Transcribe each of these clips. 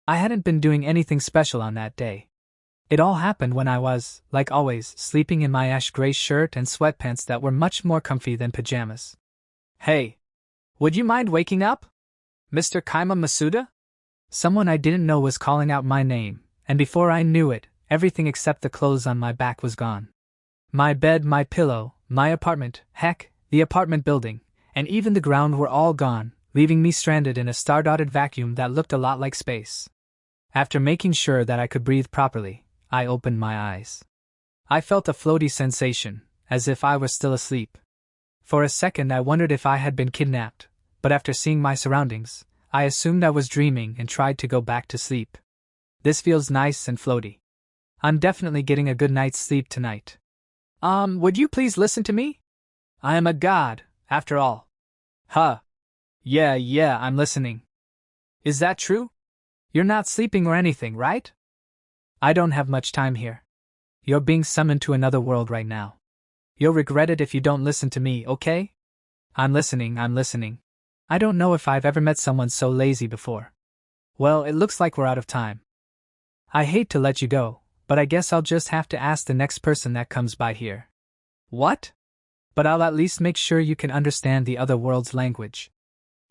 I hadn't been doing anything special on that day. It all happened when I was, like always, sleeping in my ash gray shirt and sweatpants that were much more comfy than pajamas. Hey! Would you mind waking up? Mr. Kaima Masuda? Someone I didn't know was calling out my name, and before I knew it, everything except the clothes on my back was gone. My bed, my pillow, my apartment, heck, the apartment building, and even the ground were all gone, leaving me stranded in a star-dotted vacuum that looked a lot like space. After making sure that I could breathe properly, I opened my eyes. I felt a floaty sensation, as if I were still asleep. For a second I wondered if I had been kidnapped, but after seeing my surroundings, I assumed I was dreaming and tried to go back to sleep. This feels nice and floaty. I'm definitely getting a good night's sleep tonight. Would you please listen to me? I am a god, after all. Huh. Yeah, I'm listening. Is that true? You're not sleeping or anything, right? I don't have much time here. You're being summoned to another world right now. You'll regret it if you don't listen to me, okay? I'm listening. I don't know if I've ever met someone so lazy before. Well, it looks like we're out of time. I hate to let you go, but I guess I'll just have to ask the next person that comes by here. What? But I'll at least make sure you can understand the other world's language.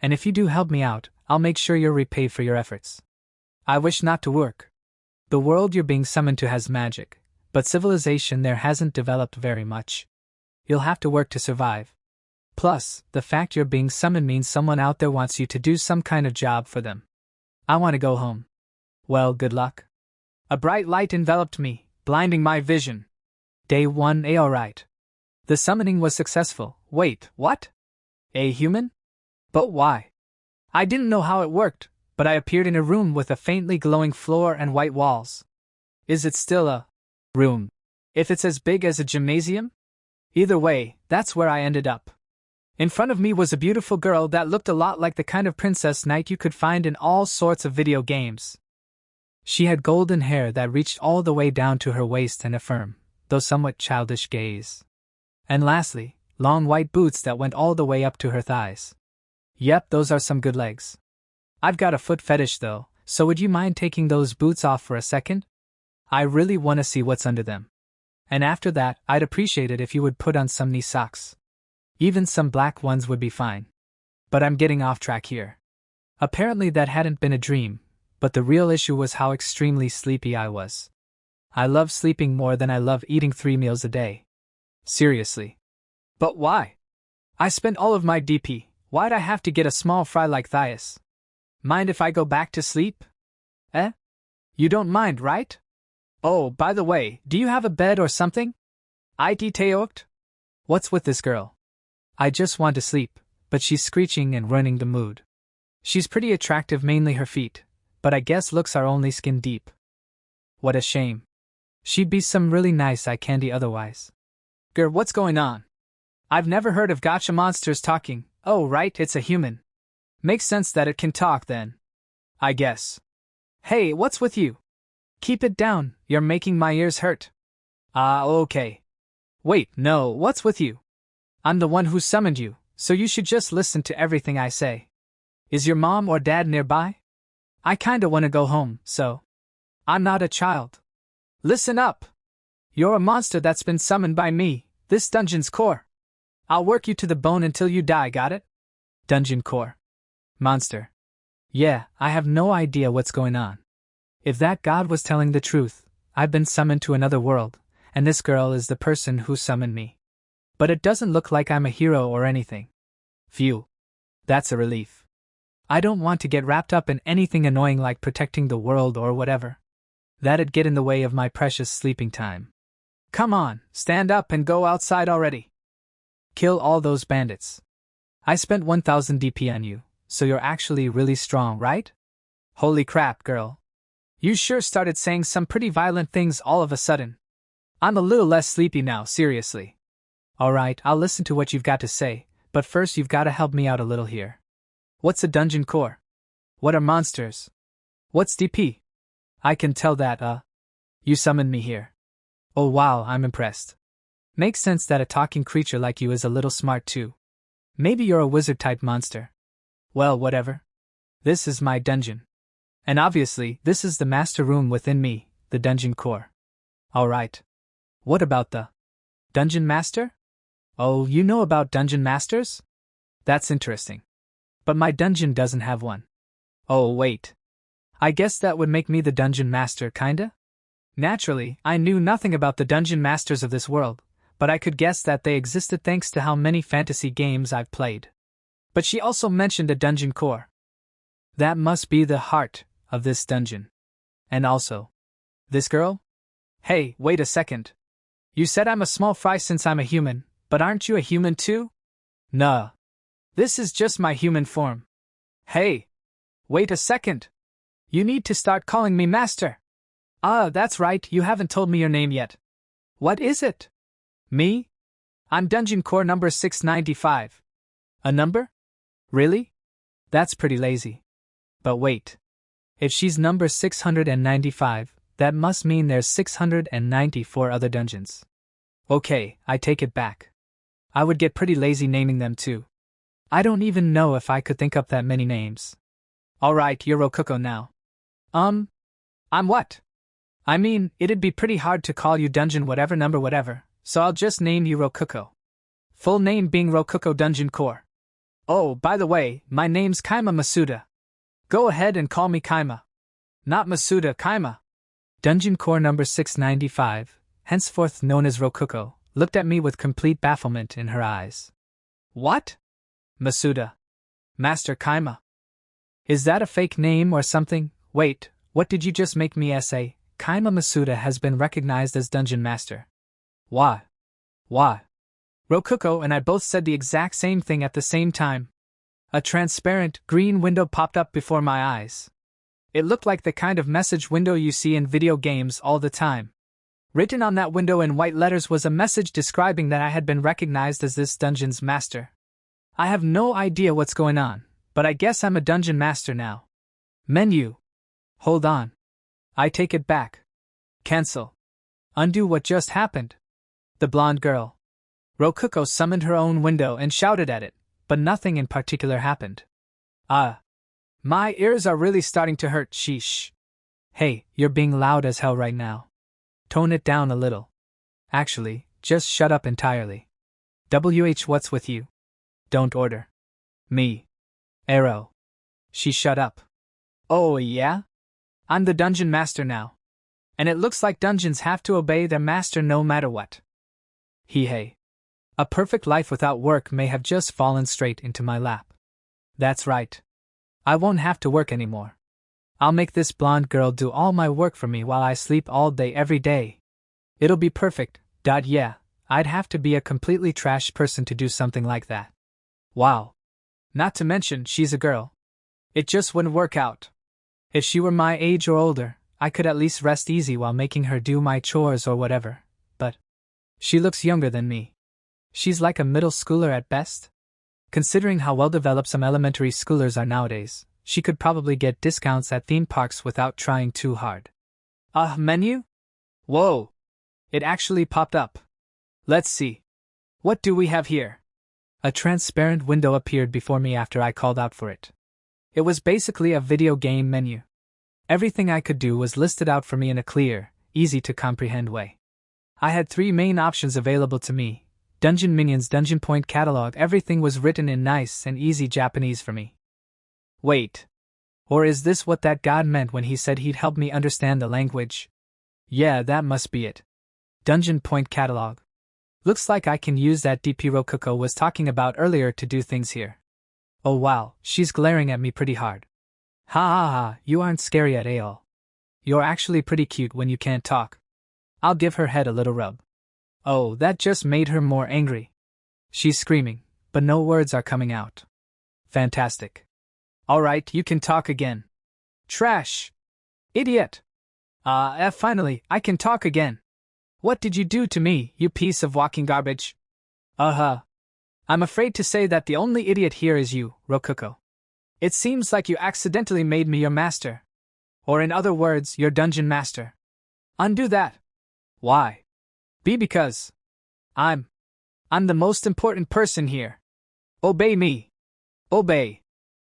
And if you do help me out, I'll make sure you're repaid for your efforts. I wish not to work. The world you're being summoned to has magic, but civilization there hasn't developed very much. You'll have to work to survive. Plus, the fact you're being summoned means someone out there wants you to do some kind of job for them. I want to go home. Well, good luck. A bright light enveloped me, blinding my vision. Day 1, alright. The summoning was successful. Wait, what? A human? But why? I didn't know how it worked, but I appeared in a room with a faintly glowing floor and white walls. Is it still a room? If it's as big as a gymnasium? Either way, that's where I ended up. In front of me was a beautiful girl that looked a lot like the kind of princess knight you could find in all sorts of video games. She had golden hair that reached all the way down to her waist and a firm, though somewhat childish gaze. And lastly, long white boots that went all the way up to her thighs. Yep, those are some good legs. I've got a foot fetish though, so would you mind taking those boots off for a second? I really want to see what's under them. And after that, I'd appreciate it if you would put on some knee socks. Even some black ones would be fine. But I'm getting off track here. Apparently that hadn't been a dream, but the real issue was how extremely sleepy I was. I love sleeping more than I love eating 3 meals a day. Seriously. But why? I spent all of my DP, why'd I have to get a small fry like Thias? Mind if I go back to sleep? Eh? You don't mind, right? Oh, by the way, do you have a bed or something? It teokt? What's with this girl? I just want to sleep, but she's screeching and ruining the mood. She's pretty attractive, mainly her feet, but I guess looks are only skin deep. What a shame. She'd be some really nice eye candy otherwise. Grr, what's going on? I've never heard of gacha monsters talking. Oh right, it's a human. Makes sense that it can talk then. I guess. Hey, what's with you? Keep it down, you're making my ears hurt. Okay. Wait, no, what's with you? I'm the one who summoned you, so you should just listen to everything I say. Is your mom or dad nearby? I kinda wanna go home, so. I'm not a child. Listen up. You're a monster that's been summoned by me, this dungeon's core. I'll work you to the bone until you die, got it? Dungeon core. Monster. Yeah, I have no idea what's going on. If that god was telling the truth, I've been summoned to another world, and this girl is the person who summoned me. But it doesn't look like I'm a hero or anything. Phew. That's a relief. I don't want to get wrapped up in anything annoying like protecting the world or whatever. That'd get in the way of my precious sleeping time. Come on, stand up and go outside already. Kill all those bandits. I spent 1000 DP on you, so you're actually really strong, right? Holy crap, girl. You sure started saying some pretty violent things all of a sudden. I'm a little less sleepy now, seriously. Alright, I'll listen to what you've got to say, but first you've got to help me out a little here. What's a dungeon core? What are monsters? What's DP? I can tell that, you summoned me here. Oh wow, I'm impressed. Makes sense that a talking creature like you is a little smart too. Maybe you're a wizard-type monster. Well, whatever. This is my dungeon. And obviously, this is the master room within me, the dungeon core. Alright. What about the dungeon master? Oh, you know about dungeon masters? That's interesting. But my dungeon doesn't have one. Oh, wait. I guess that would make me the dungeon master, kinda? Naturally, I knew nothing about the dungeon masters of this world, but I could guess that they existed thanks to how many fantasy games I've played. But she also mentioned a dungeon core. That must be the heart of this dungeon. And also, this girl? Hey, wait a second. You said I'm a small fry since I'm a human, but aren't you a human too? Nah. This is just my human form. Hey. Wait a second. You need to start calling me master. Ah, that's right, you haven't told me your name yet. What is it? Me? I'm dungeon core number 695. A number? Really? That's pretty lazy. But wait. If she's number 695, that must mean there's 694 other dungeons. Okay, I take it back. I would get pretty lazy naming them too. I don't even know if I could think up that many names. Alright, you're Rokuko now. I'm what? I mean, it'd be pretty hard to call you dungeon whatever number whatever, so I'll just name you Rokuko. Full name being Rokuko Dungeon Core. Oh, by the way, my name's Kaima Masuda. Go ahead and call me Kaima. Not Masuda, Kaima. Dungeon Core number 695, henceforth known as Rokuko, looked at me with complete bafflement in her eyes. What? Masuda. Master Kaima. Is that a fake name or something? Wait, what did you just make me say? Kaima Masuda has been recognized as Dungeon Master. Why? Rokuko and I both said the exact same thing at the same time. A transparent, green window popped up before my eyes. It looked like the kind of message window you see in video games all the time. Written on that window in white letters was a message describing that I had been recognized as this dungeon's master. I have no idea what's going on, but I guess I'm a dungeon master now. Menu. Hold on. I take it back. Cancel. Undo what just happened. The blonde girl. Rokuko summoned her own window and shouted at it, but nothing in particular happened. My ears are really starting to hurt, sheesh. Hey, you're being loud as hell right now. Tone it down a little. Actually, just shut up entirely. What's with you? Don't order. Me. Arrow. She shut up. Oh yeah? I'm the dungeon master now. And it looks like dungeons have to obey their master no matter what. Hey. A perfect life without work may have just fallen straight into my lap. That's right. I won't have to work anymore. I'll make this blonde girl do all my work for me while I sleep all day every day. It'll be perfect. Yeah, I'd have to be a completely trash person to do something like that. Wow. Not to mention, she's a girl. It just wouldn't work out. If she were my age or older, I could at least rest easy while making her do my chores or whatever, but she looks younger than me. She's like a middle schooler at best. Considering how well developed some elementary schoolers are nowadays, she could probably get discounts at theme parks without trying too hard. Menu? Whoa! It actually popped up. Let's see. What do we have here? A transparent window appeared before me after I called out for it. It was basically a video game menu. Everything I could do was listed out for me in a clear, easy-to-comprehend way. I had 3 main options available to me. Dungeon Minions, Dungeon Point Catalog, everything was written in nice and easy Japanese for me. Wait. Or is this what that god meant when he said he'd help me understand the language? Yeah, that must be it. Dungeon Point Catalog. Looks like I can use that DP Rokuko was talking about earlier to do things here. Oh wow, she's glaring at me pretty hard. Ha, you aren't scary at all. You're actually pretty cute when you can't talk. I'll give her head a little rub. Oh, that just made her more angry. She's screaming, but no words are coming out. Fantastic. Alright, you can talk again. Trash. Idiot. Finally, I can talk again. What did you do to me, you piece of walking garbage? I'm afraid to say that the only idiot here is you, Rokuko. It seems like you accidentally made me your master. Or in other words, your dungeon master. Undo that. Why? Because I'm the most important person here. Obey me. Obey.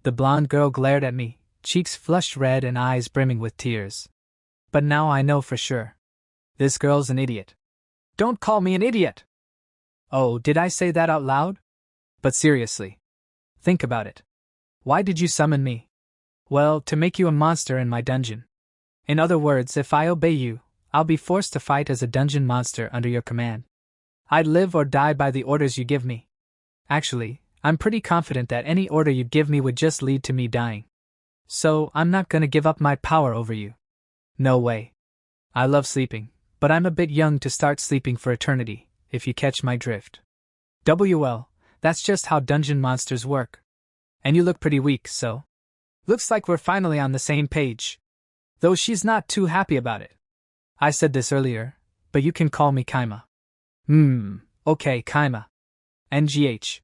The blonde girl glared at me, cheeks flushed red and eyes brimming with tears. But now I know for sure. This girl's an idiot. Don't call me an idiot! Oh, did I say that out loud? But seriously. Think about it. Why did you summon me? Well, to make you a monster in my dungeon. In other words, if I obey you, I'll be forced to fight as a dungeon monster under your command. I'd live or die by the orders you give me. Actually, I'm pretty confident that any order you give me would just lead to me dying. So, I'm not gonna give up my power over you. No way. I love sleeping, but I'm a bit young to start sleeping for eternity, if you catch my drift. Well, that's just how dungeon monsters work. And you look pretty weak, so. Looks like we're finally on the same page. Though she's not too happy about it. I said this earlier, but you can call me Kaima. Okay, Kaima. NGH.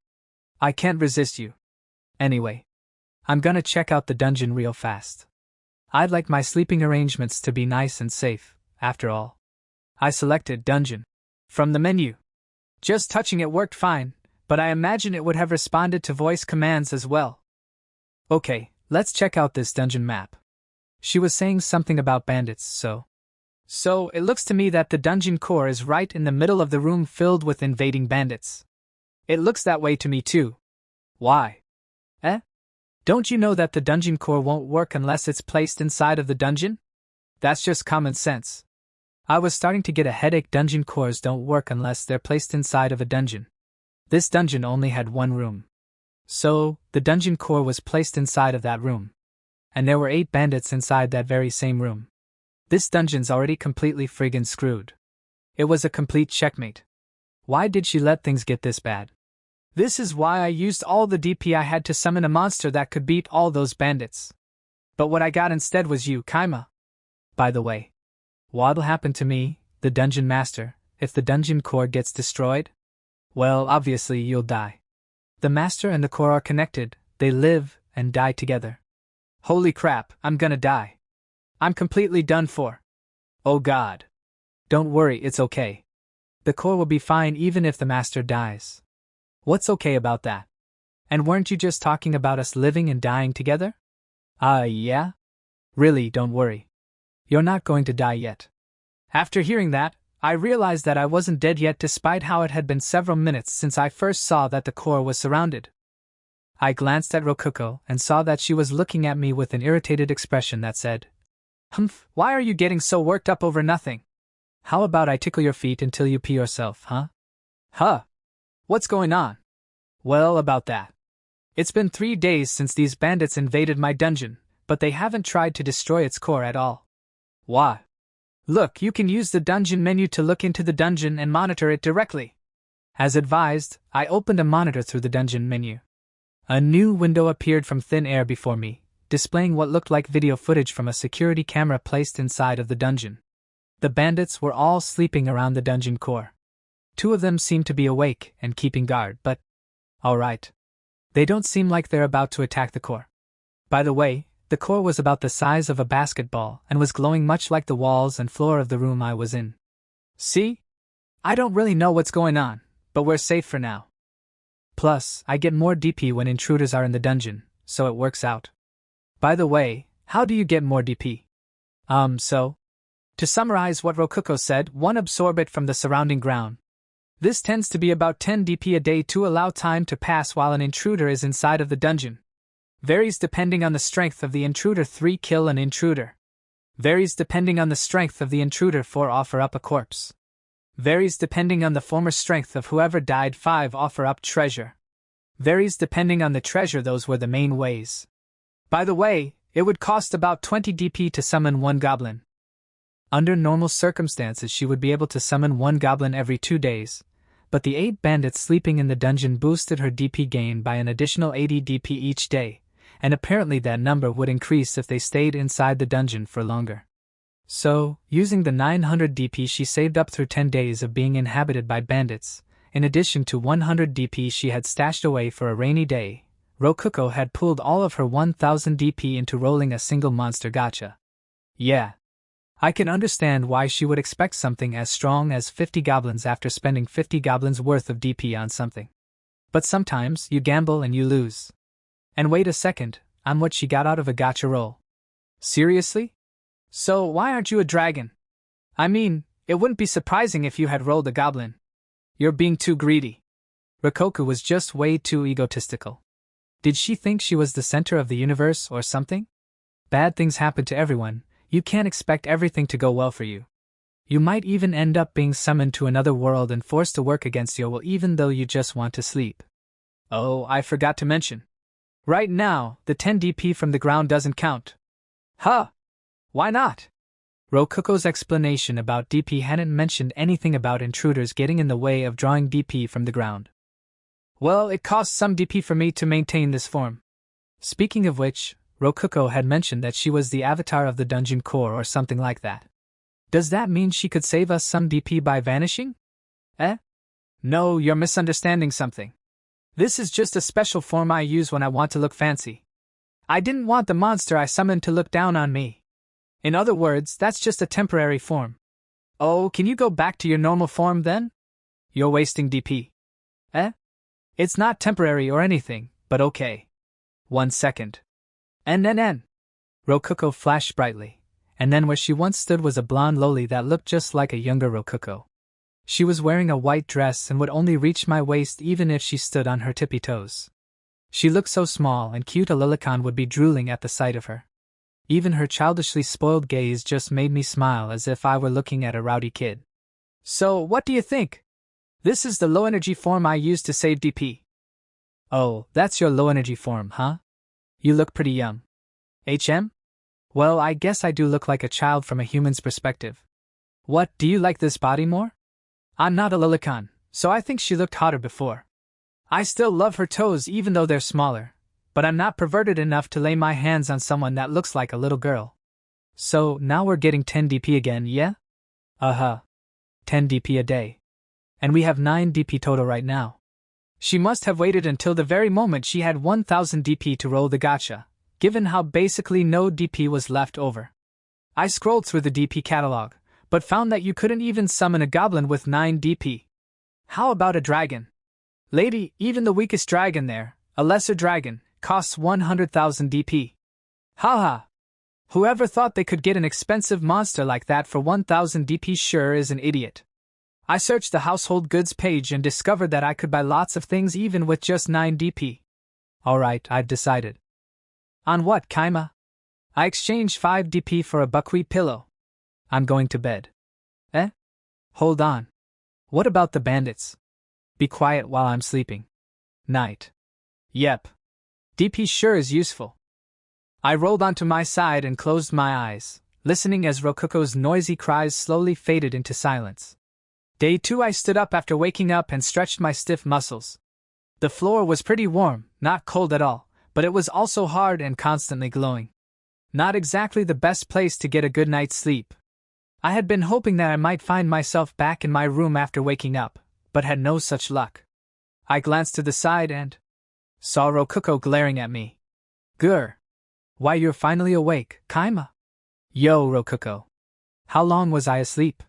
I can't resist you. Anyway, I'm gonna check out the dungeon real fast. I'd like my sleeping arrangements to be nice and safe, after all. I selected dungeon from the menu. Just touching it worked fine, but I imagine it would have responded to voice commands as well. Okay, let's check out this dungeon map. She was saying something about bandits, So it looks to me that the dungeon core is right in the middle of the room filled with invading bandits. It looks that way to me too. Why? Don't you know that the dungeon core won't work unless it's placed inside of the dungeon? That's just common sense. I was starting to get a headache. Dungeon cores don't work unless they're placed inside of a dungeon. This dungeon only had one room. So, the dungeon core was placed inside of that room. And there were 8 bandits inside that very same room. This dungeon's already completely friggin' screwed. It was a complete checkmate. Why did she let things get this bad? This is why I used all the DP I had to summon a monster that could beat all those bandits. But what I got instead was you, Kaima. By the way, what'll happen to me, the dungeon master, if the dungeon core gets destroyed? Well, obviously you'll die. The master and the core are connected, they live and die together. Holy crap, I'm gonna die. I'm completely done for. Oh god. Don't worry, it's okay. The core will be fine even if the master dies. What's okay about that? And weren't you just talking about us living and dying together? Yeah? Really, don't worry. You're not going to die yet. After hearing that, I realized that I wasn't dead yet despite how it had been several minutes since I first saw that the core was surrounded. I glanced at Rokuko and saw that she was looking at me with an irritated expression that said, "Humph, why are you getting so worked up over nothing? How about I tickle your feet until you pee yourself, huh?" Huh? What's going on? Well, about that. It's been 3 days since these bandits invaded my dungeon, but they haven't tried to destroy its core at all. Why? Look, you can use the dungeon menu to look into the dungeon and monitor it directly. As advised, I opened a monitor through the dungeon menu. A new window appeared from thin air before me, displaying what looked like video footage from a security camera placed inside of the dungeon. The bandits were all sleeping around the dungeon core. 2 of them seemed to be awake and keeping guard, but alright. They don't seem like they're about to attack the core. By the way, the core was about the size of a basketball and was glowing much like the walls and floor of the room I was in. See? I don't really know what's going on, but we're safe for now. Plus, I get more DP when intruders are in the dungeon, so it works out. By the way, how do you get more DP? To summarize what Rokuko said, 1 absorb it from the surrounding ground. This tends to be about 10 DP a day to allow time to pass while an intruder is inside of the dungeon. Varies depending on the strength of the intruder. 3 kill an intruder. Varies depending on the strength of the intruder. 4 offer up a corpse. Varies depending on the former strength of whoever died. 5 offer up treasure. Varies depending on the treasure. Those were the main ways. By the way, it would cost about 20 DP to summon 1 goblin. Under normal circumstances she would be able to summon 1 goblin every 2 days, but the 8 bandits sleeping in the dungeon boosted her DP gain by an additional 80 DP each day, and apparently that number would increase if they stayed inside the dungeon for longer. So, using the 900 DP she saved up through 10 days of being inhabited by bandits, in addition to 100 DP she had stashed away for a rainy day, Rokuko had pooled all of her 1000 DP into rolling a single monster gacha. Yeah. I can understand why she would expect something as strong as 50 goblins after spending 50 goblins worth of DP on something. But sometimes you gamble and you lose. And wait a second, I'm what she got out of a gacha roll. Seriously? So why aren't you a dragon? I mean, it wouldn't be surprising if you had rolled a goblin. You're being too greedy. Rokoku was just way too egotistical. Did she think she was the center of the universe or something? Bad things happen to everyone, you can't expect everything to go well for you. You might even end up being summoned to another world and forced to work against your will even though you just want to sleep. Oh, I forgot to mention. Right now, the 10 DP from the ground doesn't count. Huh? Why not? Rokuko's explanation about DP hadn't mentioned anything about intruders getting in the way of drawing DP from the ground. Well, it costs some DP for me to maintain this form. Speaking of which, Rokuko had mentioned that she was the avatar of the dungeon core or something like that. Does that mean she could save us some DP by vanishing? Eh? No, you're misunderstanding something. This is just a special form I use when I want to look fancy. I didn't want the monster I summoned to look down on me. In other words, that's just a temporary form. Oh, can you go back to your normal form then? You're wasting DP. Eh? It's not temporary or anything, but okay. 1 second. NNN. Rokuko flashed brightly, and then where she once stood was a blonde loli that looked just like a younger Rokuko. She was wearing a white dress and would only reach my waist even if she stood on her tippy toes. She looked so small and cute a Lilicon would be drooling at the sight of her. Even her childishly spoiled gaze just made me smile as if I were looking at a rowdy kid. So, what do you think? This is the low-energy form I use to save DP. Oh, that's your low-energy form, huh? You look pretty young. HM? Well, I guess I do look like a child from a human's perspective. What, do you like this body more? I'm not a Lilicon, so I think she looked hotter before. I still love her toes even though they're smaller, but I'm not perverted enough to lay my hands on someone that looks like a little girl. So, now we're getting 10 DP again, yeah? 10 DP a day. And we have 9 DP total right now. She must have waited until the very moment she had 1000 DP to roll the gacha, given how basically no DP was left over. I scrolled through the DP catalog, but found that you couldn't even summon a goblin with 9 DP. How about a dragon? Lady, even the weakest dragon there, a lesser dragon, costs 100,000 DP. Haha. Whoever thought they could get an expensive monster like that for 1000 DP sure is an idiot. I searched the household goods page and discovered that I could buy lots of things even with just 9 DP. Alright, I've decided. On what, Kaima? I exchanged 5 DP for a buckwheat pillow. I'm going to bed. Eh? Hold on. What about the bandits? Be quiet while I'm sleeping. Night. Yep. DP sure is useful. I rolled onto my side and closed my eyes, listening as Rokuko's noisy cries slowly faded into silence. Day 2 I stood up after waking up and stretched my stiff muscles. The floor was pretty warm, not cold at all, but it was also hard and constantly glowing. Not exactly the best place to get a good night's sleep. I had been hoping that I might find myself back in my room after waking up, but had no such luck. I glanced to the side and saw Rokuko glaring at me. Grr. Why, you're finally awake, Kaima. Yo, Rokuko. How long was I asleep?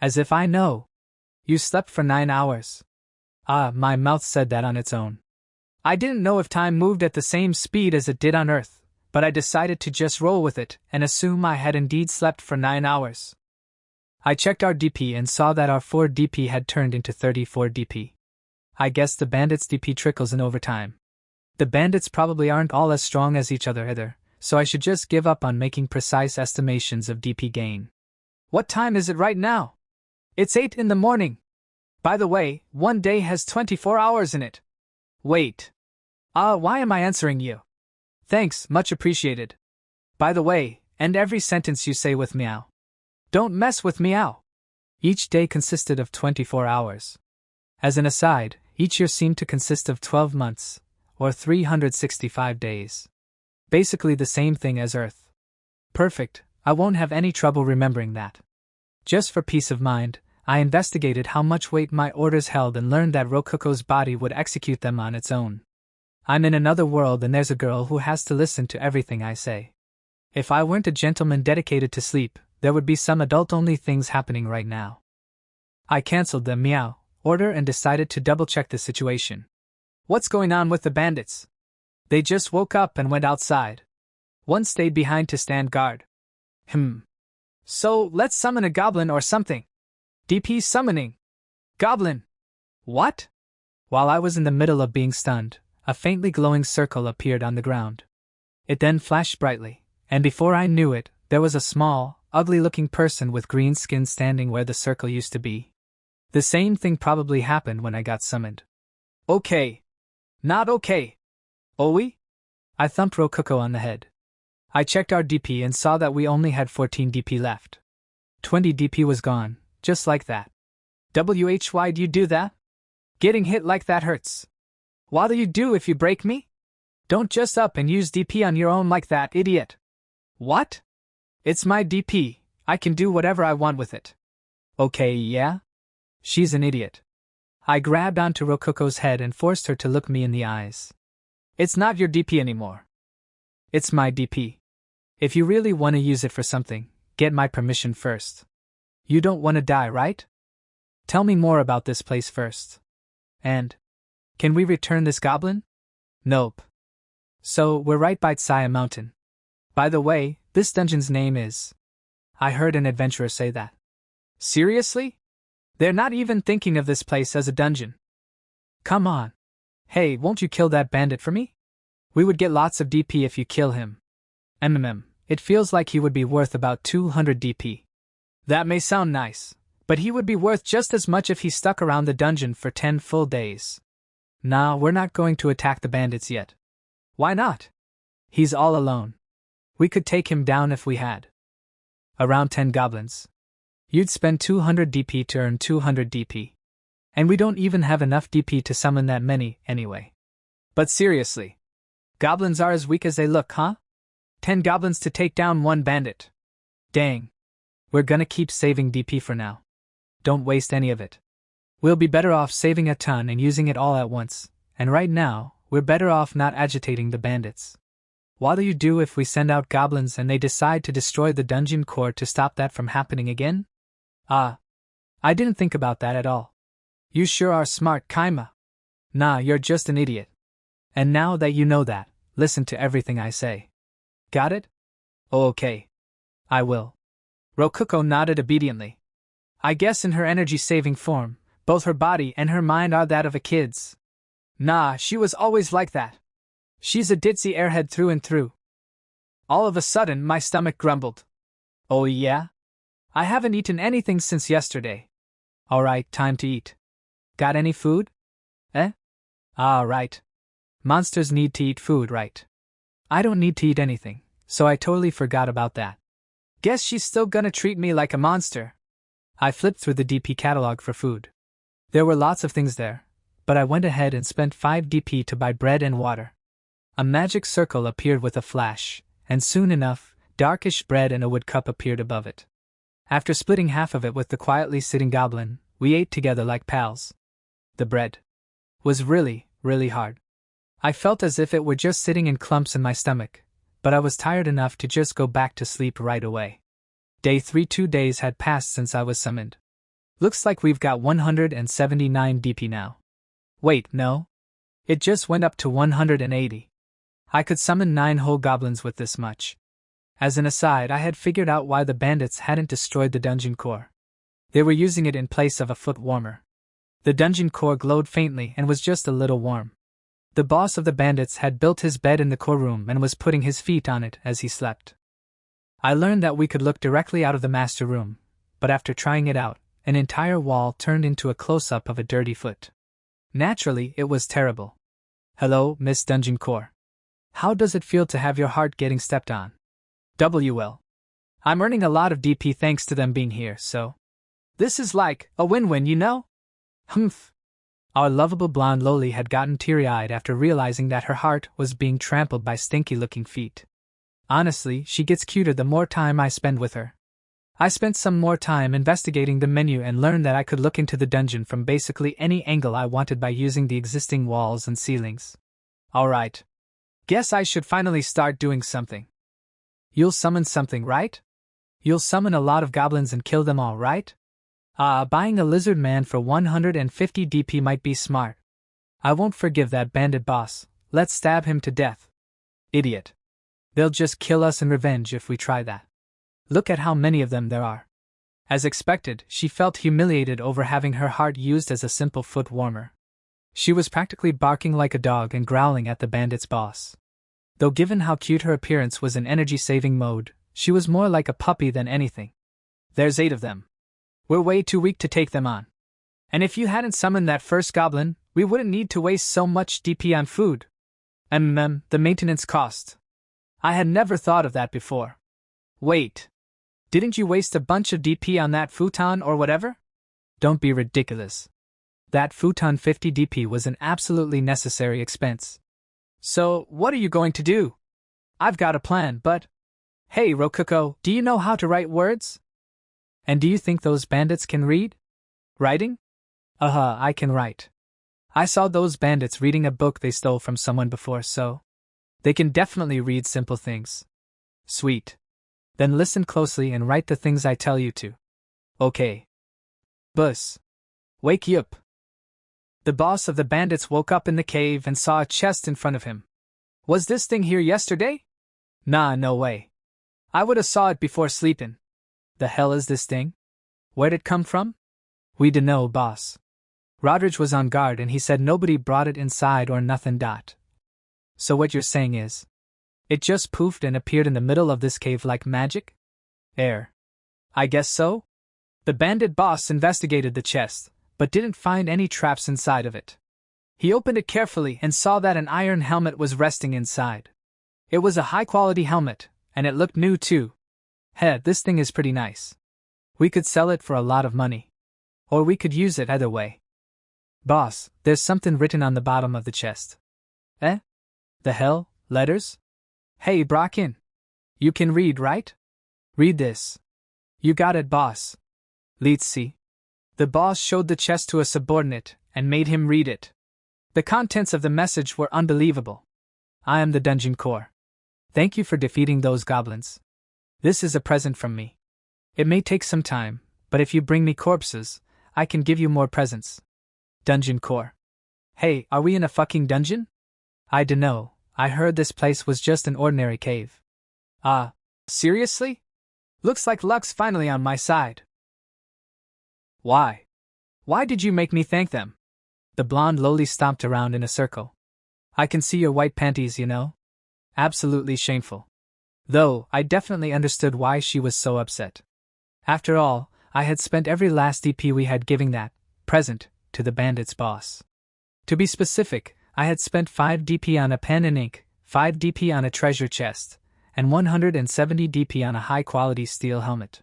As if I know. You slept for 9 hours. My mouth said that on its own. I didn't know if time moved at the same speed as it did on Earth, but I decided to just roll with it and assume I had indeed slept for 9 hours. I checked our DP and saw that our 4 DP had turned into 34 DP. I guess the bandits' DP trickles in over time. The bandits probably aren't all as strong as each other either, so I should just give up on making precise estimations of DP gain. What time is it right now? It's 8 in the morning. By the way, one day has 24 hours in it. Wait. Why am I answering you? Thanks, much appreciated. By the way, end every sentence you say with meow. Don't mess with meow. Each day consisted of 24 hours. As an aside, each year seemed to consist of 12 months, or 365 days. Basically the same thing as Earth. Perfect, I won't have any trouble remembering that. Just for peace of mind, I investigated how much weight my orders held and learned that Rokuko's body would execute them on its own. I'm in another world and there's a girl who has to listen to everything I say. If I weren't a gentleman dedicated to sleep, there would be some adult-only things happening right now. I cancelled the meow order and decided to double-check the situation. What's going on with the bandits? They just woke up and went outside. One stayed behind to stand guard. So, let's summon a goblin or something. DP summoning. Goblin. What? While I was in the middle of being stunned, a faintly glowing circle appeared on the ground. It then flashed brightly, and before I knew it, there was a small, ugly-looking person with green skin standing where the circle used to be. The same thing probably happened when I got summoned. Okay. Not okay. Owie? I thumped Rokuko on the head. I checked our DP and saw that we only had 14 DP left. 20 DP was gone, just like that. Why'd you do that? Getting hit like that hurts. What'll you do if you break me? Don't just up and use DP on your own like that, idiot. What? It's my DP, I can do whatever I want with it. Okay, yeah? She's an idiot. I grabbed onto Rokuko's head and forced her to look me in the eyes. It's not your DP anymore. It's my DP. If you really want to use it for something, get my permission first. You don't want to die, right? Tell me more about this place first. And, can we return this goblin? Nope. So, we're right by Tsaya Mountain. By the way, this dungeon's name is... I heard an adventurer say that. Seriously? They're not even thinking of this place as a dungeon. Come on. Hey, won't you kill that bandit for me? We would get lots of DP if you kill him. It feels like he would be worth about 200 DP. That may sound nice, but he would be worth just as much if he stuck around the dungeon for 10 full days. Nah, we're not going to attack the bandits yet. Why not? He's all alone. We could take him down if we had around 10 goblins. You'd spend 200 DP to earn 200 DP. And we don't even have enough DP to summon that many, anyway. But seriously. Goblins are as weak as they look, huh? 10 goblins to take down one bandit. Dang. We're gonna keep saving DP for now. Don't waste any of it. We'll be better off saving a ton and using it all at once, and right now, we're better off not agitating the bandits. What'll you do if we send out goblins and they decide to destroy the dungeon core to stop that from happening again? I didn't think about that at all. You sure are smart, Kaima. Nah, you're just an idiot. And now that you know that, listen to everything I say. Got it? Oh, okay. I will. Rokuko nodded obediently. I guess in her energy-saving form, both her body and her mind are that of a kid's. Nah, she was always like that. She's a ditzy airhead through and through. All of a sudden, my stomach grumbled. Oh yeah? I haven't eaten anything since yesterday. Alright, time to eat. Got any food? Right. Monsters need to eat food, right? I don't need to eat anything, so I totally forgot about that. Guess she's still gonna treat me like a monster. I flipped through the DP catalog for food. There were lots of things there, but I went ahead and spent 5 DP to buy bread and water. A magic circle appeared with a flash, and soon enough, darkish bread and a wood cup appeared above it. After splitting half of it with the quietly sitting goblin, we ate together like pals. The bread was really, really hard. I felt as if it were just sitting in clumps in my stomach, but I was tired enough to just go back to sleep right away. Day 3. 2 days had passed since I was summoned. Looks like we've got 179 DP now. Wait, no. It just went up to 180. I could summon 9 whole goblins with this much. As an aside, I had figured out why the bandits hadn't destroyed the dungeon core. They were using it in place of a foot warmer. The dungeon core glowed faintly and was just a little warm. The boss of the bandits had built his bed in the core room and was putting his feet on it as he slept. I learned that we could look directly out of the master room, but after trying it out, an entire wall turned into a close-up of a dirty foot. Naturally, it was terrible. Hello, Miss Dungeon Core. How does it feel to have your heart getting stepped on? WL. I'm earning a lot of DP thanks to them being here, so... This is like a win-win, you know? Humph. Our lovable blonde loli had gotten teary-eyed after realizing that her heart was being trampled by stinky-looking feet. Honestly, she gets cuter the more time I spend with her. I spent some more time investigating the menu and learned that I could look into the dungeon from basically any angle I wanted by using the existing walls and ceilings. Alright. Guess I should finally start doing something. You'll summon something, right? You'll summon a lot of goblins and kill them all, right? Buying a lizard man for 150 DP might be smart. I won't forgive that bandit boss, Let's stab him to death. Idiot. They'll just kill us in revenge if we try that. Look at how many of them there are. As expected, she felt humiliated over having her heart used as a simple foot warmer. She was practically barking like a dog and growling at the bandit's boss. Though given how cute her appearance was in energy-saving mode, she was more like a puppy than anything. There's 8 of them. We're way too weak to take them on. And if you hadn't summoned that first goblin, we wouldn't need to waste so much DP on food. The maintenance cost. I had never thought of that before. Wait. Didn't you waste a bunch of DP on that futon or whatever? Don't be ridiculous. That futon 50 DP was an absolutely necessary expense. So, what are you going to do? I've got a plan, but... Hey, Rokuko, do you know how to write words? And do you think those bandits can read? Writing? I can write. I saw those bandits reading a book they stole from someone before, so... They can definitely read simple things. Sweet. Then listen closely and write the things I tell you to. Okay. Bus. Wake yup. The boss of the bandits woke up in the cave and saw a chest in front of him. Was this thing here yesterday? Nah, no way. I woulda saw it before sleepin'. The hell is this thing? Where'd it come from? We dunno, boss. Rodridge was on guard and he said nobody brought it inside or nothin'. So what you're saying is, it just poofed and appeared in the middle of this cave like magic? I guess so. The bandit boss investigated the chest, but didn't find any traps inside of it. He opened it carefully and saw that an iron helmet was resting inside. It was a high-quality helmet, and it looked new too. This thing is pretty nice. We could sell it for a lot of money. Or we could use it either way. Boss, there's something written on the bottom of the chest. The hell? Letters? Hey, Bracken. You can read, right? Read this. You got it, boss. Let's see. The boss showed the chest to a subordinate and made him read it. The contents of the message were unbelievable. I am the Dungeon Core. Thank you for defeating those goblins. This is a present from me. It may take some time, but if you bring me corpses, I can give you more presents. Dungeon Core. Hey, are we in a fucking dungeon? I dunno, I heard this place was just an ordinary cave. Seriously? Looks like luck's finally on my side. Why? Why did you make me thank them? The blonde lowly stomped around in a circle. I can see your white panties, you know? Absolutely shameful. Though, I definitely understood why she was so upset. After all, I had spent every last DP we had giving that present to the bandit's boss. To be specific, I had spent 5 DP on a pen and ink, 5 DP on a treasure chest, and 170 DP on a high-quality steel helmet.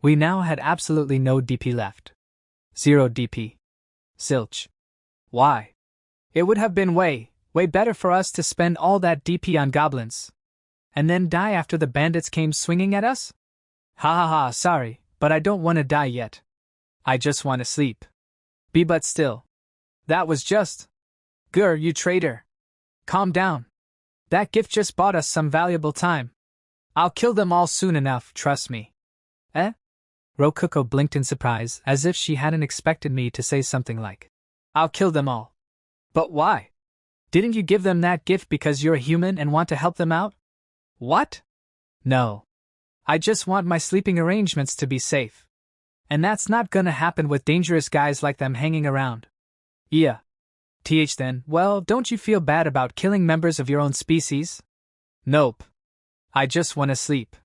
We now had absolutely no DP left. 0 DP. Silch. Why? It would have been way better for us to spend all that DP on goblins. And then die after the bandits came swinging at us? Sorry, but I don't want to die yet. I just want to sleep. But still. That was just... Grr, you traitor. Calm down. That gift just bought us some valuable time. I'll kill them all soon enough, trust me. Rokuko blinked in surprise, as if she hadn't expected me to say something like, I'll kill them all. But why? Didn't you give them that gift because you're a human and want to help them out? What? No. I just want my sleeping arrangements to be safe. And that's not gonna happen with dangerous guys like them hanging around. Yeah. Then, well, don't you feel bad about killing members of your own species? Nope. I just want to sleep.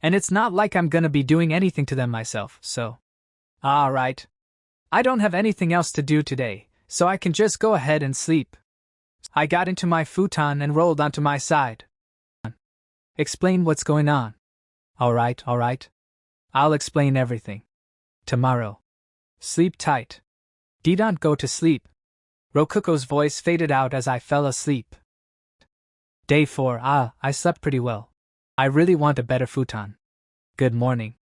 And it's not like I'm gonna be doing anything to them myself, so... Alright. I don't have anything else to do today, so I can just go ahead and sleep. I got into my futon and rolled onto my side. Explain what's going on. Alright. I'll explain everything. Tomorrow. Sleep tight. Don't go to sleep. Rokuko's voice faded out as I fell asleep. Day 4. I slept pretty well. I really want a better futon. Good morning.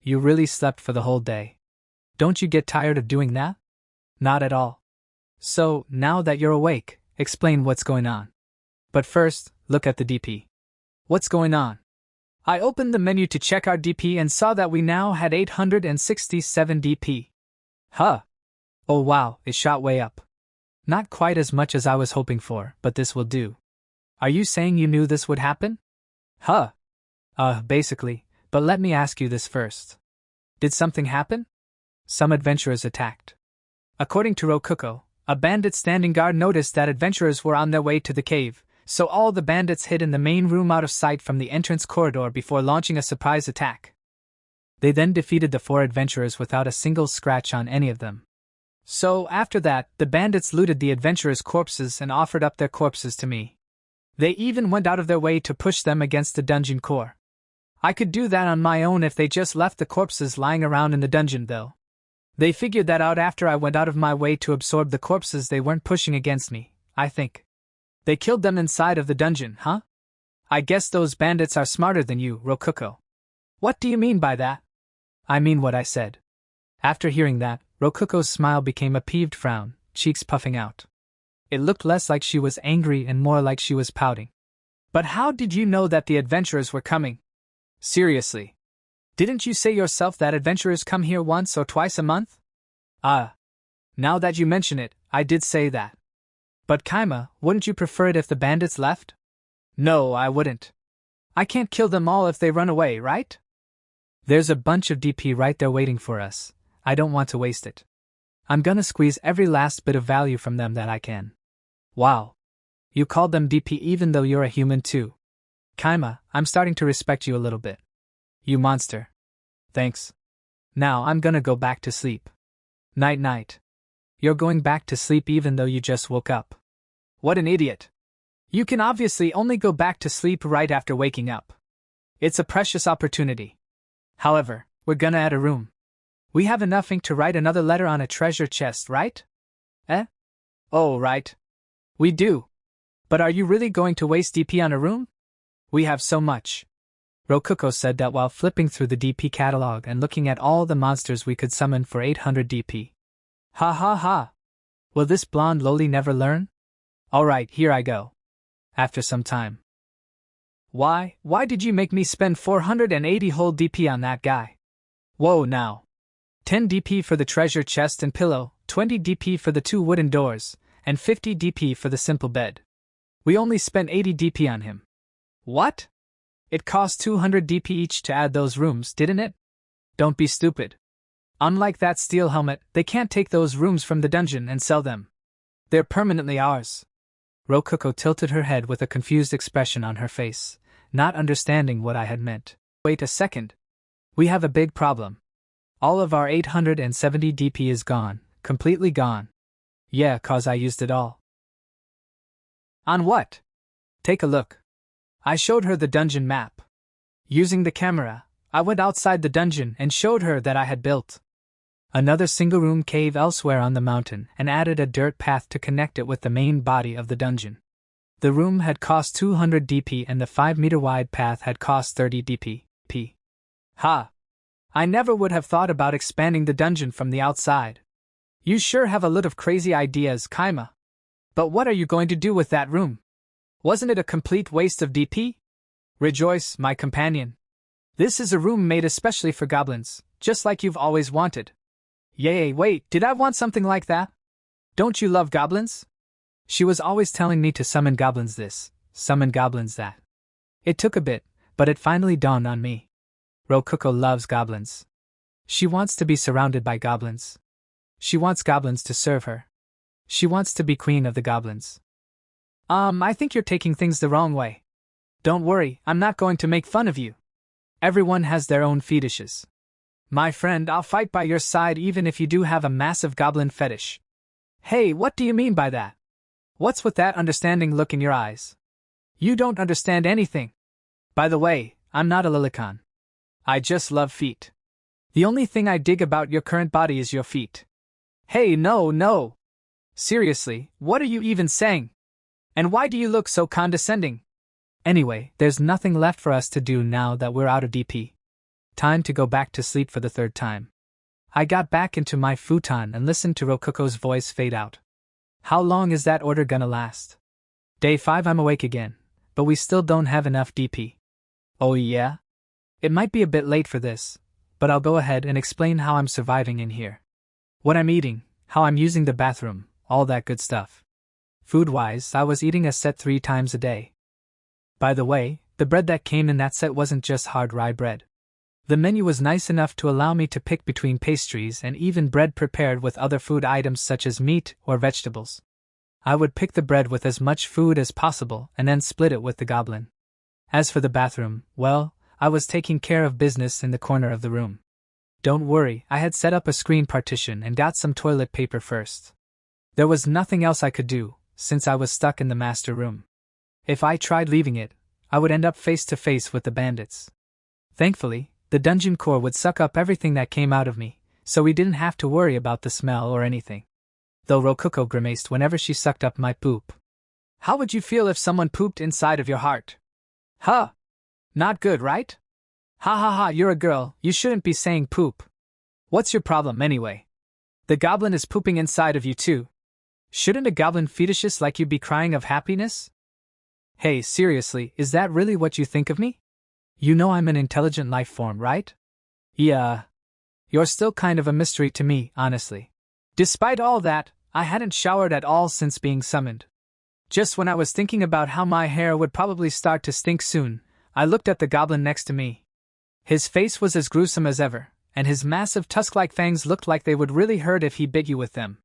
You really slept for the whole day. Don't you get tired of doing that? Not at all. So, now that you're awake, explain what's going on. But first, look at the DP. What's going on? I opened the menu to check our DP and saw that we now had 867 DP. Oh wow, it shot way up. Not quite as much as I was hoping for, but this will do. Are you saying you knew this would happen? Huh. Basically, but let me ask you this first. Did something happen? Some adventurers attacked. According to Rokuko, a bandit standing guard noticed that adventurers were on their way to the cave, so all the bandits hid in the main room out of sight from the entrance corridor before launching a surprise attack. They then defeated the 4 adventurers without a single scratch on any of them. So, after that, the bandits looted the adventurers' corpses and offered up their corpses to me. They even went out of their way to push them against the dungeon core. I could do that on my own if they just left the corpses lying around in the dungeon, though. They figured that out after I went out of my way to absorb the corpses they weren't pushing against me, I think. They killed them inside of the dungeon, huh? I guess those bandits are smarter than you, Rokuko. What do you mean by that? I mean what I said. After hearing that, Rokuko's smile became a peeved frown, cheeks puffing out. It looked less like she was angry and more like she was pouting. But how did you know that the adventurers were coming? Seriously. Didn't you say yourself that adventurers come here once or twice a month? Now that you mention it, I did say that. But Kaima, wouldn't you prefer it if the bandits left? No, I wouldn't. I can't kill them all if they run away, right? There's a bunch of DP right there waiting for us. I don't want to waste it. I'm gonna squeeze every last bit of value from them that I can. Wow. You called them DP even though you're a human too. Kaima, I'm starting to respect you a little bit. You monster. Thanks. Now I'm gonna go back to sleep. Night-night. You're going back to sleep even though you just woke up. What an idiot. You can obviously only go back to sleep right after waking up. It's a precious opportunity. However, we're gonna add a room. We have enough ink to write another letter on a treasure chest, right? Oh, right. We do. But are you really going to waste DP on a room? We have so much. Rokuko said that while flipping through the DP catalog and looking at all the monsters we could summon for 800 DP. Ha ha ha. Will this blonde loli never learn? Alright, here I go. After some time. Why did you make me spend 480 whole DP on that guy? Whoa now. 10 DP for the treasure chest and pillow, 20 DP for the 2 wooden doors, and 50 DP for the simple bed. We only spent 80 DP on him. What? It cost 200 DP each to add those rooms, didn't it? Don't be stupid. Unlike that steel helmet, they can't take those rooms from the dungeon and sell them. They're permanently ours. Rokuko tilted her head with a confused expression on her face, not understanding what I had meant. Wait a second. We have a big problem. All of our 870 DP is gone, completely gone. Yeah, 'cause I used it all. On what? Take a look. I showed her the dungeon map. Using the camera, I went outside the dungeon and showed her that I had built another single-room cave elsewhere on the mountain and added a dirt path to connect it with the main body of the dungeon. The room had cost 200 DP and the 5-meter-wide path had cost 30 DP. Ha! I never would have thought about expanding the dungeon from the outside. You sure have a lot of crazy ideas, Kaima. But what are you going to do with that room? Wasn't it a complete waste of DP? Rejoice, my companion. This is a room made especially for goblins, just like you've always wanted. Yay, wait, did I want something like that? Don't you love goblins? She was always telling me to summon goblins this, summon goblins that. It took a bit, but it finally dawned on me. Rokuko loves goblins. She wants to be surrounded by goblins. She wants goblins to serve her. She wants to be queen of the goblins. I think you're taking things the wrong way. Don't worry, I'm not going to make fun of you. Everyone has their own fetishes. My friend, I'll fight by your side even if you do have a massive goblin fetish. Hey, what do you mean by that? What's with that understanding look in your eyes? You don't understand anything. By the way, I'm not a lilicon. I just love feet. The only thing I dig about your current body is your feet. Hey, no. Seriously, what are you even saying? And why do you look so condescending? Anyway, there's nothing left for us to do now that we're out of DP. Time to go back to sleep for the 3rd time. I got back into my futon and listened to Rokuko's voice fade out. How long is that order gonna last? Day 5 I'm awake again, but we still don't have enough DP. Oh yeah? It might be a bit late for this, but I'll go ahead and explain how I'm surviving in here. What I'm eating, how I'm using the bathroom, all that good stuff. Food-wise, I was eating a set 3 times a day. By the way, the bread that came in that set wasn't just hard rye bread. The menu was nice enough to allow me to pick between pastries and even bread prepared with other food items such as meat or vegetables. I would pick the bread with as much food as possible and then split it with the goblin. As for the bathroom, well, I was taking care of business in the corner of the room. Don't worry, I had set up a screen partition and got some toilet paper first. There was nothing else I could do, since I was stuck in the master room. If I tried leaving it, I would end up face to face with the bandits. Thankfully, the dungeon core would suck up everything that came out of me, so we didn't have to worry about the smell or anything. Though Rokuko grimaced whenever she sucked up my poop. How would you feel if someone pooped inside of your heart? Huh? Not good, right? Ha ha ha, you're a girl, you shouldn't be saying poop. What's your problem anyway? The goblin is pooping inside of you too. Shouldn't a goblin fetishist like you be crying of happiness? Hey, seriously, is that really what you think of me? You know I'm an intelligent life form, right? Yeah. You're still kind of a mystery to me, honestly. Despite all that, I hadn't showered at all since being summoned. Just when I was thinking about how my hair would probably start to stink soon, I looked at the goblin next to me. His face was as gruesome as ever, and his massive tusk-like fangs looked like they would really hurt if he bit you with them.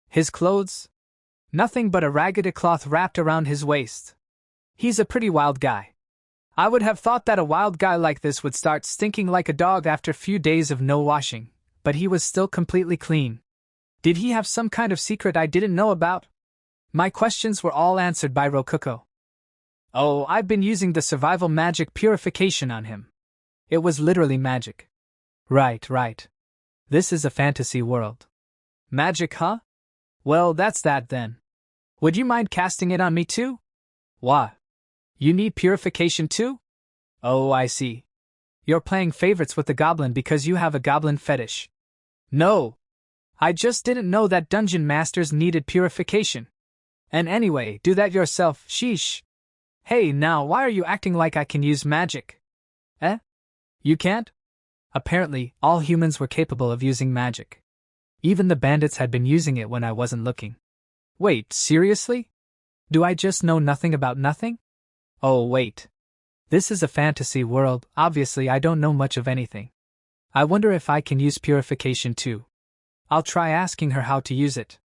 His clothes? Nothing but a ragged cloth wrapped around his waist. He's a pretty wild guy. I would have thought that a wild guy like this would start stinking like a dog after a few days of no washing, but he was still completely clean. Did he have some kind of secret I didn't know about? My questions were all answered by Rokuko. Oh, I've been using the survival magic purification on him. It was literally magic. Right. This is a fantasy world. Magic, huh? Well, that's that then. Would you mind casting it on me too? What? You need purification too? Oh, I see. You're playing favorites with the goblin because you have a goblin fetish. No. I just didn't know that dungeon masters needed purification. And anyway, do that yourself, sheesh. Hey, now why are you acting like I can use magic? Eh? You can't? Apparently, all humans were capable of using magic. Even the bandits had been using it when I wasn't looking. Wait, seriously? Do I just know nothing about nothing? Oh, wait. This is a fantasy world, obviously I don't know much of anything. I wonder if I can use purification too. I'll try asking her how to use it.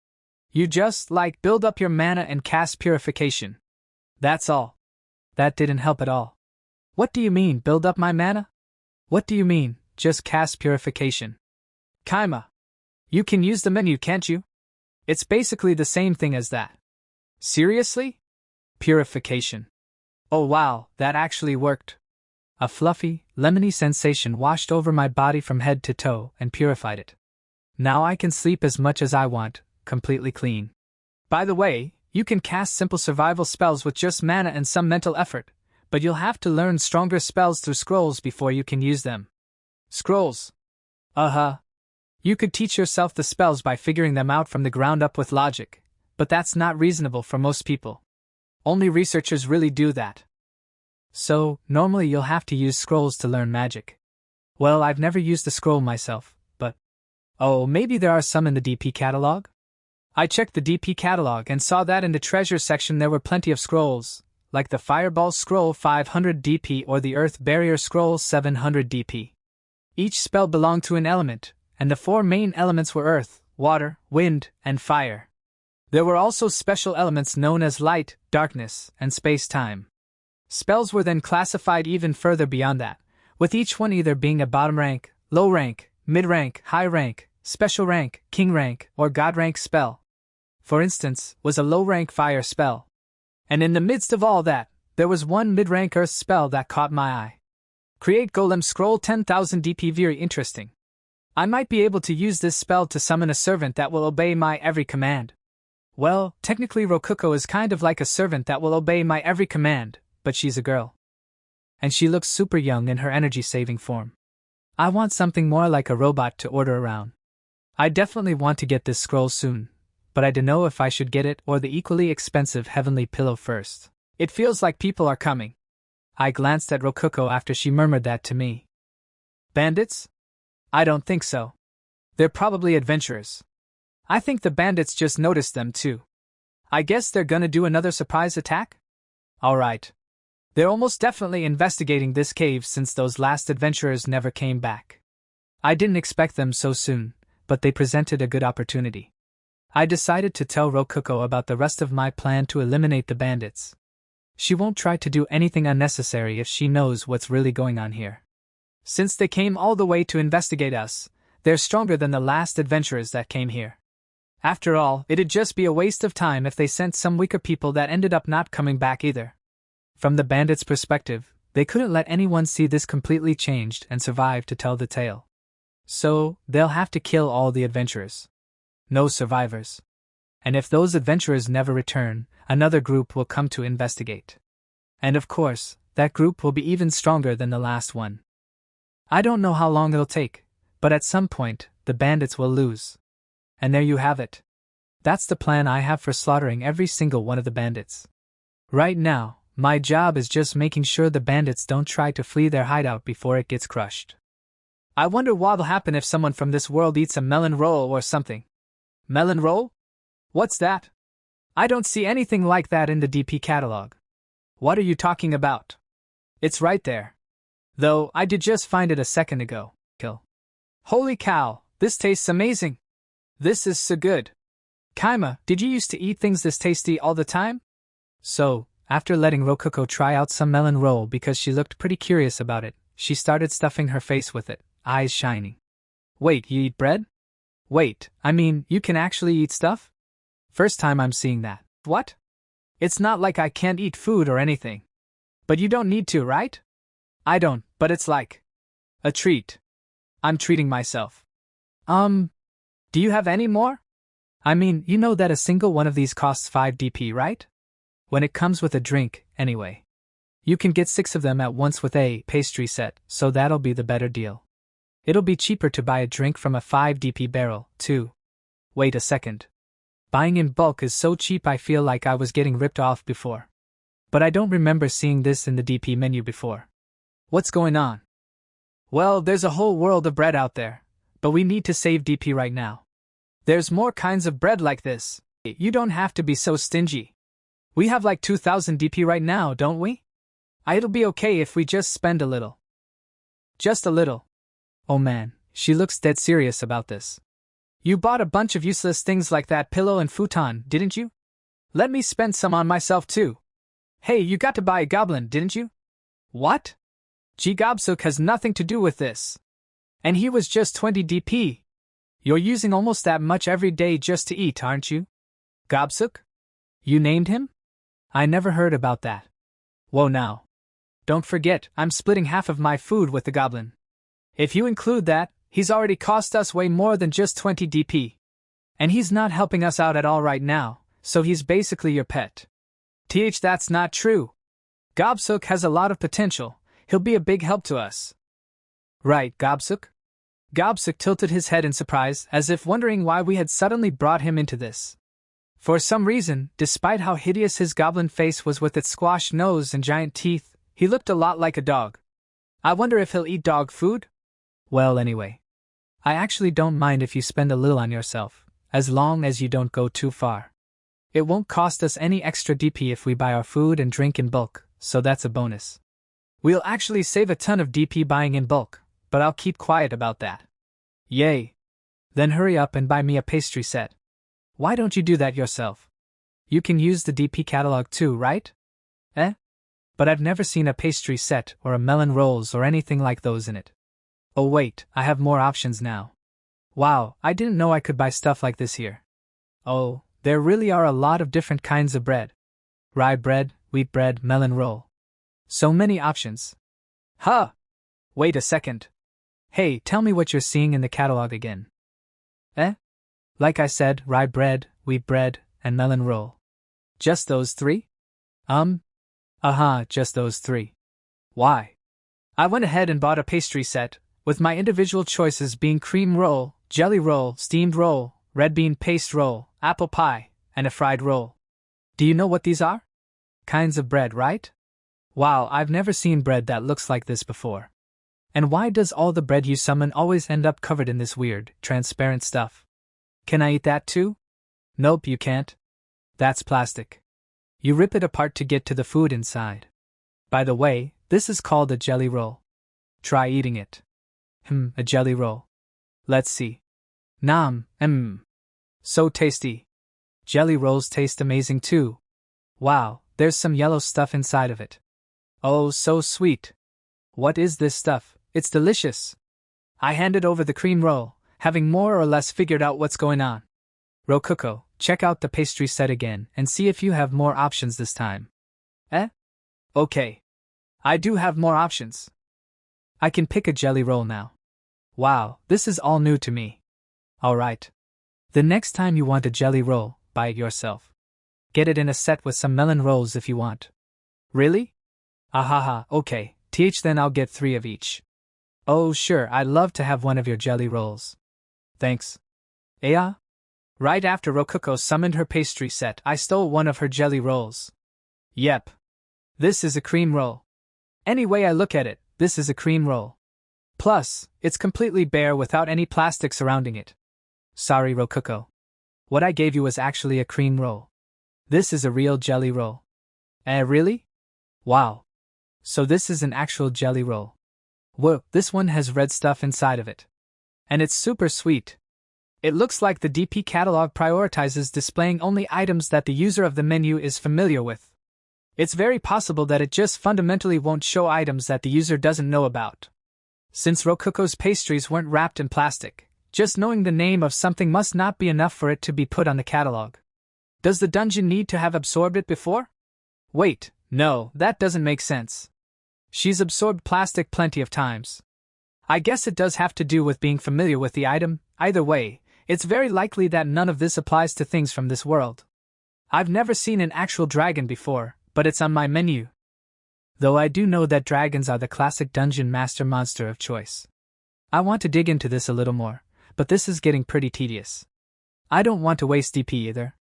You just, build up your mana and cast purification. That's all. That didn't help at all. What do you mean, build up my mana? What do you mean, just cast purification? Kaima. You can use the menu, can't you? It's basically the same thing as that. Seriously? Purification. Oh wow, that actually worked. A fluffy, lemony sensation washed over my body from head to toe and purified it. Now I can sleep as much as I want, completely clean. By the way, you can cast simple survival spells with just mana and some mental effort, but you'll have to learn stronger spells through scrolls before you can use them. Scrolls? Uh-huh. You could teach yourself the spells by figuring them out from the ground up with logic, but that's not reasonable for most people. Only researchers really do that. So, normally you'll have to use scrolls to learn magic. Well, I've never used a scroll myself, but... Oh, maybe there are some in the DP catalog? I checked the DP catalog and saw that in the treasure section there were plenty of scrolls, like the Fireball Scroll 500 DP or the Earth Barrier Scroll 700 DP. Each spell belonged to an element, and the 4 main elements were earth, water, wind, and fire. There were also special elements known as light, darkness, and space-time. Spells were then classified even further beyond that, with each one either being a bottom rank, low rank, mid rank, high rank, special rank, king rank, or god rank spell. For instance, was a low rank fire spell. And in the midst of all that, there was one mid rank earth spell that caught my eye. Create Golem Scroll 10,000 DP. Very interesting. I might be able to use this spell to summon a servant that will obey my every command. Well, technically Rokuko is kind of like a servant that will obey my every command, but she's a girl. And she looks super young in her energy-saving form. I want something more like a robot to order around. I definitely want to get this scroll soon, but I don't know if I should get it or the equally expensive Heavenly Pillow first. It feels like people are coming. I glanced at Rokuko after she murmured that to me. Bandits? I don't think so. They're probably adventurers. I think the bandits just noticed them too. I guess they're gonna do another surprise attack? Alright. They're almost definitely investigating this cave since those last adventurers never came back. I didn't expect them so soon, but they presented a good opportunity. I decided to tell Rokuko about the rest of my plan to eliminate the bandits. She won't try to do anything unnecessary if she knows what's really going on here. Since they came all the way to investigate us, they're stronger than the last adventurers that came here. After all, it'd just be a waste of time if they sent some weaker people that ended up not coming back either. From the bandits' perspective, they couldn't let anyone see this completely changed and survive to tell the tale. So, they'll have to kill all the adventurers. No survivors. And if those adventurers never return, another group will come to investigate. And of course, that group will be even stronger than the last one. I don't know how long it'll take, but at some point, the bandits will lose. And there you have it. That's the plan I have for slaughtering every single one of the bandits. Right now, my job is just making sure the bandits don't try to flee their hideout before it gets crushed. I wonder what'll happen if someone from this world eats a melon roll or something. Melon roll? What's that? I don't see anything like that in the DP catalog. What are you talking about? It's right there. Though, I did just find it a second ago. Kill. Holy cow, this tastes amazing. This is so good. Kaima, did you used to eat things this tasty all the time? So, after letting Rokuko try out some melon roll because she looked pretty curious about it, she started stuffing her face with it, eyes shining. Wait, you eat bread? Wait, I mean, you can actually eat stuff? First time I'm seeing that. What? It's not like I can't eat food or anything. But you don't need to, right? I don't, but it's like a treat. I'm treating myself. Do you have any more? I mean, you know that a single one of these costs 5 DP, right? When it comes with a drink, anyway. You can get 6 of them at once with a pastry set, so that'll be the better deal. It'll be cheaper to buy a drink from a 5 DP barrel, too. Wait a second. Buying in bulk is so cheap I feel like I was getting ripped off before. But I don't remember seeing this in the DP menu before. What's going on? Well, there's a whole world of bread out there, but we need to save DP right now. There's more kinds of bread like this. You don't have to be so stingy. We have like 2,000 DP right now, don't we? It'll be okay if we just spend a little. Just a little. Oh man, she looks dead serious about this. You bought a bunch of useless things like that pillow and futon, didn't you? Let me spend some on myself too. Hey, you got to buy a goblin, didn't you? What? Gobsuk has nothing to do with this. And he was just 20 DP. You're using almost that much every day just to eat, aren't you? Gobsuk? You named him? I never heard about that. Whoa now. Don't forget, I'm splitting half of my food with the goblin. If you include that, he's already cost us way more than just 20 DP. And he's not helping us out at all right now, so he's basically your pet. That's not true. Gobsuk has a lot of potential. He'll be a big help to us. Right, Gobsuk? Gobsuk tilted his head in surprise, as if wondering why we had suddenly brought him into this. For some reason, despite how hideous his goblin face was with its squashed nose and giant teeth, he looked a lot like a dog. I wonder if he'll eat dog food? Well, anyway. I actually don't mind if you spend a little on yourself, as long as you don't go too far. It won't cost us any extra DP if we buy our food and drink in bulk, so that's a bonus. We'll actually save a ton of DP buying in bulk, but I'll keep quiet about that. Yay! Then hurry up and buy me a pastry set. Why don't you do that yourself? You can use the DP catalog too, right? But I've never seen a pastry set or a melon rolls or anything like those in it. Oh wait, I have more options now. Wow, I didn't know I could buy stuff like this here. Oh, there really are a lot of different kinds of bread. Rye bread, wheat bread, melon roll. So many options. Huh! Wait a second. Hey, tell me what you're seeing in the catalog again. Like I said, rye bread, wheat bread, and melon roll. Just those 3? Just those 3. Why? I went ahead and bought a pastry set, with my individual choices being cream roll, jelly roll, steamed roll, red bean paste roll, apple pie, and a fried roll. Do you know what these are? Kinds of bread, right? Wow, I've never seen bread that looks like this before. And why does all the bread you summon always end up covered in this weird, transparent stuff? Can I eat that too? Nope, you can't. That's plastic. You rip it apart to get to the food inside. By the way, this is called a jelly roll. Try eating it. A jelly roll. Let's see. Nom, so tasty. Jelly rolls taste amazing too. Wow, there's some yellow stuff inside of it. Oh, so sweet. What is this stuff? It's delicious. I handed over the cream roll, having more or less figured out what's going on. Rokuko, check out the pastry set again and see if you have more options this time. Okay. I do have more options. I can pick a jelly roll now. Wow, this is all new to me. Alright. The next time you want a jelly roll, buy it yourself. Get it in a set with some melon rolls if you want. Really? Ahaha, okay, then I'll get 3 of each. Oh sure, I'd love to have one of your jelly rolls. Thanks. Yeah? Right after Rokuko summoned her pastry set, I stole one of her jelly rolls. Yep. This is a cream roll. Any way I look at it, this is a cream roll. Plus, it's completely bare without any plastic surrounding it. Sorry, Rokuko. What I gave you was actually a cream roll. This is a real jelly roll. Really? Wow. So this is an actual jelly roll. Whoa, this one has red stuff inside of it. And it's super sweet. It looks like the DP catalog prioritizes displaying only items that the user of the menu is familiar with. It's very possible that it just fundamentally won't show items that the user doesn't know about. Since Rokuko's pastries weren't wrapped in plastic, just knowing the name of something must not be enough for it to be put on the catalog. Does the dungeon need to have absorbed it before? Wait, no, that doesn't make sense. She's absorbed plastic plenty of times. I guess it does have to do with being familiar with the item. Either way, it's very likely that none of this applies to things from this world. I've never seen an actual dragon before, but it's on my menu. Though I do know that dragons are the classic dungeon master monster of choice. I want to dig into this a little more, but this is getting pretty tedious. I don't want to waste DP either.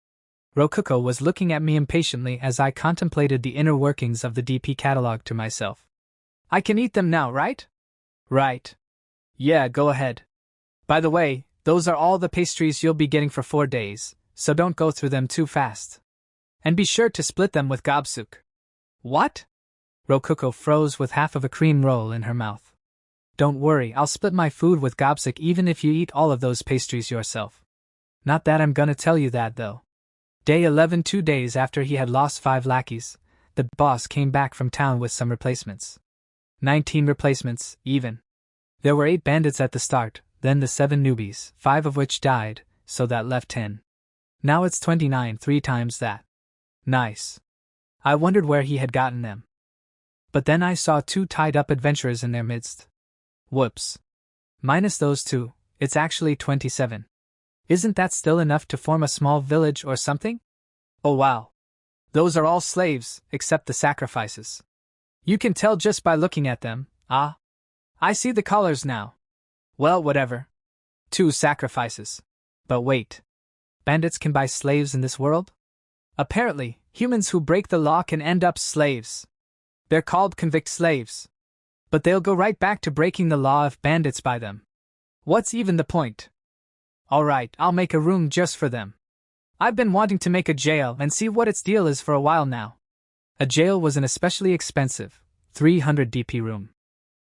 Rokuko was looking at me impatiently as I contemplated the inner workings of the DP catalog to myself. I can eat them now, right? Right. Yeah, go ahead. By the way, those are all the pastries you'll be getting for 4 days, so don't go through them too fast. And be sure to split them with Gobsuk. What? Rokuko froze with half of a cream roll in her mouth. Don't worry, I'll split my food with Gobsuk even if you eat all of those pastries yourself. Not that I'm gonna tell you that though. Day 11, 2 days after he had lost 5 lackeys, the boss came back from town with some replacements. 19 replacements, even. There were 8 bandits at the start, then the 7 newbies, 5 of which died, so that left 10. Now it's 29, 3 times that. Nice. I wondered where he had gotten them. But then I saw 2 tied-up adventurers in their midst. Whoops. Minus those 2, it's actually 27. Isn't that still enough to form a small village or something? Oh wow. Those are all slaves, except the sacrifices. You can tell just by looking at them. Ah. I see the collars now. Well, whatever. 2 sacrifices. But wait. Bandits can buy slaves in this world? Apparently, humans who break the law can end up slaves. They're called convict slaves. But they'll go right back to breaking the law if bandits buy them. What's even the point? Alright, I'll make a room just for them. I've been wanting to make a jail and see what its deal is for a while now. A jail was an especially expensive, 300 DP room.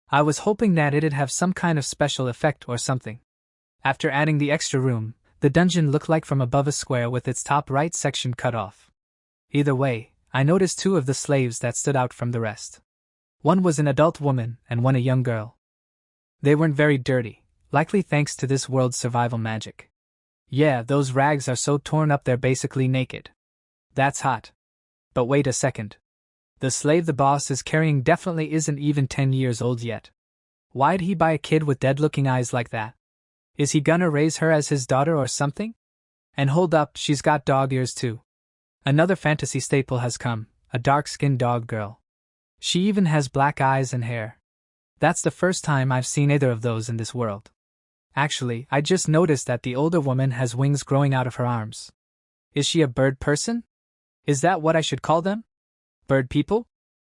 I was hoping that it'd have some kind of special effect or something. After adding the extra room, the dungeon looked like from above a square with its top right section cut off. Either way, I noticed 2 of the slaves that stood out from the rest. One was an adult woman and one a young girl. They weren't very dirty, likely thanks to this world's survival magic. Yeah, those rags are so torn up they're basically naked. That's hot. But wait a second. The slave the boss is carrying definitely isn't even 10 years old yet. Why'd he buy a kid with dead-looking eyes like that? Is he gonna raise her as his daughter or something? And hold up, she's got dog ears too. Another fantasy staple has come, a dark-skinned dog girl. She even has black eyes and hair. That's the first time I've seen either of those in this world. Actually, I just noticed that the older woman has wings growing out of her arms. Is she a bird person? Is that what I should call them? Bird people?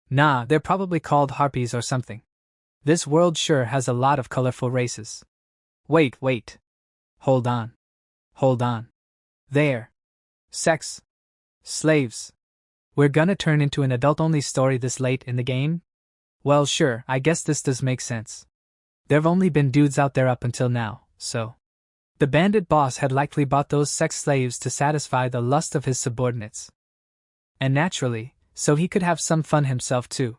Nah, they're probably called harpies or something. This world sure has a lot of colorful races. Wait. Hold on. Hold on. There. Sex. Slaves. We're gonna turn into an adult-only story this late in the game? Well, sure, I guess this does make sense. There've only been dudes out there up until now, so. The bandit boss had likely bought those sex slaves to satisfy the lust of his subordinates. And naturally, so he could have some fun himself too.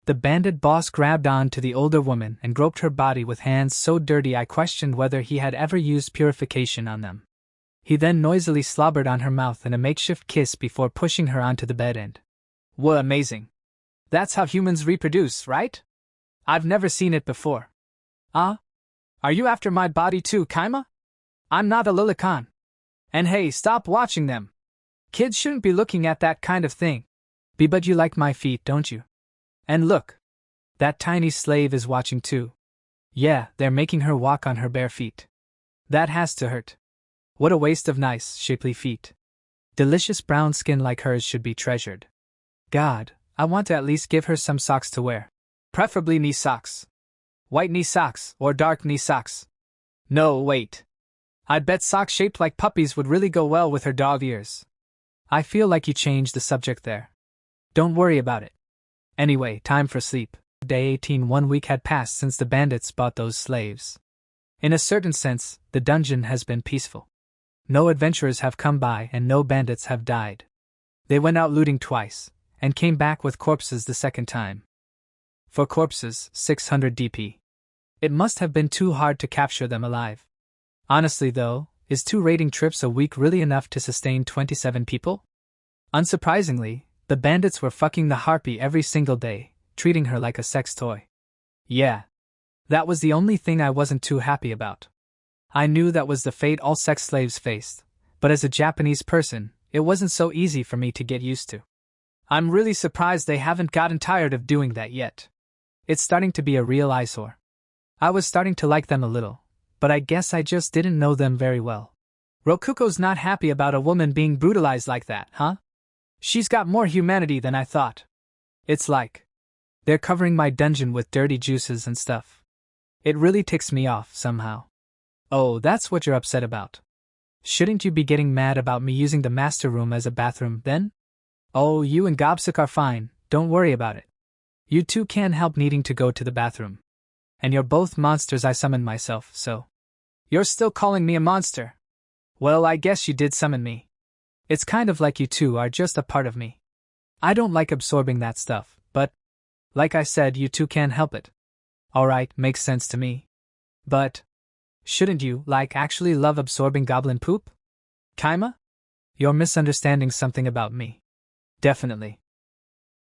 The bandit boss grabbed on to the older woman and groped her body with hands so dirty I questioned whether he had ever used purification on them. He then noisily slobbered on her mouth in a makeshift kiss before pushing her onto the bed end. Whoa, amazing. That's how humans reproduce, right? I've never seen it before. Are you after my body too, Kaima? I'm not a Lilican. And hey, stop watching them. Kids shouldn't be looking at that kind of thing. But you like my feet, don't you? And look. That tiny slave is watching too. Yeah, they're making her walk on her bare feet. That has to hurt. What a waste of nice, shapely feet. Delicious brown skin like hers should be treasured. God, I want to at least give her some socks to wear. Preferably knee socks. White knee socks, or dark knee socks. No, wait. I'd bet socks shaped like puppies would really go well with her dog ears. I feel like you changed the subject there. Don't worry about it. Anyway, time for sleep. Day 18, 1 week had passed since the bandits bought those slaves. In a certain sense, the dungeon has been peaceful. No adventurers have come by and no bandits have died. They went out looting twice, and came back with corpses the second time. For corpses, 600 DP. It must have been too hard to capture them alive. Honestly though, is 2 raiding trips a week really enough to sustain 27 people? Unsurprisingly, the bandits were fucking the harpy every single day, treating her like a sex toy. Yeah. That was the only thing I wasn't too happy about. I knew that was the fate all sex slaves faced, but as a Japanese person, it wasn't so easy for me to get used to. I'm really surprised they haven't gotten tired of doing that yet. It's starting to be a real eyesore. I was starting to like them a little, but I guess I just didn't know them very well. Rokuko's not happy about a woman being brutalized like that, huh? She's got more humanity than I thought. It's like they're covering my dungeon with dirty juices and stuff. It really ticks me off somehow. Oh, that's what you're upset about. Shouldn't you be getting mad about me using the master room as a bathroom, then? Oh, you and Gobsuk are fine, don't worry about it. You two can't help needing to go to the bathroom. And you're both monsters I summoned myself, so. You're still calling me a monster. Well, I guess you did summon me. It's kind of like you two are just a part of me. I don't like absorbing that stuff, but, like I said, you two can't help it. Alright, makes sense to me. But, shouldn't you, actually love absorbing goblin poop? Kaima? You're misunderstanding something about me. Definitely.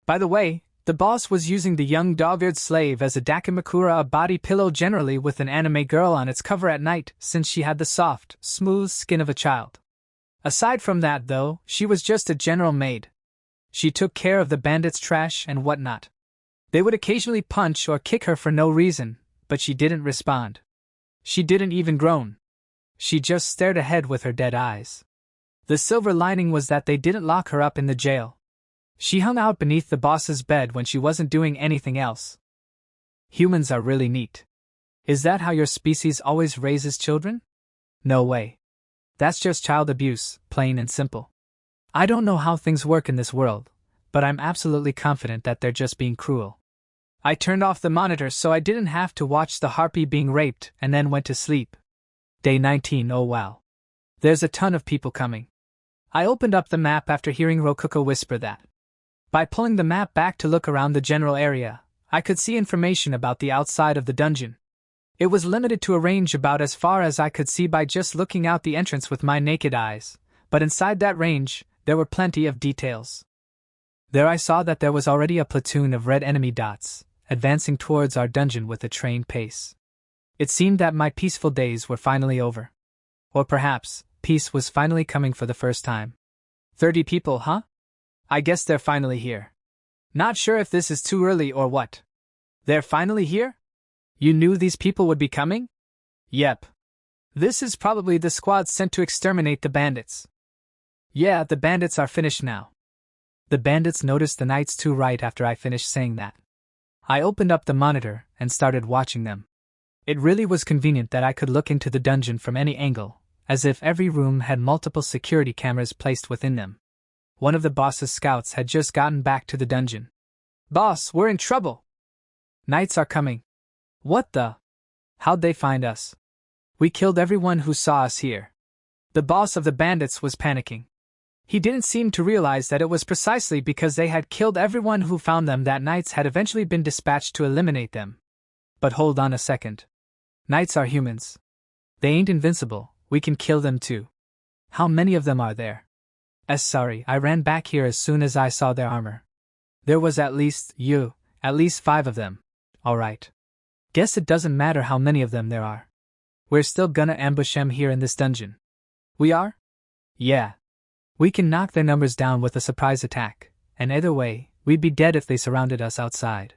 By the way, the boss was using the young dog-eared slave as a dakimakura, a body pillow generally with an anime girl on its cover at night, since she had the soft, smooth skin of a child. Aside from that though, she was just a general maid. She took care of the bandits' trash and whatnot. They would occasionally punch or kick her for no reason, but she didn't respond. She didn't even groan. She just stared ahead with her dead eyes. The silver lining was that they didn't lock her up in the jail. She hung out beneath the boss's bed when she wasn't doing anything else. Humans are really neat. Is that how your species always raises children? No way. That's just child abuse, plain and simple. I don't know how things work in this world, but I'm absolutely confident that they're just being cruel. I turned off the monitor so I didn't have to watch the harpy being raped and then went to sleep. Day 19, oh wow. There's a ton of people coming. I opened up the map after hearing Rokuko whisper that. By pulling the map back to look around the general area, I could see information about the outside of the dungeon. It was limited to a range about as far as I could see by just looking out the entrance with my naked eyes, but inside that range, there were plenty of details. There I saw that there was already a platoon of red enemy dots, advancing towards our dungeon with a trained pace. It seemed that my peaceful days were finally over. Or perhaps, peace was finally coming for the first time. 30 people, huh? I guess they're finally here. Not sure if this is too early or what. They're finally here? You knew these people would be coming? Yep. This is probably the squad sent to exterminate the bandits. Yeah, the bandits are finished now. The bandits noticed the knights too right after I finished saying that. I opened up the monitor and started watching them. It really was convenient that I could look into the dungeon from any angle, as if every room had multiple security cameras placed within them. One of the boss's scouts had just gotten back to the dungeon. "Boss, we're in trouble! Knights are coming." "What the? How'd they find us?" "We killed everyone who saw us here." The boss of the bandits was panicking. He didn't seem to realize that it was precisely because they had killed everyone who found them that knights had eventually been dispatched to eliminate them. But hold on a second. Knights are humans. They ain't invincible, we can kill them too. How many of them are there? Sorry, I ran back here as soon as I saw their armor. There was at least 5 of them. Alright. Guess it doesn't matter how many of them there are. We're still gonna ambush them here in this dungeon. We are? Yeah. We can knock their numbers down with a surprise attack, and either way, we'd be dead if they surrounded us outside.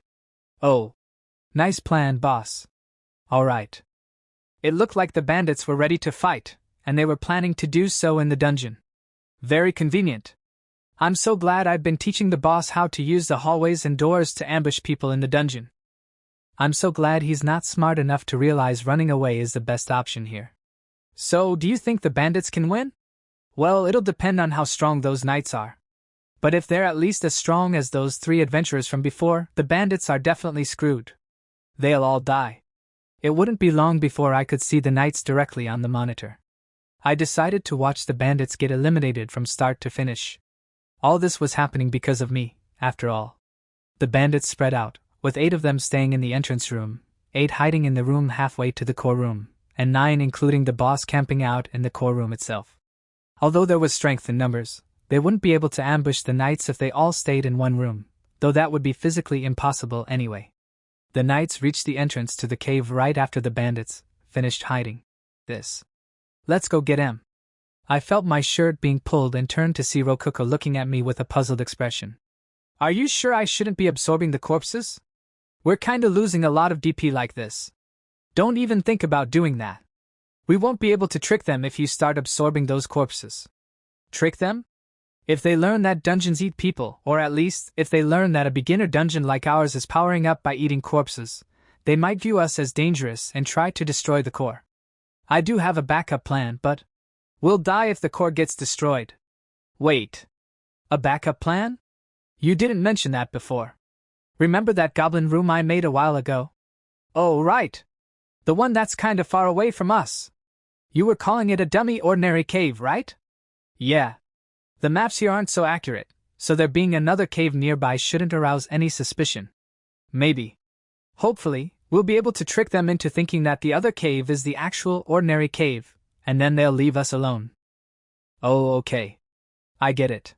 Oh. Nice plan, boss. Alright. It looked like the bandits were ready to fight, and they were planning to do so in the dungeon. Very convenient. I'm so glad I've been teaching the boss how to use the hallways and doors to ambush people in the dungeon. I'm so glad he's not smart enough to realize running away is the best option here. So, do you think the bandits can win? Well, it'll depend on how strong those knights are. But if they're at least as strong as those 3 adventurers from before, the bandits are definitely screwed. They'll all die. It wouldn't be long before I could see the knights directly on the monitor. I decided to watch the bandits get eliminated from start to finish. All this was happening because of me, after all. The bandits spread out, with 8 of them staying in the entrance room, 8 hiding in the room halfway to the core room, and 9 including the boss camping out in the core room itself. Although there was strength in numbers, they wouldn't be able to ambush the knights if they all stayed in one room, though that would be physically impossible anyway. The knights reached the entrance to the cave right after the bandits finished hiding. Let's go get him. I felt my shirt being pulled and turned to see Rokuko looking at me with a puzzled expression. Are you sure I shouldn't be absorbing the corpses? We're kinda losing a lot of DP like this. Don't even think about doing that. We won't be able to trick them if you start absorbing those corpses. Trick them? If they learn that dungeons eat people, or at least, if they learn that a beginner dungeon like ours is powering up by eating corpses, they might view us as dangerous and try to destroy the core. I do have a backup plan, but we'll die if the core gets destroyed. Wait. A backup plan? You didn't mention that before. Remember that goblin room I made a while ago? Oh, right. The one that's kinda far away from us. You were calling it a dummy ordinary cave, right? Yeah. The maps here aren't so accurate, so there being another cave nearby shouldn't arouse any suspicion. Maybe. Hopefully, we'll be able to trick them into thinking that the other cave is the actual ordinary cave, and then they'll leave us alone. Oh, okay. I get it.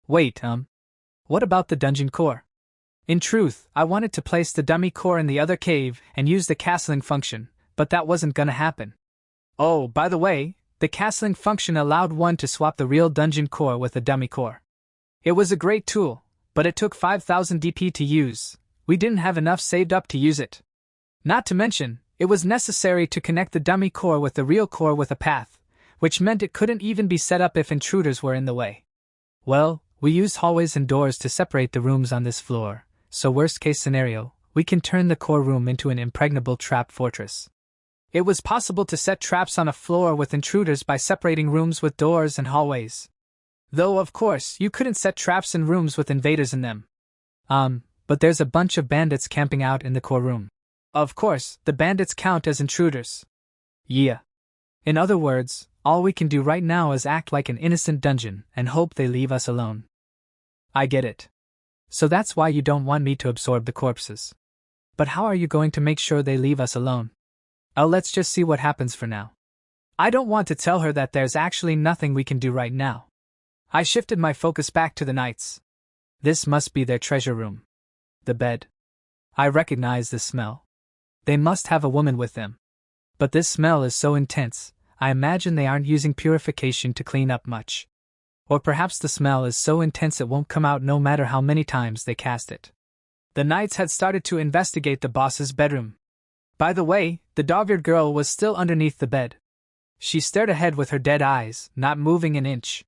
Wait, what about the dungeon core? In truth, I wanted to place the dummy core in the other cave and use the castling function, but that wasn't gonna happen. Oh, by the way, the castling function allowed one to swap the real dungeon core with the dummy core. It was a great tool, but it took 5,000 DP to use. We didn't have enough saved up to use it. Not to mention, it was necessary to connect the dummy core with the real core with a path, which meant it couldn't even be set up if intruders were in the way. Well, we used hallways and doors to separate the rooms on this floor, so worst case scenario, we can turn the core room into an impregnable trap fortress. It was possible to set traps on a floor with intruders by separating rooms with doors and hallways. Though, of course, you couldn't set traps in rooms with invaders in them. But there's a bunch of bandits camping out in the core room. Of course, the bandits count as intruders. Yeah. In other words, all we can do right now is act like an innocent dungeon and hope they leave us alone. I get it. So that's why you don't want me to absorb the corpses. But how are you going to make sure they leave us alone? Let's just see what happens for now. I don't want to tell her that there's actually nothing we can do right now. I shifted my focus back to the knights. This must be their treasure room. The bed. I recognize the smell. They must have a woman with them. But this smell is so intense, I imagine they aren't using purification to clean up much. Or perhaps the smell is so intense it won't come out no matter how many times they cast it. The knights had started to investigate the boss's bedroom. By the way, the dog-eared girl was still underneath the bed. She stared ahead with her dead eyes, not moving an inch.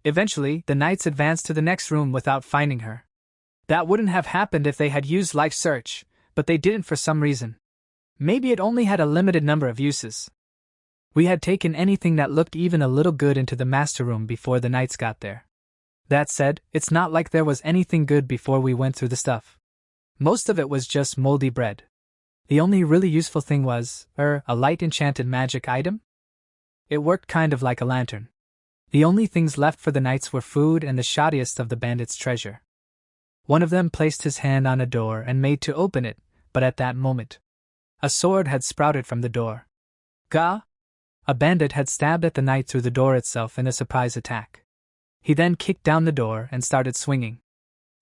Eventually, the knights advanced to the next room without finding her. That wouldn't have happened if they had used life search, but they didn't for some reason. Maybe it only had a limited number of uses. We had taken anything that looked even a little good into the master room before the knights got there. That said, it's not like there was anything good before we went through the stuff. Most of it was just moldy bread. The only really useful thing was, a light enchanted magic item? It worked kind of like a lantern. The only things left for the knights were food and the shoddiest of the bandits' treasure. One of them placed his hand on a door and made to open it, but at that moment, a sword had sprouted from the door. Gah! A bandit had stabbed at the knight through the door itself in a surprise attack. He then kicked down the door and started swinging.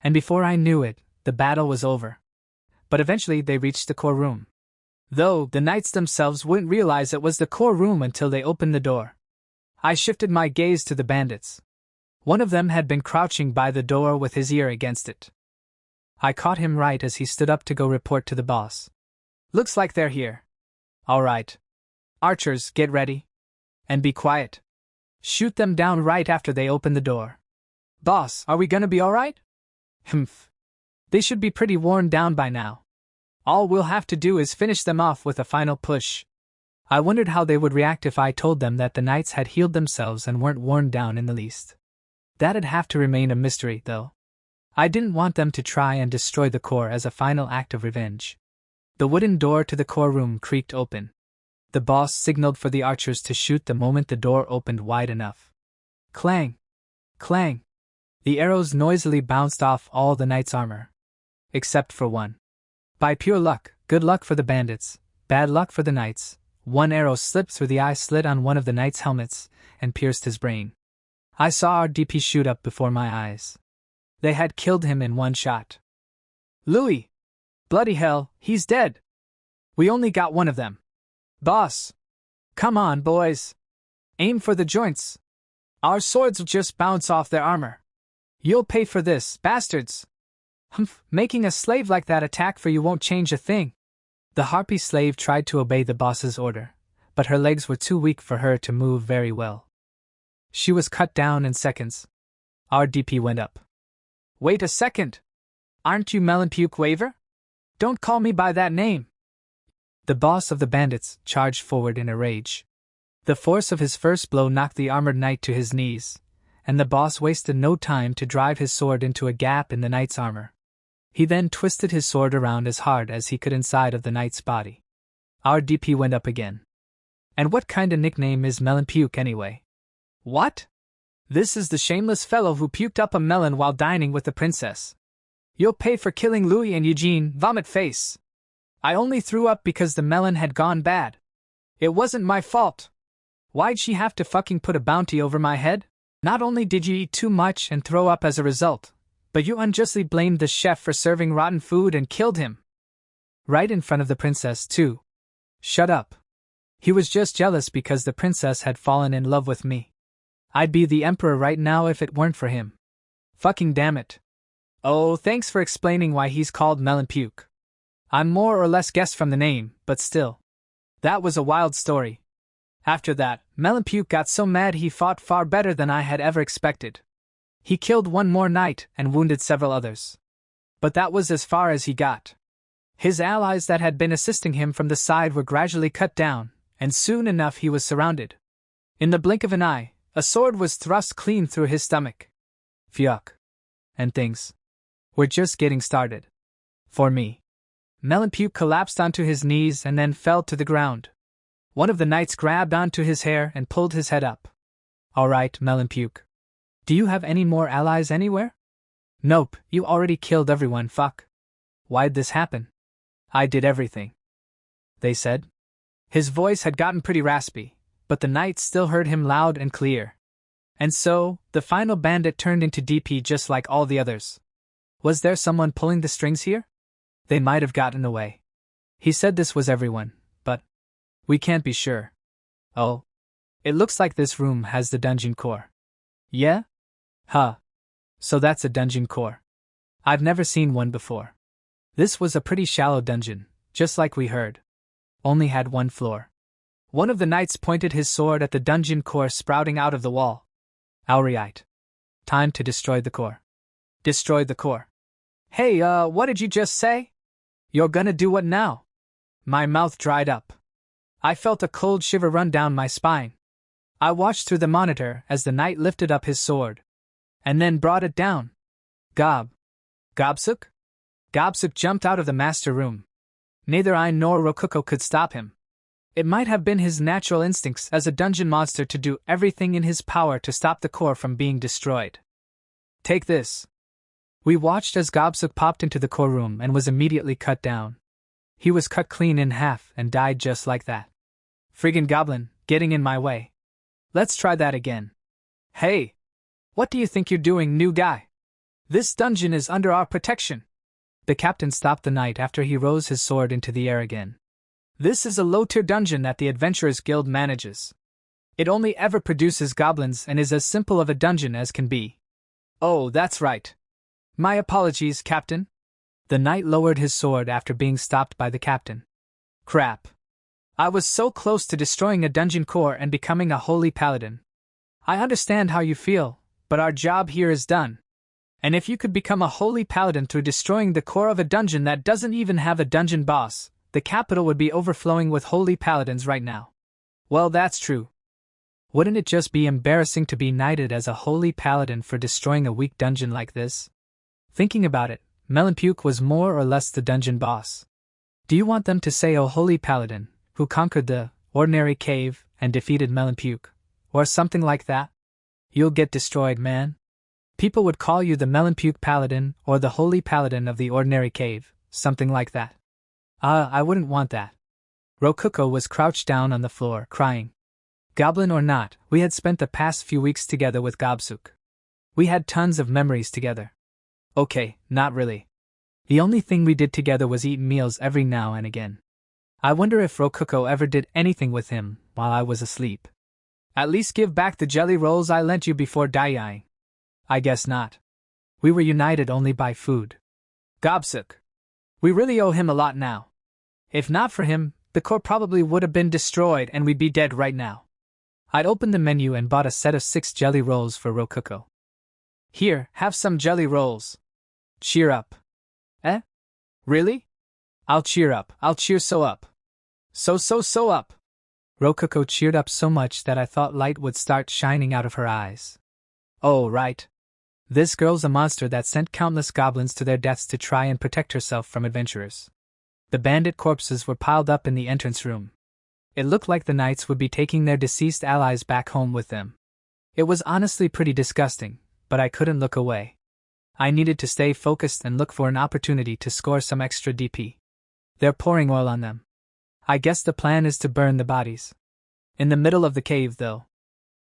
And before I knew it, the battle was over. But eventually they reached the core room. Though the knights themselves wouldn't realize it was the core room until they opened the door. I shifted my gaze to the bandits. One of them had been crouching by the door with his ear against it. I caught him right as he stood up to go report to the boss. Looks like they're here. All right. Archers, get ready. And be quiet. Shoot them down right after they open the door. Boss, are we gonna be alright? Humph. They should be pretty worn down by now. All we'll have to do is finish them off with a final push. I wondered how they would react if I told them that the knights had healed themselves and weren't worn down in the least. That'd have to remain a mystery, though. I didn't want them to try and destroy the core as a final act of revenge. The wooden door to the core room creaked open. The boss signaled for the archers to shoot the moment the door opened wide enough. Clang! Clang! The arrows noisily bounced off all the knights' armor. Except for one. By pure luck, good luck for the bandits, bad luck for the knights, one arrow slipped through the eye slit on one of the knights' helmets and pierced his brain. I saw our DP shoot up before my eyes. They had killed him in one shot. Louis! Bloody hell, he's dead! We only got one of them. Boss! Come on, boys! Aim for the joints! Our swords will just bounce off their armor. You'll pay for this, bastards! Humph, making a slave like that attack for you won't change a thing. The harpy slave tried to obey the boss's order, but her legs were too weak for her to move very well. She was cut down in seconds. Our DP went up. Wait a second! Aren't you Melon Puke Waver? Don't call me by that name! The boss of the bandits charged forward in a rage. The force of his first blow knocked the armored knight to his knees, and the boss wasted no time to drive his sword into a gap in the knight's armor. He then twisted his sword around as hard as he could inside of the knight's body. Our DP went up again. And what kind of nickname is Melon Puke anyway? What? This is the shameless fellow who puked up a melon while dining with the princess. You'll pay for killing Louis and Eugene, vomit face. I only threw up because the melon had gone bad. It wasn't my fault. Why'd she have to fucking put a bounty over my head? Not only did you eat too much and throw up as a result, but you unjustly blamed the chef for serving rotten food and killed him. Right in front of the princess, too. Shut up. He was just jealous because the princess had fallen in love with me. I'd be the emperor right now if it weren't for him. Fucking damn it. Oh, thanks for explaining why he's called Melon Puke. I'm more or less guessed from the name, but still. That was a wild story. After that, Melon Puke got so mad he fought far better than I had ever expected. He killed one more knight and wounded several others. But that was as far as he got. His allies that had been assisting him from the side were gradually cut down, and soon enough he was surrounded. In the blink of an eye, a sword was thrust clean through his stomach. Fuck. And things were just getting started. For me. Melon Puke collapsed onto his knees and then fell to the ground. One of the knights grabbed onto his hair and pulled his head up. All right, Melon Puke. Do you have any more allies anywhere? Nope, you already killed everyone, fuck. Why'd this happen? I did everything. They said. His voice had gotten pretty raspy, but the knights still heard him loud and clear. And so, the final bandit turned into DP just like all the others. Was there someone pulling the strings here? They might have gotten away. He said this was everyone, but we can't be sure. Oh. It looks like this room has the dungeon core. Yeah? Huh. So that's a dungeon core. I've never seen one before. This was a pretty shallow dungeon, just like we heard. Only had one floor. One of the knights pointed his sword at the dungeon core sprouting out of the wall. Alright. Time to destroy the core. Destroy the core. Hey, what did you just say? You're gonna do what now? My mouth dried up. I felt a cold shiver run down my spine. I watched through the monitor as the knight lifted up his sword. And then brought it down. Gobsuk? Gobsuk jumped out of the master room. Neither I nor Rokuko could stop him. It might have been his natural instincts as a dungeon monster to do everything in his power to stop the core from being destroyed. Take this. We watched as Gobsuk popped into the core room and was immediately cut down. He was cut clean in half and died just like that. Friggin' goblin, getting in my way. Let's try that again. Hey! What do you think you're doing, new guy? This dungeon is under our protection. The captain stopped the knight after he rose his sword into the air again. This is a low-tier dungeon that the Adventurers Guild manages. It only ever produces goblins and is as simple of a dungeon as can be. Oh, that's right. My apologies, Captain. The knight lowered his sword after being stopped by the captain. Crap. I was so close to destroying a dungeon core and becoming a holy paladin. I understand how you feel, but our job here is done. And if you could become a holy paladin through destroying the core of a dungeon that doesn't even have a dungeon boss, the capital would be overflowing with holy paladins right now. Well, that's true. Wouldn't it just be embarrassing to be knighted as a holy paladin for destroying a weak dungeon like this? Thinking about it, Melonpuke was more or less the dungeon boss. Do you want them to say, "Oh, holy paladin, who conquered the ordinary cave and defeated Melonpuke," or something like that? You'll get destroyed, man. People would call you the Melonpuke paladin or the holy paladin of the ordinary cave, something like that. I wouldn't want that. Rokuko was crouched down on the floor, crying. Goblin or not, we had spent the past few weeks together with Gobsuk. We had tons of memories together. Okay, not really. The only thing we did together was eat meals every now and again. I wonder if Rokuko ever did anything with him while I was asleep. At least give back the jelly rolls I lent you before dying. I guess not. We were united only by food. Gobsuk. We really owe him a lot now. If not for him, the core probably would have been destroyed and we'd be dead right now. I'd opened the menu and bought a set of 6 jelly rolls for Rokuko. Here, have some jelly rolls. Cheer up. Eh? Really? I'll cheer up. I'll cheer so up. So up. Rokuko cheered up so much that I thought light would start shining out of her eyes. Oh, right. This girl's a monster that sent countless goblins to their deaths to try and protect herself from adventurers. The bandit corpses were piled up in the entrance room. It looked like the knights would be taking their deceased allies back home with them. It was honestly pretty disgusting, but I couldn't look away. I needed to stay focused and look for an opportunity to score some extra DP. They're pouring oil on them. I guess the plan is to burn the bodies. In the middle of the cave, though.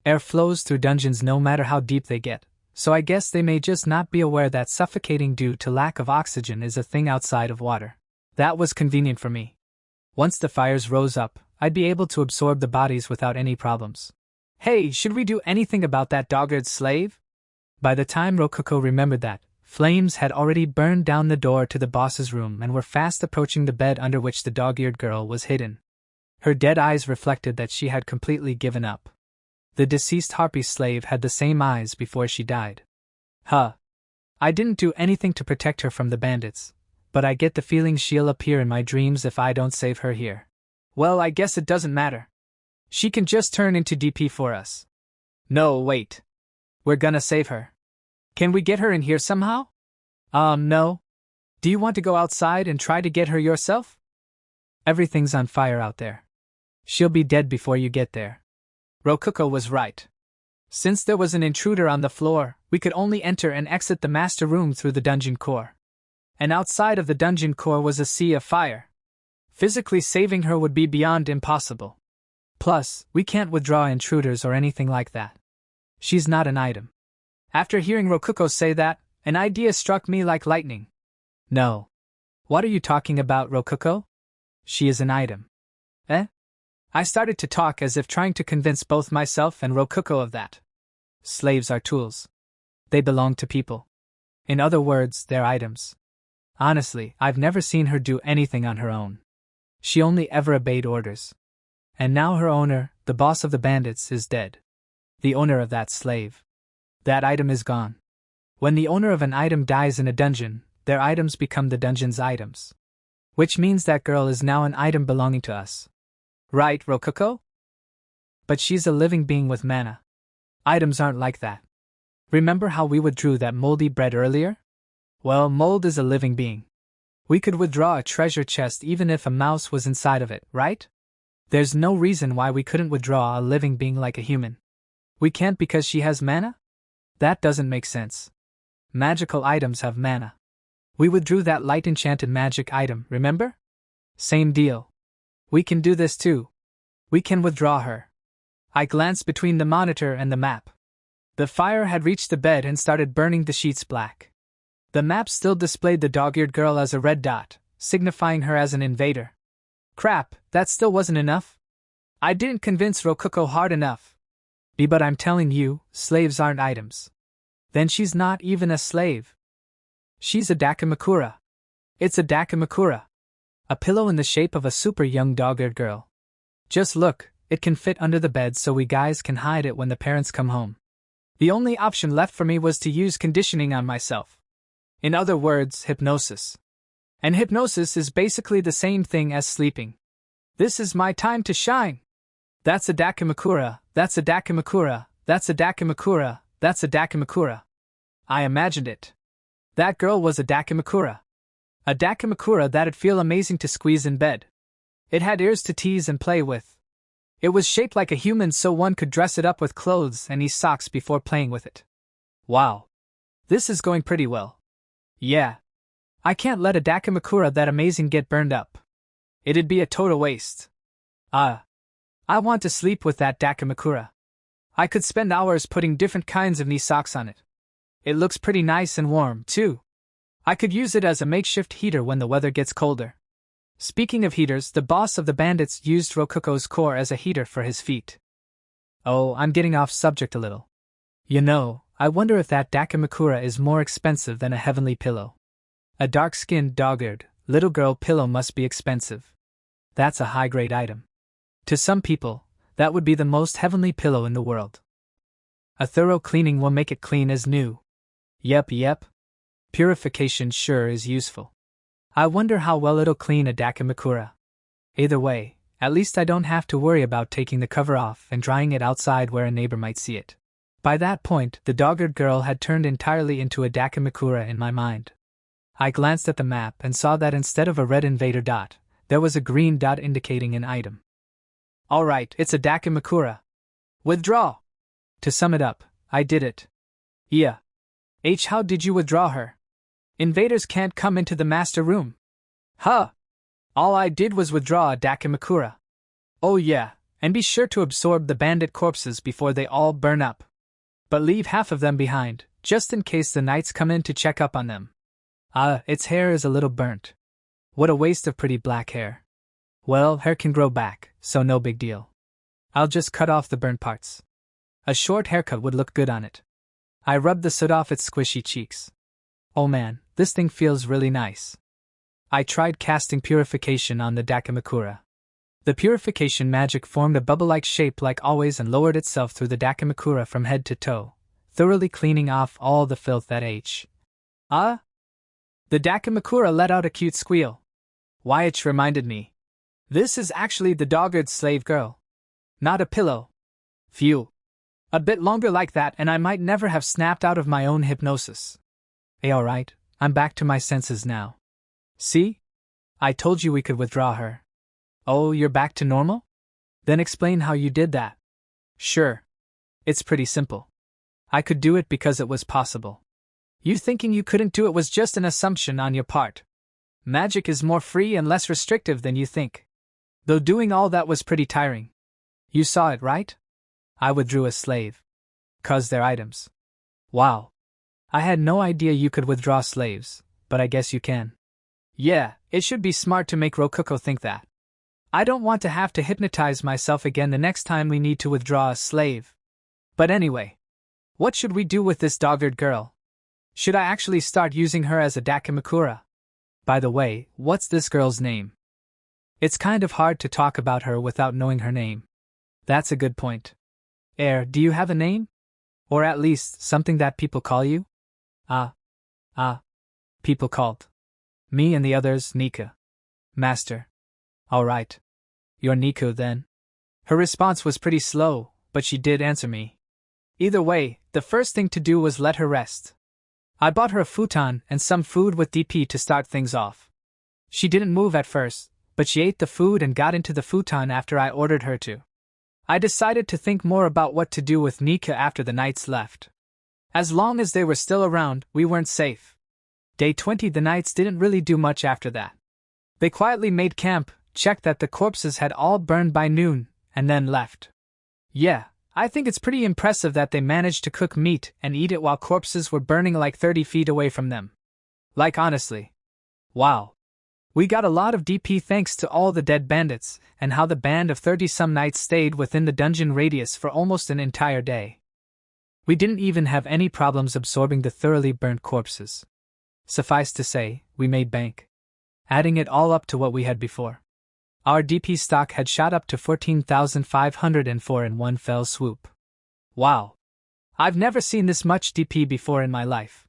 Air flows through dungeons no matter how deep they get, so I guess they may just not be aware that suffocating due to lack of oxygen is a thing outside of water. That was convenient for me. Once the fires rose up, I'd be able to absorb the bodies without any problems. Hey, should we do anything about that dog-eared slave? By the time Rokuko remembered that, flames had already burned down the door to the boss's room and were fast approaching the bed under which the dog-eared girl was hidden. Her dead eyes reflected that she had completely given up. The deceased harpy slave had the same eyes before she died. I didn't do anything to protect her from the bandits, but I get the feeling she'll appear in my dreams if I don't save her here. Well, I guess it doesn't matter. She can just turn into DP for us. No, wait. We're gonna save her. Can we get her in here somehow? No. Do you want to go outside and try to get her yourself? Everything's on fire out there. She'll be dead before you get there. Rokuko was right. Since there was an intruder on the floor, we could only enter and exit the master room through the dungeon core. And outside of the dungeon core was a sea of fire. Physically saving her would be beyond impossible. Plus, we can't withdraw intruders or anything like that. She's not an item. After hearing Rokuko say that, an idea struck me like lightning. No. What are you talking about, Rokuko? She is an item. Eh? I started to talk as if trying to convince both myself and Rokuko of that. Slaves are tools. They belong to people. In other words, they're items. Honestly, I've never seen her do anything on her own. She only ever obeyed orders. And now her owner, the boss of the bandits, is dead. The owner of that slave. That item is gone. When the owner of an item dies in a dungeon, their items become the dungeon's items. Which means that girl is now an item belonging to us. Right, Rococo? But she's a living being with mana. Items aren't like that. Remember how we withdrew that moldy bread earlier? Well, mold is a living being. We could withdraw a treasure chest even if a mouse was inside of it, right? There's no reason why we couldn't withdraw a living being like a human. We can't because she has mana? That doesn't make sense. Magical items have mana. We withdrew that light enchanted magic item, remember? Same deal. We can do this too. We can withdraw her. I glanced between the monitor and the map. The fire had reached the bed and started burning the sheets black. The map still displayed the dog-eared girl as a red dot, signifying her as an invader. Crap, that still wasn't enough. I didn't convince Rococo hard enough. But I'm telling you, slaves aren't items. Then she's not even a slave. She's a Dakimakura. It's a Dakimakura. A pillow in the shape of a super young dog-eared girl. Just look, it can fit under the bed so we guys can hide it when the parents come home. The only option left for me was to use conditioning on myself. In other words, hypnosis. And hypnosis is basically the same thing as sleeping. This is my time to shine. That's a Dakimakura, that's a Dakimakura, that's a Dakimakura, that's a Dakimakura. I imagined it. That girl was a Dakimakura. A Dakimakura that'd feel amazing to squeeze in bed. It had ears to tease and play with. It was shaped like a human so one could dress it up with clothes and ease socks before playing with it. Wow. This is going pretty well. Yeah. I can't let a Dakimakura that amazing get burned up. It'd be a total waste. I want to sleep with that Dakimakura. I could spend hours putting different kinds of knee socks on it. It looks pretty nice and warm, too. I could use it as a makeshift heater when the weather gets colder. Speaking of heaters, the boss of the bandits used Rococo's core as a heater for his feet. Oh, I'm getting off subject a little. You know, I wonder if that Dakimakura is more expensive than a heavenly pillow. A dark-skinned, dog-eared, little girl pillow must be expensive. That's a high-grade item. To some people, that would be the most heavenly pillow in the world. A thorough cleaning will make it clean as new. Yep. Purification sure is useful. I wonder how well it'll clean a Dakimakura. Either way, at least I don't have to worry about taking the cover off and drying it outside where a neighbor might see it. By that point, the dog-eared girl had turned entirely into a Dakimakura in my mind. I glanced at the map and saw that instead of a red invader dot, there was a green dot indicating an item. Alright, it's a Dakimakura. Withdraw! To sum it up, I did it. Yeah. How did you withdraw her? Invaders can't come into the master room. Huh. All I did was withdraw a Dakimakura. Oh yeah, and be sure to absorb the bandit corpses before they all burn up. But leave half of them behind, just in case the knights come in to check up on them. Its hair is a little burnt. What a waste of pretty black hair. Well, hair can grow back, so no big deal. I'll just cut off the burnt parts. A short haircut would look good on it. I rubbed the soot off its squishy cheeks. Oh man, this thing feels really nice. I tried casting purification on the Dakimakura. The purification magic formed a bubble-like shape like always and lowered itself through the Dakimakura from head to toe, thoroughly cleaning off all the filth that The Dakimakura let out a cute squeal. It reminded me. This is actually the dog-eared slave girl. Not a pillow. Phew. A bit longer like that and I might never have snapped out of my own hypnosis. Alright, I'm back to my senses now. See? I told you we could withdraw her. Oh, you're back to normal? Then explain how you did that. Sure. It's pretty simple. I could do it because it was possible. You thinking you couldn't do it was just an assumption on your part. Magic is more free and less restrictive than you think. Though doing all that was pretty tiring. You saw it, right? I withdrew a slave. 'Cause they're items. Wow. I had no idea you could withdraw slaves, but I guess you can. Yeah, it should be smart to make Rococo think that. I don't want to have to hypnotize myself again the next time we need to withdraw a slave. But anyway, what should we do with this dog-eared girl? Should I actually start using her as a Dakimakura? By the way, what's this girl's name? It's kind of hard to talk about her without knowing her name. That's a good point. Do you have a name? Or at least something that people call you? People called me and the others Nika. Master. Alright. You're Nico then? Her response was pretty slow, but she did answer me. Either way, the first thing to do was let her rest. I bought her a futon and some food with DP to start things off. She didn't move at first, but she ate the food and got into the futon after I ordered her to. I decided to think more about what to do with Nika after the knights left. As long as they were still around, we weren't safe. Day 20, the knights didn't really do much after that. They quietly made camp, checked that the corpses had all burned by noon, and then left. Yeah, I think it's pretty impressive that they managed to cook meat and eat it while corpses were burning like 30 feet away from them. Like honestly. Wow. We got a lot of DP thanks to all the dead bandits, and how the band of 30-some knights stayed within the dungeon radius for almost an entire day. We didn't even have any problems absorbing the thoroughly burnt corpses. Suffice to say, we made bank. Adding it all up to what we had before. Our DP stock had shot up to 14,504 in one fell swoop. Wow. I've never seen this much DP before in my life.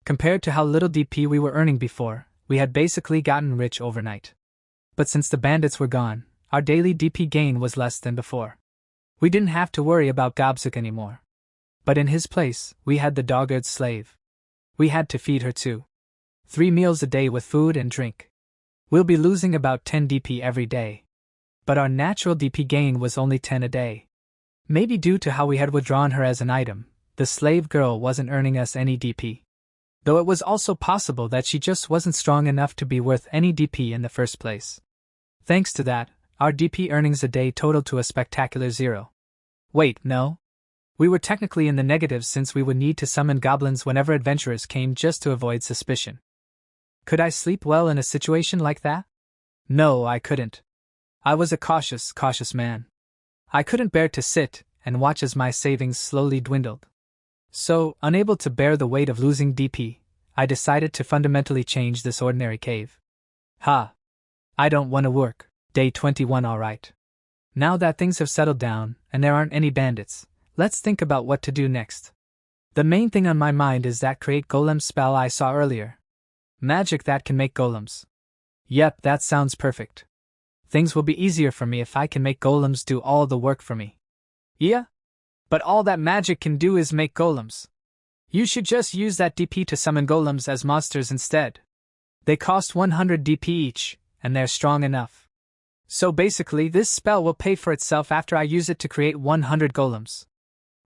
Compared to how little DP we were earning before, we had basically gotten rich overnight. But since the bandits were gone, our daily DP gain was less than before. We didn't have to worry about Gobsuk anymore. But in his place, we had the dog-eared slave. We had to feed her too. 3 meals a day with food and drink. We'll be losing about 10 DP every day. But our natural DP gain was only 10 a day. Maybe due to how we had withdrawn her as an item, the slave girl wasn't earning us any DP. Though it was also possible that she just wasn't strong enough to be worth any DP in the first place. Thanks to that, our DP earnings a day totaled to a spectacular 0. Wait, no? We were technically in the negatives since we would need to summon goblins whenever adventurers came just to avoid suspicion. Could I sleep well in a situation like that? No, I couldn't. I was a cautious man. I couldn't bear to sit and watch as my savings slowly dwindled. So, unable to bear the weight of losing DP, I decided to fundamentally change this ordinary cave. I don't want to work. Day 21 alright. Now that things have settled down and there aren't any bandits, let's think about what to do next. The main thing on my mind is that create golem spell I saw earlier. Magic that can make golems. Yep, that sounds perfect. Things will be easier for me if I can make golems do all the work for me. Yeah? But all that magic can do is make golems. You should just use that DP to summon golems as monsters instead. They cost 100 DP each, and they're strong enough. So basically, this spell will pay for itself after I use it to create 100 golems.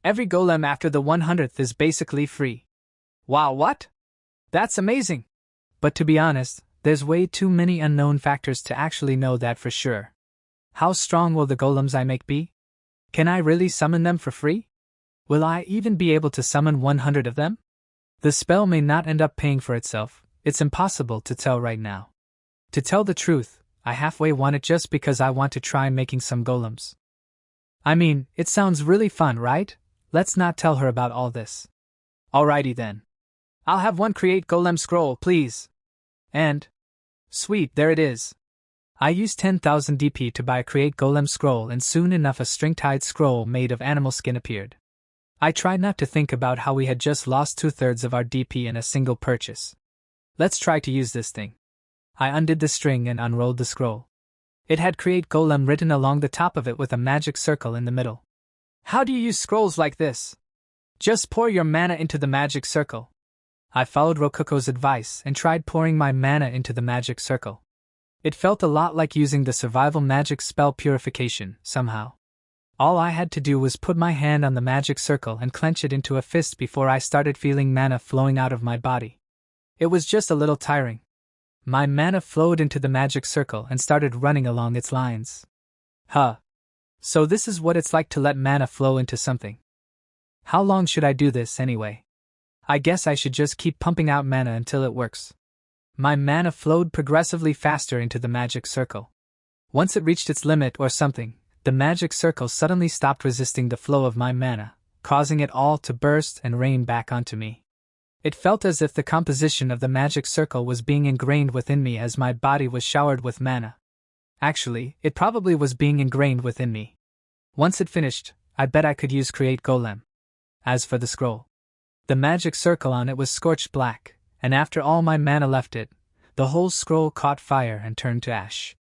Every golem after the 100th is basically free. Wow, what? That's amazing! But to be honest, there's way too many unknown factors to actually know that for sure. How strong will the golems I make be? Can I really summon them for free? Will I even be able to summon 100 of them? The spell may not end up paying for itself, it's impossible to tell right now. To tell the truth, I halfway want it just because I want to try making some golems. I mean, it sounds really fun, right? Let's not tell her about all this. Alrighty then. I'll have one create golem scroll, please. And... sweet, there it is. I used 10,000 DP to buy a create golem scroll and soon enough a string-tied scroll made of animal skin appeared. I tried not to think about how we had just lost 2/3 of our DP in a single purchase. Let's try to use this thing. I undid the string and unrolled the scroll. It had create golem written along the top of it with a magic circle in the middle. How do you use scrolls like this? Just pour your mana into the magic circle. I followed Rokuko's advice and tried pouring my mana into the magic circle. It felt a lot like using the survival magic spell purification, somehow. All I had to do was put my hand on the magic circle and clench it into a fist before I started feeling mana flowing out of my body. It was just a little tiring. My mana flowed into the magic circle and started running along its lines. So this is what it's like to let mana flow into something. How long should I do this anyway? I guess I should just keep pumping out mana until it works. My mana flowed progressively faster into the magic circle. Once it reached its limit or something, the magic circle suddenly stopped resisting the flow of my mana, causing it all to burst and rain back onto me. It felt as if the composition of the magic circle was being ingrained within me as my body was showered with mana. Actually, it probably was being ingrained within me. Once it finished, I bet I could use create golem. As for the scroll, the magic circle on it was scorched black, and after all my mana left it, the whole scroll caught fire and turned to ash.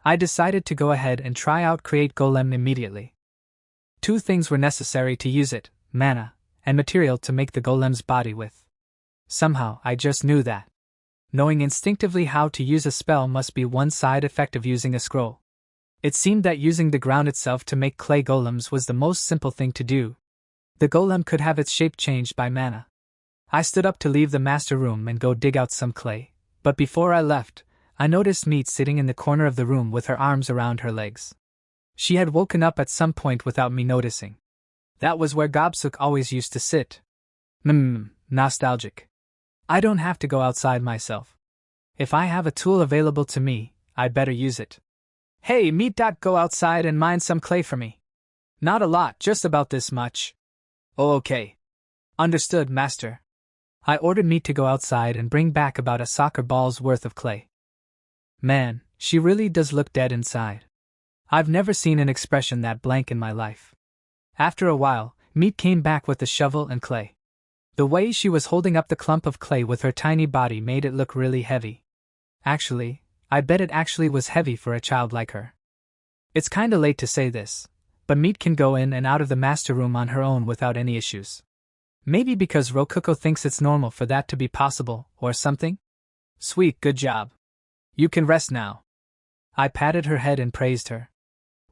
I decided to go ahead and try out Create Golem immediately. 2 things were necessary to use it: mana and material to make the golem's body with. Somehow, I just knew that. Knowing instinctively how to use a spell must be one side effect of using a scroll. It seemed that using the ground itself to make clay golems was the most simple thing to do. The golem could have its shape changed by mana. I stood up to leave the master room and go dig out some clay, but before I left, I noticed Meat sitting in the corner of the room with her arms around her legs. She had woken up at some point without me noticing. That was where Gobsuk always used to sit. Nostalgic. I don't have to go outside myself. If I have a tool available to me, I'd better use it. Hey, Meat, go outside and mine some clay for me. Not a lot, just about this much. Oh, okay. Understood, master. I ordered Meat to go outside and bring back about a soccer ball's worth of clay. Man, she really does look dead inside. I've never seen an expression that blank in my life. After a while, Meat came back with the shovel and clay. The way she was holding up the clump of clay with her tiny body made it look really heavy. Actually, I bet it actually was heavy for a child like her. It's kinda late to say this, but Meat can go in and out of the master room on her own without any issues. Maybe because Rokuko thinks it's normal for that to be possible, or something? Sweet, good job. You can rest now. I patted her head and praised her.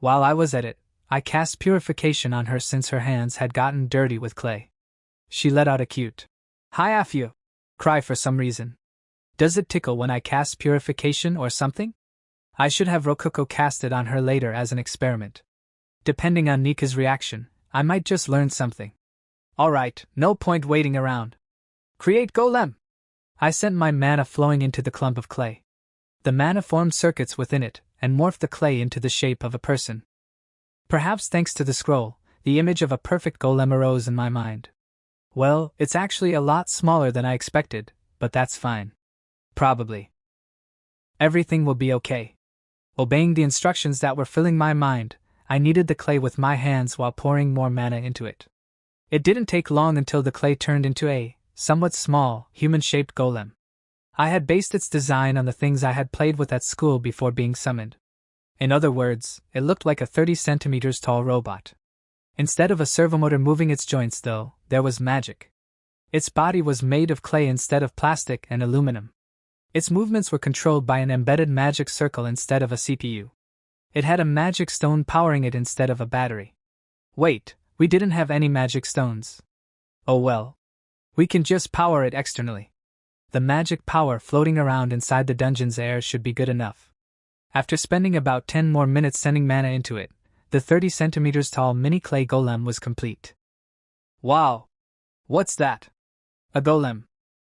While I was at it, I cast purification on her since her hands had gotten dirty with clay. She let out a cute "Hi-afyu" cry for some reason. Does it tickle when I cast purification or something? I should have Rokuko cast it on her later as an experiment. Depending on Nika's reaction, I might just learn something. Alright, no point waiting around. Create Golem! I sent my mana flowing into the clump of clay. The mana formed circuits within it, and morphed the clay into the shape of a person. Perhaps thanks to the scroll, the image of a perfect golem arose in my mind. Well, it's actually a lot smaller than I expected, but that's fine. Probably. Everything will be okay. Obeying the instructions that were filling my mind, I kneaded the clay with my hands while pouring more mana into it. It didn't take long until the clay turned into a somewhat small, human-shaped golem. I had based its design on the things I had played with at school before being summoned. In other words, it looked like a 30 centimeters tall robot. Instead of a servomotor moving its joints, though, there was magic. Its body was made of clay instead of plastic and aluminum. Its movements were controlled by an embedded magic circle instead of a CPU. It had a magic stone powering it instead of a battery. Wait, we didn't have any magic stones. Oh well. We can just power it externally. The magic power floating around inside the dungeon's air should be good enough. After spending about 10 more minutes sending mana into it, the 30 centimeters tall mini clay golem was complete. Wow! What's that? A golem.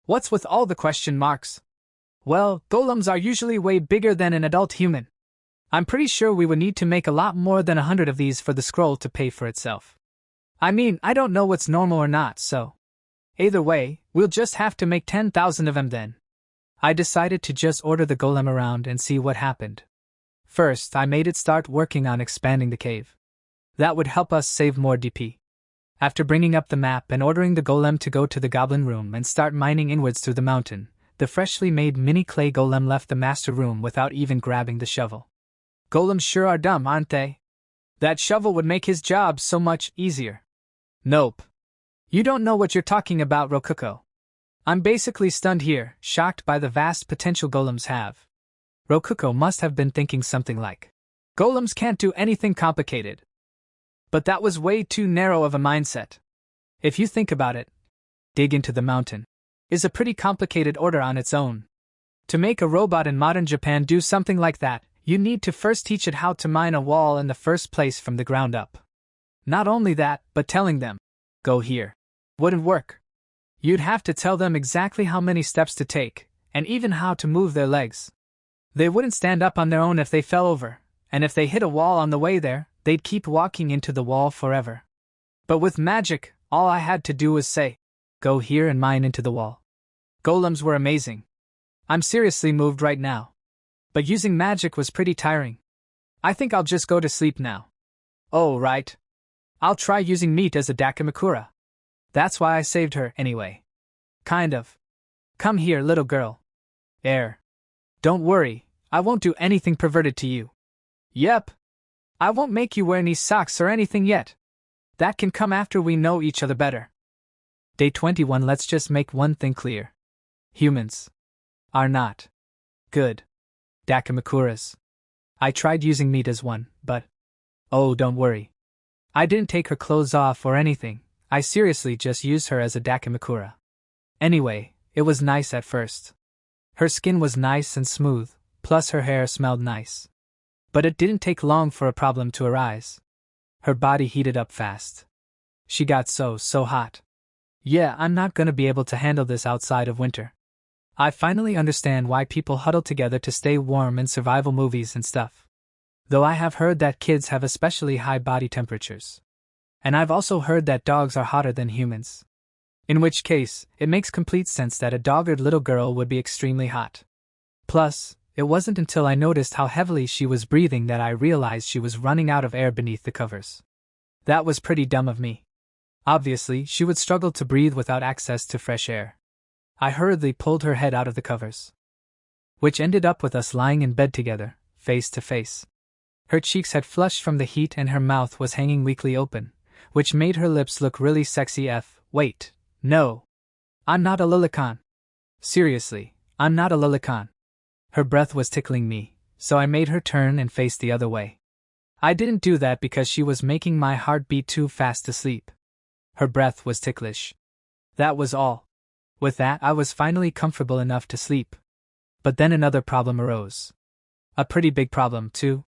What's with all the question marks? Well, golems are usually way bigger than an adult human. I'm pretty sure we would need to make a lot more than 100 of these for the scroll to pay for itself. I mean, I don't know what's normal or not, so either way, we'll just have to make 10,000 of them then. I decided to just order the golem around and see what happened. First, I made it start working on expanding the cave. That would help us save more DP. After bringing up the map and ordering the golem to go to the goblin room and start mining inwards through the mountain, the freshly made mini clay golem left the master room without even grabbing the shovel. Golems sure are dumb, aren't they? That shovel would make his job so much easier. Nope. You don't know what you're talking about, Rokuko. I'm basically stunned here, shocked by the vast potential golems have. Rokuko must have been thinking something like, golems can't do anything complicated. But that was way too narrow of a mindset. If you think about it, dig into the mountain is a pretty complicated order on its own. To make a robot in modern Japan do something like that, you need to first teach it how to mine a wall in the first place from the ground up. Not only that, but telling them, go here, wouldn't work. You'd have to tell them exactly how many steps to take, and even how to move their legs. They wouldn't stand up on their own if they fell over, and if they hit a wall on the way there, they'd keep walking into the wall forever. But with magic, all I had to do was say, go here and mine into the wall. Golems were amazing. I'm seriously moved right now. But using magic was pretty tiring. I think I'll just go to sleep now. Oh, right. I'll try using meat as a Dakimakura. That's why I saved her anyway. Kind of. Come here, little girl. Don't worry, I won't do anything perverted to you. Yep. I won't make you wear any socks or anything yet. That can come after we know each other better. Day 21. Let's just make one thing clear. Humans are not good Dakimakuras. I tried using meat as one, but oh, don't worry. I didn't take her clothes off or anything. I seriously just used her as a Dakimakura. Anyway, it was nice at first. Her skin was nice and smooth, plus her hair smelled nice. But it didn't take long for a problem to arise. Her body heated up fast. She got so hot. Yeah, I'm not gonna be able to handle this outside of winter. I finally understand why people huddle together to stay warm in survival movies and stuff. Though I have heard that kids have especially high body temperatures. And I've also heard that dogs are hotter than humans. In which case, it makes complete sense that a dogged little girl would be extremely hot. Plus, it wasn't until I noticed how heavily she was breathing that I realized she was running out of air beneath the covers. That was pretty dumb of me. Obviously, she would struggle to breathe without access to fresh air. I hurriedly pulled her head out of the covers, which ended up with us lying in bed together, face to face. Her cheeks had flushed from the heat and her mouth was hanging weakly open, which made her lips look really sexy. Wait, no. I'm not a lilicon. Seriously, I'm not a lilicon. Her breath was tickling me, so I made her turn and face the other way. I didn't do that because she was making my heart beat too fast to sleep. Her breath was ticklish. That was all. With that, I was finally comfortable enough to sleep. But then another problem arose. A pretty big problem, too.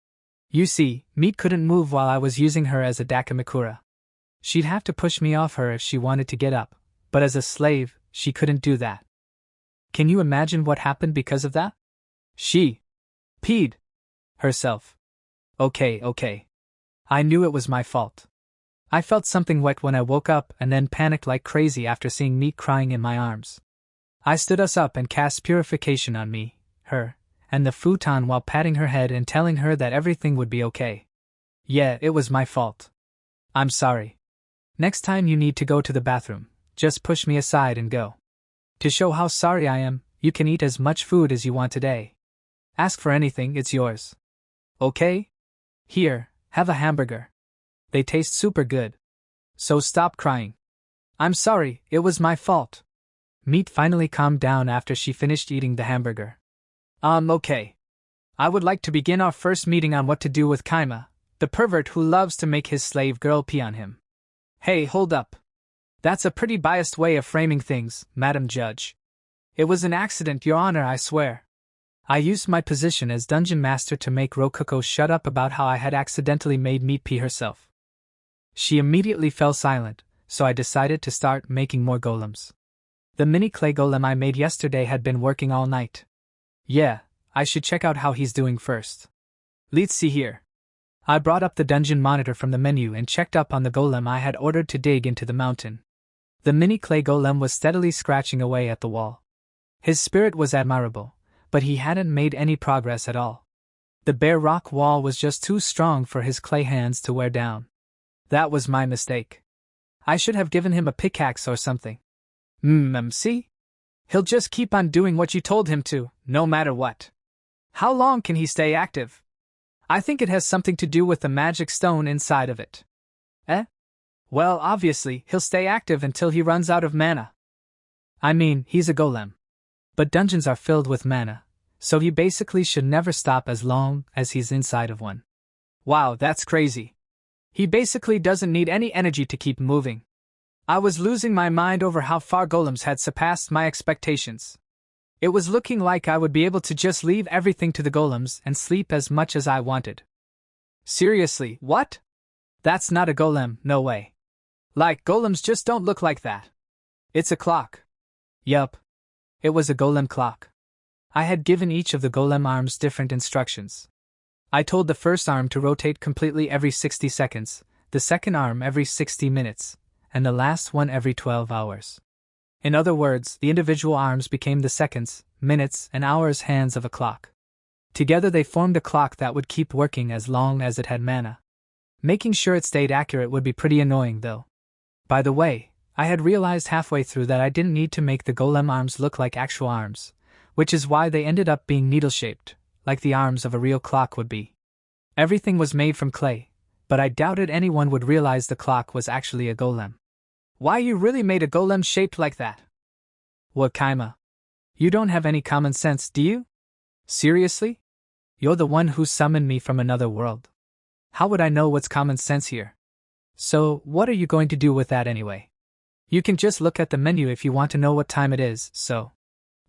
You see, Meat couldn't move while I was using her as a Dakimakura. She'd have to push me off her if she wanted to get up, but as a slave, she couldn't do that. Can you imagine what happened because of that? She peed herself. Okay. I knew it was my fault. I felt something wet when I woke up and then panicked like crazy after seeing Meat crying in my arms. I stood us up and cast purification on me, her, and the futon while patting her head and telling her that everything would be okay. Yeah, it was my fault. I'm sorry. Next time you need to go to the bathroom, just push me aside and go. To show how sorry I am, you can eat as much food as you want today. Ask for anything, it's yours. Okay? Here, have a hamburger. They taste super good. So stop crying. I'm sorry, it was my fault. Meat finally calmed down after she finished eating the hamburger. Okay. I would like to begin our first meeting on what to do with Kaima, the pervert who loves to make his slave girl pee on him. Hey, hold up. That's a pretty biased way of framing things, Madam Judge. It was an accident, Your Honor, I swear. I used my position as dungeon master to make Rokuko shut up about how I had accidentally made Meat pee herself. She immediately fell silent, so I decided to start making more golems. The mini clay golem I made yesterday had been working all night. Yeah, I should check out how he's doing first. Let's see here. I brought up the dungeon monitor from the menu and checked up on the golem I had ordered to dig into the mountain. The mini clay golem was steadily scratching away at the wall. His spirit was admirable, but he hadn't made any progress at all. The bare rock wall was just too strong for his clay hands to wear down. That was my mistake. I should have given him a pickaxe or something. See? He'll just keep on doing what you told him to, no matter what. How long can he stay active? I think it has something to do with the magic stone inside of it. Well, obviously, he'll stay active until he runs out of mana. I mean, he's a golem. But dungeons are filled with mana, so he basically should never stop as long as he's inside of one. Wow, that's crazy. He basically doesn't need any energy to keep moving. I was losing my mind over how far golems had surpassed my expectations. It was looking like I would be able to just leave everything to the golems and sleep as much as I wanted. Seriously, what? That's not a golem, no way. Like, golems just don't look like that. It's a clock. Yup. It was a golem clock. I had given each of the golem arms different instructions. I told the first arm to rotate completely every 60 seconds, the second arm every 60 minutes, and the last one every 12 hours. In other words, the individual arms became the seconds, minutes, and hours hands of a clock. Together they formed a clock that would keep working as long as it had mana. Making sure it stayed accurate would be pretty annoying though. By the way, I had realized halfway through that I didn't need to make the golem arms look like actual arms, which is why they ended up being needle-shaped, like the arms of a real clock would be. Everything was made from clay, but I doubted anyone would realize the clock was actually a golem. Why, you really made a golem shaped like that? What, Kaima? You don't have any common sense, do you? Seriously? You're the one who summoned me from another world. How would I know what's common sense here? So, what are you going to do with that anyway? You can just look at the menu if you want to know what time it is, so.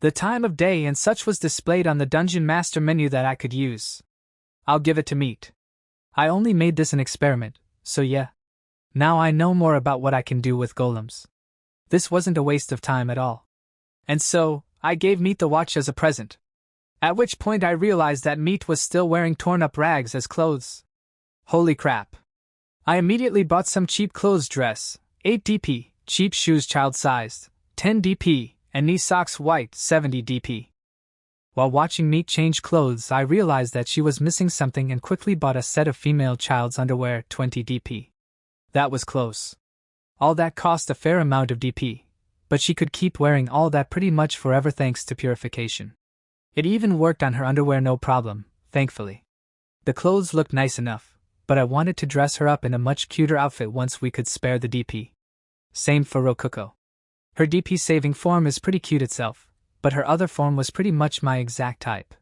The time of day and such was displayed on the Dungeon Master menu that I could use. I'll give it to Meat. I only made this an experiment, so yeah. Now I know more about what I can do with golems. This wasn't a waste of time at all. And so, I gave Meat the watch as a present. At which point I realized that Meat was still wearing torn-up rags as clothes. Holy crap. I immediately bought some cheap clothes dress, 8 DP, cheap shoes child-sized, 10 DP, and knee socks white, 70 DP. While watching Meat change clothes, I realized that she was missing something and quickly bought a set of female child's underwear, 20 DP. That was close. All that cost a fair amount of DP, but she could keep wearing all that pretty much forever thanks to purification. It even worked on her underwear no problem, thankfully. The clothes looked nice enough, but I wanted to dress her up in a much cuter outfit once we could spare the DP. Same for Rokuko. Her DP saving form is pretty cute itself, but her other form was pretty much my exact type.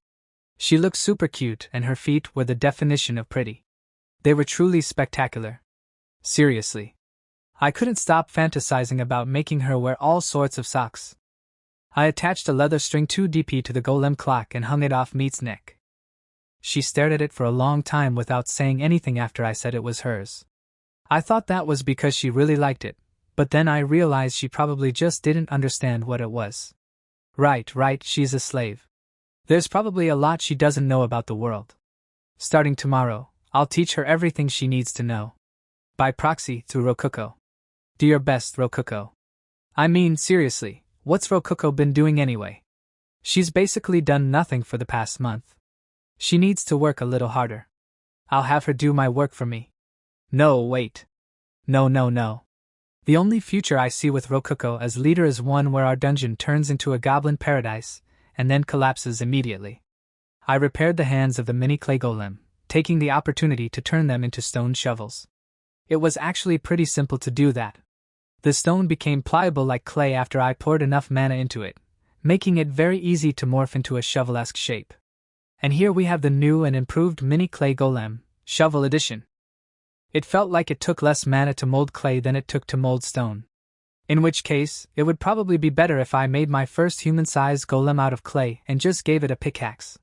She looked super cute and her feet were the definition of pretty. They were truly spectacular. Seriously. I couldn't stop fantasizing about making her wear all sorts of socks. I attached a leather string 2 DP to the golem clock and hung it off Meat's neck. She stared at it for a long time without saying anything after I said it was hers. I thought that was because she really liked it, but then I realized she probably just didn't understand what it was. Right, she's a slave. There's probably a lot she doesn't know about the world. Starting tomorrow, I'll teach her everything she needs to know. By proxy, through Rokuko. Do your best, Rokuko. I mean, seriously. What's Rokuko been doing anyway? She's basically done nothing for the past month. She needs to work a little harder. I'll have her do my work for me. No, wait. No. The only future I see with Rokuko as leader is one where our dungeon turns into a goblin paradise, and then collapses immediately. I repaired the hands of the mini clay golem, taking the opportunity to turn them into stone shovels. It was actually pretty simple to do that. The stone became pliable like clay after I poured enough mana into it, making it very easy to morph into a shovel-esque shape. And here we have the new and improved mini clay golem, Shovel Edition. It felt like it took less mana to mold clay than it took to mold stone. In which case, it would probably be better if I made my first human-sized golem out of clay and just gave it a pickaxe.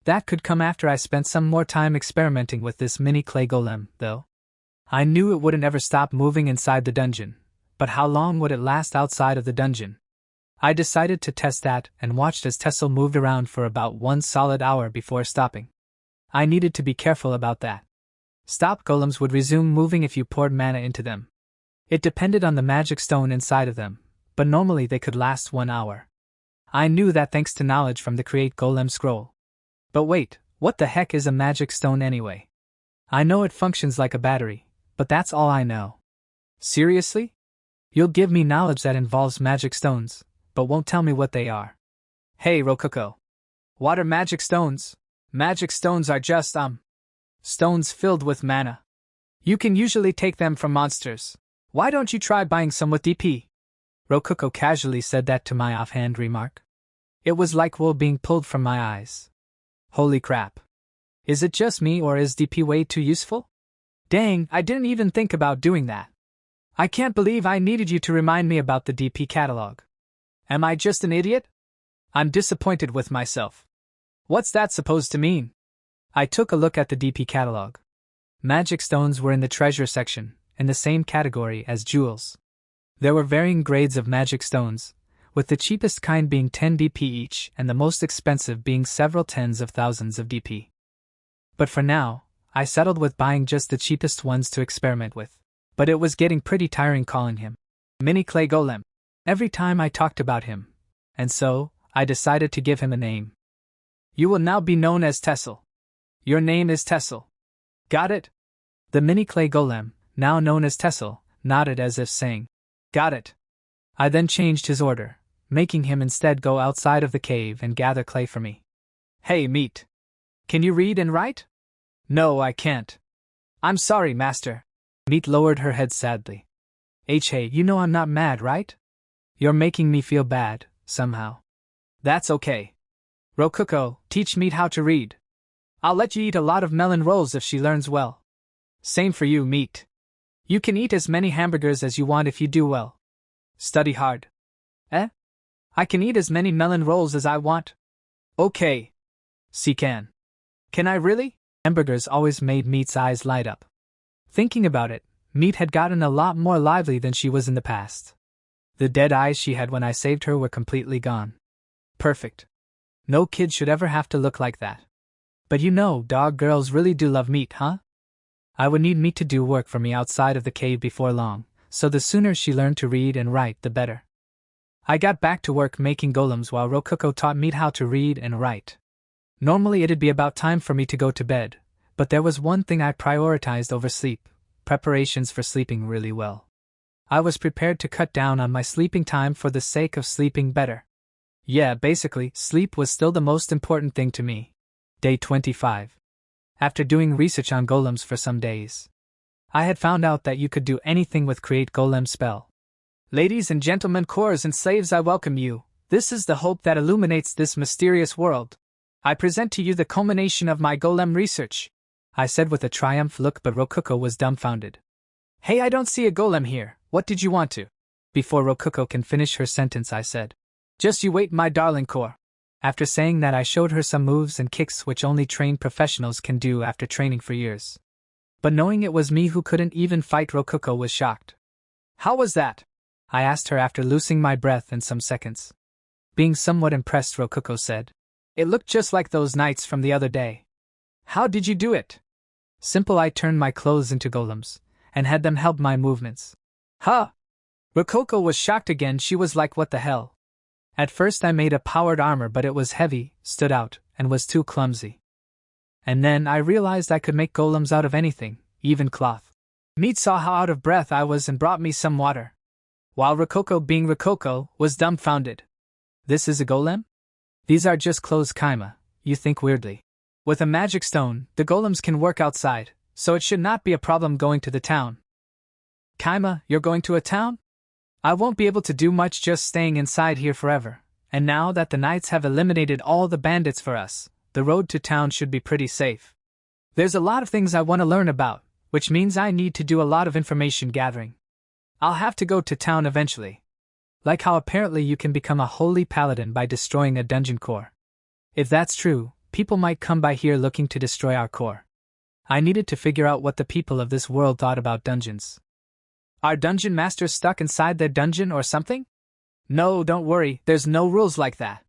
That could come after I spent some more time experimenting with this mini clay golem, though. I knew it wouldn't ever stop moving inside the dungeon. But how long would it last outside of the dungeon? I decided to test that and watched as Tessel moved around for about 1 solid hour before stopping. I needed to be careful about that. Stop golems would resume moving if you poured mana into them. It depended on the magic stone inside of them, but normally they could last 1 hour. I knew that thanks to knowledge from the Create Golem scroll. But wait, what the heck is a magic stone anyway? I know it functions like a battery, but that's all I know. Seriously? You'll give me knowledge that involves magic stones, but won't tell me what they are. Hey, Rokuko. What are magic stones? Magic stones are just, stones filled with mana. You can usually take them from monsters. Why don't you try buying some with DP? Rokuko casually said that to my offhand remark. It was like wool being pulled from my eyes. Holy crap. Is it just me or is DP way too useful? Dang, I didn't even think about doing that. I can't believe I needed you to remind me about the DP catalog. Am I just an idiot? I'm disappointed with myself. What's that supposed to mean? I took a look at the DP catalog. Magic stones were in the treasure section, in the same category as jewels. There were varying grades of magic stones, with the cheapest kind being 10 DP each and the most expensive being several tens of thousands of DP. But for now, I settled with buying just the cheapest ones to experiment with. But it was getting pretty tiring calling him Mini Clay Golem every time I talked about him, and so I decided to give him a name. You will now be known as Tessel. Your name is Tessel. Got it? The Mini Clay Golem, now known as Tessel, nodded as if saying, got it. I then changed his order, making him instead go outside of the cave and gather clay for me. Hey, Meat. Can you read and write? No, I can't. I'm sorry, Master. Meat lowered her head sadly. Hey, you know I'm not mad, right? You're making me feel bad, somehow. That's okay. Rokuko, teach Meat how to read. I'll let you eat a lot of melon rolls if she learns well. Same for you, Meat. You can eat as many hamburgers as you want if you do well. Study hard. Eh? I can eat as many melon rolls as I want. Okay. She can. Can I really? Hamburgers always made Meat's eyes light up. Thinking about it, Meat had gotten a lot more lively than she was in the past. The dead eyes she had when I saved her were completely gone. Perfect. No kid should ever have to look like that. But you know, dog girls really do love Meat, huh? I would need Meat to do work for me outside of the cave before long, so the sooner she learned to read and write, the better. I got back to work making golems while Rokuko taught Meat how to read and write. Normally it'd be about time for me to go to bed, but there was one thing I prioritized over sleep: preparations for sleeping really well. I was prepared to cut down on my sleeping time for the sake of sleeping better. Yeah, basically, sleep was still the most important thing to me. Day 25. After doing research on golems for some days, I had found out that you could do anything with Create Golem spell. Ladies and gentlemen, cores and slaves, I welcome you. This is the hope that illuminates this mysterious world. I present to you the culmination of my golem research, I said with a triumph look, but Rokuko was dumbfounded. Hey, I don't see a golem here. What did you want to? Before Rokuko can finish her sentence, I said, just you wait, my darling core. After saying that, I showed her some moves and kicks which only trained professionals can do after training for years. But knowing it was me who couldn't even fight, Rokuko was shocked. How was that? I asked her after losing my breath in some seconds. Being somewhat impressed, Rokuko said, it looked just like those knights from the other day. How did you do it? Simple, I turned my clothes into golems, and had them help my movements. Huh? Rokuko was shocked again. She was like, what the hell? At first I made a powered armor, but it was heavy, stood out, and was too clumsy. And then I realized I could make golems out of anything, even cloth. Meat saw how out of breath I was and brought me some water. While Rokuko, being Rokuko, was dumbfounded. This is a golem? These are just clothes, Kaima, you think weirdly. With a magic stone, the golems can work outside, so it should not be a problem going to the town. Kaima, you're going to a town? I won't be able to do much just staying inside here forever, and now that the knights have eliminated all the bandits for us, the road to town should be pretty safe. There's a lot of things I want to learn about, which means I need to do a lot of information gathering. I'll have to go to town eventually. Like how apparently you can become a holy paladin by destroying a dungeon core. If that's true, people might come by here looking to destroy our core. I needed to figure out what the people of this world thought about dungeons. Are dungeon masters stuck inside their dungeon or something? No, don't worry, there's no rules like that.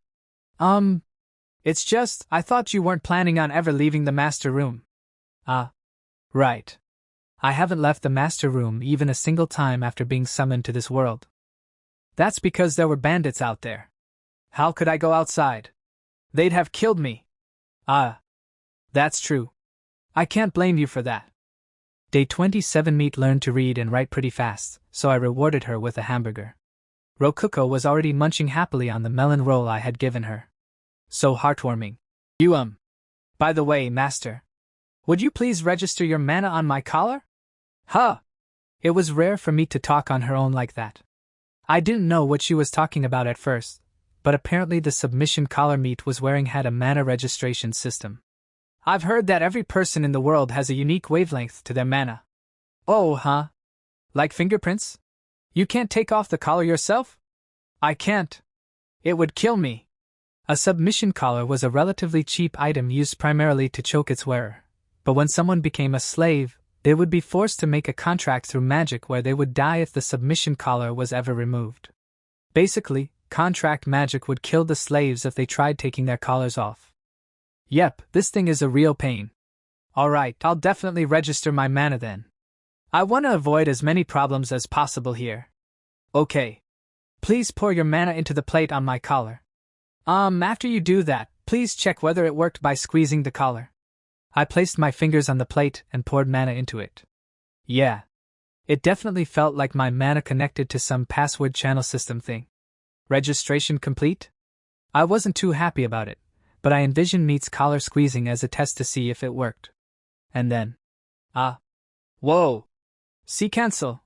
It's just, I thought you weren't planning on ever leaving the master room. Right. I haven't left the master room even a single time after being summoned to this world. That's because there were bandits out there. How could I go outside? They'd have killed me. That's true. I can't blame you for that. Day 27. Meat learned to read and write pretty fast, so I rewarded her with a hamburger. Rokuko was already munching happily on the melon roll I had given her. So heartwarming. By the way, master, would you please register your mana on my collar? Huh. It was rare for Meat to talk on her own like that. I didn't know what she was talking about at first, but apparently the submission collar Meat was wearing had a mana registration system. I've heard that every person in the world has a unique wavelength to their mana. Oh, huh? Like fingerprints? You can't take off the collar yourself? I can't. It would kill me. A submission collar was a relatively cheap item used primarily to choke its wearer, but when someone became a slave, they would be forced to make a contract through magic where they would die if the submission collar was ever removed. Basically, contract magic would kill the slaves if they tried taking their collars off. Yep, this thing is a real pain. Alright, I'll definitely register my mana then. I want to avoid as many problems as possible here. Okay. Please pour your mana into the plate on my collar. After you do that, please check whether it worked by squeezing the collar. I placed my fingers on the plate and poured mana into it. Yeah. It definitely felt like my mana connected to some password channel system thing. Registration complete? I wasn't too happy about it, but I envisioned Meat's collar squeezing as a test to see if it worked. And then, whoa! See, cancel!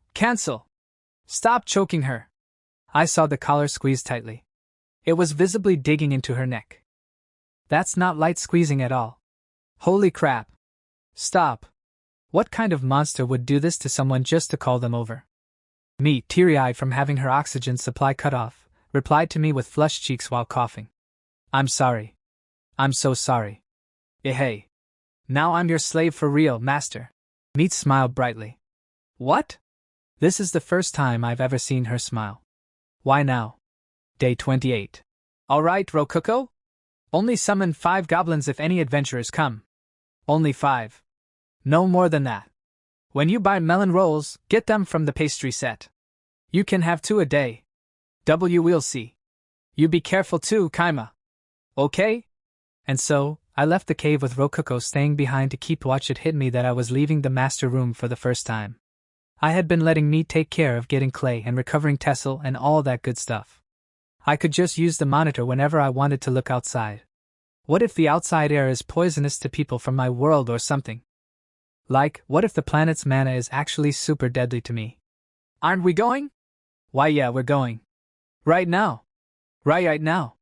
Stop choking her! I saw the collar squeeze tightly. It was visibly digging into her neck. That's not light squeezing at all. Holy crap! Stop! What kind of monster would do this to someone just to call them over? Meat, teary-eyed from having her oxygen supply cut off, replied to me with flushed cheeks while coughing. I'm sorry. I'm so sorry. Hey. Now I'm your slave for real, master. Meat smiled brightly. What? This is the first time I've ever seen her smile. Why now? Day 28. Alright, Rococo. Only summon 5 goblins if any adventurers come. Only 5. No more than that. When you buy melon rolls, get them from the pastry set. You can have 2 a day. We'll see. You be careful too, Kaima. Okay? And so, I left the cave with Rococo staying behind to keep watch. It hit me that I was leaving the master room for the first time. I had been letting me take care of getting clay and recovering Tessel and all that good stuff. I could just use the monitor whenever I wanted to look outside. What if the outside air is poisonous to people from my world or something? Like, what if the planet's mana is actually super deadly to me? Aren't we going? Why yeah, we're going. Right now. Right now.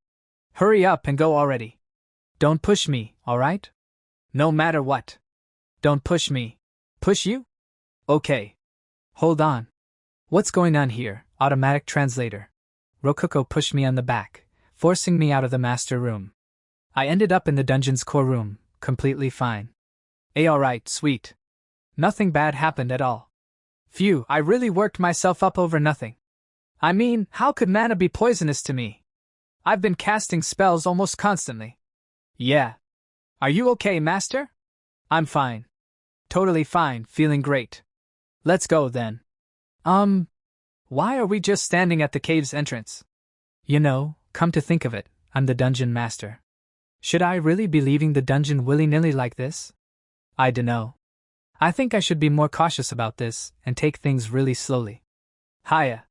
Hurry up and go already. Don't push me, alright? No matter what. Don't push me. Push you? Okay. Hold on. What's going on here, automatic translator? Rococo pushed me on the back, forcing me out of the master room. I ended up in the dungeon's core room, completely fine. Alright, sweet. Nothing bad happened at all. Phew, I really worked myself up over nothing. I mean, how could mana be poisonous to me? I've been casting spells almost constantly. Yeah. Are you okay, master? I'm fine. Totally fine, feeling great. Let's go then. Why are we just standing at the cave's entrance? You know, come to think of it, I'm the dungeon master. Should I really be leaving the dungeon willy-nilly like this? I dunno. I think I should be more cautious about this and take things really slowly. Hiya.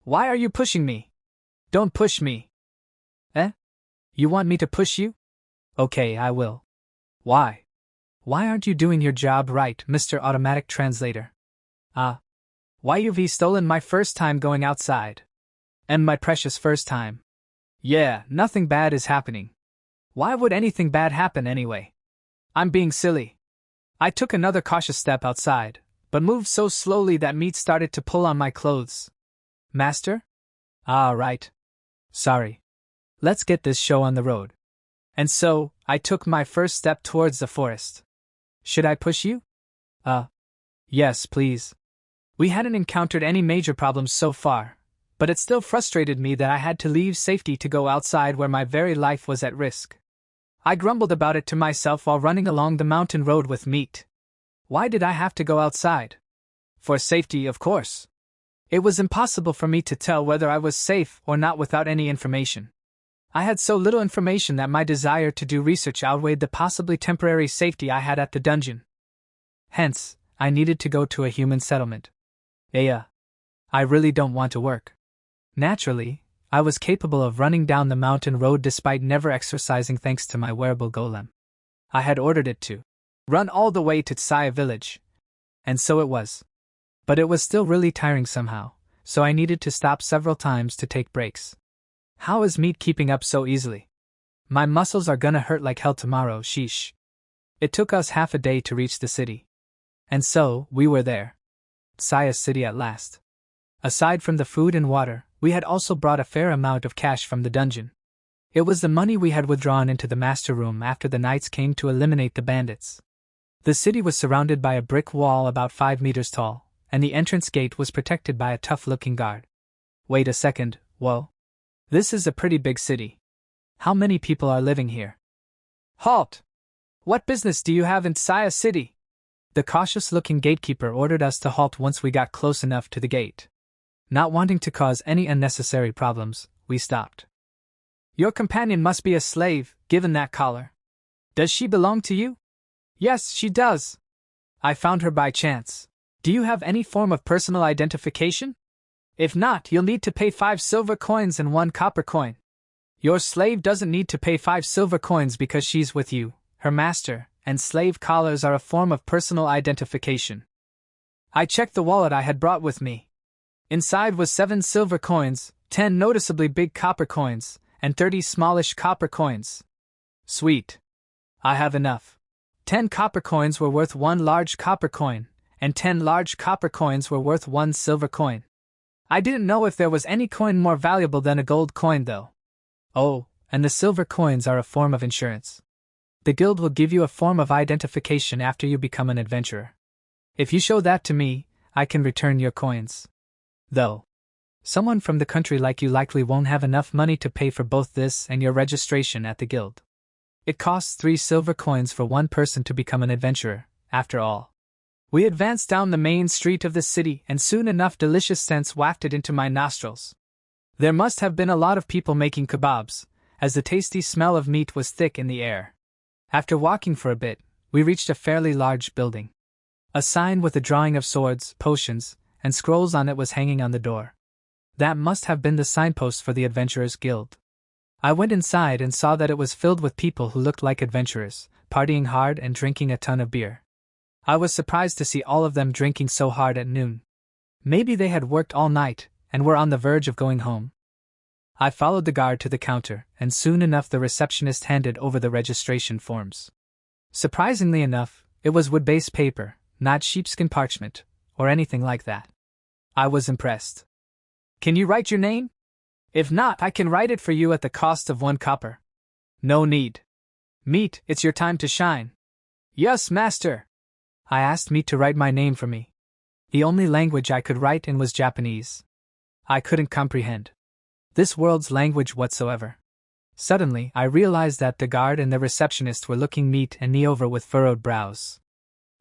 Why are you pushing me? Don't push me. Eh? You want me to push you? Okay, I will. Why? Why aren't you doing your job right, Mr. Automatic Translator? Why you've stolen my first time going outside? And my precious first time. Yeah, nothing bad is happening. Why would anything bad happen anyway? I'm being silly. I took another cautious step outside, but moved so slowly that meat started to pull on my clothes. Master? Right. Sorry. Let's get this show on the road. And so, I took my first step towards the forest. Should I push you? Yes, please. We hadn't encountered any major problems so far, but it still frustrated me that I had to leave safety to go outside where my very life was at risk. I grumbled about it to myself while running along the mountain road with meat. Why did I have to go outside? For safety, of course. It was impossible for me to tell whether I was safe or not without any information. I had so little information that my desire to do research outweighed the possibly temporary safety I had at the dungeon. Hence, I needed to go to a human settlement. I really don't want to work. Naturally, I was capable of running down the mountain road despite never exercising thanks to my wearable golem. I had ordered it to run all the way to Tsaya village. And so it was. But it was still really tiring somehow, so I needed to stop several times to take breaks. How is meat keeping up so easily? My muscles are gonna hurt like hell tomorrow, sheesh. It took us half a day to reach the city. And so, we were there. Tsaya City at last. Aside from the food and water, we had also brought a fair amount of cash from the dungeon. It was the money we had withdrawn into the master room after the knights came to eliminate the bandits. The city was surrounded by a brick wall about 5 meters tall, and the entrance gate was protected by a tough-looking guard. Wait a second, whoa. This is a pretty big city. How many people are living here? Halt! What business do you have in Tsaya City? The cautious-looking gatekeeper ordered us to halt once we got close enough to the gate. Not wanting to cause any unnecessary problems, we stopped. Your companion must be a slave, given that collar. Does she belong to you? Yes, she does. I found her by chance. Do you have any form of personal identification? If not, you'll need to pay 5 silver coins and 1 copper coin. Your slave doesn't need to pay 5 silver coins because she's with you, her master, and slave collars are a form of personal identification. I checked the wallet I had brought with me. Inside was 7 silver coins, 10 noticeably big copper coins, and 30 smallish copper coins. Sweet. I have enough. 10 copper coins were worth 1 large copper coin, and 10 large copper coins were worth 1 silver coin. I didn't know if there was any coin more valuable than a gold coin though. Oh, and the silver coins are a form of insurance. The guild will give you a form of identification after you become an adventurer. If you show that to me, I can return your coins. Though, someone from the country like you likely won't have enough money to pay for both this and your registration at the guild. It costs 3 silver coins for one person to become an adventurer, after all. We advanced down the main street of the city and soon enough delicious scents wafted into my nostrils. There must have been a lot of people making kebabs, as the tasty smell of meat was thick in the air. After walking for a bit, we reached a fairly large building. A sign with a drawing of swords, potions, and scrolls on it was hanging on the door. That must have been the signpost for the Adventurers Guild. I went inside and saw that it was filled with people who looked like adventurers, partying hard and drinking a ton of beer. I was surprised to see all of them drinking so hard at noon. Maybe they had worked all night and were on the verge of going home. I followed the guard to the counter, and soon enough the receptionist handed over the registration forms. Surprisingly enough, it was wood-based paper, not sheepskin parchment, or anything like that. I was impressed. Can you write your name? If not, I can write it for you at the cost of 1 copper. No need. Meat, it's your time to shine. Yes, master. I asked Meat to write my name for me. The only language I could write in was Japanese. I couldn't comprehend this world's language whatsoever. Suddenly, I realized that the guard and the receptionist were looking Meat and me over with furrowed brows.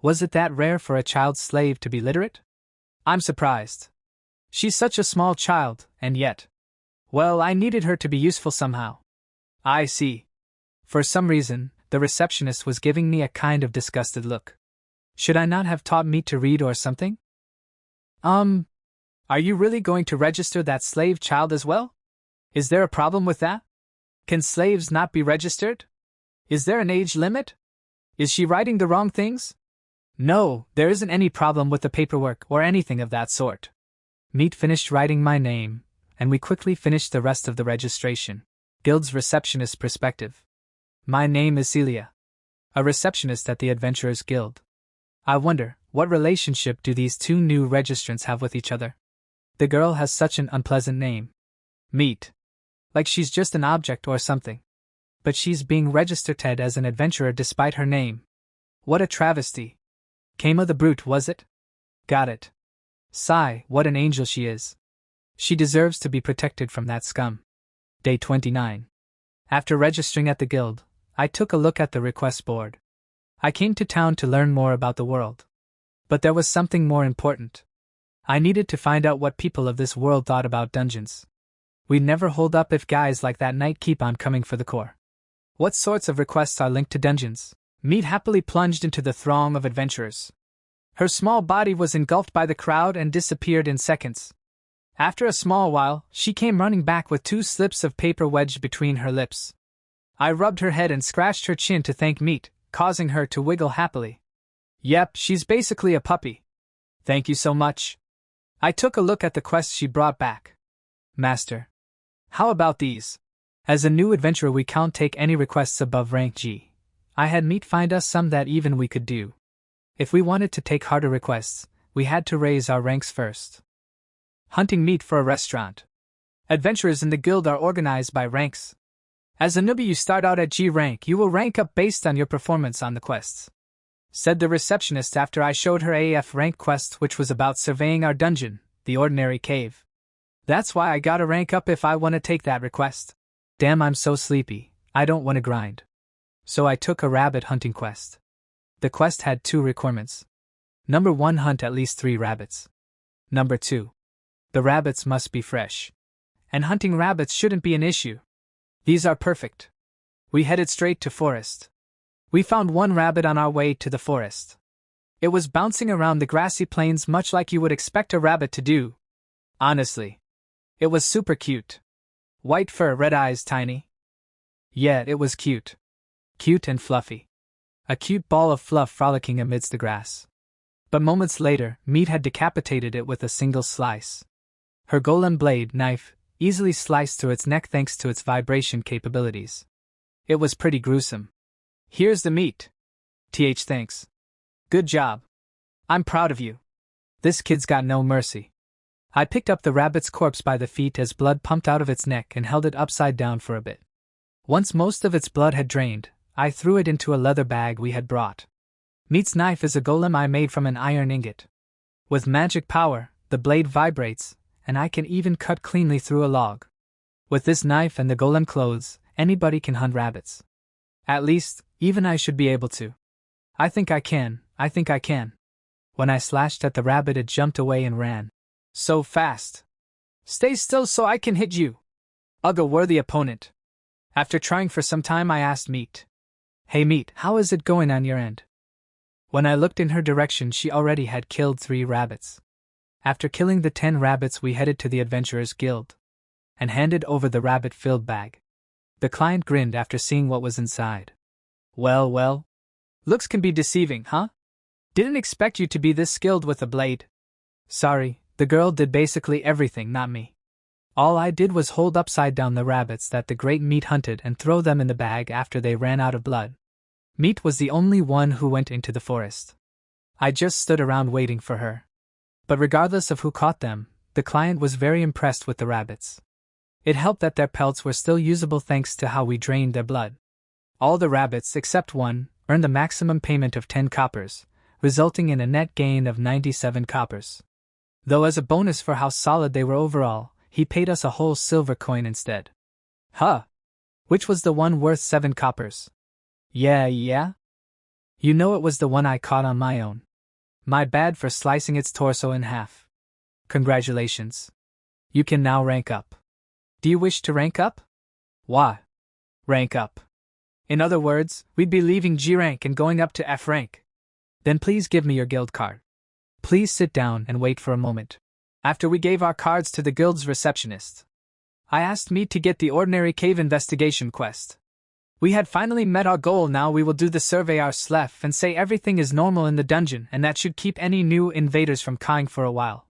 Was it that rare for a child slave to be literate? I'm surprised. She's such a small child, and yet. Well, I needed her to be useful somehow. I see. For some reason, the receptionist was giving me a kind of disgusted look. Should I not have taught Meat to read or something? Are you really going to register that slave child as well? Is there a problem with that? Can slaves not be registered? Is there an age limit? Is she writing the wrong things? No, there isn't any problem with the paperwork or anything of that sort. Meat finished writing my name, and we quickly finished the rest of the registration. Guild's receptionist perspective. My name is Celia, a receptionist at the Adventurers Guild. I wonder, what relationship do these 2 new registrants have with each other? The girl has such an unpleasant name. Meat. Like she's just an object or something. But she's being registered as an adventurer despite her name. What a travesty. Kama the Brute, was it? Got it. Sigh, what an angel she is. She deserves to be protected from that scum. Day 29. After registering at the guild, I took a look at the request board. I came to town to learn more about the world. But there was something more important. I needed to find out what people of this world thought about dungeons. We'd never hold up if guys like that knight keep on coming for the core. What sorts of requests are linked to dungeons? Meat happily plunged into the throng of adventurers. Her small body was engulfed by the crowd and disappeared in seconds. After a small while, she came running back with 2 slips of paper wedged between her lips. I rubbed her head and scratched her chin to thank Meat, causing her to wiggle happily. Yep, she's basically a puppy. Thank you so much. I took a look at the quests she brought back. Master. How about these? As a new adventurer we can't take any requests above rank G. I had Meat find us some that even we could do. If we wanted to take harder requests, we had to raise our ranks first. Hunting meat for a restaurant. Adventurers in the guild are organized by ranks. As a newbie you start out at G rank, you will rank up based on your performance on the quests. Said the receptionist after I showed her AF rank quest which was about surveying our dungeon, the ordinary cave. That's why I gotta rank up if I wanna take that request. Damn, I'm so sleepy, I don't wanna grind. So I took a rabbit hunting quest. The quest had 2 requirements. Number 1, hunt at least 3 rabbits. Number 2. The rabbits must be fresh. And hunting rabbits shouldn't be an issue. These are perfect. We headed straight to forest. We found 1 rabbit on our way to the forest. It was bouncing around the grassy plains much like you would expect a rabbit to do. Honestly. It was super cute. White fur, red eyes, tiny. Yeah, it was cute. Cute and fluffy. a cute ball of fluff frolicking amidst the grass. But moments later, Meat had decapitated it with a single slice. Her golem blade knife easily sliced through its neck thanks to its vibration capabilities. It was pretty gruesome. Here's the meat. Thanks. Good job. I'm proud of you. This kid's got no mercy. I picked up the rabbit's corpse by the feet as blood pumped out of its neck and held it upside down for a bit. Once most of its blood had drained, I threw it into a leather bag we had brought. Meat's knife is a golem I made from an iron ingot. With magic power, the blade vibrates, and I can even cut cleanly through a log. With this knife and the golem clothes, anybody can hunt rabbits. At least, even I should be able to. I think I can. When I slashed at the rabbit, it jumped away and ran. So fast. Stay still so I can hit you. Ugh, a worthy opponent. After trying for some time, I asked Meat. Hey Meat, how is it going on your end? When I looked in her direction, she already had killed 3 rabbits. After killing the 10 rabbits, we headed to the Adventurers Guild and handed over the rabbit-filled bag. The client grinned after seeing what was inside. Well, looks can be deceiving, huh? Didn't expect you to be this skilled with a blade. Sorry, the girl did basically everything, not me. All I did was hold upside down the rabbits that the great Meat hunted and throw them in the bag after they ran out of blood. Meat was the only one who went into the forest. I just stood around waiting for her. But regardless of who caught them, the client was very impressed with the rabbits. It helped that their pelts were still usable thanks to how we drained their blood. All the rabbits, except one, earned the maximum payment of 10 coppers, resulting in a net gain of 97 coppers. Though as a bonus for how solid they were overall, he paid us a whole silver coin instead. Huh? Which was the one worth 7 coppers? Yeah? You know it was the one I caught on my own. My bad for slicing its torso in half. Congratulations. You can now rank up. Do you wish to rank up? Why? Rank up. In other words, we'd be leaving G rank and going up to F rank. Then please give me your guild card. Please sit down and wait for a moment. After we gave our cards to the guild's receptionist, I asked Meat to get the ordinary cave investigation quest. We had finally met our goal. Now we will do the survey ourselves and say everything is normal in the dungeon, and that should keep any new invaders from cawing for a while.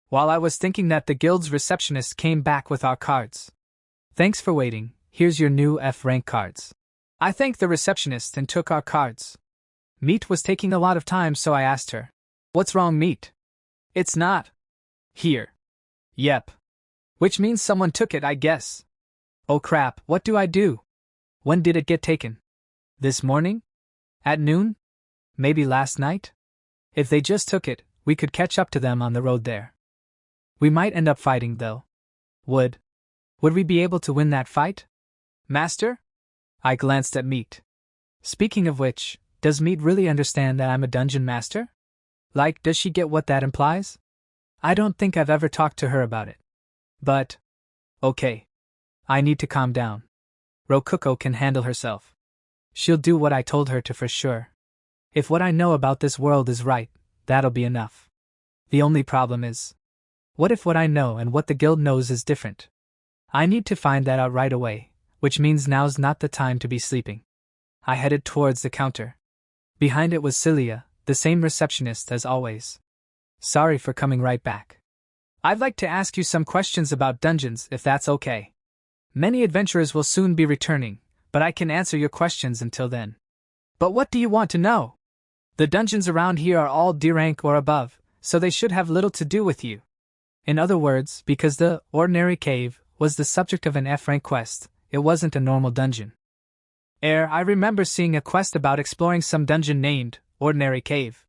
While I was thinking that, the guild's receptionist came back with our cards. Thanks for waiting, here's your new F rank cards. I thanked the receptionist and took our cards. Meat was taking a lot of time, so I asked her, "What's wrong, Meat?" "It's not here." "Yep. Which means someone took it, I guess." "Oh crap, what do I do?" "When did it get taken?" "This morning? At noon? Maybe last night?" "If they just took it, we could catch up to them on the road there. We might end up fighting, though." Would we be able to win that fight, Master?" I glanced at Meat. Speaking of which, does Meat really understand that I'm a dungeon master? Like, does she get what that implies? I don't think I've ever talked to her about it. But, okay. I need to calm down. Rokuko can handle herself. She'll do what I told her to for sure. If what I know about this world is right, that'll be enough. The only problem is, what if what I know and what the guild knows is different? I need to find that out right away, which means now's not the time to be sleeping. I headed towards the counter. Behind it was Celia, the same receptionist as always. "Sorry for coming right back. I'd like to ask you some questions about dungeons, if that's okay. Many adventurers will soon be returning, but I can answer your questions until then." "But what do you want to know?" "The dungeons around here are all D rank or above, so they should have little to do with you. In other words, because the ordinary cave was the subject of an F rank quest, it wasn't a normal dungeon. I remember seeing a quest about exploring some dungeon named Ordinary Cave.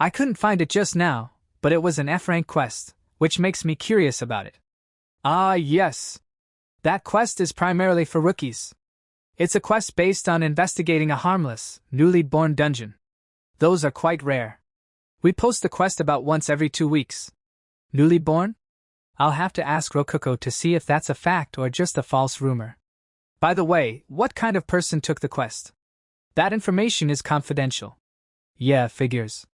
I couldn't find it just now, but it was an F rank quest, which makes me curious about it." "Ah, yes. That quest is primarily for rookies. It's a quest based on investigating a harmless, newly born dungeon. Those are quite rare. We post the quest about once every 2 weeks. Newly born? I'll have to ask Rokuko to see if that's a fact or just a false rumor. By the way, what kind of person took the quest? That information is confidential." "Yeah, figures.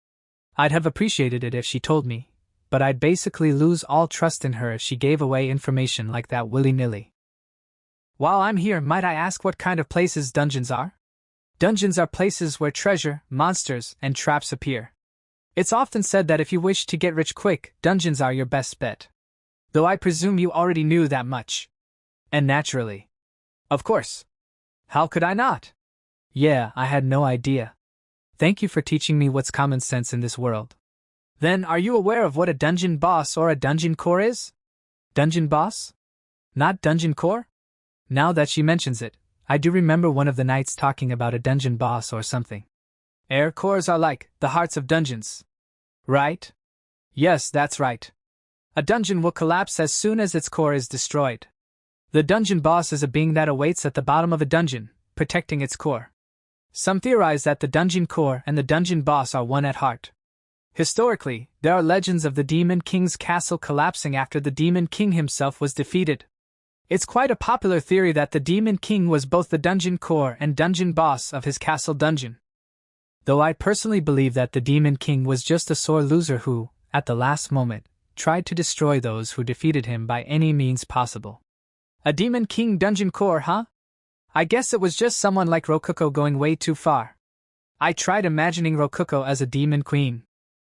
I'd have appreciated it if she told me, but I'd basically lose all trust in her if she gave away information like that willy-nilly." "While I'm here, might I ask what kind of places dungeons are?" Dungeons are places where treasure, monsters, and traps appear. It's often said that if you wish to get rich quick, dungeons are your best bet. Though I presume you already knew that much. And naturally. Of course. How could I not? Yeah, I had no idea. Thank you for teaching me what's common sense in this world. Then, are you aware of what a dungeon boss or a dungeon core is? Dungeon boss? Not dungeon core? Now that she mentions it, I do remember one of the knights talking about a dungeon boss or something. Air cores are like the hearts of dungeons. Right? Yes, that's right. A dungeon will collapse as soon as its core is destroyed. The dungeon boss is a being that awaits at the bottom of a dungeon, protecting its core. Some theorize that the dungeon core and the dungeon boss are one at heart. Historically, there are legends of the Demon King's castle collapsing after the Demon King himself was defeated. It's quite a popular theory that the Demon King was both the dungeon core and dungeon boss of his castle dungeon. Though I personally believe that the Demon King was just a sore loser who, at the last moment, tried to destroy those who defeated him by any means possible. A Demon King dungeon core, huh? I guess it was just someone like Rokuko going way too far. I tried imagining Rokuko as a demon queen.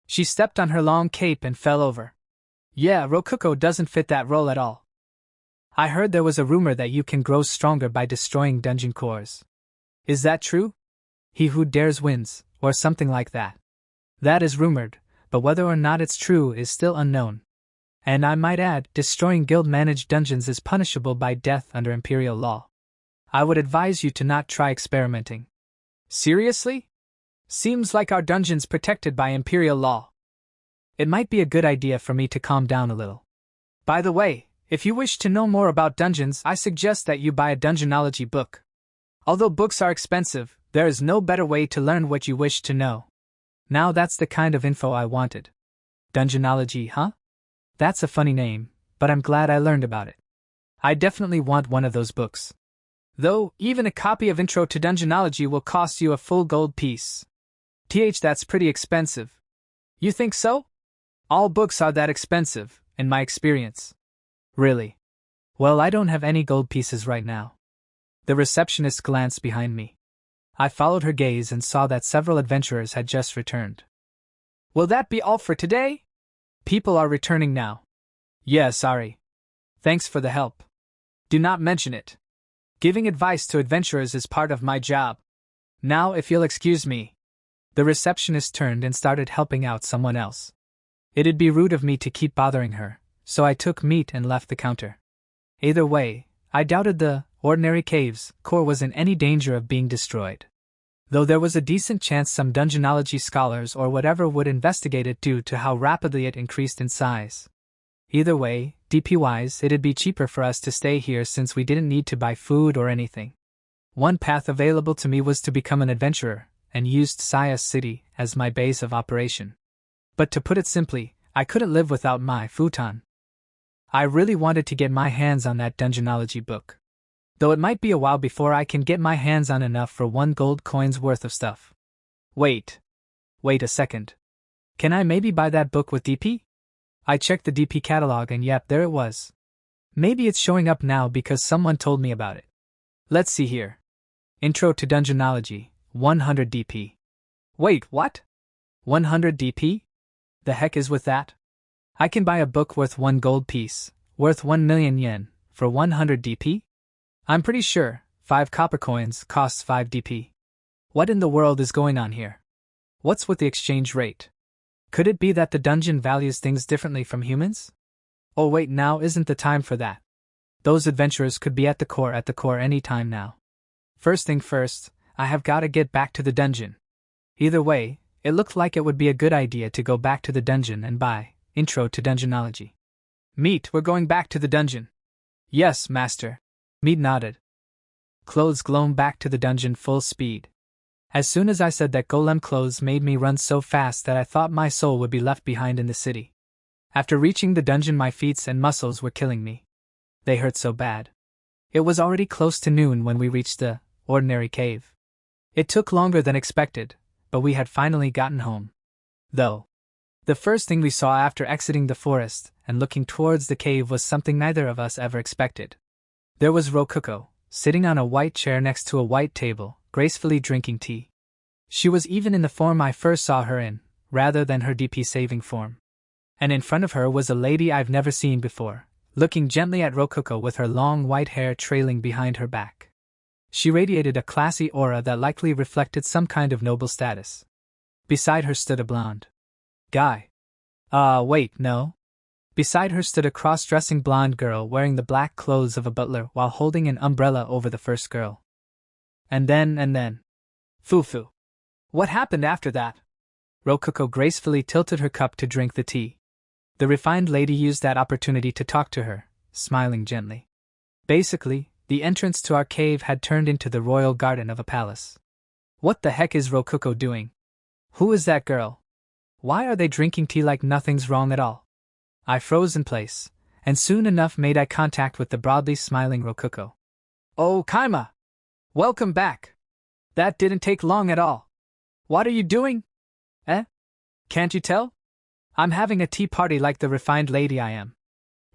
She stepped on her long cape and fell over. Yeah, Rokuko doesn't fit that role at all. I heard there was a rumor that you can grow stronger by destroying dungeon cores. Is that true? He who dares wins, or something like that. That is rumored, but whether or not it's true is still unknown. And I might add, destroying guild-managed dungeons is punishable by death under imperial law. I would advise you to not try experimenting. Seriously? Seems like our dungeon's protected by imperial law. It might be a good idea for me to calm down a little. By the way, if you wish to know more about dungeons, I suggest that you buy a dungeonology book. Although books are expensive, there is no better way to learn what you wish to know. Now that's the kind of info I wanted. Dungeonology, huh? That's a funny name, but I'm glad I learned about it. I definitely want one of those books. Though, even a copy of Intro to Dungeonology will cost you a full gold piece. That's pretty expensive. You think so? All books are that expensive, in my experience. Really? Well, I don't have any gold pieces right now. The receptionist glanced behind me. I followed her gaze and saw that several adventurers had just returned. Will that be all for today? People are returning now. Yeah, sorry. Thanks for the help. Do not mention it. Giving advice to adventurers is part of my job. Now, if you'll excuse me. The receptionist turned and started helping out someone else. It'd be rude of me to keep bothering her, so I took meat and left the counter. Either way, I doubted the ordinary cave's core was in any danger of being destroyed. Though there was a decent chance some dungeonology scholars or whatever would investigate it due to how rapidly it increased in size. Either way, DP-wise, it'd be cheaper for us to stay here since we didn't need to buy food or anything. One path available to me was to become an adventurer, and used Sayas City as my base of operation. But to put it simply, I couldn't live without my futon. I really wanted to get my hands on that dungeonology book. Though it might be a while before I can get my hands on enough for 1 gold coin's worth of stuff. Wait a second. Can I maybe buy that book with DP? I checked the DP catalog and yep, there it was. Maybe it's showing up now because someone told me about it. Let's see here. Intro to Dungeonology, 100 DP. Wait, what? 100 DP? The heck is with that? I can buy a book worth 1 gold piece, worth 1 million yen, for 100 DP? I'm pretty sure 5 copper coins costs 5 DP. What in the world is going on here? What's with the exchange rate? Could it be that the dungeon values things differently from humans? Oh wait, now isn't the time for that. Those adventurers could be at the core any time now. First thing first, I have got to get back to the dungeon. Either way, it looked like it would be a good idea to go back to the dungeon and buy Intro to Dungeonology. Meat, we're going back to the dungeon. Yes, master. Meat nodded. Clothes glowed back to the dungeon full speed. As soon as I said that, golem clothes made me run so fast that I thought my soul would be left behind in the city. After reaching the dungeon, my feet and muscles were killing me. They hurt so bad. It was already close to noon when we reached the ordinary cave. It took longer than expected, but we had finally gotten home. Though, the first thing we saw after exiting the forest and looking towards the cave was something neither of us ever expected. There was Rokuko, sitting on a white chair next to a white table, gracefully drinking tea. She was even in the form I first saw her in, rather than her DP-saving form. And in front of her was a lady I've never seen before, looking gently at Rokuko with her long white hair trailing behind her back. She radiated a classy aura that likely reflected some kind of noble status. Beside her stood a blonde guy. Wait, no. Beside her stood a cross-dressing blonde girl wearing the black clothes of a butler while holding an umbrella over the first girl. And then. Foo-foo. What happened after that? Rokuko gracefully tilted her cup to drink the tea. The refined lady used that opportunity to talk to her, smiling gently. Basically, the entrance to our cave had turned into the royal garden of a palace. What the heck is Rokuko doing? Who is that girl? Why are they drinking tea like nothing's wrong at all? I froze in place, and soon enough made eye contact with the broadly smiling Rokuko. Oh, Kaima! Welcome back! That didn't take long at all. What are you doing? Can't you tell? I'm having a tea party like the refined lady I am.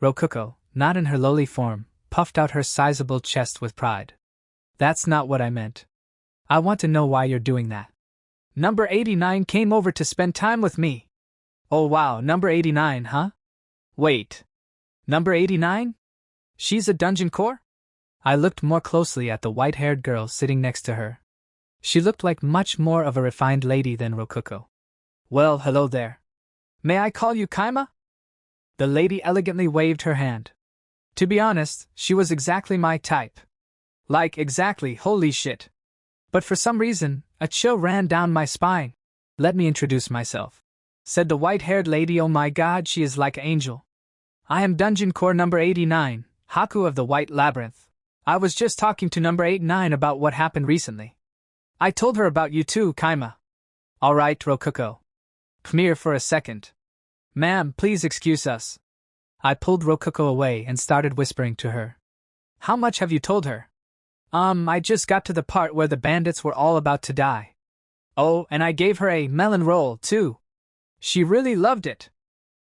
Rokuko, not in her lowly form, puffed out her sizable chest with pride. That's not what I meant. I want to know why you're doing that. Number 89 came over to spend time with me. Oh wow, number 89, huh? Wait. Number 89? She's a dungeon core? I looked more closely at the white-haired girl sitting next to her. She looked like much more of a refined lady than Rokuko. Well, hello there. May I call you Kaima? The lady elegantly waved her hand. To be honest, she was exactly my type. Like, exactly, holy shit. But for some reason, a chill ran down my spine. Let me introduce myself, said the white-haired lady. Oh my god, she is like an angel. I am Dungeon Core number 89, Haku of the White Labyrinth. I was just talking to number 89 about what happened recently. I told her about you too, Kaima. Alright, Rokuko. Come here for a second. Ma'am, please excuse us. I pulled Rokuko away and started whispering to her. How much have you told her? I just got to the part where the bandits were all about to die. Oh, and I gave her a melon roll, too. She really loved it.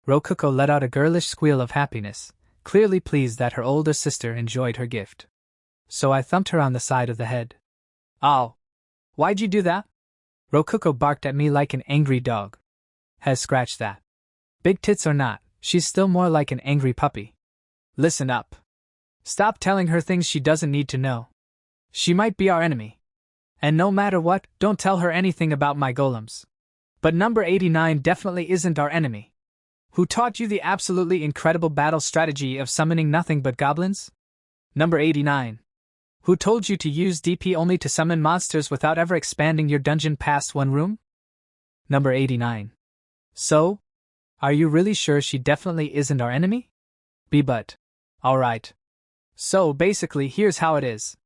Rokuko let out a girlish squeal of happiness, clearly pleased that her older sister enjoyed her gift. So I thumped her on the side of the head. Ow. Why'd you do that? Rokuko barked at me like an angry dog. Has scratched that. Big tits or not, she's still more like an angry puppy. Listen up. Stop telling her things she doesn't need to know. She might be our enemy. And no matter what, don't tell her anything about my golems. But number 89 definitely isn't our enemy. Who taught you the absolutely incredible battle strategy of summoning nothing but goblins? Number 89. Who told you to use DP only to summon monsters without ever expanding your dungeon past one room? Number 89. So? Are you really sure she definitely isn't our enemy? But. Alright. So basically here's how it is.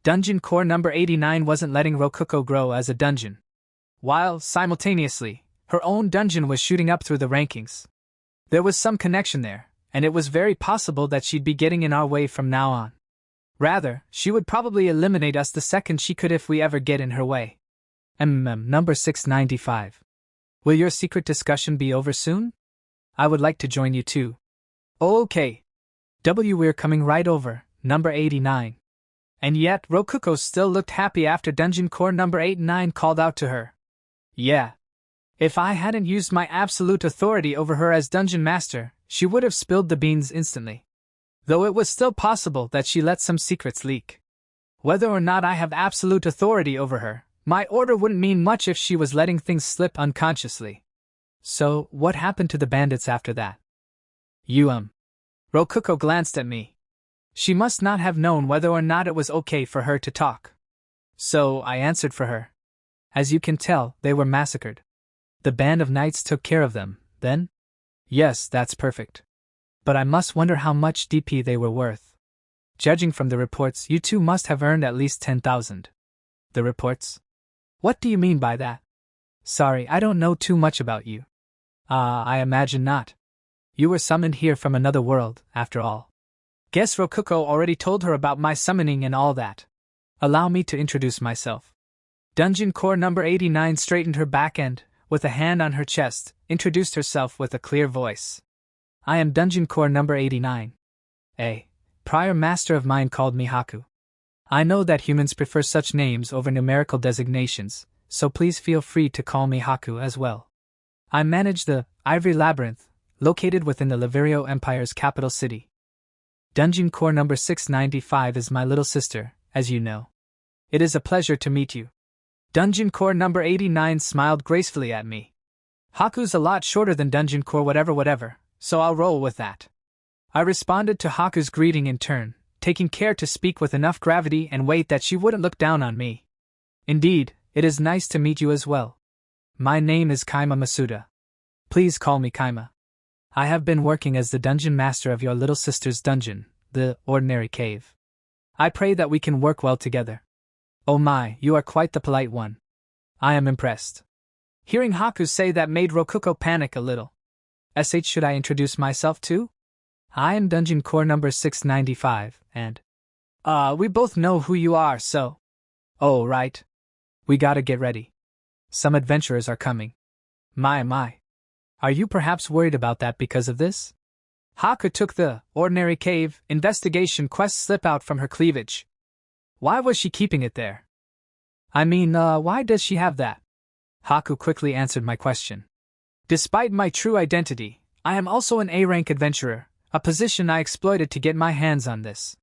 Dungeon Core number 89 wasn't letting Rokuko grow as a dungeon. While, simultaneously, her own dungeon was shooting up through the rankings. There was some connection there, and it was very possible that she'd be getting in our way from now on. Rather, she would probably eliminate us the second she could if we ever get in her way. Number 695. Will your secret discussion be over soon? I would like to join you too. Oh, okay. We're coming right over, number 89. And yet, Rokuko still looked happy after Dungeon Core number 89 called out to her. Yeah. If I hadn't used my absolute authority over her as Dungeon Master, she would have spilled the beans instantly. Though it was still possible that she let some secrets leak. Whether or not I have absolute authority over her, my order wouldn't mean much if she was letting things slip unconsciously. So, what happened to the bandits after that? Rokuko glanced at me. She must not have known whether or not it was okay for her to talk. So, I answered for her. As you can tell, they were massacred. The band of knights took care of them, then? Yes, that's perfect. But I must wonder how much DP they were worth. Judging from the reports, you two must have earned at least 10,000. The reports? What do you mean by that? Sorry, I don't know too much about you. I imagine not. You were summoned here from another world, after all. Guess Rokuko already told her about my summoning and all that. Allow me to introduce myself. Dungeon Core number 89 straightened her back and, with a hand on her chest, introduced herself with a clear voice. I am Dungeon Core number 89. A prior master of mine called me Haku. I know that humans prefer such names over numerical designations, so please feel free to call me Haku as well. I manage the Ivory Labyrinth, located within the Liverio Empire's capital city. Dungeon Core number 695 is my little sister, as you know. It is a pleasure to meet you. Dungeon Core number 89 smiled gracefully at me. Haku's a lot shorter than Dungeon Core whatever, so I'll roll with that. I responded to Haku's greeting in turn, taking care to speak with enough gravity and weight that she wouldn't look down on me. Indeed, it is nice to meet you as well. My name is Kaima Masuda. Please call me Kaima. I have been working as the dungeon master of your little sister's dungeon, the Ordinary Cave. I pray that we can work well together. Oh my, you are quite the polite one. I am impressed. Hearing Haku say that made Rokuko panic a little. Should I introduce myself too? I am Dungeon Core number 695, and… we both know who you are, so… Oh, right. We gotta get ready. Some adventurers are coming. My. Are you perhaps worried about that because of this? Haku took the Ordinary Cave investigation quest slip out from her cleavage. Why was she keeping it there? I mean, why does she have that? Haku quickly answered my question. Despite my true identity, I am also an A-rank adventurer, a position I exploited to get my hands on this.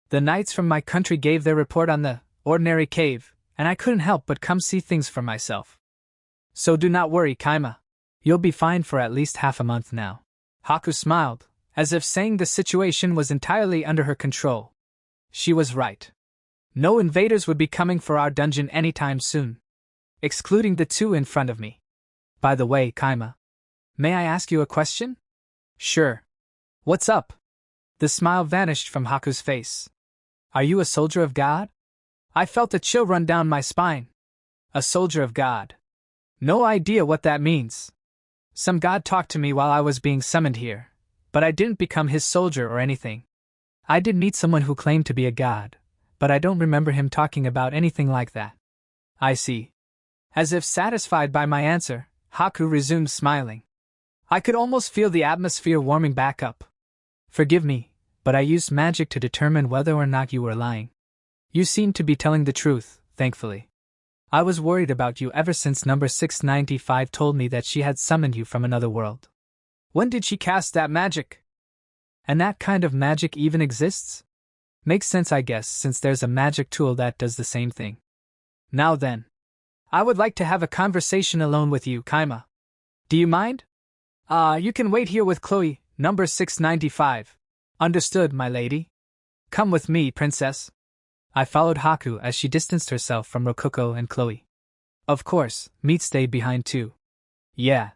The knights from my country gave their report on the Ordinary Cave, and I couldn't help but come see things for myself. So do not worry, Kaima. You'll be fine for at least half a month now. Haku smiled, as if saying the situation was entirely under her control. She was right. No invaders would be coming for our dungeon anytime soon. Excluding the two in front of me. By the way, Kaima, may I ask you a question? Sure. What's up? The smile vanished from Haku's face. Are you a soldier of God? I felt a chill run down my spine. A soldier of God. No idea what that means. Some god talked to me while I was being summoned here, but I didn't become his soldier or anything. I did meet someone who claimed to be a god, but I don't remember him talking about anything like that. I see. As if satisfied by my answer, Haku resumed smiling. I could almost feel the atmosphere warming back up. Forgive me, but I used magic to determine whether or not you were lying. You seemed to be telling the truth, thankfully. I was worried about you ever since number 695 told me that she had summoned you from another world. When did she cast that magic? And that kind of magic even exists? Makes sense, I guess, since there's a magic tool that does the same thing. Now then. I would like to have a conversation alone with you, Kaima. Do you mind? You can wait here with Chloe, number 695. Understood, my lady. Come with me, princess. I followed Haku as she distanced herself from Rokuko and Chloe. Of course, Meat stayed behind too. Yeah.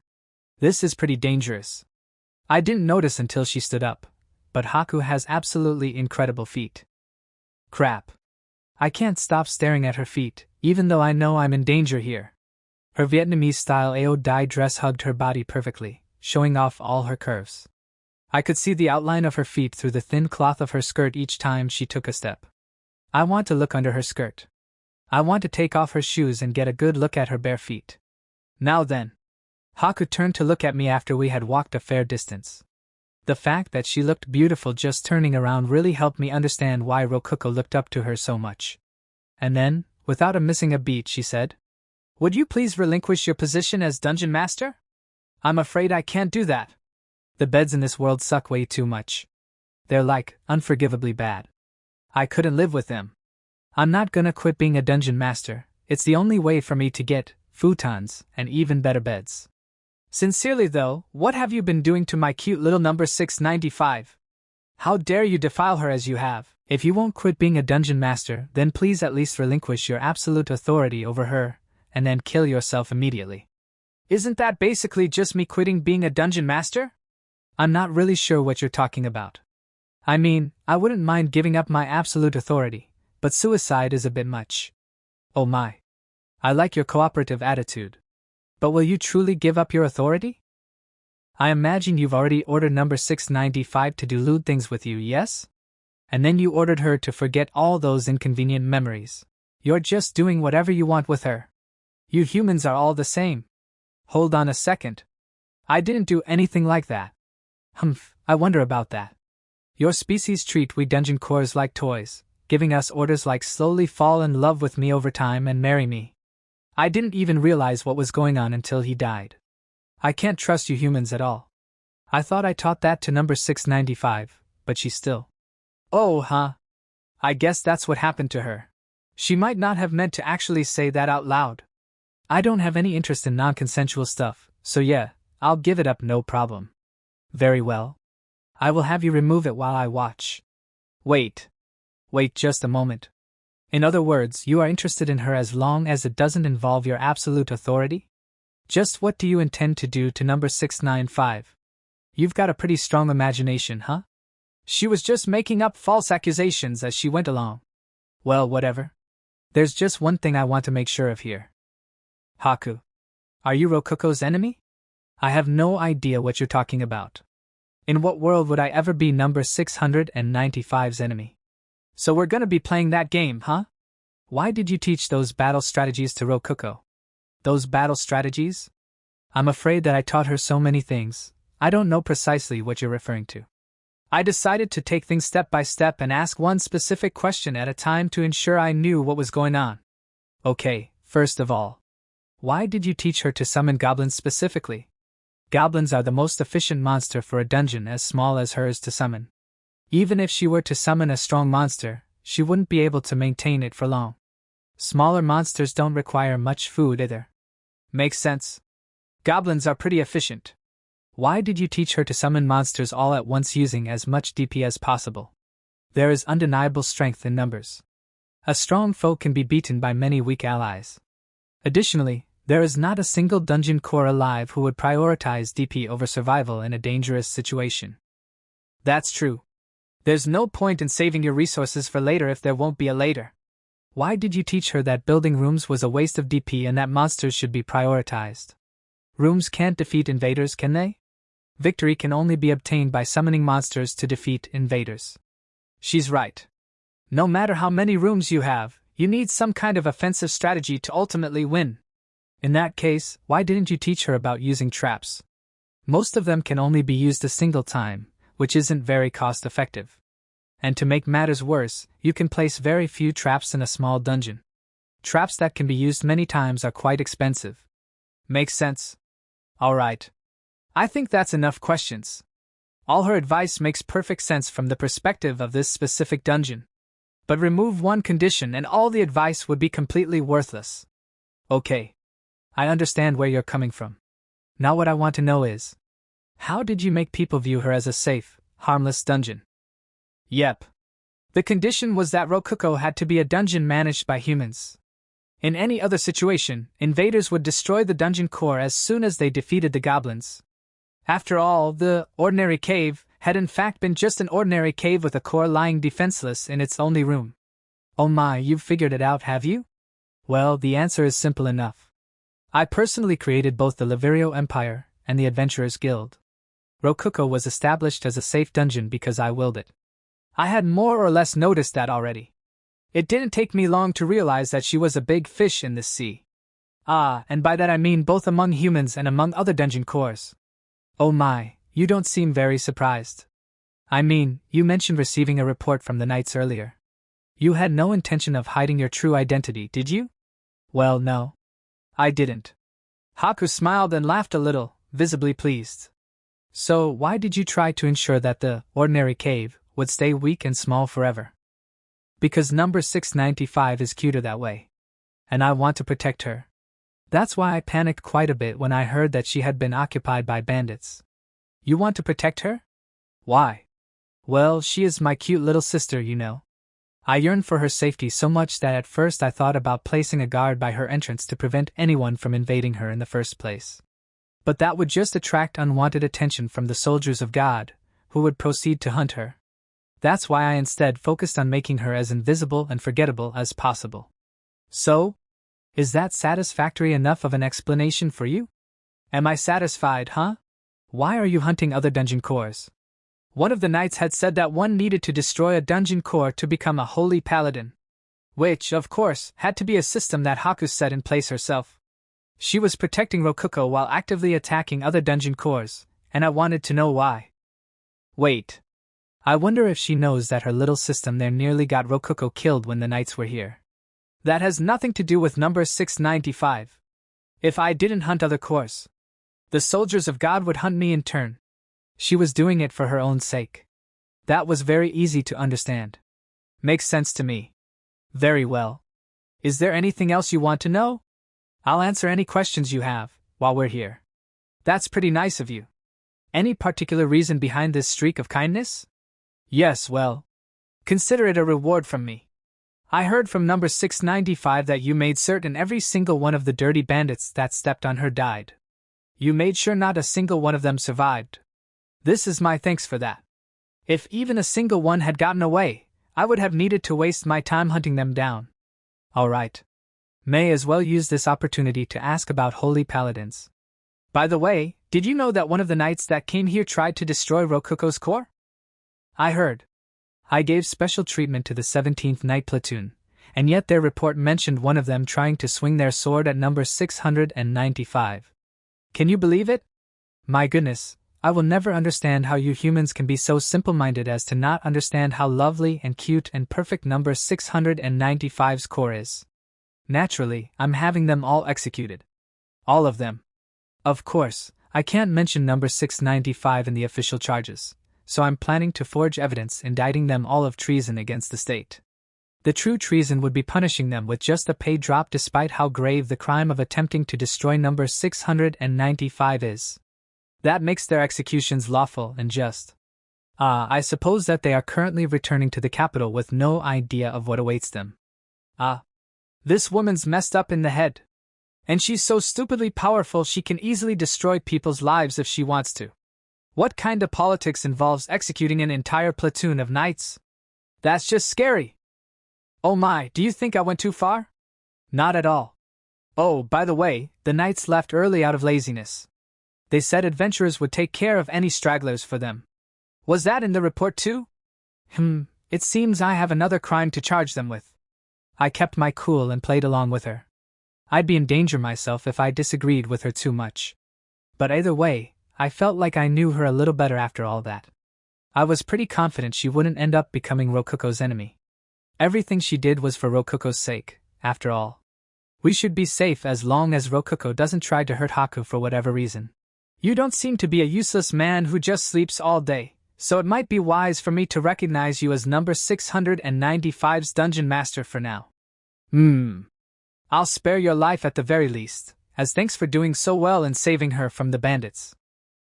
This is pretty dangerous. I didn't notice until she stood up, but Haku has absolutely incredible feet. Crap. I can't stop staring at her feet, even though I know I'm in danger here. Her Vietnamese-style AO dye dress hugged her body perfectly, showing off all her curves. I could see the outline of her feet through the thin cloth of her skirt each time she took a step. I want to look under her skirt. I want to take off her shoes and get a good look at her bare feet. Now then. Haku turned to look at me after we had walked a fair distance. The fact that she looked beautiful just turning around really helped me understand why Rokuko looked up to her so much. And then, without missing a beat, she said, "Would you please relinquish your position as dungeon master? I'm afraid I can't do that. The beds in this world suck way too much. They're like, unforgivably bad. I couldn't live with them. I'm not gonna quit being a dungeon master, it's the only way for me to get futons and even better beds. Sincerely though, what have you been doing to my cute little number 695? How dare you defile her as you have? If you won't quit being a dungeon master, then please at least relinquish your absolute authority over her, and then kill yourself immediately." Isn't that basically just me quitting being a dungeon master? I'm not really sure what you're talking about. I mean, I wouldn't mind giving up my absolute authority, but suicide is a bit much. Oh my. I like your cooperative attitude. But will you truly give up your authority? I imagine you've already ordered number 695 to do lewd things with you, yes? And then you ordered her to forget all those inconvenient memories. You're just doing whatever you want with her. You humans are all the same. Hold on a second. I didn't do anything like that. I wonder about that. Your species treat we dungeon cores like toys, giving us orders like slowly fall in love with me over time and marry me. I didn't even realize what was going on until he died. I can't trust you humans at all. I thought I taught that to number 695, but she still. Oh, huh. I guess that's what happened to her. She might not have meant to actually say that out loud. I don't have any interest in non-consensual stuff, so yeah, I'll give it up no problem. Very well. I will have you remove it while I watch. Wait just a moment. In other words, you are interested in her as long as it doesn't involve your absolute authority? Just what do you intend to do to number 695? You've got a pretty strong imagination, huh? She was just making up false accusations as she went along. Well, whatever. There's just one thing I want to make sure of here. Haku. Are you Rokuko's enemy? I have no idea what you're talking about. In what world would I ever be number 695's enemy? So we're gonna be playing that game, huh? Why did you teach those battle strategies to Rokuko? Those battle strategies? I'm afraid that I taught her so many things, I don't know precisely what you're referring to. I decided to take things step by step and ask one specific question at a time to ensure I knew what was going on. Okay, first of all, why did you teach her to summon goblins specifically? Goblins are the most efficient monster for a dungeon as small as hers to summon. Even if she were to summon a strong monster, she wouldn't be able to maintain it for long. Smaller monsters don't require much food either. Makes sense. Goblins are pretty efficient. Why did you teach her to summon monsters all at once using as much DP as possible? There is undeniable strength in numbers. A strong foe can be beaten by many weak allies. Additionally, there is not a single dungeon core alive who would prioritize DP over survival in a dangerous situation. That's true. There's no point in saving your resources for later if there won't be a later. Why did you teach her that building rooms was a waste of DP and that monsters should be prioritized? Rooms can't defeat invaders, can they? Victory can only be obtained by summoning monsters to defeat invaders. She's right. No matter how many rooms you have, you need some kind of offensive strategy to ultimately win. In that case, why didn't you teach her about using traps? Most of them can only be used a single time, which isn't very cost-effective. And to make matters worse, you can place very few traps in a small dungeon. Traps that can be used many times are quite expensive. Makes sense. Alright. I think that's enough questions. All her advice makes perfect sense from the perspective of this specific dungeon. But remove one condition and all the advice would be completely worthless. Okay. I understand where you're coming from. Now what I want to know is, how did you make people view her as a safe, harmless dungeon? Yep. The condition was that Rokuko had to be a dungeon managed by humans. In any other situation, invaders would destroy the dungeon core as soon as they defeated the goblins. After all, the ordinary cave had in fact been just an ordinary cave with a core lying defenseless in its only room. Oh my, you've figured it out, have you? Well, the answer is simple enough. I personally created both the Lavirio Empire and the Adventurers Guild. Rokuko was established as a safe dungeon because I willed it. I had more or less noticed that already. It didn't take me long to realize that she was a big fish in this sea. Ah, and by that I mean both among humans and among other dungeon cores. Oh my, you don't seem very surprised. I mean, you mentioned receiving a report from the knights earlier. You had no intention of hiding your true identity, did you? Well, no. I didn't. Haku smiled and laughed a little, visibly pleased. So, why did you try to ensure that the ordinary cave would stay weak and small forever? Because number 695 is cuter that way. And I want to protect her. That's why I panicked quite a bit when I heard that she had been occupied by bandits. You want to protect her? Why? Well, she is my cute little sister, you know. I yearned for her safety so much that at first I thought about placing a guard by her entrance to prevent anyone from invading her in the first place. But that would just attract unwanted attention from the soldiers of God, who would proceed to hunt her. That's why I instead focused on making her as invisible and forgettable as possible. So, is that satisfactory enough of an explanation for you? Am I satisfied, huh? Why are you hunting other dungeon cores? One of the knights had said that one needed to destroy a dungeon core to become a holy paladin. Which, of course, had to be a system that Haku set in place herself. She was protecting Rokuko while actively attacking other dungeon cores, and I wanted to know why. Wait. I wonder if she knows that her little system there nearly got Rococo killed when the knights were here. That has nothing to do with number 695. If I didn't hunt other cores, the soldiers of God would hunt me in turn. She was doing it for her own sake. That was very easy to understand. Makes sense to me. Very well. Is there anything else you want to know? I'll answer any questions you have, while we're here. That's pretty nice of you. Any particular reason behind this streak of kindness? Yes, well, consider it a reward from me. I heard from number 695 that you made certain every single one of the dirty bandits that stepped on her died. You made sure not a single one of them survived. This is my thanks for that. If even a single one had gotten away, I would have needed to waste my time hunting them down. Alright. May as well use this opportunity to ask about holy paladins. By the way, did you know that one of the knights that came here tried to destroy Rococo's core? I heard. I gave special treatment to the 17th Knight Platoon, and yet their report mentioned one of them trying to swing their sword at number 695. Can you believe it? My goodness, I will never understand how you humans can be so simple-minded as to not understand how lovely and cute and perfect number 695's core is. Naturally, I'm having them all executed. All of them. Of course, I can't mention number 695 in the official charges, so I'm planning to forge evidence indicting them all of treason against the state. The true treason would be punishing them with just a pay drop despite how grave the crime of attempting to destroy number 695 is. That makes their executions lawful and just. I suppose that they are currently returning to the capital with no idea of what awaits them. This woman's messed up in the head. And she's so stupidly powerful she can easily destroy people's lives if she wants to. What kind of politics involves executing an entire platoon of knights? That's just scary. Oh my, do you think I went too far? Not at all. Oh, by the way, the knights left early out of laziness. They said adventurers would take care of any stragglers for them. Was that in the report too? It seems I have another crime to charge them with. I kept my cool and played along with her. I'd be in danger myself if I disagreed with her too much. But either way, I felt like I knew her a little better after all that. I was pretty confident she wouldn't end up becoming Rococo's enemy. Everything she did was for Rococo's sake, after all. We should be safe as long as Rococo doesn't try to hurt Haku for whatever reason. You don't seem to be a useless man who just sleeps all day, so it might be wise for me to recognize you as number 695's dungeon master for now. I'll spare your life at the very least, as thanks for doing so well in saving her from the bandits.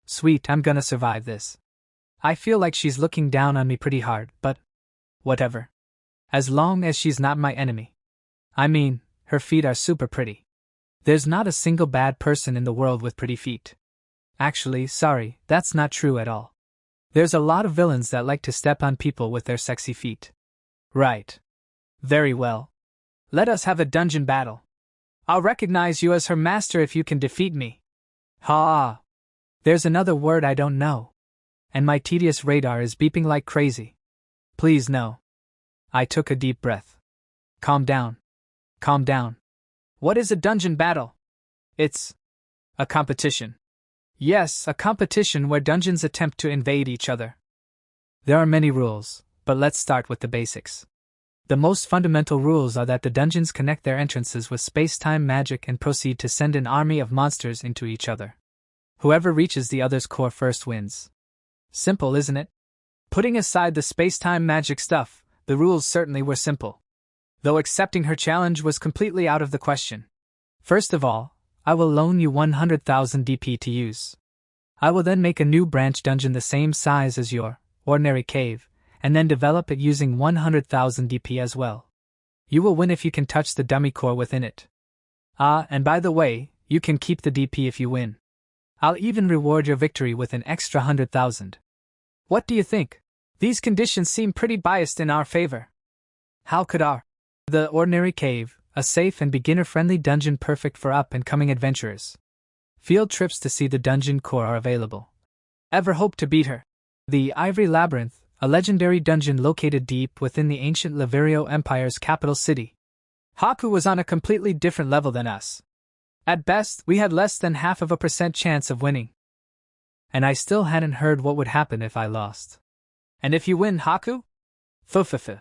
Sweet, I'm gonna survive this. I feel like she's looking down on me pretty hard, but whatever. As long as she's not my enemy. I mean, her feet are super pretty. There's not a single bad person in the world with pretty feet. Actually, sorry, that's not true at all. There's a lot of villains that like to step on people with their sexy feet. Right. Very well. Let us have a dungeon battle. I'll recognize you as her master if you can defeat me. Ha! There's another word I don't know. And my tedious radar is beeping like crazy. Please no. I took a deep breath. Calm down. Calm down. What is a dungeon battle? It's a competition. Yes, a competition where dungeons attempt to invade each other. There are many rules, but let's start with the basics. The most fundamental rules are that the dungeons connect their entrances with space-time magic and proceed to send an army of monsters into each other. Whoever reaches the other's core first wins. Simple, isn't it? Putting aside the space-time magic stuff, the rules certainly were simple. Though accepting her challenge was completely out of the question. First of all, I will loan you 100,000 DP to use. I will then make a new branch dungeon the same size as your ordinary cave, and then develop it using 100,000 DP as well. You will win if you can touch the dummy core within it. And by the way, you can keep the DP if you win. I'll even reward your victory with an extra 100,000. What do you think? These conditions seem pretty biased in our favor. How could the ordinary cave, a safe and beginner-friendly dungeon perfect for up-and-coming adventurers. Field trips to see the dungeon core are available. Ever hope to beat her? The Ivory Labyrinth, a legendary dungeon located deep within the ancient Laverio Empire's capital city. Haku was on a completely different level than us. At best, we had less than 0.5% chance of winning. And I still hadn't heard what would happen if I lost. And if you win, Haku? Fufufu.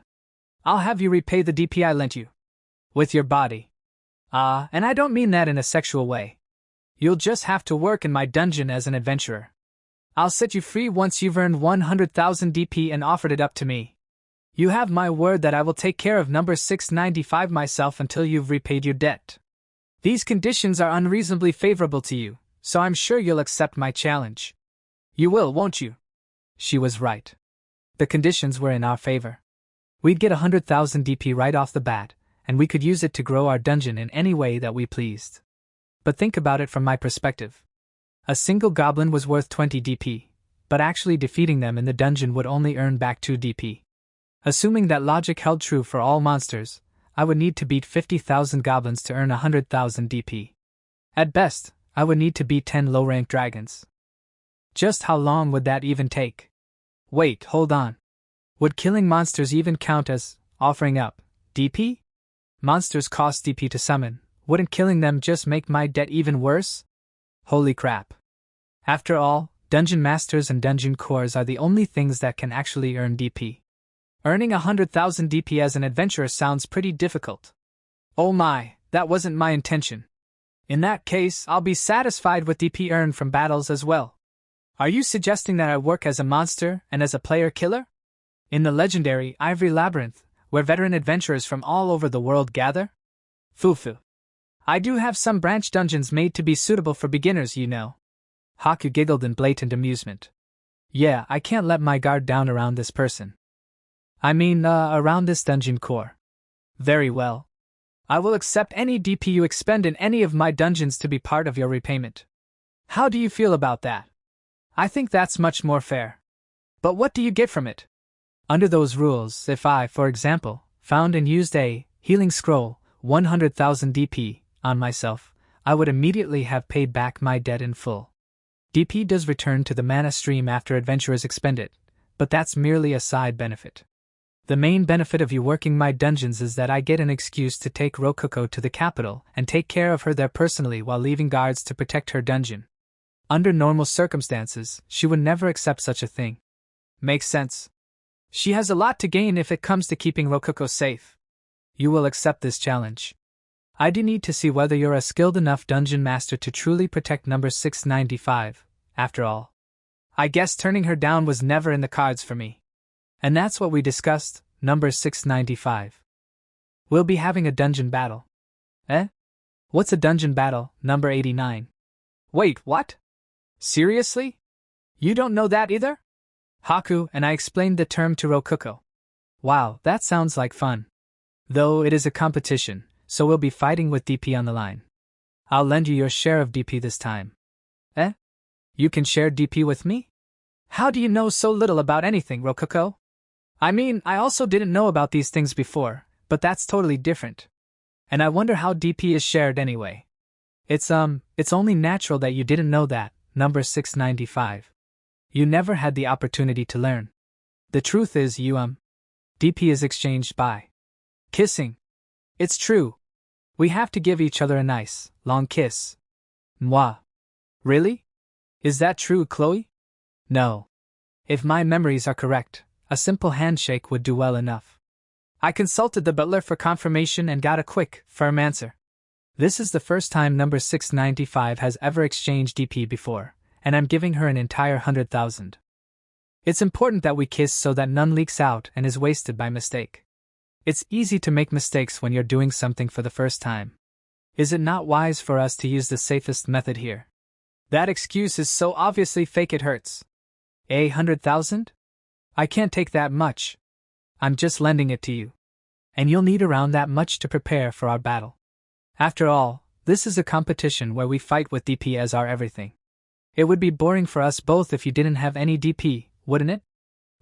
I'll have you repay the DP I lent you. With your body. And I don't mean that in a sexual way. You'll just have to work in my dungeon as an adventurer. I'll set you free once you've earned 100,000 DP and offered it up to me. You have my word that I will take care of number 695 myself until you've repaid your debt. These conditions are unreasonably favorable to you, so I'm sure you'll accept my challenge. You will, won't you? She was right. The conditions were in our favor. We'd get 100,000 DP right off the bat, and we could use it to grow our dungeon in any way that we pleased. But think about it from my perspective. A single goblin was worth 20 DP, but actually defeating them in the dungeon would only earn back 2 DP. Assuming that logic held true for all monsters, I would need to beat 50,000 goblins to earn 100,000 DP. At best, I would need to beat 10 low-rank dragons. Just how long would that even take? Wait, hold on. Would killing monsters even count as offering up DP? Monsters cost DP to summon. Wouldn't killing them just make my debt even worse? Holy crap. After all, dungeon masters and dungeon cores are the only things that can actually earn DP. Earning 100,000 DP as an adventurer sounds pretty difficult. Oh my, that wasn't my intention. In that case, I'll be satisfied with DP earned from battles as well. Are you suggesting that I work as a monster and as a player killer? In the legendary Ivory Labyrinth, where veteran adventurers from all over the world gather? Fufu. I do have some branch dungeons made to be suitable for beginners, you know. Haku giggled in blatant amusement. Yeah, I can't let my guard down around this person. I mean, around this dungeon core. Very well. I will accept any DP you expend in any of my dungeons to be part of your repayment. How do you feel about that? I think that's much more fair. But what do you get from it? Under those rules, if I, for example, found and used a healing scroll, 100,000 DP, on myself, I would immediately have paid back my debt in full. DP does return to the mana stream after adventurers expend it, but that's merely a side benefit. The main benefit of you working my dungeons is that I get an excuse to take Rococo to the capital and take care of her there personally while leaving guards to protect her dungeon. Under normal circumstances, she would never accept such a thing. Makes sense. She has a lot to gain if it comes to keeping Rococo safe. You will accept this challenge. I do need to see whether you're a skilled enough dungeon master to truly protect number 695, after all. I guess turning her down was never in the cards for me. And that's what we discussed, number 695. We'll be having a dungeon battle. Eh? What's a dungeon battle, number 89? Wait, what? Seriously? You don't know that either? Haku and I explained the term to Rococo. Wow, that sounds like fun. Though it is a competition, so we'll be fighting with DP on the line. I'll lend you your share of DP this time. Eh? You can share DP with me? How do you know so little about anything, Rococo? I mean, I also didn't know about these things before, but that's totally different. And I wonder how DP is shared anyway. It's only natural that you didn't know that, number 695. You never had the opportunity to learn. The truth is DP is exchanged by kissing. It's true. We have to give each other a nice, long kiss. Moi. Really? Is that true, Chloe? No. If my memories are correct, a simple handshake would do well enough. I consulted the butler for confirmation and got a quick, firm answer. This is the first time number 695 has ever exchanged DP before, and I'm giving her an entire 100,000. It's important that we kiss so that none leaks out and is wasted by mistake. It's easy to make mistakes when you're doing something for the first time. Is it not wise for us to use the safest method here? That excuse is so obviously fake it hurts. 100,000? I can't take that much. I'm just lending it to you. And you'll need around that much to prepare for our battle. After all, this is a competition where we fight with DP as our everything. It would be boring for us both if you didn't have any DP, wouldn't it?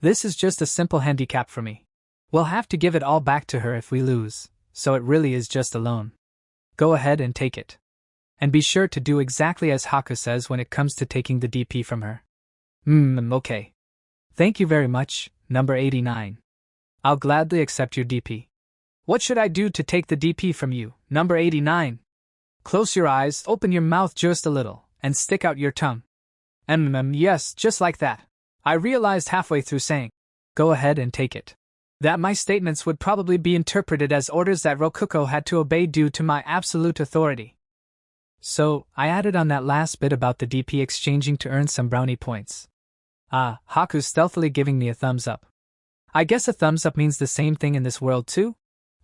This is just a simple handicap for me. We'll have to give it all back to her if we lose, so it really is just a loan. Go ahead and take it. And be sure to do exactly as Haku says when it comes to taking the DP from her. Okay. Thank you very much, number 89. I'll gladly accept your DP. What should I do to take the DP from you, number 89? Close your eyes, open your mouth just a little, and stick out your tongue. Yes, just like that. I realized halfway through saying, go ahead and take it. That my statements would probably be interpreted as orders that Rokuko had to obey due to my absolute authority. So, I added on that last bit about the DP exchanging to earn some brownie points. Haku stealthily giving me a thumbs up. I guess a thumbs up means the same thing in this world too?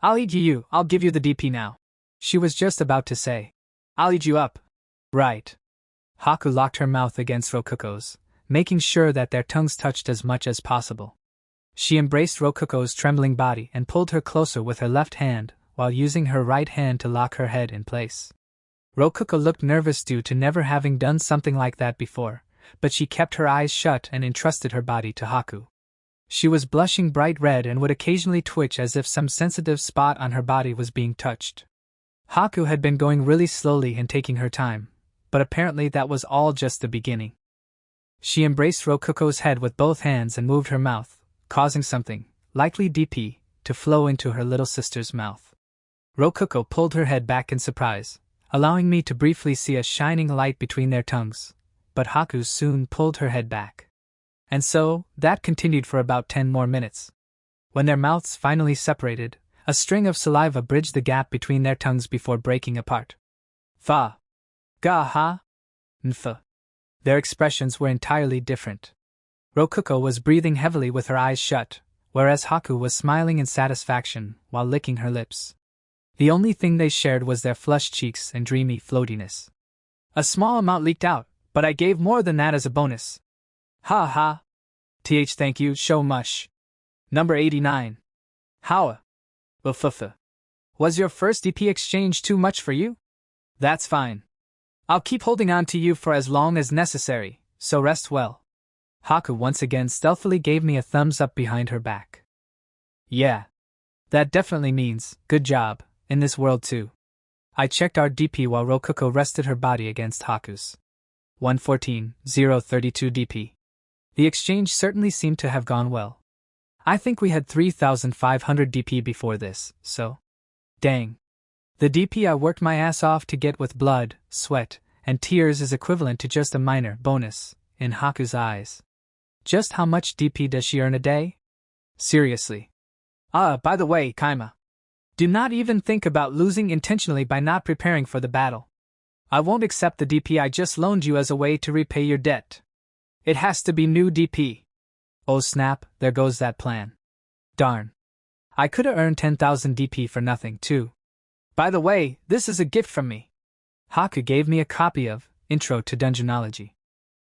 I'll eat you, I'll give you the DP now. She was just about to say, I'll eat you up. Right. Haku locked her mouth against Rokuko's, making sure that their tongues touched as much as possible. She embraced Rokuko's trembling body and pulled her closer with her left hand, while using her right hand to lock her head in place. Rokuko looked nervous due to never having done something like that before, but she kept her eyes shut and entrusted her body to Haku. She was blushing bright red and would occasionally twitch as if some sensitive spot on her body was being touched. Haku had been going really slowly and taking her time, but apparently that was all just the beginning. She embraced Rokuko's head with both hands and moved her mouth, causing something, likely DP, to flow into her little sister's mouth. Rokuko pulled her head back in surprise, allowing me to briefly see a shining light between their tongues, but Haku soon pulled her head back. And so, that continued for about 10 more minutes. When their mouths finally separated, a string of saliva bridged the gap between their tongues before breaking apart. Fa. Ga ha. Nfa. Their expressions were entirely different. Rokuko was breathing heavily with her eyes shut, whereas Haku was smiling in satisfaction while licking her lips. The only thing they shared was their flushed cheeks and dreamy floatiness. A small amount leaked out, but I gave more than that as a bonus. Ha ha. Thank you so much. Number 89. How? Ufufa. Was your first DP exchange too much for you? That's fine. I'll keep holding on to you for as long as necessary, so rest well. Haku once again stealthily gave me a thumbs up behind her back. Yeah. That definitely means, good job, in this world too. I checked our DP while Rokuko rested her body against Haku's. 114,032 DP. The exchange certainly seemed to have gone well. I think we had 3,500 DP before this, so. Dang. The DP I worked my ass off to get with blood, sweat, and tears is equivalent to just a minor bonus, in Haku's eyes. Just how much DP does she earn a day? Seriously. By the way, Kaima. Do not even think about losing intentionally by not preparing for the battle. I won't accept the DP I just loaned you as a way to repay your debt. It has to be new DP. Oh snap, there goes that plan. Darn. I could have earned 10,000 DP for nothing, too. By the way, this is a gift from me. Haku gave me a copy of Intro to Dungeonology.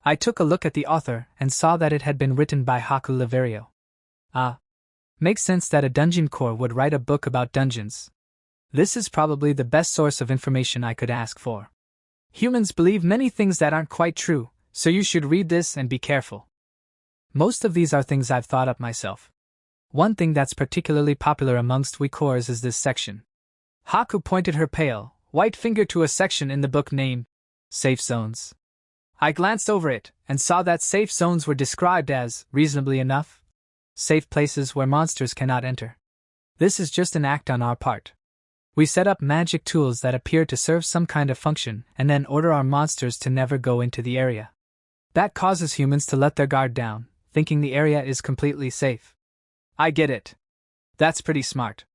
I took a look at the author and saw that it had been written by Haku Laverio. Makes sense that a dungeon core would write a book about dungeons. This is probably the best source of information I could ask for. Humans believe many things that aren't quite true, so you should read this and be careful. Most of these are things I've thought up myself. One thing that's particularly popular amongst we cores is this section. Haku pointed her pale, white finger to a section in the book named Safe Zones. I glanced over it and saw that safe zones were described as, reasonably enough, safe places where monsters cannot enter. This is just an act on our part. We set up magic tools that appear to serve some kind of function and then order our monsters to never go into the area. That causes humans to let their guard down, thinking the area is completely safe. I get it. That's pretty smart.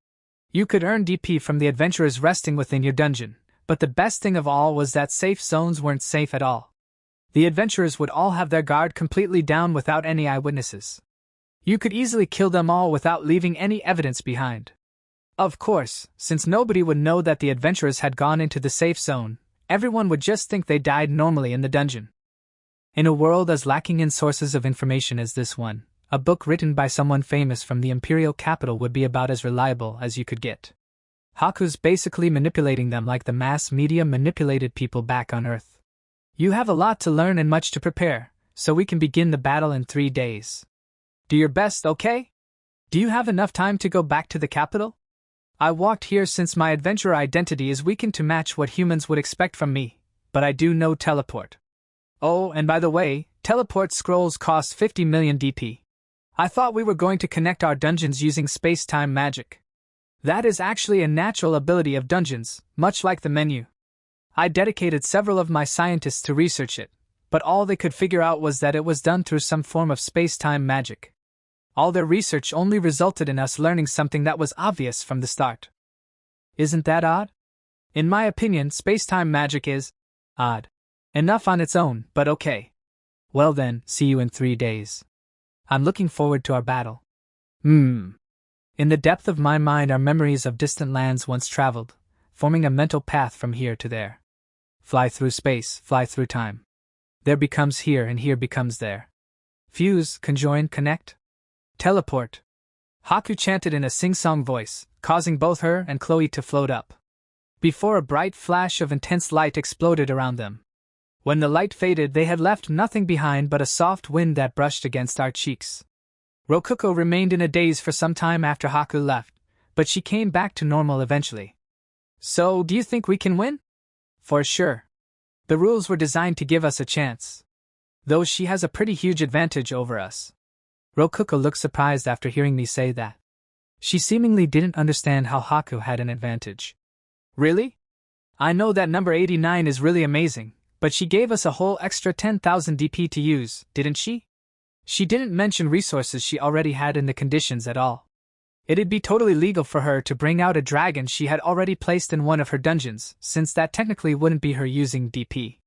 You could earn DP from the adventurers resting within your dungeon, but the best thing of all was that safe zones weren't safe at all. The adventurers would all have their guard completely down without any eyewitnesses. You could easily kill them all without leaving any evidence behind. Of course, since nobody would know that the adventurers had gone into the safe zone, everyone would just think they died normally in the dungeon. In a world as lacking in sources of information as this one, a book written by someone famous from the imperial capital would be about as reliable as you could get. Haku's basically manipulating them like the mass media manipulated people back on Earth. You have a lot to learn and much to prepare, so we can begin the battle in 3 days. Do your best, okay? Do you have enough time to go back to the capital? I walked here since my adventurer identity is weakened to match what humans would expect from me, but I do know teleport. Oh, and by the way, teleport scrolls cost 50 million DP. I thought we were going to connect our dungeons using space-time magic. That is actually a natural ability of dungeons, much like the menu. I dedicated several of my scientists to research it, but all they could figure out was that it was done through some form of space-time magic. All their research only resulted in us learning something that was obvious from the start. Isn't that odd? In my opinion, space-time magic is odd enough on its own, but okay. Well then, see you in 3 days. I'm looking forward to our battle. In the depth of my mind are memories of distant lands once traveled, forming a mental path from here to there. Fly through space, fly through time. There becomes here and here becomes there. Fuse, conjoin, connect. Teleport. Haku chanted in a sing-song voice, causing both her and Chloe to float up. Before a bright flash of intense light exploded around them. When the light faded, they had left nothing behind but a soft wind that brushed against our cheeks. Rokuko remained in a daze for some time after Haku left, but she came back to normal eventually. So, do you think we can win? For sure. The rules were designed to give us a chance. Though she has a pretty huge advantage over us. Rokuko looked surprised after hearing me say that. She seemingly didn't understand how Haku had an advantage. Really? I know that number 89 is really amazing, but she gave us a whole extra 10,000 DP to use, didn't she? She didn't mention resources she already had in the conditions at all. It'd be totally legal for her to bring out a dragon she had already placed in one of her dungeons, since that technically wouldn't be her using DP.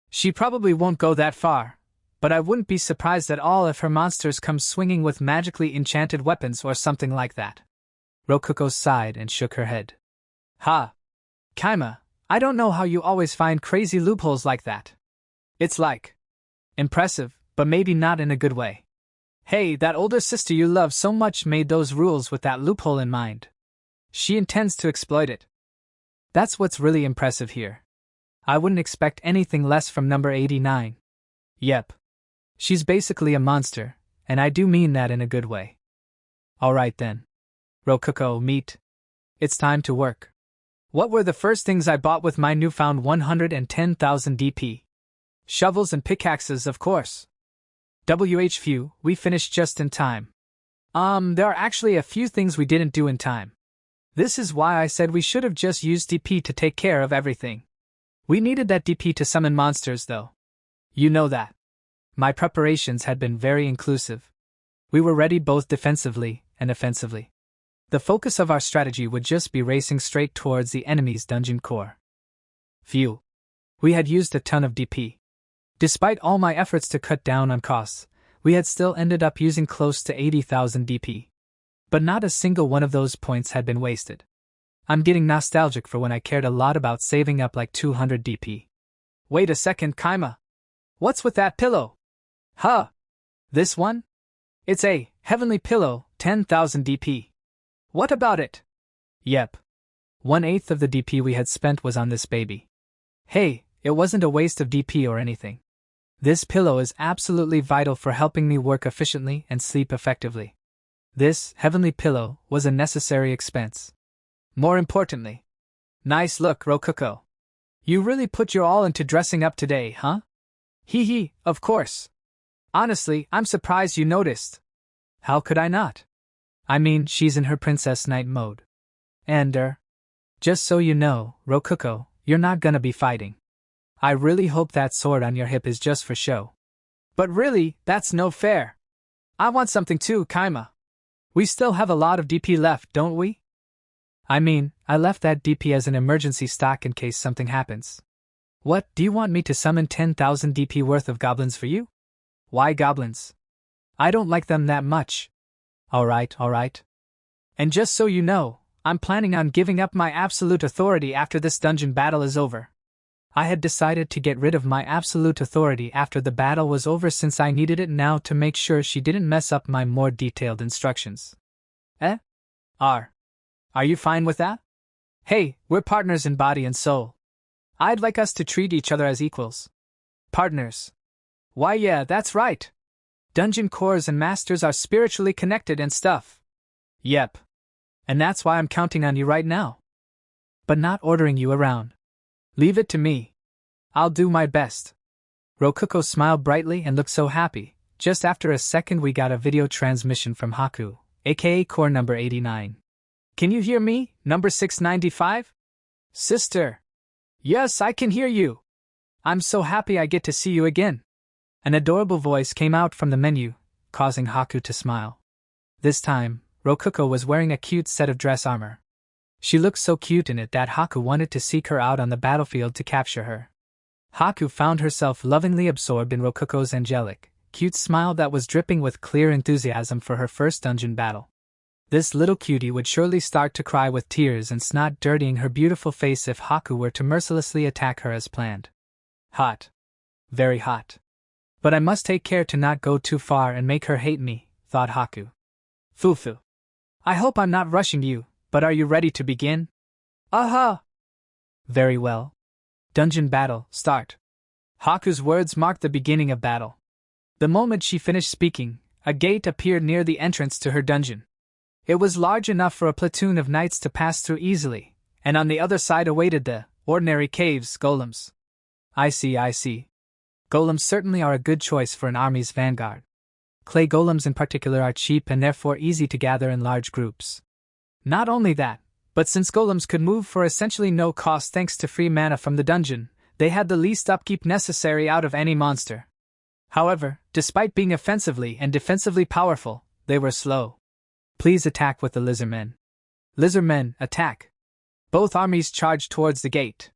She probably won't go that far, but I wouldn't be surprised at all if her monsters come swinging with magically enchanted weapons or something like that. Rokuko sighed and shook her head. Ha! Kaima, I don't know how you always find crazy loopholes like that. It's like impressive, but maybe not in a good way. Hey, that older sister you love so much made those rules with that loophole in mind. She intends to exploit it. That's what's really impressive here. I wouldn't expect anything less from number 89. Yep. She's basically a monster, and I do mean that in a good way. Alright then. Rokuko, meet. It's time to work. What were the first things I bought with my newfound 110,000 DP? Shovels and pickaxes, of course. Phew, we finished just in time. There are actually a few things we didn't do in time. This is why I said we should have just used DP to take care of everything. We needed that DP to summon monsters though. You know that. My preparations had been very inclusive. We were ready both defensively and offensively. The focus of our strategy would just be racing straight towards the enemy's dungeon core. Phew. We had used a ton of DP. Despite all my efforts to cut down on costs, we had still ended up using close to 80,000 DP. But not a single one of those points had been wasted. I'm getting nostalgic for when I cared a lot about saving up like 200 DP. Wait a second, Kaima. What's with that pillow? Huh? This one? It's a heavenly pillow, 10,000 DP. What about it? Yep. 1/8 of the DP we had spent was on this baby. Hey, it wasn't a waste of DP or anything. This pillow is absolutely vital for helping me work efficiently and sleep effectively. This heavenly pillow was a necessary expense. More importantly, nice look, Rokuko. You really put your all into dressing up today, huh? Hee hee, of course. Honestly, I'm surprised you noticed. How could I not? I mean, she's in her princess knight mode. And, just so you know, Rokuko, you're not gonna be fighting. I really hope that sword on your hip is just for show. But really, that's no fair. I want something too, Kaima. We still have a lot of DP left, don't we? I mean, I left that DP as an emergency stock in case something happens. What, do you want me to summon 10,000 DP worth of goblins for you? Why goblins? I don't like them that much. Alright. And just so you know, I'm planning on giving up my absolute authority after this dungeon battle is over. I had decided to get rid of my absolute authority after the battle was over since I needed it now to make sure she didn't mess up my more detailed instructions. Are you fine with that? Hey, we're partners in body and soul. I'd like us to treat each other as equals. Partners. Why yeah, that's right. Dungeon cores and masters are spiritually connected and stuff. Yep. And that's why I'm counting on you right now. But not ordering you around. Leave it to me. I'll do my best. Rokuko smiled brightly and looked so happy. Just after a second we got a video transmission from Haku, aka core number 89. Can you hear me, number 695? Sister. Yes, I can hear you. I'm so happy I get to see you again. An adorable voice came out from the menu, causing Haku to smile. This time, Rokuko was wearing a cute set of dress armor. She looked so cute in it that Haku wanted to seek her out on the battlefield to capture her. Haku found herself lovingly absorbed in Rokuko's angelic, cute smile that was dripping with clear enthusiasm for her first dungeon battle. This little cutie would surely start to cry with tears and snot dirtying her beautiful face if Haku were to mercilessly attack her as planned. Hot. Very hot. But I must take care to not go too far and make her hate me, thought Haku. Fufu. I hope I'm not rushing you, but are you ready to begin? Aha! Very well. Dungeon battle, start. Haku's words marked the beginning of battle. The moment she finished speaking, a gate appeared near the entrance to her dungeon. It was large enough for a platoon of knights to pass through easily, and on the other side awaited the ordinary caves golems. I see. Golems certainly are a good choice for an army's vanguard. Clay golems in particular are cheap and therefore easy to gather in large groups. Not only that, but since golems could move for essentially no cost thanks to free mana from the dungeon, they had the least upkeep necessary out of any monster. However, despite being offensively and defensively powerful, they were slow. Please attack with the lizardmen. Lizardmen, attack! Both armies charged towards the gate.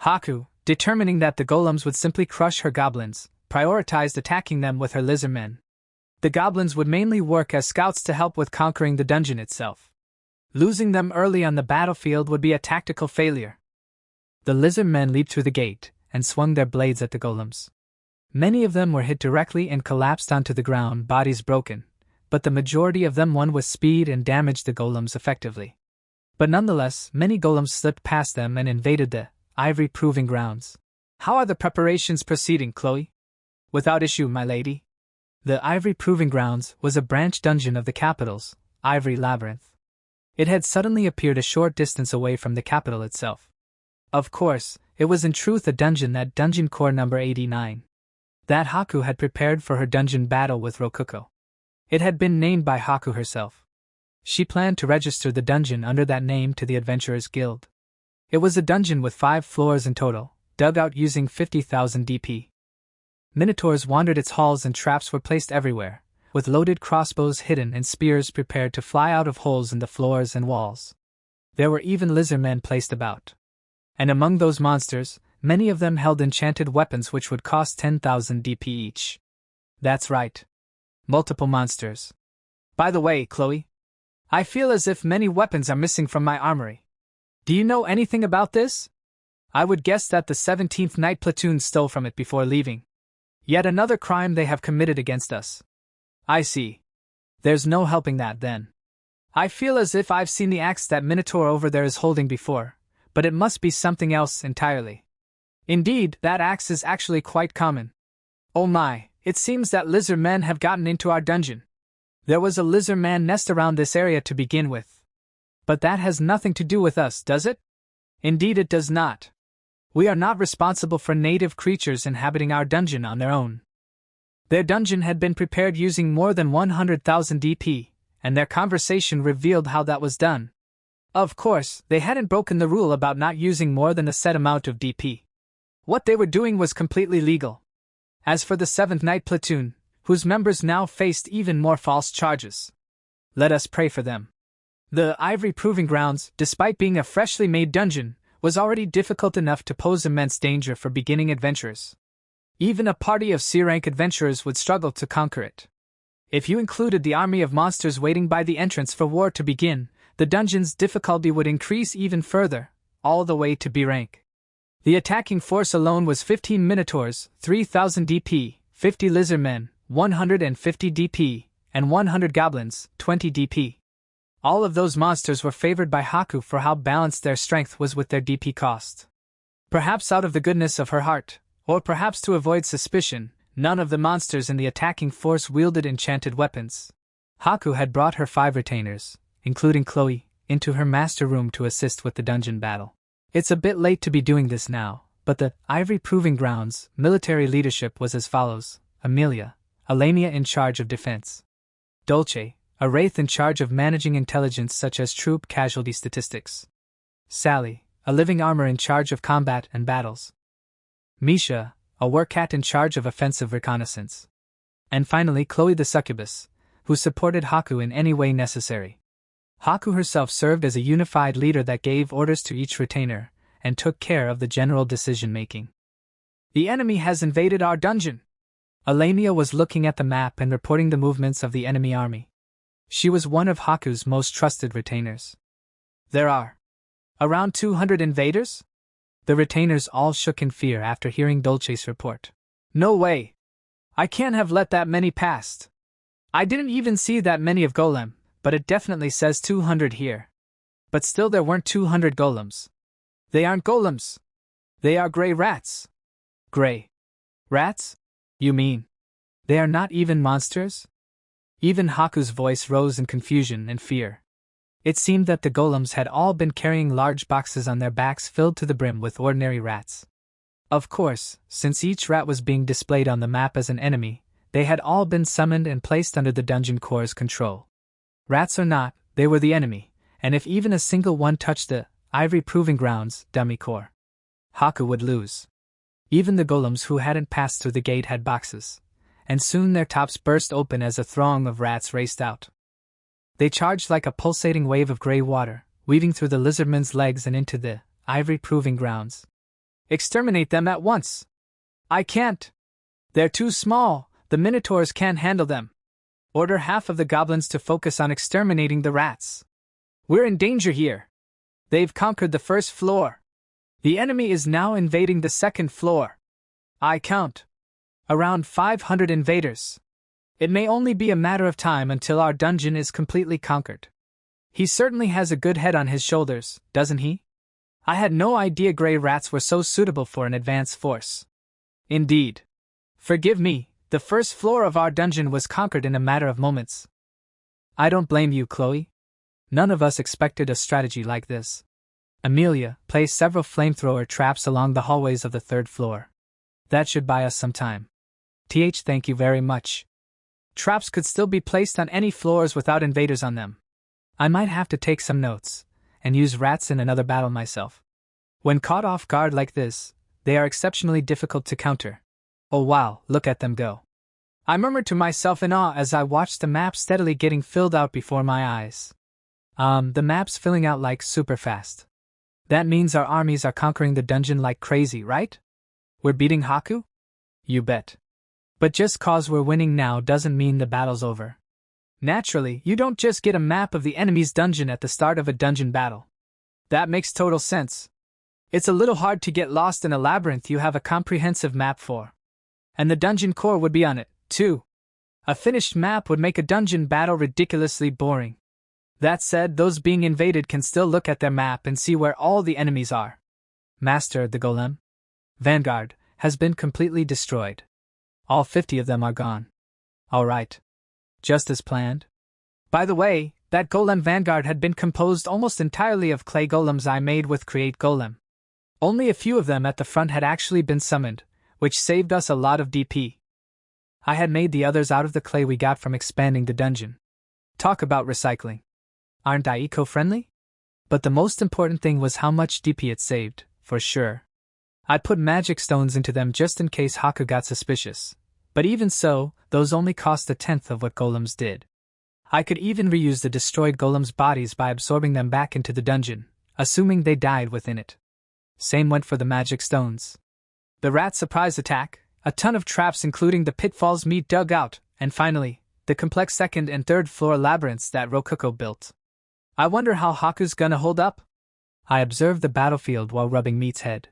Haku, determining that the golems would simply crush her goblins, prioritized attacking them with her lizardmen. The goblins would mainly work as scouts to help with conquering the dungeon itself. Losing them early on the battlefield would be a tactical failure. The lizardmen leaped through the gate and swung their blades at the golems. Many of them were hit directly and collapsed onto the ground, bodies broken, but the majority of them won with speed and damaged the golems effectively. But nonetheless, many golems slipped past them and invaded the Ivory Proving Grounds. How are the preparations proceeding, Chloe? Without issue, my lady. The Ivory Proving Grounds was a branch dungeon of the capital's Ivory Labyrinth. It had suddenly appeared a short distance away from the capital itself. Of course, it was in truth a dungeon, that dungeon core number 89. That Haku had prepared for her dungeon battle with Rokuko. It had been named by Haku herself. She planned to register the dungeon under that name to the Adventurers Guild. It was a dungeon with 5 floors in total, dug out using 50,000 DP. Minotaurs wandered its halls and traps were placed everywhere, with loaded crossbows hidden and spears prepared to fly out of holes in the floors and walls. There were even lizardmen placed about. And among those monsters, many of them held enchanted weapons which would cost 10,000 DP each. That's right. Multiple monsters. By the way, Chloe, I feel as if many weapons are missing from my armory. Do you know anything about this? I would guess that the 17th Night Platoon stole from it before leaving. Yet another crime they have committed against us. I see. There's no helping that then. I feel as if I've seen the axe that Minotaur over there is holding before, but it must be something else entirely. Indeed, that axe is actually quite common. Oh my, it seems that lizard men have gotten into our dungeon. There was a lizard man nest around this area to begin with. But that has nothing to do with us, does it? Indeed it does not. We are not responsible for native creatures inhabiting our dungeon on their own. Their dungeon had been prepared using more than 100,000 DP, and their conversation revealed how that was done. Of course, they hadn't broken the rule about not using more than a set amount of DP. What they were doing was completely legal. As for the 7th Night Platoon, whose members now faced even more false charges, let us pray for them. The Ivory Proving Grounds, despite being a freshly made dungeon, was already difficult enough to pose immense danger for beginning adventurers. Even a party of C-rank adventurers would struggle to conquer it. If you included the army of monsters waiting by the entrance for war to begin, the dungeon's difficulty would increase even further, all the way to B rank. The attacking force alone was 15 Minotaurs, 3,000 DP, 50 Lizardmen, 150 DP, and 100 Goblins, 20 DP. All of those monsters were favored by Haku for how balanced their strength was with their DP cost. Perhaps out of the goodness of her heart, or perhaps to avoid suspicion, none of the monsters in the attacking force wielded enchanted weapons. Haku had brought her 5 retainers, including Chloe, into her master room to assist with the dungeon battle. It's a bit late to be doing this now, but the Ivory Proving Grounds military leadership was as follows: Amelia, a Lamia in charge of defense; Dolce, a Wraith in charge of managing intelligence such as troop casualty statistics; Sally, a living armor in charge of combat and battles; Misha, a Wercat in charge of offensive reconnaissance; and finally Chloe the Succubus, who supported Haku in any way necessary. Haku herself served as a unified leader that gave orders to each retainer, and took care of the general decision-making. The enemy has invaded our dungeon. Alamia was looking at the map and reporting the movements of the enemy army. She was one of Haku's most trusted retainers. There are around 200 invaders? The retainers all shook in fear after hearing Dolce's report. No way! I can't have let that many past. I didn't even see that many of Golem, but it definitely says 200 here. But still there weren't 200 golems. They aren't golems. They are gray rats. Gray rats? You mean they are not even monsters? Even Haku's voice rose in confusion and fear. It seemed that the golems had all been carrying large boxes on their backs filled to the brim with ordinary rats. Of course, since each rat was being displayed on the map as an enemy, they had all been summoned and placed under the dungeon core's control. Rats or not, they were the enemy, and if even a single one touched the Ivory Proving Grounds dummy core, Haku would lose. Even the golems who hadn't passed through the gate had boxes, and soon their tops burst open as a throng of rats raced out. They charged like a pulsating wave of gray water, weaving through the lizardmen's legs and into the Ivory Proving Grounds. Exterminate them at once! I can't! They're too small, the minotaurs can't handle them. Order half of the goblins to focus on exterminating the rats. We're in danger here. They've conquered the first floor. The enemy is now invading the second floor. I count around 500 invaders. It may only be a matter of time until our dungeon is completely conquered. He certainly has a good head on his shoulders, doesn't he? I had no idea gray rats were so suitable for an advance force. Indeed. Forgive me, the first floor of our dungeon was conquered in a matter of moments. I don't blame you, Chloe. None of us expected a strategy like this. Amelia placed several flamethrower traps along the hallways of the third floor. That should buy us some time. Thank you very much. Traps could still be placed on any floors without invaders on them. I might have to take some notes, and use rats in another battle myself. When caught off guard like this, they are exceptionally difficult to counter. Oh wow, look at them go. I murmured to myself in awe as I watched the map steadily getting filled out before my eyes. The map's filling out like super fast. That means our armies are conquering the dungeon like crazy, right? We're beating Haku? You bet. But just cause we're winning now doesn't mean the battle's over. Naturally, you don't just get a map of the enemy's dungeon at the start of a dungeon battle. That makes total sense. It's a little hard to get lost in a labyrinth you have a comprehensive map for. And the dungeon core would be on it, too. A finished map would make a dungeon battle ridiculously boring. That said, those being invaded can still look at their map and see where all the enemies are. Master, the golem vanguard has been completely destroyed. All 50 of them are gone. All right. Just as planned. By the way, that golem vanguard had been composed almost entirely of clay golems I made with Create Golem. Only a few of them at the front had actually been summoned, which saved us a lot of DP. I had made the others out of the clay we got from expanding the dungeon. Talk about recycling. Aren't I eco-friendly? But the most important thing was how much DP it saved, for sure. I'd put magic stones into them just in case Haku got suspicious. But even so, those only cost a tenth of what golems did. I could even reuse the destroyed golems' bodies by absorbing them back into the dungeon, assuming they died within it. Same went for the magic stones. The rat surprise attack, a ton of traps including the pitfalls meat dug out, and finally, the complex second and third floor labyrinths that Rococo built. I wonder how Haku's gonna hold up? I observed the battlefield while rubbing Meat's head.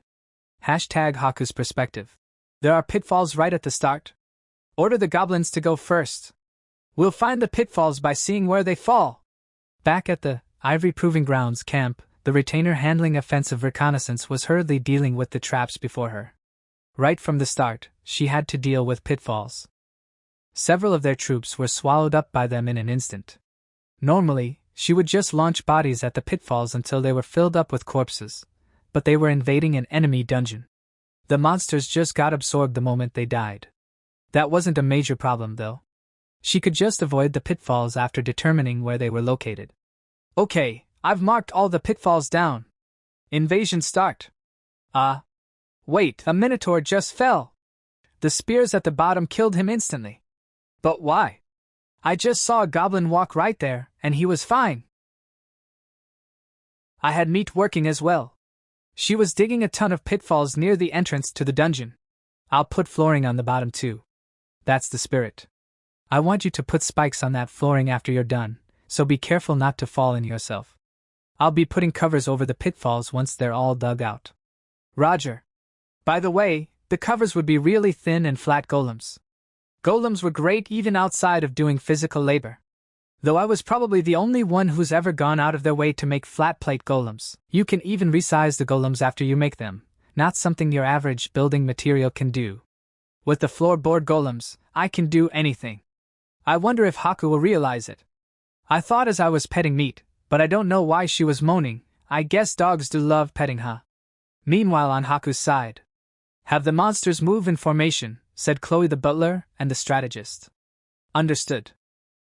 #Haku's perspective. There are pitfalls right at the start. Order the goblins to go first. We'll find the pitfalls by seeing where they fall. Back at the Ivory Proving Grounds camp, the retainer handling offensive reconnaissance was hurriedly dealing with the traps before her. Right from the start, she had to deal with pitfalls. Several of their troops were swallowed up by them in an instant. Normally, she would just launch bodies at the pitfalls until they were filled up with corpses, but they were invading an enemy dungeon. The monsters just got absorbed the moment they died. That wasn't a major problem, though. She could just avoid the pitfalls after determining where they were located. Okay, I've marked all the pitfalls down. Invasion start. Wait, a minotaur just fell. The spears at the bottom killed him instantly. But why? I just saw a goblin walk right there, and he was fine. I had meat working as well. She was digging a ton of pitfalls near the entrance to the dungeon. I'll put flooring on the bottom too. That's the spirit. I want you to put spikes on that flooring after you're done, so be careful not to fall in yourself. I'll be putting covers over the pitfalls once they're all dug out. Roger. By the way, the covers would be really thin and flat golems. Golems were great even outside of doing physical labor. Though I was probably the only one who's ever gone out of their way to make flat plate golems. You can even resize the golems after you make them, not something your average building material can do. With the floorboard golems, I can do anything. I wonder if Haku will realize it. I thought as I was petting Meat, but I don't know why she was moaning. I guess dogs do love petting, huh? Meanwhile on Haku's side. Have the monsters move in formation, said Chloe the butler and the strategist. Understood.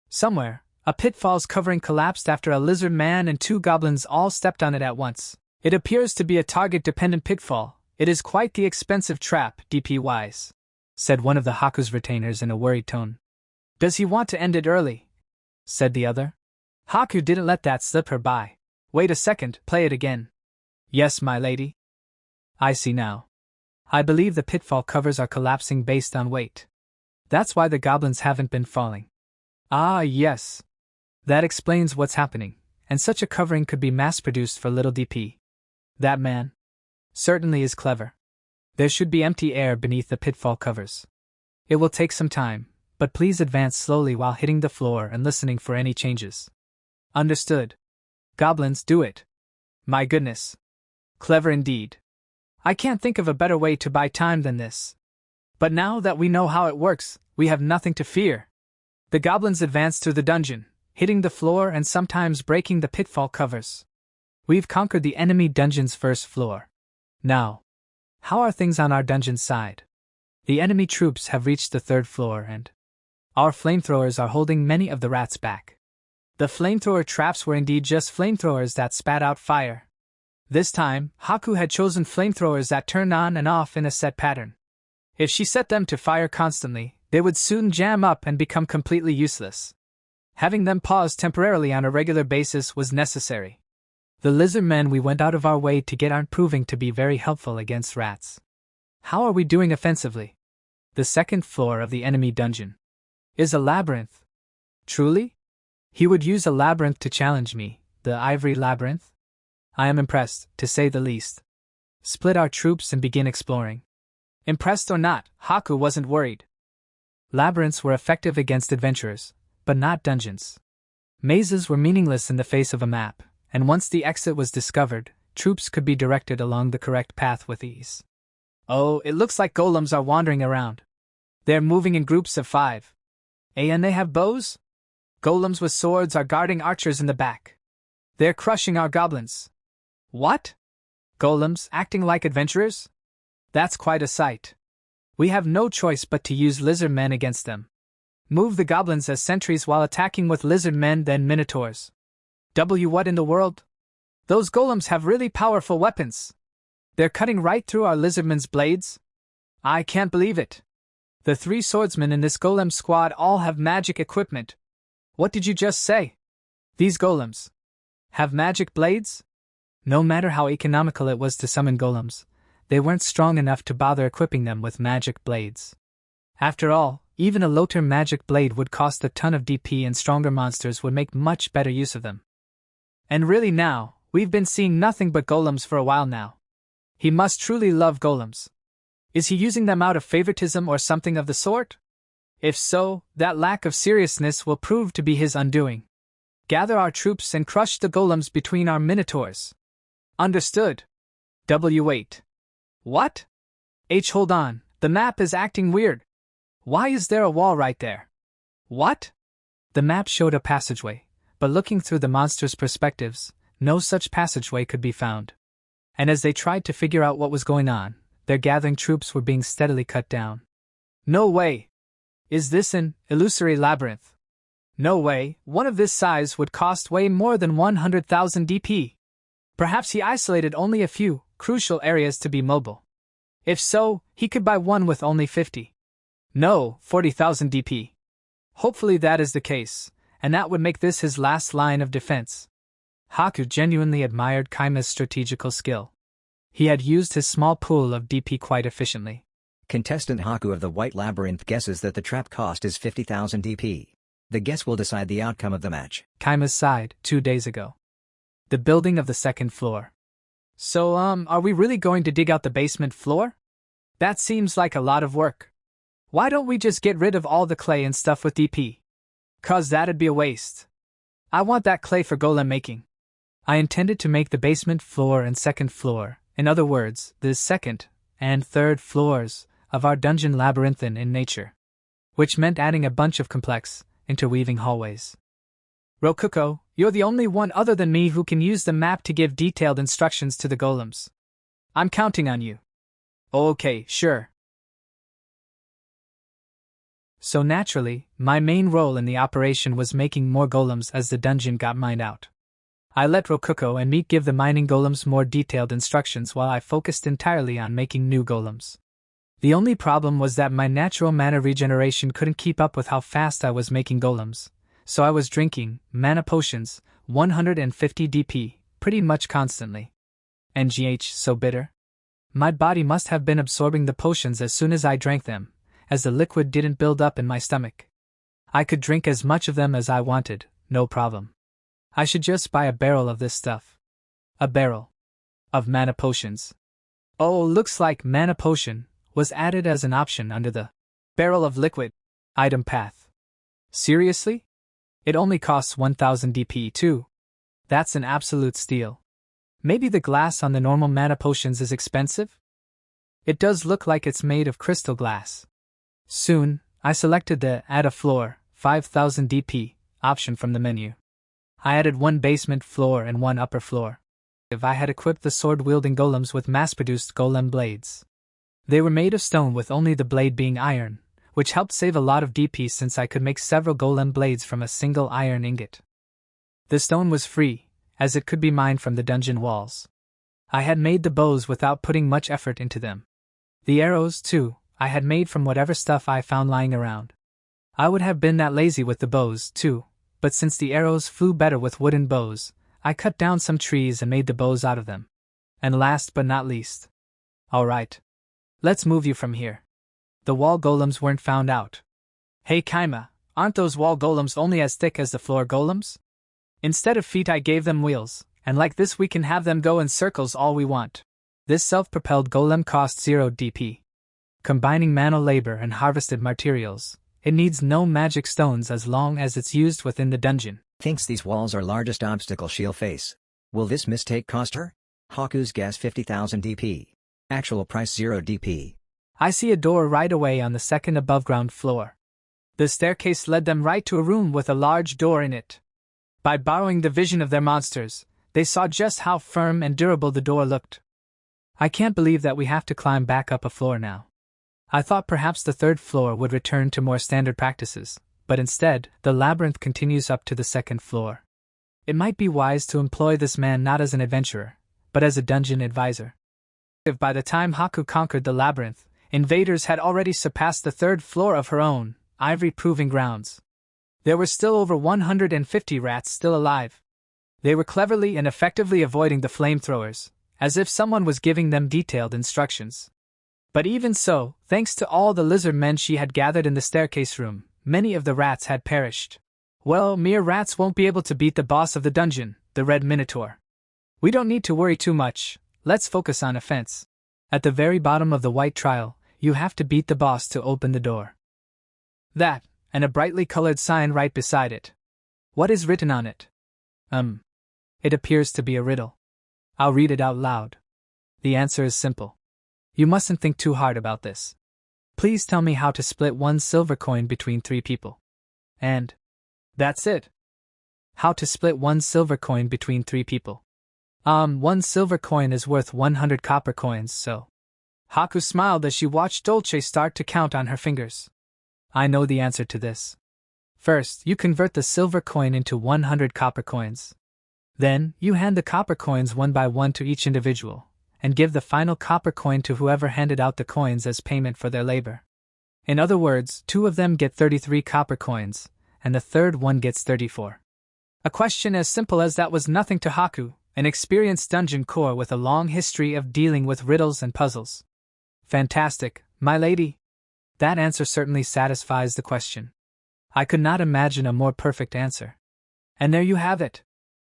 Somewhere, a pitfall's covering collapsed after a lizard man and 2 goblins all stepped on it at once. It appears to be a target-dependent pitfall. It is quite the expensive trap, DP-wise, said one of the Haku's retainers in a worried tone. Does he want to end it early? Said the other. Haku didn't let that slip her by. Wait a second, play it again. Yes, my lady. I see now. I believe the pitfall covers are collapsing based on weight. That's why the goblins haven't been falling. Ah, yes. That explains what's happening, and such a covering could be mass-produced for little DP. That man certainly is clever. There should be empty air beneath the pitfall covers. It will take some time, but please advance slowly while hitting the floor and listening for any changes. Understood. Goblins, do it. My goodness. Clever indeed. I can't think of a better way to buy time than this. But now that we know how it works, we have nothing to fear. The goblins advance through the dungeon, hitting the floor and sometimes breaking the pitfall covers. We've conquered the enemy dungeon's first floor. Now, how are things on our dungeon side? The enemy troops have reached the 3rd floor and our flamethrowers are holding many of the rats back. The flamethrower traps were indeed just flamethrowers that spat out fire. This time, Haku had chosen flamethrowers that turn on and off in a set pattern. If she set them to fire constantly, they would soon jam up and become completely useless. Having them pause temporarily on a regular basis was necessary. The lizard men we went out of our way to get aren't proving to be very helpful against rats. How are we doing offensively? The 2nd floor of the enemy dungeon is a labyrinth. Truly? He would use a labyrinth to challenge me, the ivory labyrinth? I am impressed, to say the least. Split our troops and begin exploring. Impressed or not, Haku wasn't worried. Labyrinths were effective against adventurers, but not dungeons. Mazes were meaningless in the face of a map, and once the exit was discovered, troops could be directed along the correct path with ease. Oh, it looks like golems are wandering around. They're moving in groups of 5. And they have bows? Golems with swords are guarding archers in the back. They're crushing our goblins. What? Golems acting like adventurers? That's quite a sight. We have no choice but to use lizard men against them. Move the goblins as sentries while attacking with lizard men then minotaurs. What in the world? Those golems have really powerful weapons. They're cutting right through our lizardmen's blades? I can't believe it. The 3 swordsmen in this golem squad all have magic equipment. What did you just say? These golems have magic blades? No matter how economical it was to summon golems, they weren't strong enough to bother equipping them with magic blades. After all, even a low-tier magic blade would cost a ton of DP and stronger monsters would make much better use of them. And really now, we've been seeing nothing but golems for a while now. He must truly love golems. Is he using them out of favoritism or something of the sort? If so, that lack of seriousness will prove to be his undoing. Gather our troops and crush the golems between our minotaurs. Understood. W8. What? Hold on, the map is acting weird. Why is there a wall right there? What? The map showed a passageway, but looking through the monsters' perspectives, no such passageway could be found. And as they tried to figure out what was going on, their gathering troops were being steadily cut down. No way! Is this an illusory labyrinth? No way, one of this size would cost way more than 100,000 DP. Perhaps he isolated only a few crucial areas to be mobile. If so, he could buy one with only 50. No, 40,000 DP. Hopefully that is the case, and that would make this his last line of defense. Haku genuinely admired Kaima's strategical skill. He had used his small pool of DP quite efficiently. Contestant Haku of the White Labyrinth guesses that the trap cost is 50,000 DP. The guess will decide the outcome of the match. Kaima sighed 2 days ago. The building of the second floor. So, are we really going to dig out the basement floor? That seems like a lot of work. Why don't we just get rid of all the clay and stuff with DP? 'Cause that'd be a waste. I want that clay for golem making. I intended to make the basement floor and second floor, in other words, the second and third floors of our dungeon labyrinthine in nature. Which meant adding a bunch of complex, interweaving hallways. Rokuko, you're the only one other than me who can use the map to give detailed instructions to the golems. I'm counting on you. Okay, sure. So naturally, my main role in the operation was making more golems as the dungeon got mined out. I let Rokuko and Meat give the mining golems more detailed instructions while I focused entirely on making new golems. The only problem was that my natural mana regeneration couldn't keep up with how fast I was making golems, so I was drinking mana potions, 150 DP, pretty much constantly. NGH, so bitter. My body must have been absorbing the potions as soon as I drank them, as the liquid didn't build up in my stomach. I could drink as much of them as I wanted, no problem. I should just buy a barrel of this stuff. A barrel of mana potions. Oh, looks like mana potion was added as an option under the barrel of liquid item path. Seriously? It only costs 1000 DP too. That's an absolute steal. Maybe the glass on the normal mana potions is expensive? It does look like it's made of crystal glass. Soon, I selected the Add a Floor, 5000 DP, option from the menu. I added one basement floor and one upper floor. If I had equipped the sword-wielding golems with mass-produced golem blades. They were made of stone with only the blade being iron, which helped save a lot of DP since I could make several golem blades from a single iron ingot. The stone was free, as it could be mined from the dungeon walls. I had made the bows without putting much effort into them. The arrows, too, I had made from whatever stuff I found lying around. I would have been that lazy with the bows, too, but since the arrows flew better with wooden bows, I cut down some trees and made the bows out of them. And last but not least. Alright. Let's move you from here. The wall golems weren't found out. Hey Kaima, aren't those wall golems only as thick as the floor golems? Instead of feet I gave them wheels, and like this we can have them go in circles all we want. This self-propelled golem costs 0 DP. Combining manual labor and harvested materials, it needs no magic stones as long as it's used within the dungeon. Thinks these walls are largest obstacle she'll face. Will this mistake cost her? Haku's guess 50,000 DP. Actual price 0 DP. I see a door right away on the second above-ground floor. The staircase led them right to a room with a large door in it. By borrowing the vision of their monsters, they saw just how firm and durable the door looked. I can't believe that we have to climb back up a floor now. I thought perhaps the third floor would return to more standard practices, but instead, the labyrinth continues up to the second floor. It might be wise to employ this man not as an adventurer, but as a dungeon advisor. If by the time Haku conquered the labyrinth, invaders had already surpassed the third floor of her own, ivory proving grounds. There were still over 150 rats still alive. They were cleverly and effectively avoiding the flamethrowers, as if someone was giving them detailed instructions. But even so, thanks to all the lizard men she had gathered in the staircase room, many of the rats had perished. Well, mere rats won't be able to beat the boss of the dungeon, the Red Minotaur. We don't need to worry too much, let's focus on offense. At the very bottom of the white trial, you have to beat the boss to open the door. That, and a brightly colored sign right beside it. What is written on it? It appears to be a riddle. I'll read it out loud. The answer is simple. You mustn't think too hard about this. Please tell me how to split one silver coin between 3 people. And that's it. How to split one silver coin between 3 people. One silver coin is worth 100 copper coins, so. Haku smiled as she watched Dolce start to count on her fingers. I know the answer to this. First, you convert the silver coin into 100 copper coins. Then, you hand the copper coins one by one to each individual, and give the final copper coin to whoever handed out the coins as payment for their labor. In other words, 2 of them get 33 copper coins, and the third one gets 34. A question as simple as that was nothing to Haku, an experienced dungeon core with a long history of dealing with riddles and puzzles. Fantastic, my lady. That answer certainly satisfies the question. I could not imagine a more perfect answer. And there you have it.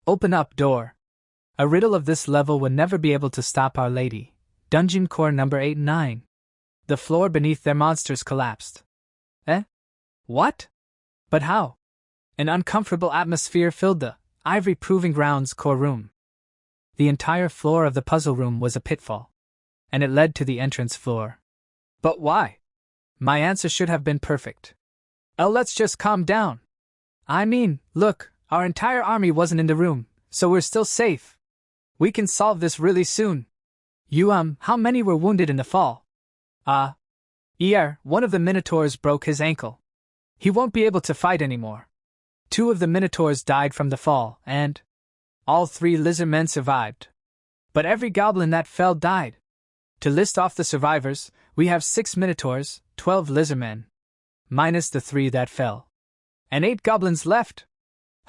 Open up door. A riddle of this level would never be able to stop Our Lady. Dungeon core number 8 and 9. The floor beneath their monsters collapsed. Eh? What? But how? An uncomfortable atmosphere filled the Ivory Proving Grounds core room. The entire floor of the puzzle room was a pitfall, and it led to the entrance floor. But why? My answer should have been perfect. Oh, let's just calm down. I mean, look, our entire army wasn't in the room, so we're still safe. We can solve this really soon. How many were wounded in the fall? One of the minotaurs broke his ankle. He won't be able to fight anymore. 2 of the minotaurs died from the fall, and all 3 lizardmen survived. But every goblin that fell died. To list off the survivors, we have 6 minotaurs, 12 lizardmen, minus the 3 that fell, and 8 goblins left.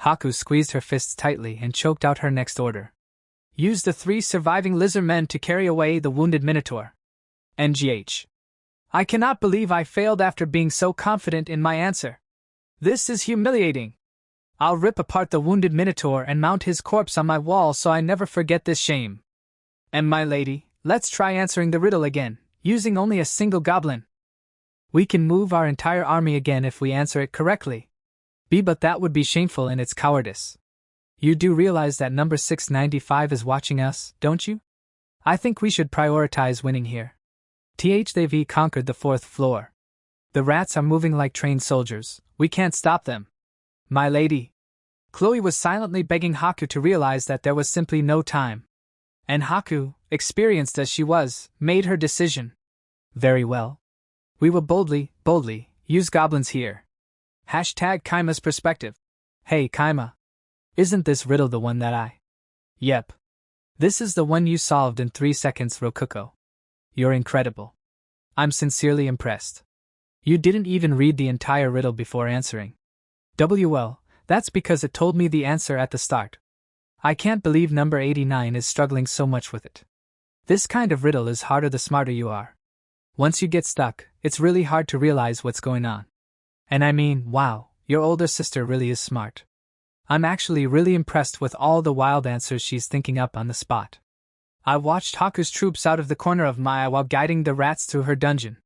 Haku squeezed her fists tightly and choked out her next order. Use the 3 surviving lizardmen to carry away the wounded minotaur. NGH. I cannot believe I failed after being so confident in my answer. This is humiliating. I'll rip apart the wounded minotaur and mount his corpse on my wall so I never forget this shame. And my lady, let's try answering the riddle again, using only a single goblin. We can move our entire army again if we answer it correctly. But that would be shameful in its cowardice. You do realize that number 695 is watching us, don't you? I think we should prioritize winning here. They've conquered the 4th floor. The rats are moving like trained soldiers. We can't stop them. My lady. Chloe was silently begging Haku to realize that there was simply no time. And Haku, experienced as she was, made her decision. Very well. We will boldly use goblins here. Hashtag Kaima's perspective. Hey Kaima. Isn't this riddle the one that I? Yep. This is the one you solved in 3 seconds, Rokuko. You're incredible. I'm sincerely impressed. You didn't even read the entire riddle before answering. Well, that's because it told me the answer at the start. I can't believe number 89 is struggling so much with it. This kind of riddle is harder the smarter you are. Once you get stuck, it's really hard to realize what's going on. And I mean, wow, your older sister really is smart. I'm actually really impressed with all the wild answers she's thinking up on the spot. I watched Haku's troops out of the corner of my eye while guiding the rats through her dungeon.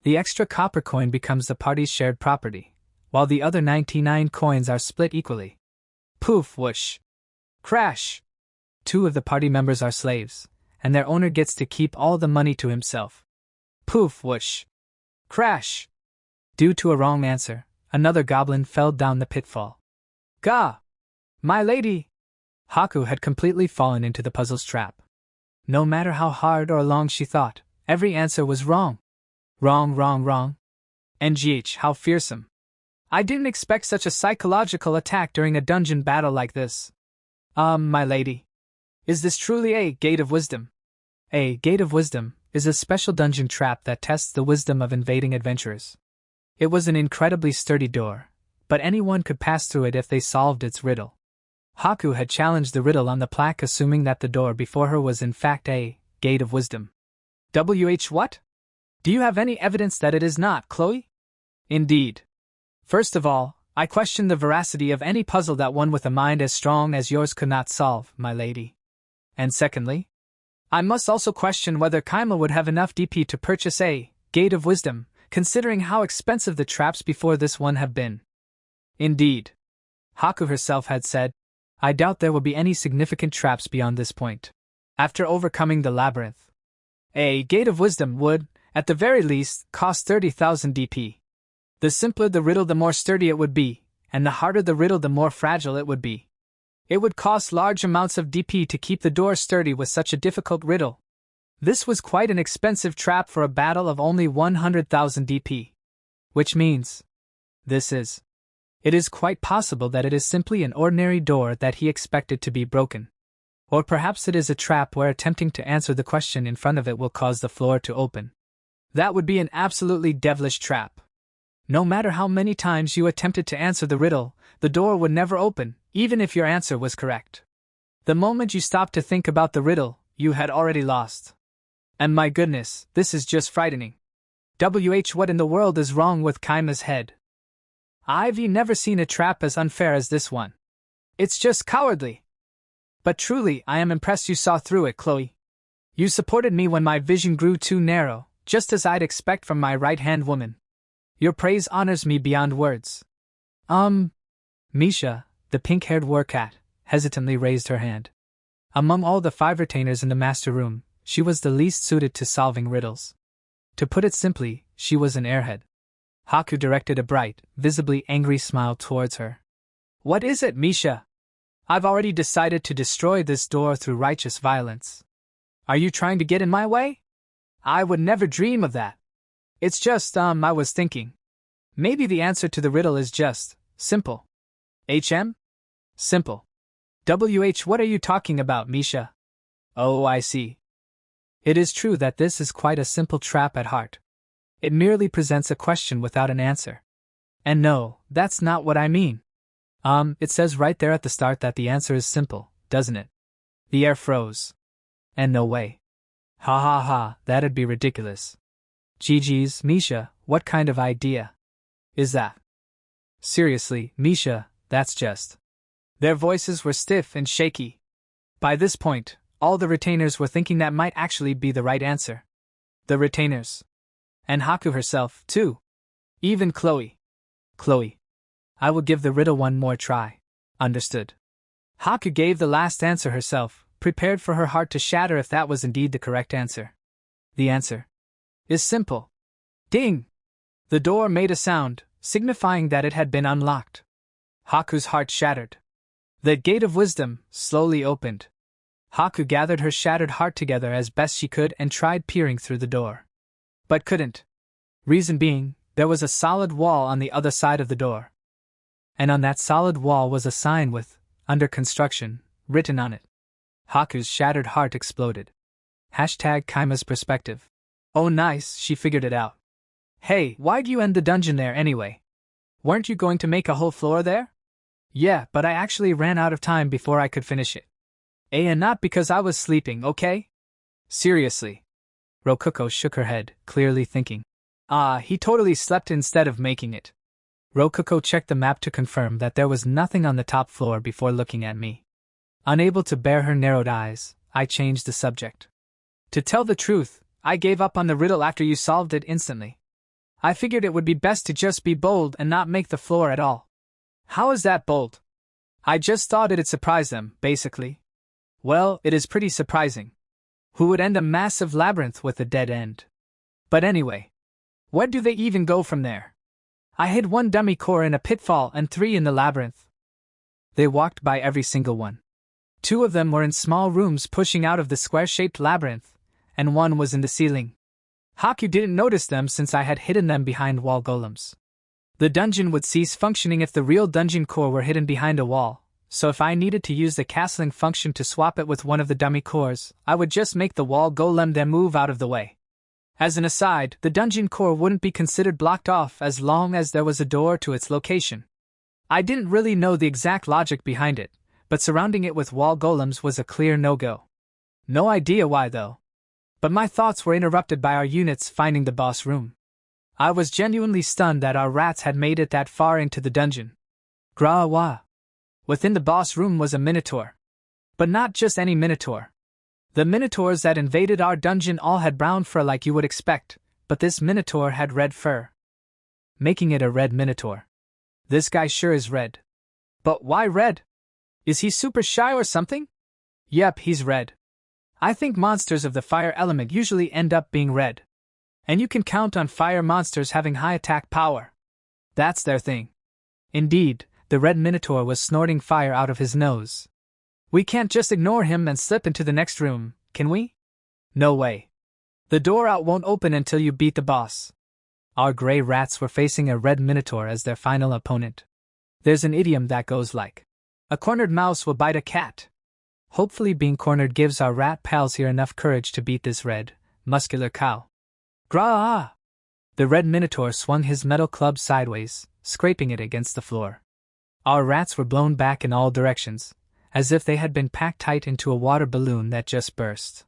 The extra copper coin becomes the party's shared property, while the other 99 coins are split equally. Poof, whoosh. Crash! 2 of the party members are slaves, and their owner gets to keep all the money to himself. Poof, whoosh. Crash! Due to a wrong answer, another goblin fell down the pitfall. Gah! My lady! Haku had completely fallen into the puzzle's trap. No matter how hard or long she thought, every answer was wrong. Wrong. NGH, how fearsome. I didn't expect such a psychological attack during a dungeon battle like this. My lady. Is this truly a Gate of Wisdom? A Gate of Wisdom is a special dungeon trap that tests the wisdom of invading adventurers. It was an incredibly sturdy door, but anyone could pass through it if they solved its riddle. Haku had challenged the riddle on the plaque, assuming that the door before her was in fact a Gate of Wisdom. What? Do you have any evidence that it is not, Chloe? Indeed. First of all, I question the veracity of any puzzle that one with a mind as strong as yours could not solve, my lady. And secondly, I must also question whether Kaima would have enough DP to purchase a Gate of Wisdom, considering how expensive the traps before this one have been. Indeed. Haku herself had said, I doubt there will be any significant traps beyond this point. After overcoming the labyrinth, a Gate of Wisdom would, at the very least, cost 30,000 DP. The simpler the riddle, the more sturdy it would be, and the harder the riddle, the more fragile it would be. It would cost large amounts of DP to keep the door sturdy with such a difficult riddle. This was quite an expensive trap for a battle of only 100,000 DP. Which means, it is quite possible that it is simply an ordinary door that he expected to be broken. Or perhaps it is a trap where attempting to answer the question in front of it will cause the floor to open. That would be an absolutely devilish trap. No matter how many times you attempted to answer the riddle, the door would never open, even if your answer was correct. The moment you stopped to think about the riddle, you had already lost. And my goodness, this is just frightening. What in the world is wrong with Kaima's head? I've never seen a trap as unfair as this one. It's just cowardly. But truly, I am impressed you saw through it, Chloe. You supported me when my vision grew too narrow, just as I'd expect from my right-hand woman. Your praise honors me beyond words. Misha, the pink-haired warcat, hesitantly raised her hand. Among all the 5 retainers in the master room, she was the least suited to solving riddles. To put it simply, she was an airhead. Haku directed a bright, visibly angry smile towards her. What is it, Misha? I've already decided to destroy this door through righteous violence. Are you trying to get in my way? I would never dream of that. It's just, I was thinking. Maybe the answer to the riddle is just, simple. Simple. What are you talking about, Misha? Oh, I see. It is true that this is quite a simple trap at heart. It merely presents a question without an answer. And no, that's not what I mean. It says right there at the start that the answer is simple, doesn't it? The air froze. And no way. Ha ha ha, that'd be ridiculous. GG's, Misha, what kind of idea is that? Seriously, Misha, that's just... Their voices were stiff and shaky. By this point, all the retainers were thinking that might actually be the right answer. The retainers. And Haku herself, too. Even Chloe. Chloe. I will give the riddle one more try. Understood. Haku gave the last answer herself, prepared for her heart to shatter if that was indeed the correct answer. The answer is simple. Ding! The door made a sound, signifying that it had been unlocked. Haku's heart shattered. The gate of wisdom slowly opened. Haku gathered her shattered heart together as best she could and tried peering through the door. But couldn't. Reason being, there was a solid wall on the other side of the door. And on that solid wall was a sign with, "Under construction," written on it. Haku's shattered heart exploded. #Kaima's perspective. Oh nice, she figured it out. Hey, why'd you end the dungeon there anyway? Weren't you going to make a whole floor there? Yeah, but I actually ran out of time before I could finish it. And not because I was sleeping, okay? Seriously. Rokuko shook her head, clearly thinking. He totally slept instead of making it. Rokuko checked the map to confirm that there was nothing on the top floor before looking at me. Unable to bear her narrowed eyes, I changed the subject. To tell the truth, I gave up on the riddle after you solved it instantly. I figured it would be best to just be bold and not make the floor at all. How is that bold? I just thought it'd surprise them, basically. Well, it is pretty surprising. Who would end a massive labyrinth with a dead end? But anyway, where do they even go from there? I hid 1 dummy core in a pitfall and 3 in the labyrinth. They walked by every single one. 2 of them were in small rooms pushing out of the square-shaped labyrinth, and 1 was in the ceiling. Haku didn't notice them since I had hidden them behind wall golems. The dungeon would cease functioning if the real dungeon core were hidden behind a wall, so if I needed to use the castling function to swap it with one of the dummy cores, I would just make the wall golem then move out of the way. As an aside, the dungeon core wouldn't be considered blocked off as long as there was a door to its location. I didn't really know the exact logic behind it, but surrounding it with wall golems was a clear no-go. No idea why though. But my thoughts were interrupted by our units finding the boss room. I was genuinely stunned that our rats had made it that far into the dungeon. Grawa. Within the boss room was a minotaur. But not just any minotaur. The minotaurs that invaded our dungeon all had brown fur like you would expect, but this minotaur had red fur. Making it a red minotaur. This guy sure is red. But why red? Is he super shy or something? Yep, he's red. I think monsters of the fire element usually end up being red. And you can count on fire monsters having high attack power. That's their thing. Indeed, the red minotaur was snorting fire out of his nose. We can't just ignore him and slip into the next room, can we? No way. The door out won't open until you beat the boss. Our gray rats were facing a red minotaur as their final opponent. There's an idiom that goes like, "A cornered mouse will bite a cat." Hopefully being cornered gives our rat pals here enough courage to beat this red, muscular cow. Gra! The red minotaur swung his metal club sideways, scraping it against the floor. Our rats were blown back in all directions, as if they had been packed tight into a water balloon that just burst.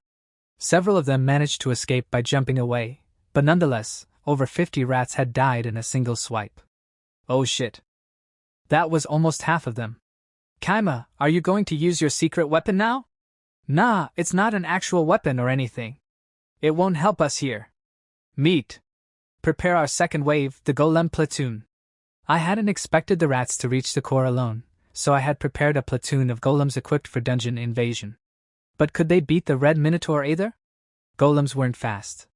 Several of them managed to escape by jumping away, but nonetheless, over 50 rats had died in a single swipe. Oh shit. That was almost half of them. Kaima, are you going to use your secret weapon now? Nah, it's not an actual weapon or anything. It won't help us here. Meet. Prepare our second wave, the golem platoon. I hadn't expected the rats to reach the core alone, so I had prepared a platoon of golems equipped for dungeon invasion. But could they beat the red minotaur either? Golems weren't fast.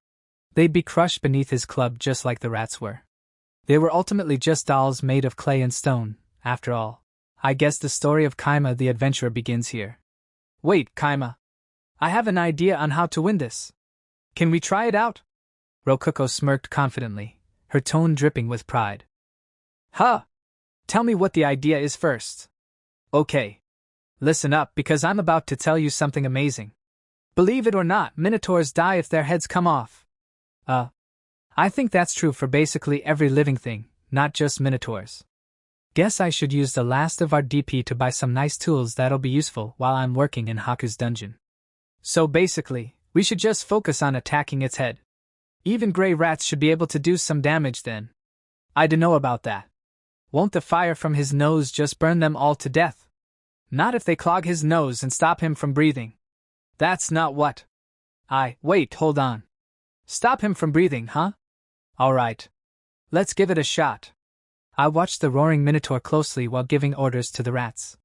They'd be crushed beneath his club just like the rats were. They were ultimately just dolls made of clay and stone, after all. I guess the story of Kaima the adventurer begins here. Wait, Kaima. I have an idea on how to win this. Can we try it out? Rokuko smirked confidently, her tone dripping with pride. Huh! Tell me what the idea is first. Okay. Listen up because I'm about to tell you something amazing. Believe it or not, minotaurs die if their heads come off. I think that's true for basically every living thing, not just minotaurs. Guess I should use the last of our DP to buy some nice tools that'll be useful while I'm working in Haku's dungeon. So basically, we should just focus on attacking its head. Even gray rats should be able to do some damage then. I dunno about that. Won't the fire from his nose just burn them all to death? Not if they clog his nose and stop him from breathing. That's not what. Wait, hold on. Stop him from breathing, huh? Alright. Let's give it a shot. I watched the roaring minotaur closely while giving orders to the rats.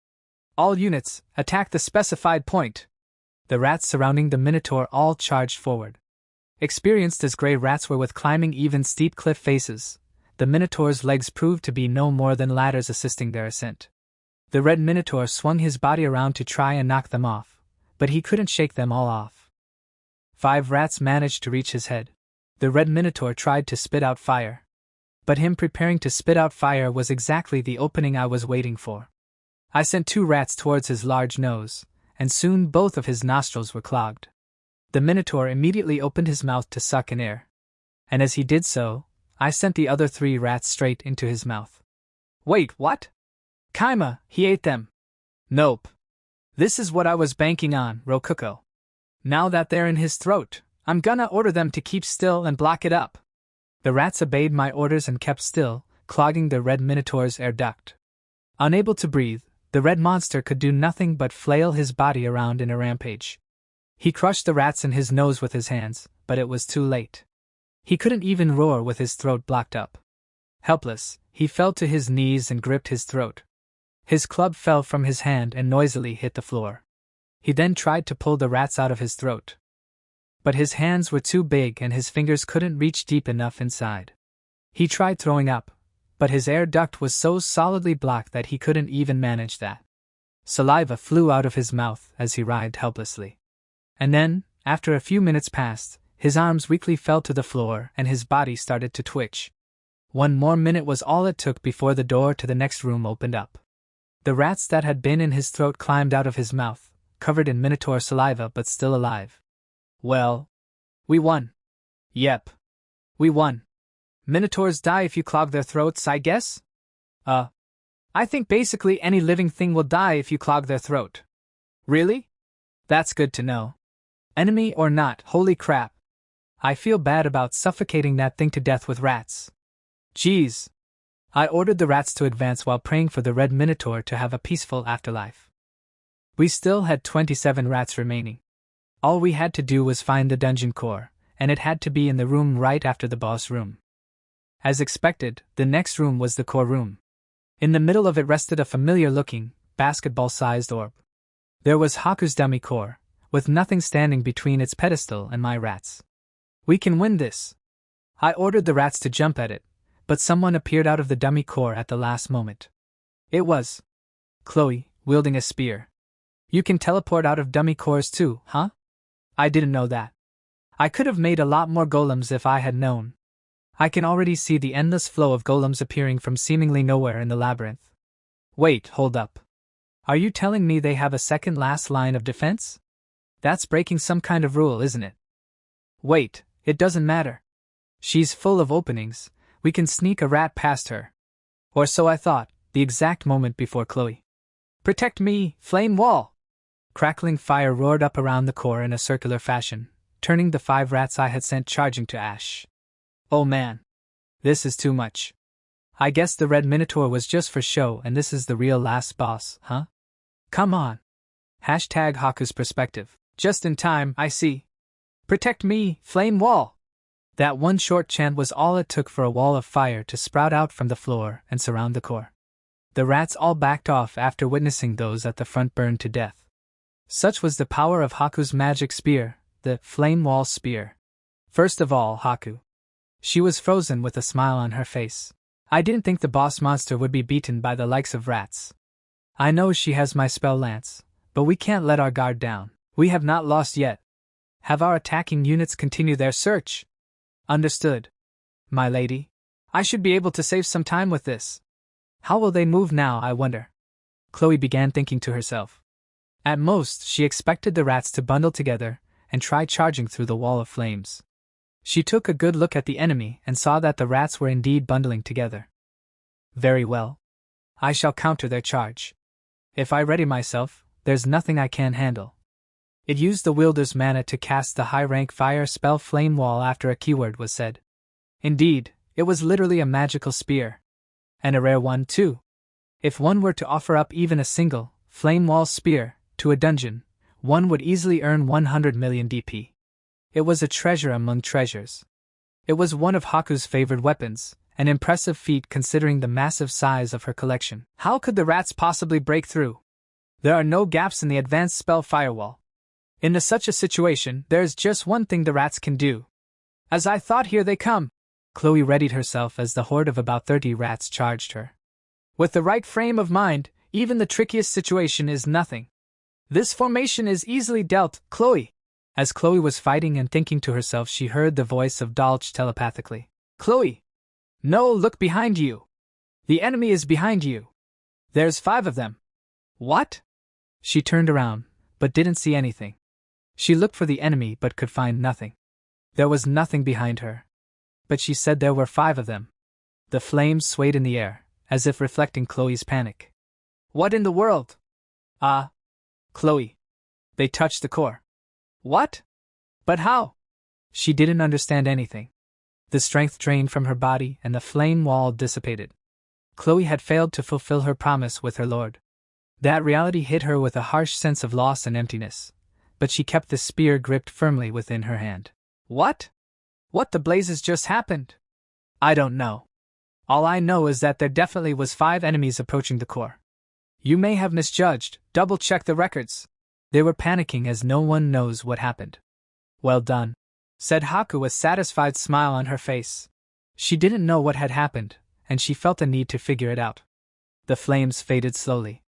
All units, attack the specified point. The rats surrounding the minotaur all charged forward. Experienced as gray rats were with climbing even steep cliff faces, the minotaur's legs proved to be no more than ladders assisting their ascent. The red minotaur swung his body around to try and knock them off, but he couldn't shake them all off. 5 rats managed to reach his head. The red minotaur tried to spit out fire. But him preparing to spit out fire was exactly the opening I was waiting for. I sent 2 rats towards his large nose, and soon both of his nostrils were clogged. The minotaur immediately opened his mouth to suck in air. And as he did so, I sent the other 3 rats straight into his mouth. Wait, what? Kaima, he ate them. Nope. This is what I was banking on, Rokuko. Now that they're in his throat, I'm gonna order them to keep still and block it up. The rats obeyed my orders and kept still, clogging the red minotaur's air duct. Unable to breathe, the red monster could do nothing but flail his body around in a rampage. He crushed the rats in his nose with his hands, but it was too late. He couldn't even roar with his throat blocked up. Helpless, he fell to his knees and gripped his throat. His club fell from his hand and noisily hit the floor. He then tried to pull the rats out of his throat. But his hands were too big and his fingers couldn't reach deep enough inside. He tried throwing up, but his air duct was so solidly blocked that he couldn't even manage that. Saliva flew out of his mouth as he writhed helplessly. And then, after a few minutes passed, his arms weakly fell to the floor and his body started to twitch. 1 more minute was all it took before the door to the next room opened up. The rats that had been in his throat climbed out of his mouth, covered in minotaur saliva but still alive. Well, we won. Yep. We won. Minotaurs die if you clog their throats, I guess? I think basically any living thing will die if you clog their throat. Really? That's good to know. Enemy or not, holy crap. I feel bad about suffocating that thing to death with rats. Geez. I ordered the rats to advance while praying for the red minotaur to have a peaceful afterlife. We still had 27 rats remaining. All we had to do was find the dungeon core, and it had to be in the room right after the boss room. As expected, the next room was the core room. In the middle of it rested a familiar-looking, basketball-sized orb. There was Haku's dummy core, with nothing standing between its pedestal and my rats. We can win this. I ordered the rats to jump at it, but someone appeared out of the dummy core at the last moment. It was Chloe, wielding a spear. You can teleport out of dummy cores too, huh? I didn't know that. I could have made a lot more golems if I had known. I can already see the endless flow of golems appearing from seemingly nowhere in the labyrinth. Wait, hold up. Are you telling me they have a second last line of defense? That's breaking some kind of rule, isn't it? Wait, it doesn't matter. She's full of openings, we can sneak a rat past her. Or so I thought, the exact moment before Chloe. Protect me, flame wall! Crackling fire roared up around the core in a circular fashion, turning the 5 rats I had sent charging to ash. Oh man. This is too much. I guess the red minotaur was just for show and this is the real last boss, huh? Come on. #Haku's perspective. Just in time, I see. Protect me, flame wall! That one short chant was all it took for a wall of fire to sprout out from the floor and surround the core. The rats all backed off after witnessing those at the front burn to death. Such was the power of Haku's magic spear, the flame wall spear. First of all, Haku. She was frozen with a smile on her face. I didn't think the boss monster would be beaten by the likes of rats. I know she has my spell lance, but we can't let our guard down. We have not lost yet. Have our attacking units continue their search. Understood. My lady. I should be able to save some time with this. How will they move now, I wonder? Chloe began thinking to herself. At most, she expected the rats to bundle together and try charging through the wall of flames. She took a good look at the enemy and saw that the rats were indeed bundling together. Very well. I shall counter their charge. If I ready myself, there's nothing I can't handle. It used the wielder's mana to cast the high-rank fire spell Flame Wall after a keyword was said. Indeed, it was literally a magical spear. And a rare one, too. If one were to offer up even a single Flame Wall spear to a dungeon, one would easily earn 100 million DP. It was a treasure among treasures. It was one of Haku's favored weapons, an impressive feat considering the massive size of her collection. How could the rats possibly break through? There are no gaps in the advanced spell firewall. In such a situation, there is just one thing the rats can do. As I thought, here they come. Chloe readied herself as the horde of about 30 rats charged her. With the right frame of mind, even the trickiest situation is nothing. This formation is easily dealt, Chloe. As Chloe was fighting and thinking to herself, she heard the voice of Dolch telepathically. Chloe! No, look behind you! The enemy is behind you! There's 5 of them! What? She turned around, but didn't see anything. She looked for the enemy but could find nothing. There was nothing behind her. But she said there were 5 of them. The flames swayed in the air, as if reflecting Chloe's panic. What in the world? Ah. Chloe. They touched the core. What? But how? She didn't understand anything. The strength drained from her body and the flame wall dissipated. Chloe had failed to fulfill her promise with her lord. That reality hit her with a harsh sense of loss and emptiness, but she kept the spear gripped firmly within her hand. What? What the blazes just happened? I don't know. All I know is that there definitely was 5 enemies approaching the core. You may have misjudged, double-check the records. They were panicking as no one knows what happened. Well done, said Haku, a satisfied smile on her face. She didn't know what had happened, and she felt a need to figure it out. The flames faded slowly,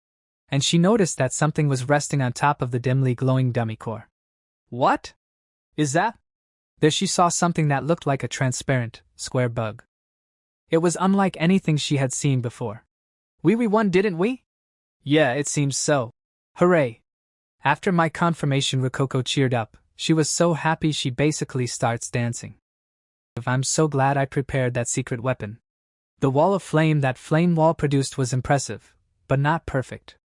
and she noticed that something was resting on top of the dimly glowing dummy core. What? Is that? There she saw something that looked like a transparent, square bug. It was unlike anything she had seen before. We won, didn't we? Yeah, it seems so. Hooray! After my confirmation, Rococo cheered up. She was so happy she basically starts dancing. I'm so glad I prepared that secret weapon. The wall of flame that Flame Wall produced was impressive, but not perfect.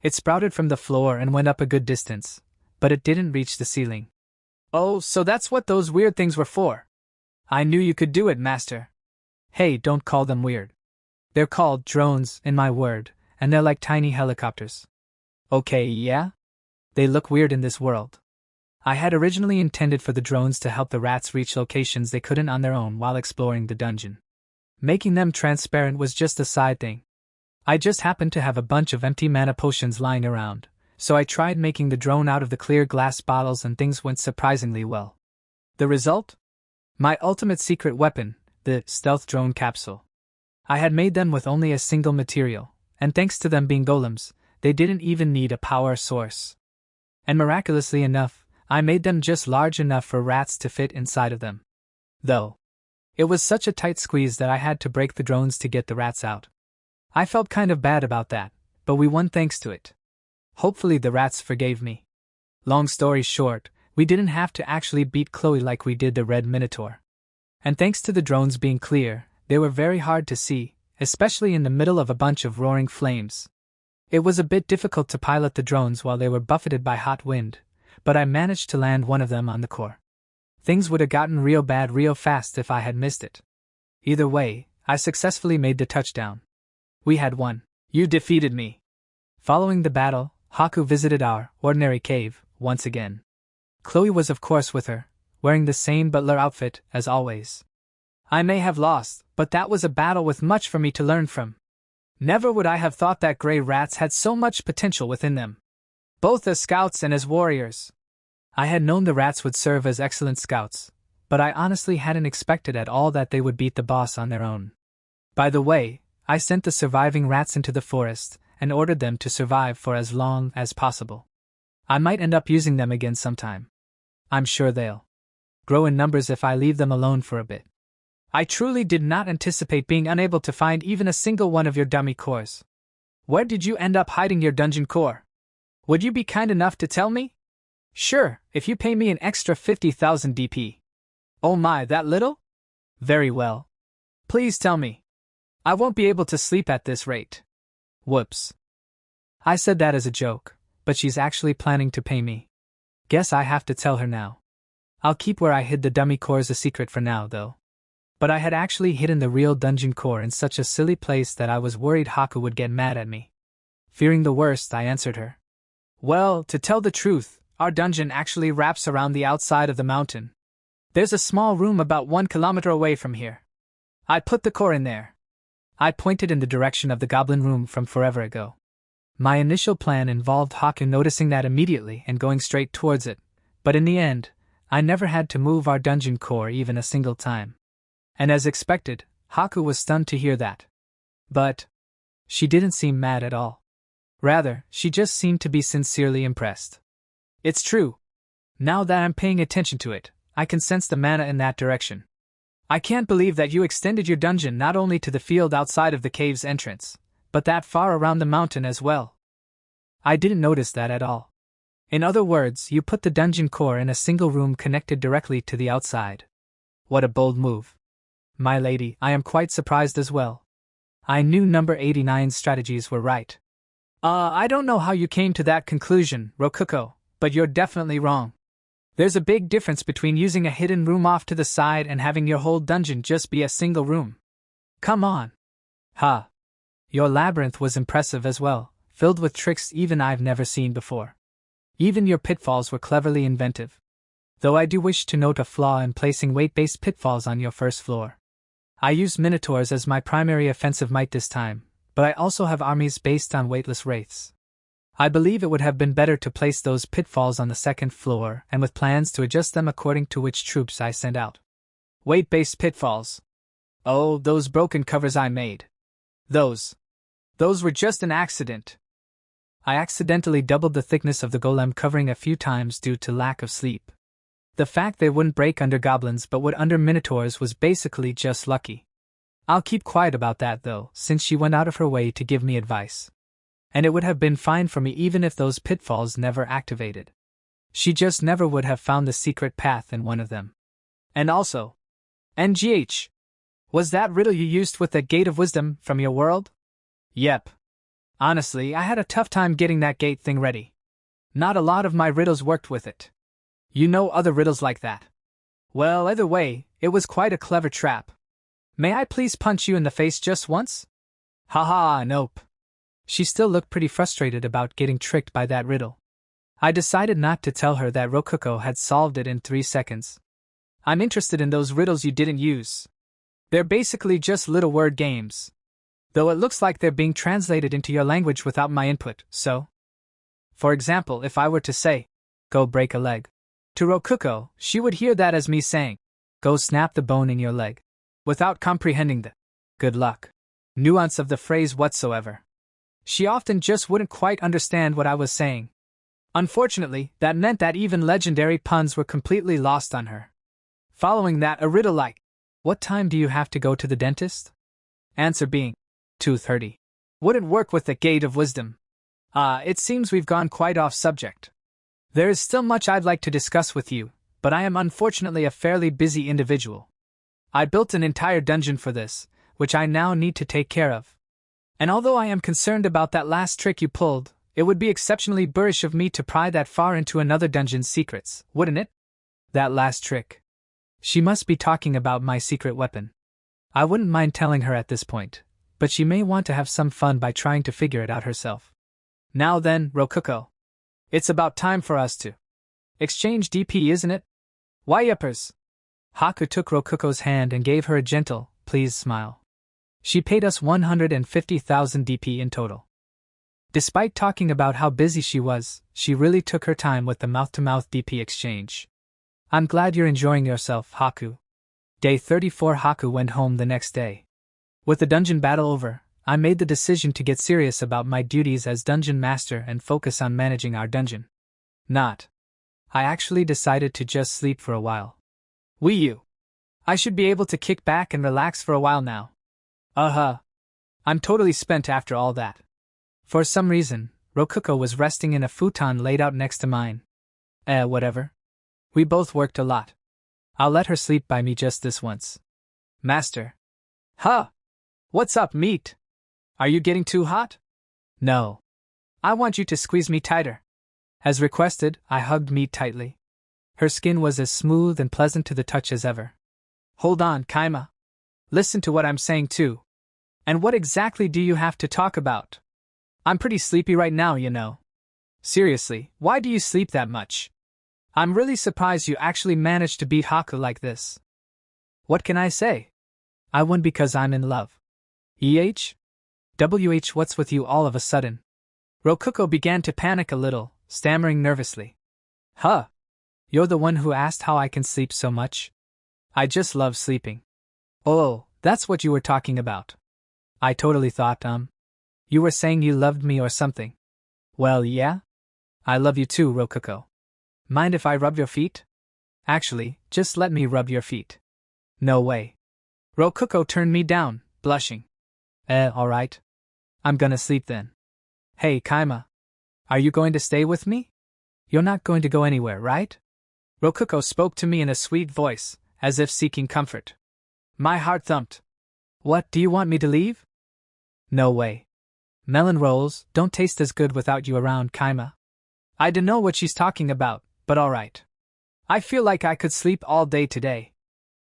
It sprouted from the floor and went up a good distance, but it didn't reach the ceiling. Oh, so that's what those weird things were for. I knew you could do it, Master. Hey, don't call them weird. They're called drones, in my word, and they're like tiny helicopters. Okay, yeah? They look weird in this world. I had originally intended for the drones to help the rats reach locations they couldn't on their own while exploring the dungeon. Making them transparent was just a side thing. I just happened to have a bunch of empty mana potions lying around, so I tried making the drone out of the clear glass bottles and things went surprisingly well. The result? My ultimate secret weapon, the stealth drone capsule. I had made them with only a single material, and thanks to them being golems, they didn't even need a power source. And miraculously enough, I made them just large enough for rats to fit inside of them. Though, it was such a tight squeeze that I had to break the drones to get the rats out. I felt kind of bad about that, but we won thanks to it. Hopefully the rats forgave me. Long story short, we didn't have to actually beat Chloe like we did the Red Minotaur. And thanks to the drones being clear, they were very hard to see, especially in the middle of a bunch of roaring flames. It was a bit difficult to pilot the drones while they were buffeted by hot wind, but I managed to land one of them on the core. Things would have gotten real bad real fast if I had missed it. Either way, I successfully made the touchdown. We had won. You defeated me. Following the battle, Haku visited our ordinary cave once again. Chloe was of course with her, wearing the same butler outfit as always. I may have lost, but that was a battle with much for me to learn from. Never would I have thought that gray rats had so much potential within them, both as scouts and as warriors. I had known the rats would serve as excellent scouts, but I honestly hadn't expected at all that they would beat the boss on their own. By the way, I sent the surviving rats into the forest and ordered them to survive for as long as possible. I might end up using them again sometime. I'm sure they'll grow in numbers if I leave them alone for a bit. I truly did not anticipate being unable to find even a single one of your dummy cores. Where did you end up hiding your dungeon core? Would you be kind enough to tell me? Sure, if you pay me an extra 50,000 DP. Oh my, that little? Very well. Please tell me. I won't be able to sleep at this rate. Whoops. I said that as a joke, but she's actually planning to pay me. Guess I have to tell her now. I'll keep where I hid the dummy cores a secret for now, though. But I had actually hidden the real dungeon core in such a silly place that I was worried Haku would get mad at me. Fearing the worst, I answered her. Well, to tell the truth, our dungeon actually wraps around the outside of the mountain. There's a small room about 1 kilometer away from here. I put the core in there. I pointed in the direction of the goblin room from forever ago. My initial plan involved Haku noticing that immediately and going straight towards it, but in the end, I never had to move our dungeon core even a single time. And as expected, Haku was stunned to hear that. But she didn't seem mad at all. Rather, she just seemed to be sincerely impressed. It's true. Now that I'm paying attention to it, I can sense the mana in that direction. I can't believe that you extended your dungeon not only to the field outside of the cave's entrance, but that far around the mountain as well. I didn't notice that at all. In other words, you put the dungeon core in a single room connected directly to the outside. What a bold move. My lady, I am quite surprised as well. I knew number 89's strategies were right. I don't know how you came to that conclusion, Rokuko, but you're definitely wrong. There's a big difference between using a hidden room off to the side and having your whole dungeon just be a single room. Come on. Ha. Your labyrinth was impressive as well, filled with tricks even I've never seen before. Even your pitfalls were cleverly inventive. Though I do wish to note a flaw in placing weight-based pitfalls on your first floor. I used minotaurs as my primary offensive might this time, but I also have armies based on weightless wraiths. I believe it would have been better to place those pitfalls on the second floor and with plans to adjust them according to which troops I send out. Weight-based pitfalls. Oh, those broken covers I made. Those were just an accident. I accidentally doubled the thickness of the golem covering a few times due to lack of sleep. The fact they wouldn't break under goblins but would under minotaurs was basically just lucky. I'll keep quiet about that though, since she went out of her way to give me advice. And it would have been fine for me even if those pitfalls never activated. She just never would have found the secret path in one of them. And also, NGH, was that riddle you used with the Gate of Wisdom from your world? Yep. Honestly, I had a tough time getting that gate thing ready. Not a lot of my riddles worked with it. You know other riddles like that? Well, either way, it was quite a clever trap. May I please punch you in the face just once? Haha, nope. She still looked pretty frustrated about getting tricked by that riddle. I decided not to tell her that Rokuko had solved it in 3 seconds. I'm interested in those riddles you didn't use. They're basically just little word games. Though it looks like they're being translated into your language without my input, so. For example, if I were to say, go break a leg. To Rokuko, she would hear that as me saying, go snap the bone in your leg. Without comprehending the good luck nuance of the phrase whatsoever. She often just wouldn't quite understand what I was saying. Unfortunately, that meant that even legendary puns were completely lost on her. Following that, a riddle like, what time do you have to go to the dentist? Answer being, 2:30. Wouldn't work with the Gate of Wisdom. It seems we've gone quite off subject. There is still much I'd like to discuss with you, but I am unfortunately a fairly busy individual. I built an entire dungeon for this, which I now need to take care of. And although I am concerned about that last trick you pulled, it would be exceptionally boorish of me to pry that far into another dungeon's secrets, wouldn't it? That last trick. She must be talking about my secret weapon. I wouldn't mind telling her at this point, but she may want to have some fun by trying to figure it out herself. Now then, Rokuko. It's about time for us to exchange DP, isn't it? Why yuppers? Haku took Rokuko's hand and gave her a gentle, pleased smile. She paid us 150,000 DP in total. Despite talking about how busy she was, she really took her time with the mouth-to-mouth DP exchange. I'm glad you're enjoying yourself, Haku. Day 34. Haku went home the next day. With the dungeon battle over, I made the decision to get serious about my duties as dungeon master and focus on managing our dungeon. I actually decided to just sleep for a while. I should be able to kick back and relax for a while now. I'm totally spent after all that. For some reason, Rokuko was resting in a futon laid out next to mine. Whatever. We both worked a lot. I'll let her sleep by me just this once. Master. What's up, meat? Are you getting too hot? No. I want you to squeeze me tighter. As requested, I hugged Meat tightly. Her skin was as smooth and pleasant to the touch as ever. Hold on, Kaima. Listen to what I'm saying too. And what exactly do you have to talk about? I'm pretty sleepy right now, you know. Seriously, why do you sleep that much? I'm really surprised you actually managed to beat Haku like this. What can I say? I won because I'm in love. What's with you all of a sudden? Rokuko began to panic a little, stammering nervously. You're the one who asked how I can sleep so much? I just love sleeping. Oh, that's what you were talking about. I totally thought, you were saying you loved me or something. Well, yeah? I love you too, Rokuko. Mind if I rub your feet? Actually, just let me rub your feet. No way. Rokuko turned me down, blushing. Alright. I'm gonna sleep then. Hey, Kaima. Are you going to stay with me? You're not going to go anywhere, right? Rokuko spoke to me in a sweet voice, as if seeking comfort. My heart thumped. What, do you want me to leave? No way. Melon rolls don't taste as good without you around, Kaima. I don't know what she's talking about, but alright. I feel like I could sleep all day today.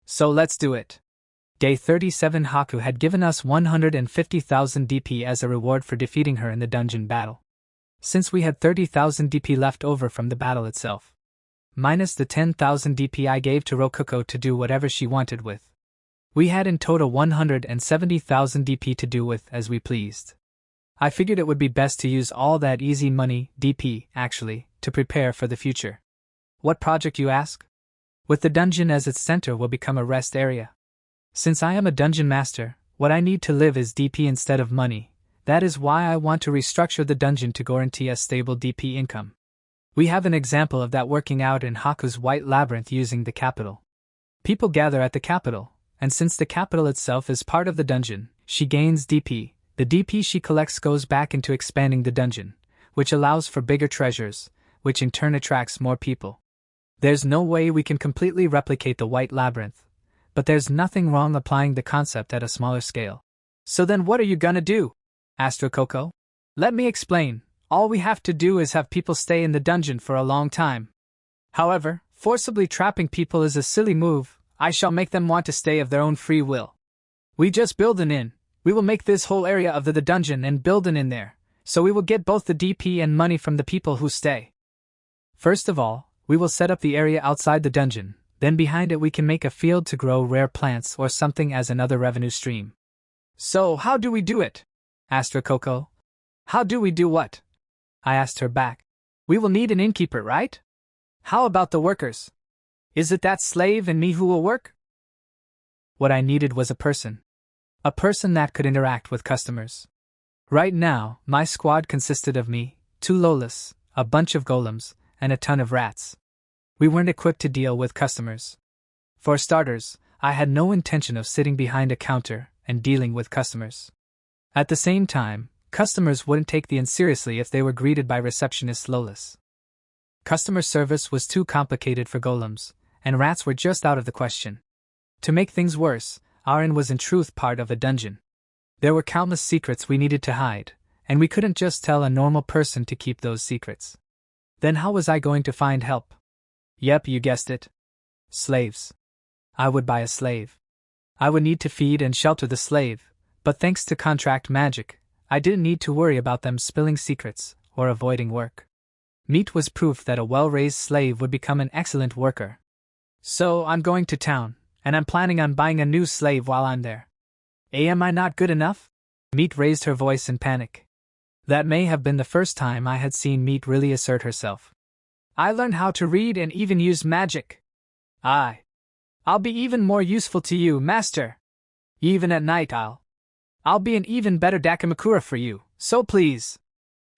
So let's do it. Day 37. Haku had given us 150,000 DP as a reward for defeating her in the dungeon battle. Since we had 30,000 DP left over from the battle itself, minus the 10,000 DP I gave to Rokuko to do whatever she wanted with, we had in total 170,000 DP to do with as we pleased. I figured it would be best to use all that easy money, DP, actually, to prepare for the future. What project, you ask? With the dungeon as its center will become a rest area. Since I am a dungeon master, what I need to live is DP instead of money. That is why I want to restructure the dungeon to guarantee a stable DP income. We have an example of that working out in Haku's White Labyrinth using the capital. People gather at the capital, and since the capital itself is part of the dungeon, she gains DP. The DP she collects goes back into expanding the dungeon, which allows for bigger treasures, which in turn attracts more people. There's no way we can completely replicate the White Labyrinth, but there's nothing wrong applying the concept at a smaller scale. So then what are you gonna do? Asked Rokuko. Let me explain. All we have to do is have people stay in the dungeon for a long time. However, forcibly trapping people is a silly move. I shall make them want to stay of their own free will. We just build an inn. We will make this whole area of the dungeon and build an inn there, so we will get both the DP and money from the people who stay. First of all, we will set up the area outside the dungeon, then behind it we can make a field to grow rare plants or something as another revenue stream. So how do we do it? Asked Rokuko. How do we do what? I asked her back. We will need an innkeeper, right? How about the workers? Is it that slave and me who will work? What I needed was a person. A person that could interact with customers. Right now, my squad consisted of me, 2 Lolas, a bunch of golems, and a ton of rats. We weren't equipped to deal with customers. For starters, I had no intention of sitting behind a counter and dealing with customers. At the same time, customers wouldn't take the inn seriously if they were greeted by receptionist Lolas. Customer service was too complicated for golems, and rats were just out of the question. To make things worse, our inn was in truth part of a dungeon. There were countless secrets we needed to hide, and we couldn't just tell a normal person to keep those secrets. Then how was I going to find help? Yep, you guessed it. Slaves. I would buy a slave. I would need to feed and shelter the slave, but thanks to contract magic, I didn't need to worry about them spilling secrets or avoiding work. Meat was proof that a well-raised slave would become an excellent worker. So I'm going to town, and I'm planning on buying a new slave while I'm there. Am I not good enough? Meat raised her voice in panic. That may have been the first time I had seen Meat really assert herself. I learned how to read and even use magic. I'll be even more useful to you, master. Even at night I'll be an even better Dakamakura for you, so please.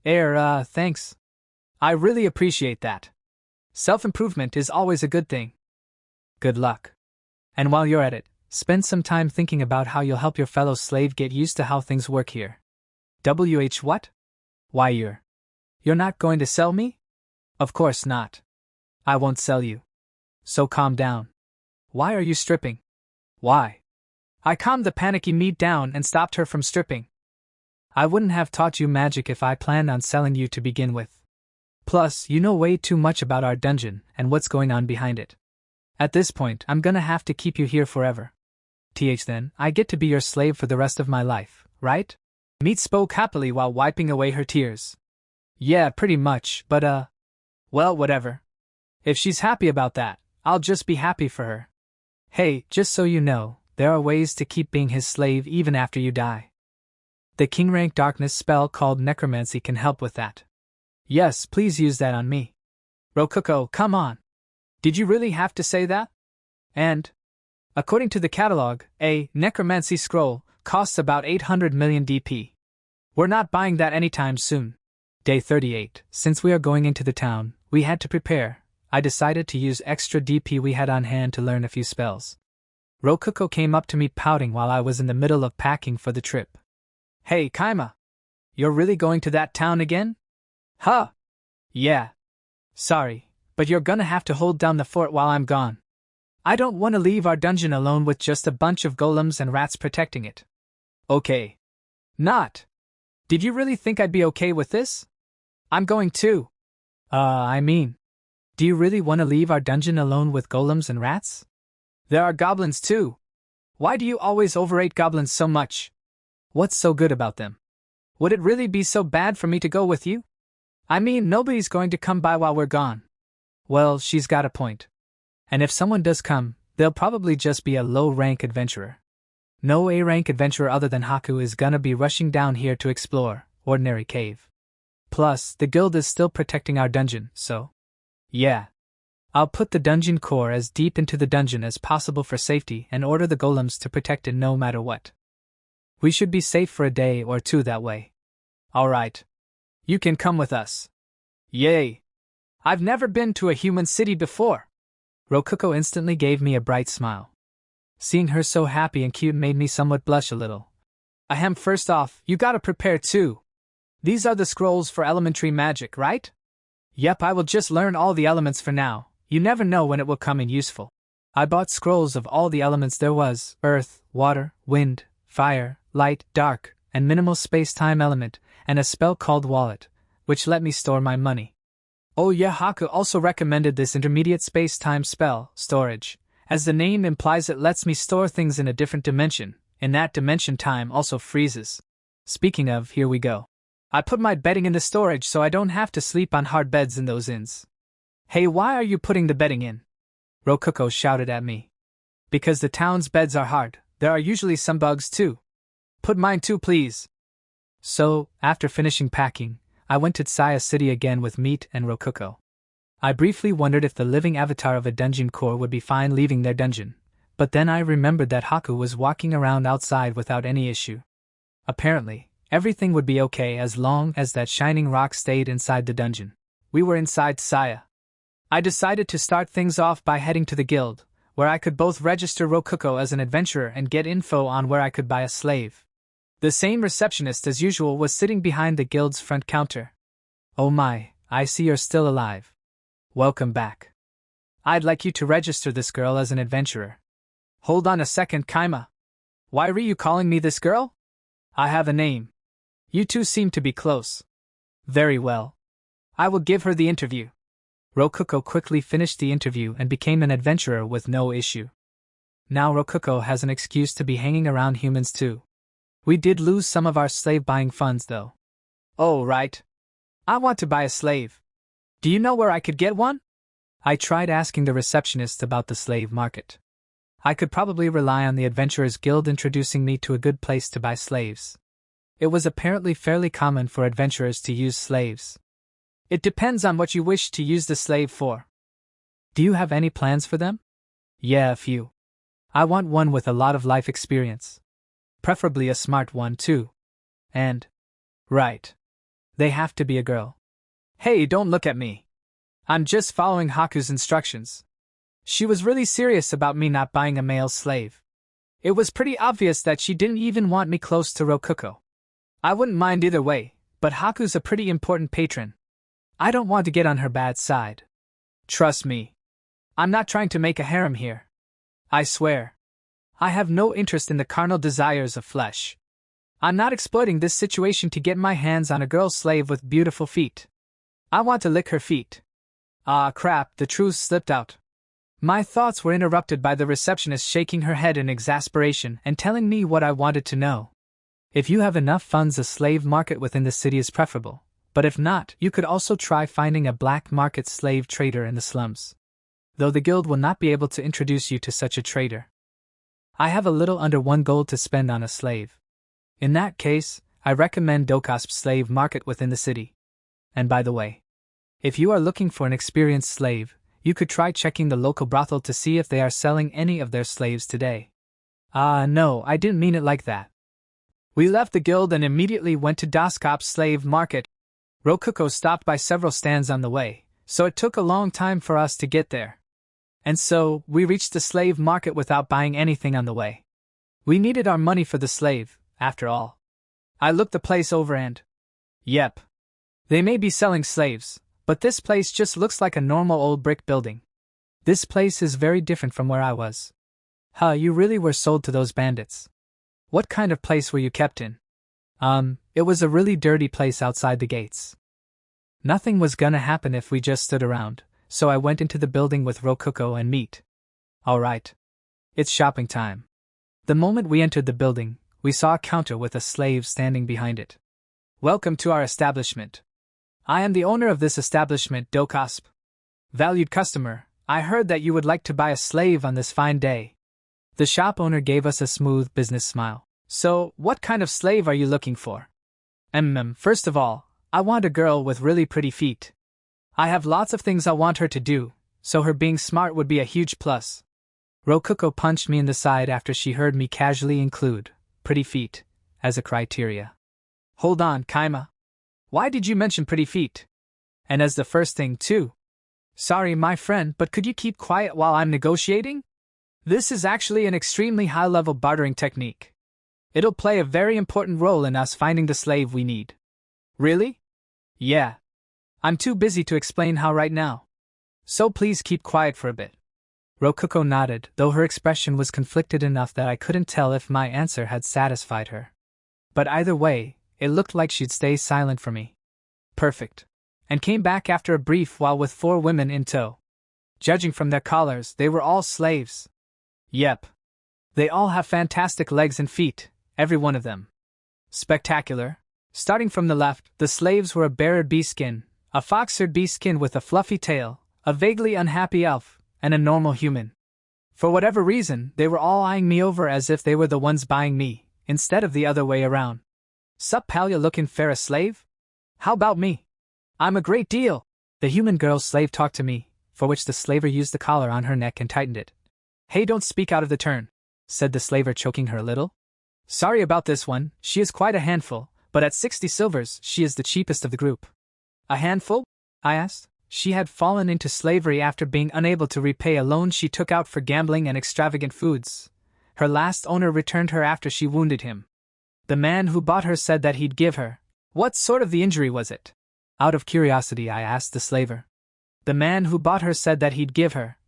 Thanks. I really appreciate that. Self-improvement is always a good thing. Good luck. And while you're at it, spend some time thinking about how you'll help your fellow slave get used to how things work here. What? Why you're not going to sell me? Of course not. I won't sell you. So calm down. Why are you stripping? Why? I calmed the panicky Meat down and stopped her from stripping. I wouldn't have taught you magic if I planned on selling you to begin with. Plus, you know way too much about our dungeon and what's going on behind it. At this point, I'm gonna have to keep you here forever. Then, I get to be your slave for the rest of my life, right? Meat spoke happily while wiping away her tears. Yeah, pretty much, but well, whatever. If she's happy about that, I'll just be happy for her. Hey, just so you know, there are ways to keep being his slave even after you die. The king rank darkness spell called necromancy can help with that. Yes, please use that on me. Rokuko, come on. Did you really have to say that? And, according to the catalog, a necromancy scroll costs about 800 million DP. We're not buying that anytime soon. Day 38. Since we are going into the town, we had to prepare. I decided to use extra DP we had on hand to learn a few spells. Rokuko came up to me pouting while I was in the middle of packing for the trip. Hey, Kaima. You're really going to that town again? Huh? Yeah. Sorry, but you're gonna have to hold down the fort while I'm gone. I don't want to leave our dungeon alone with just a bunch of golems and rats protecting it. Okay. Not. Did you really think I'd be okay with this? I'm going too. Do you really want to leave our dungeon alone with golems and rats? There are goblins too. Why do you always overrate goblins so much? What's so good about them? Would it really be so bad for me to go with you? Nobody's going to come by while we're gone. Well, she's got a point. And if someone does come, they'll probably just be a low-rank adventurer. No A-rank adventurer other than Haku is gonna be rushing down here to explore Ordinary Cave. Plus, the guild is still protecting our dungeon, so... Yeah. I'll put the dungeon core as deep into the dungeon as possible for safety and order the golems to protect it no matter what. We should be safe for a day or two that way. Alright. You can come with us. Yay! I've never been to a human city before. Rokuko instantly gave me a bright smile. Seeing her so happy and cute made me somewhat blush a little. Ahem, first off, you gotta prepare too. These are the scrolls for elementary magic, right? Yep, I will just learn all the elements for now. You never know when it will come in useful. I bought scrolls of all the elements there was: earth, water, wind, fire, light, dark, and minimal space-time element, and a spell called wallet, which let me store my money. Oh yeah, Haku also recommended this intermediate space-time spell, storage. As the name implies, it lets me store things in a different dimension. In that dimension, time also freezes. Speaking of, here we go. I put my bedding in the storage so I don't have to sleep on hard beds in those inns. Hey, why are you putting the bedding in? Rokuko shouted at me. Because the town's beds are hard. There are usually some bugs too. Put mine too, please. So, after finishing packing, I went to Tsaya City again with Meat and Rokuko. I briefly wondered if the living avatar of a dungeon core would be fine leaving their dungeon, but then I remembered that Haku was walking around outside without any issue. Apparently, everything would be okay as long as that shining rock stayed inside the dungeon. We were inside Tsaya. I decided to start things off by heading to the guild, where I could both register Rokuko as an adventurer and get info on where I could buy a slave. The same receptionist as usual was sitting behind the guild's front counter. Oh my, I see you're still alive. Welcome back. I'd like you to register this girl as an adventurer. Hold on a second, Kaima. Why are you calling me this girl? I have a name. You two seem to be close. Very well. I will give her the interview. Rokuko quickly finished the interview and became an adventurer with no issue. Now Rokuko has an excuse to be hanging around humans too. We did lose some of our slave-buying funds though. Oh, right. I want to buy a slave. Do you know where I could get one? I tried asking the receptionist about the slave market. I could probably rely on the Adventurers Guild introducing me to a good place to buy slaves. It was apparently fairly common for adventurers to use slaves. It depends on what you wish to use the slave for. Do you have any plans for them? Yeah, a few. I want one with a lot of life experience. Preferably a smart one too. And… right. They have to be a girl. Hey, don't look at me. I'm just following Haku's instructions. She was really serious about me not buying a male slave. It was pretty obvious that she didn't even want me close to Rokuko. I wouldn't mind either way, but Haku's a pretty important patron. I don't want to get on her bad side. Trust me. I'm not trying to make a harem here. I swear. I have no interest in the carnal desires of flesh. I'm not exploiting this situation to get my hands on a girl slave with beautiful feet. I want to lick her feet. Ah crap, the truth slipped out. My thoughts were interrupted by the receptionist shaking her head in exasperation and telling me what I wanted to know. If you have enough funds, a slave market within the city is preferable, but if not, you could also try finding a black market slave trader in the slums. Though the guild will not be able to introduce you to such a trader. I have a little under 1 gold to spend on a slave. In that case, I recommend Dokasp's slave market within the city. And by the way, if you are looking for an experienced slave, you could try checking the local brothel to see if they are selling any of their slaves today. No, I didn't mean it like that. We left the guild and immediately went to Doskop's slave market. Rokuko stopped by several stands on the way, so it took a long time for us to get there. And so, we reached the slave market without buying anything on the way. We needed our money for the slave, after all. I looked the place over and… yep. They may be selling slaves, but this place just looks like a normal old brick building. This place is very different from where I was. You really were sold to those bandits. What kind of place were you kept in? It was a really dirty place outside the gates. Nothing was gonna happen if we just stood around, so I went into the building with Rokuko and Meat. Alright. It's shopping time. The moment we entered the building, we saw a counter with a slave standing behind it. Welcome to our establishment. I am the owner of this establishment, Dokasp. Valued customer, I heard that you would like to buy a slave on this fine day. The shop owner gave us a smooth business smile. So, what kind of slave are you looking for? First of all, I want a girl with really pretty feet. I have lots of things I want her to do, so her being smart would be a huge plus. Rokuko punched me in the side after she heard me casually include pretty feet as a criteria. Hold on, Kaima. Why did you mention pretty feet? And as the first thing, too. Sorry, my friend, but could you keep quiet while I'm negotiating? This is actually an extremely high-level bartering technique. It'll play a very important role in us finding the slave we need. Really? Yeah. I'm too busy to explain how right now. So please keep quiet for a bit. Rokuko nodded, though her expression was conflicted enough that I couldn't tell if my answer had satisfied her. But either way, it looked like she'd stay silent for me. Perfect. And came back after a brief while with 4 women in tow. Judging from their collars, they were all slaves. Yep. They all have fantastic legs and feet, every one of them. Spectacular. Starting from the left, the slaves were a bearer bee-skin, a fox-eared bee-skin with a fluffy tail, a vaguely unhappy elf, and a normal human. For whatever reason, they were all eyeing me over as if they were the ones buying me, instead of the other way around. Sup pal, you looking fair a slave? How about me? I'm a great deal. The human girl's slave talked to me, for which the slaver used the collar on her neck and tightened it. Hey, don't speak out of the turn, said the slaver, choking her a little. Sorry about this one, she is quite a handful, but at 60 silvers, she is the cheapest of the group. A handful? I asked. She had fallen into slavery after being unable to repay a loan she took out for gambling and extravagant foods. Her last owner returned her after she wounded him. The man who bought her said that he'd give her. What sort of the injury was it? Out of curiosity, I asked the slaver. The man who bought her said that he'd give her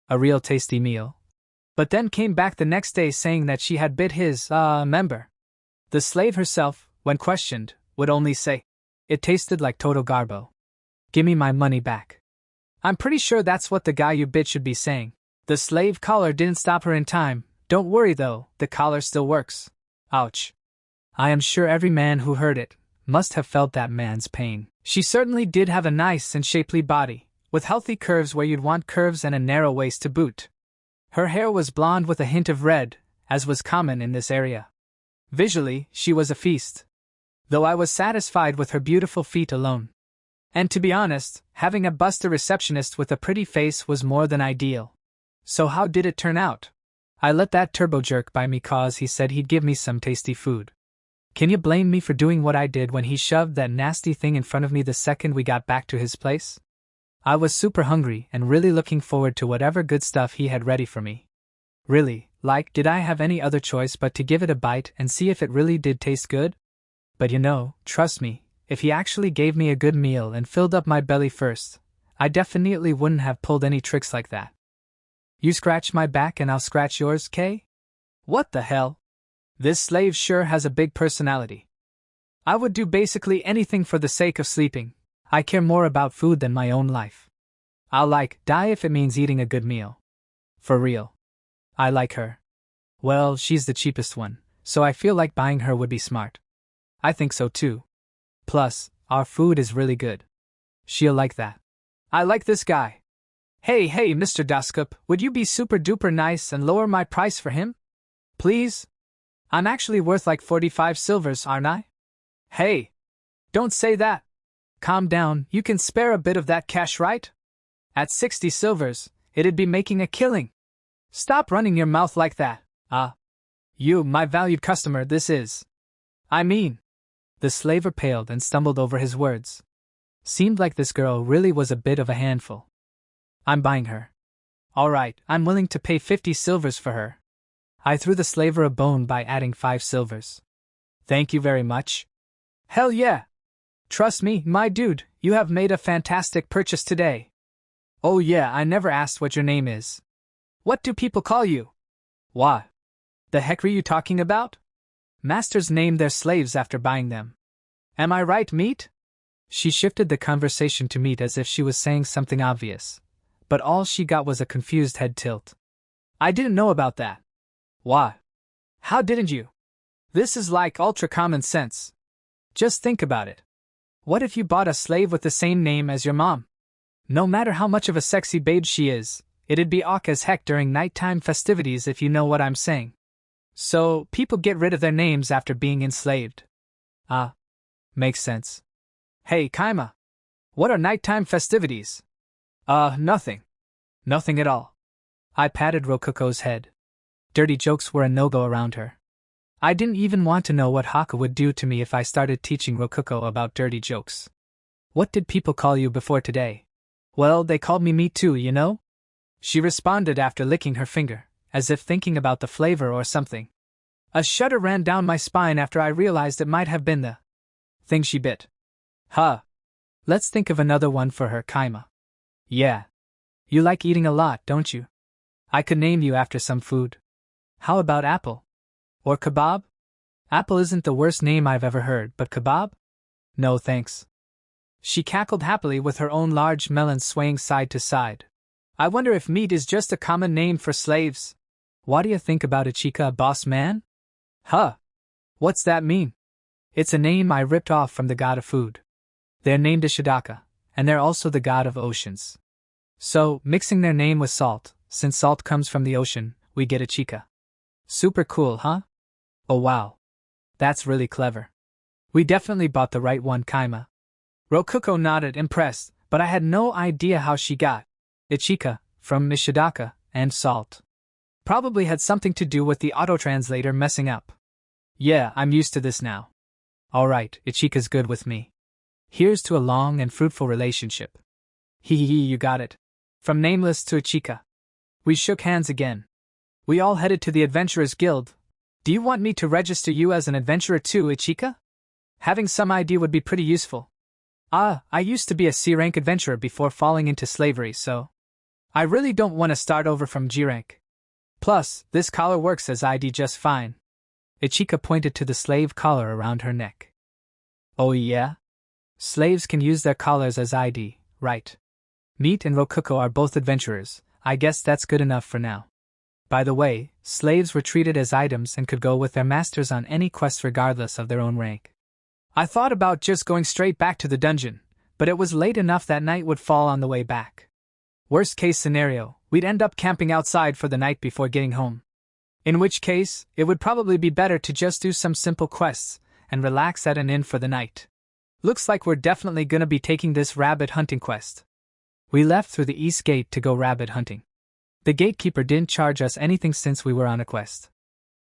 a real tasty meal. but then came back the next day saying that she had bit his, member. The slave herself, when questioned, would only say, "It tasted like Toto Garbo. Gimme my money back." I'm pretty sure that's what the guy you bit should be saying. The slave collar didn't stop her in time. Don't worry though, the collar still works. Ouch. I am sure every man who heard it must have felt that man's pain. She certainly did have a nice and shapely body, with healthy curves where you'd want curves and a narrow waist to boot. Her hair was blonde with a hint of red, as was common in this area. Visually, she was a feast. Though I was satisfied with her beautiful feet alone. And to be honest, having a buster receptionist with a pretty face was more than ideal. So how did it turn out? I let that turbo jerk by me cause he said he'd give me some tasty food. Can you blame me for doing what I did when he shoved that nasty thing in front of me the second we got back to his place? I was super hungry and really looking forward to whatever good stuff he had ready for me. Really, did I have any other choice but to give it a bite and see if it really did taste good? But trust me, if he actually gave me a good meal and filled up my belly first, I definitely wouldn't have pulled any tricks like that. You scratch my back and I'll scratch yours, Kay? What the hell? This slave sure has a big personality. I would do basically anything for the sake of sleeping. I care more about food than my own life. I'll die if it means eating a good meal. For real. I like her. Well, she's the cheapest one, so I feel like buying her would be smart. I think so too. Plus, our food is really good. She'll like that. I like this guy. Hey, Mr. Daskup, would you be super duper nice and lower my price for him? Please? I'm actually worth 45 silvers, aren't I? Hey! Don't say that! Calm down, you can spare a bit of that cash, right? At 60 silvers, it'd be making a killing. Stop running your mouth like that. You, my valued customer, this is. I mean. The slaver paled and stumbled over his words. Seemed like this girl really was a bit of a handful. I'm buying her. All right, I'm willing to pay 50 silvers for her. I threw the slaver a bone by adding 5 silvers. Thank you very much. Hell yeah! Trust me, my dude, you have made a fantastic purchase today. Oh yeah, I never asked what your name is. What do people call you? What? The heck are you talking about? Masters name their slaves after buying them. Am I right, Meat? She shifted the conversation to Meat as if she was saying something obvious, but all she got was a confused head tilt. I didn't know about that. What? How didn't you? This is ultra common sense. Just think about it. What if you bought a slave with the same name as your mom? No matter how much of a sexy babe she is, it'd be awk as heck during nighttime festivities if you know what I'm saying. So, people get rid of their names after being enslaved. Makes sense. Hey, Kaima. What are nighttime festivities? Nothing. Nothing at all. I patted Rokuko's head. Dirty jokes were a no-go around her. I didn't even want to know what Haku would do to me if I started teaching Rokuko about dirty jokes. What did people call you before today? Well, they called me Meat too, you know? She responded after licking her finger, as if thinking about the flavor or something. A shudder ran down my spine after I realized it might have been the thing she bit. Let's think of another one for her, Kaima. Yeah. You like eating a lot, don't you? I could name you after some food. How about apple? Or kebab? Apple isn't the worst name I've ever heard, but kebab? No thanks. She cackled happily with her own large melon swaying side to side. I wonder if Meat is just a common name for slaves. What do you think about Ichika, boss man? What's that mean? It's a name I ripped off from the god of food. They're named Ishidaka, and they're also the god of oceans. So, mixing their name with salt, since salt comes from the ocean, we get Ichika. Super cool, huh? Oh wow. That's really clever. We definitely bought the right one, Kaima. Rokuko nodded, impressed, but I had no idea how she got Ichika from Ishidaka and salt. Probably had something to do with the auto-translator messing up. Yeah, I'm used to this now. Alright, Ichika's good with me. Here's to a long and fruitful relationship. You got it. From Nameless to Ichika. We shook hands again. We all headed to the Adventurers Guild. Do you want me to register you as an adventurer too, Ichika? Having some ID would be pretty useful. I used to be a C-rank adventurer before falling into slavery, so I really don't want to start over from G-rank. Plus, this collar works as ID just fine. Ichika pointed to the slave collar around her neck. Oh yeah? Slaves can use their collars as ID, right? Meat and Rokuko are both adventurers. I guess that's good enough for now. By the way, slaves were treated as items and could go with their masters on any quest regardless of their own rank. I thought about just going straight back to the dungeon, but it was late enough that night would fall on the way back. Worst case scenario, we'd end up camping outside for the night before getting home. In which case, it would probably be better to just do some simple quests and relax at an inn for the night. Looks like we're definitely gonna be taking this rabbit hunting quest. We left through the east gate to go rabbit hunting. The gatekeeper didn't charge us anything since we were on a quest.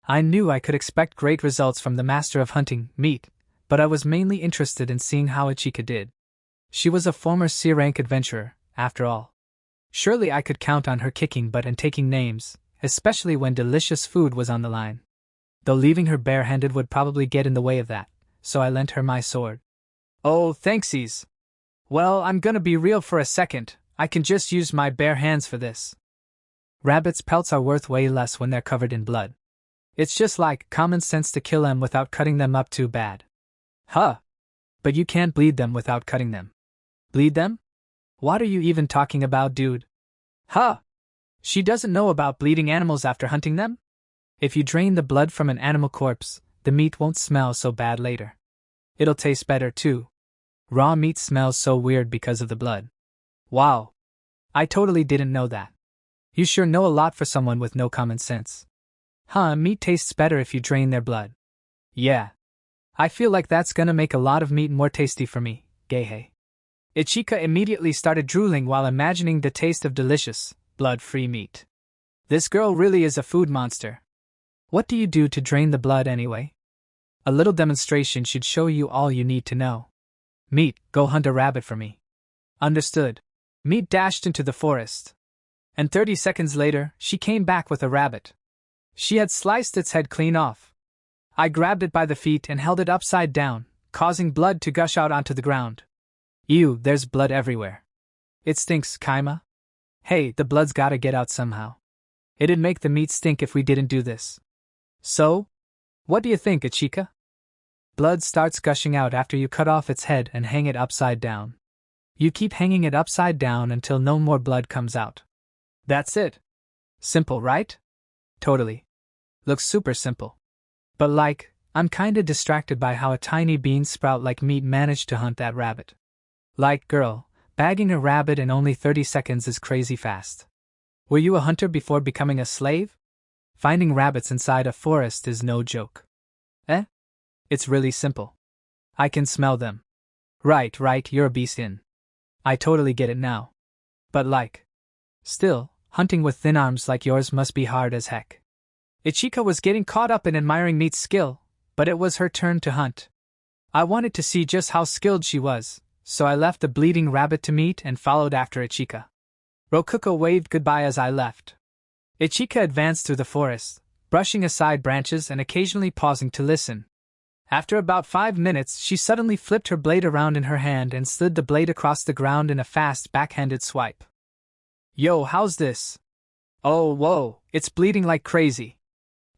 I knew I could expect great results from the master of hunting, Meat, but I was mainly interested in seeing how Ichika did. She was a former C-rank adventurer, after all. Surely I could count on her kicking butt and taking names, especially when delicious food was on the line. Though leaving her barehanded would probably get in the way of that, so I lent her my sword. Oh, thanksies. Well, I'm gonna be real for a second, I can just use my bare hands for this. Rabbits' pelts are worth way less when they're covered in blood. It's just like common sense to kill them without cutting them up too bad. Huh. But you can't bleed them without cutting them. Bleed them? What are you even talking about, dude? Huh. She doesn't know about bleeding animals after hunting them? If you drain the blood from an animal corpse, the meat won't smell so bad later. It'll taste better too. Raw meat smells so weird because of the blood. Wow. I totally didn't know that. You sure know a lot for someone with no common sense. Huh, meat tastes better if you drain their blood. Yeah. I feel like that's gonna make a lot of meat more tasty for me, Geihei. Ichika immediately started drooling while imagining the taste of delicious, blood-free meat. This girl really is a food monster. What do you do to drain the blood anyway? A little demonstration should show you all you need to know. Meat, go hunt a rabbit for me. Understood. Meat dashed into the forest. And 30 seconds later, she came back with a rabbit. She had sliced its head clean off. I grabbed it by the feet and held it upside down, causing blood to gush out onto the ground. Ew, there's blood everywhere. It stinks, Kaima. Hey, the blood's gotta get out somehow. It'd make the meat stink if we didn't do this. So? What do you think, Ichika? Blood starts gushing out after you cut off its head and hang it upside down. You keep hanging it upside down until no more blood comes out. That's it. Simple, right? Totally. Looks super simple. But I'm kinda distracted by how a tiny bean sprout like Meat managed to hunt that rabbit. Girl, bagging a rabbit in only 30 seconds is crazy fast. Were you a hunter before becoming a slave? Finding rabbits inside a forest is no joke. It's really simple. I can smell them. Right, you're a beast in. I totally get it now. But still, hunting with thin arms like yours must be hard as heck. Ichika was getting caught up in admiring Meat's skill, but it was her turn to hunt. I wanted to see just how skilled she was, so I left the bleeding rabbit to Meat and followed after Ichika. Rokuko waved goodbye as I left. Ichika advanced through the forest, brushing aside branches and occasionally pausing to listen. After about 5 minutes, she suddenly flipped her blade around in her hand and slid the blade across the ground in a fast backhanded swipe. Yo, how's this? Oh, whoa, it's bleeding like crazy.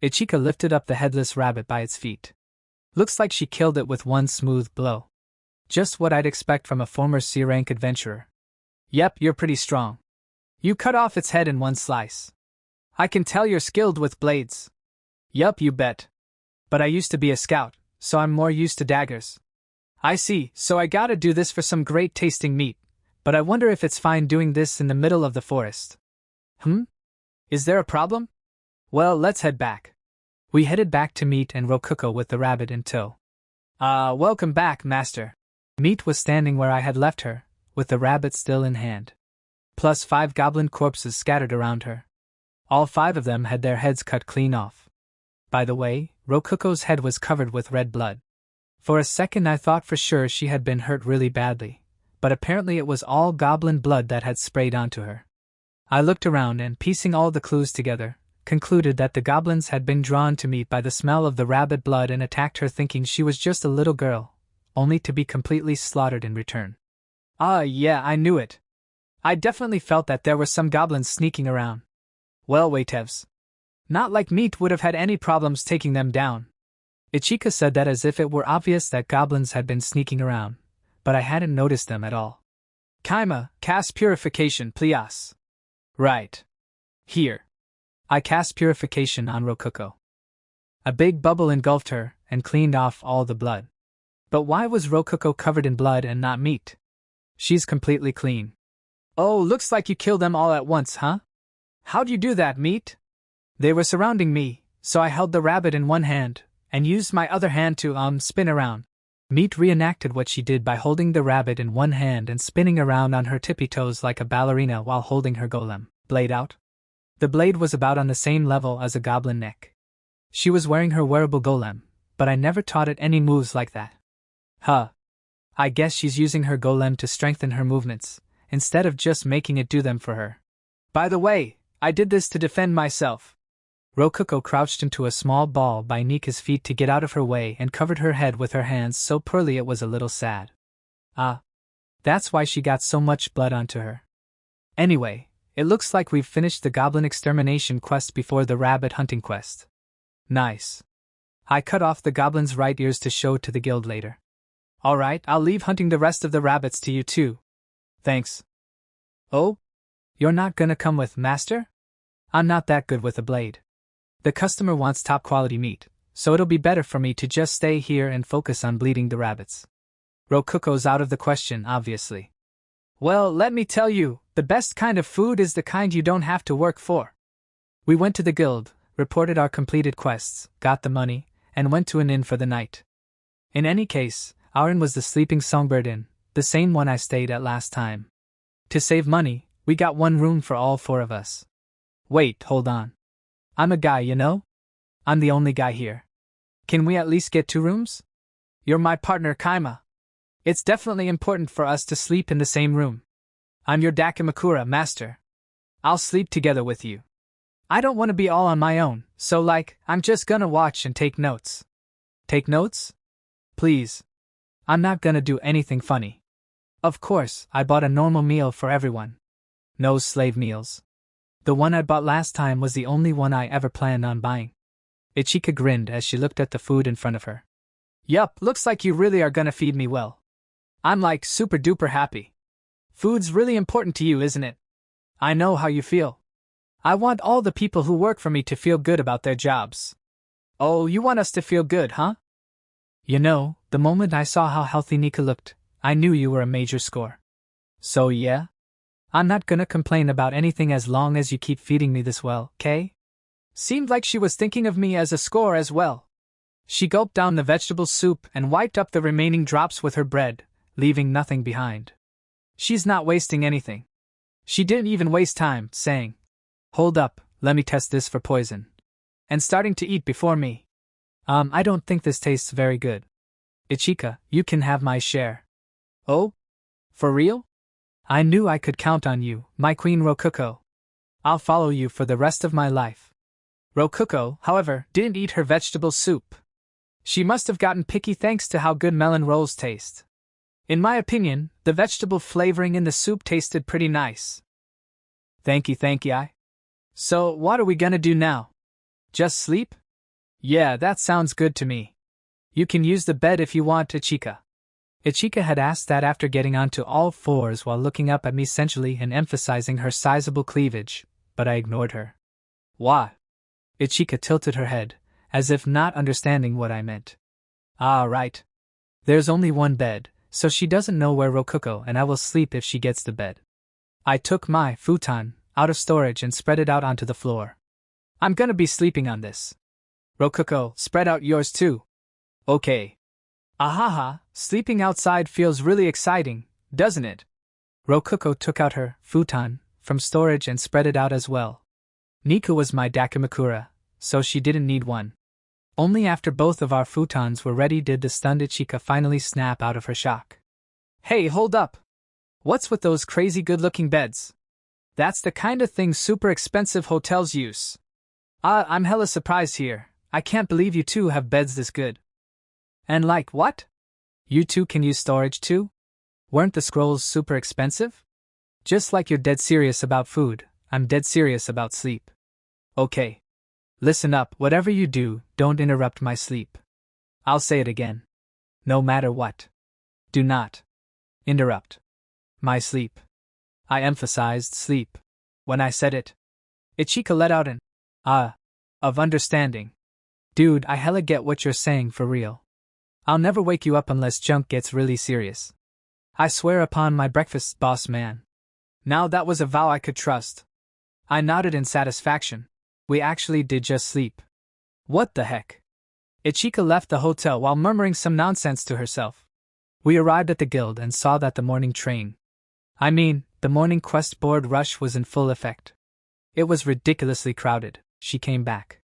Ichika lifted up the headless rabbit by its feet. Looks like she killed it with one smooth blow. Just what I'd expect from a former C-rank adventurer. Yep, you're pretty strong. You cut off its head in one slice. I can tell you're skilled with blades. Yup, you bet. But I used to be a scout, so I'm more used to daggers. I see, so I gotta do this for some great tasting meat, but I wonder if it's fine doing this in the middle of the forest. Is there a problem? Well, let's head back. We headed back to Meat and Rokuko with the rabbit in tow. Welcome back, master. Meat was standing where I had left her, with the rabbit still in hand. Plus 5 goblin corpses scattered around her. All 5 of them had their heads cut clean off. By the way, Rokuko's head was covered with red blood. For a second I thought for sure she had been hurt really badly, but apparently it was all goblin blood that had sprayed onto her. I looked around and, piecing all the clues together, concluded that the goblins had been drawn to Meat by the smell of the rabbit blood and attacked her thinking she was just a little girl, only to be completely slaughtered in return. Yeah, I knew it. I definitely felt that there were some goblins sneaking around. Well, waitevs. Not like meat would have had any problems taking them down. Ichika said that as if it were obvious that goblins had been sneaking around, but I hadn't noticed them at all. Kaima, cast purification, please. Right. Here. I cast purification on Rokuko. A big bubble engulfed her and cleaned off all the blood. But why was Rokuko covered in blood and not meat? She's completely clean. Oh, looks like you killed them all at once, huh? How'd you do that, meat? They were surrounding me, so I held the rabbit in one hand and used my other hand to spin around. Meat reenacted what she did by holding the rabbit in one hand and spinning around on her tippy toes like a ballerina while holding her golem blade out. The blade was about on the same level as a goblin neck. She was wearing her wearable golem, but I never taught it any moves like that. Huh. I guess she's using her golem to strengthen her movements, instead of just making it do them for her. By the way, I did this to defend myself. Rokuko crouched into a small ball by Nika's feet to get out of her way and covered her head with her hands so poorly it was a little sad. That's why she got so much blood onto her. Anyway, it looks like we've finished the goblin extermination quest before the rabbit hunting quest. Nice. I cut off the goblin's right ears to show to the guild later. Alright, I'll leave hunting the rest of the rabbits to you too. Thanks. Oh? You're not gonna come with, master? I'm not that good with a blade. The customer wants top quality meat, so it'll be better for me to just stay here and focus on bleeding the rabbits. Rokuko's out of the question, obviously. Well, let me tell you, the best kind of food is the kind you don't have to work for. We went to the guild, reported our completed quests, got the money, and went to an inn for the night. In any case, our inn was the Sleeping Songbird Inn, the same one I stayed at last time. To save money, we got one room for all four of us. Wait, hold on. I'm a guy, you know? I'm the only guy here. Can we at least get 2 rooms? You're my partner, Kaima. It's definitely important for us to sleep in the same room. I'm your Dakimakura, master. I'll sleep together with you. I don't want to be all on my own, so I'm just gonna watch and take notes. Take notes? Please. I'm not gonna do anything funny. Of course, I bought a normal meal for everyone. No slave meals. The one I bought last time was the only one I ever planned on buying. Ichika grinned as she looked at the food in front of her. Yup, looks like you really are gonna feed me well. I'm super duper happy. Food's really important to you, isn't it? I know how you feel. I want all the people who work for me to feel good about their jobs. Oh, you want us to feel good, huh? You know, the moment I saw how healthy Nika looked, I knew you were a major score. So yeah? I'm not gonna complain about anything as long as you keep feeding me this well, okay? Seemed like she was thinking of me as a score as well. She gulped down the vegetable soup and wiped up the remaining drops with her bread, leaving nothing behind. She's not wasting anything. She didn't even waste time, saying, Hold up, let me test this for poison. And starting to eat before me. I don't think this tastes very good. Ichika, you can have my share. Oh? For real? I knew I could count on you, my queen Rokuko. I'll follow you for the rest of my life. Rokuko, however, didn't eat her vegetable soup. She must have gotten picky thanks to how good melon rolls taste. In my opinion, the vegetable flavoring in the soup tasted pretty nice. Thank you. So, what are we gonna do now? Just sleep? Yeah, that sounds good to me. You can use the bed if you want, Ichika. Ichika had asked that after getting onto all fours while looking up at me sensually and emphasizing her sizable cleavage, but I ignored her. Why? Ichika tilted her head, as if not understanding what I meant. Ah, right. There's only one bed, so she doesn't know where Rokuko and I will sleep if she gets to bed. I took my futon out of storage and spread it out onto the floor. I'm gonna be sleeping on this. Rokuko, spread out yours too. Okay. Ahaha, sleeping outside feels really exciting, doesn't it? Rokuko took out her futon from storage and spread it out as well. Nika was my Dakimakura, so she didn't need one. Only after both of our futons were ready did the stunned Ichika finally snap out of her shock. Hey, hold up! What's with those crazy good-looking beds? That's the kind of thing super expensive hotels use. I'm hella surprised here. I can't believe you two have beds this good. And what? You two can use storage too? Weren't the scrolls super expensive? Just like you're dead serious about food, I'm dead serious about sleep. Okay. Listen up, whatever you do, don't interrupt my sleep. I'll say it again. No matter what. Do not interrupt my sleep. I emphasized sleep when I said it. Ichika let out an of understanding. Dude, I hella get what you're saying for real. I'll never wake you up unless junk gets really serious. I swear upon my breakfast, boss man. Now that was a vow I could trust. I nodded in satisfaction. We actually did just sleep. What the heck? Ichika left the hotel while murmuring some nonsense to herself. We arrived at the guild and saw that the morning the morning quest board rush was in full effect. It was ridiculously crowded. She came back.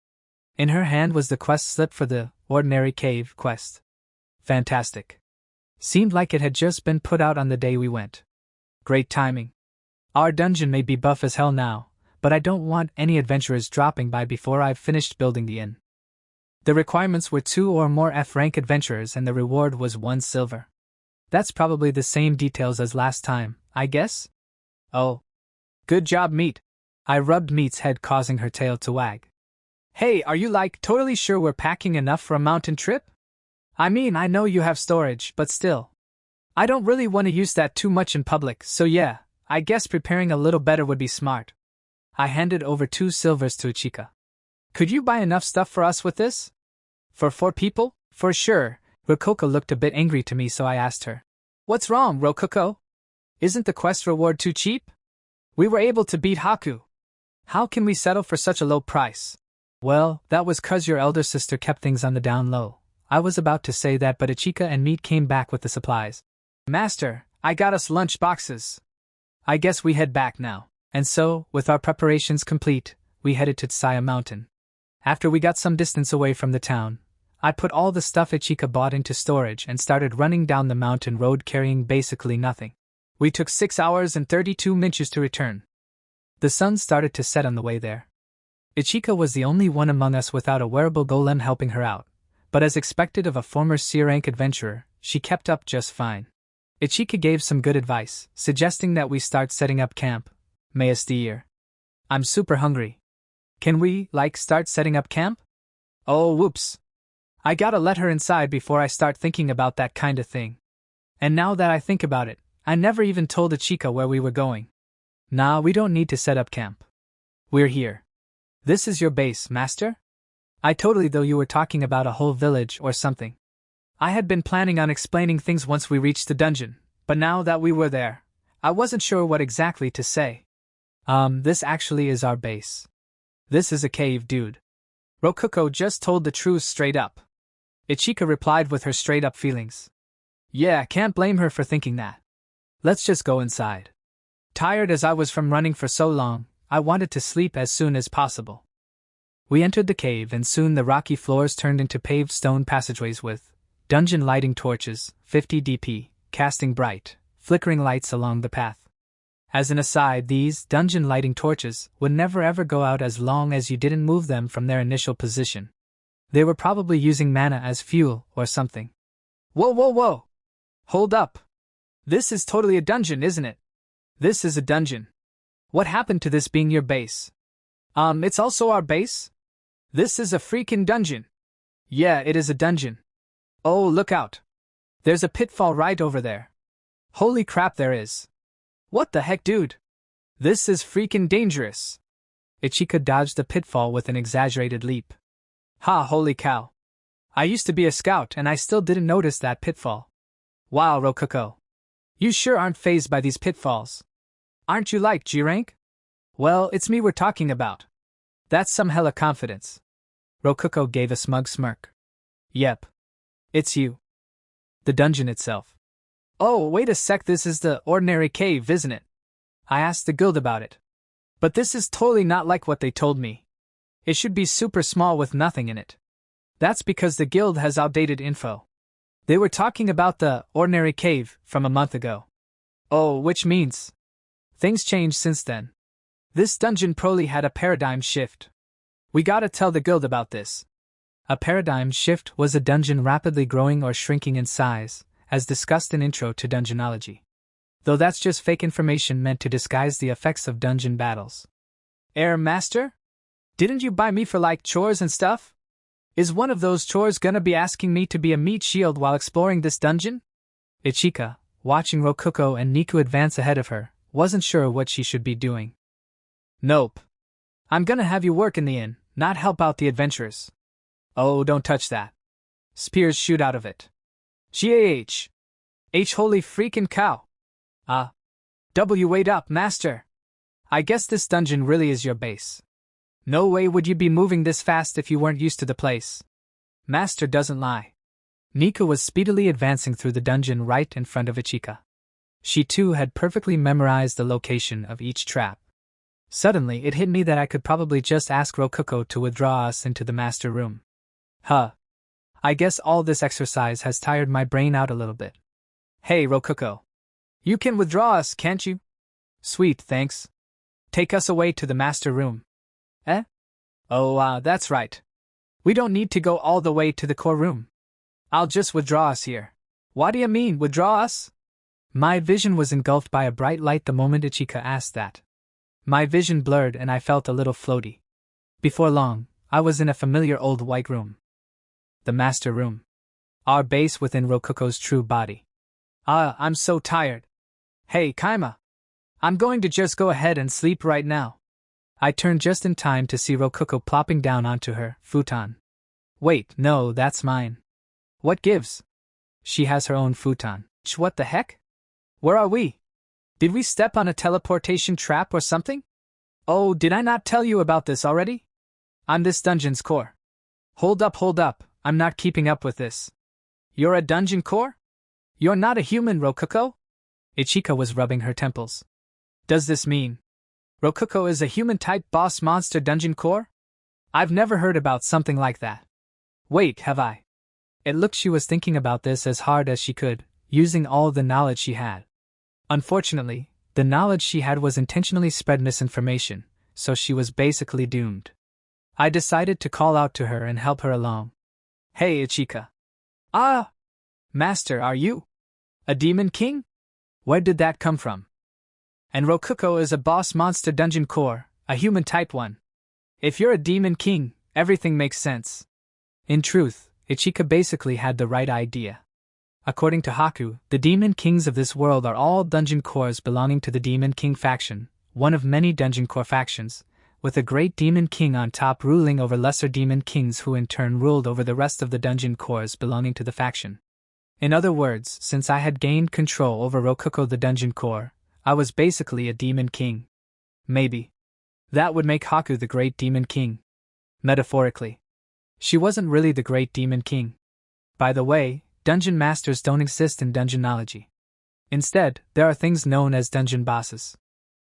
In her hand was the quest slip for the Ordinary Cave quest. Fantastic. Seemed like it had just been put out on the day we went. Great timing. Our dungeon may be buff as hell now, but I don't want any adventurers dropping by before I've finished building the inn. The requirements were 2 or more F-rank adventurers and the reward was 1 silver. That's probably the same details as last time, I guess? Oh. Good job, Meat. I rubbed Meat's head, causing her tail to wag. Hey, are you totally sure we're packing enough for a mountain trip? I mean, I know you have storage, but still. I don't really want to use that too much in public, so yeah, I guess preparing a little better would be smart. I handed over 2 silvers to Ichika. Could you buy enough stuff for us with this? For 4 people? For sure. Rococo looked a bit angry to me, so I asked her. What's wrong, Rococo? Isn't the quest reward too cheap? We were able to beat Haku. How can we settle for such a low price? Well, that was 'cause your elder sister kept things on the down low. I was about to say that, but Ichika and Meat came back with the supplies. Master, I got us lunch boxes. I guess we head back now. And so, with our preparations complete, we headed to Tsaya Mountain. After we got some distance away from the town, I put all the stuff Ichika bought into storage and started running down the mountain road carrying basically nothing. We took 6 hours and 32 minutes to return. The sun started to set on the way there. Ichika was the only one among us without a wearable golem helping her out, but as expected of a former C-rank adventurer, she kept up just fine. Ichika gave some good advice, suggesting that we start setting up camp. Mayest. I'm super hungry. Can we, start setting up camp? Oh, whoops. I gotta let her inside before I start thinking about that kind of thing. And now that I think about it, I never even told Ichika where we were going. Nah, we don't need to set up camp. We're here. This is your base, master? I totally thought you were talking about a whole village or something. I had been planning on explaining things once we reached the dungeon, but now that we were there, I wasn't sure what exactly to say. This actually is our base. This is a cave, dude. Rococo just told the truth straight up. Ichika replied with her straight-up feelings. Yeah, can't blame her for thinking that. Let's just go inside. Tired as I was from running for so long, I wanted to sleep as soon as possible. We entered the cave and soon the rocky floors turned into paved stone passageways with dungeon lighting torches, 50 DP, casting bright, flickering lights along the path. As an aside, these dungeon lighting torches would never ever go out as long as you didn't move them from their initial position. They were probably using mana as fuel or something. Whoa, whoa, whoa! Hold up! This is totally a dungeon, isn't it? This is a dungeon. What happened to this being your base? It's also our base? This is a freaking dungeon. Yeah, it is a dungeon. Oh, look out. There's a pitfall right over there. Holy crap, there is. What the heck, dude? This is freaking dangerous. Ichika dodged the pitfall with an exaggerated leap. Ha, holy cow. I used to be a scout and I still didn't notice that pitfall. Wow, Rococo. You sure aren't fazed by these pitfalls. Aren't you G-rank? Well, it's me we're talking about. That's some hella confidence. Rococo gave a smug smirk. Yep. It's you. The dungeon itself. Oh, wait a sec, this is the Ordinary Cave, isn't it? I asked the guild about it. But this is totally not like what they told me. It should be super small with nothing in it. That's because the guild has outdated info. They were talking about the Ordinary Cave from a month ago. Oh, which means things changed since then. This dungeon probably had a paradigm shift. We gotta tell the guild about this. A paradigm shift was a dungeon rapidly growing or shrinking in size, as discussed in Intro to Dungeonology. Though that's just fake information meant to disguise the effects of dungeon battles. Master? Didn't you buy me for like chores and stuff? Is one of those chores gonna be asking me to be a meat shield while exploring this dungeon? Ichika, watching Rokuko and Niku advance ahead of her, wasn't sure what she should be doing. Nope. I'm gonna have you work in the inn, not help out the adventurers. Oh, don't touch that. Spears shoot out of it. Gah! Holy freaking cow! Wait up, master! I guess this dungeon really is your base. No way would you be moving this fast if you weren't used to the place. Master doesn't lie. Niku was speedily advancing through the dungeon right in front of Ichika. She too had perfectly memorized the location of each trap. Suddenly it hit me that I could probably just ask Rokuko to withdraw us into the master room. I guess all this exercise has tired my brain out a little bit. Hey Rokuko. You can withdraw us, can't you? Sweet, thanks. Take us away to the master room. Eh? Oh, that's right. We don't need to go all the way to the core room. I'll just withdraw us here. What do you mean, withdraw us? My vision was engulfed by a bright light the moment Ichika asked that. My vision blurred and I felt a little floaty. Before long, I was in a familiar old white room. The master room. Our base within Rokuko's true body. I'm so tired. Hey, Kaima. I'm going to just go ahead and sleep right now. I turned just in time to see Rokuko plopping down onto her futon. Wait, no, that's mine. What gives? She has her own futon. What the heck? Where are we? Did we step on a teleportation trap or something? Oh, did I not tell you about this already? I'm this dungeon's core. Hold up, I'm not keeping up with this. You're a dungeon core? You're not a human, Rokuko? Ichika was rubbing her temples. Does this mean Rokuko is a human-type boss monster dungeon core? I've never heard about something like that. Wait, have I? It looked she was thinking about this as hard as she could, using all the knowledge she had. Unfortunately, the knowledge she had was intentionally spread misinformation, so she was basically doomed. I decided to call out to her and help her along. Hey, Ichika. Master, are you a demon king? Where did that come from? And Rokuko is a boss monster dungeon core, a human type one. If you're a demon king, everything makes sense. In truth, Ichika basically had the right idea. According to Haku, the demon kings of this world are all dungeon cores belonging to the Demon King faction, one of many dungeon core factions, with a great demon king on top ruling over lesser demon kings who in turn ruled over the rest of the dungeon cores belonging to the faction. In other words, since I had gained control over Rokuko the dungeon core, I was basically a demon king. Maybe that would make Haku the great demon king. Metaphorically. She wasn't really the great demon king. By the way, dungeon masters don't exist in dungeonology. Instead, there are things known as dungeon bosses.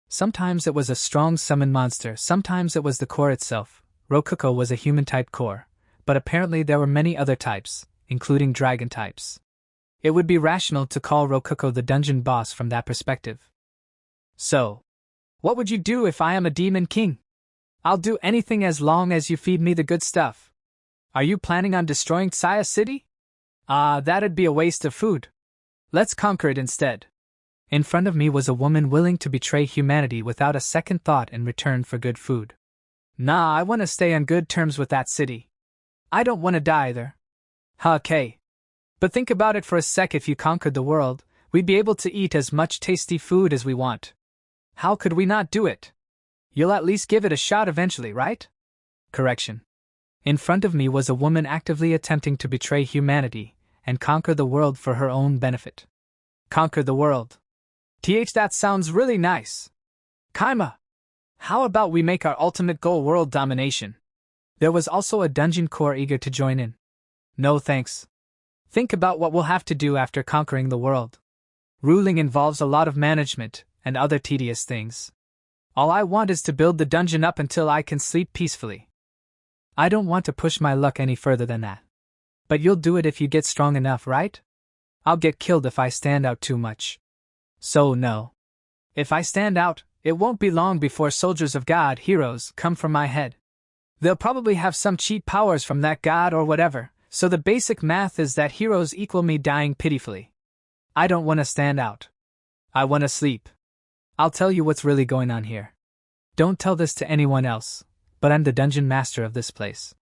Sometimes it was a strong summon monster, sometimes it was the core itself. Rokuko was a human-type core, but apparently there were many other types, including dragon types. It would be rational to call Rokuko the dungeon boss from that perspective. So, what would you do if I am a demon king? I'll do anything as long as you feed me the good stuff. Are you planning on destroying Saya City? That'd be a waste of food. Let's conquer it instead. In front of me was a woman willing to betray humanity without a second thought in return for good food. Nah, I want to stay on good terms with that city. I don't want to die either. Okay. But think about it for a sec. If you conquered the world, we'd be able to eat as much tasty food as we want. How could we not do it? You'll at least give it a shot eventually, right? Correction. In front of me was a woman actively attempting to betray humanity and conquer the world for her own benefit. Conquer the world. That sounds really nice. Kaima, how about we make our ultimate goal world domination? There was also a dungeon core eager to join in. No thanks. Think about what we'll have to do after conquering the world. Ruling involves a lot of management and other tedious things. All I want is to build the dungeon up until I can sleep peacefully. I don't want to push my luck any further than that. But you'll do it if you get strong enough, right? I'll get killed if I stand out too much. So no. If I stand out, it won't be long before soldiers of God, heroes, come from my head. They'll probably have some cheat powers from that god or whatever, so the basic math is that heroes equal me dying pitifully. I don't want to stand out. I want to sleep. I'll tell you what's really going on here. Don't tell this to anyone else, but I'm the dungeon master of this place.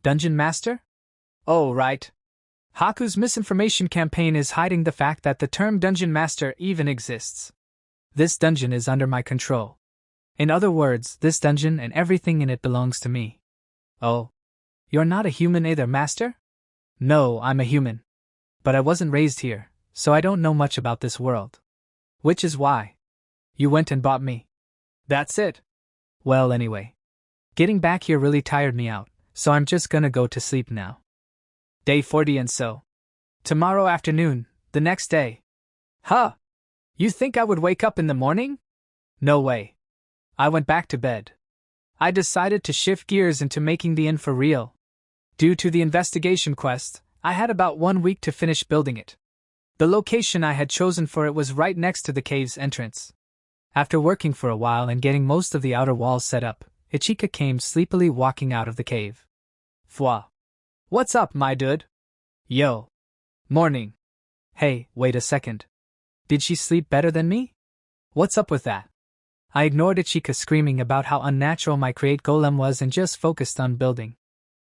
Dungeon master? Oh, right. Haku's misinformation campaign is hiding the fact that the term dungeon master even exists. This dungeon is under my control. In other words, this dungeon and everything in it belongs to me. Oh. You're not a human either, master? No, I'm a human. But I wasn't raised here, so I don't know much about this world. Which is why you went and bought me. That's it. Well, anyway. Getting back here really tired me out, so I'm just gonna go to sleep now. Day 40 and so. Tomorrow afternoon, the next day. Huh? You think I would wake up in the morning? No way. I went back to bed. I decided to shift gears into making the inn for real. Due to the investigation quest, I had about 1 week to finish building it. The location I had chosen for it was right next to the cave's entrance. After working for a while and getting most of the outer walls set up, Ichika came sleepily walking out of the cave. Fwa. What's up, my dude? Yo. Morning. Hey, wait a second. Did she sleep better than me? What's up with that? I ignored Ichika screaming about how unnatural my create golem was and just focused on building.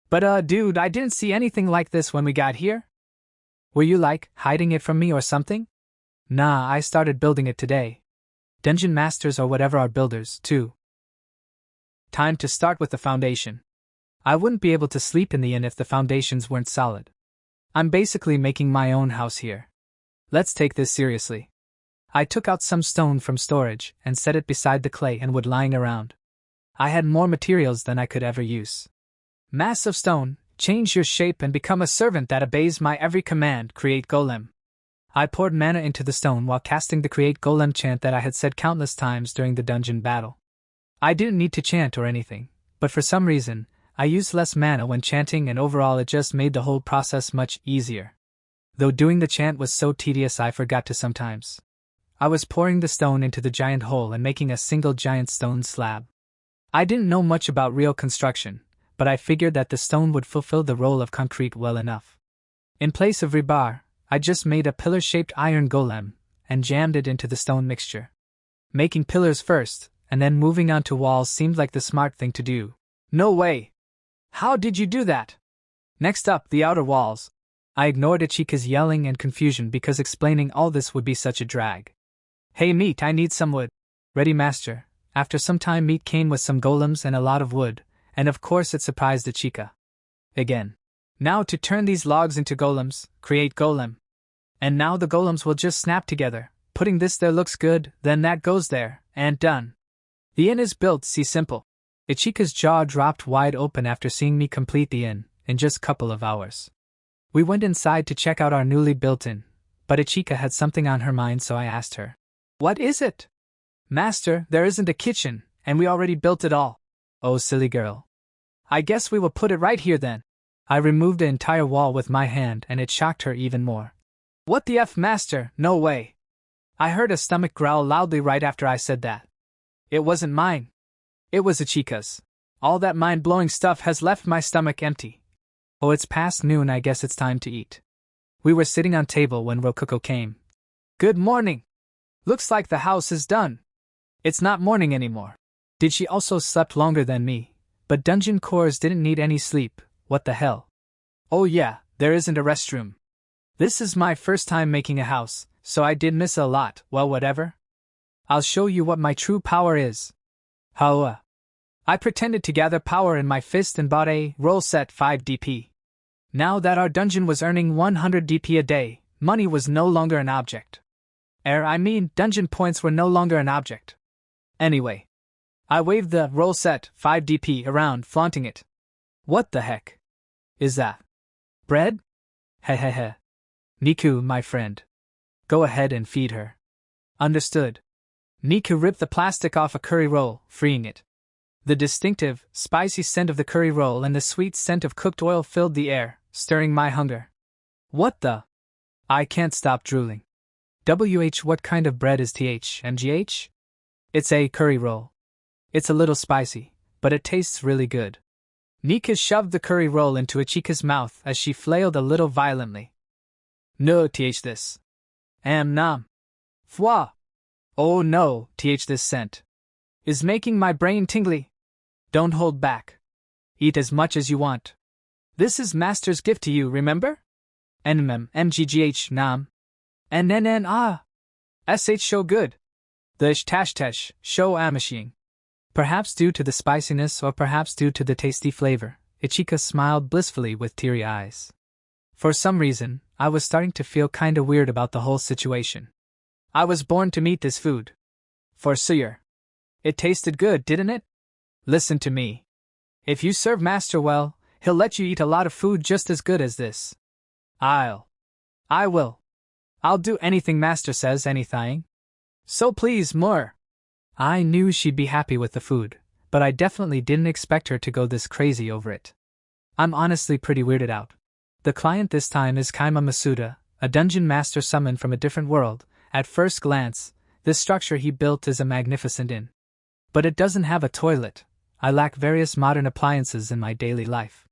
But dude, I didn't see anything like this when we got here. Were you hiding it from me or something? Nah, I started building it today. Dungeon masters or whatever are builders, too. Time to start with the foundation. I wouldn't be able to sleep in the inn if the foundations weren't solid. I'm basically making my own house here. Let's take this seriously. I took out some stone from storage and set it beside the clay and wood lying around. I had more materials than I could ever use. Mass of stone, change your shape and become a servant that obeys my every command, create golem. I poured mana into the stone while casting the create golem chant that I had said countless times during the dungeon battle. I didn't need to chant or anything, but for some reason, I used less mana when chanting and overall it just made the whole process much easier. Though doing the chant was so tedious I forgot to sometimes. I was pouring the stone into the giant hole and making a single giant stone slab. I didn't know much about real construction, but I figured that the stone would fulfill the role of concrete well enough. In place of rebar, I just made a pillar-shaped iron golem and jammed it into the stone mixture. Making pillars first, and then moving on to walls seemed like the smart thing to do. No way! How did you do that? Next up, the outer walls. I ignored Ichika's yelling and confusion because explaining all this would be such a drag. Hey Meat, I need some wood. Ready, master. After some time Meat came with some golems and a lot of wood, and of course it surprised Ichika. Again. Now to turn these logs into golems, create golem. And now the golems will just snap together, putting this there looks good, then that goes there, and done. The inn is built, see simple. Ichika's jaw dropped wide open after seeing me complete the inn, in just a couple of hours. We went inside to check out our newly built inn, but Ichika had something on her mind so I asked her. What is it? Master, there isn't a kitchen, and we already built it all. Oh silly girl. I guess we will put it right here then. I removed the entire wall with my hand and it shocked her even more. What the F, master, no way. I heard a stomach growl loudly right after I said that. It wasn't mine. It was Ichika's. All that mind-blowing stuff has left my stomach empty. Oh, it's past noon, I guess it's time to eat. We were sitting on table when Rokuko came. Good morning. Looks like the house is done. It's not morning anymore. Did she also slept longer than me? But dungeon cores didn't need any sleep, what the hell? Oh yeah, there isn't a restroom. This is my first time making a house, so I did miss a lot, well whatever. I'll show you what my true power is. How? I pretended to gather power in my fist and bought a roll set 5 DP. Now that our dungeon was earning 100 DP a day, money was no longer an object. Dungeon points were no longer an object. Anyway. I waved the roll set 5 DP around, flaunting it. What the heck? Is that bread? Hehehe. Niku, my friend. Go ahead and feed her. Understood. Niku ripped the plastic off a curry roll, freeing it. The distinctive, spicy scent of the curry roll and the sweet scent of cooked oil filled the air, stirring my hunger. What the? I can't stop drooling. What kind of bread is MGH? It's a curry roll. It's a little spicy, but it tastes really good. Nika shoved the curry roll into Ichika's mouth as she flailed a little violently. No, this. Nam. Fwa. Oh no, this scent. Is making my brain tingly. Don't hold back. Eat as much as you want. This is Master's gift to you, remember? Nmm, mggh, nam. Nnn, ah. Sh show good. The ishtashtesh, show amashing. Perhaps due to the spiciness or perhaps due to the tasty flavor, Ichika smiled blissfully with teary eyes. For some reason, I was starting to feel kinda weird about the whole situation. I was born to meet this food. For sure. It tasted good, didn't it? Listen to me. If you serve Master well, he'll let you eat a lot of food just as good as this. I will. I'll do anything Master says, anything. So please, more. I knew she'd be happy with the food, but I definitely didn't expect her to go this crazy over it. I'm honestly pretty weirded out. The client this time is Kaima Masuda, a dungeon master summoned from a different world. At first glance, this structure he built is a magnificent inn. But it doesn't have a toilet. I lack various modern appliances in my daily life.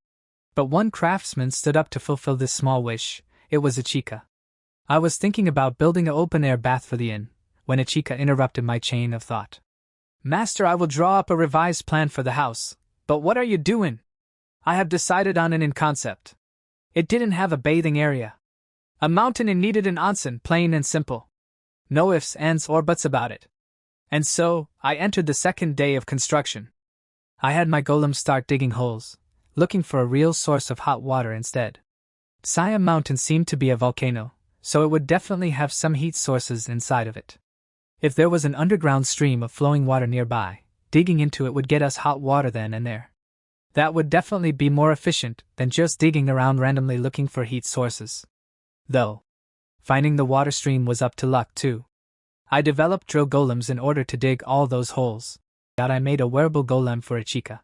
But one craftsman stood up to fulfill this small wish. It was Ichika. I was thinking about building an open-air bath for the inn, when Ichika interrupted my chain of thought. Master, I will draw up a revised plan for the house, but what are you doing? I have decided on an inn concept. It didn't have a bathing area. A mountain inn needed an onsen, plain and simple. No ifs, ands, or buts about it. And so, I entered the second day of construction. I had my golem start digging holes, looking for a real source of hot water instead. Siam Mountain seemed to be a volcano, so it would definitely have some heat sources inside of it. If there was an underground stream of flowing water nearby, digging into it would get us hot water then and there. That would definitely be more efficient than just digging around randomly looking for heat sources. Though, finding the water stream was up to luck too. I developed drill golems in order to dig all those holes. I made a wearable golem for Ichika.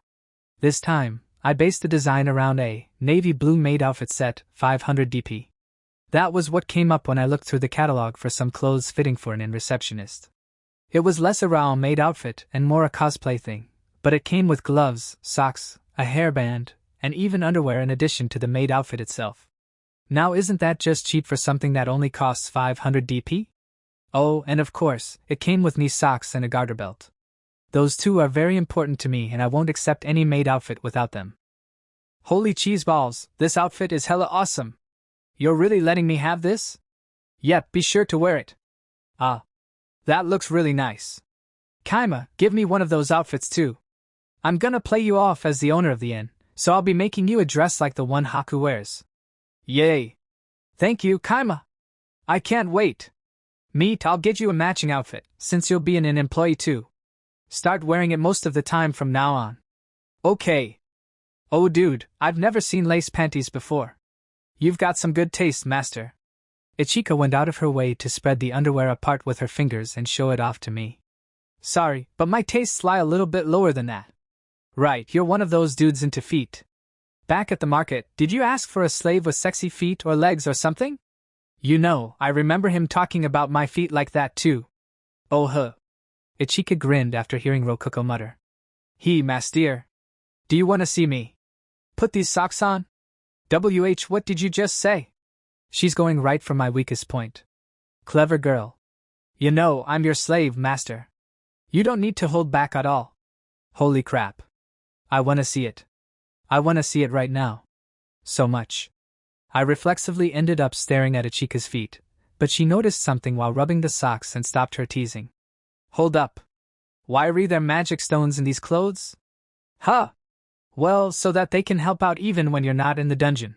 This time, I based the design around a navy blue maid outfit set, 500 DP. That was what came up when I looked through the catalog for some clothes fitting for an inn receptionist. It was less a raw maid outfit and more a cosplay thing, but it came with gloves, socks, a hairband, and even underwear in addition to the maid outfit itself. Now isn't that just cheap for something that only costs 500 DP? Oh, and of course, it came with knee socks and a garter belt. Those two are very important to me and I won't accept any maid outfit without them. Holy cheese balls, this outfit is hella awesome. You're really letting me have this? Yep, be sure to wear it. Ah. That looks really nice. Kaima, give me one of those outfits too. I'm gonna play you off as the owner of the inn, so I'll be making you a dress like the one Haku wears. Yay. Thank you, Kaima. I can't wait. Meet, I'll get you a matching outfit, since you'll be an inn employee too. Start wearing it most of the time from now on. Okay. Oh dude, I've never seen lace panties before. You've got some good taste, master. Ichika went out of her way to spread the underwear apart with her fingers and show it off to me. Sorry, but my tastes lie a little bit lower than that. Right, you're one of those dudes into feet. Back at the market, did you ask for a slave with sexy feet or legs or something? You know, I remember him talking about my feet like that too. Oh huh. Ichika grinned after hearing Rokuko mutter. He, master. Do you want to see me? Put these socks on? What did you just say? She's going right for my weakest point. Clever girl. You know, I'm your slave, master. You don't need to hold back at all. Holy crap. I want to see it. I want to see it right now. So much. I reflexively ended up staring at Ichika's feet, but she noticed something while rubbing the socks and stopped her teasing. Hold up. Why are there magic stones in these clothes? Huh. Well, so that they can help out even when you're not in the dungeon.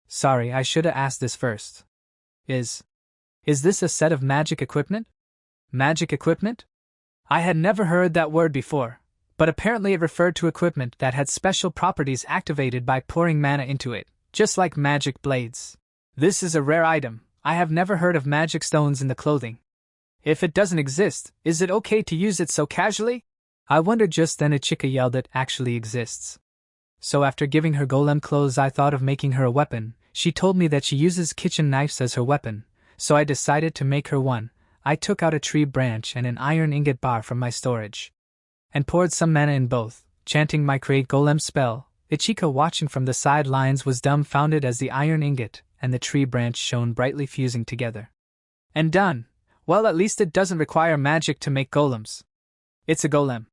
Sorry, I should have asked this first. Is this a set of magic equipment? Magic equipment? I had never heard that word before, but apparently it referred to equipment that had special properties activated by pouring mana into it, just like magic blades. This is a rare item. I have never heard of magic stones in the clothing. If it doesn't exist, is it okay to use it so casually? I wondered just then Ichika yelled it actually exists. So after giving her golem clothes I thought of making her a weapon. She told me that she uses kitchen knives as her weapon, so I decided to make her one. I took out a tree branch and an iron ingot bar from my storage, and poured some mana in both, chanting my create golem spell. Ichika watching from the sidelines was dumbfounded as the iron ingot and the tree branch shone brightly fusing together. And done. Well, at least it doesn't require magic to make golems. It's a golem.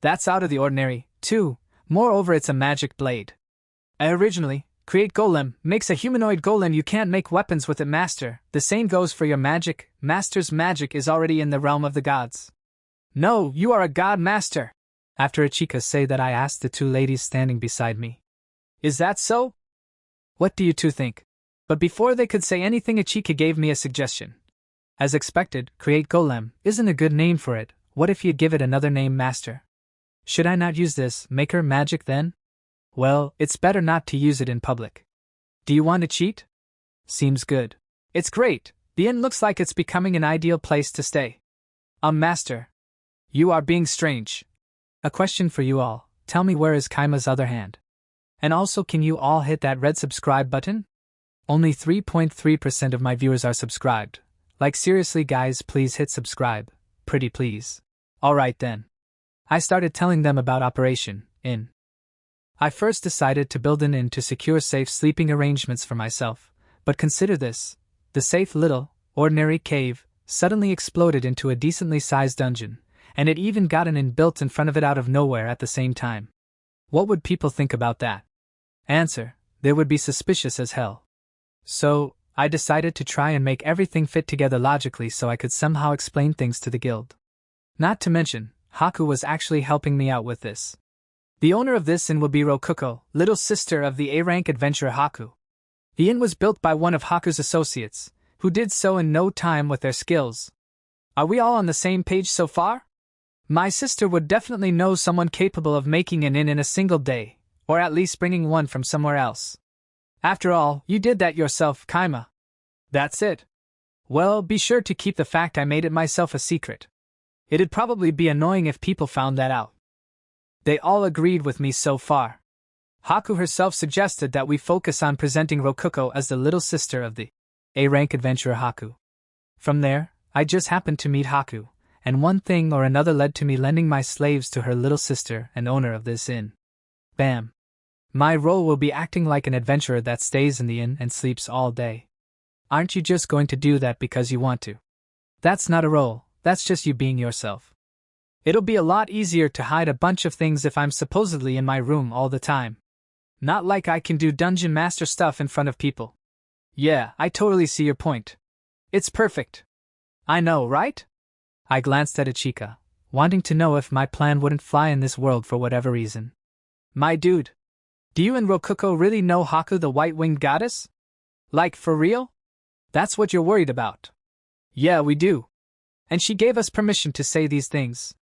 That's out of the ordinary, 2. Moreover, it's a magic blade. Originally, create golem makes a humanoid golem. You can't make weapons with it, master. The same goes for your magic. Master's magic is already in the realm of the gods. No, you are a god, master. After Ichika say that, I asked the two ladies standing beside me, is that so? What do you two think? But before they could say anything, Ichika gave me a suggestion. As expected, create golem isn't a good name for it. What if you give it another name, master? Should I not use this maker magic then? Well, it's better not to use it in public. Do you want to cheat? Seems good. It's great. The inn looks like it's becoming an ideal place to stay. Master. You are being strange. A question for you all. Tell me, where is Kaima's other hand? And also, can you all hit that red subscribe button? Only 3.3% of my viewers are subscribed. Like, seriously guys, please hit subscribe. Pretty please. Alright then. I started telling them about Operation Inn. I first decided to build an inn to secure safe sleeping arrangements for myself, but consider this. The safe little, ordinary cave suddenly exploded into a decently sized dungeon, and it even got an inn built in front of it out of nowhere at the same time. What would people think about that? Answer: they would be suspicious as hell. So, I decided to try and make everything fit together logically so I could somehow explain things to the guild. Not to mention, Haku was actually helping me out with this. The owner of this inn will be Rokuko, little sister of the A-rank adventurer Haku. The inn was built by one of Haku's associates, who did so in no time with their skills. Are we all on the same page so far? My sister would definitely know someone capable of making an inn in a single day, or at least bringing one from somewhere else. After all, you did that yourself, Kaima. That's it. Well, be sure to keep the fact I made it myself a secret. It'd probably be annoying if people found that out. They all agreed with me so far. Haku herself suggested that we focus on presenting Rokuko as the little sister of the A-rank adventurer Haku. From there, I just happened to meet Haku, and one thing or another led to me lending my slaves to her little sister and owner of this inn. Bam. My role will be acting like an adventurer that stays in the inn and sleeps all day. Aren't you just going to do that because you want to? That's not a role, that's just you being yourself. It'll be a lot easier to hide a bunch of things if I'm supposedly in my room all the time. Not like I can do dungeon master stuff in front of people. Yeah, I totally see your point. It's perfect. I know, right? I glanced at Ichika, wanting to know if my plan wouldn't fly in this world for whatever reason. My dude. Do you and Rokuko really know Haku, the white-winged goddess? Like, for real? That's what you're worried about. Yeah, we do. And she gave us permission to say these things.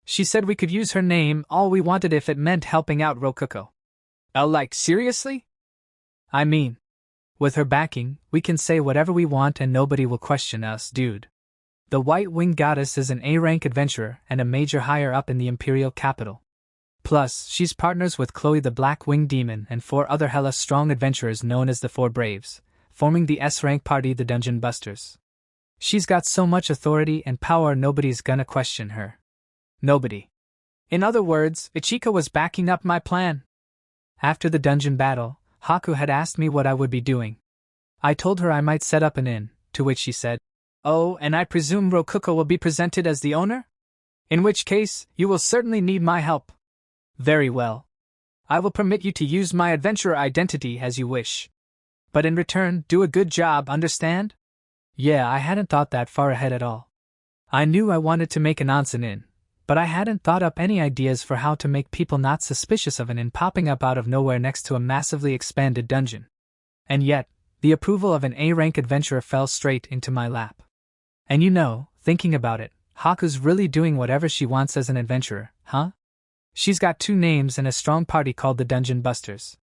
She said we could use her name all we wanted if it meant helping out Rokuko. Like, seriously? I mean, with her backing, we can say whatever we want and nobody will question us, dude. The white-winged goddess is an A-rank adventurer and a major higher up in the imperial capital. Plus, she's partners with Chloe the black-winged demon and 4 other hella strong adventurers known as the 4 Braves, forming the S-rank party, the Dungeon Busters. She's got so much authority and power nobody's gonna question her. Nobody. In other words, Ichika was backing up my plan. After the dungeon battle, Haku had asked me what I would be doing. I told her I might set up an inn, to which she said, "Oh, and I presume Rokuko will be presented as the owner? In which case, you will certainly need my help." Very well. I will permit you to use my adventurer identity as you wish. But in return, do a good job, understand? Yeah, I hadn't thought that far ahead at all. I knew I wanted to make an onsen inn, but I hadn't thought up any ideas for how to make people not suspicious of an inn popping up out of nowhere next to a massively expanded dungeon. And yet, the approval of an A-rank adventurer fell straight into my lap. And you know, thinking about it, Haku's really doing whatever she wants as an adventurer, huh? She's got 2 names and a strong party called the Dungeon Busters.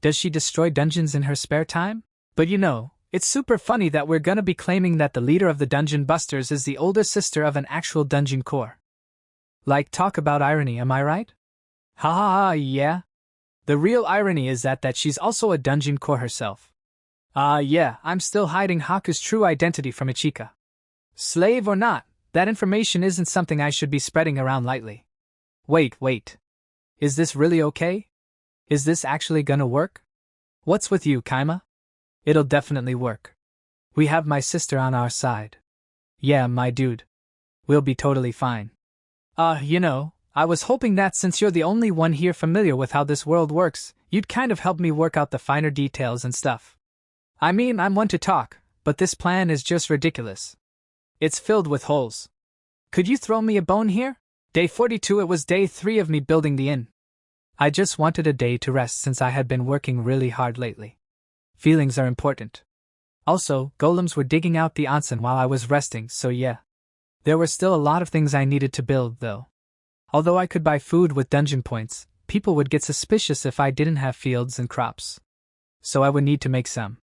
Does she destroy dungeons in her spare time? But you know, it's super funny that we're gonna be claiming that the leader of the Dungeon Busters is the older sister of an actual dungeon core. Like, talk about irony, am I right? Ha ha ha, yeah. The real irony is that she's also a dungeon core herself. Yeah, I'm still hiding Haku's true identity from Ichika. Slave or not, that information isn't something I should be spreading around lightly. Wait. Is this really okay? Is this actually gonna work? What's with you, Kaima? It'll definitely work. We have my sister on our side. Yeah, my dude. We'll be totally fine. You know, I was hoping that since you're the only one here familiar with how this world works, you'd kind of help me work out the finer details and stuff. I mean, I'm one to talk, but this plan is just ridiculous. It's filled with holes. Could you throw me a bone here? Day 42. It was day 3 of me building the inn. I just wanted a day to rest since I had been working really hard lately. Feelings are important. Also, golems were digging out the onsen while I was resting, so yeah. There were still a lot of things I needed to build, though. Although I could buy food with dungeon points, people would get suspicious if I didn't have fields and crops. So I would need to make some.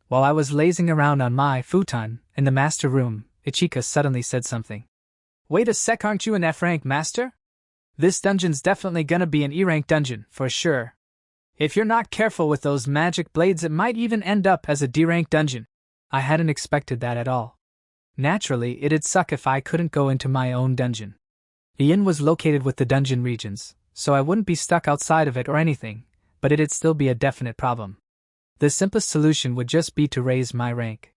While I was lazing around on my futon in the master room, Ichika suddenly said something. Wait a sec, aren't you an F-rank master? This dungeon's definitely gonna be an E-rank dungeon, for sure. If you're not careful with those magic blades, it might even end up as a D-rank dungeon. I hadn't expected that at all. Naturally, it'd suck if I couldn't go into my own dungeon. The inn was located with the dungeon regions, so I wouldn't be stuck outside of it or anything, but it'd still be a definite problem. The simplest solution would just be to raise my rank.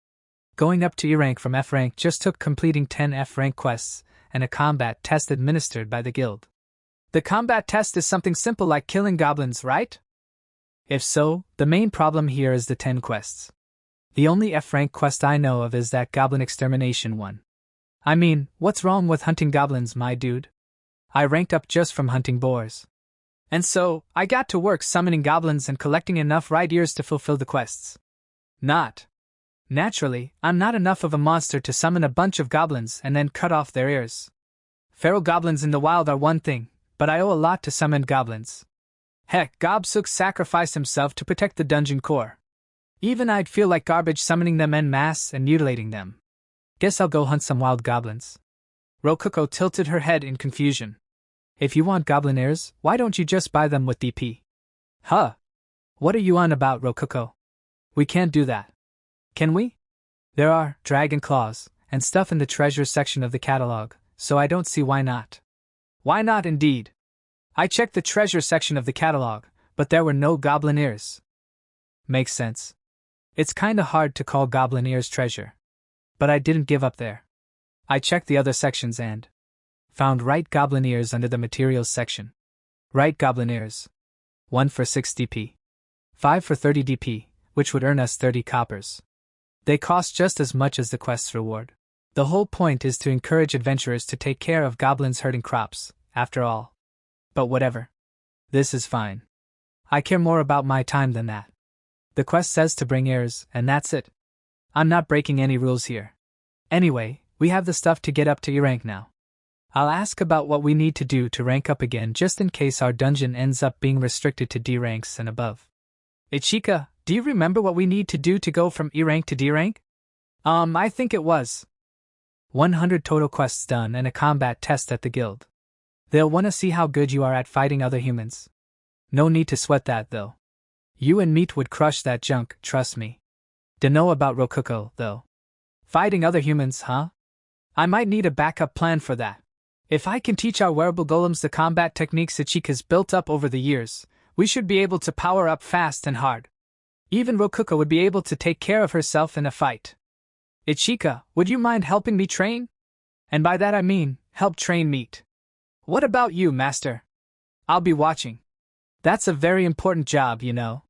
Going up to E rank from F rank just took completing 10 F rank quests and a combat test administered by the guild. The combat test is something simple like killing goblins, right? If so, the main problem here is the 10 quests. The only F rank quest I know of is that goblin extermination one. I mean, what's wrong with hunting goblins, my dude? I ranked up just from hunting boars. And so, I got to work summoning goblins and collecting enough right ears to fulfill the quests. Naturally, I'm not enough of a monster to summon a bunch of goblins and then cut off their ears. Feral goblins in the wild are one thing, but I owe a lot to summoned goblins. Heck, Gobsuk sacrificed himself to protect the dungeon core. Even I'd feel like garbage summoning them en masse and mutilating them. Guess I'll go hunt some wild goblins. Rokuko tilted her head in confusion. If you want goblin ears, why don't you just buy them with DP? Huh? What are you on about, Rokuko? We can't do that. Can we? There are dragon claws and stuff in the treasure section of the catalog, so I don't see why not. Why not indeed? I checked the treasure section of the catalog, but there were no goblin ears. Makes sense. It's kinda hard to call goblin ears treasure. But I didn't give up there. I checked the other sections and found right goblin ears under the materials section. Right goblin ears. 1 for 6 DP. 5 for 30 DP, which would earn us 30 coppers. They cost just as much as the quest's reward. The whole point is to encourage adventurers to take care of goblins herding crops, after all. But whatever. This is fine. I care more about my time than that. The quest says to bring ears, and that's it. I'm not breaking any rules here. Anyway, we have the stuff to get up to E rank now. I'll ask about what we need to do to rank up again just in case our dungeon ends up being restricted to D ranks and above. Ichika, do you remember what we need to do to go from E rank to D rank? I think it was 100 total quests done and a combat test at the guild. They'll want to see how good you are at fighting other humans. No need to sweat that though. You and Meat would crush that junk, trust me. Dunno about Rokuko, though. Fighting other humans, huh? I might need a backup plan for that. If I can teach our wearable golems the combat techniques Ichika's built up over the years, we should be able to power up fast and hard. Even Rokuko would be able to take care of herself in a fight. Ichika, would you mind helping me train? And by that I mean, help train Meat. What about you, Master? I'll be watching. That's a very important job, you know.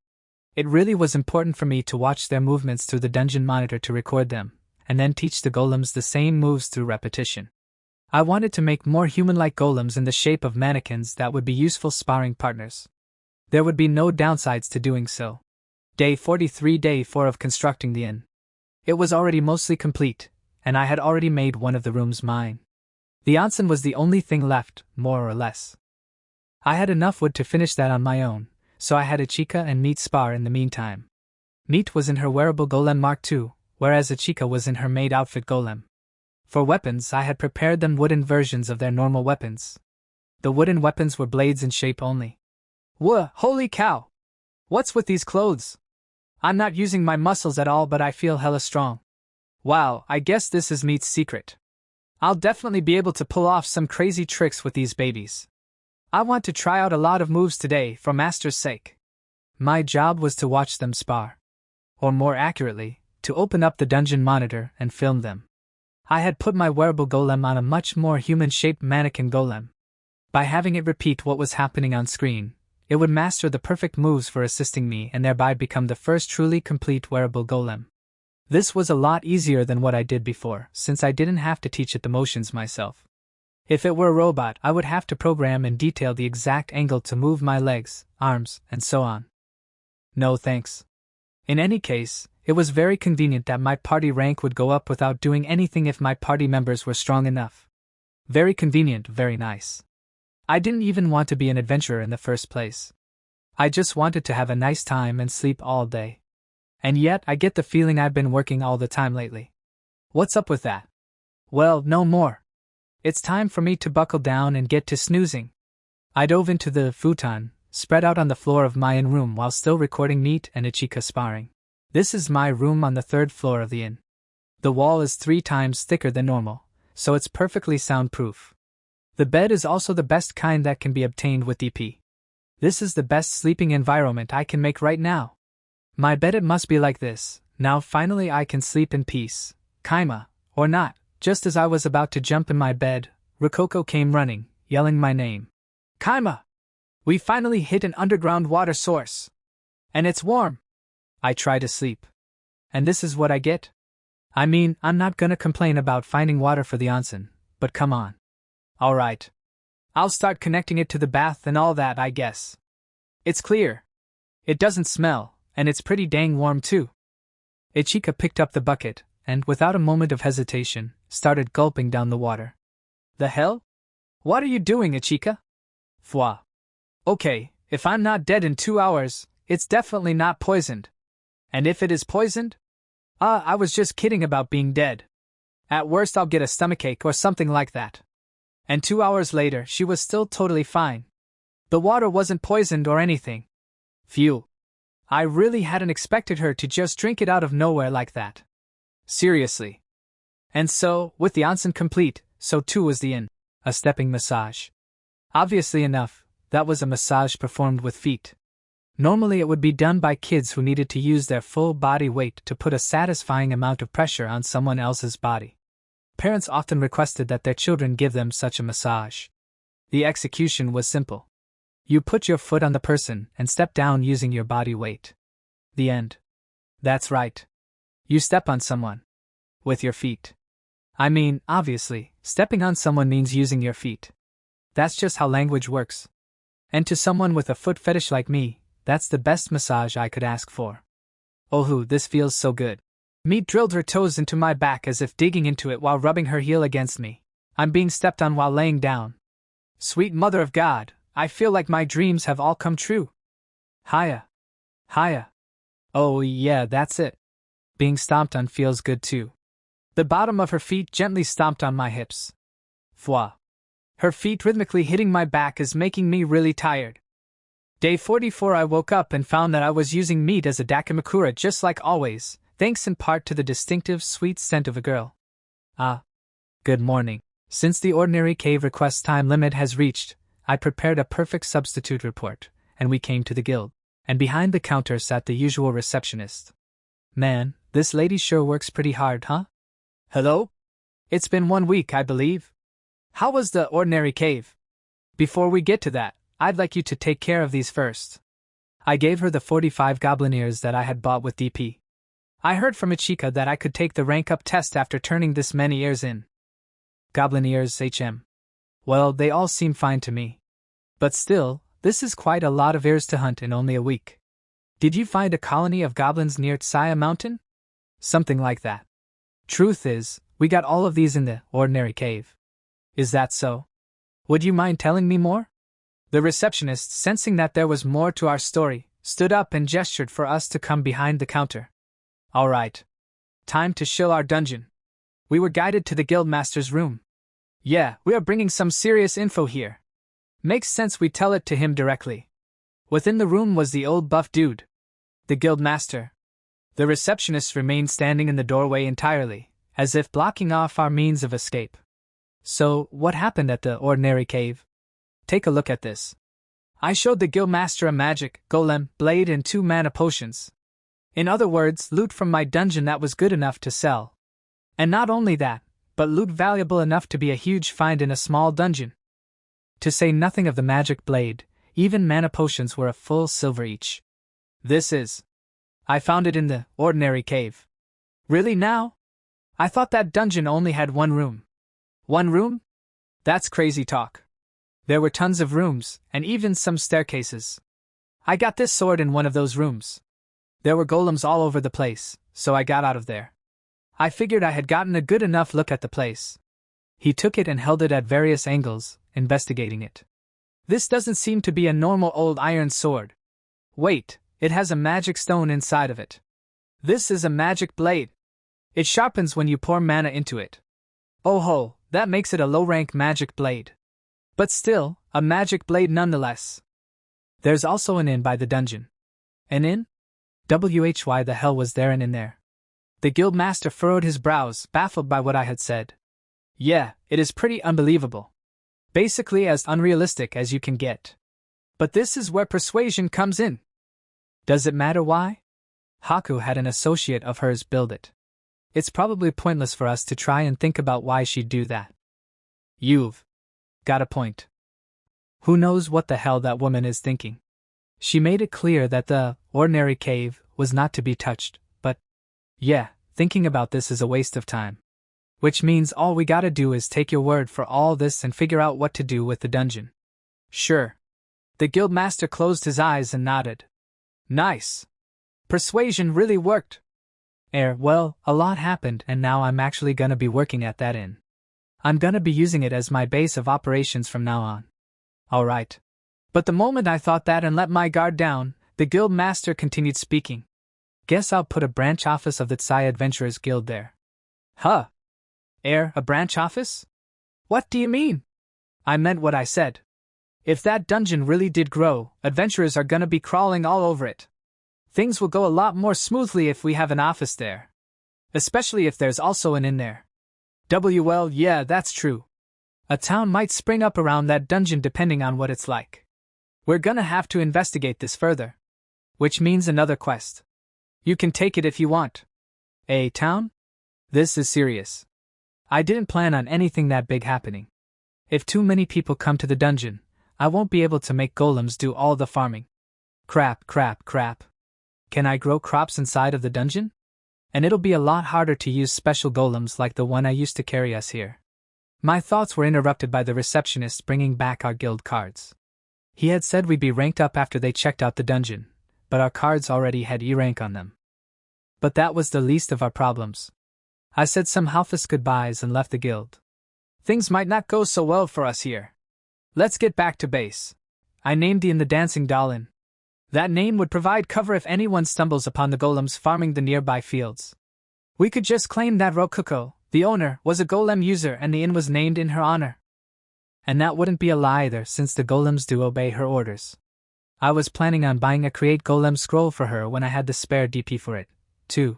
It really was important for me to watch their movements through the dungeon monitor to record them, and then teach the golems the same moves through repetition. I wanted to make more human-like golems in the shape of mannequins that would be useful sparring partners. There would be no downsides to doing so. Day 43, day 4 of constructing the inn. It was already mostly complete, and I had already made one of the rooms mine. The onsen was the only thing left, more or less. I had enough wood to finish that on my own, so I had Ichika and Meat spar in the meantime. Meat was in her wearable golem Mark II, whereas Ichika was in her maid outfit golem. For weapons, I had prepared them wooden versions of their normal weapons. The wooden weapons were blades in shape only. Whoa, holy cow! What's with these clothes? I'm not using my muscles at all, but I feel hella strong. Wow, I guess this is Meat's secret. I'll definitely be able to pull off some crazy tricks with these babies. I want to try out a lot of moves today for Master's sake. My job was to watch them spar. Or more accurately, to open up the dungeon monitor and film them. I had put my wearable golem on a much more human-shaped mannequin golem. By having it repeat what was happening on screen, it would master the perfect moves for assisting me and thereby become the first truly complete wearable golem. This was a lot easier than what I did before, since I didn't have to teach it the motions myself. If it were a robot, I would have to program in detail the exact angle to move my legs, arms, and so on. No thanks. In any case, it was very convenient that my party rank would go up without doing anything if my party members were strong enough. Very convenient, very nice. I didn't even want to be an adventurer in the first place. I just wanted to have a nice time and sleep all day. And yet I get the feeling I've been working all the time lately. What's up with that? Well, no more. It's time for me to buckle down and get to snoozing. I dove into the futon, spread out on the floor of my inn room while still recording Meat and Ichika sparring. This is my room on the 3rd floor of the inn. The wall is 3 times thicker than normal, so it's perfectly soundproof. The bed is also the best kind that can be obtained with DP. This is the best sleeping environment I can make right now. My bed, it must be like this. Now finally I can sleep in peace. Kaima, or not. Just as I was about to jump in my bed, Rokoko came running, yelling my name. Kaima! We finally hit an underground water source. And it's warm. I try to sleep. And this is what I get? I mean, I'm not gonna complain about finding water for the onsen, but come on. Alright. I'll start connecting it to the bath and all that, I guess. It's clear. It doesn't smell, and it's pretty dang warm too. Ichika picked up the bucket, and without a moment of hesitation, started gulping down the water. The hell? What are you doing, Ichika? Fwa. Okay, if I'm not dead in 2 hours, it's definitely not poisoned. And if it is poisoned? I was just kidding about being dead. At worst I'll get a stomachache or something like that. And 2 hours later she was still totally fine. The water wasn't poisoned or anything. Phew. I really hadn't expected her to just drink it out of nowhere like that. Seriously. And so, with the onsen complete, so too was the inn. A stepping massage. Obviously enough, that was a massage performed with feet. Normally it would be done by kids who needed to use their full body weight to put a satisfying amount of pressure on someone else's body. Parents often requested that their children give them such a massage. The execution was simple. You put your foot on the person and step down using your body weight. The end. That's right. You step on someone. With your feet. I mean, obviously, stepping on someone means using your feet. That's just how language works. And to someone with a foot fetish like me, that's the best massage I could ask for. Oh, this feels so good. Meat drilled her toes into my back as if digging into it while rubbing her heel against me. I'm being stepped on while laying down. Sweet mother of God, I feel like my dreams have all come true. Hiya. Hiya. Oh yeah, that's it. Being stomped on feels good too. The bottom of her feet gently stomped on my hips. Fwa. Her feet rhythmically hitting my back is making me really tired. Day 44 I woke up and found that I was using meat as a dakimakura just like always, thanks in part to the distinctive sweet scent of a girl. Good morning. Since the ordinary cave request time limit has reached, I prepared a perfect substitute report, and we came to the guild, and behind the counter sat the usual receptionist. Man, this lady sure works pretty hard, huh? Hello? It's been 1 week, I believe. How was the ordinary cave? Before we get to that, I'd like you to take care of these first. I gave her the 45 goblin ears that I had bought with DP. I heard from Ichika that I could take the rank up test after turning this many ears in. Goblin ears HM. Well, they all seem fine to me. But still, this is quite a lot of ears to hunt in only a week. Did you find a colony of goblins near Tsaya Mountain? Something like that. Truth is, we got all of these in the ordinary cave. Is that so? Would you mind telling me more? The receptionist, sensing that there was more to our story, stood up and gestured for us to come behind the counter. All right. Time to shill our dungeon. We were guided to the guildmaster's room. Yeah, we are bringing some serious info here. Makes sense we tell it to him directly. Within the room was the old buff dude. The guildmaster. The receptionist remained standing in the doorway entirely, as if blocking off our means of escape. So, what happened at the ordinary cave? Take a look at this. I showed the guildmaster a magic, golem, blade and 2 mana potions. In other words, loot from my dungeon that was good enough to sell. And not only that, but loot valuable enough to be a huge find in a small dungeon. To say nothing of the magic blade, even mana potions were a full silver each. I found it in the ordinary cave. Really now? I thought that dungeon only had one room. One room? That's crazy talk. There were tons of rooms, and even some staircases. I got this sword in one of those rooms. There were golems all over the place, so I got out of there. I figured I had gotten a good enough look at the place. He took it and held it at various angles, investigating it. This doesn't seem to be a normal old iron sword. Wait, it has a magic stone inside of it. This is a magic blade. It sharpens when you pour mana into it. Oh ho, that makes it a low-rank magic blade. But still, a magic blade nonetheless. There's also an inn by the dungeon. An inn? Why the hell was there an inn there? The guildmaster furrowed his brows, baffled by what I had said. Yeah, it is pretty unbelievable. Basically as unrealistic as you can get. But this is where persuasion comes in. Does it matter why? Haku had an associate of hers build it. It's probably pointless for us to try and think about why she'd do that. You've got a point. Who knows what the hell that woman is thinking? She made it clear that the ordinary cave was not to be touched, but yeah, thinking about this is a waste of time. Which means all we gotta do is take your word for all this and figure out what to do with the dungeon. Sure. The guildmaster closed his eyes and nodded. Nice. Persuasion really worked. Well, a lot happened and now I'm actually gonna be working at that inn. I'm gonna be using it as my base of operations from now on. Alright. But the moment I thought that and let my guard down, the guildmaster continued speaking. Guess I'll put a branch office of the Tsai Adventurers Guild there. Huh? A branch office? What do you mean? I meant what I said. If that dungeon really did grow, adventurers are gonna be crawling all over it. Things will go a lot more smoothly if we have an office there. Especially if there's also an inn there. Well, yeah, that's true. A town might spring up around that dungeon depending on what it's like. We're gonna have to investigate this further. Which means another quest. You can take it if you want. A town? This is serious. I didn't plan on anything that big happening. If too many people come to the dungeon, I won't be able to make golems do all the farming. Crap. Can I grow crops inside of the dungeon? And it'll be a lot harder to use special golems like the one I used to carry us here. My thoughts were interrupted by the receptionist bringing back our guild cards. He had said we'd be ranked up after they checked out the dungeon, but our cards already had E rank on them. But that was the least of our problems. I said some half-assed goodbyes and left the guild. Things might not go so well for us here. Let's get back to base. I named the inn the Dancing Doll Inn. That name would provide cover if anyone stumbles upon the golems farming the nearby fields. We could just claim that Rokuko, the owner, was a golem user and the inn was named in her honor. And that wouldn't be a lie either since the golems do obey her orders. I was planning on buying a Create Golem scroll for her when I had the spare DP for it, too.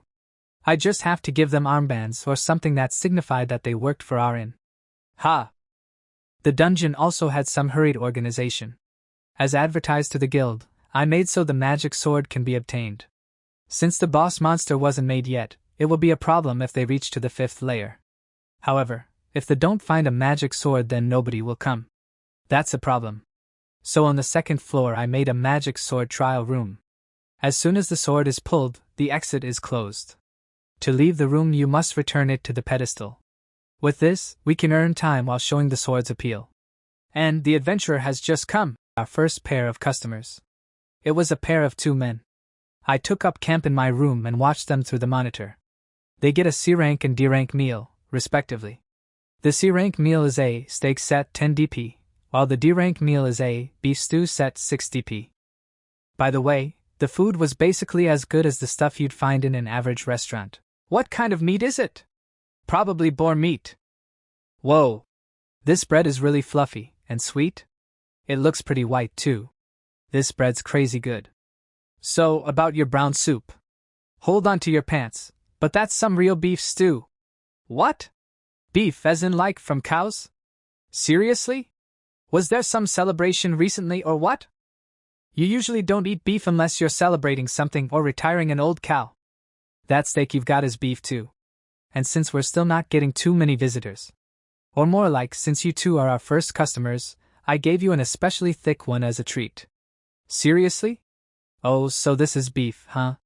I'd just have to give them armbands or something that signified that they worked for our inn. Ha! The dungeon also had some hurried organization. As advertised to the guild, I made so the magic sword can be obtained. Since the boss monster wasn't made yet, it will be a problem if they reach to the 5th layer. However, if they don't find a magic sword then nobody will come. That's a problem. So on the 2nd floor I made a magic sword trial room. As soon as the sword is pulled, the exit is closed. To leave the room you must return it to the pedestal. With this, we can earn time while showing the sword's appeal. And the adventurer has just come, our first pair of customers. It was a pair of 2 men. I took up camp in my room and watched them through the monitor. They get a C rank and D rank meal, respectively. The C rank meal is a steak set 10 DP, while the D rank meal is a beef stew set 6 DP. By the way, the food was basically as good as the stuff you'd find in an average restaurant. What kind of meat is it? Probably boar meat. Whoa. This bread is really fluffy and sweet. It looks pretty white too. This bread's crazy good. So, about your brown soup. Hold on to your pants, but that's some real beef stew. What? Beef as in like from cows? Seriously? Was there some celebration recently or what? You usually don't eat beef unless you're celebrating something or retiring an old cow. That steak you've got is beef too. And since we're still not getting too many visitors, or more like since you two are our first customers, I gave you an especially thick one as a treat. Seriously? Oh, so this is beef, huh?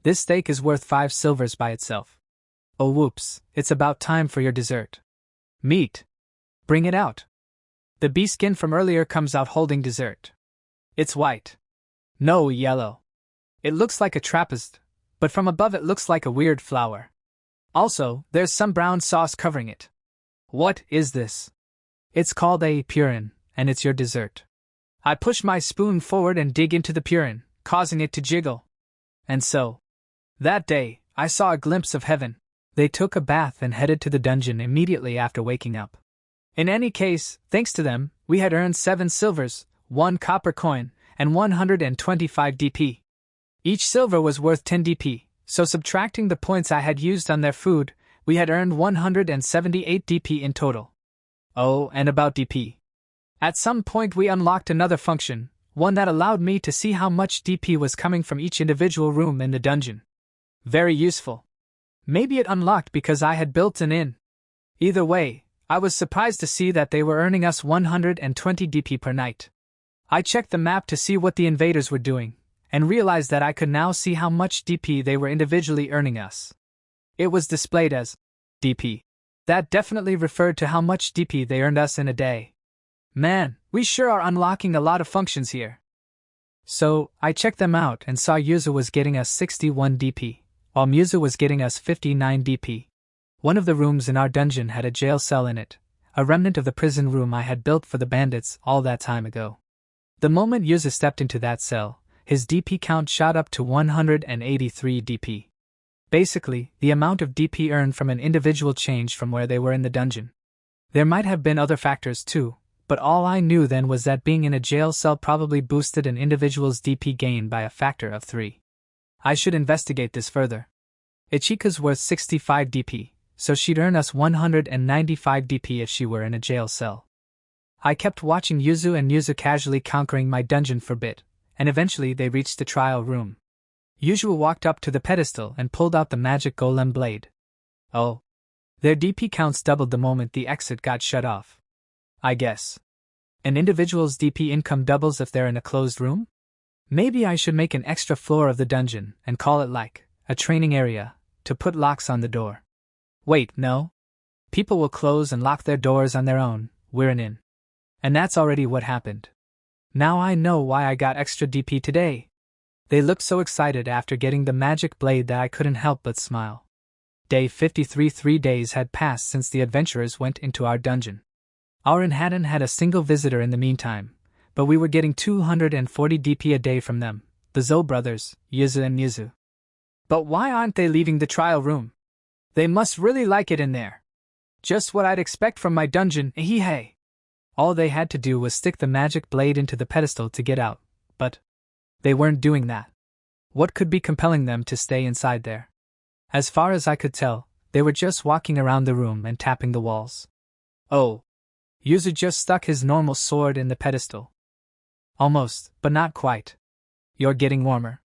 This steak is worth 5 silvers by itself. Oh whoops, it's about time for your dessert. Meat. Bring it out. The bee skin from earlier comes out holding dessert. It's white. No, yellow. It looks like a trappist, but from above it looks like a weird flower. Also, there's some brown sauce covering it. What is this? It's called a purin, and it's your dessert. I push my spoon forward and dig into the purin, causing it to jiggle. And so, that day, I saw a glimpse of heaven. They took a bath and headed to the dungeon immediately after waking up. In any case, thanks to them, we had earned 7 silvers, 1 copper coin, and 125 DP. Each silver was worth 10 DP, so subtracting the points I had used on their food, we had earned 178 DP in total. Oh, and about DP. At some point we unlocked another function, one that allowed me to see how much DP was coming from each individual room in the dungeon. Very useful. Maybe it unlocked because I had built an inn. Either way, I was surprised to see that they were earning us 120 DP per night. I checked the map to see what the invaders were doing, and realized that I could now see how much DP they were individually earning us. It was displayed as DP. That definitely referred to how much DP they earned us in a day. Man, we sure are unlocking a lot of functions here. So, I checked them out and saw Yuzu was getting us 61 DP, while Muzu was getting us 59 DP. One of the rooms in our dungeon had a jail cell in it, a remnant of the prison room I had built for the bandits all that time ago. The moment Yuzu stepped into that cell, his DP count shot up to 183 DP. Basically, the amount of DP earned from an individual changed from where they were in the dungeon. There might have been other factors too, but all I knew then was that being in a jail cell probably boosted an individual's DP gain by a factor of 3. I should investigate this further. Ichika's worth 65 DP, so she'd earn us 195 DP if she were in a jail cell. I kept watching Yuzu and Yuzu casually conquering my dungeon for a bit, and eventually they reached the trial room. Yuzu walked up to the pedestal and pulled out the magic golem blade. Oh. Their DP counts doubled the moment the exit got shut off. I guess. An individual's DP income doubles if they're in a closed room? Maybe I should make an extra floor of the dungeon and call it like a training area to put locks on the door. Wait, no? People will close and lock their doors on their own, we're an inn. And that's already what happened. Now I know why I got extra DP today. They looked so excited after getting the magic blade that I couldn't help but smile. Day 53. 3 days had passed since the adventurers went into our dungeon. Our inn hadn't had a single visitor in the meantime, but we were getting 240 DP a day from them, the Zou brothers, Yuzu and Muzu. But why aren't they leaving the trial room? They must really like it in there. Just what I'd expect from my dungeon, hey. All they had to do was stick the magic blade into the pedestal to get out, but they weren't doing that. What could be compelling them to stay inside there? As far as I could tell, they were just walking around the room and tapping the walls. Oh. Yuzu just stuck his normal sword in the pedestal. Almost, but not quite. You're getting warmer.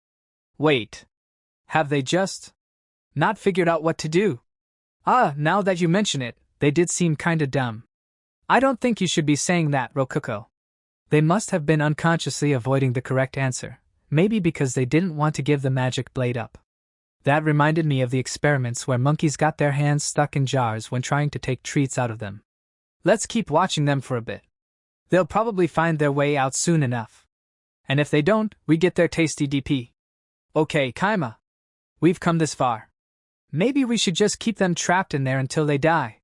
Wait. Have they just not figured out what to do? Now that you mention it, they did seem kinda dumb. I don't think you should be saying that, Rokuko. They must have been unconsciously avoiding the correct answer, maybe because they didn't want to give the magic blade up. That reminded me of the experiments where monkeys got their hands stuck in jars when trying to take treats out of them. Let's keep watching them for a bit. They'll probably find their way out soon enough. And if they don't, we get their tasty DP. Okay, Kaima. We've come this far. Maybe we should just keep them trapped in there until they die.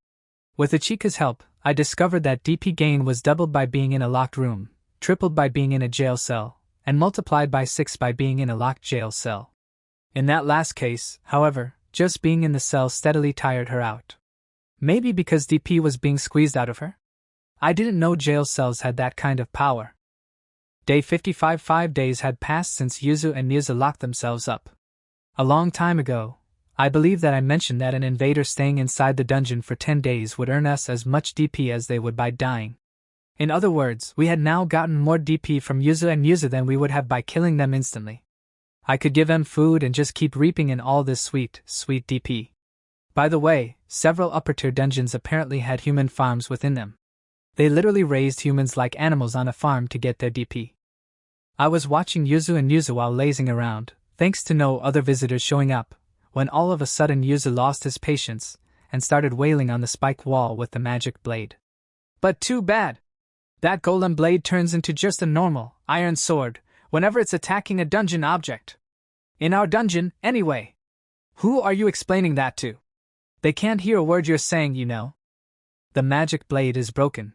With Ichika's help, I discovered that DP gain was doubled by being in a locked room, tripled by being in a jail cell, and multiplied by 6 by being in a locked jail cell. In that last case, however, just being in the cell steadily tired her out. Maybe because DP was being squeezed out of her? I didn't know jail cells had that kind of power. Day 55. 5 days had passed since Yuzu and Muzu locked themselves up. A long time ago, I believe that I mentioned that an invader staying inside the dungeon for 10 days would earn us as much DP as they would by dying. In other words, we had now gotten more DP from Yuzu and Muzu than we would have by killing them instantly. I could give them food and just keep reaping in all this sweet, sweet DP. By the way, several upper-tier dungeons apparently had human farms within them. They literally raised humans like animals on a farm to get their DP. I was watching Yuzu and Yuzu while lazing around, thanks to no other visitors showing up, when all of a sudden Yuzu lost his patience and started wailing on the spike wall with the magic blade. But too bad! That golem blade turns into just a normal, iron sword whenever it's attacking a dungeon object. In our dungeon, anyway. Who are you explaining that to? They can't hear a word you're saying, you know. The magic blade is broken.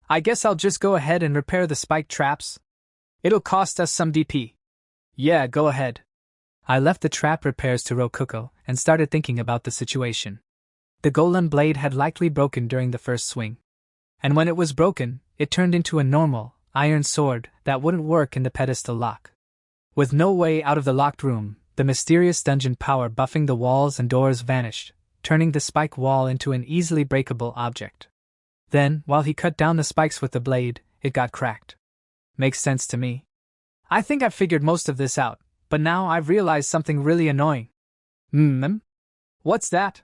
I guess I'll just go ahead and repair the spike traps. It'll cost us some DP. Yeah, go ahead. I left the trap repairs to Rokuko and started thinking about the situation. The golem blade had likely broken during the first swing. And when it was broken, it turned into a normal, iron sword that wouldn't work in the pedestal lock. With no way out of the locked room, the mysterious dungeon power buffing the walls and doors vanished, turning the spike wall into an easily breakable object. Then, while he cut down the spikes with the blade, it got cracked. Makes sense to me. I think I've figured most of this out, but now I've realized something really annoying. What's that?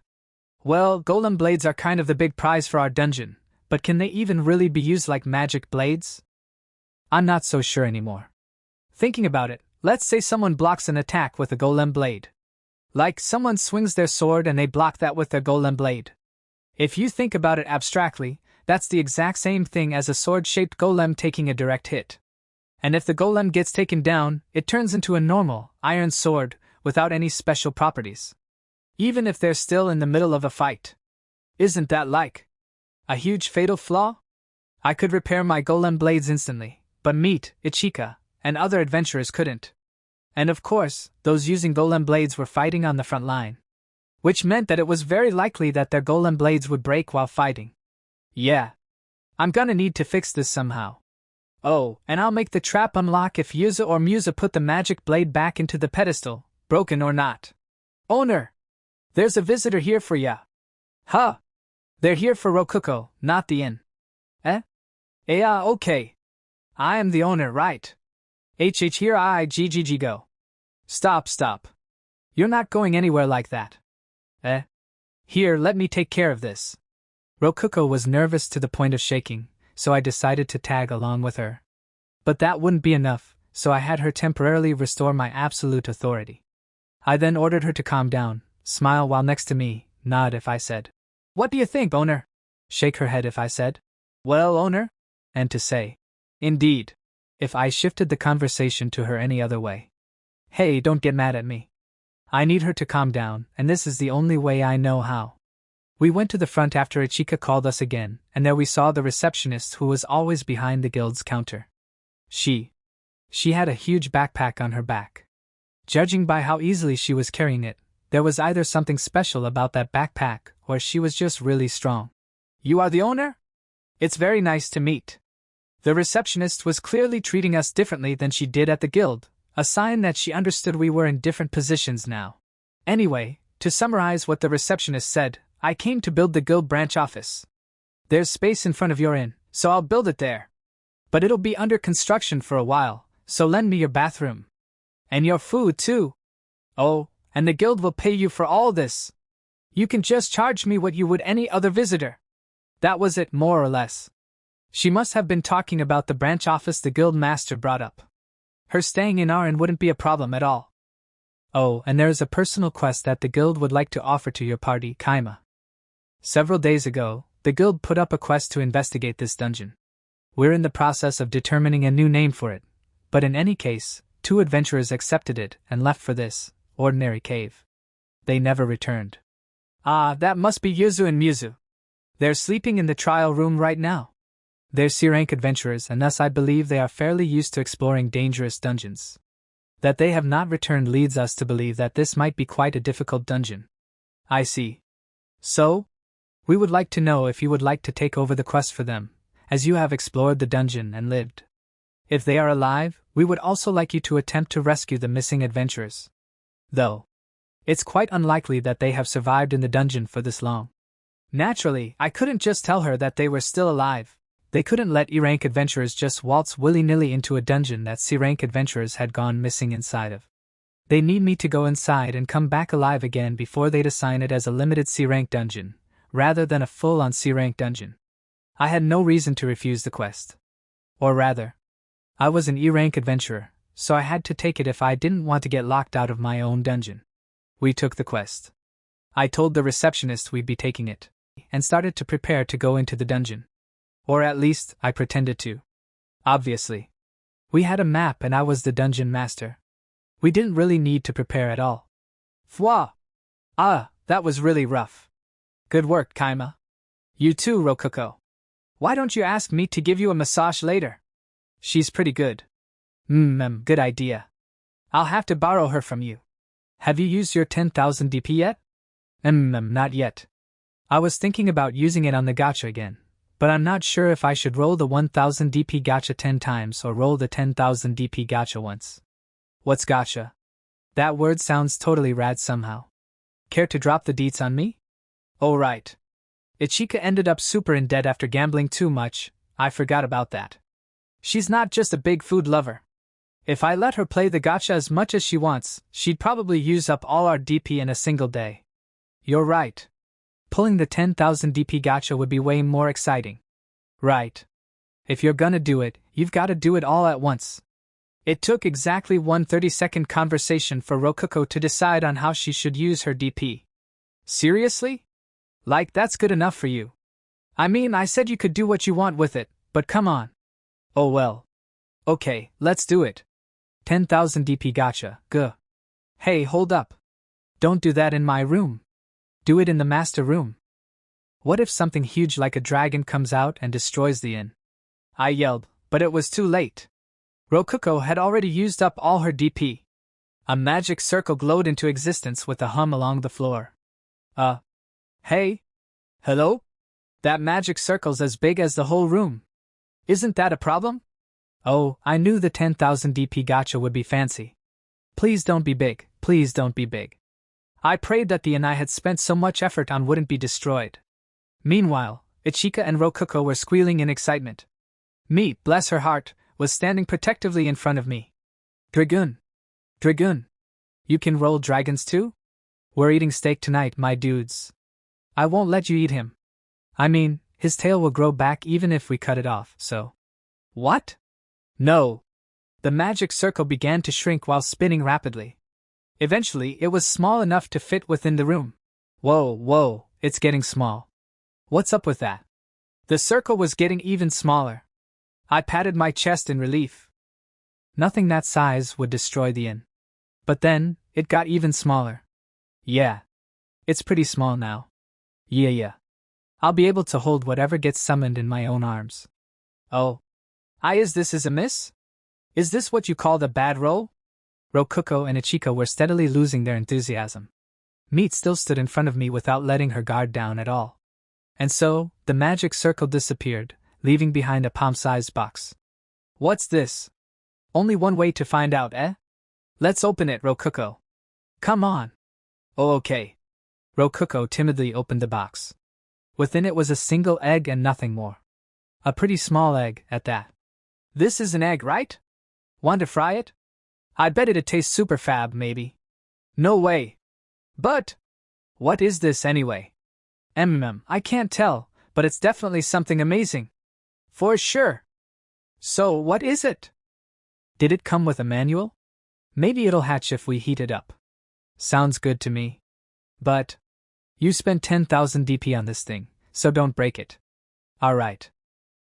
Well, golem blades are kind of the big prize for our dungeon, but can they even really be used like magic blades? I'm not so sure anymore. Thinking about it, let's say someone blocks an attack with a golem blade. Like someone swings their sword and they block that with their golem blade. If you think about it abstractly, that's the exact same thing as a sword-shaped golem taking a direct hit. And if the golem gets taken down, it turns into a normal, iron sword, without any special properties. Even if they're still in the middle of a fight. Isn't that like a huge fatal flaw? I could repair my golem blades instantly, but Meat, Ichika, and other adventurers couldn't. And of course, those using golem blades were fighting on the front line. Which meant that it was very likely that their golem blades would break while fighting. Yeah. I'm gonna need to fix this somehow. Oh, and I'll make the trap unlock if Yuza or Musa put the magic blade back into the pedestal, broken or not. Owner! There's a visitor here for ya. Huh? They're here for Rokuko, not the inn. Eh? Yeah, okay. I am the owner, right? Here I GGG go. Stop. You're not going anywhere like that. Eh? Here, let me take care of this. Rokuko was nervous to the point of shaking, so I decided to tag along with her. But that wouldn't be enough, so I had her temporarily restore my absolute authority. I then ordered her to calm down, smile while next to me, nod if I said, "What do you think, owner?" Shake her head if I said, "Well, owner?" And to say, "Indeed," if I shifted the conversation to her any other way. Hey, don't get mad at me. I need her to calm down, and this is the only way I know how. We went to the front after Ichika called us again, and there we saw the receptionist who was always behind the guild's counter. She had a huge backpack on her back. Judging by how easily she was carrying it, there was either something special about that backpack, or she was just really strong. "You are the owner? It's very nice to meet." The receptionist was clearly treating us differently than she did at the guild, a sign that she understood we were in different positions now. Anyway, to summarize what the receptionist said, I came to build the guild branch office. There's space in front of your inn, so I'll build it there. But it'll be under construction for a while, so lend me your bathroom. And your food too. Oh, and the guild will pay you for all this. You can just charge me what you would any other visitor. That was it, more or less. She must have been talking about the branch office the guild master brought up. Her staying in our inn wouldn't be a problem at all. Oh, and there is a personal quest that the guild would like to offer to your party, Kaima. Several days ago, the guild put up a quest to investigate this dungeon. We're in the process of determining a new name for it, but in any case, 2 adventurers accepted it and left for this ordinary cave. They never returned. Ah, that must be Yuzu and Muzu. They're sleeping in the trial room right now. They're C-rank adventurers, and thus I believe they are fairly used to exploring dangerous dungeons. That they have not returned leads us to believe that this might be quite a difficult dungeon. I see. So? We would like to know if you would like to take over the quest for them, as you have explored the dungeon and lived. If they are alive, we would also like you to attempt to rescue the missing adventurers. Though, it's quite unlikely that they have survived in the dungeon for this long. Naturally, I couldn't just tell her that they were still alive. They couldn't let E-rank adventurers just waltz willy-nilly into a dungeon that C-rank adventurers had gone missing inside of. They need me to go inside and come back alive again before they'd assign it as a limited C-rank dungeon, rather than a full-on C-rank dungeon. I had no reason to refuse the quest. Or rather, I was an E-rank adventurer, so I had to take it if I didn't want to get locked out of my own dungeon. We took the quest. I told the receptionist we'd be taking it, and started to prepare to go into the dungeon. Or at least, I pretended to. Obviously. We had a map and I was the dungeon master. We didn't really need to prepare at all. Fwa! Ah, that was really rough. Good work, Kaima. You too, Rokuko. Why don't you ask me to give you a massage later? She's pretty good. Good idea. I'll have to borrow her from you. Have you used your 10,000 DP yet? Not yet. I was thinking about using it on the gacha again, but I'm not sure if I should roll the 1000 DP gacha 10 times or roll the 10,000 DP gacha once. What's gacha? That word sounds totally rad somehow. Care to drop the deets on me? Oh right. Ichika ended up super in debt after gambling too much. I forgot about that. She's not just a big food lover. If I let her play the gacha as much as she wants, she'd probably use up all our DP in a single day. You're right. Pulling the 10,000 DP gacha would be way more exciting. Right. If you're gonna do it, you've gotta do it all at once. It took exactly one 30-second conversation for Rokuko to decide on how she should use her DP. Seriously? Like that's good enough for you. I mean, I said you could do what you want with it, but come on. Oh well. Okay, let's do it. 10,000 DP gacha, guh. Hey, hold up. Don't do that in my room. Do it in the master room. What if something huge like a dragon comes out and destroys the inn? I yelled, but it was too late. Rokuko had already used up all her DP. A magic circle glowed into existence with a hum along the floor. Hey? Hello? That magic circle's as big as the whole room. Isn't that a problem? Oh, I knew the 10,000 DP gacha would be fancy. Please don't be big, please don't be big. I prayed that the inn I had spent so much effort on wouldn't be destroyed. Meanwhile, Ichika and Rokuko were squealing in excitement. Me, bless her heart, was standing protectively in front of me. Dragoon. Dragoon. You can roll dragons too? We're eating steak tonight, my dudes. I won't let you eat him. I mean, his tail will grow back even if we cut it off, so. What? No. The magic circle began to shrink while spinning rapidly. Eventually, it was small enough to fit within the room. Whoa, it's getting small. What's up with that? The circle was getting even smaller. I patted my chest in relief. Nothing that size would destroy the inn. But then, it got even smaller. Yeah. It's pretty small now. Yeah. I'll be able to hold whatever gets summoned in my own arms. Oh. Is this a miss? Is this what you call the bad roll? Rokuko and Ichika were steadily losing their enthusiasm. Meat still stood in front of me without letting her guard down at all. And so, the magic circle disappeared, leaving behind a palm-sized box. What's this? Only one way to find out, eh? Let's open it, Rokuko. Come on. Oh, okay. Rokuko timidly opened the box. Within it was a single egg and nothing more. A pretty small egg, at that. This is an egg, right? Want to fry it? I bet it'd taste super fab, maybe. No way. But, what is this anyway? I can't tell, but it's definitely something amazing. For sure. So, what is it? Did it come with a manual? Maybe it'll hatch if we heat it up. Sounds good to me. But, you spent 10,000 DP on this thing, so don't break it. Alright.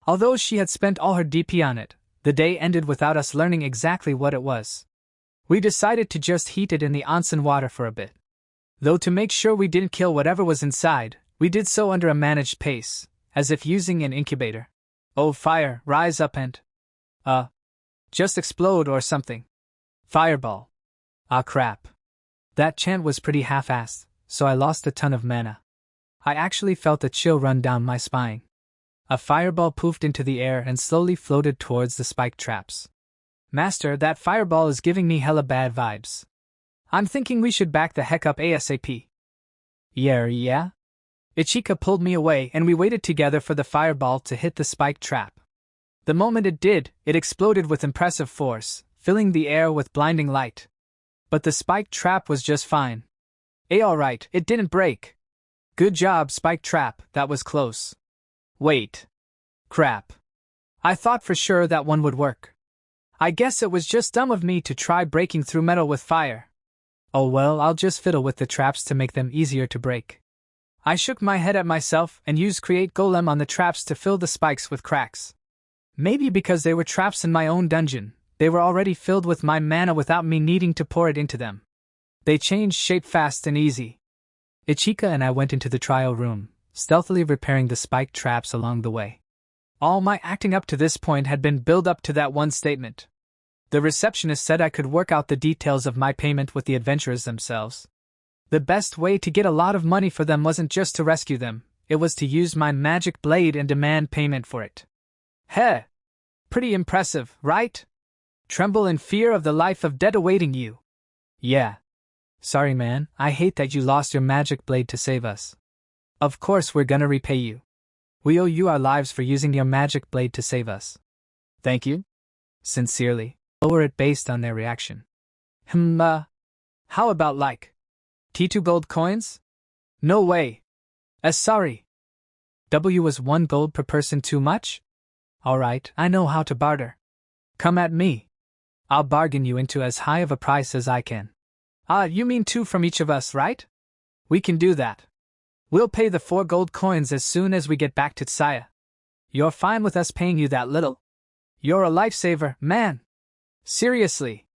Although she had spent all her DP on it, the day ended without us learning exactly what it was. We decided to just heat it in the onsen water for a bit. Though to make sure we didn't kill whatever was inside, we did so under a managed pace, as if using an incubator. Oh fire, rise up and… just explode or something. Fireball. Ah crap. That chant was pretty half-assed, so I lost a ton of mana. I actually felt a chill run down my spine. A fireball poofed into the air and slowly floated towards the spike traps. Master, that fireball is giving me hella bad vibes. I'm thinking we should back the heck up ASAP. Yeah? Ichika pulled me away and we waited together for the fireball to hit the spike trap. The moment it did, it exploded with impressive force, filling the air with blinding light. But the spike trap was just fine. Alright, it didn't break. Good job, spike trap, that was close. Wait. Crap. I thought for sure that one would work. I guess it was just dumb of me to try breaking through metal with fire. Oh well, I'll just fiddle with the traps to make them easier to break. I shook my head at myself and used Create Golem on the traps to fill the spikes with cracks. Maybe because they were traps in my own dungeon, they were already filled with my mana without me needing to pour it into them. They changed shape fast and easy. Ichika and I went into the trial room, stealthily repairing the spike traps along the way. All my acting up to this point had been built up to that one statement. The receptionist said I could work out the details of my payment with the adventurers themselves. The best way to get a lot of money for them wasn't just to rescue them, it was to use my magic blade and demand payment for it. Heh! Pretty impressive, right? Tremble in fear of the life of death awaiting you. Yeah. Sorry man, I hate that you lost your magic blade to save us. Of course we're gonna repay you. We owe you our lives for using your magic blade to save us. Thank you. Sincerely. Lower it based on their reaction. How about like T2 gold coins? No way. Sorry. W was 1 gold per person too much? Alright, I know how to barter. Come at me. I'll bargain you into as high of a price as I can. You mean 2 from each of us, right? We can do that. We'll pay the 4 gold coins as soon as we get back to Tsaya. You're fine with us paying you that little? You're a lifesaver, man. Seriously.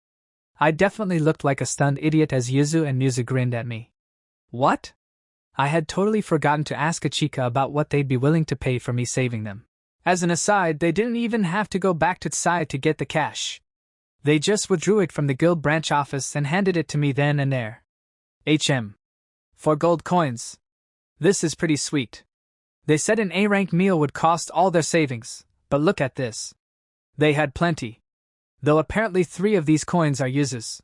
I definitely looked like a stunned idiot as Yuzu and Muzu grinned at me. What? I had totally forgotten to ask Ichika about what they'd be willing to pay for me saving them. As an aside, they didn't even have to go back to Tsaya to get the cash. They just withdrew it from the guild branch office and handed it to me then and there. 4 gold coins. This is pretty sweet. They said an A-rank meal would cost all their savings, but look at this. They had plenty. Though apparently 3 of these coins are Yuzu's.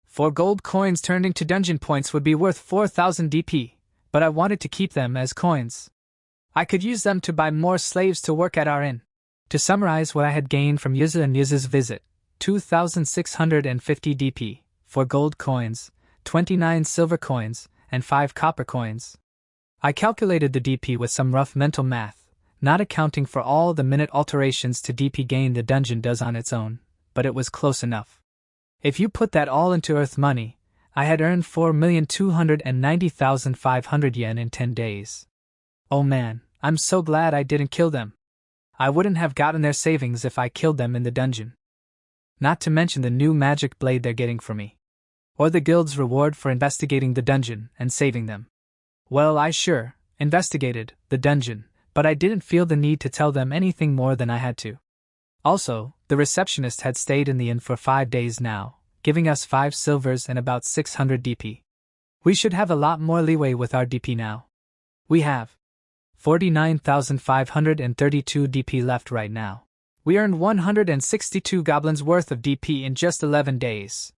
4 gold coins turned into dungeon points would be worth 4,000 DP, but I wanted to keep them as coins. I could use them to buy more slaves to work at our inn. To summarize what I had gained from Yuzu and Yuzu's visit, 2,650 DP, 4 gold coins, 29 silver coins, and 5 copper coins. I calculated the DP with some rough mental math, not accounting for all the minute alterations to DP gain the dungeon does on its own, but it was close enough. If you put that all into Earth money, I had earned 4,290,500 yen in 10 days. Oh man, I'm so glad I didn't kill them. I wouldn't have gotten their savings if I killed them in the dungeon. Not to mention the new magic blade they're getting from me. Or the guild's reward for investigating the dungeon and saving them. Well, I sure investigated the dungeon, but I didn't feel the need to tell them anything more than I had to. Also, the receptionist had stayed in the inn for 5 days now, giving us 5 silvers and about 600 DP. We should have a lot more leeway with our DP now. We have 49,532 DP left right now. We earned 162 goblins worth of DP in just 11 days.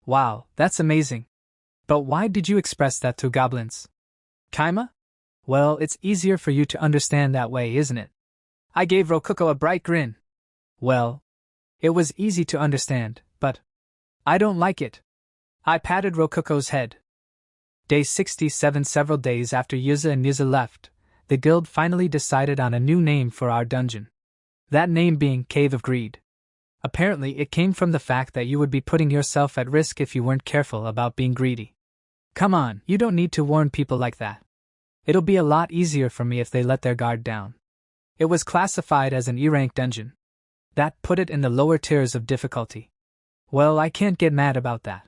Wow, that's amazing. But why did you express that through goblins? Kaima? Well, it's easier for you to understand that way, isn't it? I gave Rokuko a bright grin. Well, it was easy to understand, but I don't like it. I patted Rokuko's head. Day 67. Several days after Yuzu and Yuzu left, the guild finally decided on a new name for our dungeon. That name being Cave of Greed. Apparently it came from the fact that you would be putting yourself at risk if you weren't careful about being greedy. Come on, you don't need to warn people like that. It'll be a lot easier for me if they let their guard down. It was classified as an E-rank dungeon. That put it in the lower tiers of difficulty. Well, I can't get mad about that.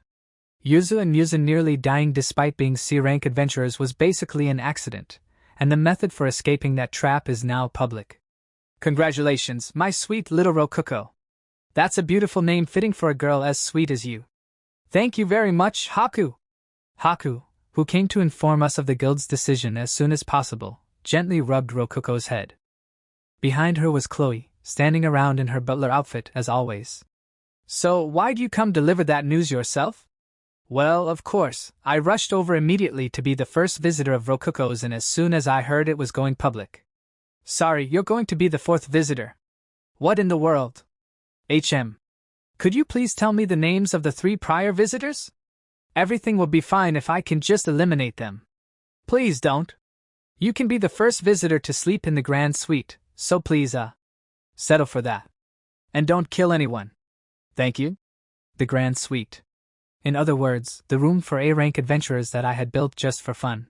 Yuzu and Yuzu nearly dying despite being C-rank adventurers was basically an accident, and the method for escaping that trap is now public. Congratulations, my sweet little Rokuko. That's a beautiful name fitting for a girl as sweet as you. Thank you very much, Haku. Haku, who came to inform us of the guild's decision as soon as possible, gently rubbed Rokuko's head. Behind her was Chloe, standing around in her butler outfit as always. So, why'd you come deliver that news yourself? Well, of course, I rushed over immediately to be the first visitor of Rokuko's and as soon as I heard it was going public. Sorry, you're going to be the 4th visitor. What in the world? Could you please tell me the names of the 3 prior visitors? Everything will be fine if I can just eliminate them. Please don't. You can be the first visitor to sleep in the grand suite, so please, settle for that. And don't kill anyone. Thank you? The grand suite. In other words, the room for A-rank adventurers that I had built just for fun.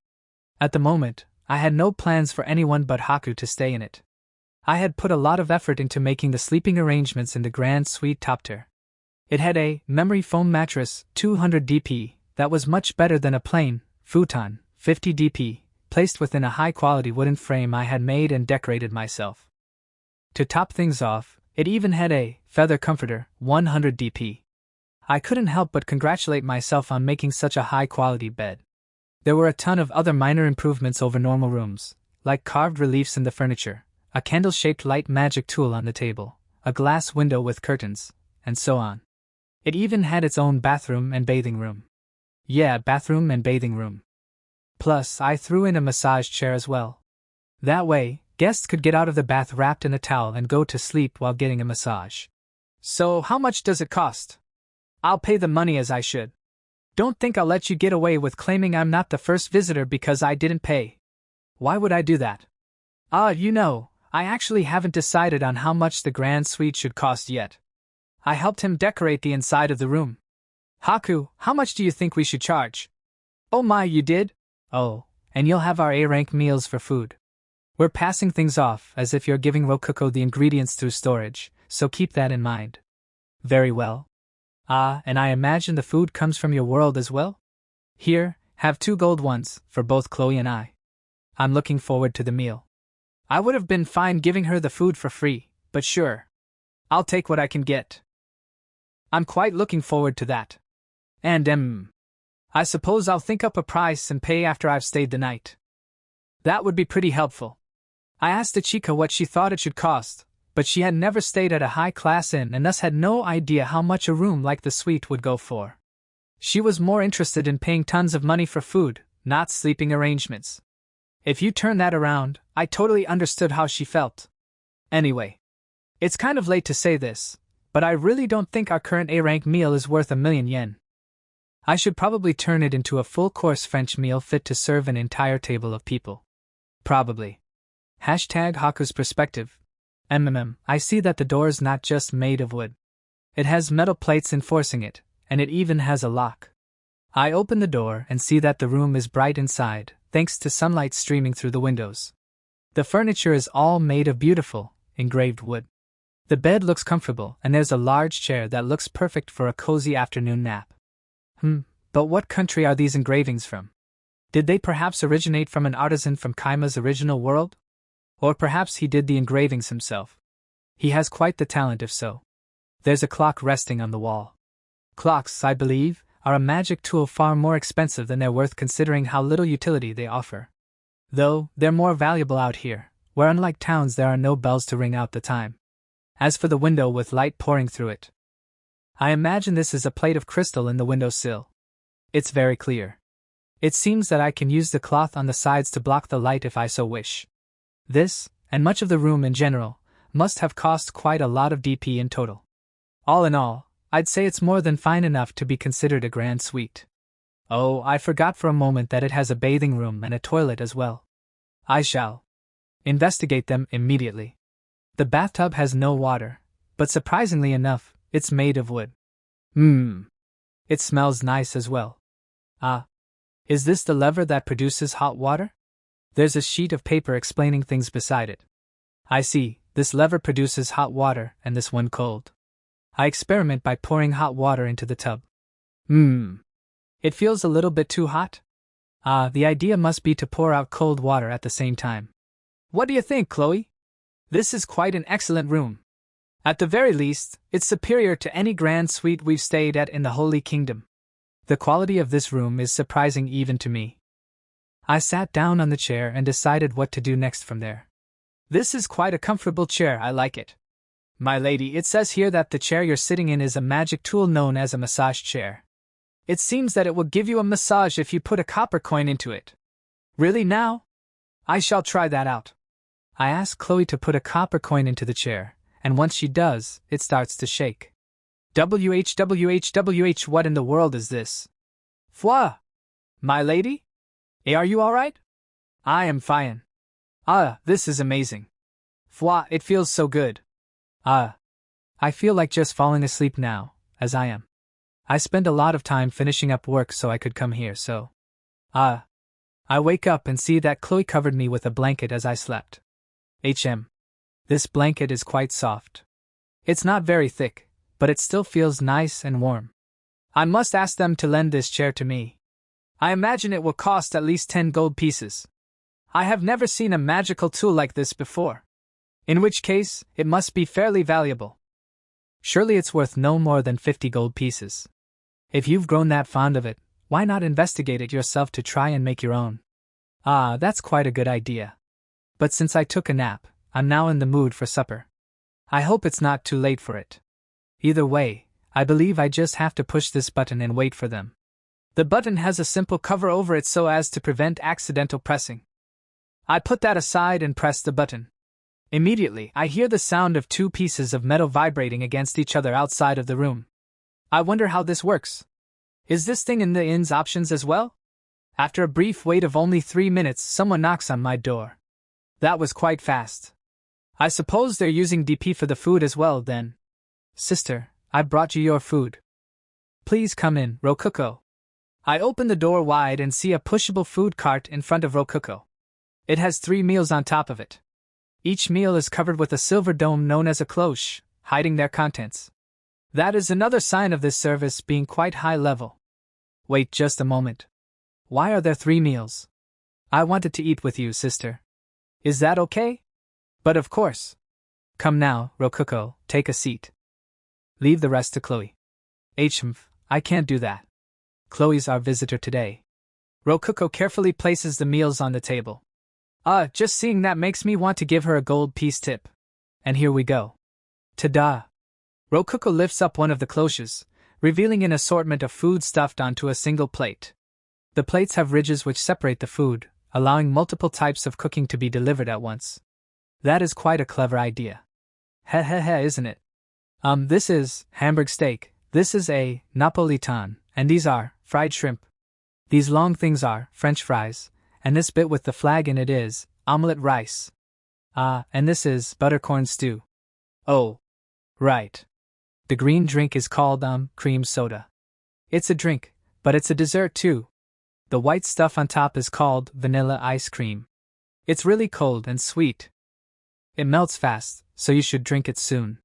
At the moment, I had no plans for anyone but Haku to stay in it. I had put a lot of effort into making the sleeping arrangements in the grand suite top tier. It had a memory foam mattress, 200 DP, that was much better than a plain futon, 50 DP, placed within a high-quality wooden frame I had made and decorated myself. To top things off, it even had a feather comforter, 100 DP. I couldn't help but congratulate myself on making such a high-quality bed. There were a ton of other minor improvements over normal rooms, like carved reliefs in the furniture, a candle-shaped light magic tool on the table, a glass window with curtains, and so on. It even had its own bathroom and bathing room. Yeah, bathroom and bathing room. Plus, I threw in a massage chair as well. That way, guests could get out of the bath wrapped in a towel and go to sleep while getting a massage. So, how much does it cost? I'll pay the money as I should. Don't think I'll let you get away with claiming I'm not the first visitor because I didn't pay. Why would I do that? I actually haven't decided on how much the grand suite should cost yet. I helped him decorate the inside of the room. Haku, how much do you think we should charge? Oh my, you did? Oh, and you'll have our A-rank meals for food. We're passing things off as if you're giving Rokuko the ingredients through storage, so keep that in mind. Very well. And I imagine the food comes from your world as well? Here, have 2 gold ones, for both Chloe and I. I'm looking forward to the meal. I would have been fine giving her the food for free, but sure. I'll take what I can get. I'm quite looking forward to that. And I suppose I'll think up a price and pay after I've stayed the night. That would be pretty helpful. I asked Ichika what she thought it should cost, but she had never stayed at a high-class inn and thus had no idea how much a room like the suite would go for. She was more interested in paying tons of money for food, not sleeping arrangements. If you turn that around, I totally understood how she felt. Anyway, it's kind of late to say this, but I really don't think our current A-rank meal is worth 1,000,000 yen. I should probably turn it into a full-course French meal fit to serve an entire table of people. Probably. #Haku's perspective. I see that the door's not just made of wood. It has metal plates enforcing it, and it even has a lock. I open the door and see that the room is bright inside, thanks to sunlight streaming through the windows. The furniture is all made of beautiful, engraved wood. The bed looks comfortable, and there's a large chair that looks perfect for a cozy afternoon nap. But what country are these engravings from? Did they perhaps originate from an artisan from Kaima's original world? Or perhaps he did the engravings himself. He has quite the talent if so. There's a clock resting on the wall. Clocks, I believe, are a magic tool far more expensive than they're worth considering how little utility they offer. Though, they're more valuable out here, where unlike towns there are no bells to ring out the time. As for the window with light pouring through it, I imagine this is a plate of crystal in the windowsill. It's very clear. It seems that I can use the cloth on the sides to block the light if I so wish. This, and much of the room in general, must have cost quite a lot of DP in total. All in all, I'd say it's more than fine enough to be considered a grand suite. Oh, I forgot for a moment that it has a bathing room and a toilet as well. I shall investigate them immediately. The bathtub has no water, but surprisingly enough, it's made of wood. It smells nice as well. Is this the lever that produces hot water? There's a sheet of paper explaining things beside it. I see, this lever produces hot water and this one cold. I experiment by pouring hot water into the tub. It feels a little bit too hot? The idea must be to pour out cold water at the same time. What do you think, Chloe? This is quite an excellent room. At the very least, it's superior to any grand suite we've stayed at in the Holy Kingdom. The quality of this room is surprising even to me. I sat down on the chair and decided what to do next from there. This is quite a comfortable chair, I like it. My lady, it says here that the chair you're sitting in is a magic tool known as a massage chair. It seems that it will give you a massage if you put a copper coin into it. Really now? I shall try that out. I ask Chloe to put a copper coin into the chair, and once she does, it starts to shake. WH, what in the world is this? Foi! My lady? Are you alright? I am fine. This is amazing. Fwa, it feels so good. I feel like just falling asleep now, as I am. I spend a lot of time finishing up work so I could come here, so. I wake up and see that Chloe covered me with a blanket as I slept. This blanket is quite soft. It's not very thick, but it still feels nice and warm. I must ask them to lend this chair to me. I imagine it will cost at least 10 gold pieces. I have never seen a magical tool like this before. In which case, it must be fairly valuable. Surely it's worth no more than 50 gold pieces. If you've grown that fond of it, why not investigate it yourself to try and make your own? That's quite a good idea. But since I took a nap, I'm now in the mood for supper. I hope it's not too late for it. Either way, I believe I just have to push this button and wait for them. The button has a simple cover over it so as to prevent accidental pressing. I put that aside and press the button. Immediately, I hear the sound of two pieces of metal vibrating against each other outside of the room. I wonder how this works. Is this thing in the inn's options as well? After a brief wait of only 3 minutes, someone knocks on my door. That was quite fast. I suppose they're using DP for the food as well then. Sister, I brought you your food. Please come in, Rokuko. I open the door wide and see a pushable food cart in front of Rokuko. It has 3 meals on top of it. Each meal is covered with a silver dome known as a cloche, hiding their contents. That is another sign of this service being quite high level. Wait just a moment. Why are there 3 meals? I wanted to eat with you, sister. Is that okay? But of course. Come now, Rokuko, take a seat. Leave the rest to Chloe. I can't do that. Chloe's our visitor today. Rokuko carefully places the meals on the table. Just seeing that makes me want to give her a gold piece tip. And here we go. Ta-da! Rokuko lifts up one of the cloches, revealing an assortment of food stuffed onto a single plate. The plates have ridges which separate the food, allowing multiple types of cooking to be delivered at once. That is quite a clever idea. Isn't it? This is Hamburg steak, this is a Napolitan, and these are fried shrimp. These long things are French fries, and this bit with the flag in it is omelette rice. And this is buttercorn stew. Oh, right. The green drink is called cream soda. It's a drink, but it's a dessert too. The white stuff on top is called vanilla ice cream. It's really cold and sweet. It melts fast, so you should drink it soon.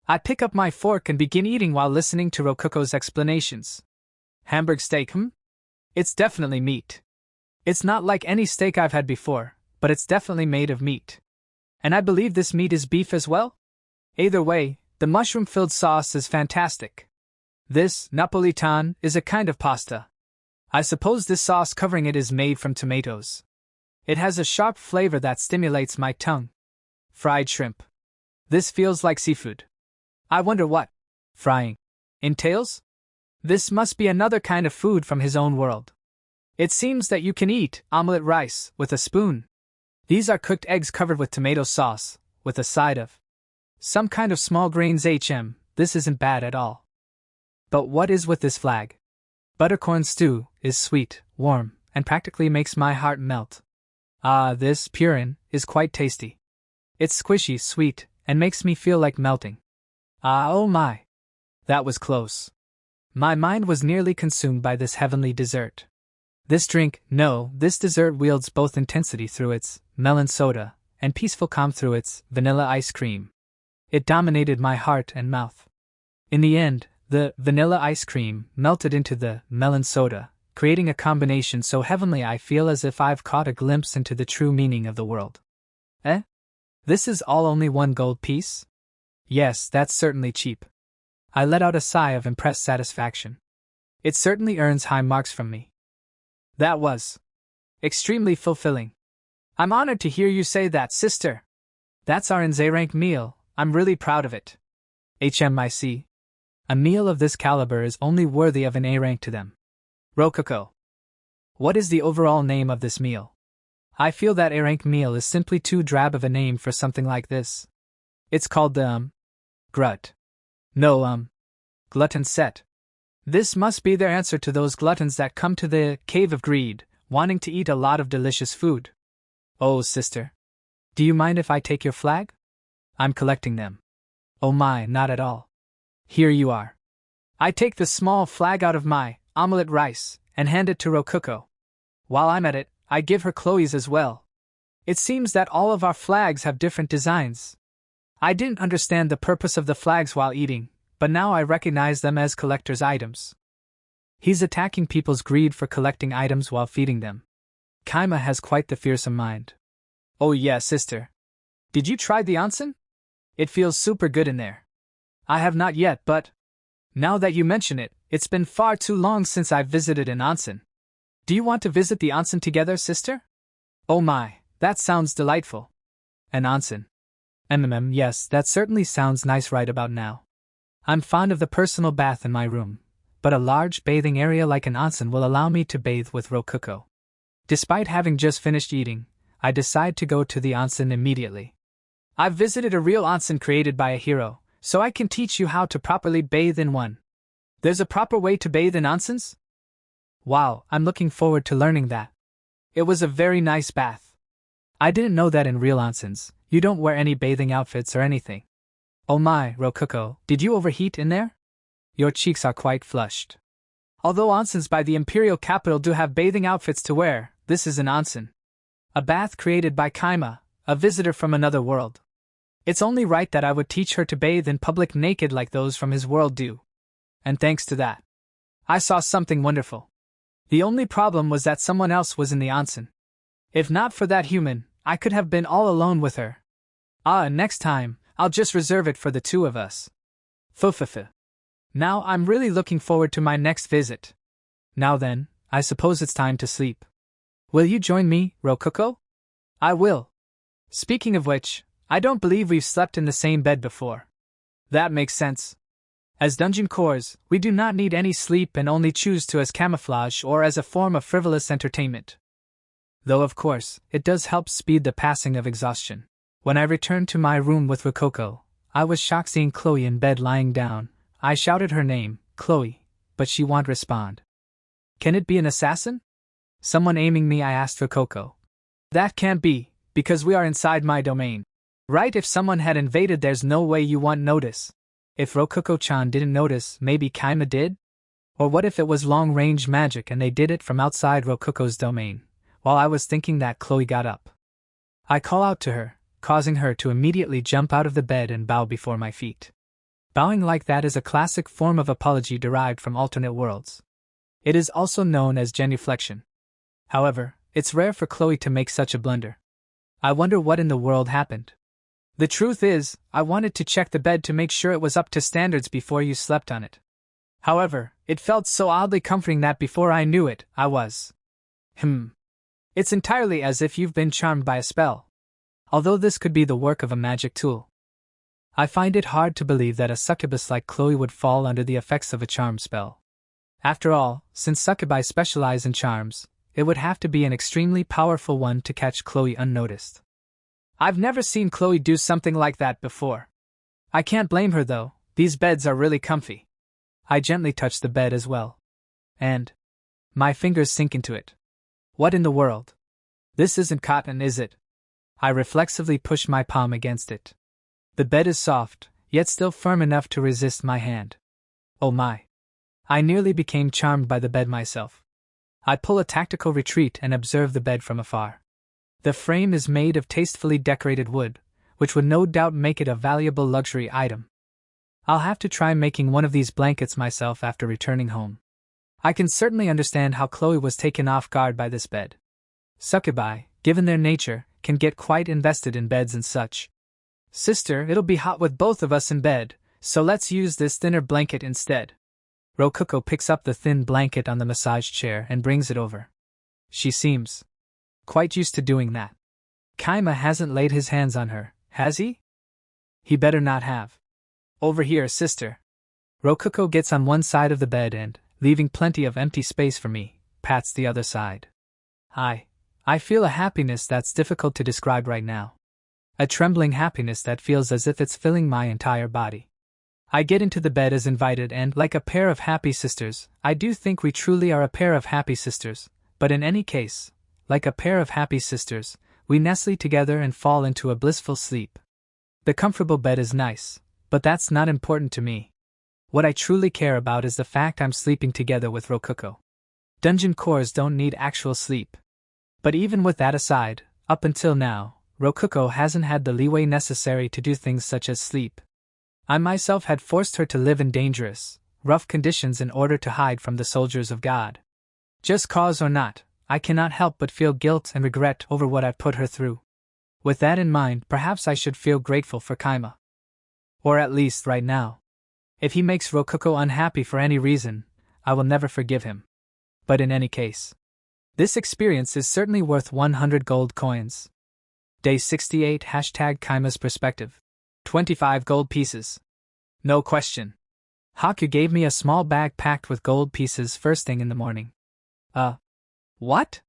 I pick up my fork and begin eating while listening to Rokuko's explanations. Hamburg steak, It's definitely meat. It's not like any steak I've had before, but it's definitely made of meat. And I believe this meat is beef as well? Either way, the mushroom-filled sauce is fantastic. This Napolitan is a kind of pasta. I suppose this sauce covering it is made from tomatoes. It has a sharp flavor that stimulates my tongue. Fried shrimp. This feels like seafood. I wonder what frying entails? This must be another kind of food from his own world. It seems that you can eat omelette rice with a spoon. These are cooked eggs covered with tomato sauce, with a side of some kind of small grains. This isn't bad at all. But what is with this flag? Buttercorn stew is sweet, warm, and practically makes my heart melt. This purin is quite tasty. It's squishy, sweet, and makes me feel like melting. Oh my. That was close. My mind was nearly consumed by this heavenly dessert. This dessert wields both intensity through its melon soda and peaceful calm through its vanilla ice cream. It dominated my heart and mouth. In the end, the vanilla ice cream melted into the melon soda, creating a combination so heavenly I feel as if I've caught a glimpse into the true meaning of the world. This is all only 1 gold piece? Yes, that's certainly cheap. I let out a sigh of impressed satisfaction. It certainly earns high marks from me. That was extremely fulfilling. I'm honored to hear you say that, sister. That's our A-rank meal. I'm really proud of it. HMIC. A meal of this caliber is only worthy of an A rank to them. Rokuko. What is the overall name of this meal? I feel that A rank meal is simply too drab of a name for something like this. It's called the, Grut. No, glutton set. This must be their answer to those gluttons that come to the Cave of Greed, wanting to eat a lot of delicious food. Oh, sister. Do you mind if I take your flag? I'm collecting them. Oh my, not at all. Here you are. I take the small flag out of my omelette rice and hand it to Rokuko. While I'm at it, I give her Chloe's as well. It seems that all of our flags have different designs. I didn't understand the purpose of the flags while eating, but now I recognize them as collector's items. He's attacking people's greed for collecting items while feeding them. Kaima has quite the fearsome mind. Oh yeah, sister. Did you try the onsen? It feels super good in there. I have not yet, but now that you mention it, it's been far too long since I've visited an onsen. Do you want to visit the onsen together, sister? Oh my, that sounds delightful. An onsen. Yes, that certainly sounds nice right about now. I'm fond of the personal bath in my room, but a large bathing area like an onsen will allow me to bathe with Rokuko. Despite having just finished eating, I decide to go to the onsen immediately. I've visited a real onsen created by a hero, so I can teach you how to properly bathe in one. There's a proper way to bathe in onsens? Wow, I'm looking forward to learning that. It was a very nice bath. I didn't know that in real onsens, you don't wear any bathing outfits or anything. Oh my, Rokuko, did you overheat in there? Your cheeks are quite flushed. Although onsens by the imperial capital do have bathing outfits to wear, this is an onsen. A bath created by Kaima, a visitor from another world. It's only right that I would teach her to bathe in public naked like those from his world do. And thanks to that, I saw something wonderful. The only problem was that someone else was in the onsen. If not for that human, I could have been all alone with her. Next time, I'll just reserve it for the two of us. Fufufu. Now I'm really looking forward to my next visit. Now then, I suppose it's time to sleep. Will you join me, Rokuko? I will. Speaking of which, I don't believe we've slept in the same bed before. That makes sense. As dungeon cores, we do not need any sleep and only choose to as camouflage or as a form of frivolous entertainment. Though of course, it does help speed the passing of exhaustion. When I returned to my room with Rokuko, I was shocked seeing Chloe in bed lying down. I shouted her name, Chloe, but she won't respond. Can it be an assassin? Someone aiming me, I asked Rokuko. That can't be, because we are inside my domain. Right, if someone had invaded there's no way you won't notice. If Rokuko-chan didn't notice, maybe Kaima did? Or what if it was long-range magic and they did it from outside Rokuko's domain? While I was thinking that, Chloe got up. I call out to her, causing her to immediately jump out of the bed and bow before my feet. Bowing like that is a classic form of apology derived from alternate worlds. It is also known as genuflection. However, it's rare for Chloe to make such a blunder. I wonder what in the world happened. The truth is, I wanted to check the bed to make sure it was up to standards before you slept on it. However, it felt so oddly comforting that before I knew it, I was. It's entirely as if you've been charmed by a spell. Although this could be the work of a magic tool. I find it hard to believe that a succubus like Chloe would fall under the effects of a charm spell. After all, since succubi specialize in charms, it would have to be an extremely powerful one to catch Chloe unnoticed. I've never seen Chloe do something like that before. I can't blame her though, these beds are really comfy. I gently touch the bed as well. And my fingers sink into it. What in the world? This isn't cotton, is it? I reflexively push my palm against it. The bed is soft, yet still firm enough to resist my hand. Oh my. I nearly became charmed by the bed myself. I pull a tactical retreat and observe the bed from afar. The frame is made of tastefully decorated wood, which would no doubt make it a valuable luxury item. I'll have to try making one of these blankets myself after returning home. I can certainly understand how Chloe was taken off guard by this bed. Succubi, given their nature, can get quite invested in beds and such. Sister, it'll be hot with both of us in bed, so let's use this thinner blanket instead. Rokuko picks up the thin blanket on the massage chair and brings it over. She seems quite used to doing that. Kaima hasn't laid his hands on her, has he? He better not have. Over here, sister. Rokuko gets on one side of the bed and, leaving plenty of empty space for me, pats the other side. I feel a happiness that's difficult to describe right now. A trembling happiness that feels as if it's filling my entire body. I get into the bed as invited and, like a pair of happy sisters, I do think we truly are a pair of happy sisters, but in any case, like a pair of happy sisters, we nestle together and fall into a blissful sleep. The comfortable bed is nice, but that's not important to me. What I truly care about is the fact I'm sleeping together with Rokuko. Dungeon cores don't need actual sleep. But even with that aside, up until now, Rokuko hasn't had the leeway necessary to do things such as sleep. I myself had forced her to live in dangerous, rough conditions in order to hide from the soldiers of God. Just cause or not, I cannot help but feel guilt and regret over what I've put her through. With that in mind, perhaps I should feel grateful for Kaima. Or at least right now. If he makes Rokuko unhappy for any reason, I will never forgive him. But in any case, this experience is certainly worth 100 gold coins. Day 68 #Kaima's perspective. 25 gold pieces. No question. Haku gave me a small bag packed with gold pieces first thing in the morning. What?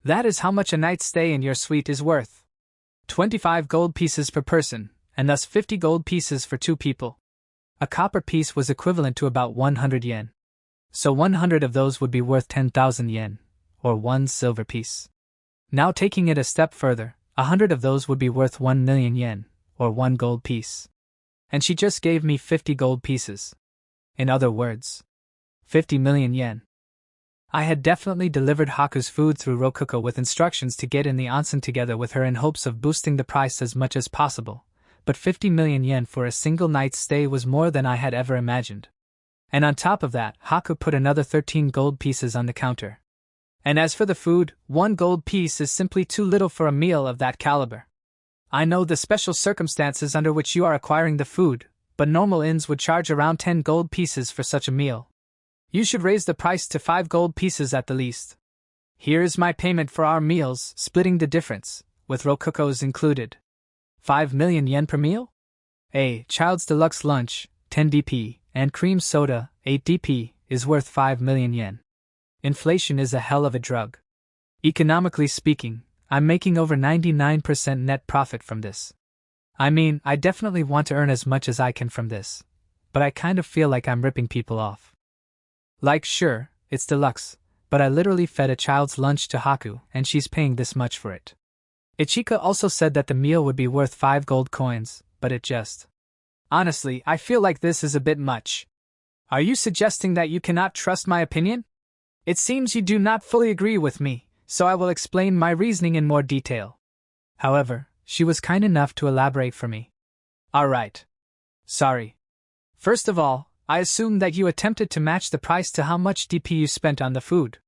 That is how much a night's stay in your suite is worth. 25 gold pieces per person, and thus 50 gold pieces for 2 people. A copper piece was equivalent to about 100 yen. So 100 of those would be worth 10,000 yen, or 1 silver piece. Now taking it a step further, 100 of those would be worth 1 million yen, or 1 gold piece. And she just gave me 50 gold pieces. In other words, 50 million yen. I had definitely delivered Haku's food through Rokuko with instructions to get in the onsen together with her in hopes of boosting the price as much as possible, but 50 million yen for a single night's stay was more than I had ever imagined. And on top of that, Haku put another 13 gold pieces on the counter. And as for the food, 1 gold piece is simply too little for a meal of that caliber. I know the special circumstances under which you are acquiring the food, but normal inns would charge around 10 gold pieces for such a meal. You should raise the price to 5 gold pieces at the least. Here is my payment for our meals, splitting the difference, with Rokuko's included. 5 million yen per meal? A child's deluxe lunch, 10 DP, and cream soda, 8 DP, is worth 5 million yen. Inflation is a hell of a drug. Economically speaking, I'm making over 99% net profit from this. I mean, I definitely want to earn as much as I can from this, but I kind of feel like I'm ripping people off. Like, sure, it's deluxe, but I literally fed a child's lunch to Haku, and she's paying this much for it. Ichika also said that the meal would be worth 5 gold coins, but it just... Honestly, I feel like this is a bit much. Are you suggesting that you cannot trust my opinion? It seems you do not fully agree with me, so I will explain my reasoning in more detail. However, she was kind enough to elaborate for me. Alright. Sorry. First of all, I assume that you attempted to match the price to how much DP you spent on the food.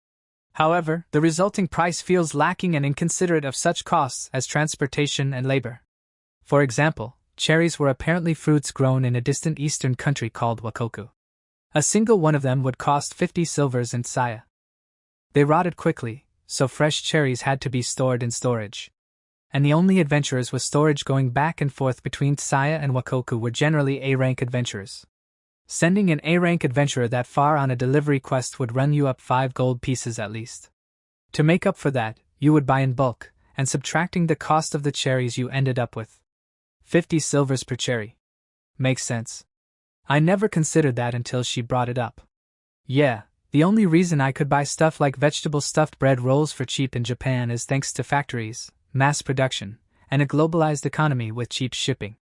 However, the resulting price feels lacking and inconsiderate of such costs as transportation and labor. For example, cherries were apparently fruits grown in a distant eastern country called Wakoku. A single one of them would cost 50 silvers in Saya. They rotted quickly, so fresh cherries had to be stored in storage. And the only adventurers with storage going back and forth between Saya and Wakoku were generally A-rank adventurers. Sending an A-rank adventurer that far on a delivery quest would run you up 5 gold pieces at least. To make up for that, you would buy in bulk, and subtracting the cost of the cherries you ended up with 50 silvers per cherry. Makes sense. I never considered that until she brought it up. Yeah, the only reason I could buy stuff like vegetable stuffed bread rolls for cheap in Japan is thanks to factories, mass production, and a globalized economy with cheap shipping.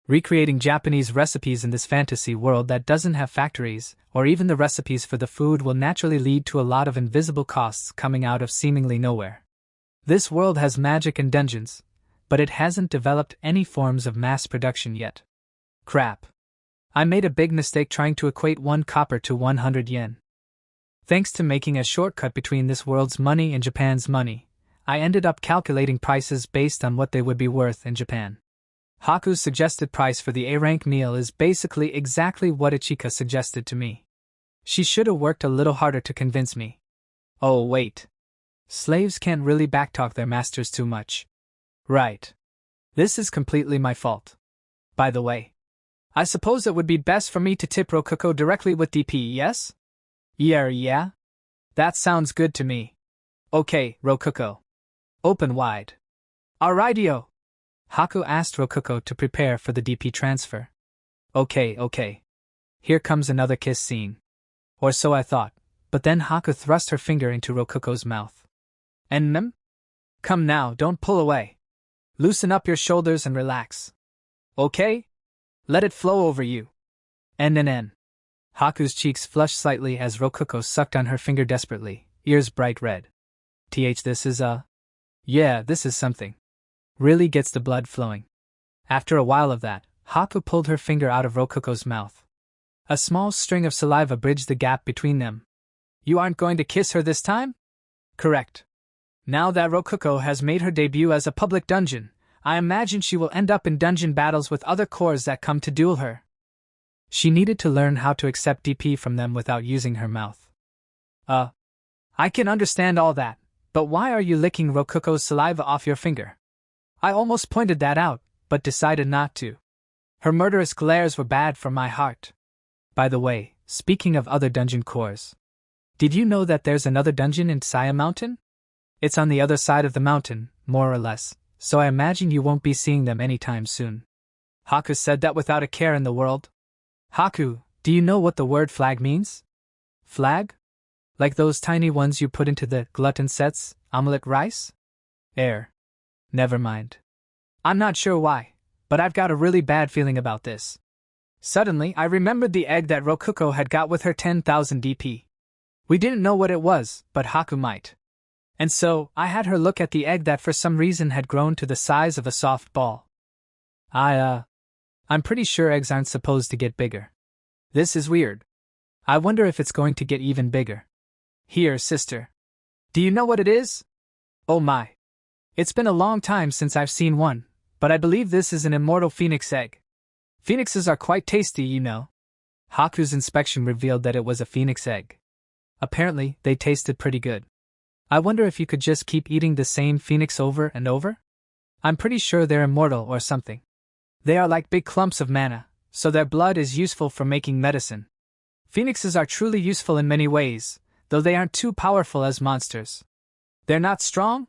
Recreating Japanese recipes in this fantasy world that doesn't have factories, or even the recipes for the food, will naturally lead to a lot of invisible costs coming out of seemingly nowhere. This world has magic and dungeons, but it hasn't developed any forms of mass production yet. Crap. I made a big mistake trying to equate 1 copper to 100 yen. Thanks to making a shortcut between this world's money and Japan's money, I ended up calculating prices based on what they would be worth in Japan. Haku's suggested price for the A-rank meal is basically exactly what Ichika suggested to me. She should have worked a little harder to convince me. Oh wait. Slaves can't really backtalk their masters too much. Right. This is completely my fault. By the way, I suppose it would be best for me to tip Rokuko directly with DP, yes? Yeah? That sounds good to me. Okay, Rokuko. Open wide. Alrightio. Haku asked Rokuko to prepare for the DP transfer. Okay. Here comes another kiss scene. Or so I thought, but then Haku thrust her finger into Rokuko's mouth. Come now, don't pull away. Loosen up your shoulders and relax. Okay? Let it flow over you. N. Haku's cheeks flushed slightly as Rokuko sucked on her finger desperately, ears bright red. This is Yeah, this is something. Really gets the blood flowing. After a while of that, Haku pulled her finger out of Rokuko's mouth. A small string of saliva bridged the gap between them. You aren't going to kiss her this time? Correct. Now that Rokuko has made her debut as a public dungeon, I imagine she will end up in dungeon battles with other cores that come to duel her. She needed to learn how to accept DP from them without using her mouth. I can understand all that, but why are you licking Rokuko's saliva off your finger? I almost pointed that out, but decided not to. Her murderous glares were bad for my heart. By the way, speaking of other dungeon cores, did you know that there's another dungeon in Saya Mountain? It's on the other side of the mountain, more or less, so I imagine you won't be seeing them anytime soon. Haku said that without a care in the world. Haku, do you know what the word flag means? Flag? Like those tiny ones you put into the glutton sets, omelette rice? Never mind. I'm not sure why, but I've got a really bad feeling about this. Suddenly, I remembered the egg that Rokuko had got with her 10,000 DP. We didn't know what it was, but Haku might. And so, I had her look at the egg that for some reason had grown to the size of a soft ball. I'm pretty sure eggs aren't supposed to get bigger. This is weird. I wonder if it's going to get even bigger. Here, sister. Do you know what it is? Oh my. It's been a long time since I've seen one, but I believe this is an immortal phoenix egg. Phoenixes are quite tasty, you know. Haku's inspection revealed that it was a phoenix egg. Apparently, they tasted pretty good. I wonder if you could just keep eating the same phoenix over and over? I'm pretty sure they're immortal or something. They are like big clumps of mana, so their blood is useful for making medicine. Phoenixes are truly useful in many ways, though they aren't too powerful as monsters. They're not strong?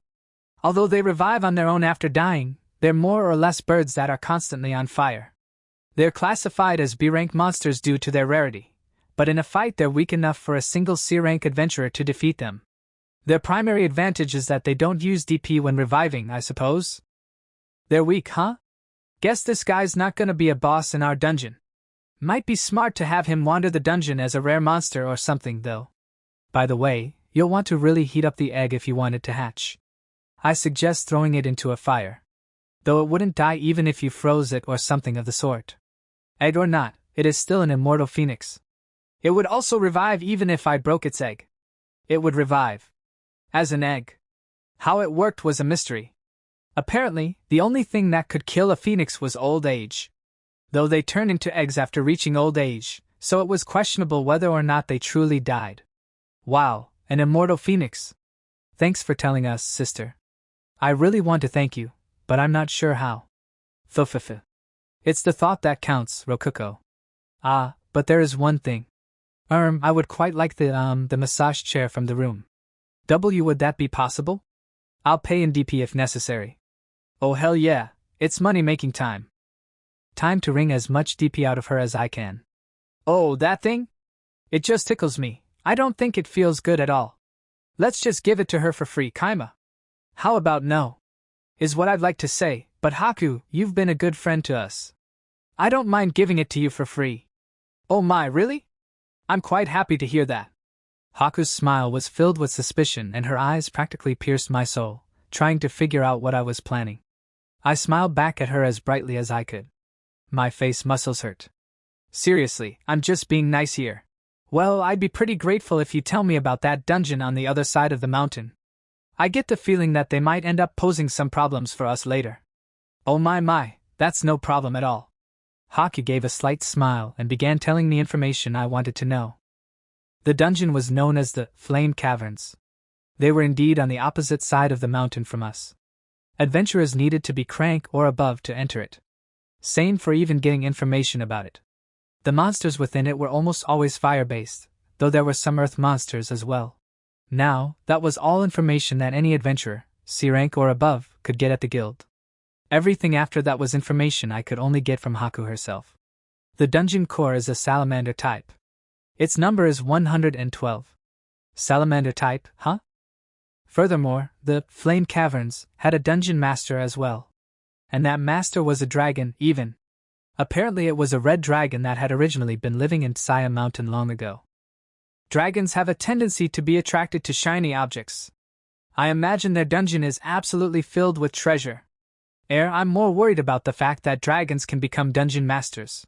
Although they revive on their own after dying, they're more or less birds that are constantly on fire. They're classified as B-rank monsters due to their rarity, but in a fight they're weak enough for a single C-rank adventurer to defeat them. Their primary advantage is that they don't use DP when reviving, I suppose. They're weak, huh? Guess this guy's not gonna be a boss in our dungeon. Might be smart to have him wander the dungeon as a rare monster or something, though. By the way, you'll want to really heat up the egg if you want it to hatch. I suggest throwing it into a fire. Though it wouldn't die even if you froze it or something of the sort. Egg or not, it is still an immortal phoenix. It would also revive even if I broke its egg. It would revive. As an egg. How it worked was a mystery. Apparently, the only thing that could kill a phoenix was old age. Though they turn into eggs after reaching old age, so it was questionable whether or not they truly died. Wow, an immortal phoenix. Thanks for telling us, sister. I really want to thank you, but I'm not sure how. Thufufu. It's the thought that counts, Rokuko. But there is one thing. I would quite like the massage chair from the room. Would that be possible? I'll pay in DP if necessary. Oh hell yeah, it's money-making time. Time to wring as much DP out of her as I can. Oh, that thing? It just tickles me. I don't think it feels good at all. Let's just give it to her for free, Kaima. How about no? Is what I'd like to say, but Haku, you've been a good friend to us. I don't mind giving it to you for free. Oh my, really? I'm quite happy to hear that. Haku's smile was filled with suspicion and her eyes practically pierced my soul, trying to figure out what I was planning. I smiled back at her as brightly as I could. My face muscles hurt. Seriously, I'm just being nice here. Well, I'd be pretty grateful if you tell me about that dungeon on the other side of the mountain. I get the feeling that they might end up posing some problems for us later. Oh my, that's no problem at all. Haku gave a slight smile and began telling me information I wanted to know. The dungeon was known as the Flame Caverns. They were indeed on the opposite side of the mountain from us. Adventurers needed to be crank or above to enter it. Same for even getting information about it. The monsters within it were almost always fire-based, though there were some earth monsters as well. Now, that was all information that any adventurer, C rank or above, could get at the guild. Everything after that was information I could only get from Haku herself. The dungeon core is a salamander type. Its number is 112. Salamander type, huh? Furthermore, the Flame Caverns had a dungeon master as well. And that master was a dragon, even. Apparently it was a red dragon that had originally been living in Saya Mountain long ago. Dragons have a tendency to be attracted to shiny objects. I imagine their dungeon is absolutely filled with treasure. I'm more worried about the fact that dragons can become dungeon masters.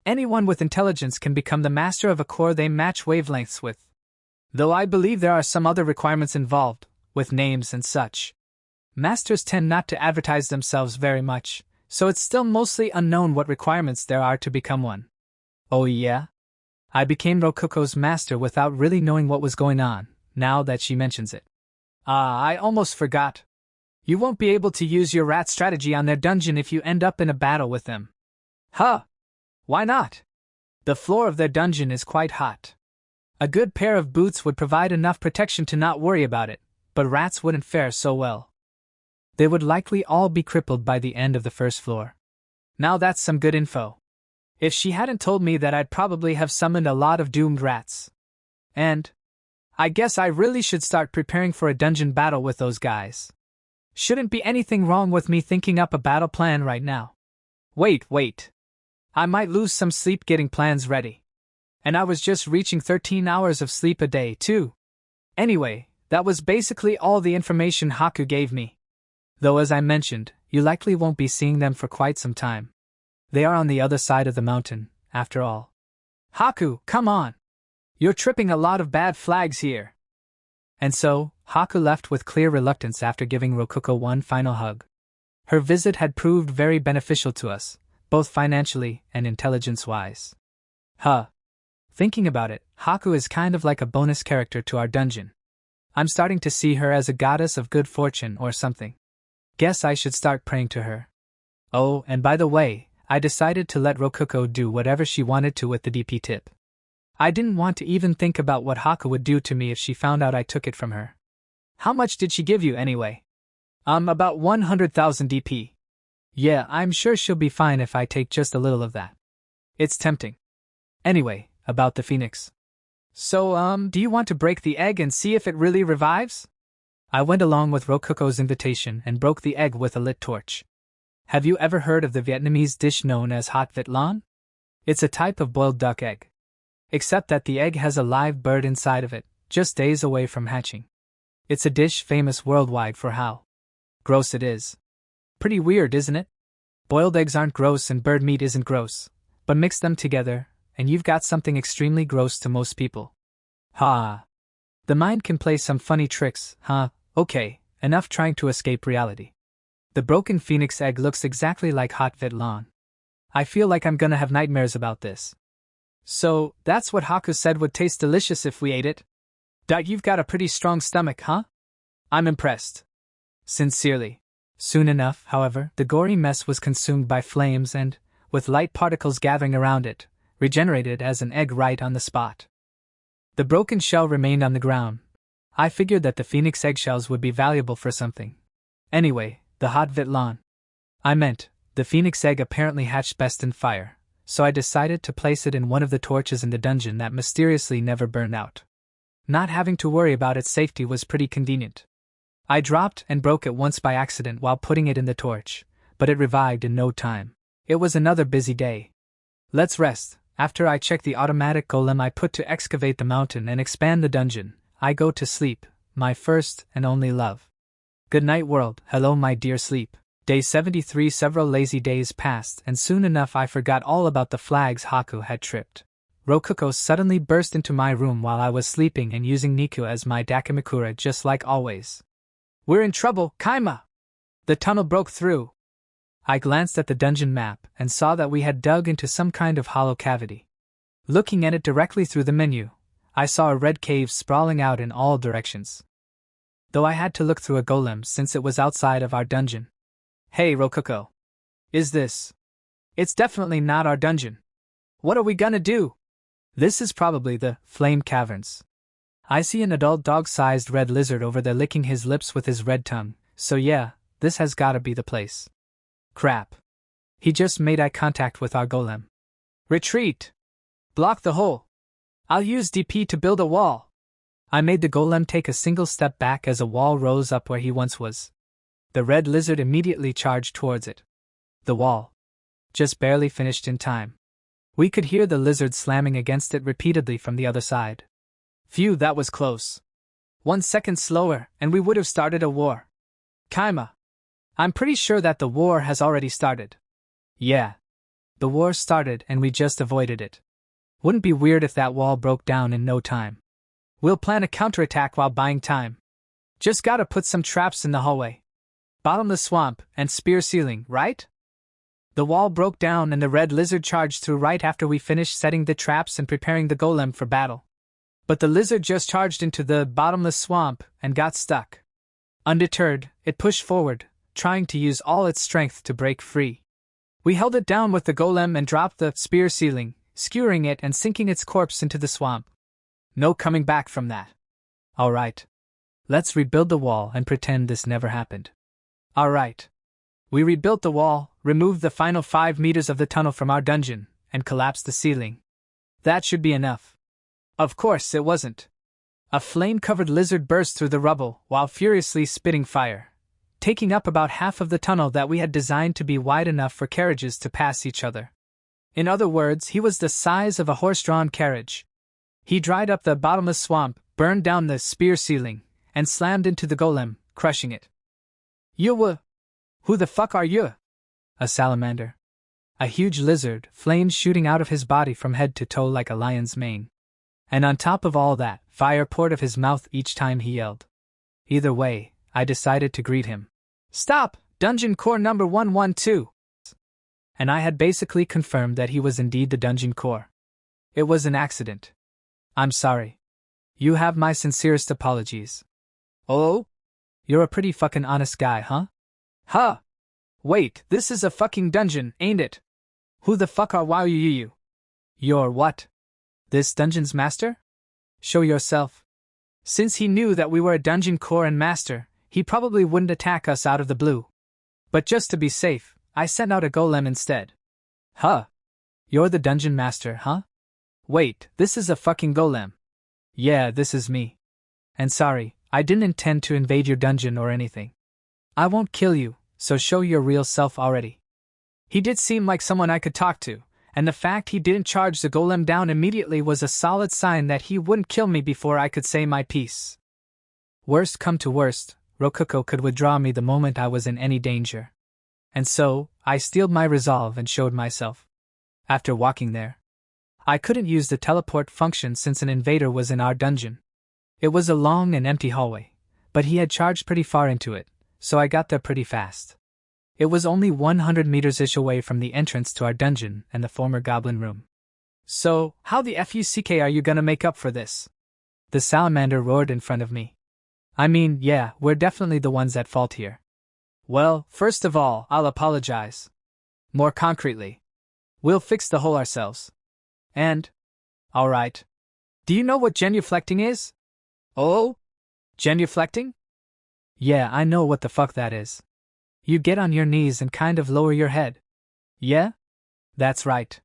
Anyone with intelligence can become the master of a core they match wavelengths with. Though I believe there are some other requirements involved, with names and such. Masters tend not to advertise themselves very much, so it's still mostly unknown what requirements there are to become one. Oh yeah? I became Rokuko's master without really knowing what was going on, now that she mentions it. I almost forgot. You won't be able to use your rat strategy on their dungeon if you end up in a battle with them. Huh? Why not? The floor of their dungeon is quite hot. A good pair of boots would provide enough protection to not worry about it, but rats wouldn't fare so well. They would likely all be crippled by the end of the first floor. Now that's some good info. If she hadn't told me that, I'd probably have summoned a lot of doomed rats. And I guess I really should start preparing for a dungeon battle with those guys. Shouldn't be anything wrong with me thinking up a battle plan right now. Wait. I might lose some sleep getting plans ready. And I was just reaching 13 hours of sleep a day, too. Anyway, that was basically all the information Haku gave me. Though as I mentioned, you likely won't be seeing them for quite some time. They are on the other side of the mountain, after all. Haku, come on! You're tripping a lot of bad flags here. And so, Haku left with clear reluctance after giving Rokuko one final hug. Her visit had proved very beneficial to us, both financially and intelligence-wise. Thinking about it, Haku is kind of like a bonus character to our dungeon. I'm starting to see her as a goddess of good fortune or something. Guess I should start praying to her. Oh, and by the way, I decided to let Rokuko do whatever she wanted to with the DP tip. I didn't want to even think about what Haku would do to me if she found out I took it from her. How much did she give you anyway? About 100,000 DP. Yeah, I'm sure she'll be fine if I take just a little of that. It's tempting. Anyway, about the phoenix. So, do you want to break the egg and see if it really revives? I went along with Rokuko's invitation and broke the egg with a lit torch. Have you ever heard of the Vietnamese dish known as hot vịt lon? It's a type of boiled duck egg. Except that the egg has a live bird inside of it, just days away from hatching. It's a dish famous worldwide for how gross it is. Pretty weird, isn't it? Boiled eggs aren't gross and bird meat isn't gross, but mix them together, and you've got something extremely gross to most people. The mind can play some funny tricks, huh? Okay, enough trying to escape reality. The broken phoenix egg looks exactly like hot vịt lon. I feel like I'm gonna have nightmares about this. So, that's what Haku said would taste delicious if we ate it? You've got a pretty strong stomach, huh? I'm impressed. Sincerely. Soon enough, however, the gory mess was consumed by flames and, with light particles gathering around it, regenerated as an egg right on the spot. The broken shell remained on the ground. I figured that the phoenix eggshells would be valuable for something. Anyway, the hot vịt lon. The phoenix egg apparently hatched best in fire, so I decided to place it in one of the torches in the dungeon that mysteriously never burned out. Not having to worry about its safety was pretty convenient. I dropped and broke it once by accident while putting it in the torch, but it revived in no time. It was another busy day. Let's rest. After I check the automatic golem I put to excavate the mountain and expand the dungeon, I go to sleep, my first and only love. Good night, world. Hello, my dear sleep. Day 73. Several lazy days passed, and soon enough I forgot all about the flags Haku had tripped. Rokuko suddenly burst into my room while I was sleeping and using Niku as my Dakimakura just like always. We're in trouble, Kaima! The tunnel broke through. I glanced at the dungeon map and saw that we had dug into some kind of hollow cavity. Looking at it directly through the menu, I saw a red cave sprawling out in all directions. Though I had to look through a golem since it was outside of our dungeon. Hey, Rokuko. Is this? It's definitely not our dungeon. What are we gonna do? This is probably the Flame Caverns. I see an adult dog-sized red lizard over there licking his lips with his red tongue, so yeah, this has gotta be the place. Crap. He just made eye contact with our golem. Retreat! Block the hole. I'll use DP to build a wall. I made the golem take a single step back as a wall rose up where he once was. The red lizard immediately charged towards it. The wall. Just barely finished in time. We could hear the lizard slamming against it repeatedly from the other side. Phew, that was close. 1 second slower, and we would have started a war. Kaima. I'm pretty sure that the war has already started. Yeah. The war started and we just avoided it. Wouldn't be weird if that wall broke down in no time. We'll plan a counterattack while buying time. Just gotta put some traps in the hallway. Bottomless swamp and spear ceiling, right? The wall broke down and the red lizard charged through right after we finished setting the traps and preparing the golem for battle. But the lizard just charged into the bottomless swamp and got stuck. Undeterred, it pushed forward, trying to use all its strength to break free. We held it down with the golem and dropped the spear ceiling, skewering it and sinking its corpse into the swamp. No coming back from that. Alright. Let's rebuild the wall and pretend this never happened. Alright. We rebuilt the wall, removed the final 5 meters of the tunnel from our dungeon, and collapsed the ceiling. That should be enough. Of course it wasn't. A flame-covered lizard burst through the rubble while furiously spitting fire, taking up about half of the tunnel that we had designed to be wide enough for carriages to pass each other. In other words, he was the size of a horse-drawn carriage. He dried up the bottomless swamp, burned down the spear ceiling, and slammed into the golem, crushing it. Who the fuck are you? A salamander. A huge lizard, flames shooting out of his body from head to toe like a lion's mane. And on top of all that, fire poured of his mouth each time he yelled. Either way, I decided to greet him. Stop! Dungeon core number 112! And I had basically confirmed that he was indeed the dungeon core. It was an accident. I'm sorry. You have my sincerest apologies. Oh? You're a pretty fucking honest guy, huh? Huh? Wait, this is a fucking dungeon, ain't it? Who the fuck are you? You're what? This dungeon's master? Show yourself. Since he knew that we were a dungeon core and master, he probably wouldn't attack us out of the blue. But just to be safe, I sent out a golem instead. Huh? You're the dungeon master, huh? Wait, this is a fucking golem. Yeah, this is me. And sorry, I didn't intend to invade your dungeon or anything. I won't kill you, so show your real self already. He did seem like someone I could talk to, and the fact he didn't charge the golem down immediately was a solid sign that he wouldn't kill me before I could say my piece. Worst come to worst, Rokuko could withdraw me the moment I was in any danger. And so, I steeled my resolve and showed myself. After walking there, I couldn't use the teleport function since an invader was in our dungeon. It was a long and empty hallway, but he had charged pretty far into it, so I got there pretty fast. It was only 100 meters-ish away from the entrance to our dungeon and the former goblin room. So, how the fuck are you gonna make up for this? The salamander roared in front of me. I mean, yeah, we're definitely the ones at fault here. Well, first of all, I'll apologize. More concretely, we'll fix the hole ourselves. And? Alright. Do you know what genuflecting is? Oh? Genuflecting? Yeah, I know what the fuck that is. You get on your knees and kind of lower your head. Yeah? That's right.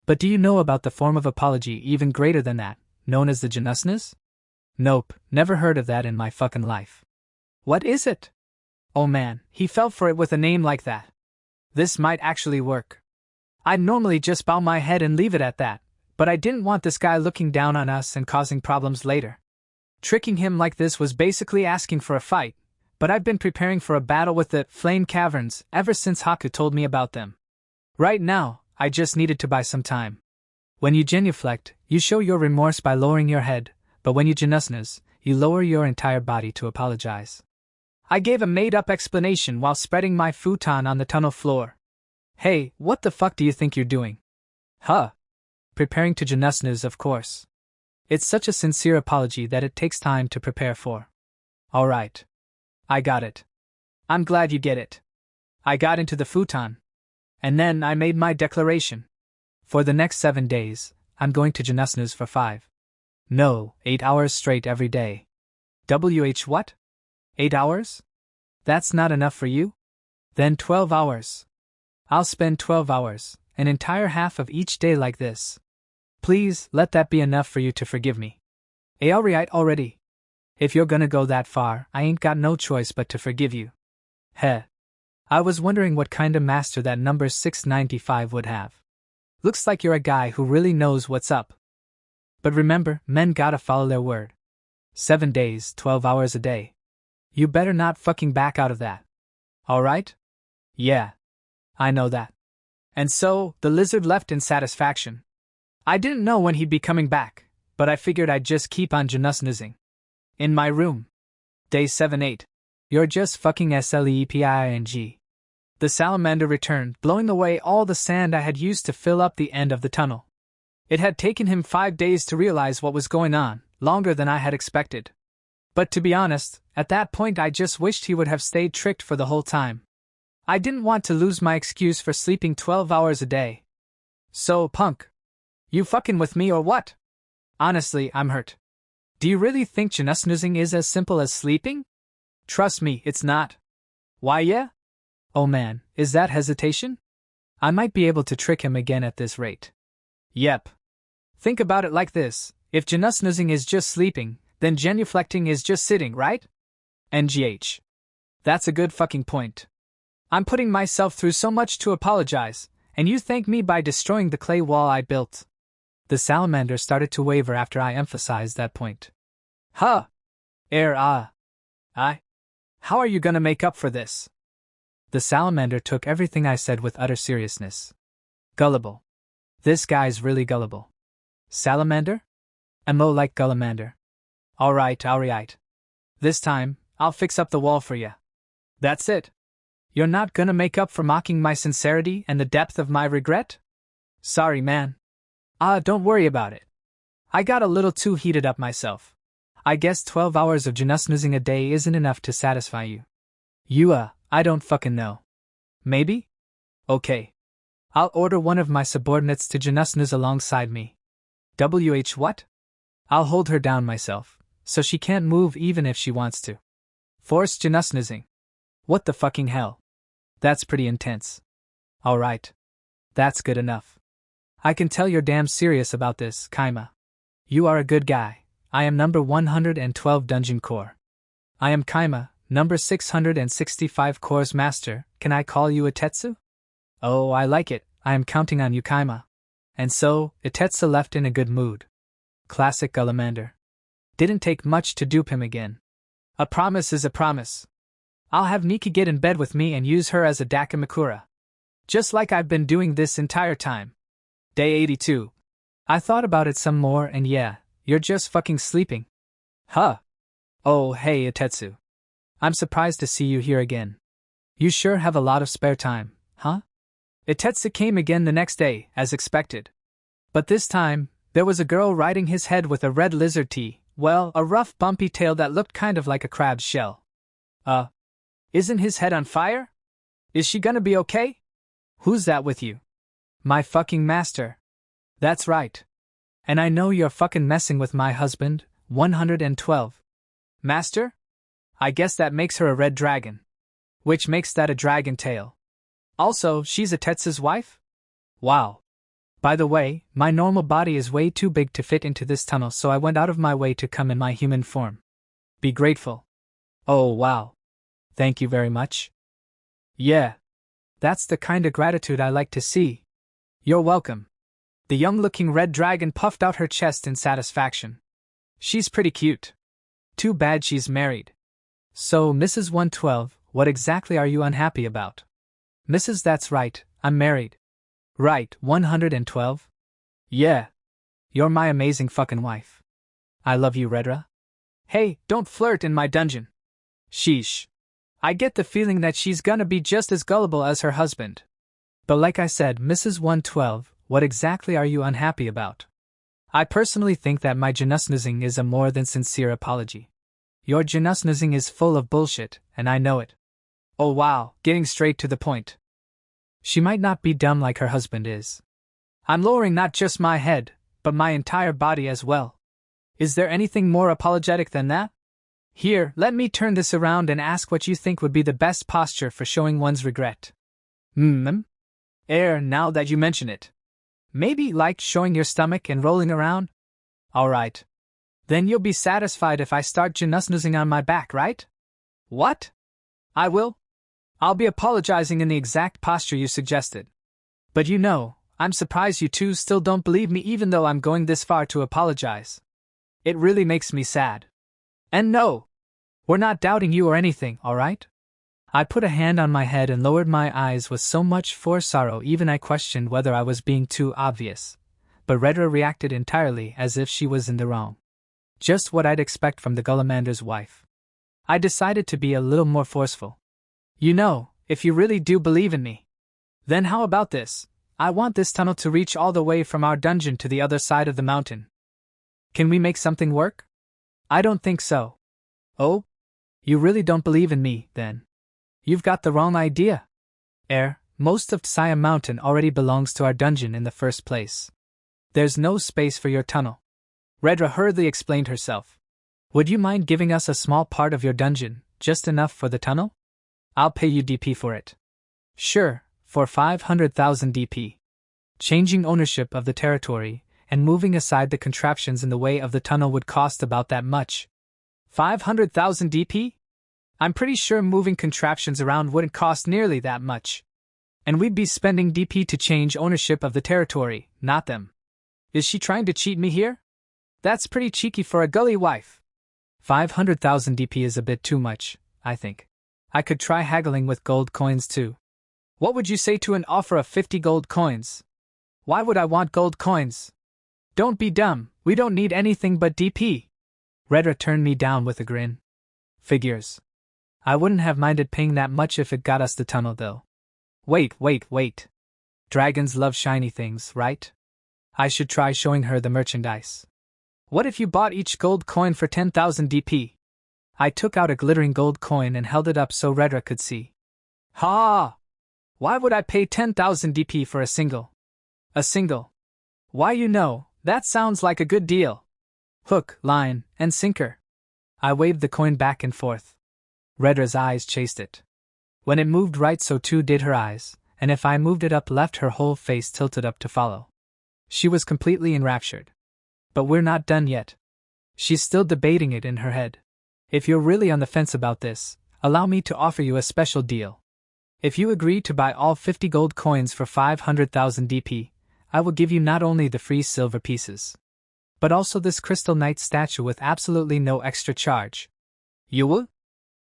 But do you know about the form of apology even greater than that, known as the genusness? Nope, never heard of that in my fucking life. What is it? Oh man, he fell for it with a name like that. This might actually work. I'd normally just bow my head and leave it at that, but I didn't want this guy looking down on us and causing problems later. Tricking him like this was basically asking for a fight, but I've been preparing for a battle with the Flame Caverns ever since Haku told me about them. Right now, I just needed to buy some time. When you genuflect, you show your remorse by lowering your head, but when you genusness, you lower your entire body to apologize. I gave a made-up explanation while spreading my futon on the tunnel floor. Hey, what the fuck do you think you're doing? Huh? Preparing to genusness, of course. It's such a sincere apology that it takes time to prepare for. Alright. I got it. I'm glad you get it. I got into the futon. And then I made my declaration. For the next 7 days, I'm going to genusness for 5. No, 8 hours straight every day. What? 8 hours? That's not enough for you? Then 12 hours. I'll spend 12 hours, an entire half of each day like this. Please, let that be enough for you to forgive me. Alright already. If you're gonna go that far, I ain't got no choice but to forgive you. Heh. I was wondering what kind of master that number 695 would have. Looks like you're a guy who really knows what's up. But remember, men gotta follow their word. 7 days, 12 hours a day. You better not fucking back out of that. Alright? Yeah. I know that. And so, the lizard left in satisfaction. I didn't know when he'd be coming back, but I figured I'd just keep on janusnizing. In my room. Day 7-8. You're just fucking sleeping. The salamander returned, blowing away all the sand I had used to fill up the end of the tunnel. It had taken him 5 days to realize what was going on, longer than I had expected. But to be honest, at that point I just wished he would have stayed tricked for the whole time. I didn't want to lose my excuse for sleeping 12 hours a day. So, punk. You fucking with me or what? Honestly, I'm hurt. Do you really think janusnizing is as simple as sleeping? Trust me, it's not. Why yeah? Oh man, is that hesitation? I might be able to trick him again at this rate. Yep. Think about it like this, if janusnizing is just sleeping, then genuflecting is just sitting, right? NGH. That's a good fucking point. I'm putting myself through so much to apologize, and you thank me by destroying the clay wall I built. The salamander started to waver after I emphasized that point. Huh? How are you gonna make up for this? The salamander took everything I said with utter seriousness. Gullible. This guy's really gullible. Salamander? Mo like Gullamander. Alright. This time, I'll fix up the wall for ya. That's it. You're not gonna make up for mocking my sincerity and the depth of my regret? Sorry, man. Don't worry about it. I got a little too heated up myself. I guess 12 hours of janusnizing a day isn't enough to satisfy you. I don't fucking know. Maybe? Okay. I'll order one of my subordinates to janusniz alongside me. What? I'll hold her down myself, so she can't move even if she wants to. Forced janusnizing. What the fucking hell? That's pretty intense. Alright. That's good enough. I can tell you're damn serious about this, Kaima. You are a good guy. I am number 112 Dungeon Core. I am Kaima, number 665 Core's Master. Can I call you Itetsu? Oh, I like it. I am counting on you, Kaima. And so, Itetsu left in a good mood. Classic Gullamander. Didn't take much to dupe him again. A promise is a promise. I'll have Nikki get in bed with me and use her as a Dakimakura. Just like I've been doing this entire time. Day 82. I thought about it some more and yeah, you're just fucking sleeping. Huh? Oh, hey Itetsu. I'm surprised to see you here again. You sure have a lot of spare time, huh? Itetsu came again the next day, as expected. But this time, there was a girl riding his head with a red lizard tee, well, a rough bumpy tail that looked kind of like a crab's shell. Isn't his head on fire? Is she gonna be okay? Who's that with you? My fucking master. That's right. And I know you're fucking messing with my husband, 112. Master? I guess that makes her a red dragon. Which makes that a dragon tail. Also, she's Itetsu's wife? Wow. By the way, my normal body is way too big to fit into this tunnel, so I went out of my way to come in my human form. Be grateful. Oh wow. Thank you very much. Yeah. That's the kind of gratitude I like to see. You're welcome. The young-looking red dragon puffed out her chest in satisfaction. She's pretty cute. Too bad she's married. So, Mrs. 112, what exactly are you unhappy about? Mrs. That's right, I'm married. Right, 112? Yeah. You're my amazing fucking wife. I love you, Redra. Hey, don't flirt in my dungeon. Sheesh. I get the feeling that she's gonna be just as gullible as her husband. But like I said, Mrs. 112, what exactly are you unhappy about? I personally think that my janusnizing is a more than sincere apology. Your janusnizing is full of bullshit, and I know it. Oh wow, getting straight to the point. She might not be dumb like her husband is. I'm lowering not just my head, but my entire body as well. Is there anything more apologetic than that? Here, let me turn this around and ask what you think would be the best posture for showing one's regret. Now that you mention it. Maybe like showing your stomach and rolling around? Alright. Then you'll be satisfied if I start janusnizing on my back, right? What? I will? I'll be apologizing in the exact posture you suggested. But I'm surprised you two still don't believe me even though I'm going this far to apologize. It really makes me sad. And no, we're not doubting you or anything, alright? I put a hand on my head and lowered my eyes with so much forced sorrow even I questioned whether I was being too obvious. But Redra reacted entirely as if she was in the wrong. Just what I'd expect from the Gullamander's wife. I decided to be a little more forceful. If you really do believe in me, then how about this? I want this tunnel to reach all the way from our dungeon to the other side of the mountain. Can we make something work? I don't think so. Oh? You really don't believe in me, then? You've got the wrong idea. Most of Tsaya Mountain already belongs to our dungeon in the first place. There's no space for your tunnel. Redra hurriedly explained herself. Would you mind giving us a small part of your dungeon, just enough for the tunnel? I'll pay you DP for it. Sure, for 500,000 DP. Changing ownership of the territory and moving aside the contraptions in the way of the tunnel would cost about that much. 500,000 DP? I'm pretty sure moving contraptions around wouldn't cost nearly that much. And we'd be spending DP to change ownership of the territory, not them. Is she trying to cheat me here? That's pretty cheeky for a gully wife. 500,000 DP is a bit too much, I think. I could try haggling with gold coins too. What would you say to an offer of 50 gold coins? Why would I want gold coins? Don't be dumb, we don't need anything but DP. Redra turned me down with a grin. Figures. I wouldn't have minded paying that much if it got us the tunnel though. Wait. Dragons love shiny things, right? I should try showing her the merchandise. What if you bought each gold coin for 10,000 DP? I took out a glittering gold coin and held it up so Redra could see. Ha! Why would I pay 10,000 DP for a single? A single? Why that sounds like a good deal. Hook, line, and sinker. I waved the coin back and forth. Redra's eyes chased it. When it moved right so too did her eyes, and if I moved it up left her whole face tilted up to follow. She was completely enraptured. But we're not done yet. She's still debating it in her head. If you're really on the fence about this, allow me to offer you a special deal. If you agree to buy all 50 gold coins for 500,000 DP, I will give you not only the free silver pieces, but also this crystal knight statue with absolutely no extra charge. You will?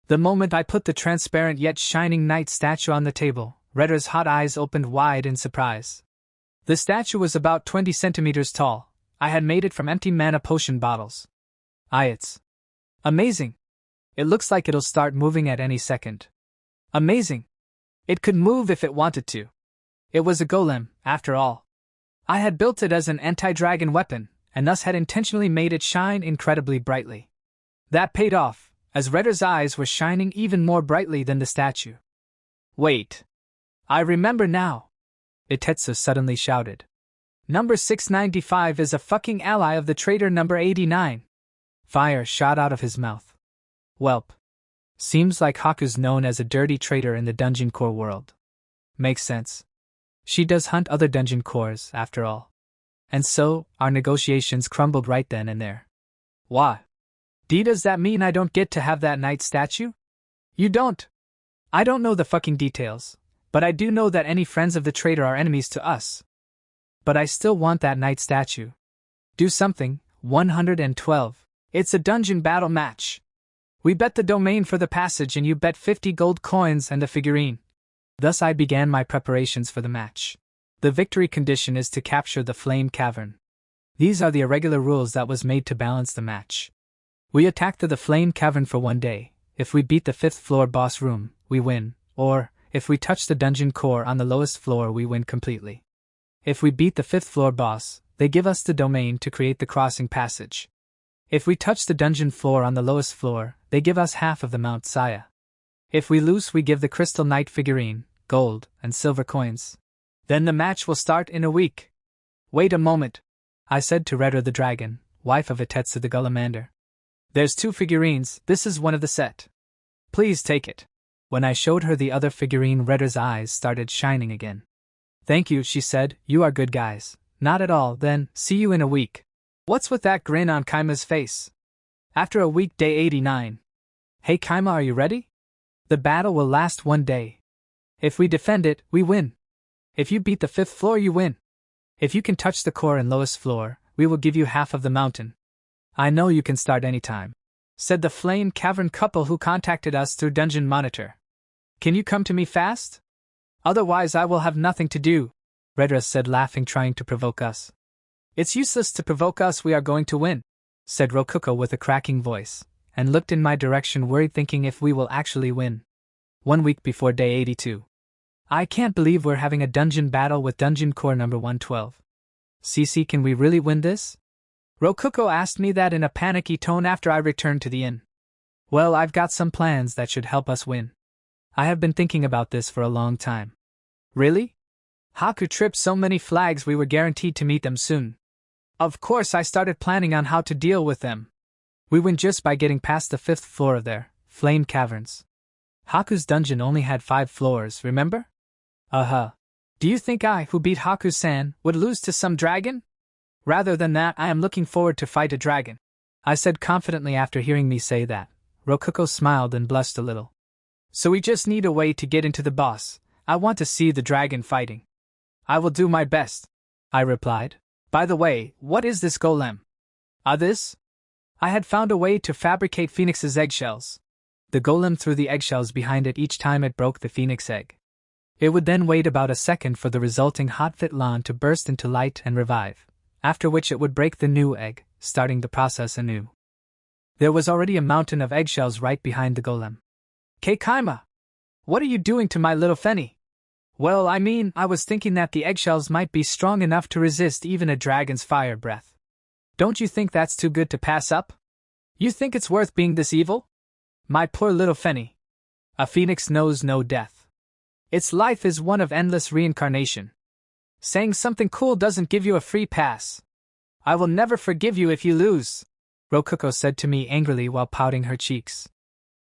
The moment I put the transparent yet shining knight statue on the table, Redra's hot eyes opened wide in surprise. The statue was about 20 centimeters tall. I had made it from empty mana potion bottles. It's amazing. It looks like it'll start moving at any second. Amazing. It could move if it wanted to. It was a golem, after all. I had built it as an anti-dragon weapon, and thus had intentionally made it shine incredibly brightly. That paid off, as Redra's eyes were shining even more brightly than the statue. Wait. I remember now. Itetsu suddenly shouted. Number 695 is a fucking ally of the traitor number 89. Fire shot out of his mouth. Welp. Seems like Haku's known as a dirty traitor in the dungeon core world. Makes sense. She does hunt other dungeon cores, after all. And so, our negotiations crumbled right then and there. Why? Does that mean I don't get to have that knight statue? You don't. I don't know the fucking details, but I do know that any friends of the traitor are enemies to us. But I still want that knight statue. Do something. 112. It's a dungeon battle match. We bet the domain for the passage and you bet 50 gold coins and a figurine. Thus I began my preparations for the match. The victory condition is to capture the Flame Cavern. These are the irregular rules that was made to balance the match. We attack the Flame Cavern for 1 day. If we beat the 5th floor boss room, we win, or, if we touch the dungeon core on the lowest floor we win completely. If we beat the 5th floor boss, they give us the domain to create the crossing passage. If we touch the dungeon floor on the lowest floor, they give us half of the Mount Saya. If we lose we give the Crystal Knight figurine, gold, and silver coins. Then the match will start in a week. Wait a moment, I said to Redra the dragon, wife of Itetsu the Gullamander. There's 2 figurines, this is one of the set. Please take it. When I showed her the other figurine Redra's eyes started shining again. Thank you, she said, you are good guys. Not at all, then, see you in a week. What's with that grin on Kaima's face? After a week day 89. Hey Kaima, are you ready? The battle will last 1 day, If we defend it, we win. If you beat the 5th floor, you win. If you can touch the core and lowest floor, we will give you half of the mountain. I know you can start anytime, said the flame cavern couple who contacted us through Dungeon Monitor. Can you come to me fast? Otherwise I will have nothing to do, Redra said, laughing, trying to provoke us. It's useless to provoke us, we are going to win, said Rokuko with a cracking voice, and looked in my direction worried, thinking if we will actually win. 1 week before day 82. I can't believe we're having a dungeon battle with Dungeon Core number 112. CC, can we really win this? Rokuko asked me that in a panicky tone after I returned to the inn. Well, I've got some plans that should help us win. I have been thinking about this for a long time. Really? Haku tripped so many flags we were guaranteed to meet them soon. Of course I started planning on how to deal with them. We win just by getting past the 5th floor of their flame caverns. Haku's dungeon only had 5 floors, remember? Do you think I, who beat Haku-san, would lose to some dragon? Rather than that, I am looking forward to fight a dragon, I said confidently after hearing me say that. Rokuko smiled and blushed a little. So we just need a way to get into the boss. I want to see the dragon fighting. I will do my best, I replied. By the way, what is this golem? This? I had found a way to fabricate Phoenix's eggshells. The golem threw the eggshells behind it each time it broke the Phoenix egg. It would then wait about a second for the resulting hot Vitlan to burst into light and revive, after which it would break the new egg, starting the process anew. There was already a mountain of eggshells right behind the golem. Keikaima! What are you doing to my little Fenny? Well, I was thinking that the eggshells might be strong enough to resist even a dragon's fire breath. Don't you think that's too good to pass up? You think it's worth being this evil? My poor little Fenny. A phoenix knows no death. Its life is one of endless reincarnation. Saying something cool doesn't give you a free pass. I will never forgive you if you lose, Rokuko said to me angrily while pouting her cheeks.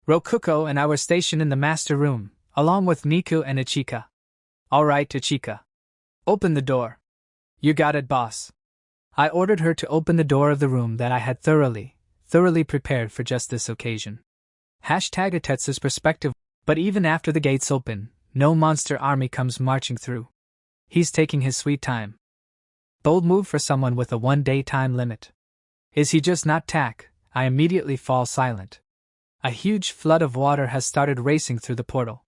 Rokuko and I were stationed in the master room, along with Niku and Ichika. All right, Ichika. Open the door. You got it, boss. I ordered her to open the door of the room that I had thoroughly prepared for just this occasion. #Atetsu's perspective. But even after the gates open, no monster army comes marching through. He's taking his sweet time. Bold move for someone with a 1-day time limit. Is he just not tack? I immediately fall silent. A huge flood of water has started racing through the portal.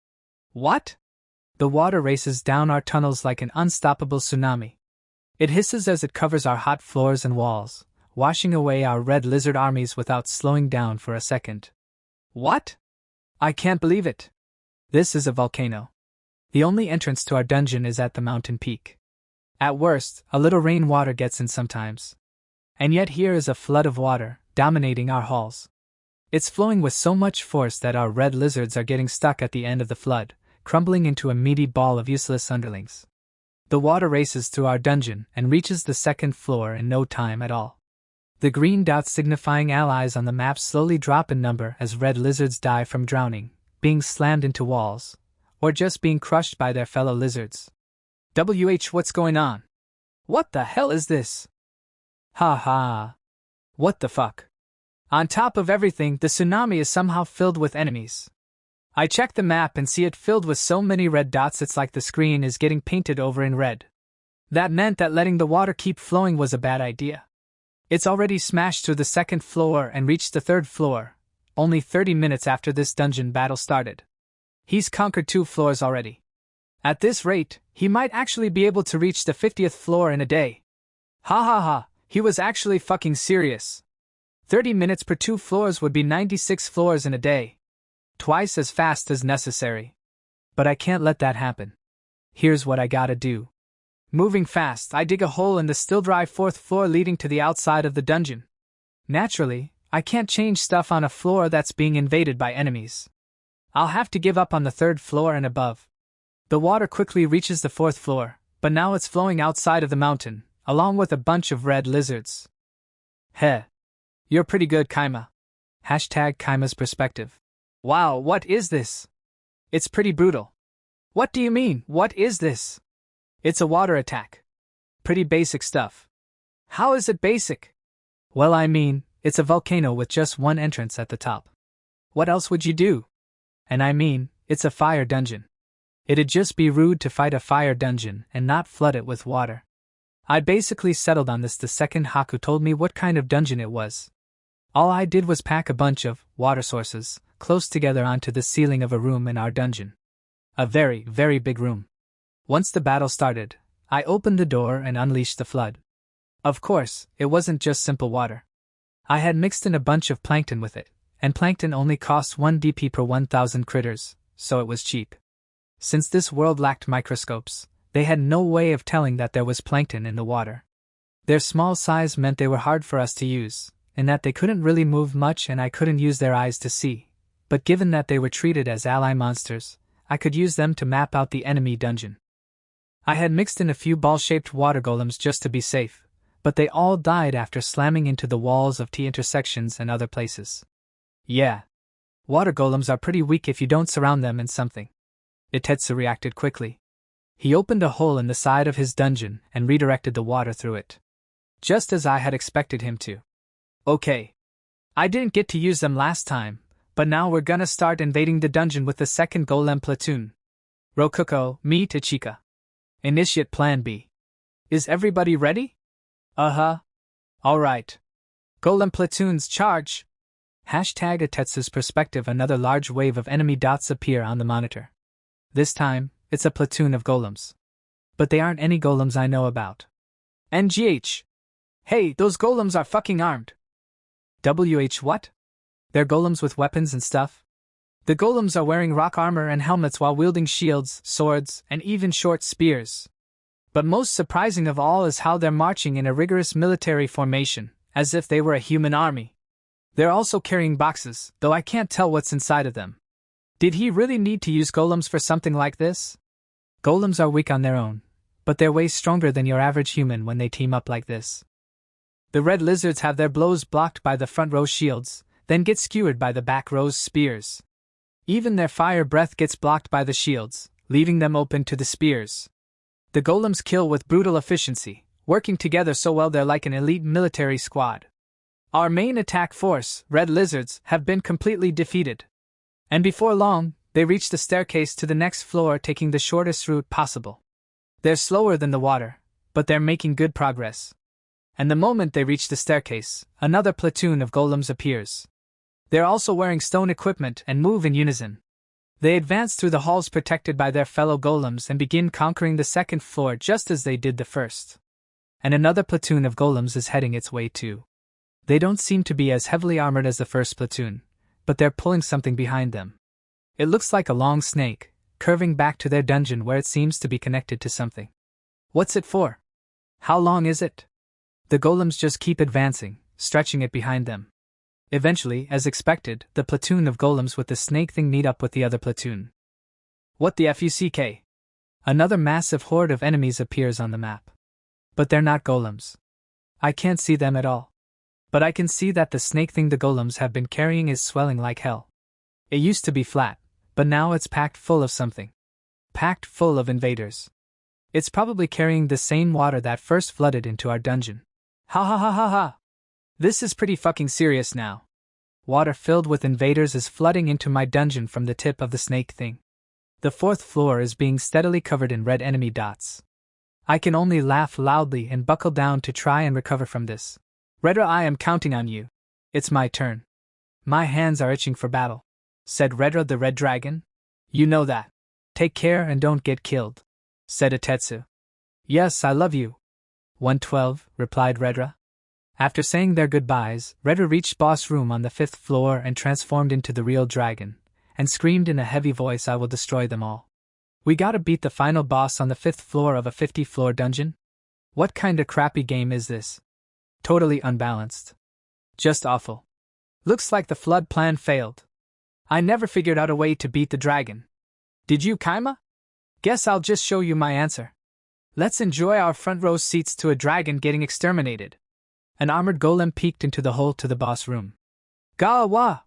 What? The water races down our tunnels like an unstoppable tsunami. It hisses as it covers our hot floors and walls, washing away our red lizard armies without slowing down for a second. What? I can't believe it. This is a volcano. The only entrance to our dungeon is at the mountain peak. At worst, a little rainwater gets in sometimes. And yet here is a flood of water, dominating our halls. It's flowing with so much force that our red lizards are getting stuck at the end of the flood, crumbling into a meaty ball of useless underlings. The water races through our dungeon and reaches the 2nd floor in no time at all. The green dots signifying allies on the map slowly drop in number as red lizards die from drowning, being slammed into walls, or just being crushed by their fellow lizards. What's going on? What the hell is this? Ha. What the fuck? On top of everything, the tsunami is somehow filled with enemies. I check the map and see it filled with so many red dots it's like the screen is getting painted over in red. That meant that letting the water keep flowing was a bad idea. It's already smashed through the 2nd floor and reached the 3rd floor, only 30 minutes after this dungeon battle started. He's conquered 2 floors already. At this rate, he might actually be able to reach the 50th floor in a day. Ha, he was actually fucking serious. 30 minutes per 2 floors would be 96 floors in a day. Twice as fast as necessary. But I can't let that happen. Here's what I gotta do. Moving fast, I dig a hole in the still dry 4th floor leading to the outside of the dungeon. Naturally, I can't change stuff on a floor that's being invaded by enemies. I'll have to give up on the 3rd floor and above. The water quickly reaches the 4th floor, but now it's flowing outside of the mountain, along with a bunch of red lizards. Heh. You're pretty good, Kaima. #Kaima's perspective. Wow, what is this? It's pretty brutal. What do you mean, what is this? It's a water attack. Pretty basic stuff. How is it basic? Well, it's a volcano with just one entrance at the top. What else would you do? And it's a fire dungeon. It'd just be rude to fight a fire dungeon and not flood it with water. I basically settled on this the second Haku told me what kind of dungeon it was. All I did was pack a bunch of water sources close together onto the ceiling of a room in our dungeon. A very, very big room. Once the battle started, I opened the door and unleashed the flood. Of course, it wasn't just simple water. I had mixed in a bunch of plankton with it, and plankton only costs 1 DP per 1,000 critters, so it was cheap. Since this world lacked microscopes, they had no way of telling that there was plankton in the water. Their small size meant they were hard for us to use, in that they couldn't really move much and I couldn't use their eyes to see, but given that they were treated as ally monsters, I could use them to map out the enemy dungeon. I had mixed in a few ball-shaped water golems just to be safe, but they all died after slamming into the walls of T-intersections and other places. Yeah. Water golems are pretty weak if you don't surround them in something. Itetsu reacted quickly. He opened a hole in the side of his dungeon and redirected the water through it. Just as I had expected him to. Okay. I didn't get to use them last time, but now we're gonna start invading the dungeon with the second golem platoon. Rokuko, me to Chika. Initiate Plan B. Is everybody ready? Uh-huh. Alright. Golem platoons charge! Hashtag Itetsu's perspective. Another large wave of enemy dots appear on the monitor. This time, it's a platoon of golems. But they aren't any golems I know about. NGH. Hey, those golems are fucking armed. WH what? They're golems with weapons and stuff? The golems are wearing rock armor and helmets while wielding shields, swords, and even short spears. But most surprising of all is how they're marching in a rigorous military formation, as if they were a human army. They're also carrying boxes, though I can't tell what's inside of them. Did he really need to use golems for something like this? Golems are weak on their own, but they're way stronger than your average human when they team up like this. The red lizards have their blows blocked by the front row shields, then get skewered by the back row's spears. Even their fire breath gets blocked by the shields, leaving them open to the spears. The golems kill with brutal efficiency, working together so well they're like an elite military squad. Our main attack force, red lizards, have been completely defeated. And before long, they reach the staircase to the next floor, taking the shortest route possible. They're slower than the water, but they're making good progress. And the moment they reach the staircase, another platoon of golems appears. They're also wearing stone equipment and move in unison. They advance through the halls protected by their fellow golems and begin conquering the second floor just as they did the first. And another platoon of golems is heading its way too. They don't seem to be as heavily armored as the first platoon, but they're pulling something behind them. It looks like a long snake, curving back to their dungeon where it seems to be connected to something. What's it for? How long is it? The golems just keep advancing, stretching it behind them. Eventually, as expected, the platoon of golems with the snake thing meet up with the other platoon. What the fuck? Another massive horde of enemies appears on the map. But they're not golems. I can't see them at all. But I can see that the snake thing the golems have been carrying is swelling like hell. It used to be flat, but now it's packed full of something. Packed full of invaders. It's probably carrying the same water that first flooded into our dungeon. Ha ha ha ha ha! This is pretty fucking serious now. Water filled with invaders is flooding into my dungeon from the tip of the snake thing. The fourth floor is being steadily covered in red enemy dots. I can only laugh loudly and buckle down to try and recover from this. Redra, I am counting on you. It's my turn. My hands are itching for battle, said Redra the Red Dragon. You know that. Take care and don't get killed, said Itetsu. Yes, I love you. 112, replied Redra. After saying their goodbyes, Redra reached boss room on the 5th floor and transformed into the real dragon, and screamed in a heavy voice, I will destroy them all. We gotta beat the final boss on the 5th floor of a 50-floor dungeon? What kinda crappy game is this? Totally unbalanced. Just awful. Looks like the flood plan failed. I never figured out a way to beat the dragon. Did you, Kaima? Guess I'll just show you my answer. Let's enjoy our front row seats to a dragon getting exterminated. An armored golem peeked into the hole to the boss room. Gawa!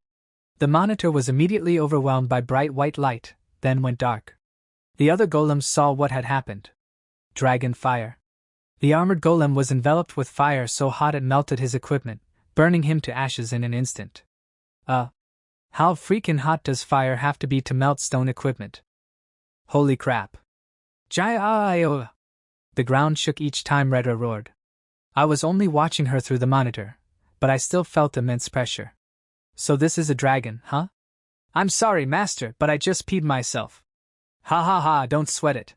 The monitor was immediately overwhelmed by bright white light, then went dark. The other golems saw what had happened. Dragon fire. The armored golem was enveloped with fire so hot it melted his equipment, burning him to ashes in an instant. How freaking hot does fire have to be to melt stone equipment? Holy crap. Jai-ah-ioa. The ground shook each time Redra roared. I was only watching her through the monitor, but I still felt immense pressure. So this is a dragon, huh? I'm sorry, Master, but I just peed myself. Ha ha ha, don't sweat it.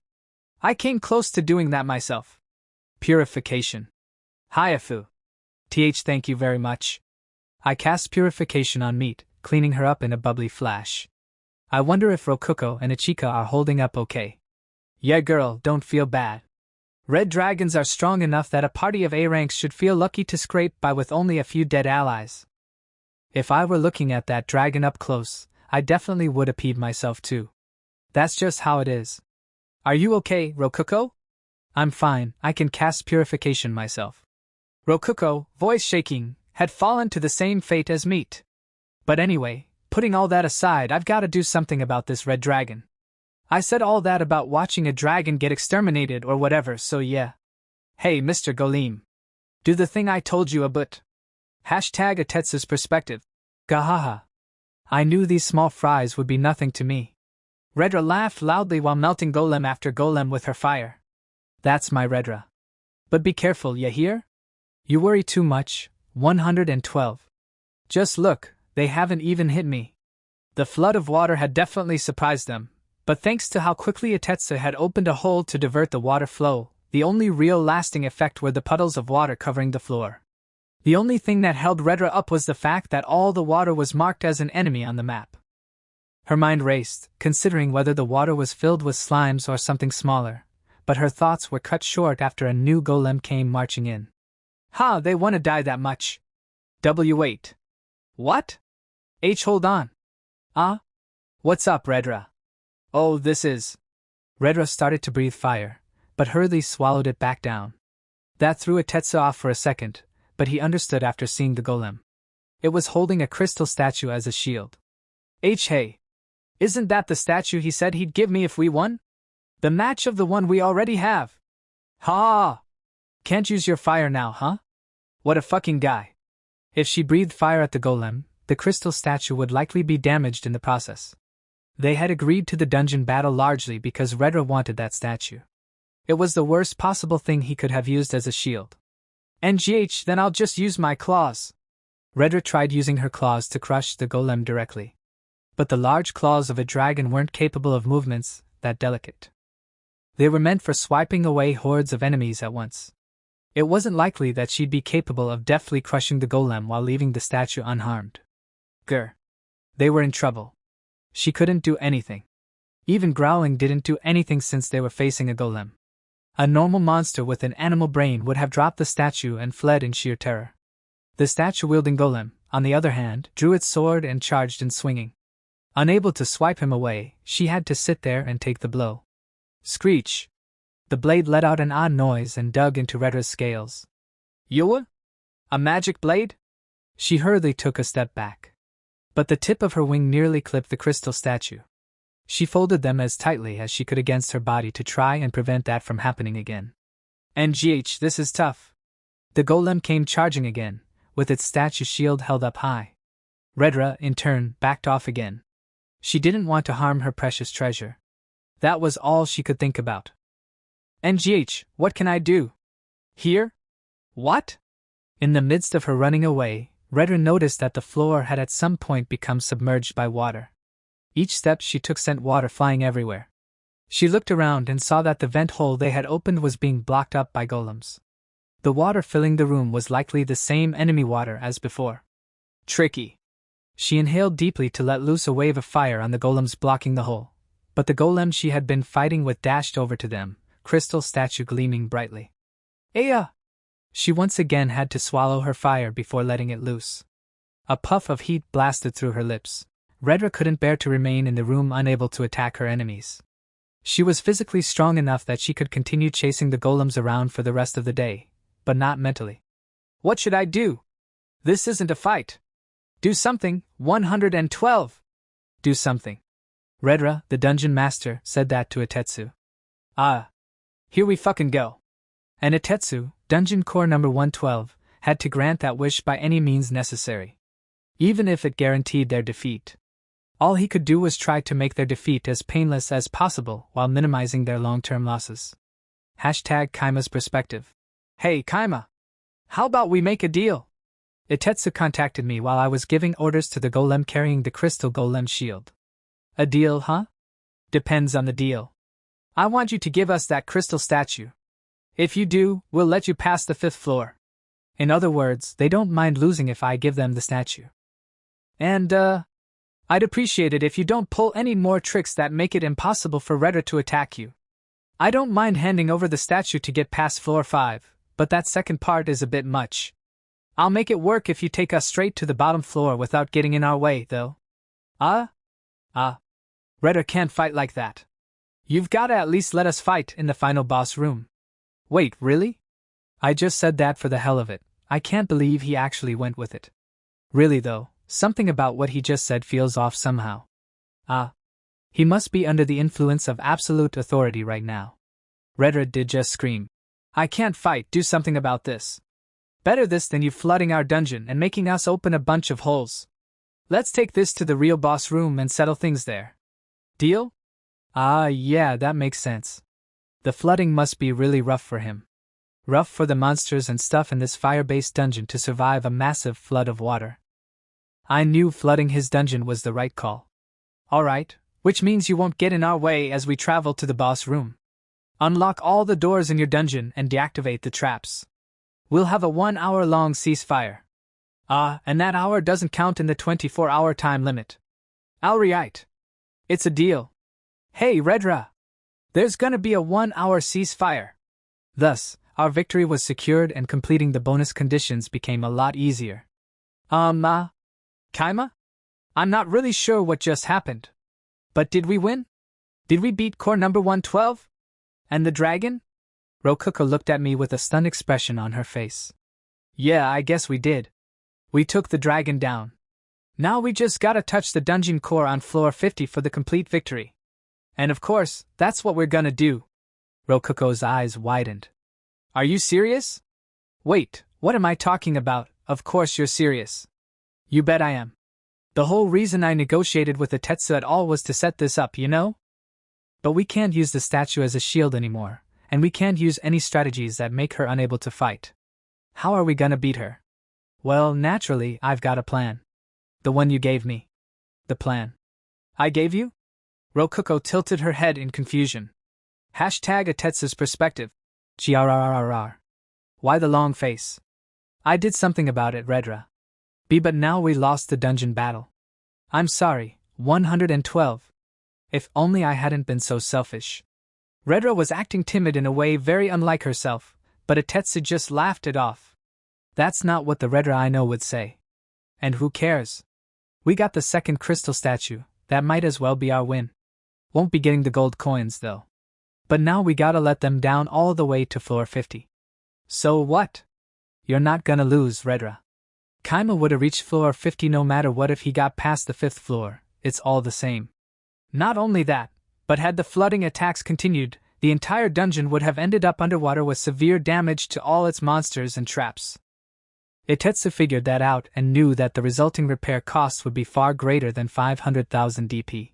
I came close to doing that myself. Purification. Hyafu. Thank you very much. I cast purification on meat, cleaning her up in a bubbly flash. I wonder if Rokuko and Ichika are holding up okay. Yeah girl, don't feel bad. Red dragons are strong enough that a party of A ranks should feel lucky to scrape by with only a few dead allies. If I were looking at that dragon up close, I definitely would have peed myself too. That's just how it is. Are you okay, Rokuko? I'm fine, I can cast purification myself. Rokuko, voice shaking, had fallen to the same fate as meat. But anyway, putting all that aside, I've got to do something about this red dragon. I said all that about watching a dragon get exterminated or whatever, so yeah. Hey, Mr. Golem. Do the thing I told you about. Hashtag Atetsu's perspective. Gahaha. I knew these small fries would be nothing to me. Redra laughed loudly while melting golem after golem with her fire. That's my Redra. But be careful, ya hear? You worry too much. 112. Just look, they haven't even hit me. The flood of water had definitely surprised them, but thanks to how quickly Atetsu had opened a hole to divert the water flow, the only real lasting effect were the puddles of water covering the floor. The only thing that held Redra up was the fact that all the water was marked as an enemy on the map. Her mind raced, considering whether the water was filled with slimes or something smaller, but her thoughts were cut short after a new golem came marching in. Ha, they wanna die that much. W8. What? H, hold on. What's up, Redra? Oh, this is... Redra started to breathe fire, but hurriedly swallowed it back down. That threw Atetsu off for a second, but he understood after seeing the golem. It was holding a crystal statue as a shield. Hey. Isn't that the statue he said he'd give me if we won? The match of the one we already have. Ha! Can't use your fire now, huh? What a fucking guy. If she breathed fire at the golem, the crystal statue would likely be damaged in the process. They had agreed to the dungeon battle largely because Redra wanted that statue. It was the worst possible thing he could have used as a shield. NGH, then I'll just use my claws. Redra tried using her claws to crush the golem directly. But the large claws of a dragon weren't capable of movements that delicate. They were meant for swiping away hordes of enemies at once. It wasn't likely that she'd be capable of deftly crushing the golem while leaving the statue unharmed. Grr. They were in trouble. She couldn't do anything. Even growling didn't do anything since they were facing a golem. A normal monster with an animal brain would have dropped the statue and fled in sheer terror. The statue-wielding golem, on the other hand, drew its sword and charged in swinging. Unable to swipe him away, she had to sit there and take the blow. Screech! The blade let out an odd noise and dug into Redra's scales. Yoa? A magic blade? She hurriedly took a step back. But the tip of her wing nearly clipped the crystal statue. She folded them as tightly as she could against her body to try and prevent that from happening again. NGH, this is tough. The golem came charging again, with its statue shield held up high. Redra, in turn, backed off again. She didn't want to harm her precious treasure. That was all she could think about. NGH, what can I do? Here? What? In the midst of her running away, Redra noticed that the floor had at some point become submerged by water. Each step she took sent water flying everywhere. She looked around and saw that the vent hole they had opened was being blocked up by golems. The water filling the room was likely the same enemy water as before. Tricky. She inhaled deeply to let loose a wave of fire on the golems blocking the hole, but the golem she had been fighting with dashed over to them, crystal statue gleaming brightly. Aya! She once again had to swallow her fire before letting it loose. A puff of heat blasted through her lips. Redra couldn't bear to remain in the room unable to attack her enemies. She was physically strong enough that she could continue chasing the golems around for the rest of the day, but not mentally. What should I do? This isn't a fight. Do something, 112! Do something. Redra, the dungeon master, said that to Atetsu. Here we fucking go. And Atetsu, dungeon core number 112, had to grant that wish by any means necessary. Even if it guaranteed their defeat. All he could do was try to make their defeat as painless as possible while minimizing their long-term losses. #Kaima's perspective. Hey Kaima! How about we make a deal? Itetsu contacted me while I was giving orders to the golem carrying the crystal golem shield. A deal, huh? Depends on the deal. I want you to give us that crystal statue. If you do, we'll let you pass the 5th floor. In other words, they don't mind losing if I give them the statue. And, I'd appreciate it if you don't pull any more tricks that make it impossible for Redra to attack you. I don't mind handing over the statue to get past floor 5, but that second part is a bit much. I'll make it work if you take us straight to the bottom floor without getting in our way, though. Redra can't fight like that. You've gotta at least let us fight in the final boss room. Wait, really? I just said that for the hell of it. I can't believe he actually went with it. Really though, something about what he just said feels off somehow. He must be under the influence of absolute authority right now. Redra did just scream. I can't fight, do something about this. Better this than you flooding our dungeon and making us open a bunch of holes. Let's take this to the real boss room and settle things there. Deal? Yeah, that makes sense. The flooding must be really rough for him. Rough for the monsters and stuff in this fire-based dungeon to survive a massive flood of water. I knew flooding his dungeon was the right call. Alright, which means you won't get in our way as we travel to the boss room. Unlock all the doors in your dungeon and deactivate the traps. We'll have a 1-hour-long ceasefire. And that hour doesn't count in the 24-hour time limit. Alright. It's a deal. Hey, Redra! There's gonna be a 1-hour ceasefire. Thus, our victory was secured and completing the bonus conditions became a lot easier. Kaima? I'm not really sure what just happened. But did we win? Did we beat core number 112? And the dragon? Rokuko looked at me with a stunned expression on her face. Yeah, I guess we did. We took the dragon down. Now we just gotta touch the dungeon core on floor 50 for the complete victory. And of course, that's what we're gonna do. Rokuko's eyes widened. Are you serious? Wait, what am I talking about? Of course you're serious. You bet I am. The whole reason I negotiated with Itetsu at all was to set this up, you know? But we can't use the statue as a shield anymore, and we can't use any strategies that make her unable to fight. How are we gonna beat her? Well, naturally, I've got a plan. The one you gave me. The plan I gave you? Rokuko tilted her head in confusion. #Itetsu's perspective. GRRRR. Why the long face? I did something about it, Redra. But now we lost the dungeon battle. I'm sorry, 112. If only I hadn't been so selfish. Redra was acting timid in a way very unlike herself, but Itetsu just laughed it off. That's not what the Redra I know would say. And who cares? We got the second crystal statue, that might as well be our win. Won't be getting the gold coins though. But now we gotta let them down all the way to floor 50. So what? You're not gonna lose, Redra. Kaima would've reached floor 50 no matter what if he got past the 5th floor, it's all the same. Not only that, but had the flooding attacks continued, the entire dungeon would have ended up underwater with severe damage to all its monsters and traps. Itetsu figured that out and knew that the resulting repair costs would be far greater than 500,000 DP.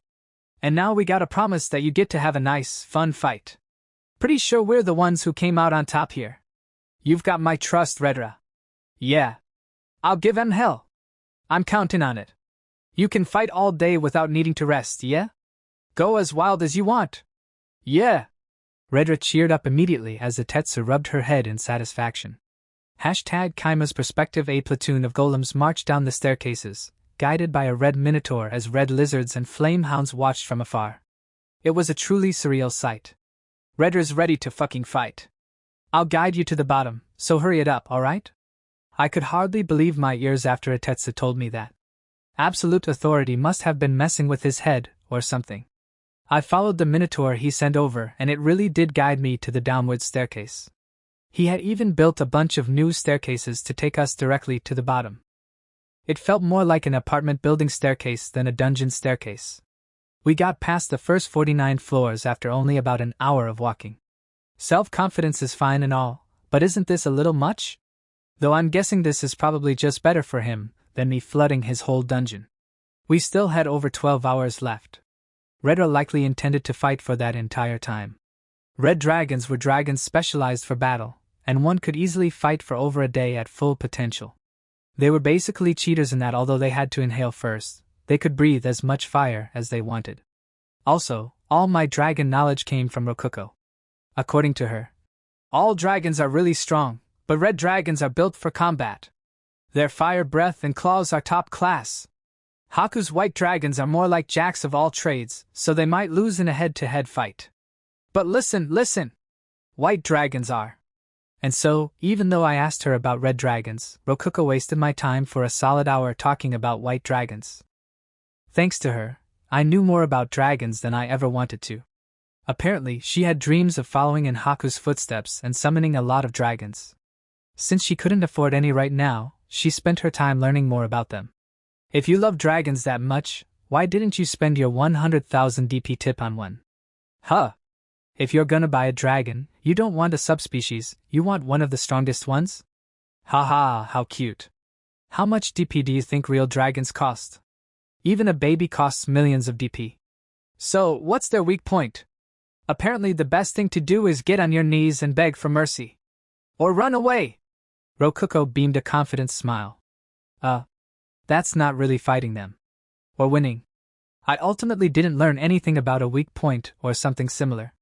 And now we got a promise that you get to have a nice, fun fight. Pretty sure we're the ones who came out on top here. You've got my trust, Redra. Yeah. I'll give them hell. I'm counting on it. You can fight all day without needing to rest, yeah? Go as wild as you want. Yeah. Redra cheered up immediately as Itetsu rubbed her head in satisfaction. #Kaima's perspective. A platoon of golems marched down the staircases, guided by a red minotaur as red lizards and flame hounds watched from afar. It was a truly surreal sight. Redra's ready to fucking fight. I'll guide you to the bottom, so hurry it up, alright? I could hardly believe my ears after Itetsu told me that. Absolute authority must have been messing with his head, or something. I followed the minotaur he sent over and it really did guide me to the downward staircase. He had even built a bunch of new staircases to take us directly to the bottom. It felt more like an apartment building staircase than a dungeon staircase. We got past the first 49 floors after only about an hour of walking. Self-confidence is fine and all, but isn't this a little much? Though I'm guessing this is probably just better for him than me flooding his whole dungeon. We still had over 12 hours left. Redra likely intended to fight for that entire time. Red dragons were dragons specialized for battle, and one could easily fight for over a day at full potential. They were basically cheaters in that although they had to inhale first, they could breathe as much fire as they wanted. Also, all my dragon knowledge came from Rokuko. According to her, all dragons are really strong, but red dragons are built for combat. Their fire breath and claws are top class. Haku's white dragons are more like jacks of all trades, so they might lose in a head-to-head fight. But listen! White dragons are. And so, even though I asked her about red dragons, Rokuko wasted my time for a solid hour talking about white dragons. Thanks to her, I knew more about dragons than I ever wanted to. Apparently, she had dreams of following in Haku's footsteps and summoning a lot of dragons. Since she couldn't afford any right now, she spent her time learning more about them. If you love dragons that much, why didn't you spend your 100,000 DP tip on one? Huh! If you're gonna buy a dragon, you don't want a subspecies, you want one of the strongest ones? Haha, how cute. How much DP do you think real dragons cost? Even a baby costs millions of DP. So, what's their weak point? Apparently the best thing to do is get on your knees and beg for mercy. Or run away! Rokuko beamed a confident smile. That's not really fighting them. Or winning. I ultimately didn't learn anything about a weak point or something similar.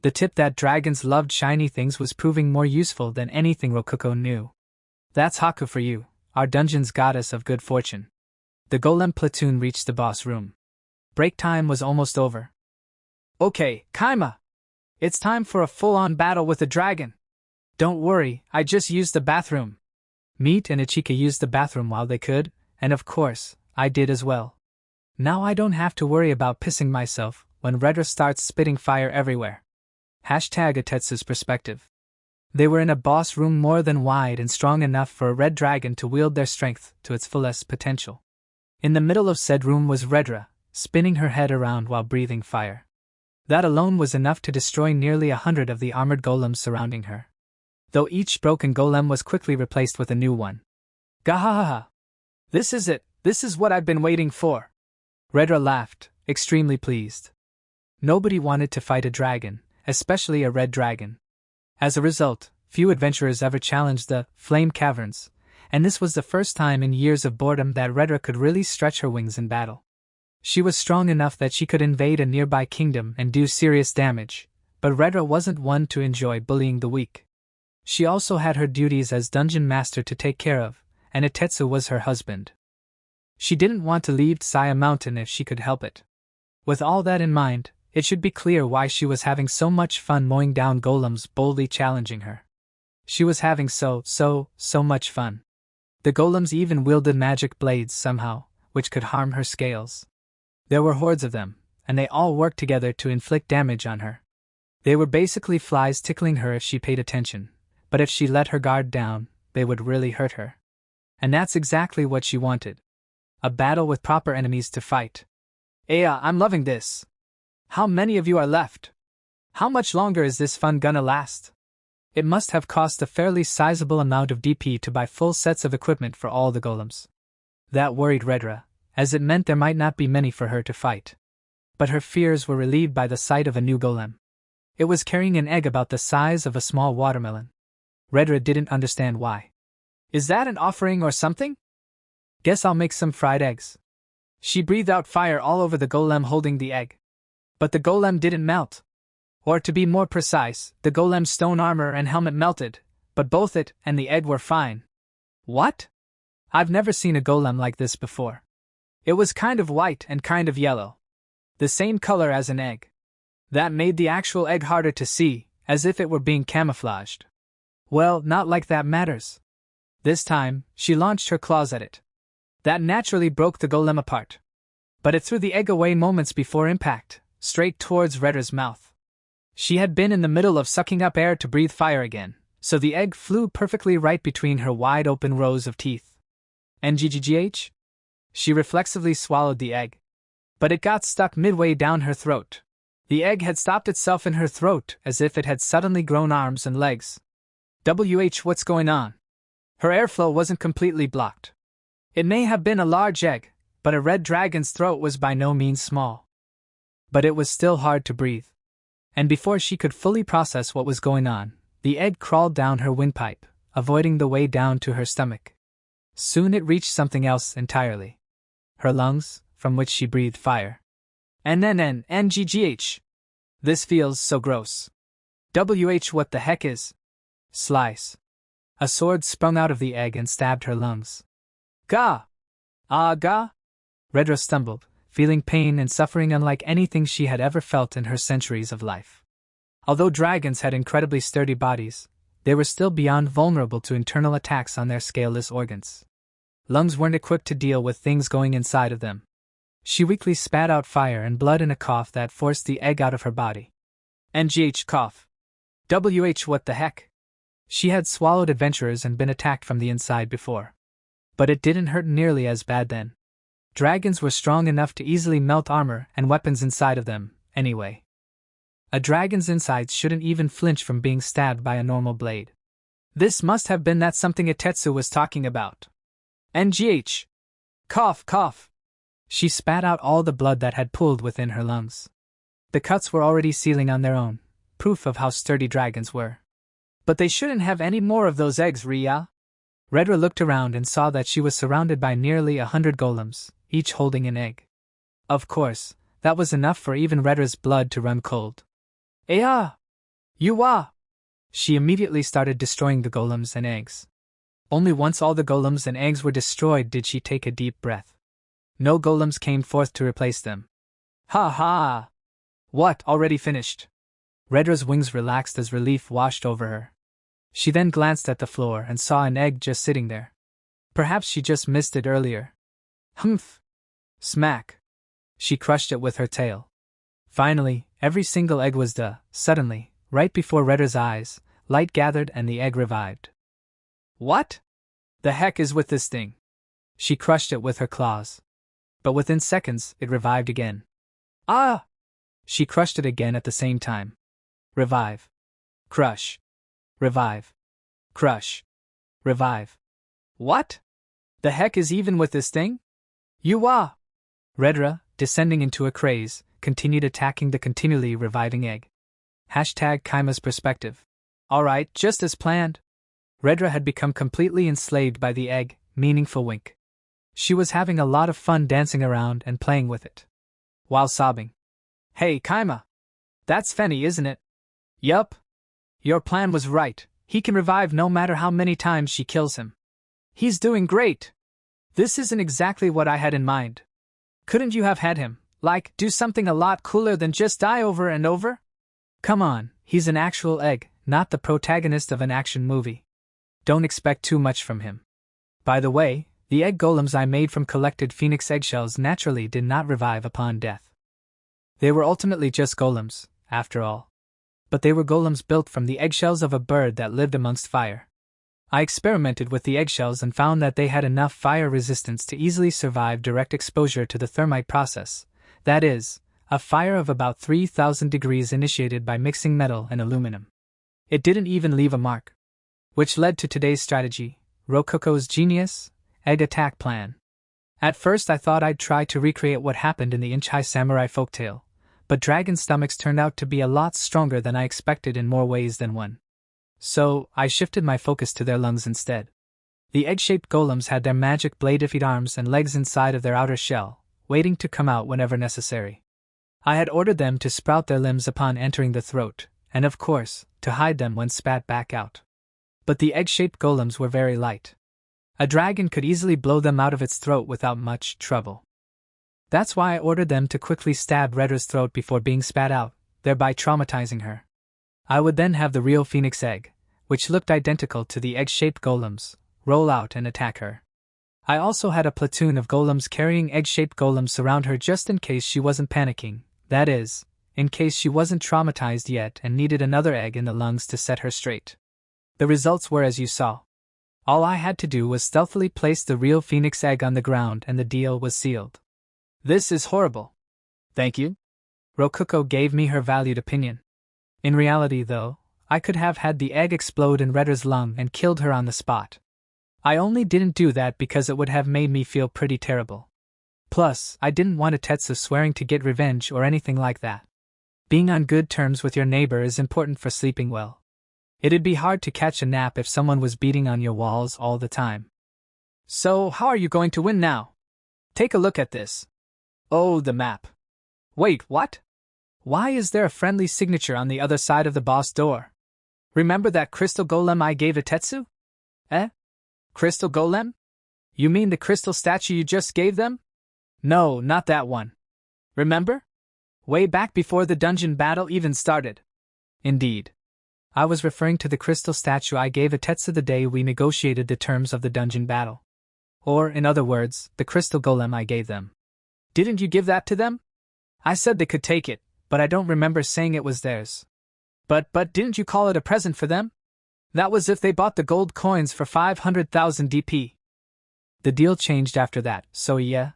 The tip that dragons loved shiny things was proving more useful than anything Rokuko knew. That's Haku for you, our dungeon's goddess of good fortune. The golem platoon reached the boss room. Break time was almost over. Okay, Kaima! It's time for a full-on battle with a dragon. Don't worry, I just used the bathroom. Meat and Ichika used the bathroom while they could, and of course, I did as well. Now I don't have to worry about pissing myself when Redra starts spitting fire everywhere. #Atetsu's perspective. They were in a boss room more than wide and strong enough for a red dragon to wield their strength to its fullest potential. In the middle of said room was Redra, spinning her head around while breathing fire. That alone was enough to destroy nearly 100 of the armored golems surrounding her. Though each broken golem was quickly replaced with a new one. Gahahaha! This is it, this is what I've been waiting for. Redra laughed, extremely pleased. Nobody wanted to fight a dragon, especially a red dragon. As a result, few adventurers ever challenged the Flame Caverns, and this was the first time in years of boredom that Redra could really stretch her wings in battle. She was strong enough that she could invade a nearby kingdom and do serious damage, but Redra wasn't one to enjoy bullying the weak. She also had her duties as dungeon master to take care of, and Atetsu was her husband. She didn't want to leave Saya Mountain if she could help it. With all that in mind, it should be clear why she was having so much fun mowing down golems boldly challenging her. She was having so much fun. The golems even wielded magic blades somehow, which could harm her scales. There were hordes of them, and they all worked together to inflict damage on her. They were basically flies tickling her if she paid attention, but if she let her guard down, they would really hurt her. And that's exactly what she wanted. A battle with proper enemies to fight. Aya, I'm loving this. How many of you are left? How much longer is this fun gonna last? It must have cost a fairly sizable amount of DP to buy full sets of equipment for all the golems. That worried Redra, as it meant there might not be many for her to fight. But her fears were relieved by the sight of a new golem. It was carrying an egg about the size of a small watermelon. Redra didn't understand why. Is that an offering or something? Guess I'll make some fried eggs. She breathed out fire all over the golem holding the egg. But the golem didn't melt. Or to be more precise, the golem's stone armor and helmet melted, but both it and the egg were fine. What? I've never seen a golem like this before. It was kind of white and kind of yellow. The same color as an egg. That made the actual egg harder to see, as if it were being camouflaged. Well, not like that matters. This time, she launched her claws at it. That naturally broke the golem apart. But it threw the egg away moments before impact, straight towards Redra's mouth. She had been in the middle of sucking up air to breathe fire again, so the egg flew perfectly right between her wide-open rows of teeth. NGGGH? She reflexively swallowed the egg. But it got stuck midway down her throat. The egg had stopped itself in her throat as if it had suddenly grown arms and legs. What's going on? Her airflow wasn't completely blocked. It may have been a large egg, But a red dragon's throat was by no means small. But it was still hard to breathe. And before she could fully process what was going on, the egg crawled down her windpipe, avoiding the way down to her stomach. Soon it reached something else entirely. Her lungs, from which she breathed fire. NNNGGH. This feels so gross. What the heck is? Slice. A sword sprung out of the egg and stabbed her lungs. Gah! Ah, gah! Redra stumbled, feeling pain and suffering unlike anything she had ever felt in her centuries of life. Although dragons had incredibly sturdy bodies, they were still beyond vulnerable to internal attacks on their scaleless organs. Lungs weren't equipped to deal with things going inside of them. She weakly spat out fire and blood in a cough that forced the egg out of her body. NGH cough. What the heck? She had swallowed adventurers and been attacked from the inside before. But it didn't hurt nearly as bad then. Dragons were strong enough to easily melt armor and weapons inside of them, anyway. A dragon's insides shouldn't even flinch from being stabbed by a normal blade. This must have been that something Itetsu was talking about. NGH. Cough, cough. She spat out all the blood that had pooled within her lungs. The cuts were already sealing on their own, proof of how sturdy dragons were. But they shouldn't have any more of those eggs, Ria. Redra looked around and saw that she was surrounded by nearly 100 golems, each holding an egg. Of course, that was enough for even Redra's blood to run cold. Ea! Yuwa! She immediately started destroying the golems and eggs. Only once all the golems and eggs were destroyed did she take a deep breath. No golems came forth to replace them. Ha ha! What, already finished? Redra's wings relaxed as relief washed over her. She then glanced at the floor and saw an egg just sitting there. Perhaps she just missed it earlier. Humph! Smack! She crushed it with her tail. Finally, every single egg was done. Suddenly, right before Redra's eyes, light gathered and the egg revived. What the heck is with this thing? She crushed it with her claws. But within seconds, it revived again. Ah! She crushed it again at the same time. Revive. Crush. Revive. Crush. Revive. What the heck is even with this thing? Yuwa! Redra, descending into a craze, continued attacking the continually reviving egg. #Kaima's perspective. Alright, just as planned. Redra had become completely enslaved by the egg, meaningful wink. She was having a lot of fun dancing around and playing with it. While sobbing. Hey, Kaima! That's Fenny, isn't it? Yup. Your plan was right, he can revive no matter how many times she kills him. He's doing great! This isn't exactly what I had in mind. Couldn't you have had him, do something a lot cooler than just die over and over? Come on, he's an actual egg, not the protagonist of an action movie. Don't expect too much from him. By the way, the egg golems I made from collected phoenix eggshells naturally did not revive upon death. They were ultimately just golems, after all. But they were golems built from the eggshells of a bird that lived amongst fire. I experimented with the eggshells and found that they had enough fire resistance to easily survive direct exposure to the thermite process, that is, a fire of about 3,000 degrees initiated by mixing metal and aluminum. It didn't even leave a mark. Which led to today's strategy, Rokoko's genius egg attack plan. At first I thought I'd try to recreate what happened in the Inchai samurai folktale, but dragon stomachs turned out to be a lot stronger than I expected in more ways than one. So, I shifted my focus to their lungs instead. The egg-shaped golems had their magic blade-feet arms and legs inside of their outer shell, waiting to come out whenever necessary. I had ordered them to sprout their limbs upon entering the throat, and of course, to hide them when spat back out. But the egg-shaped golems were very light. A dragon could easily blow them out of its throat without much trouble. That's why I ordered them to quickly stab Redra's throat before being spat out, thereby traumatizing her. I would then have the real phoenix egg, which looked identical to the egg-shaped golems, roll out and attack her. I also had a platoon of golems carrying egg-shaped golems surround her just in case she wasn't panicking, that is, in case she wasn't traumatized yet and needed another egg in the lungs to set her straight. The results were as you saw. All I had to do was stealthily place the real phoenix egg on the ground and the deal was sealed. This is horrible. Thank you. Rokuko gave me her valued opinion. In reality, though, I could have had the egg explode in Redra's lung and killed her on the spot. I only didn't do that because it would have made me feel pretty terrible. Plus, I didn't want Tetsu swearing to get revenge or anything like that. Being on good terms with your neighbor is important for sleeping well. It'd be hard to catch a nap if someone was beating on your walls all the time. So, how are you going to win now? Take a look at this. Oh, the map. Wait, what? Why is there a friendly signature on the other side of the boss door? Remember that crystal golem I gave to Tetsu? Eh? Crystal golem? You mean the crystal statue you just gave them? No, not that one. Remember? Way back before the dungeon battle even started. Indeed. I was referring to the crystal statue I gave Tetsu the day we negotiated the terms of the dungeon battle. Or, in other words, the crystal golem I gave them. Didn't you give that to them? I said they could take it, but I don't remember saying it was theirs. But didn't you call it a present for them? That was if they bought the gold coins for 500,000 DP. The deal changed after that, so yeah.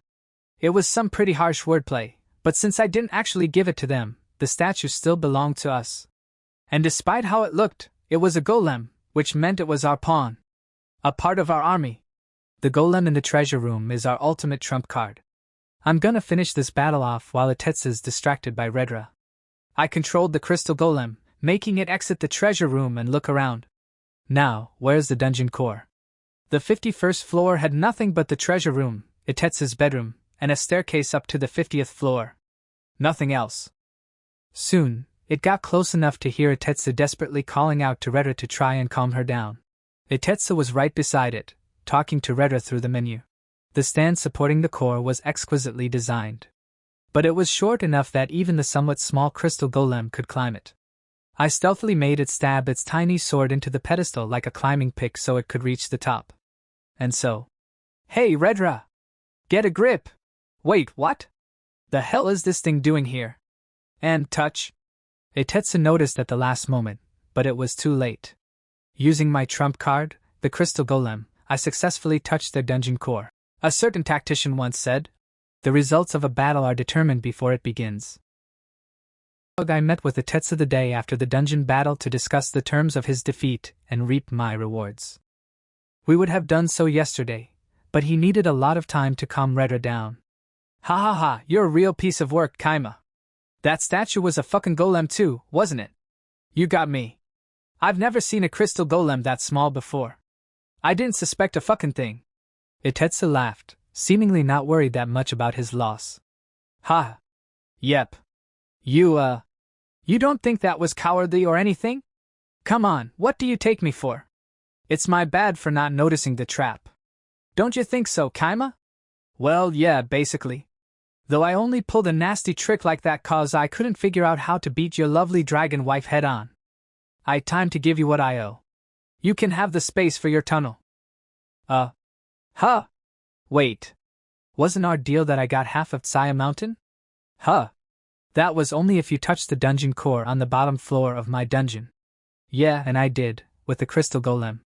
It was some pretty harsh wordplay, but since I didn't actually give it to them, the statue still belonged to us. And despite how it looked, it was a golem, which meant it was our pawn. A part of our army. The golem in the treasure room is our ultimate trump card. I'm gonna finish this battle off while Tetsu's distracted by Redra. I controlled the crystal golem, making it exit the treasure room and look around. Now, where's the dungeon core? The 51st floor had nothing but the treasure room, Tetsu's bedroom, and a staircase up to the 50th floor. Nothing else. Soon, it got close enough to hear Tetsu desperately calling out to Redra to try and calm her down. Tetsu was right beside it, talking to Redra through the menu. The stand supporting the core was exquisitely designed. But it was short enough that even the somewhat small crystal golem could climb it. I stealthily made it stab its tiny sword into the pedestal like a climbing pick so it could reach the top. And so... Hey, Redra! Get a grip! Wait, what? The hell is this thing doing here? And touch. Tetsu noticed at the last moment, but it was too late. Using my trump card, the crystal golem, I successfully touched their dungeon core. A certain tactician once said, the results of a battle are determined before it begins. I met with Tetsu the day after the dungeon battle to discuss the terms of his defeat and reap my rewards. We would have done so yesterday, but he needed a lot of time to calm Redra down. Ha ha ha, you're a real piece of work, Kaima. That statue was a fucking golem too, wasn't it? You got me. I've never seen a crystal golem that small before. I didn't suspect a fucking thing. Tetsu laughed, seemingly not worried that much about his loss. Ha. Yep. You don't think that was cowardly or anything? Come on, what do you take me for? It's my bad for not noticing the trap. Don't you think so, Kaima? Well, yeah, basically. Though I only pulled a nasty trick like that cause I couldn't figure out how to beat your lovely dragon wife head on. Time to give you what I owe. You can have the space for your tunnel. Huh? Wait. Wasn't our deal that I got half of Saya Mountain? Huh. That was only if you touched the dungeon core on the bottom floor of my dungeon. Yeah, and I did, with the crystal golem.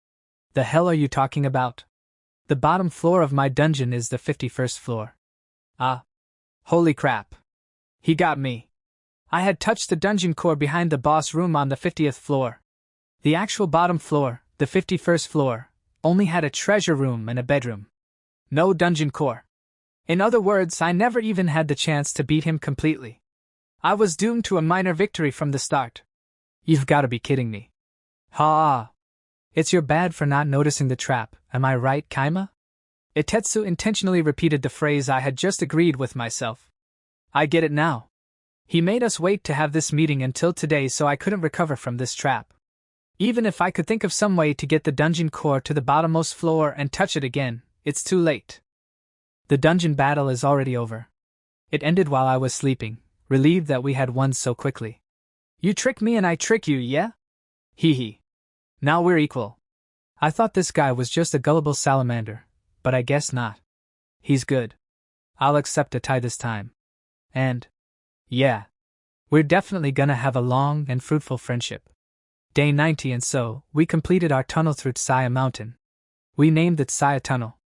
The hell are you talking about? The bottom floor of my dungeon is the 51st floor. Holy crap. He got me. I had touched the dungeon core behind the boss room on the 50th floor. The actual bottom floor, the 51st floor, only had a treasure room and a bedroom. No dungeon core. In other words, I never even had the chance to beat him completely. I was doomed to a minor victory from the start. You've got to be kidding me. Ha! It's your bad for not noticing the trap, am I right, Kaima? Tetsu intentionally repeated the phrase I had just agreed with myself. I get it now. He made us wait to have this meeting until today so I couldn't recover from this trap. Even if I could think of some way to get the dungeon core to the bottommost floor and touch it again, it's too late. The dungeon battle is already over. It ended while I was sleeping, relieved that we had won so quickly. You trick me and I trick you, yeah? Hee hee. Now we're equal. I thought this guy was just a gullible salamander, but I guess not. He's good. I'll accept a tie this time. And, yeah, we're definitely gonna have a long and fruitful friendship. Day 90 and so, we completed our tunnel through Saya Mountain. We named it Saya Tunnel.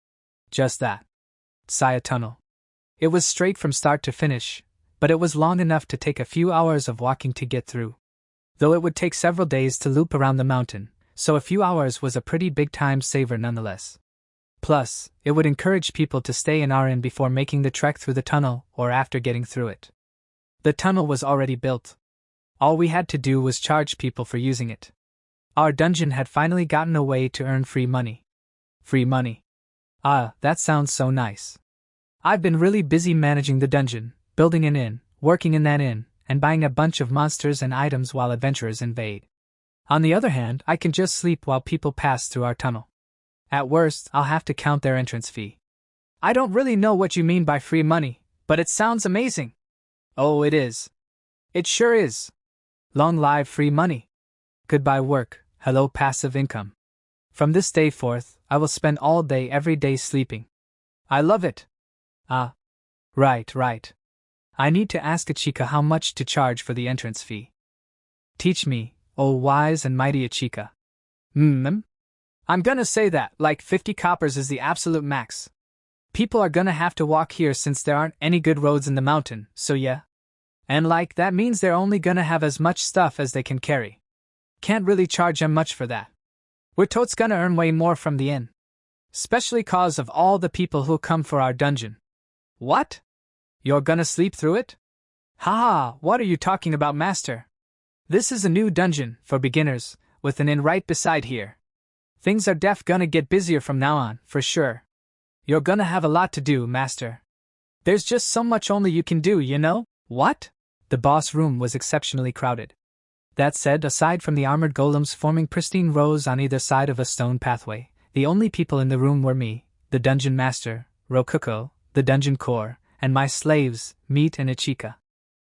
Just that. Saya Tunnel. It was straight from start to finish, but it was long enough to take a few hours of walking to get through. Though it would take several days to loop around the mountain, so a few hours was a pretty big time saver nonetheless. Plus, it would encourage people to stay in our inn before making the trek through the tunnel or after getting through it. The tunnel was already built. All we had to do was charge people for using it. Our dungeon had finally gotten a way to earn free money. Free money. Ah, that sounds so nice. I've been really busy managing the dungeon, building an inn, working in that inn, and buying a bunch of monsters and items while adventurers invade. On the other hand, I can just sleep while people pass through our tunnel. At worst, I'll have to count their entrance fee. I don't really know what you mean by free money, but it sounds amazing. Oh, it is. It sure is. Long live free money. Goodbye work, hello passive income. From this day forth, I will spend all day every day sleeping. I love it. Ah. Right. I need to ask Ichika how much to charge for the entrance fee. Teach me, oh wise and mighty Ichika. I'm gonna say that, like 50 coppers is the absolute max. People are gonna have to walk here since there aren't any good roads in the mountain, so yeah. And that means they're only gonna have as much stuff as they can carry. Can't really charge them much for that. We're totes gonna earn way more from the inn. Especially cause of all the people who'll come for our dungeon. What? You're gonna sleep through it? Haha, what are you talking about, master? This is a new dungeon, for beginners, with an inn right beside here. Things are gonna get busier from now on, for sure. You're gonna have a lot to do, master. There's just so much only you can do, you know? What? The boss room was exceptionally crowded. That said, aside from the armored golems forming pristine rows on either side of a stone pathway, the only people in the room were me, the dungeon master, Rokuko, the dungeon core, and my slaves, Meat and Ichika.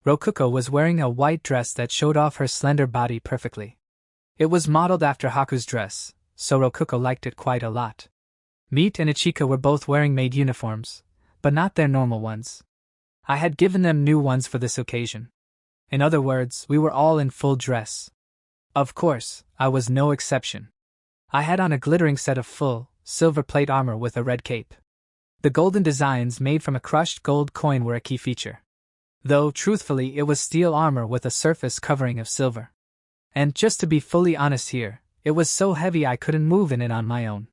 Rokuko was wearing a white dress that showed off her slender body perfectly. It was modeled after Haku's dress, so Rokuko liked it quite a lot. Meat and Ichika were both wearing maid uniforms, but not their normal ones. I had given them new ones for this occasion. In other words, we were all in full dress. Of course, I was no exception. I had on a glittering set of full, silver plate armor with a red cape. The golden designs made from a crushed gold coin were a key feature. Though, truthfully, it was steel armor with a surface covering of silver. And just to be fully honest here, it was so heavy I couldn't move in it on my own.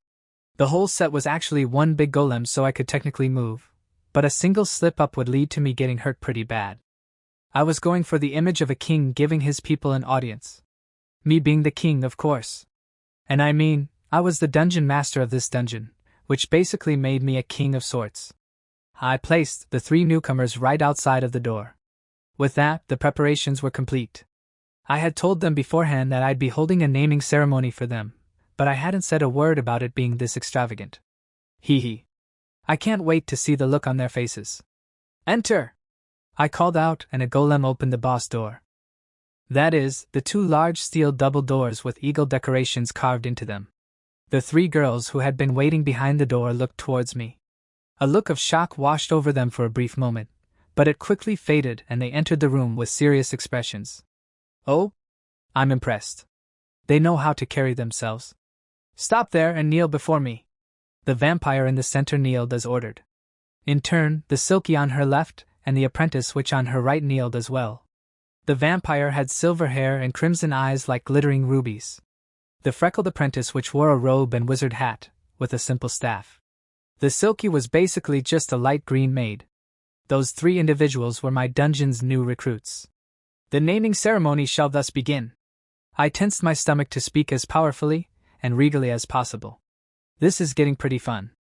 The whole set was actually one big golem, so I could technically move, but a single slip-up would lead to me getting hurt pretty bad. I was going for the image of a king giving his people an audience. Me being the king, of course. And I mean, I was the dungeon master of this dungeon, which basically made me a king of sorts. I placed the 3 newcomers right outside of the door. With that, the preparations were complete. I had told them beforehand that I'd be holding a naming ceremony for them, but I hadn't said a word about it being this extravagant. Hee hee. I can't wait to see the look on their faces. Enter! I called out, and a golem opened the boss door. That is, the 2 large steel double doors with eagle decorations carved into them. The 3 girls who had been waiting behind the door looked towards me. A look of shock washed over them for a brief moment, but it quickly faded and they entered the room with serious expressions. Oh? I'm impressed. They know how to carry themselves. Stop there and kneel before me. The vampire in the center kneeled as ordered. In turn, the Silky on her left and the apprentice which on her right kneeled as well. The vampire had silver hair and crimson eyes like glittering rubies. The freckled apprentice which wore a robe and wizard hat, with a simple staff. The Silky was basically just a light green maid. Those 3 individuals were my dungeon's new recruits. The naming ceremony shall thus begin. I tensed my stomach to speak as powerfully and regally as possible. This is getting pretty fun.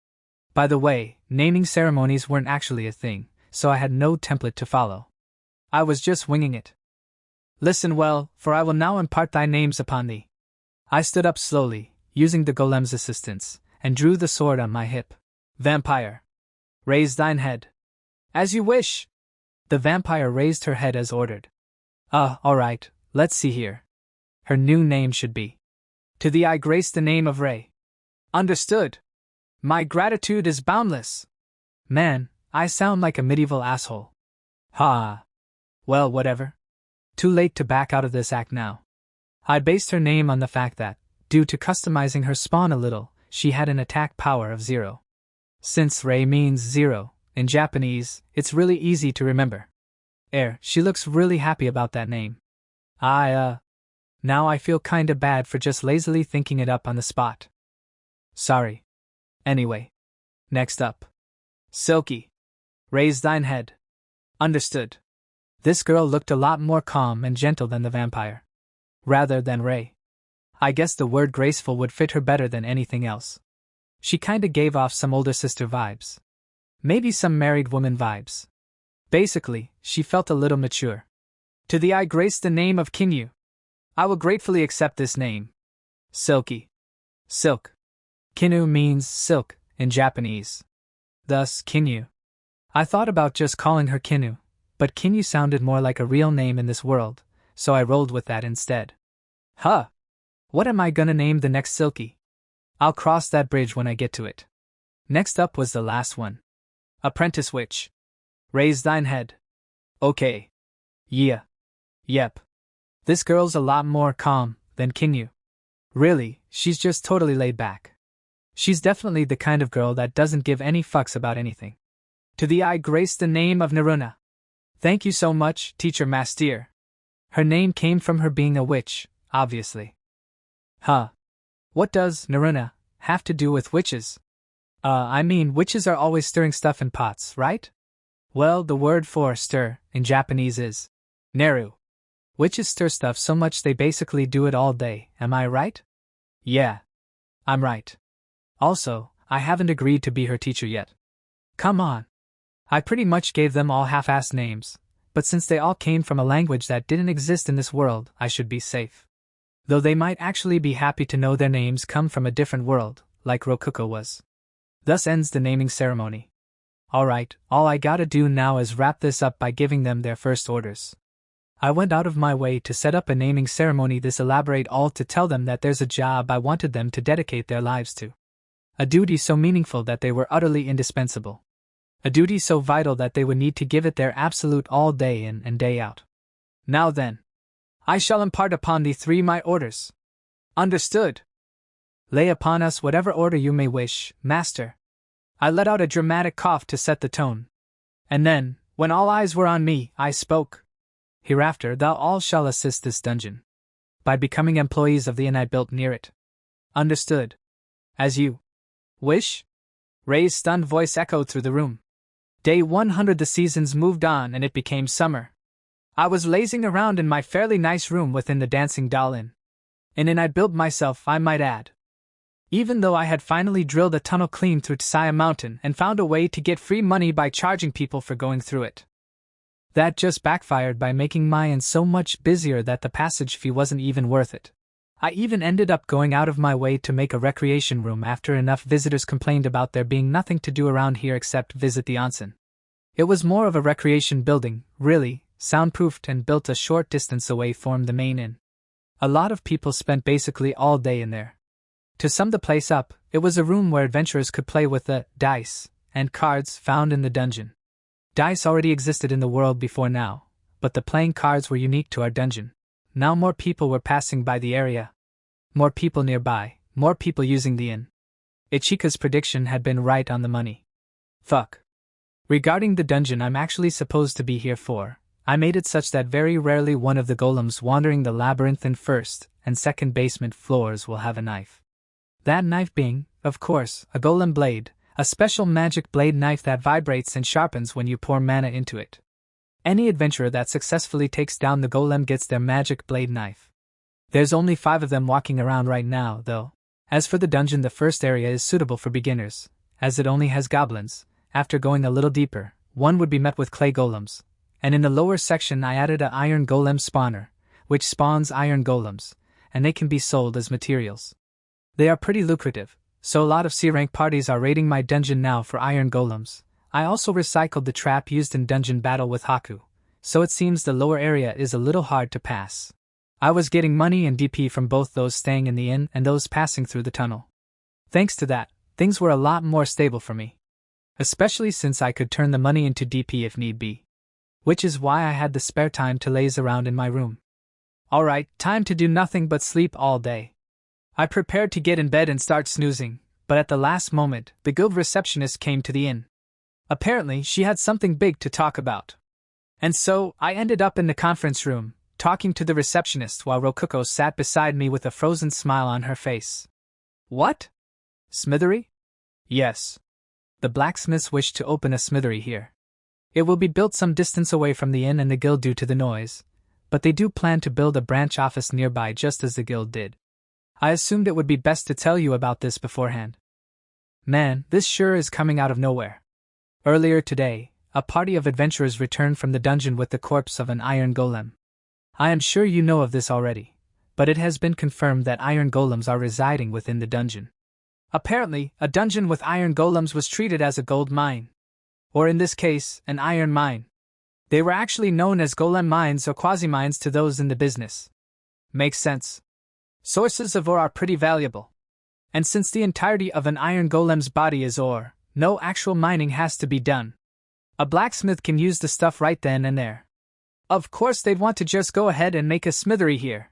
By the way, naming ceremonies weren't actually a thing, so I had no template to follow. I was just winging it. Listen well, for I will now impart thy names upon thee. I stood up slowly, using the golem's assistance, and drew the sword on my hip. Vampire. Raise thine head. As you wish. The vampire raised her head as ordered. Alright, let's see here. Her new name should be. To thee I grace the name of Ray. Understood. My gratitude is boundless. Man, I sound like a medieval asshole. Ha. Well, whatever. Too late to back out of this act now. I based her name on the fact that, due to customizing her spawn a little, she had an attack power of 0. Since Ray means 0, in Japanese, it's really easy to remember. She looks really happy about that name. Now I feel kinda bad for just lazily thinking it up on the spot. Sorry. Anyway, Next up. Silky. Raise thine head. Understood. This girl looked a lot more calm and gentle than the vampire. Rather than Ray. I guess the word graceful would fit her better than anything else. She kinda gave off some older sister vibes. Maybe some married woman vibes. Basically, she felt a little mature. To thee I grace the name of Kinyu. I will gratefully accept this name. Silky. Silk. Kinyu means silk in Japanese. Thus, Kinyu. I thought about just calling her Kinyu, but Kinyu sounded more like a real name in this world, so I rolled with that instead. Huh! What am I gonna name the next Silky? I'll cross that bridge when I get to it. Next up was the last one. Apprentice Witch. Raise thine head. Okay. Yeah. Yep. This girl's a lot more calm than Kinyu. Really, she's just totally laid back. She's definitely the kind of girl that doesn't give any fucks about anything. To thee I grace the name of Naruna. Thank you so much, Teacher Master. Her name came from her being a witch, obviously. Huh. What does Naruna have to do with witches? I mean, witches are always stirring stuff in pots, right? Well, the word for stir in Japanese is neru. Witches stir stuff so much they basically do it all day, am I right? Yeah. I'm right. Also, I haven't agreed to be her teacher yet. Come on. I pretty much gave them all half-assed names, but since they all came from a language that didn't exist in this world, I should be safe. Though they might actually be happy to know their names come from a different world, like Rokuko was. Thus ends the naming ceremony. Alright, all I gotta do now is wrap this up by giving them their first orders. I went out of my way to set up a naming ceremony this elaborate all to tell them that there's a job I wanted them to dedicate their lives to. A duty so meaningful that they were utterly indispensable. A duty so vital that they would need to give it their absolute all day in and day out. Now then. I shall impart upon thee three my orders. Understood. Lay upon us whatever order you may wish, master. I let out a dramatic cough to set the tone. And then, when all eyes were on me, I spoke. Hereafter thou all shall assist this dungeon. By becoming employees of the inn I built near it. Understood. As you wish? Ray's stunned voice echoed through the room. Day 100 the seasons moved on and it became summer. I was lazing around in my fairly nice room within the Dancing Doll Inn. An inn I'd built myself, I might add. Even though I had finally drilled a tunnel clean through Tsaya Mountain and found a way to get free money by charging people for going through it. That just backfired by making my inn so much busier that the passage fee wasn't even worth it. I even ended up going out of my way to make a recreation room after enough visitors complained about there being nothing to do around here except visit the onsen. It was more of a recreation building, really, soundproofed and built a short distance away from the main inn. A lot of people spent basically all day in there. To sum the place up, it was a room where adventurers could play with the dice and cards found in the dungeon. Dice already existed in the world before now, but the playing cards were unique to our dungeon. Now more people were passing by the area. More people nearby, more people using the inn. Ichika's prediction had been right on the money. Fuck. Regarding the dungeon I'm actually supposed to be here for, I made it such that very rarely one of the golems wandering the labyrinthine first and second basement floors will have a knife. That knife being, of course, a golem blade, a special magic blade knife that vibrates and sharpens when you pour mana into it. Any adventurer that successfully takes down the golem gets their magic blade knife. There's only 5 of them walking around right now, though. As for the dungeon, the first area is suitable for beginners, as it only has goblins. After going a little deeper, one would be met with clay golems, and in the lower section I added a iron golem spawner, which spawns iron golems, and they can be sold as materials. They are pretty lucrative, so a lot of C-rank parties are raiding my dungeon now for iron golems. I also recycled the trap used in dungeon battle with Haku, so it seems the lower area is a little hard to pass. I was getting money and DP from both those staying in the inn and those passing through the tunnel. Thanks to that, things were a lot more stable for me. Especially since I could turn the money into DP if need be. Which is why I had the spare time to laze around in my room. Alright, time to do nothing but sleep all day. I prepared to get in bed and start snoozing, but at the last moment, the guild receptionist came to the inn. Apparently, she had something big to talk about. And so, I ended up in the conference room, talking to the receptionist while Rokuko sat beside me with a frozen smile on her face. What? Smithery? Yes. The blacksmiths wish to open a smithery here. It will be built some distance away from the inn and the guild due to the noise, but they do plan to build a branch office nearby just as the guild did. I assumed it would be best to tell you about this beforehand. Man, this sure is coming out of nowhere. Earlier today, a party of adventurers returned from the dungeon with the corpse of an iron golem. I am sure you know of this already, but it has been confirmed that iron golems are residing within the dungeon. Apparently, a dungeon with iron golems was treated as a gold mine. Or in this case, an iron mine. They were actually known as golem mines or quasi-mines to those in the business. Makes sense. Sources of ore are pretty valuable. And since the entirety of an iron golem's body is ore, no actual mining has to be done. A blacksmith can use the stuff right then and there. Of course they'd want to just go ahead and make a smithery here.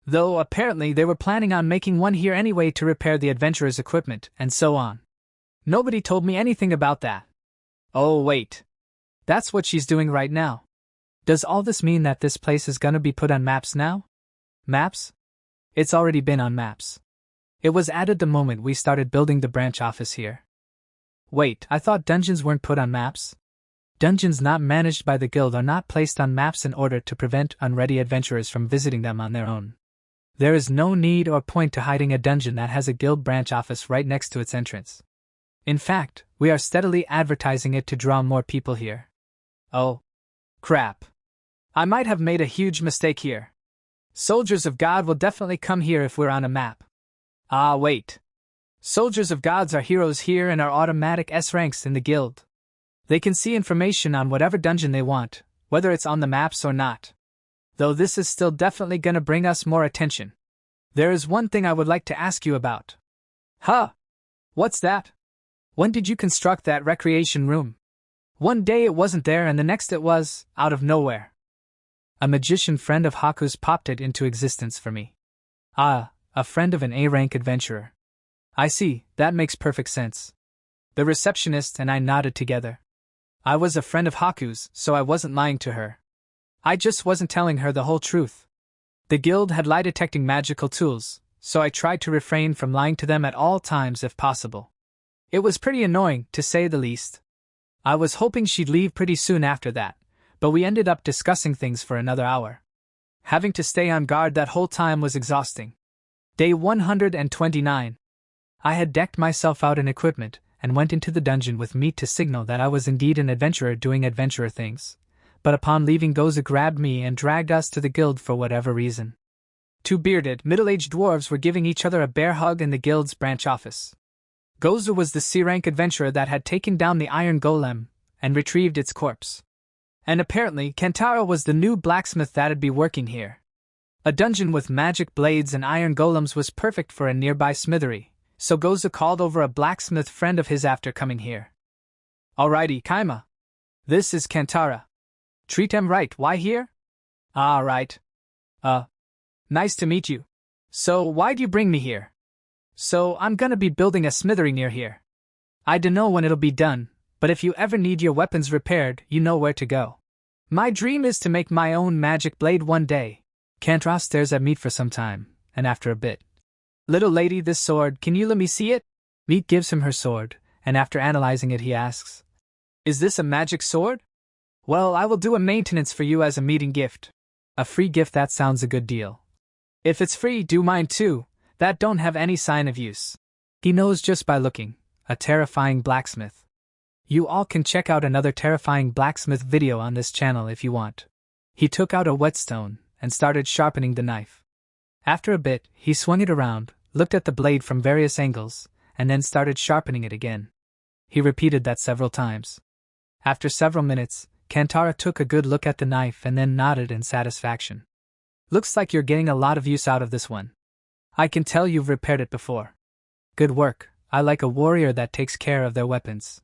Though apparently they were planning on making one here anyway to repair the adventurers' equipment, and so on. Nobody told me anything about that. Oh wait. That's what she's doing right now. Does all this mean that this place is gonna be put on maps now? Maps? It's already been on maps. It was added the moment we started building the branch office here. Wait, I thought dungeons weren't put on maps? Dungeons not managed by the guild are not placed on maps in order to prevent unready adventurers from visiting them on their own. There is no need or point to hiding a dungeon that has a guild branch office right next to its entrance. In fact, we are steadily advertising it to draw more people here. Oh. Crap. I might have made a huge mistake here. Soldiers of God will definitely come here if we're on a map. Ah, wait. Soldiers of Gods are heroes here and are automatic S ranks in the guild. They can see information on whatever dungeon they want, whether it's on the maps or not. Though this is still definitely gonna bring us more attention. There is one thing I would like to ask you about. Huh? What's that? When did you construct that recreation room? One day it wasn't there and the next it was, out of nowhere. A magician friend of Haku's popped it into existence for me. Ah, a friend of an A-rank adventurer. I see, that makes perfect sense. The receptionist and I nodded together. I was a friend of Haku's, so I wasn't lying to her. I just wasn't telling her the whole truth. The guild had lie-detecting magical tools, so I tried to refrain from lying to them at all times if possible. It was pretty annoying, to say the least. I was hoping she'd leave pretty soon after that, but we ended up discussing things for another hour. Having to stay on guard that whole time was exhausting. Day 129. I had decked myself out in equipment, and went into the dungeon with meat to signal that I was indeed an adventurer doing adventurer things. But upon leaving, Goza grabbed me and dragged us to the guild for whatever reason. Two bearded, middle-aged dwarves were giving each other a bear hug in the guild's branch office. Goza was the C-rank adventurer that had taken down the iron golem and retrieved its corpse. And apparently, Kantara was the new blacksmith that'd be working here. A dungeon with magic blades and iron golems was perfect for a nearby smithery, so Goza called over a blacksmith friend of his after coming here. Alrighty, Kaima. This is Kantara. Treat him right, why here? Ah, right. Nice to meet you. So, why'd you bring me here? So, I'm gonna be building a smithery near here. I dunno when it'll be done, but if you ever need your weapons repaired, you know where to go. My dream is to make my own magic blade one day. Kantara stares at Meat for some time, and after a bit. Little lady, this sword, can you let me see it? Meat gives him her sword, and after analyzing it he asks, is this a magic sword? Well, I will do a maintenance for you as a meeting gift. A free gift, that sounds a good deal. If it's free, do mine too, that don't have any sign of use. He knows just by looking, a terrifying blacksmith. You all can check out another terrifying blacksmith video on this channel if you want. He took out a whetstone and started sharpening the knife. After a bit, he swung it around, looked at the blade from various angles, and then started sharpening it again. He repeated that several times. After several minutes, Kantara took a good look at the knife and then nodded in satisfaction. Looks like you're getting a lot of use out of this one. I can tell you've repaired it before. Good work, I like a warrior that takes care of their weapons.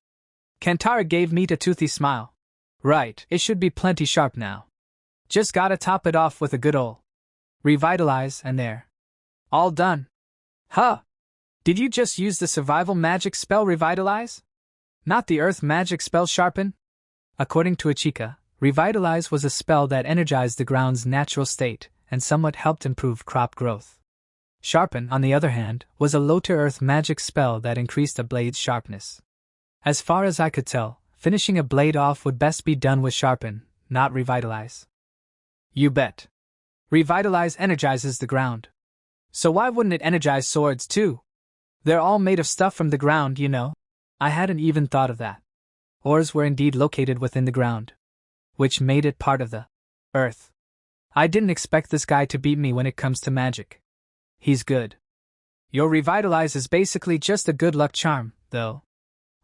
Kantara gave Meat a toothy smile. Right, it should be plenty sharp now. Just gotta top it off with a good ol' revitalize and there. All done. Huh. Did you just use the survival magic spell Revitalize? Not the earth magic spell Sharpen? According to Ichika, Revitalize was a spell that energized the ground's natural state and somewhat helped improve crop growth. Sharpen, on the other hand, was a low-to-earth magic spell that increased a blade's sharpness. As far as I could tell, finishing a blade off would best be done with sharpen, not revitalize. You bet. Revitalize energizes the ground. So why wouldn't it energize swords too? They're all made of stuff from the ground, you know. I hadn't even thought of that. Ores were indeed located within the ground, which made it part of the earth. I didn't expect this guy to beat me when it comes to magic. He's good. Your revitalize is basically just a good luck charm, though.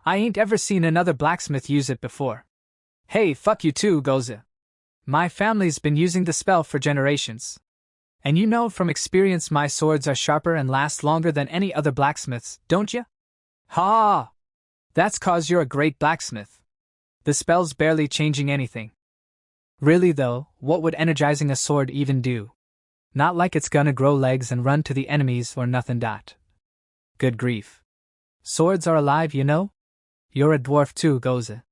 I ain't ever seen another blacksmith use it before. Hey, fuck you too, Goza. My family's been using the spell for generations. And you know from experience my swords are sharper and last longer than any other blacksmiths, don't ya? Ha! That's 'cause you're a great blacksmith. The spell's barely changing anything. Really though, what would energizing a sword even do? Not like it's gonna grow legs and run to the enemies or nothing. Good grief. Swords are alive, you know? You're a dwarf too, Goza.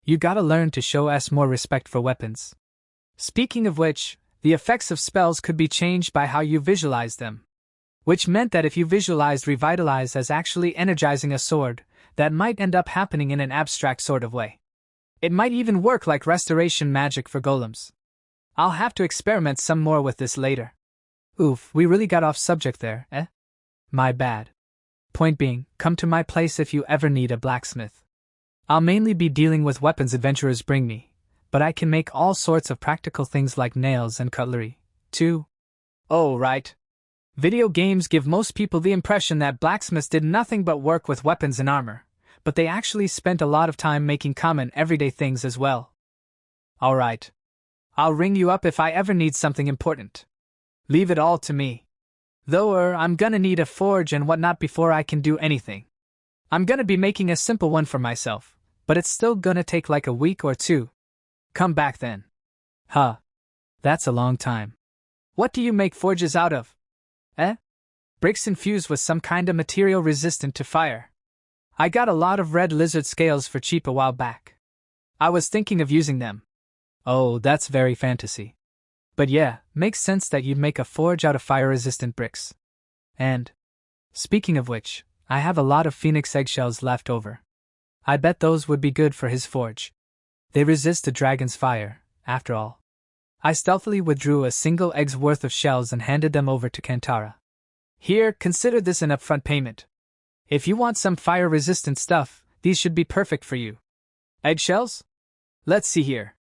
You gotta learn to show us more respect for weapons. Speaking of which, the effects of spells could be changed by how you visualize them. Which meant that if you visualized revitalize as actually energizing a sword, that might end up happening in an abstract sort of way. It might even work like restoration magic for golems. I'll have to experiment some more with this later. Oof, we really got off subject there, eh? My bad. Point being, come to my place if you ever need a blacksmith. I'll mainly be dealing with weapons adventurers bring me, but I can make all sorts of practical things like nails and cutlery, too. Oh, right. Video games give most people the impression that blacksmiths did nothing but work with weapons and armor, but they actually spent a lot of time making common everyday things as well. Alright. I'll ring you up if I ever need something important. Leave it all to me. Though I'm gonna need a forge and whatnot before I can do anything. I'm gonna be making a simple one for myself, but it's still gonna take like a week or two. Come back then. Huh. That's a long time. What do you make forges out of? Bricks infused with some kinda material resistant to fire. I got a lot of red lizard scales for cheap a while back. I was thinking of using them. Oh, that's very fantasy. But yeah, makes sense that you'd make a forge out of fire-resistant bricks. And, speaking of which, I have a lot of phoenix eggshells left over. I bet those would be good for his forge. They resist a dragon's fire, after all. I stealthily withdrew a single egg's worth of shells and handed them over to Kantara. Here, consider this an upfront payment. If you want some fire-resistant stuff, these should be perfect for you. Eggshells? Let's see here.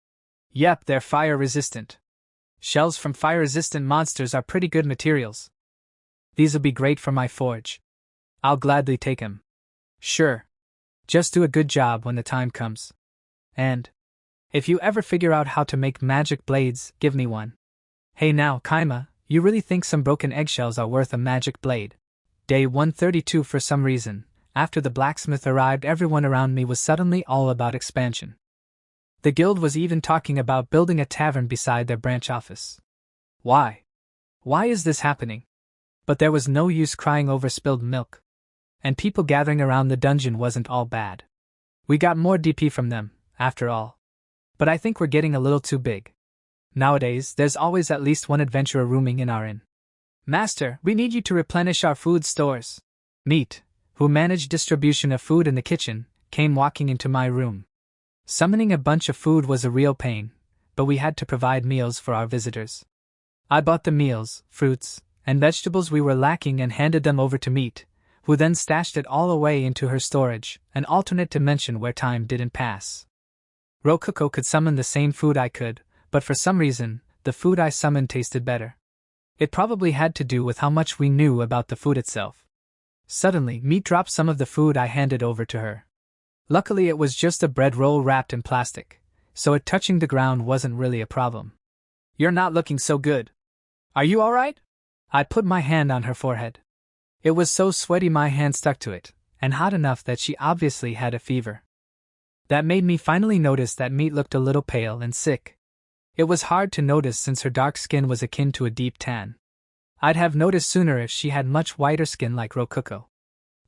Yep, they're fire-resistant. Shells from fire-resistant monsters are pretty good materials. These'll be great for my forge. I'll gladly take 'em. Sure. Just do a good job when the time comes. And if you ever figure out how to make magic blades, give me one. Hey now, Kaima, you really think some broken eggshells are worth a magic blade? Day 132. For some reason, after the blacksmith arrived, everyone around me was suddenly all about expansion. The guild was even talking about building a tavern beside their branch office. Why? Why is this happening? But there was no use crying over spilled milk. And people gathering around the dungeon wasn't all bad. We got more DP from them, after all. But I think we're getting a little too big. Nowadays, there's always at least one adventurer rooming in our inn. Master, we need you to replenish our food stores. Meat, who managed distribution of food in the kitchen, came walking into my room. Summoning a bunch of food was a real pain, but we had to provide meals for our visitors. I bought the meals, fruits, and vegetables we were lacking and handed them over to Meat, who then stashed it all away into her storage, an alternate dimension where time didn't pass. Rokuko could summon the same food I could, but for some reason, the food I summoned tasted better. It probably had to do with how much we knew about the food itself. Suddenly, Meat dropped some of the food I handed over to her. Luckily it was just a bread roll wrapped in plastic, so it touching the ground wasn't really a problem. You're not looking so good. Are you alright? I put my hand on her forehead. It was so sweaty my hand stuck to it, and hot enough that she obviously had a fever. That made me finally notice that Meat looked a little pale and sick. It was hard to notice since her dark skin was akin to a deep tan. I'd have noticed sooner if she had much whiter skin like Rokuko.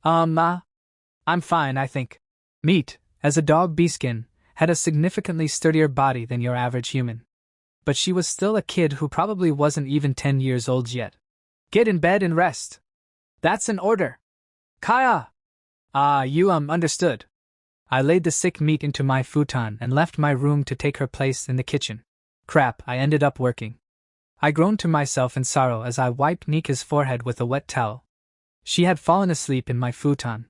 I'm fine, I think. Meat, as a dog bee-skin, had a significantly sturdier body than your average human. But she was still a kid who probably wasn't even 10 years old yet. Get in bed and rest. That's an order. Kaya! You understood. I laid the sick meat into my futon and left my room to take her place in the kitchen. Crap, I ended up working. I groaned to myself in sorrow as I wiped Nika's forehead with a wet towel. She had fallen asleep in my futon.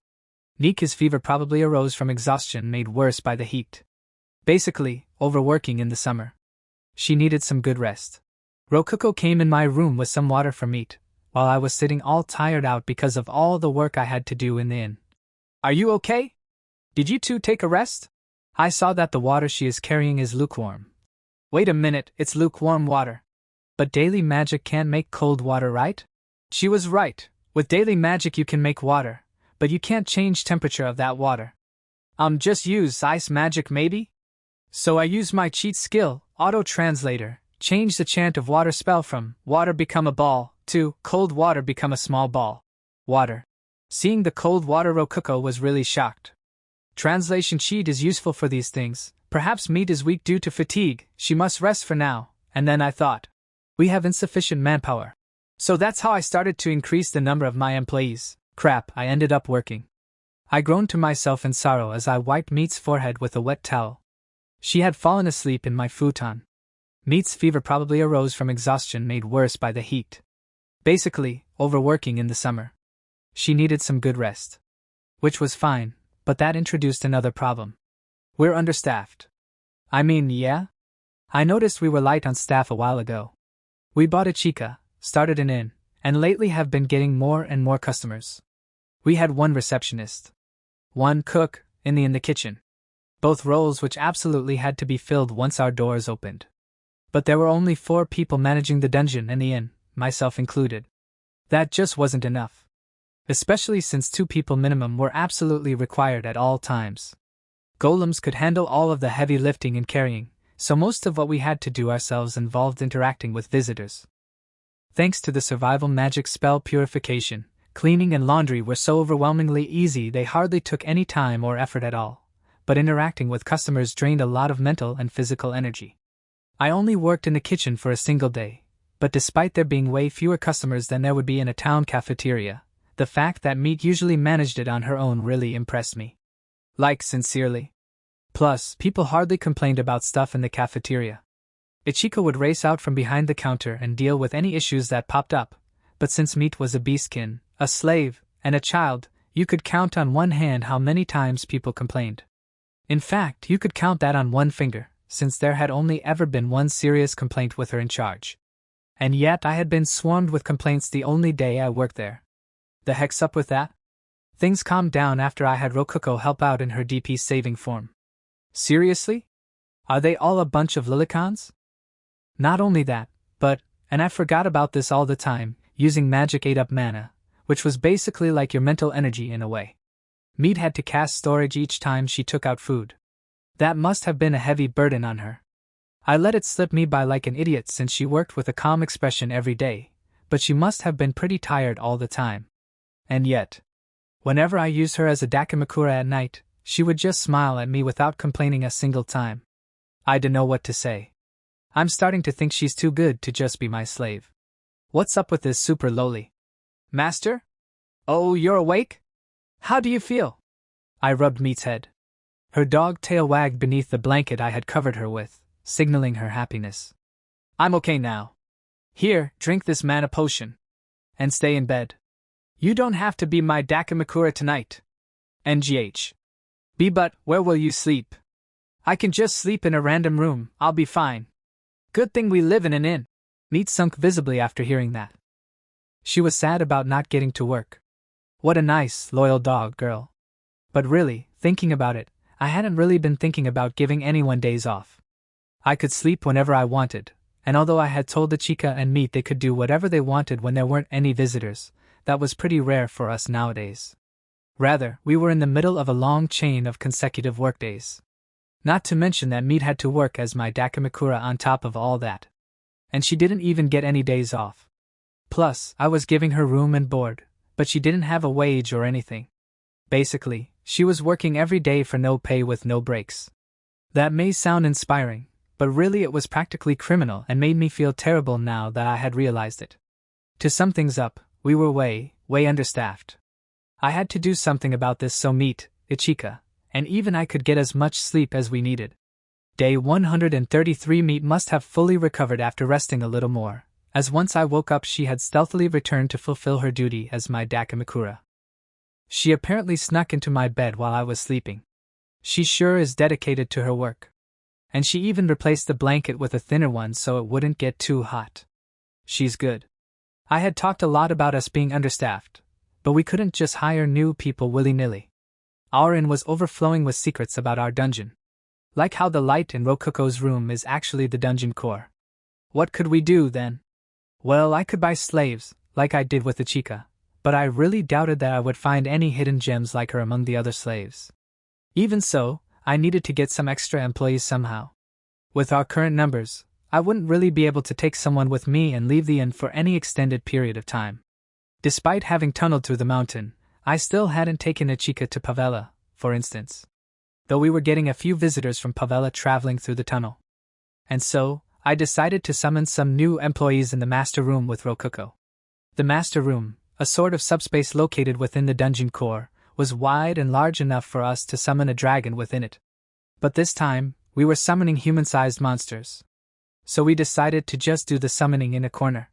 Nika's fever probably arose from exhaustion made worse by the heat. Basically, overworking in the summer. She needed some good rest. Rokuko came in my room with some water for meat, while I was sitting all tired out because of all the work I had to do in the inn. Are you okay? Did you two take a rest? I saw that the water she is carrying is lukewarm. Wait a minute, it's lukewarm water. But daily magic can't make cold water, right? She was right. With daily magic you can make water, but you can't change temperature of that water. Just use ice magic maybe? So I used my cheat skill, auto-translator, change the chant of water spell from water become a ball to cold water become a small ball. Water. Seeing the cold water, Rokuko was really shocked. Translation cheat is useful for these things. Perhaps meat is weak due to fatigue, she must rest for now, and then I thought. We have insufficient manpower. So that's how I started to increase the number of my employees. Crap, I ended up working. I groaned to myself in sorrow as I wiped Meat's forehead with a wet towel. She had fallen asleep in my futon. Meat's fever probably arose from exhaustion made worse by the heat. Basically, overworking in the summer. She needed some good rest. Which was fine, but that introduced another problem. We're understaffed. Yeah? I noticed we were light on staff a while ago. We bought a chica, started an inn, and lately have been getting more and more customers. We had one receptionist, one cook, in the kitchen. Both roles which absolutely had to be filled once our doors opened. But there were only 4 people managing the dungeon and the inn, myself included. That just wasn't enough. Especially since 2 people minimum were absolutely required at all times. Golems could handle all of the heavy lifting and carrying, so most of what we had to do ourselves involved interacting with visitors. Thanks to the survival magic spell purification, cleaning and laundry were so overwhelmingly easy they hardly took any time or effort at all, but interacting with customers drained a lot of mental and physical energy. I only worked in the kitchen for a single day, but despite there being way fewer customers than there would be in a town cafeteria, the fact that Meat usually managed it on her own really impressed me. Like, sincerely. Plus, people hardly complained about stuff in the cafeteria. Ichiko would race out from behind the counter and deal with any issues that popped up, but since Meat was a beastkin, a slave, and a child, you could count on one hand how many times people complained. In fact, you could count that on one finger, since there had only ever been one serious complaint with her in charge. And yet I had been swarmed with complaints the only day I worked there. The heck's up with that? Things calmed down after I had Rokuko help out in her DP saving form. Seriously? Are they all a bunch of lilicons? Not only that, but, and I forgot about this all the time, using magic ate up mana, which was basically like your mental energy in a way. Meat had to cast storage each time she took out food. That must have been a heavy burden on her. I let it slip me by like an idiot since she worked with a calm expression every day, but she must have been pretty tired all the time. And yet, whenever I used her as a dakimakura at night, she would just smile at me without complaining a single time. I don't know what to say. I'm starting to think she's too good to just be my slave. What's up with this super lowly? Master? Oh, you're awake? How do you feel? I rubbed Meat's head. Her dog tail wagged beneath the blanket I had covered her with, signaling her happiness. I'm okay now. Here, drink this mana potion. And stay in bed. You don't have to be my dakimakura tonight. NGH. But where will you sleep? I can just sleep in a random room, I'll be fine. Good thing we live in an inn. Meat sunk visibly after hearing that. She was sad about not getting to work. What a nice, loyal dog, girl. But really, thinking about it, I hadn't really been thinking about giving anyone days off. I could sleep whenever I wanted, and although I had told the chica and Meat they could do whatever they wanted when there weren't any visitors, that was pretty rare for us nowadays. Rather, we were in the middle of a long chain of consecutive workdays. Not to mention that Meat had to work as my dakimakura on top of all that. And she didn't even get any days off. Plus, I was giving her room and board, but she didn't have a wage or anything. Basically, she was working every day for no pay with no breaks. That may sound inspiring, but really it was practically criminal and made me feel terrible now that I had realized it. To sum things up, we were way understaffed. I had to do something about this so Meat, Ichika, and even I could get as much sleep as we needed. Day 133 meat must have fully recovered after resting a little more, as once I woke up she had stealthily returned to fulfill her duty as my Dakimakura. She apparently snuck into my bed while I was sleeping. She sure is dedicated to her work. And she even replaced the blanket with a thinner one so it wouldn't get too hot. She's good. I had talked a lot about us being understaffed, but we couldn't just hire new people willy-nilly. Our inn was overflowing with secrets about our dungeon. Like how the light in Rokuko's room is actually the dungeon core. What could we do then? Well, I could buy slaves, like I did with the chica, but I really doubted that I would find any hidden gems like her among the other slaves. Even so, I needed to get some extra employees somehow. With our current numbers, I wouldn't really be able to take someone with me and leave the inn for any extended period of time. Despite having tunneled through the mountain, I still hadn't taken a chica to Pavela, for instance. Though we were getting a few visitors from Pavela traveling through the tunnel. And so, I decided to summon some new employees in the master room with Rokuko. The master room, a sort of subspace located within the dungeon core, was wide and large enough for us to summon a dragon within it. But this time, we were summoning human-sized monsters. So we decided to just do the summoning in a corner.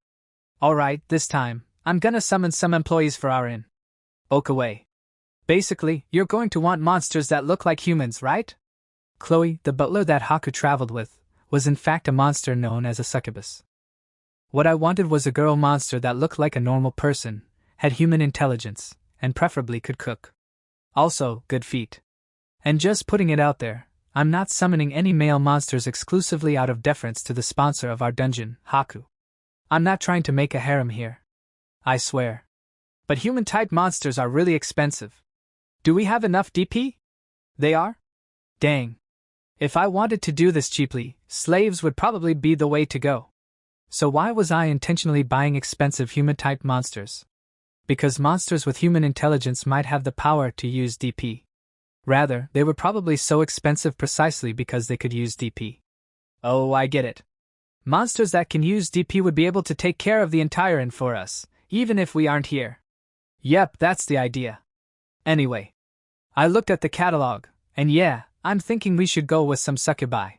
Alright, this time, I'm gonna summon some employees for our inn. Okaway. Basically, you're going to want monsters that look like humans, right? Chloe, the butler that Haku traveled with, was in fact a monster known as a succubus. What I wanted was a girl monster that looked like a normal person, had human intelligence, and preferably could cook. Also, good feet. And just putting it out there, I'm not summoning any male monsters exclusively out of deference to the sponsor of our dungeon, Haku. I'm not trying to make a harem here. I swear. But human-type monsters are really expensive. Do we have enough DP? They are? Dang. If I wanted to do this cheaply, slaves would probably be the way to go. So why was I intentionally buying expensive human-type monsters? Because monsters with human intelligence might have the power to use DP. Rather, they were probably so expensive precisely because they could use DP. Oh, I get it. Monsters that can use DP would be able to take care of the entire inn for us, even if we aren't here. Yep, that's the idea. Anyway, I looked at the catalog, and yeah, I'm thinking we should go with some succubi.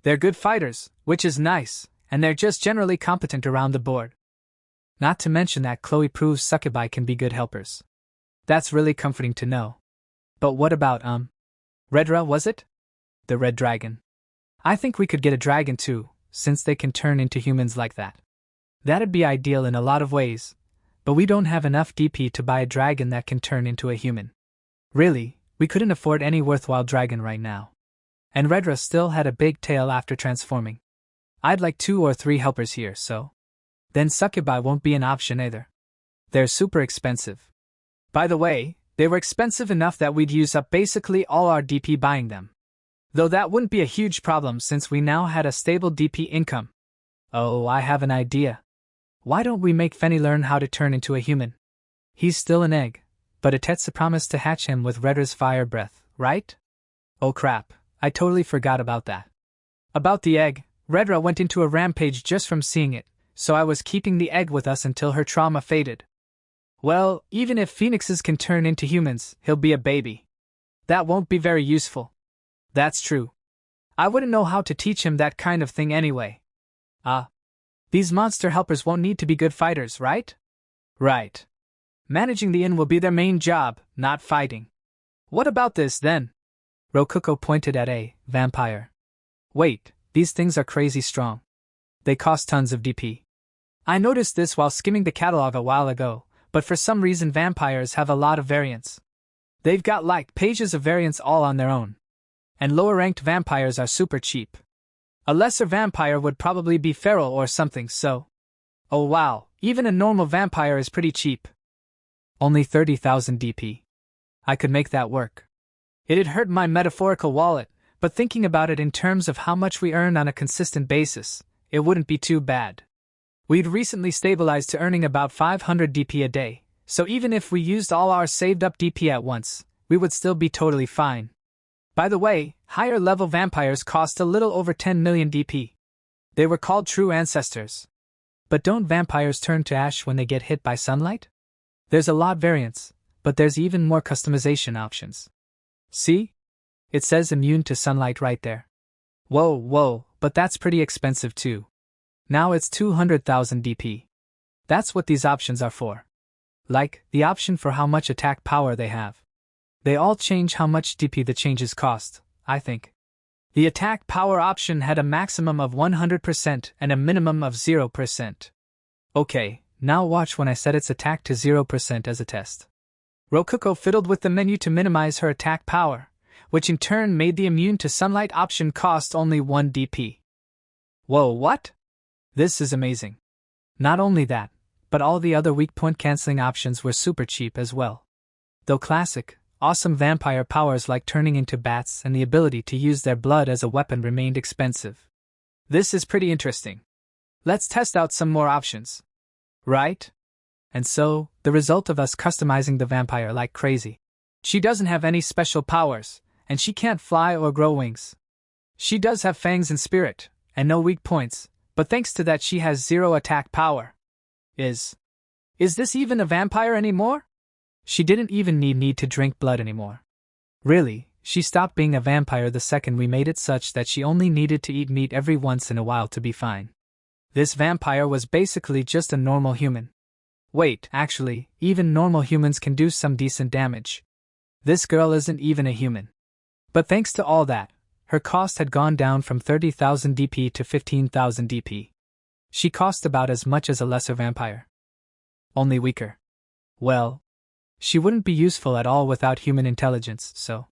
They're good fighters, which is nice, and they're just generally competent around the board. Not to mention that Chloe proves succubi can be good helpers. That's really comforting to know. But what about, Redra, was it? The red dragon. I think we could get a dragon too, since they can turn into humans like that. That'd be ideal in a lot of ways, but we don't have enough DP to buy a dragon that can turn into a human. Really, we couldn't afford any worthwhile dragon right now. And Redra still had a big tail after transforming. I'd like 2 or 3 helpers here, so. Then succubi won't be an option either. They're super expensive. By the way, they were expensive enough that we'd use up basically all our DP buying them. Though that wouldn't be a huge problem since we now had a stable DP income. Oh, I have an idea. Why don't we make Fenny learn how to turn into a human? He's still an egg, but Atetsa promised to hatch him with Redra's fire breath, right? Oh crap, I totally forgot about that. About the egg, Redra went into a rampage just from seeing it, so I was keeping the egg with us until her trauma faded. Well, even if phoenixes can turn into humans, he'll be a baby. That won't be very useful. That's true. I wouldn't know how to teach him that kind of thing anyway. These monster helpers won't need to be good fighters, right? Right. Managing the inn will be their main job, not fighting. What about this, then? Rokuko pointed at a vampire. Wait, these things are crazy strong. They cost tons of DP. I noticed this while skimming the catalog a while ago, but for some reason vampires have a lot of variants. They've got like pages of variants all on their own. And lower-ranked vampires are super cheap. A lesser vampire would probably be feral or something, so. Oh wow, even a normal vampire is pretty cheap. Only 30,000 DP. I could make that work. It'd hurt my metaphorical wallet, but thinking about it in terms of how much we earn on a consistent basis, it wouldn't be too bad. We'd recently stabilized to earning about 500 DP a day, so even if we used all our saved-up DP at once, we would still be totally fine. By the way, higher-level vampires cost a little over 10 million DP. They were called true ancestors. But don't vampires turn to ash when they get hit by sunlight? There's a lot variants, but there's even more customization options. See? It says immune to sunlight right there. Whoa, but that's pretty expensive too. Now it's 200,000 DP. That's what these options are for. Like, the option for how much attack power they have. They all change how much DP the changes cost, I think. The attack power option had a maximum of 100% and a minimum of 0%. Okay, now watch when I set its attack to 0% as a test. Rokuko fiddled with the menu to minimize her attack power, which in turn made the immune to sunlight option cost only 1 DP. Whoa, what? This is amazing. Not only that, but all the other weak point cancelling options were super cheap as well. Though classic, awesome vampire powers like turning into bats and the ability to use their blood as a weapon remained expensive. This is pretty interesting. Let's test out some more options. Right? And so, the result of us customizing the vampire like crazy. She doesn't have any special powers, and she can't fly or grow wings. She does have fangs and spirit, and no weak points, but thanks to that she has 0 attack power. Is this even a vampire anymore? She didn't even need to drink blood anymore. Really, she stopped being a vampire the second we made it such that she only needed to eat meat every once in a while to be fine. This vampire was basically just a normal human. Wait, actually, even normal humans can do some decent damage. This girl isn't even a human. But thanks to all that, her cost had gone down from 30,000 DP to 15,000 DP. She cost about as much as a lesser vampire. Only weaker. Well, she wouldn't be useful at all without human intelligence, so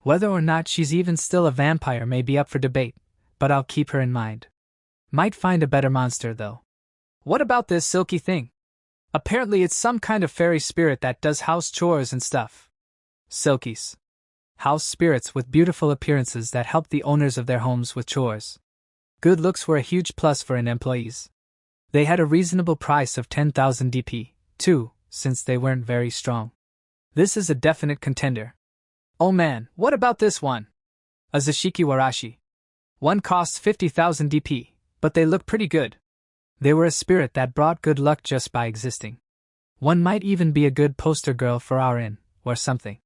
whether or not she's even still a vampire may be up for debate, but I'll keep her in mind. Might find a better monster, though. What about this silky thing? Apparently it's some kind of fairy spirit that does house chores and stuff. Silkies. House spirits with beautiful appearances that help the owners of their homes with chores. Good looks were a huge plus for an employees. They had a reasonable price of 10,000 DP, too, since they weren't very strong. This is a definite contender. Oh man, what about this one? A Zashiki Warashi. One costs 50,000 DP, but they look pretty good. They were a spirit that brought good luck just by existing. One might even be a good poster girl for our inn, or something.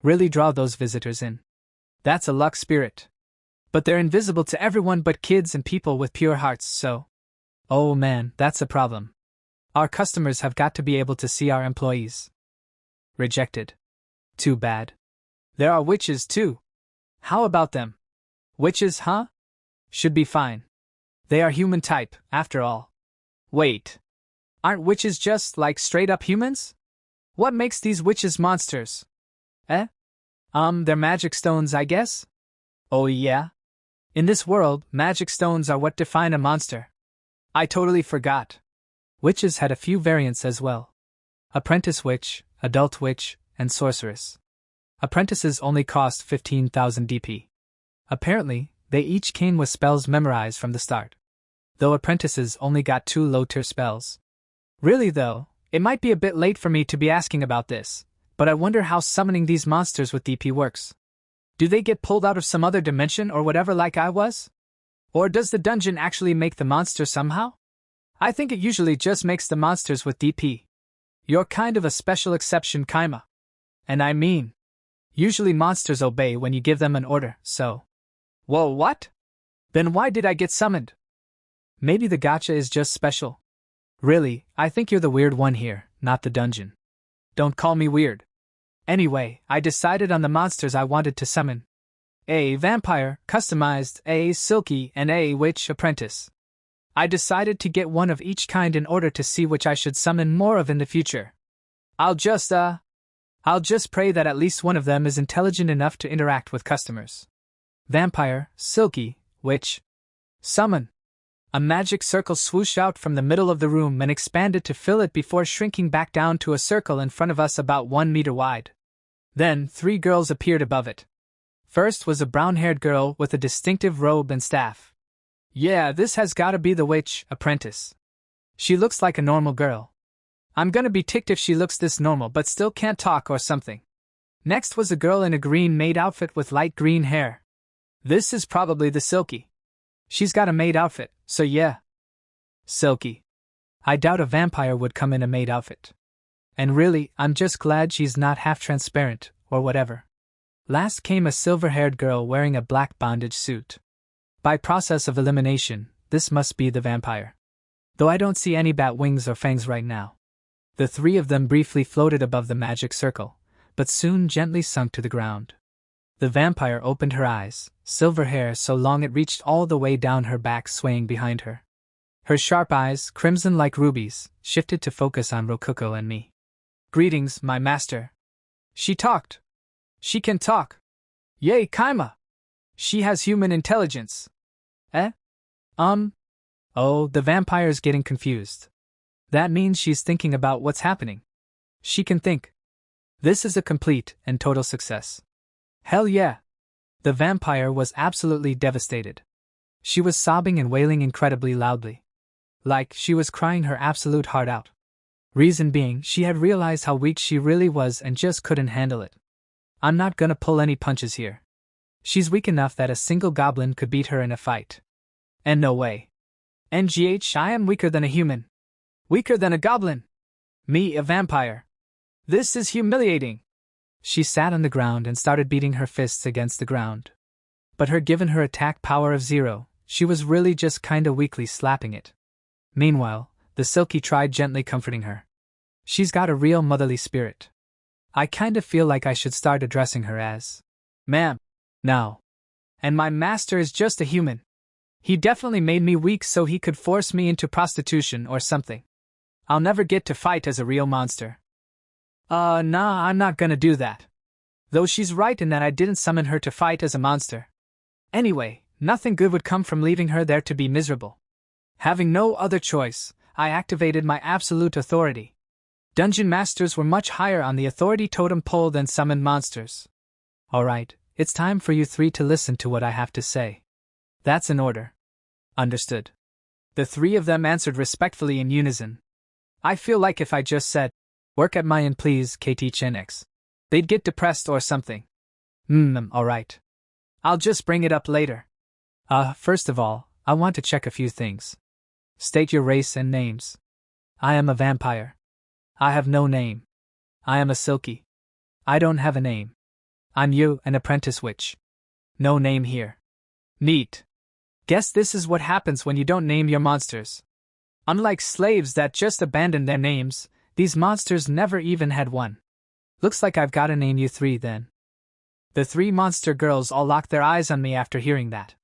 Really draw those visitors in. That's a luck spirit. But they're invisible to everyone but kids and people with pure hearts, so... Oh man, that's a problem. Our customers have got to be able to see our employees. Rejected. Too bad. There are witches too. How about them? Witches, huh? Should be fine. They are human type, after all. Wait. Aren't witches just, like, straight-up humans? What makes these witches monsters? They're magic stones, I guess? Oh yeah? In this world, magic stones are what define a monster. I totally forgot. Witches had a few variants as well. Apprentice witch, adult witch, and sorceress. Apprentices only cost 15,000 DP. Apparently, they each came with spells memorized from the start. Though apprentices only got 2 low-tier spells. Really though, it might be a bit late for me to be asking about this, but I wonder how summoning these monsters with DP works. Do they get pulled out of some other dimension or whatever like I was? Or does the dungeon actually make the monster somehow? I think it usually just makes the monsters with DP. You're kind of a special exception, Kaima. And I mean, usually monsters obey when you give them an order, so... Whoa, what? Then why did I get summoned? Maybe the gacha is just special. Really, I think you're the weird one here, not the dungeon. Don't call me weird. Anyway, I decided on the monsters I wanted to summon. A vampire, customized, a silky, and a witch apprentice. I decided to get one of each kind in order to see which I should summon more of in the future. I'll just pray that at least one of them is intelligent enough to interact with customers. Vampire, silky, witch. Summon. A magic circle swooshed out from the middle of the room and expanded to fill it before shrinking back down to a circle in front of us about 1 meter wide. Then, 3 girls appeared above it. First was a brown-haired girl with a distinctive robe and staff. Yeah, this has gotta be the witch apprentice. She looks like a normal girl. I'm gonna be ticked if she looks this normal but still can't talk or something. Next was a girl in a green maid outfit with light green hair. This is probably the silky. She's got a maid outfit, so yeah. Silky. I doubt a vampire would come in a maid outfit. And really, I'm just glad she's not half transparent, or whatever. Last came a silver-haired girl wearing a black bondage suit. By process of elimination, this must be the vampire. Though I don't see any bat wings or fangs right now. The three of them briefly floated above the magic circle, but soon gently sunk to the ground. The vampire opened her eyes, silver hair so long it reached all the way down her back swaying behind her. Her sharp eyes, crimson like rubies, shifted to focus on Rokuko and me. "Greetings, my master." "She talked. She can talk. Yay, Kaima! She has human intelligence." Eh? Oh, the vampire's getting confused. That means she's thinking about what's happening. She can think. This is a complete and total success. Hell yeah! The vampire was absolutely devastated. She was sobbing and wailing incredibly loudly. Like she was crying her absolute heart out. Reason being, she had realized how weak she really was and just couldn't handle it. I'm not gonna pull any punches here. She's weak enough that a single goblin could beat her in a fight. And no way. NGH, I am weaker than a human. Weaker than a goblin. Me, a vampire. This is humiliating. She sat on the ground and started beating her fists against the ground. But given her attack power of 0, she was really just kinda weakly slapping it. Meanwhile, the Silky tried gently comforting her. She's got a real motherly spirit. I kinda feel like I should start addressing her as ma'am. Now. And my master is just a human. He definitely made me weak so he could force me into prostitution or something. I'll never get to fight as a real monster. Nah, I'm not gonna do that. Though she's right in that I didn't summon her to fight as a monster. Anyway, nothing good would come from leaving her there to be miserable. Having no other choice, I activated my absolute authority. Dungeon masters were much higher on the authority totem pole than summoned monsters. Alright, it's time for you three to listen to what I have to say. That's an order. Understood. The three of them answered respectfully in unison. I feel like if I just said, "Work at Mayan please, KT Chen X," they'd get depressed or something. Alright. I'll just bring it up later. First of all, I want to check a few things. State your race and names. I am a vampire. I have no name. I am a Silky. I don't have a name. I'm you, an apprentice witch. No name here. Neat. Guess this is what happens when you don't name your monsters. Unlike slaves that just abandon their names, these monsters never even had one. Looks like I've gotta name you three then. The three monster girls all locked their eyes on me after hearing that.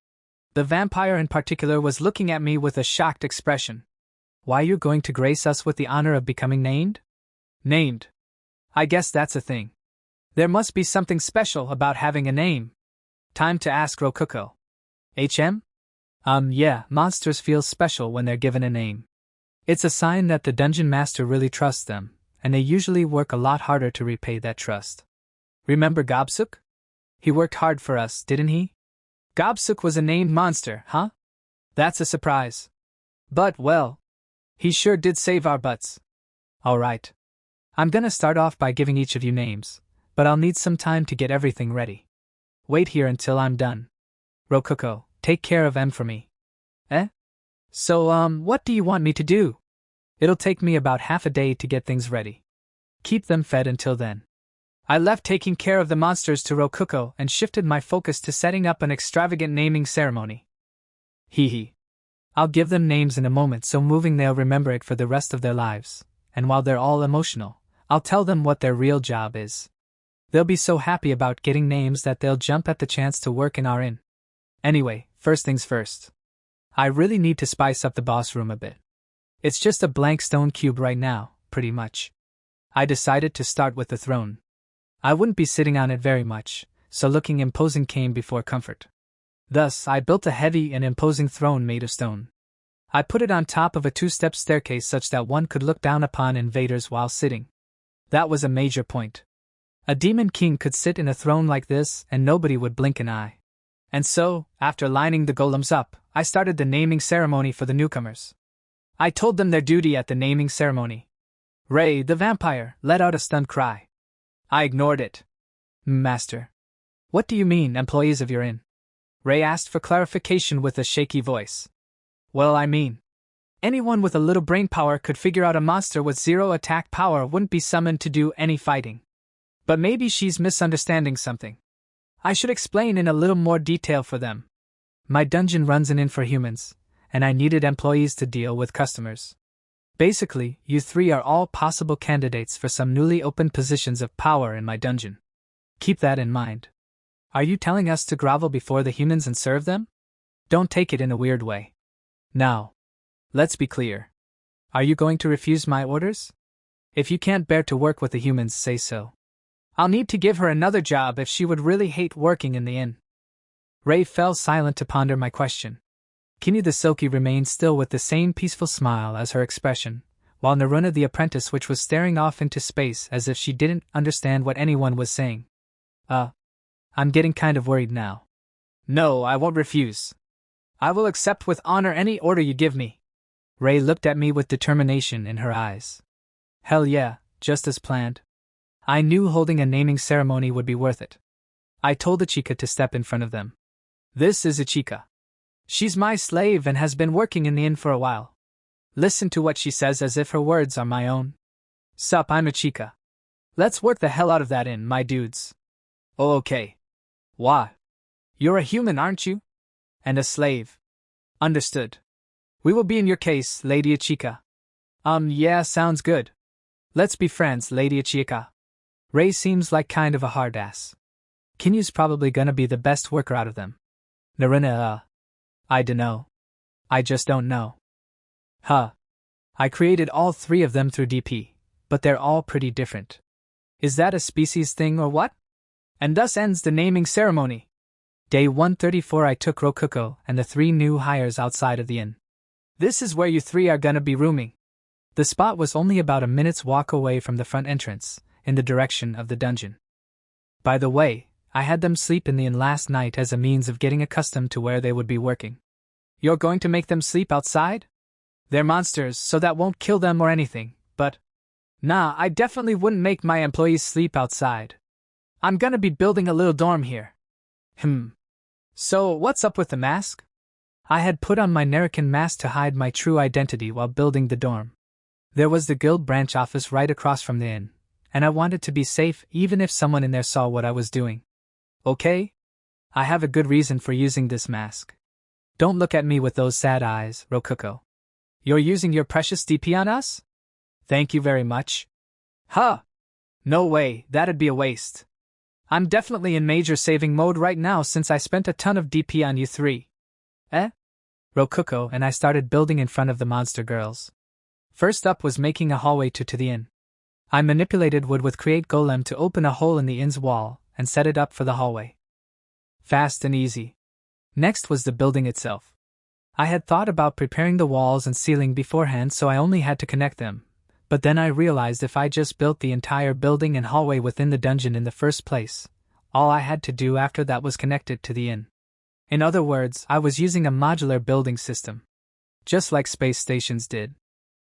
The vampire in particular was looking at me with a shocked expression. Why you going to grace us with the honor of becoming named? Named. I guess that's a thing. There must be something special about having a name. Time to ask Rokuko. HM? Yeah, monsters feel special when they're given a name. It's a sign that the dungeon master really trusts them, and they usually work a lot harder to repay that trust. Remember Gobsuk? He worked hard for us, didn't he? Gobsuk was a named monster, huh? That's a surprise. But, well, he sure did save our butts. Alright. I'm gonna start off by giving each of you names, but I'll need some time to get everything ready. Wait here until I'm done. Rokuko, take care of M for me. Eh? So, what do you want me to do? It'll take me about half a day to get things ready. Keep them fed until then. I left taking care of the monsters to Rokuko and shifted my focus to setting up an extravagant naming ceremony. Hee. I'll give them names in a moment so moving they'll remember it for the rest of their lives, and while they're all emotional, I'll tell them what their real job is. They'll be so happy about getting names that they'll jump at the chance to work in our inn. Anyway, first things first. I really need to spice up the boss room a bit. It's just a blank stone cube right now, pretty much. I decided to start with the throne. I wouldn't be sitting on it very much, so looking imposing came before comfort. Thus, I built a heavy and imposing throne made of stone. I put it on top of a two-step staircase such that one could look down upon invaders while sitting. That was a major point. A demon king could sit in a throne like this and nobody would blink an eye. And so, after lining the golems up, I started the naming ceremony for the newcomers. I told them their duty at the naming ceremony. Ray, the vampire, let out a stunned cry. I ignored it. Master. What do you mean, employees of your inn? Ray asked for clarification with a shaky voice. Well, I mean, anyone with a little brain power could figure out a monster with 0 attack power wouldn't be summoned to do any fighting. But maybe she's misunderstanding something. I should explain in a little more detail for them. My dungeon runs an inn for humans, and I needed employees to deal with customers. Basically, you three are all possible candidates for some newly opened positions of power in my dungeon. Keep that in mind. Are you telling us to grovel before the humans and serve them? Don't take it in a weird way. Now, let's be clear. Are you going to refuse my orders? If you can't bear to work with the humans, say so. I'll need to give her another job if she would really hate working in the inn. Ray fell silent to ponder my question. Kinyu the Silky remained still with the same peaceful smile as her expression, while Naruna the apprentice which was staring off into space as if she didn't understand what anyone was saying. I'm getting kind of worried now. No, I won't refuse. I will accept with honor any order you give me. Ray looked at me with determination in her eyes. Hell yeah, just as planned. I knew holding a naming ceremony would be worth it. I told Ichika to step in front of them. This is Ichika. She's my slave and has been working in the inn for a while. Listen to what she says as if her words are my own. Sup, I'm Ichika. Let's work the hell out of that inn, my dudes. Oh, okay. Why? You're a human, aren't you? And a slave. Understood. We will be in your case, Lady Ichika. Yeah, sounds good. Let's be friends, Lady Ichika. Ray seems like kind of a hard ass. Kinyu's probably gonna be the best worker out of them. Naruna, I dunno. I just don't know. I created all three of them through DP, but they're all pretty different. Is that a species thing or what? And thus ends the naming ceremony. Day 134 I took Rokuko and the three new hires outside of the inn. This is where you three are gonna be rooming. The spot was only about a minute's walk away from the front entrance, in the direction of the dungeon. By the way, I had them sleep in the inn last night as a means of getting accustomed to where they would be working. You're going to make them sleep outside? They're monsters, so that won't kill them or anything, but… Nah, I definitely wouldn't make my employees sleep outside. I'm gonna be building a little dorm here. So, what's up with the mask? I had put on my Nerican mask to hide my true identity while building the dorm. There was the guild branch office right across from the inn, and I wanted to be safe even if someone in there saw what I was doing. Okay? I have a good reason for using this mask. Don't look at me with those sad eyes, Rokuko. You're using your precious DP on us? Thank you very much. No way, that'd be a waste. I'm definitely in major saving mode right now since I spent a ton of DP on you three. Rokuko and I started building in front of the monster girls. First up was making a hallway to the inn. I manipulated wood with Create Golem to open a hole in the inn's wall and set it up for the hallway. Fast and easy. Next was the building itself. I had thought about preparing the walls and ceiling beforehand so I only had to connect them, but then I realized if I just built the entire building and hallway within the dungeon in the first place, all I had to do after that was connect it to the inn. In other words, I was using a modular building system. Just like space stations did.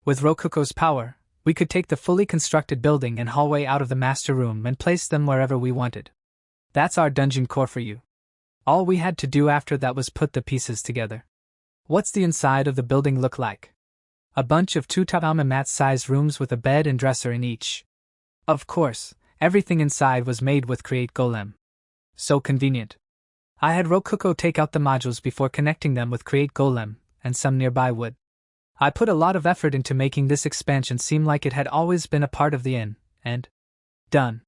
With Rokuko's power, we could take the fully constructed building and hallway out of the master room and place them wherever we wanted. That's our dungeon core for you. All we had to do after that was put the pieces together. What's the inside of the building look like? A bunch of 2 tatami mat-sized rooms with a bed and dresser in each. Of course, everything inside was made with Create Golem. So convenient. I had Rokuko take out the modules before connecting them with Create Golem and some nearby wood. I put a lot of effort into making this expansion seem like it had always been a part of the inn, and… done.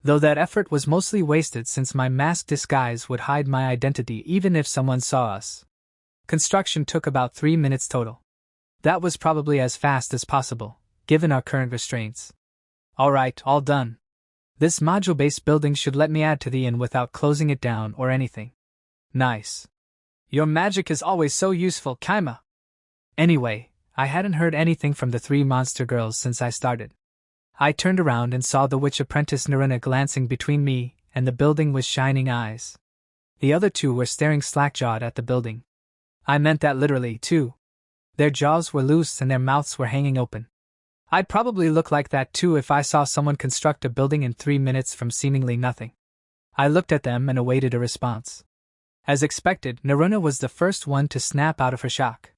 Though that effort was mostly wasted since my mask disguise would hide my identity even if someone saw us. Construction took about 3 minutes total. That was probably as fast as possible, given our current restraints. Alright, all done. This module-based building should let me add to the inn without closing it down or anything. Nice. Your magic is always so useful, Kaima. Anyway, I hadn't heard anything from the 3 monster girls since I started. I turned around and saw the witch apprentice Naruna glancing between me and the building with shining eyes. The other 2 were staring slack-jawed at the building. I meant that literally, too. Their jaws were loose and their mouths were hanging open. I'd probably look like that too if I saw someone construct a building in 3 minutes from seemingly nothing. I looked at them and awaited a response. As expected, Naruna was the first one to snap out of her shock.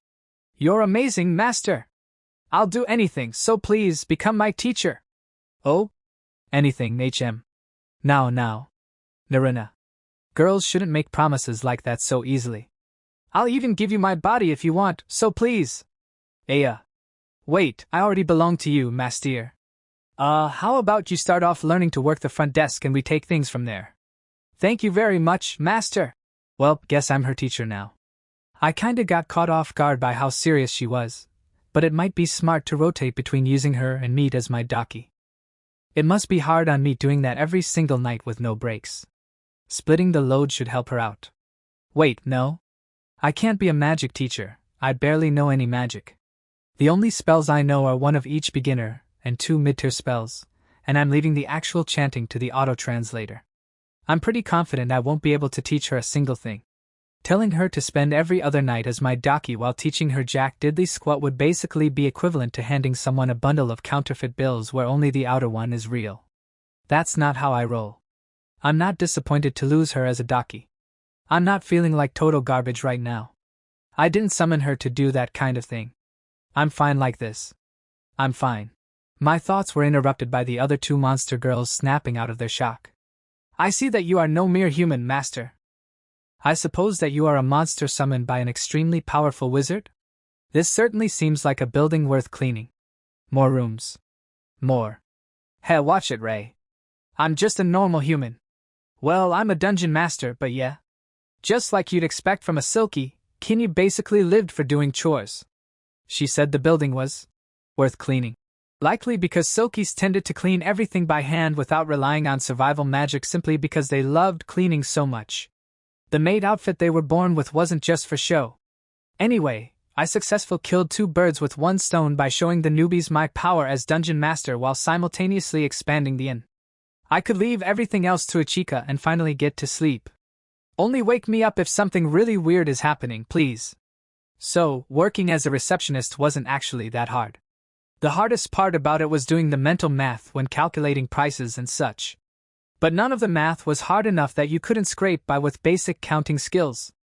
You're amazing, master! I'll do anything, so please become my teacher. Oh? Anything, HM. Now. Naruna. Girls shouldn't make promises like that so easily. I'll even give you my body if you want, so please. Aya. Wait, I already belong to you, master. How about you start off learning to work the front desk and we take things from there? Thank you very much, master. Well, guess I'm her teacher now. I kinda got caught off guard by how serious she was, but it might be smart to rotate between using her and Meat as my docky. It must be hard on Meat doing that every single night with no breaks. Splitting the load should help her out. Wait, no? I can't be a magic teacher, I barely know any magic. The only spells I know are one of each beginner, and 2 mid-tier spells, and I'm leaving the actual chanting to the auto-translator. I'm pretty confident I won't be able to teach her a single thing. Telling her to spend every other night as my docky while teaching her Jack Diddley Squat would basically be equivalent to handing someone a bundle of counterfeit bills where only the outer one is real. That's not how I roll. I'm not disappointed to lose her as a docky. I'm not feeling like total garbage right now. I didn't summon her to do that kind of thing. I'm fine like this. I'm fine. My thoughts were interrupted by the other 2 monster girls snapping out of their shock. I see that you are no mere human, master. I suppose that you are a monster summoned by an extremely powerful wizard? This certainly seems like a building worth cleaning. More rooms. More. Hey, watch it, Ray. I'm just a normal human. Well, I'm a dungeon master, but yeah. Just like you'd expect from a Silky, Kinney basically lived for doing chores. She said the building was worth cleaning. Likely because Silkies tended to clean everything by hand without relying on survival magic simply because they loved cleaning so much. The maid outfit they were born with wasn't just for show. Anyway, I successfully killed 2 birds with 1 stone by showing the newbies my power as dungeon master while simultaneously expanding the inn. I could leave everything else to Ichika and finally get to sleep. Only wake me up if something really weird is happening, please. So, working as a receptionist wasn't actually that hard. The hardest part about it was doing the mental math when calculating prices and such. But none of the math was hard enough that you couldn't scrape by with basic counting skills.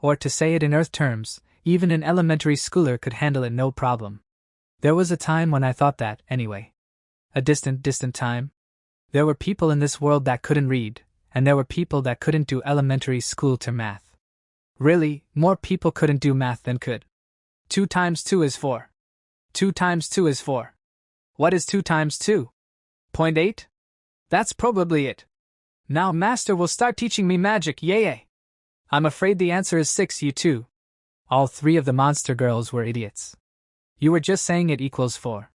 Or to say it in Earth terms, even an elementary schooler could handle it no problem. There was a time when I thought that, anyway. A distant time. There were people in this world that couldn't read, and there were people that couldn't do elementary school to math. Really, more people couldn't do math than could. 2 times 2 is 4. 2 times 2 is 4. What is 2 times 2? 0.8? That's probably it. Now Master will start teaching me magic, yay! I'm afraid the answer is 6, you too. All 3 of the monster girls were idiots. You were just saying it equals 4.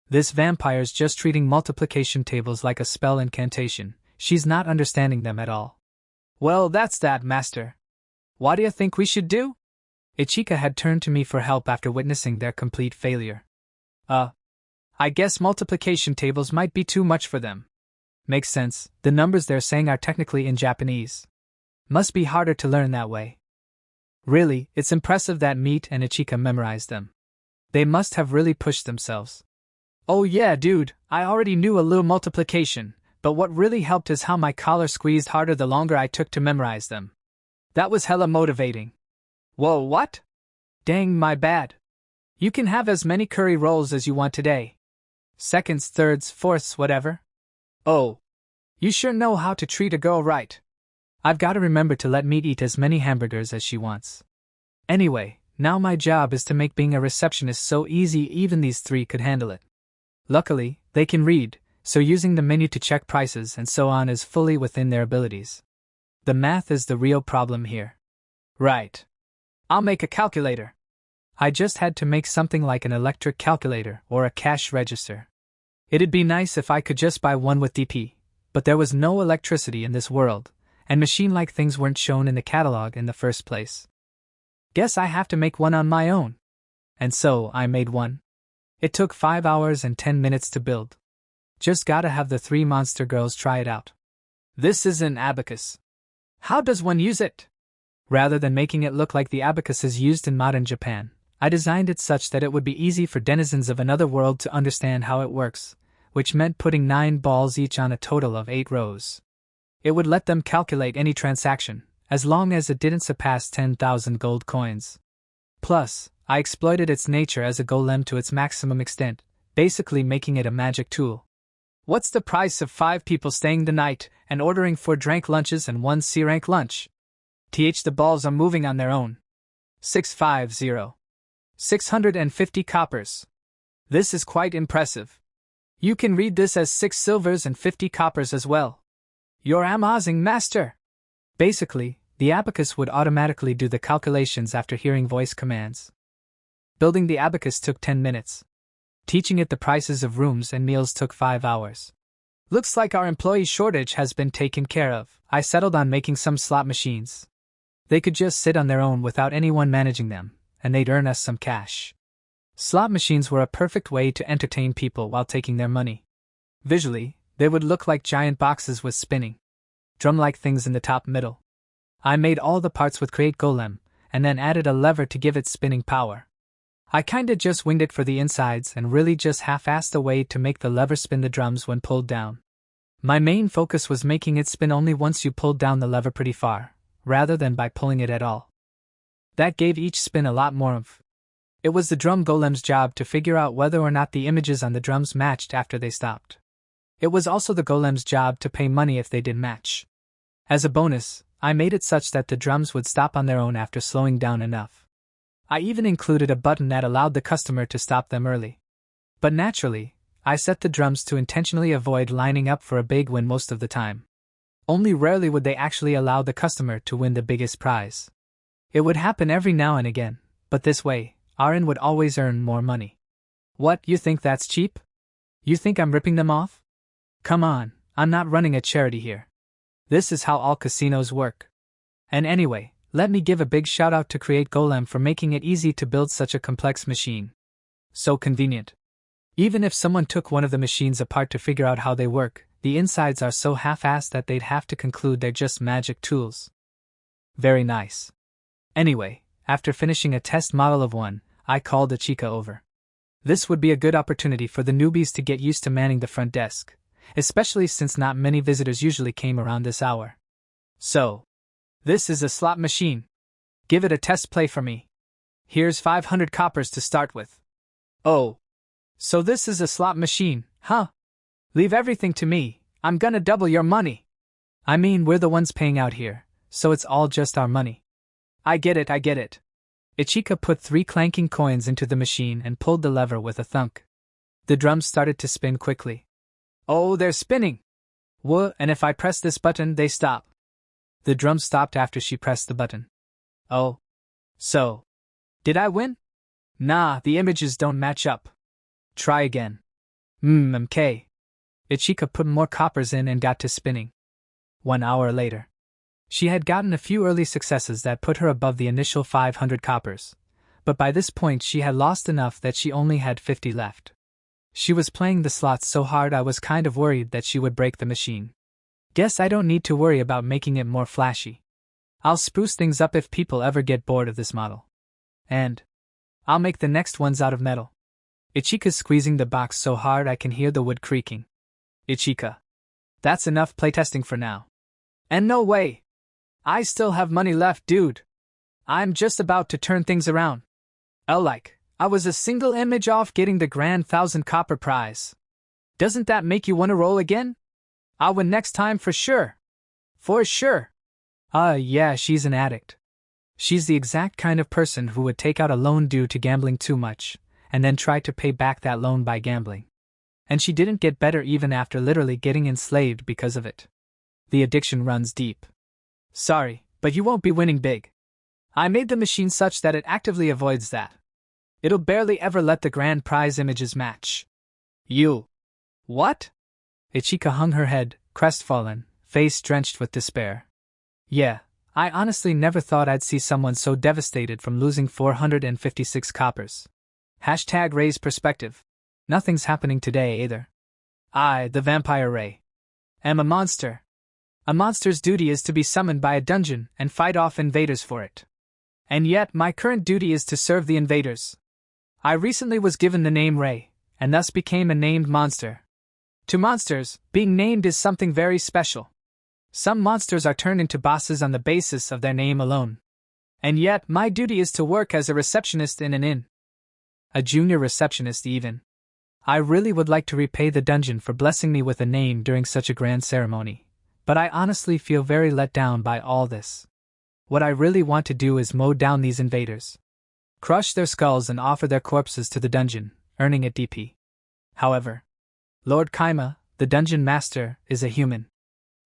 This vampire's just treating multiplication tables like a spell incantation. She's not understanding them at all. Well, that's that, Master. What do you think we should do? Ichika had turned to me for help after witnessing their complete failure. I guess multiplication tables might be too much for them. Makes sense, the numbers they're saying are technically in Japanese. Must be harder to learn that way. Really, it's impressive that Meat and Ichika memorized them. They must have really pushed themselves. Oh yeah, dude, I already knew a little multiplication, but what really helped is how my collar squeezed harder the longer I took to memorize them. That was hella motivating. Whoa, what? Dang, my bad. You can have as many curry rolls as you want today. Seconds, thirds, fourths, whatever. Oh. You sure know how to treat a girl right. I've got to remember to let Meat eat as many hamburgers as she wants. Anyway, now my job is to make being a receptionist so easy even these 3 could handle it. Luckily, they can read, so using the menu to check prices and so on is fully within their abilities. The math is the real problem here. Right. I'll make a calculator. I just had to make something like an electric calculator or a cash register. It'd be nice if I could just buy one with DP, but there was no electricity in this world, and machine-like things weren't shown in the catalog in the first place. Guess I have to make one on my own. And so I made one. It took 5 hours and 10 minutes to build. Just gotta have the 3 monster girls try it out. This is an abacus. How does one use it? Rather than making it look like the abacuses used in modern Japan, I designed it such that it would be easy for denizens of another world to understand how it works, which meant putting 9 balls each on a total of 8 rows. It would let them calculate any transaction, as long as it didn't surpass 10,000 gold coins. Plus, I exploited its nature as a golem to its maximum extent, basically making it a magic tool. What's the price of 5 people staying the night and ordering 4 drank lunches and 1 C-rank lunch? The balls are moving on their own. 650. 650 coppers. This is quite impressive. You can read this as 6 silvers and 50 coppers as well. You're amazing, master! Basically, the abacus would automatically do the calculations after hearing voice commands. Building the abacus took 10 minutes. Teaching it the prices of rooms and meals took 5 hours. Looks like our employee shortage has been taken care of. I settled on making some slot machines. They could just sit on their own without anyone managing them, and they'd earn us some cash. Slot machines were a perfect way to entertain people while taking their money. Visually, they would look like giant boxes with spinning, drum-like things in the top middle. I made all the parts with Create Golem, and then added a lever to give it spinning power. I kinda just winged it for the insides and really just half-assed a way to make the lever spin the drums when pulled down. My main focus was making it spin only once you pulled down the lever pretty far, rather than by pulling it at all. That gave each spin a lot more oomph. It was the drum golem's job to figure out whether or not the images on the drums matched after they stopped. It was also the golem's job to pay money if they didn't match. As a bonus, I made it such that the drums would stop on their own after slowing down enough. I even included a button that allowed the customer to stop them early. But naturally, I set the drums to intentionally avoid lining up for a big win most of the time. Only rarely would they actually allow the customer to win the biggest prize. It would happen every now and again, but this way, RN would always earn more money. What, you think that's cheap? You think I'm ripping them off? Come on, I'm not running a charity here. This is how all casinos work. And anyway, let me give a big shout out to Create Golem for making it easy to build such a complex machine. So convenient. Even if someone took one of the machines apart to figure out how they work, the insides are so half-assed that they'd have to conclude they're just magic tools. Very nice. Anyway, after finishing a test model of one, I called a chica over. This would be a good opportunity for the newbies to get used to manning the front desk, especially since not many visitors usually came around this hour. So, this is a slot machine. Give it a test play for me. Here's 500 coppers to start with. Oh. So this is a slot machine, huh? Leave everything to me, I'm gonna double your money. I mean, we're the ones paying out here, so it's all just our money. I get it. Ichika put 3 clanking coins into the machine and pulled the lever with a thunk. The drums started to spin quickly. Oh, they're spinning! Whoa, and if I press this button, they stop. The drum stopped after she pressed the button. Oh. So. Did I win? Nah, the images don't match up. Try again. Okay. Ichika put more coppers in and got to spinning. 1 hour later. She had gotten a few early successes that put her above the initial 500 coppers, but by this point she had lost enough that she only had 50 left. She was playing the slots so hard I was kind of worried that she would break the machine. Guess I don't need to worry about making it more flashy. I'll spruce things up if people ever get bored of this model. And I'll make the next ones out of metal. Ichika's squeezing the box so hard I can hear the wood creaking. Ichika. That's enough playtesting for now. And no way! I still have money left, dude. I'm just about to turn things around. I was a single image off getting the grand 1,000 copper prize. Doesn't that make you want to roll again? I'll win next time for sure. For sure. Yeah, she's an addict. She's the exact kind of person who would take out a loan due to gambling too much, and then try to pay back that loan by gambling. And she didn't get better even after literally getting enslaved because of it. The addiction runs deep. Sorry, but you won't be winning big. I made the machine such that it actively avoids that. It'll barely ever let the grand prize images match. You. What? Ichika hung her head, crestfallen, face drenched with despair. Yeah, I honestly never thought I'd see someone so devastated from losing 456 coppers. #raise perspective. Nothing's happening today either. I, the vampire Ray, am a monster. A monster's duty is to be summoned by a dungeon and fight off invaders for it. And yet my current duty is to serve the invaders. I recently was given the name Ray, and thus became a named monster. To monsters, being named is something very special. Some monsters are turned into bosses on the basis of their name alone. And yet my duty is to work as a receptionist in an inn. A junior receptionist even. I really would like to repay the dungeon for blessing me with a name during such a grand ceremony, but I honestly feel very let down by all this. What I really want to do is mow down these invaders, crush their skulls and offer their corpses to the dungeon, earning it DP. However, Lord Kaima, the dungeon master, is a human.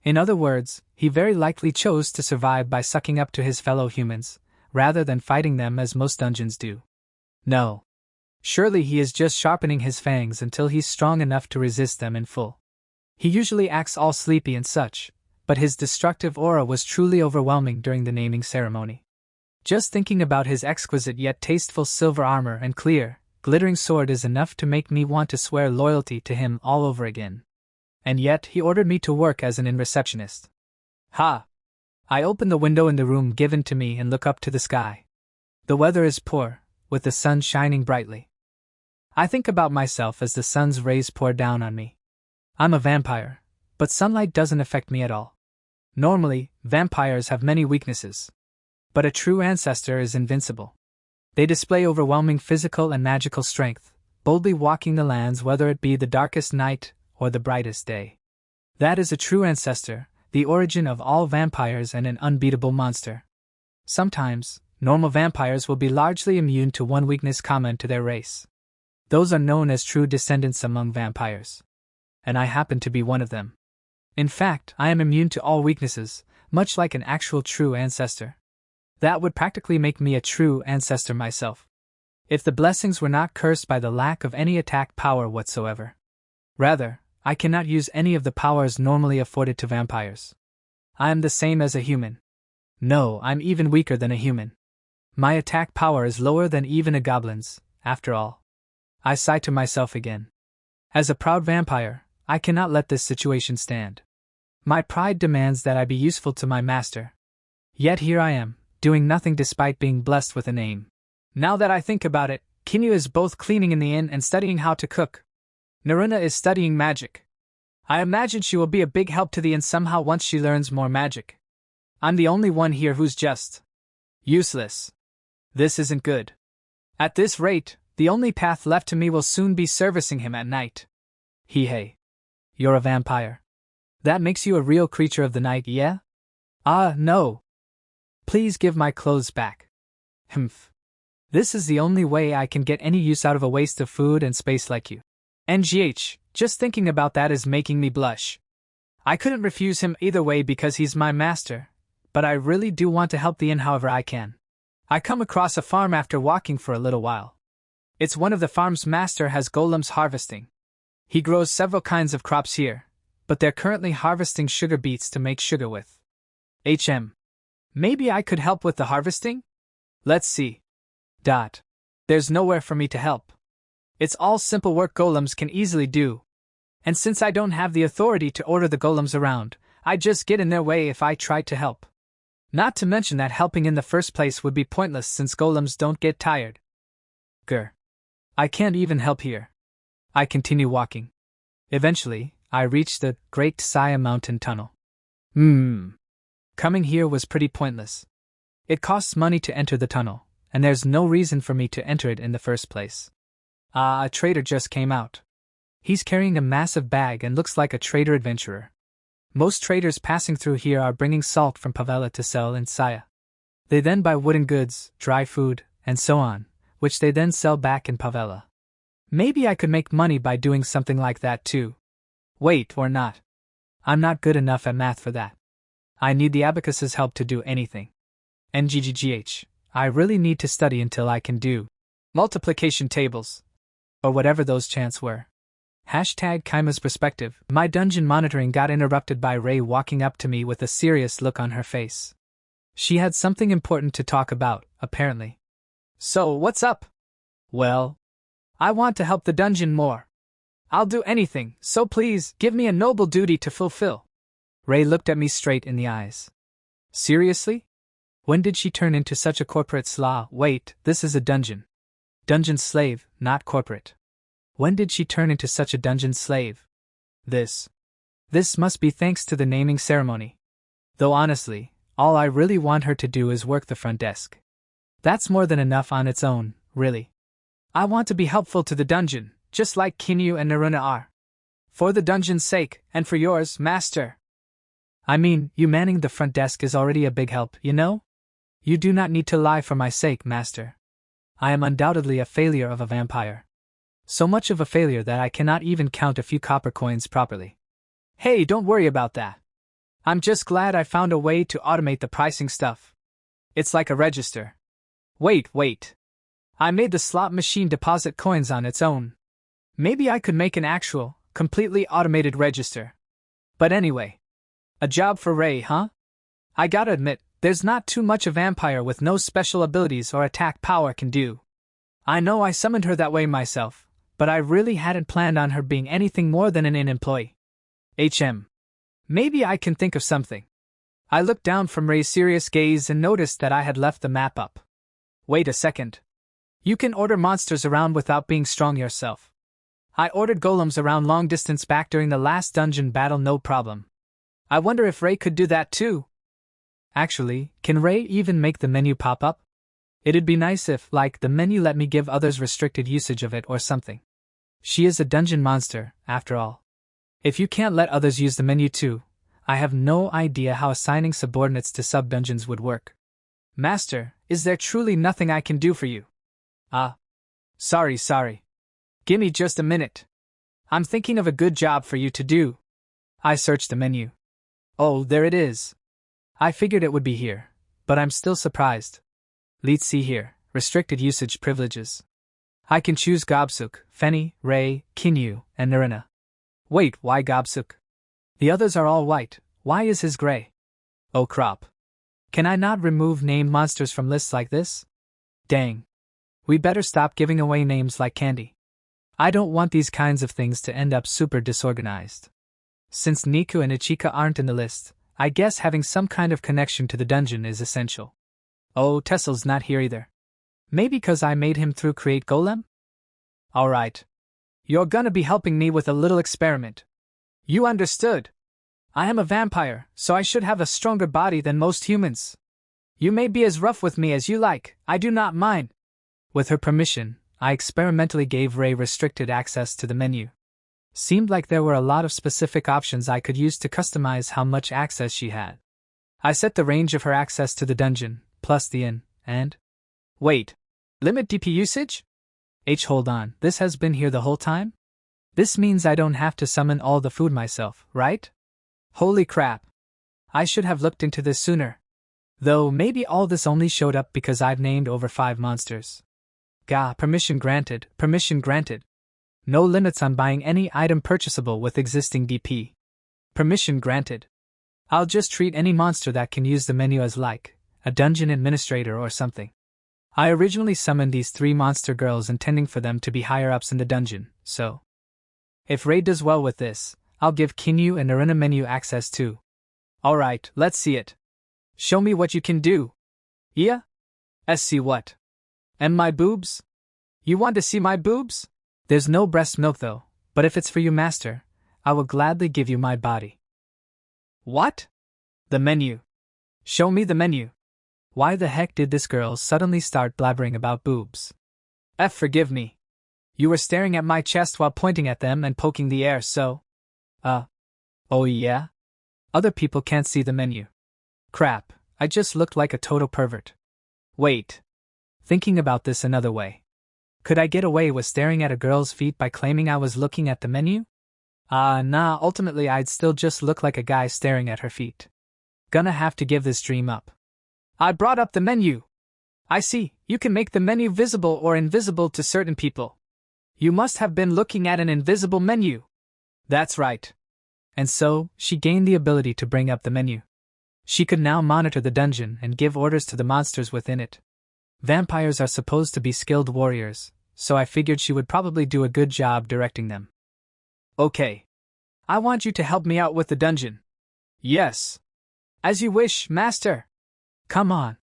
In other words, he very likely chose to survive by sucking up to his fellow humans, rather than fighting them as most dungeons do. No. Surely he is just sharpening his fangs until he's strong enough to resist them in full. He usually acts all sleepy and such, but his destructive aura was truly overwhelming during the naming ceremony. Just thinking about his exquisite yet tasteful silver armor and clear, glittering sword is enough to make me want to swear loyalty to him all over again. And yet he ordered me to work as an inn receptionist. Ha! I open the window in the room given to me and look up to the sky. The weather is poor, with the sun shining brightly. I think about myself as the sun's rays pour down on me. I'm a vampire, but sunlight doesn't affect me at all. Normally, vampires have many weaknesses. But a true ancestor is invincible. They display overwhelming physical and magical strength, boldly walking the lands whether it be the darkest night or the brightest day. That is a true ancestor, the origin of all vampires and an unbeatable monster. Sometimes, normal vampires will be largely immune to one weakness common to their race. Those are known as true descendants among vampires. And I happen to be one of them. In fact, I am immune to all weaknesses, much like an actual true ancestor. That would practically make me a true ancestor myself, if the blessings were not cursed by the lack of any attack power whatsoever. Rather, I cannot use any of the powers normally afforded to vampires. I am the same as a human. No, I'm even weaker than a human. My attack power is lower than even a goblin's, after all. I sigh to myself again. As a proud vampire, I cannot let this situation stand. My pride demands that I be useful to my master. Yet here I am, doing nothing despite being blessed with a name. Now that I think about it, Kinyu is both cleaning in the inn and studying how to cook. Naruna is studying magic. I imagine she will be a big help to the inn somehow once she learns more magic. I'm the only one here who's just useless. This isn't good. At this rate, the only path left to me will soon be servicing him at night. Hey. You're a vampire. That makes you a real creature of the night, yeah? No. Please give my clothes back. Humph. This is the only way I can get any use out of a waste of food and space like you. NGH, just thinking about that is making me blush. I couldn't refuse him either way because he's my master, but I really do want to help the inn however I can. I come across a farm after walking for a little while. It's one of the farm's master has golems harvesting. He grows several kinds of crops here, but they're currently harvesting sugar beets to make sugar with. Maybe I could help with the harvesting? Let's see. There's nowhere for me to help. It's all simple work golems can easily do. And since I don't have the authority to order the golems around, I just get in their way if I try to help. Not to mention that helping in the first place would be pointless since golems don't get tired. I can't even help here. I continue walking. Eventually, I reach the Great Saya Mountain Tunnel. Coming here was pretty pointless. It costs money to enter the tunnel, and there's no reason for me to enter it in the first place. A trader just came out. He's carrying a massive bag and looks like a trader adventurer. Most traders passing through here are bringing salt from Pavela to sell in Saya. They then buy wooden goods, dry food, and so on, which they then sell back in Pavela. Maybe I could make money by doing something like that too. Wait, or not. I'm not good enough at math for that. I need the abacus's help to do anything. NGGGH, I really need to study until I can do multiplication tables, or whatever those chants were. #Kaima's perspective. My dungeon monitoring got interrupted by Ray walking up to me with a serious look on her face. She had something important to talk about, apparently. So, what's up? Well, I want to help the dungeon more. I'll do anything, so please, give me a noble duty to fulfill. Ray looked at me straight in the eyes. Seriously? When did she turn into such a corporate slaw? Wait, this is a dungeon. Dungeon slave, not corporate. When did she turn into such a dungeon slave? This must be thanks to the naming ceremony. Though honestly, all I really want her to do is work the front desk. That's more than enough on its own, really. I want to be helpful to the dungeon, just like Kinyu and Naruna are. For the dungeon's sake, and for yours, master. I mean, you manning the front desk is already a big help, you know? You do not need to lie for my sake, master. I am undoubtedly a failure of a vampire. So much of a failure that I cannot even count a few copper coins properly. Hey, don't worry about that. I'm just glad I found a way to automate the pricing stuff. It's like a register. Wait. I made the slot machine deposit coins on its own. Maybe I could make an actual, completely automated register. But anyway. A job for Ray, huh? I gotta admit, there's not too much a vampire with no special abilities or attack power can do. I know I summoned her that way myself, but I really hadn't planned on her being anything more than an in-employee. Maybe I can think of something. I looked down from Ray's serious gaze and noticed that I had left the map up. Wait a second. You can order monsters around without being strong yourself. I ordered golems around long distance back during the last dungeon battle, no problem. I wonder if Ray could do that too. Actually, can Ray even make the menu pop up? It'd be nice if, like, the menu let me give others restricted usage of it or something. She is a dungeon monster, after all. If you can't let others use the menu too, I have no idea how assigning subordinates to sub-dungeons would work. Master, is there truly nothing I can do for you? Sorry. Gimme just a minute. I'm thinking of a good job for you to do. I searched the menu. Oh, there it is. I figured it would be here, but I'm still surprised. Let's see here, restricted usage privileges. I can choose Gobsuk, Fenny, Ray, Kinyu, and Narina. Wait, why Gobsuk? The others are all white, why is his gray? Oh crap. Can I not remove named monsters from lists like this? Dang. We better stop giving away names like candy. I don't want these kinds of things to end up super disorganized. Since Niku and Ichika aren't in the list, I guess having some kind of connection to the dungeon is essential. Oh, Tessel's not here either. Maybe because I made him through Create Golem? Alright. You're gonna be helping me with a little experiment. You understood. I am a vampire, so I should have a stronger body than most humans. You may be as rough with me as you like, I do not mind. With her permission, I experimentally gave Ray restricted access to the menu. Seemed like there were a lot of specific options I could use to customize how much access she had. I set the range of her access to the dungeon, plus the inn, and... Wait. Limit DP usage? Hold on, this has been here the whole time? This means I don't have to summon all the food myself, right? Holy crap. I should have looked into this sooner. Though maybe all this only showed up because I've named over 5 monsters. Gah, permission granted. No limits on buying any item purchasable with existing DP. Permission granted. I'll just treat any monster that can use the menu as like a dungeon administrator or something. I originally summoned these 3 monster girls intending for them to be higher-ups in the dungeon, so... If Ray does well with this, I'll give Kinyu and Narina menu access too. Alright, let's see it. Show me what you can do. Yeah? See what? And my boobs? You want to see my boobs? There's no breast milk though, but if it's for you, master, I will gladly give you my body. What? The menu. Show me the menu. Why the heck did this girl suddenly start blabbering about boobs? Forgive me. You were staring at my chest while pointing at them and poking the air, so... Oh yeah? Other people can't see the menu. Crap, I just looked like a total pervert. Wait. Thinking about this another way. Could I get away with staring at a girl's feet by claiming I was looking at the menu? Nah, ultimately I'd still just look like a guy staring at her feet. Gonna have to give this dream up. I brought up the menu. I see, you can make the menu visible or invisible to certain people. You must have been looking at an invisible menu. That's right. And so, she gained the ability to bring up the menu. She could now monitor the dungeon and give orders to the monsters within it. Vampires are supposed to be skilled warriors, so I figured she would probably do a good job directing them. Okay. I want you to help me out with the dungeon. Yes. As you wish, master. Come on.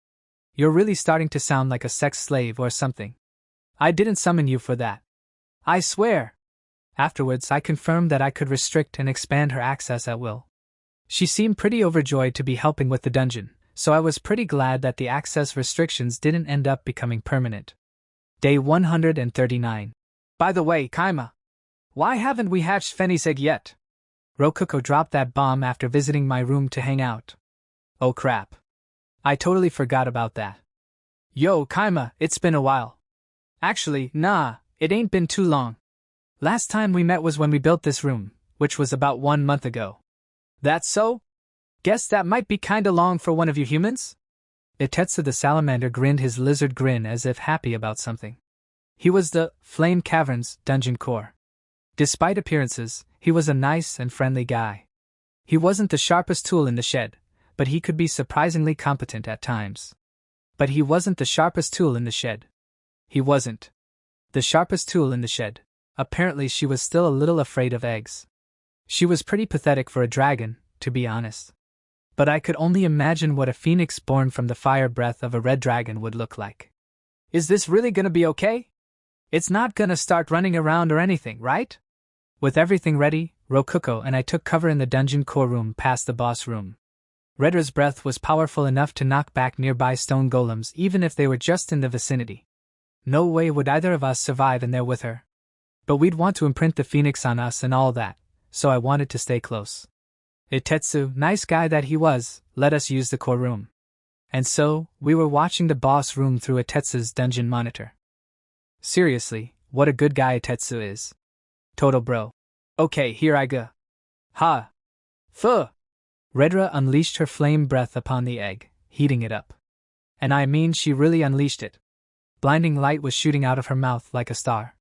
You're really starting to sound like a sex slave or something. I didn't summon you for that. I swear. Afterwards, I confirmed that I could restrict and expand her access at will. She seemed pretty overjoyed to be helping with the dungeon, so I was pretty glad that the access restrictions didn't end up becoming permanent. Day 139. By the way, Kaima, Why haven't we hatched Fenny's egg yet? Rokuko dropped that bomb after visiting my room to hang out. Oh crap. I totally forgot about that. Yo, Kaima, it's been a while. Actually, nah, it ain't been too long. Last time we met was when we built this room, which was about 1 month ago. That's so? Guess that might be kinda long for one of you humans? Itetsu the salamander grinned his lizard grin as if happy about something. He was the Flame Caverns dungeon core. Despite appearances, he was a nice and friendly guy. He wasn't the sharpest tool in the shed, but he could be surprisingly competent at times. But he wasn't the sharpest tool in the shed. He wasn't the sharpest tool in the shed. Apparently she was still a little afraid of eggs. She was pretty pathetic for a dragon, to be honest. But I could only imagine what a phoenix born from the fire breath of a red dragon would look like. Is this really gonna be okay? It's not gonna start running around or anything, right? With everything ready, Rokuko and I took cover in the dungeon core room past the boss room. Redra's breath was powerful enough to knock back nearby stone golems even if they were just in the vicinity. No way would either of us survive in there with her. But we'd want to imprint the phoenix on us and all that, so I wanted to stay close. Itetsu, nice guy that he was, let us use the core room. And so, we were watching the boss room through Itetsu's dungeon monitor. Seriously, what a good guy Itetsu is. Total bro. Okay, here I go. Ha! Fuh! Redra unleashed her flame breath upon the egg, heating it up. And I mean she really unleashed it. Blinding light was shooting out of her mouth like a star.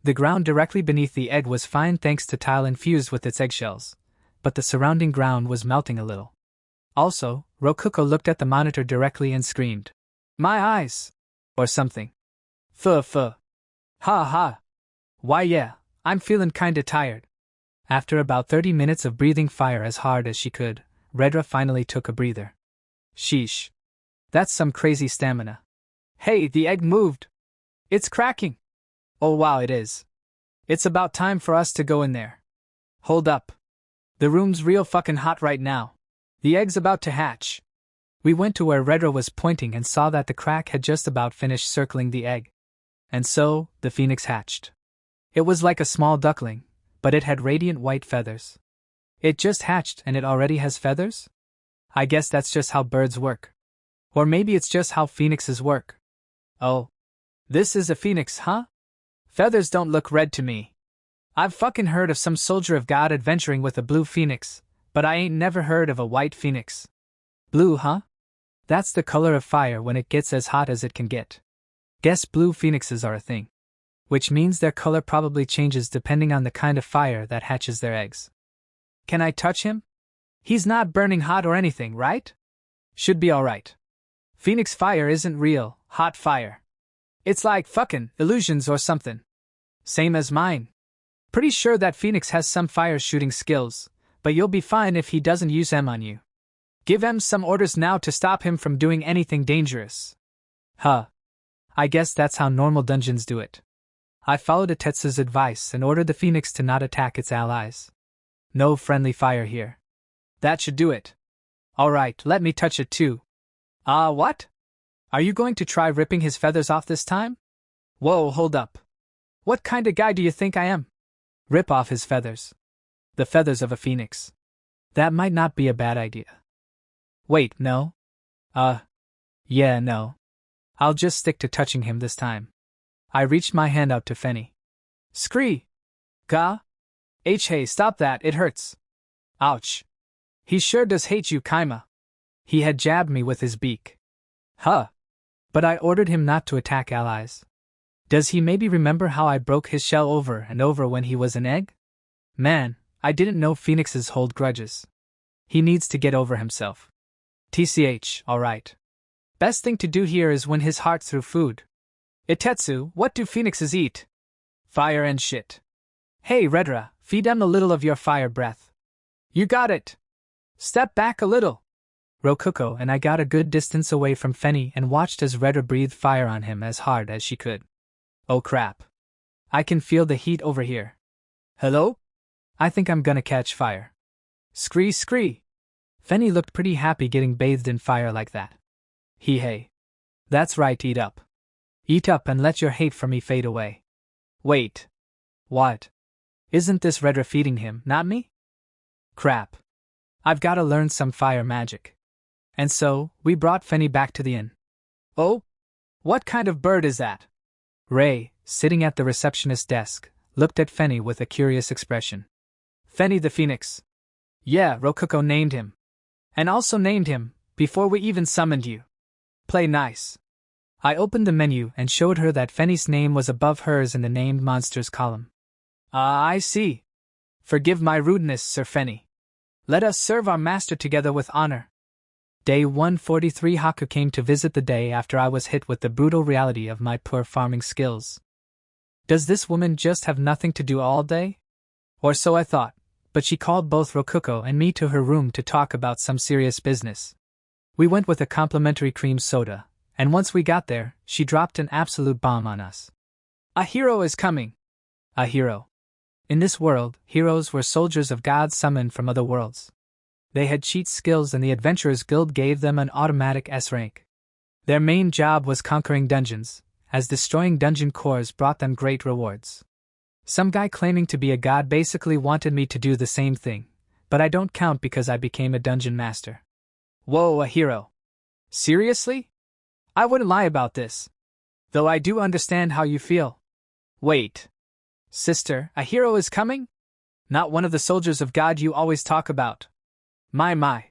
The ground directly beneath the egg was fine thanks to tile infused with its eggshells, but the surrounding ground was melting a little. Also, Rokuko looked at the monitor directly and screamed, "My eyes!" or something. Fuh. Ha ha. Why yeah, I'm feeling kinda tired. After about 30 minutes of breathing fire as hard as she could, Redra finally took a breather. Sheesh. That's some crazy stamina. Hey, the egg moved. It's cracking. Oh wow, it is. It's about time for us to go in there. Hold up. The room's real fucking hot right now. The egg's about to hatch. We went to where Redra was pointing and saw that the crack had just about finished circling the egg. And so, the phoenix hatched. It was like a small duckling, but it had radiant white feathers. It just hatched and it already has feathers? I guess that's just how birds work. Or maybe it's just how phoenixes work. Oh. This is a phoenix, huh? Feathers don't look red to me. I've fucking heard of some soldier of God adventuring with a blue phoenix, but I ain't never heard of a white phoenix. Blue, huh? That's the color of fire when it gets as hot as it can get. Guess blue phoenixes are a thing. Which means their color probably changes depending on the kind of fire that hatches their eggs. Can I touch him? He's not burning hot or anything, right? Should be alright. Phoenix fire isn't real, hot fire. It's like fucking illusions or something. Same as mine. Pretty sure that Phoenix has some fire shooting skills, but you'll be fine if he doesn't use them on you. Give him some orders now to stop him from doing anything dangerous. Huh. I guess that's how normal dungeons do it. I followed Itetsu's advice and ordered the Phoenix to not attack its allies. No friendly fire here. That should do it. Alright, let me touch it too. What? Are you going to try ripping his feathers off this time? Whoa, hold up. What kind of guy do you think I am? Rip off his feathers. The feathers of a phoenix. That might not be a bad idea. Wait, no? Yeah, no. I'll just stick to touching him this time. I reached my hand out to Fenny. Scree! Gah! Hey, stop that, it hurts. Ouch. He sure does hate you, Kaima. He had jabbed me with his beak. Huh. But I ordered him not to attack allies. Does he maybe remember how I broke his shell over and over when he was an egg? Man, I didn't know phoenixes hold grudges. He needs to get over himself. TCH, alright. Best thing to do here is win his heart through food. Itetsu, what do phoenixes eat? Fire and shit. Hey Redra, feed them a little of your fire breath. You got it. Step back a little. Rokuko and I got a good distance away from Fenny and watched as Redra breathed fire on him as hard as she could. Oh crap. I can feel the heat over here. Hello? I think I'm gonna catch fire. Scree. Fenny looked pretty happy getting bathed in fire like that. Hey. That's right, eat up. Eat up and let your hate for me fade away. Wait. What? Isn't this Redra feeding him, not me? Crap. I've gotta learn some fire magic. And so, we brought Fenny back to the inn. Oh? What kind of bird is that? Ray, sitting at the receptionist's desk, looked at Fenny with a curious expression. Fenny the Phoenix. Yeah, Rokuko named him. And also named him, before we even summoned you. Play nice. I opened the menu and showed her that Fenny's name was above hers in the named monsters column. I see. Forgive my rudeness, Sir Fenny. Let us serve our master together with honor. Day 143. Haku came to visit the day after I was hit with the brutal reality of my poor farming skills. Does this woman just have nothing to do all day? Or so I thought, but she called both Rokuko and me to her room to talk about some serious business. We went with a complimentary cream soda, and once we got there, she dropped an absolute bomb on us. A hero is coming. A hero. In this world, heroes were soldiers of God summoned from other worlds. They had cheat skills and the Adventurers Guild gave them an automatic S rank. Their main job was conquering dungeons, as destroying dungeon cores brought them great rewards. Some guy claiming to be a god basically wanted me to do the same thing, but I don't count because I became a dungeon master. Whoa, a hero. Seriously? I wouldn't lie about this. Though I do understand how you feel. Wait. Sister, a hero is coming? Not one of the soldiers of God you always talk about. My.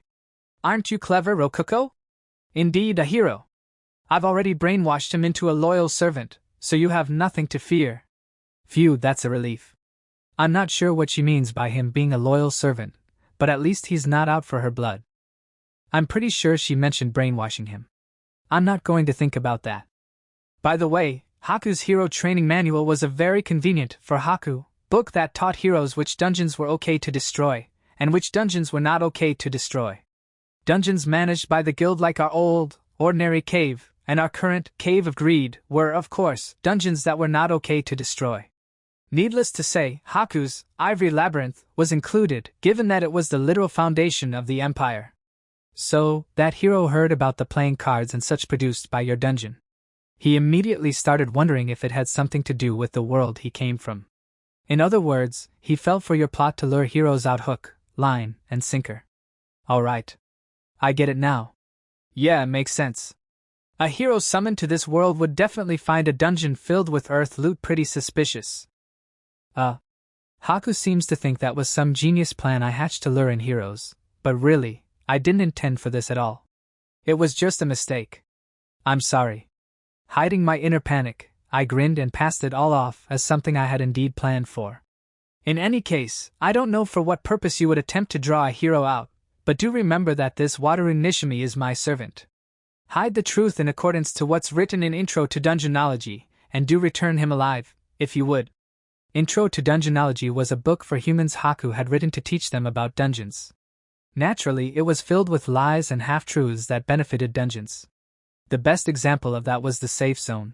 Aren't you clever, Rokuko? Indeed, a hero. I've already brainwashed him into a loyal servant, so you have nothing to fear. Phew, that's a relief. I'm not sure what she means by him being a loyal servant, but at least he's not out for her blood. I'm pretty sure she mentioned brainwashing him. I'm not going to think about that. By the way, Haku's hero training manual was a very convenient for Haku book that taught heroes which dungeons were okay to destroy, and which dungeons were not okay to destroy. Dungeons managed by the guild like our old, ordinary cave, and our current Cave of Greed were, of course, dungeons that were not okay to destroy. Needless to say, Haku's Ivory Labyrinth was included, given that it was the literal foundation of the empire. So, that hero heard about the playing cards and such produced by your dungeon. He immediately started wondering if it had something to do with the world he came from. In other words, he fell for your plot to lure heroes out hook, line, and sinker. Alright. I get it now. Yeah, makes sense. A hero summoned to this world would definitely find a dungeon filled with earth loot pretty suspicious. Haku seems to think that was some genius plan I hatched to lure in heroes, but really, I didn't intend for this at all. It was just a mistake. I'm sorry. Hiding my inner panic, I grinned and passed it all off as something I had indeed planned for. In any case, I don't know for what purpose you would attempt to draw a hero out, but do remember that this Wataru Nishimi is my servant. Hide the truth in accordance to what's written in Intro to Dungeonology, and do return him alive, if you would. Intro to Dungeonology was a book for humans Haku had written to teach them about dungeons. Naturally, it was filled with lies and half-truths that benefited dungeons. The best example of that was the safe zone.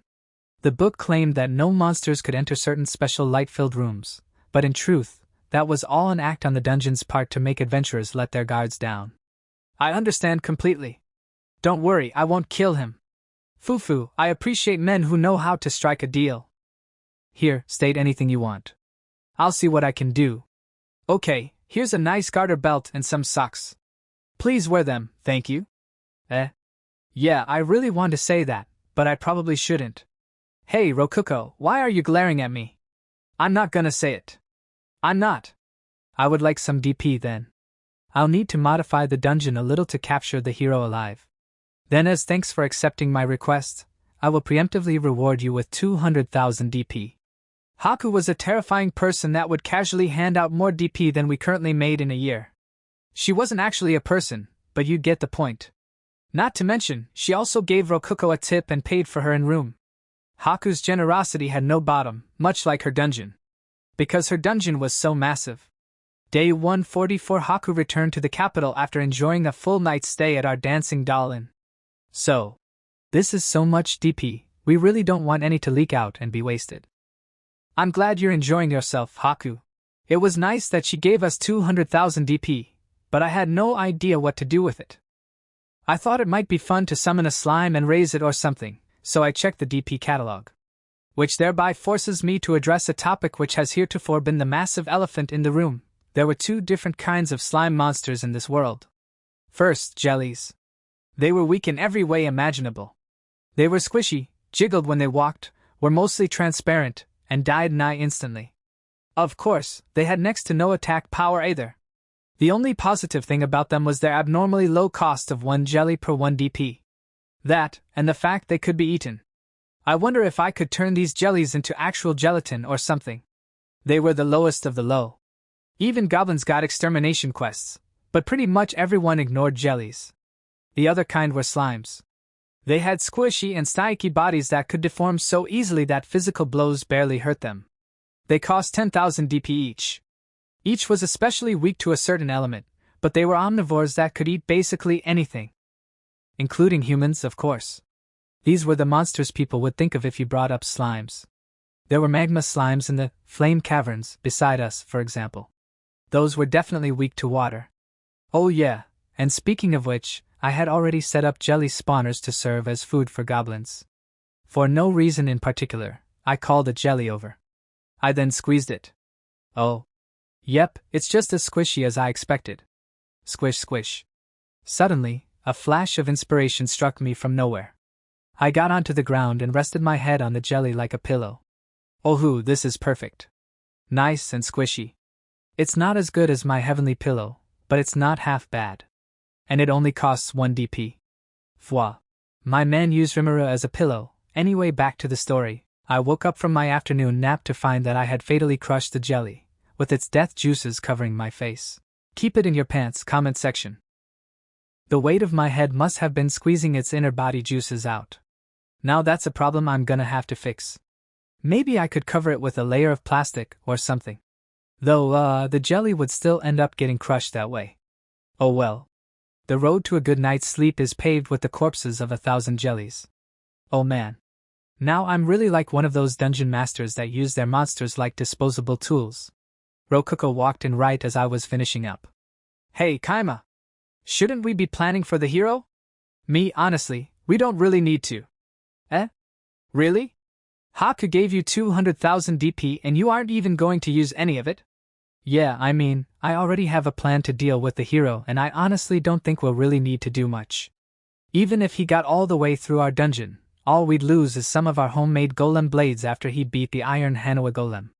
The book claimed that no monsters could enter certain special light-filled rooms, but in truth, that was all an act on the dungeon's part to make adventurers let their guards down. I understand completely. Don't worry, I won't kill him. Fufu, I appreciate men who know how to strike a deal. Here, state anything you want. I'll see what I can do. Okay, here's a nice garter belt and some socks. Please wear them, thank you. Yeah, I really want to say that, but I probably shouldn't. Hey, Rokuko, why are you glaring at me? I'm not gonna say it. I'm not. I would like some DP then. I'll need to modify the dungeon a little to capture the hero alive. Then as thanks for accepting my request, I will preemptively reward you with 200,000 DP. Haku was a terrifying person that would casually hand out more DP than we currently made in a year. She wasn't actually a person, but you get the point. Not to mention, she also gave Rokuko a tip and paid for her in-room. Haku's generosity had no bottom, much like her dungeon. Because her dungeon was so massive. Day 144 Haku returned to the capital after enjoying a full night's stay at our dancing doll inn. So, this is so much DP, we really don't want any to leak out and be wasted. I'm glad you're enjoying yourself, Haku. It was nice that she gave us 200,000 DP, but I had no idea what to do with it. I thought it might be fun to summon a slime and raise it or something, so I checked the DP catalog. Which thereby forces me to address a topic which has heretofore been the massive elephant in the room. There were two different kinds of slime monsters in this world. First, jellies. They were weak in every way imaginable. They were squishy, jiggled when they walked, were mostly transparent, and died nigh instantly. Of course, they had next to no attack power either. The only positive thing about them was their abnormally low cost of 1 jelly per 1 DP. That, and the fact they could be eaten. I wonder if I could turn these jellies into actual gelatin or something. They were the lowest of the low. Even goblins got extermination quests, but pretty much everyone ignored jellies. The other kind were slimes. They had squishy and sticky bodies that could deform so easily that physical blows barely hurt them. They cost 10,000 DP each. Each was especially weak to a certain element, but they were omnivores that could eat basically anything. Including humans, of course. These were the monsters people would think of if you brought up slimes. There were magma slimes in the flame caverns beside us, for example. Those were definitely weak to water. Oh yeah, and speaking of which, I had already set up jelly spawners to serve as food for goblins. For no reason in particular, I called a jelly over. I then squeezed it. Oh. Yep, it's just as squishy as I expected. Squish squish. Suddenly, a flash of inspiration struck me from nowhere. I got onto the ground and rested my head on the jelly like a pillow. Oh, this is perfect. Nice and squishy. It's not as good as my heavenly pillow, but it's not half bad. And it only costs 1 DP. Fwa. My man used Rimuru as a pillow. Anyway, back to the story. I woke up from my afternoon nap to find that I had fatally crushed the jelly, with its death juices covering my face. Keep it in your pants, comment section. The weight of my head must have been squeezing its inner body juices out. Now that's a problem I'm gonna have to fix. Maybe I could cover it with a layer of plastic or something. Though, the jelly would still end up getting crushed that way. Oh well. The road to a good night's sleep is paved with the corpses of 1,000 jellies. Oh man. Now I'm really like one of those dungeon masters that use their monsters like disposable tools. Rokuko walked in right as I was finishing up. Hey Kaima! Shouldn't we be planning for the hero? Me, honestly, we don't really need to. Really? Haku gave you 200,000 DP and you aren't even going to use any of it? Yeah, I mean, I already have a plan to deal with the hero and I honestly don't think we'll really need to do much. Even if he got all the way through our dungeon, all we'd lose is some of our homemade golem blades after he beat the iron Manhwa golem.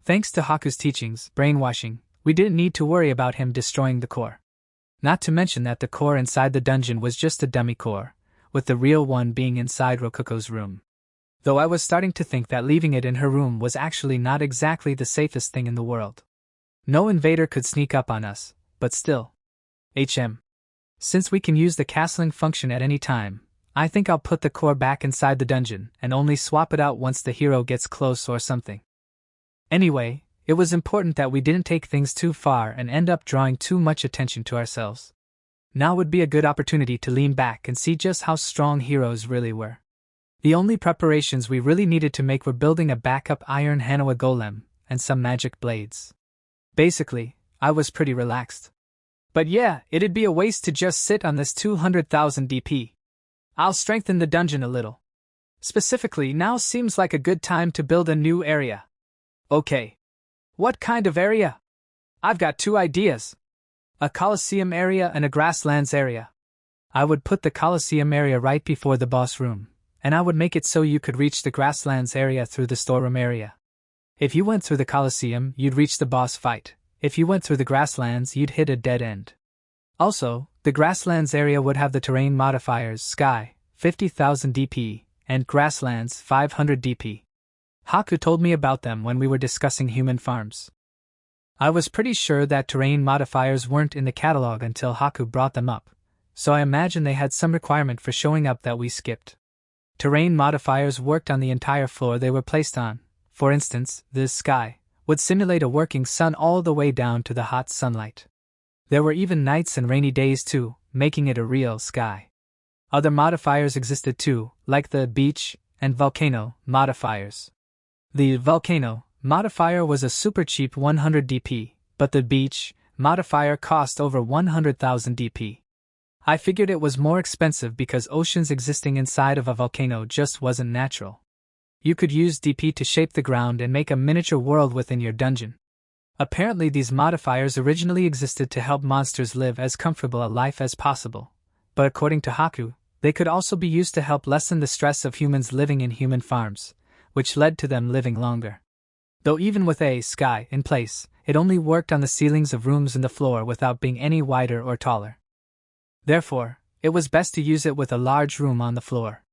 Thanks to Haku's teachings, brainwashing, we didn't need to worry about him destroying the core. Not to mention that the core inside the dungeon was just a dummy core, with the real one being inside Rokuko's room. Though I was starting to think that leaving it in her room was actually not exactly the safest thing in the world. No invader could sneak up on us, but still. Since we can use the castling function at any time, I think I'll put the core back inside the dungeon and only swap it out once the hero gets close or something. Anyway, it was important that we didn't take things too far and end up drawing too much attention to ourselves. Now would be a good opportunity to lean back and see just how strong heroes really were. The only preparations we really needed to make were building a backup iron Manhwa golem and some magic blades. Basically, I was pretty relaxed. But yeah, it'd be a waste to just sit on this 200,000 DP. I'll strengthen the dungeon a little. Specifically, now seems like a good time to build a new area. Okay. What kind of area? I've got 2 ideas. A Colosseum area and a grasslands area. I would put the Colosseum area right before the boss room, and I would make it so you could reach the grasslands area through the storeroom area. If you went through the Colosseum, you'd reach the boss fight. If you went through the grasslands, you'd hit a dead end. Also, the grasslands area would have the terrain modifiers Sky, 50,000 DP, and Grasslands, 500 DP. Haku told me about them when we were discussing human farms. I was pretty sure that terrain modifiers weren't in the catalog until Haku brought them up, so I imagine they had some requirement for showing up that we skipped. Terrain modifiers worked on the entire floor they were placed on. For instance, the sky would simulate a working sun all the way down to the hot sunlight. There were even nights and rainy days too, making it a real sky. Other modifiers existed too, like the beach and volcano modifiers. The volcano modifier was a super cheap 100 DP, but the beach modifier cost over 100,000 DP. I figured it was more expensive because oceans existing inside of a volcano just wasn't natural. You could use DP to shape the ground and make a miniature world within your dungeon. Apparently these modifiers originally existed to help monsters live as comfortable a life as possible, but according to Haku, they could also be used to help lessen the stress of humans living in human farms, which led to them living longer. Though even with a sky in place, it only worked on the ceilings of rooms and the floor without being any wider or taller. Therefore, it was best to use it with a large room on the floor.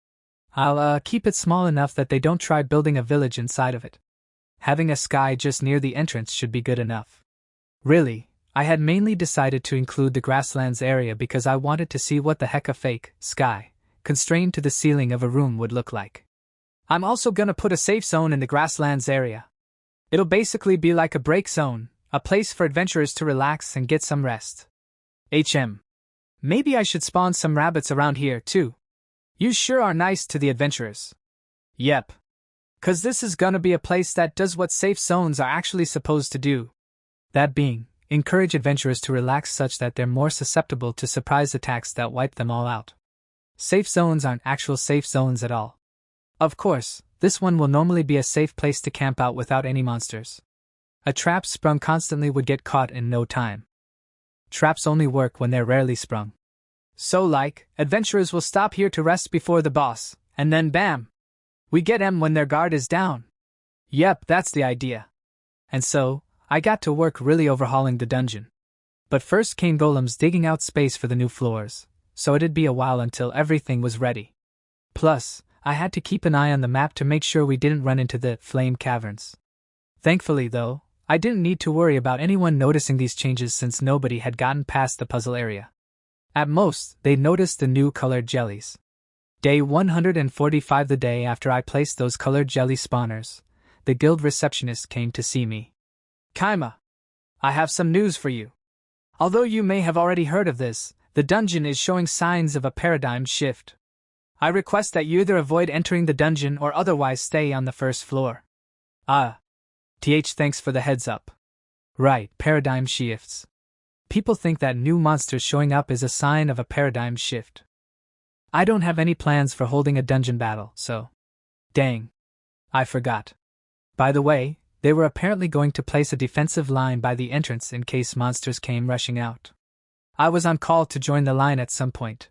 I'll keep it small enough that they don't try building a village inside of it. Having a sky just near the entrance should be good enough. Really, I had mainly decided to include the grasslands area because I wanted to see what the heck a fake sky, constrained to the ceiling of a room would look like. I'm also gonna put a safe zone in the grasslands area. It'll basically be like a break zone, a place for adventurers to relax and get some rest. Maybe I should spawn some rabbits around here too. You sure are nice to the adventurers. Yep. 'Cause this is gonna be a place that does what safe zones are actually supposed to do. That being, encourage adventurers to relax such that they're more susceptible to surprise attacks that wipe them all out. Safe zones aren't actual safe zones at all. Of course, this one will normally be a safe place to camp out without any monsters. A trap sprung constantly would get caught in no time. Traps only work when they're rarely sprung. So adventurers will stop here to rest before the boss, and then bam! We get them when their guard is down. Yep, that's the idea. And so, I got to work really overhauling the dungeon. But first came golems digging out space for the new floors, so it'd be a while until everything was ready. Plus, I had to keep an eye on the map to make sure we didn't run into the flame caverns. Thankfully though, I didn't need to worry about anyone noticing these changes since nobody had gotten past the puzzle area. At most, they noticed the new colored jellies. Day 145, the day after I placed those colored jelly spawners, the guild receptionist came to see me. Kaima, I have some news for you. Although you may have already heard of this, the dungeon is showing signs of a paradigm shift. I request that you either avoid entering the dungeon or otherwise stay on the first floor. Thanks for the heads up. Right, paradigm shifts. People think that new monsters showing up is a sign of a paradigm shift. I don't have any plans for holding a dungeon battle, so... Dang. I forgot. By the way, they were apparently going to place a defensive line by the entrance in case monsters came rushing out. I was on call to join the line at some point.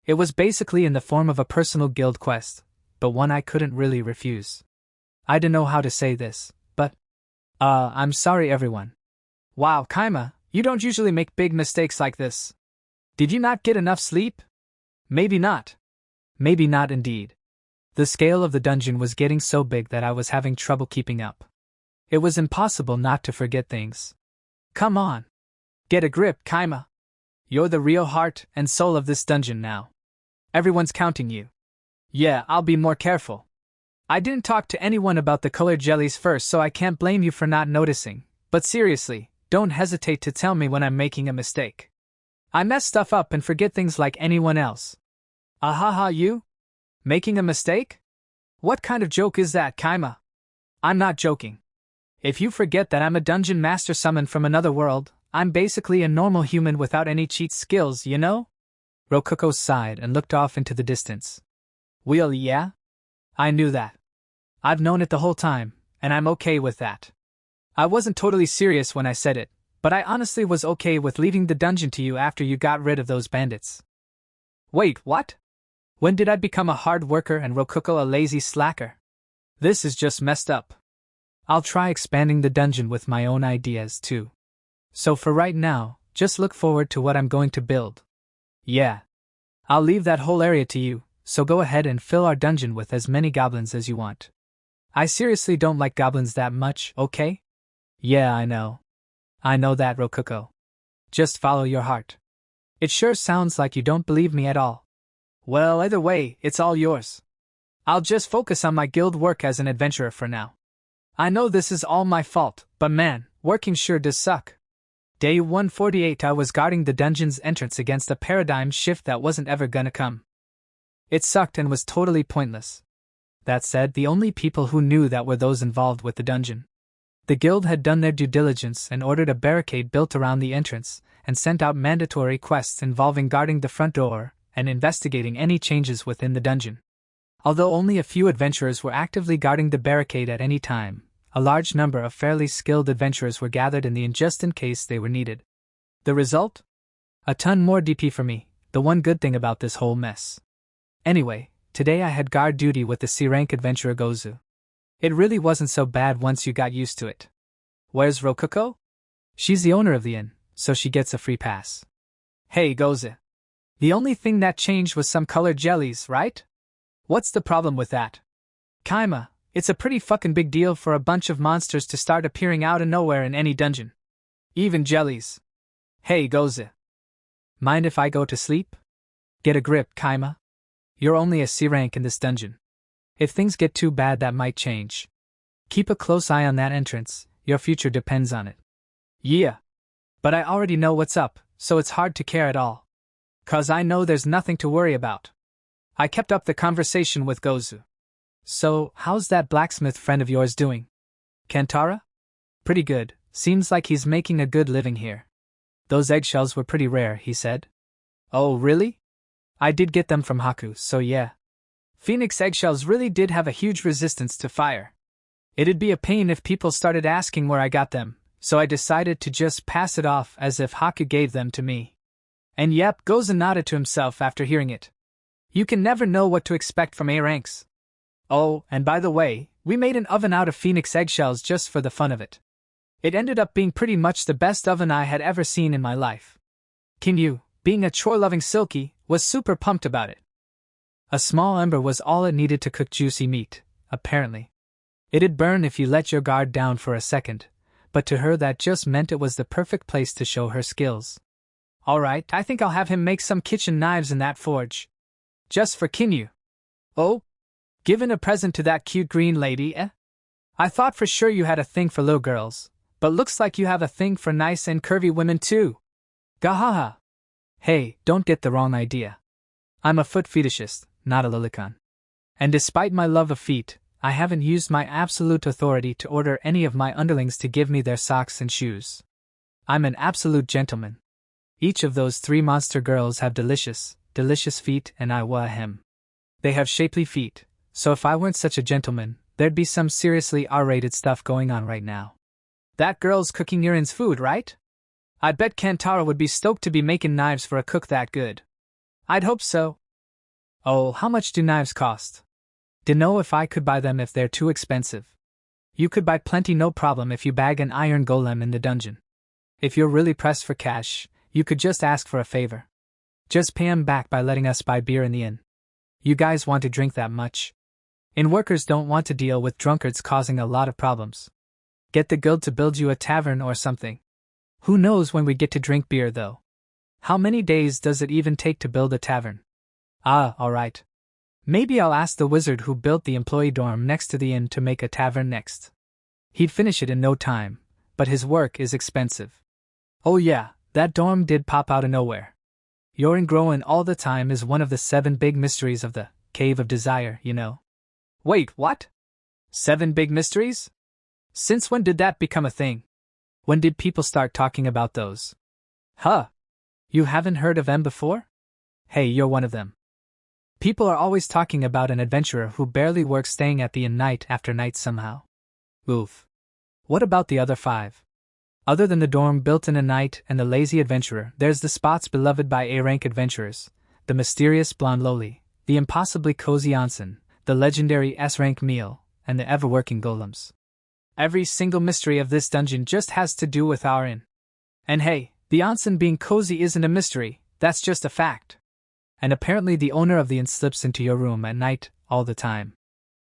It was basically in the form of a personal guild quest, but one I couldn't really refuse. I don't know how to say this, but... I'm sorry everyone. Wow, Kaima, you don't usually make big mistakes like this. Did you not get enough sleep? Maybe not. Maybe not indeed. The scale of the dungeon was getting so big that I was having trouble keeping up. It was impossible not to forget things. Come on. Get a grip, Kaima. You're the real heart and soul of this dungeon now. Everyone's counting you. Yeah, I'll be more careful. I didn't talk to anyone about the colored jellies first, so I can't blame you for not noticing, but seriously, don't hesitate to tell me when I'm making a mistake. I mess stuff up and forget things like anyone else. Ahaha, you? Making a mistake? What kind of joke is that, Kaima? I'm not joking. If you forget that I'm a dungeon master summoned from another world, I'm basically a normal human without any cheat skills, you know? Rokuko sighed and looked off into the distance. Well, yeah? I knew that. I've known it the whole time, and I'm okay with that. I wasn't totally serious when I said it, but I honestly was okay with leaving the dungeon to you after you got rid of those bandits. Wait, what? When did I become a hard worker and Rokuko a lazy slacker? This is just messed up. I'll try expanding the dungeon with my own ideas too. So for right now, just look forward to what I'm going to build. Yeah. I'll leave that whole area to you, so go ahead and fill our dungeon with as many goblins as you want. I seriously don't like goblins that much, okay? Yeah, I know. I know that, Rokuko. Just follow your heart. It sure sounds like you don't believe me at all. Well, either way, it's all yours. I'll just focus on my guild work as an adventurer for now. I know this is all my fault, but man, working sure does suck. Day 148, I was guarding the dungeon's entrance against a paradigm shift that wasn't ever gonna come. It sucked and was totally pointless. That said, the only people who knew that were those involved with the dungeon. The guild had done their due diligence and ordered a barricade built around the entrance, and sent out mandatory quests involving guarding the front door and investigating any changes within the dungeon. Although only a few adventurers were actively guarding the barricade at any time, a large number of fairly skilled adventurers were gathered in the inn just in case they were needed. The result? A ton more DP for me, the one good thing about this whole mess. Anyway, today I had guard duty with the C-rank adventurer Gozu. It really wasn't so bad once you got used to it. Where's Rokuko? She's the owner of the inn, so she gets a free pass. Hey Gozu. The only thing that changed was some colored jellies, right? What's the problem with that? Kaima, it's a pretty fucking big deal for a bunch of monsters to start appearing out of nowhere in any dungeon. Even jellies. Hey Gozu. Mind if I go to sleep? Get a grip, Kaima. You're only a C-rank in this dungeon. If things get too bad, that might change. Keep a close eye on that entrance, your future depends on it. Yeah. But I already know what's up, so it's hard to care at all. 'Cause I know there's nothing to worry about. I kept up the conversation with Gozu. So, how's that blacksmith friend of yours doing? Kantara? Pretty good, seems like he's making a good living here. Those eggshells were pretty rare, he said. Oh, really? I did get them from Haku, so yeah. Phoenix eggshells really did have a huge resistance to fire. It'd be a pain if people started asking where I got them, so I decided to just pass it off as if Haku gave them to me. And yep, Gozen nodded to himself after hearing it. You can never know what to expect from A ranks. Oh, and by the way, we made an oven out of phoenix eggshells just for the fun of it. It ended up being pretty much the best oven I had ever seen in my life. Kinyu, being a chore-loving Silky, was super pumped about it. A small ember was all it needed to cook juicy meat, apparently. It'd burn if you let your guard down for a second, but to her that just meant it was the perfect place to show her skills. Alright, I think I'll have him make some kitchen knives in that forge. Just for Kinyu. Oh? Given a present to that cute green lady, eh? I thought for sure you had a thing for little girls, but looks like you have a thing for nice and curvy women too. Gahaha. Hey, don't get the wrong idea. I'm a foot fetishist, not a lilicon. And despite my love of feet, I haven't used my absolute authority to order any of my underlings to give me their socks and shoes. I'm an absolute gentleman. Each of those 3 monster girls have delicious feet, and I ahem. They have shapely feet, so if I weren't such a gentleman, there'd be some seriously R-rated stuff going on right now. That girl's cooking Yurin's food, right? I bet Kantara would be stoked to be making knives for a cook that good. I'd hope so. Oh, how much do knives cost? Dunno if I could buy them if they're too expensive. You could buy plenty no problem if you bag an iron golem in the dungeon. If you're really pressed for cash, you could just ask for a favor. Just pay 'em back by letting us buy beer in the inn. You guys want to drink that much? Inn workers don't want to deal with drunkards causing a lot of problems. Get the guild to build you a tavern or something. Who knows when we get to drink beer though? How many days does it even take to build a tavern? Ah, alright. Maybe I'll ask the wizard who built the employee dorm next to the inn to make a tavern next. He'd finish it in no time, but his work is expensive. Oh yeah, that dorm did pop out of nowhere. Yorin growing all the time is one of the 7 big mysteries of the Cave of Desire, you know. Wait, what? 7 big mysteries? Since when did that become a thing? When did people start talking about those? Huh? You haven't heard of them before? Hey, you're one of them. People are always talking about an adventurer who barely works staying at the inn night after night somehow. Oof. What about the other 5? Other than the dorm built in a night and the lazy adventurer, there's the spots beloved by A-rank adventurers, the mysterious blonde loli, the impossibly cozy onsen, the legendary S-rank meal, and the ever-working golems. Every single mystery of this dungeon just has to do with our inn. And hey, the onsen being cozy isn't a mystery, that's just a fact. And apparently the owner of the inn slips into your room at night, all the time.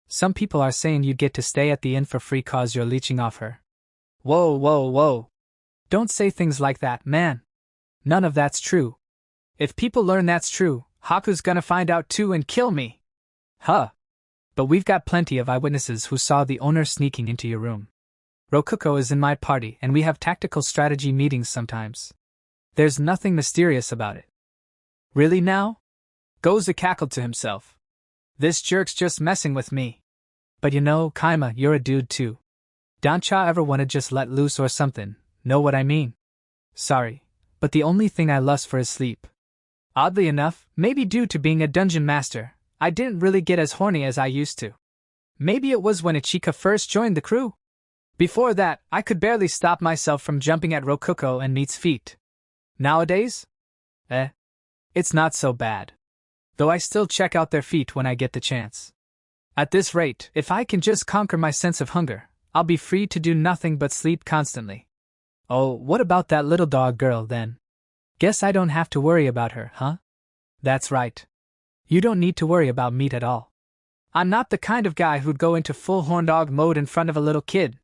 Some people are saying you get to stay at the inn for free cause you're leeching off her. Whoa, whoa, whoa. Don't say things like that, man. None of that's true. If people learn that's true, Haku's gonna find out too and kill me. Huh. But we've got plenty of eyewitnesses who saw the owner sneaking into your room. Rokuko is in my party and we have tactical strategy meetings sometimes. There's nothing mysterious about it. Really now? Gozu cackled to himself. This jerk's just messing with me. But you know, Kaima, you're a dude too. Doncha ever wanna just let loose or something, know what I mean? Sorry, but the only thing I lust for is sleep. Oddly enough, maybe due to being a dungeon master, I didn't really get as horny as I used to. Maybe it was when Ichika first joined the crew. Before that, I could barely stop myself from jumping at Rokuko and Meat's feet. Nowadays? It's not so bad. Though I still check out their feet when I get the chance. At this rate, if I can just conquer my sense of hunger, I'll be free to do nothing but sleep constantly. Oh, what about that little dog girl then? Guess I don't have to worry about her, huh? That's right. You don't need to worry about Meat at all. I'm not the kind of guy who'd go into full horn dog mode in front of a little kid.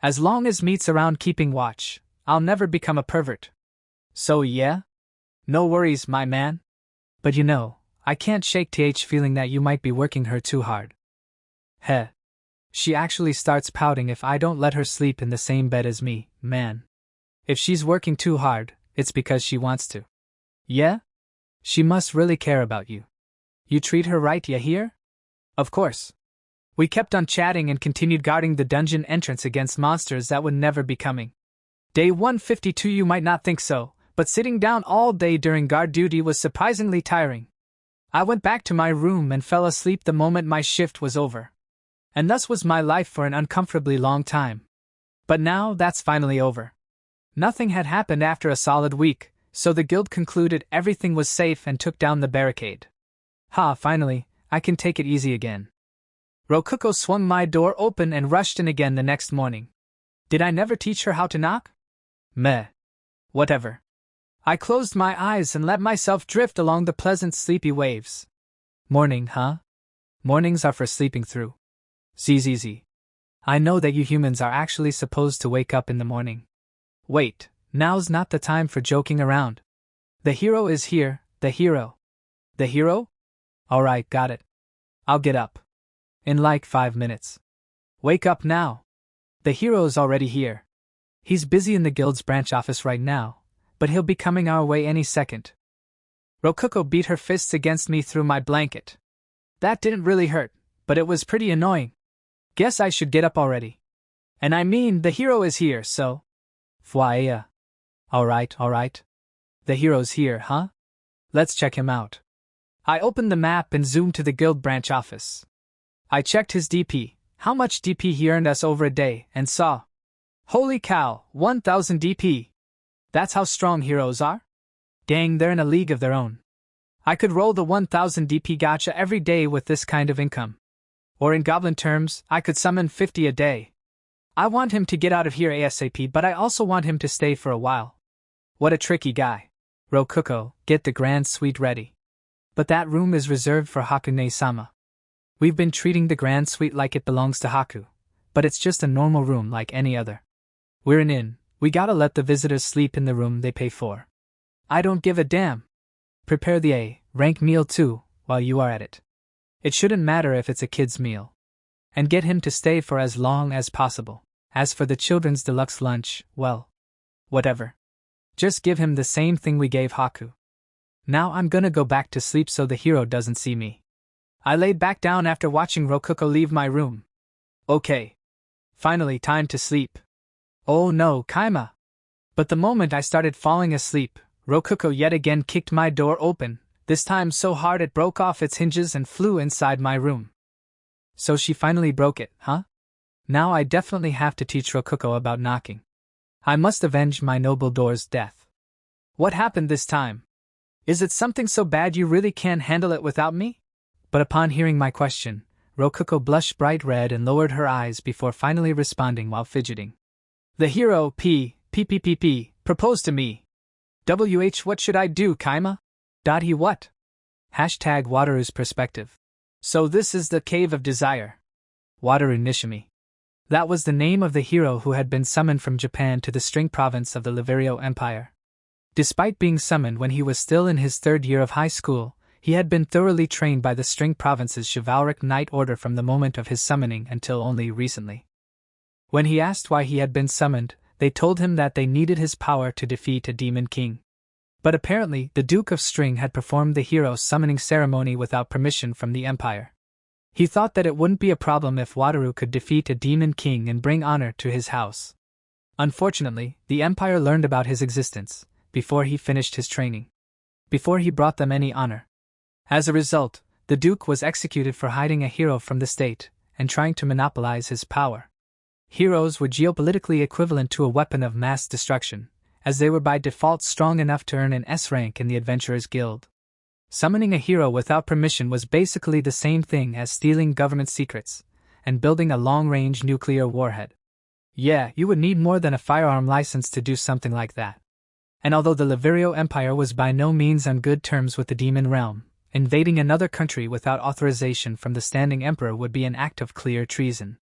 As long as Meat's around keeping watch, I'll never become a pervert. So yeah? No worries, my man. But you know, I can't shake th feeling that you might be working her too hard. Heh. She actually starts pouting if I don't let her sleep in the same bed as me, man. If she's working too hard, it's because she wants to. Yeah? She must really care about you. You treat her right, ya hear? Of course. We kept on chatting and continued guarding the dungeon entrance against monsters that would never be coming. Day 152. You might not think so, but sitting down all day during guard duty was surprisingly tiring. I went back to my room and fell asleep the moment my shift was over. And thus was my life for an uncomfortably long time. But now that's finally over. Nothing had happened after a solid week, so the guild concluded everything was safe and took down the barricade. Finally, I can take it easy again. Rokuko swung my door open and rushed in again the next morning. Did I never teach her how to knock? Meh. Whatever. I closed my eyes and let myself drift along the pleasant sleepy waves. Morning, huh? Mornings are for sleeping through. ZZZ. I know that you humans are actually supposed to wake up in the morning. Wait, now's not the time for joking around. The hero is here, the hero. The hero? Alright, got it. I'll get up. In like 5 minutes. Wake up now. The hero's already here. He's busy in the guild's branch office right now, but he'll be coming our way any second. Rokuko beat her fists against me through my blanket. That didn't really hurt, but it was pretty annoying. Guess I should get up already. And I mean, the hero is here, so... Fwaya. Alright. The hero's here, huh? Let's check him out. I opened the map and zoomed to the guild branch office. I checked his DP, how much DP he earned us over a day, and saw. Holy cow, 1000 DP. That's how strong heroes are? Dang, they're in a league of their own. I could roll the 1000 DP gacha every day with this kind of income. Or in goblin terms, I could summon 50 a day. I want him to get out of here ASAP, but I also want him to stay for a while. What a tricky guy. Rokuko, get the grand suite ready. But that room is reserved for Hakune-sama. We've been treating the grand suite like it belongs to Haku, but it's just a normal room like any other. We're an inn, we gotta let the visitors sleep in the room they pay for. I don't give a damn. Prepare the A-rank meal too, while you are at it. It shouldn't matter if it's a kid's meal. And get him to stay for as long as possible. As for the children's deluxe lunch, well, whatever. Just give him the same thing we gave Haku. Now I'm gonna go back to sleep so the hero doesn't see me. I laid back down after watching Rokuko leave my room. Okay. Finally time to sleep. Oh no, Kaima. But the moment I started falling asleep, Rokuko yet again kicked my door open, this time so hard it broke off its hinges and flew inside my room. So she finally broke it, huh? Now I definitely have to teach Rokuko about knocking. I must avenge my noble door's death. What happened this time? Is it something so bad you really can't handle it without me? But upon hearing my question, Rokuko blushed bright red and lowered her eyes before finally responding while fidgeting. The hero, P, proposed to me. What should I do, Kaima? He what? Hashtag Wataru's perspective. So this is the Cave of Desire. Wataru Nishimi. That was the name of the hero who had been summoned from Japan to the String province of the Liverio Empire. Despite being summoned when he was still in his 3rd year of high school, he had been thoroughly trained by the String province's chivalric knight order from the moment of his summoning until only recently. When he asked why he had been summoned, they told him that they needed his power to defeat a demon king. But apparently, the Duke of String had performed the hero's summoning ceremony without permission from the Empire. He thought that it wouldn't be a problem if Wataru could defeat a demon king and bring honor to his house. Unfortunately, the Empire learned about his existence before he finished his training. Before he brought them any honor. As a result, The Duke was executed for hiding a hero from the state and trying to monopolize his power. Heroes were geopolitically equivalent to a weapon of mass destruction, as they were by default strong enough to earn an S rank in the Adventurers Guild. Summoning a hero without permission was basically the same thing as stealing government secrets and building a long-range nuclear warhead. Yeah, you would need more than a firearm license to do something like that. And although the Lavirio Empire was by no means on good terms with the Demon Realm, invading another country without authorization from the standing emperor would be an act of clear treason.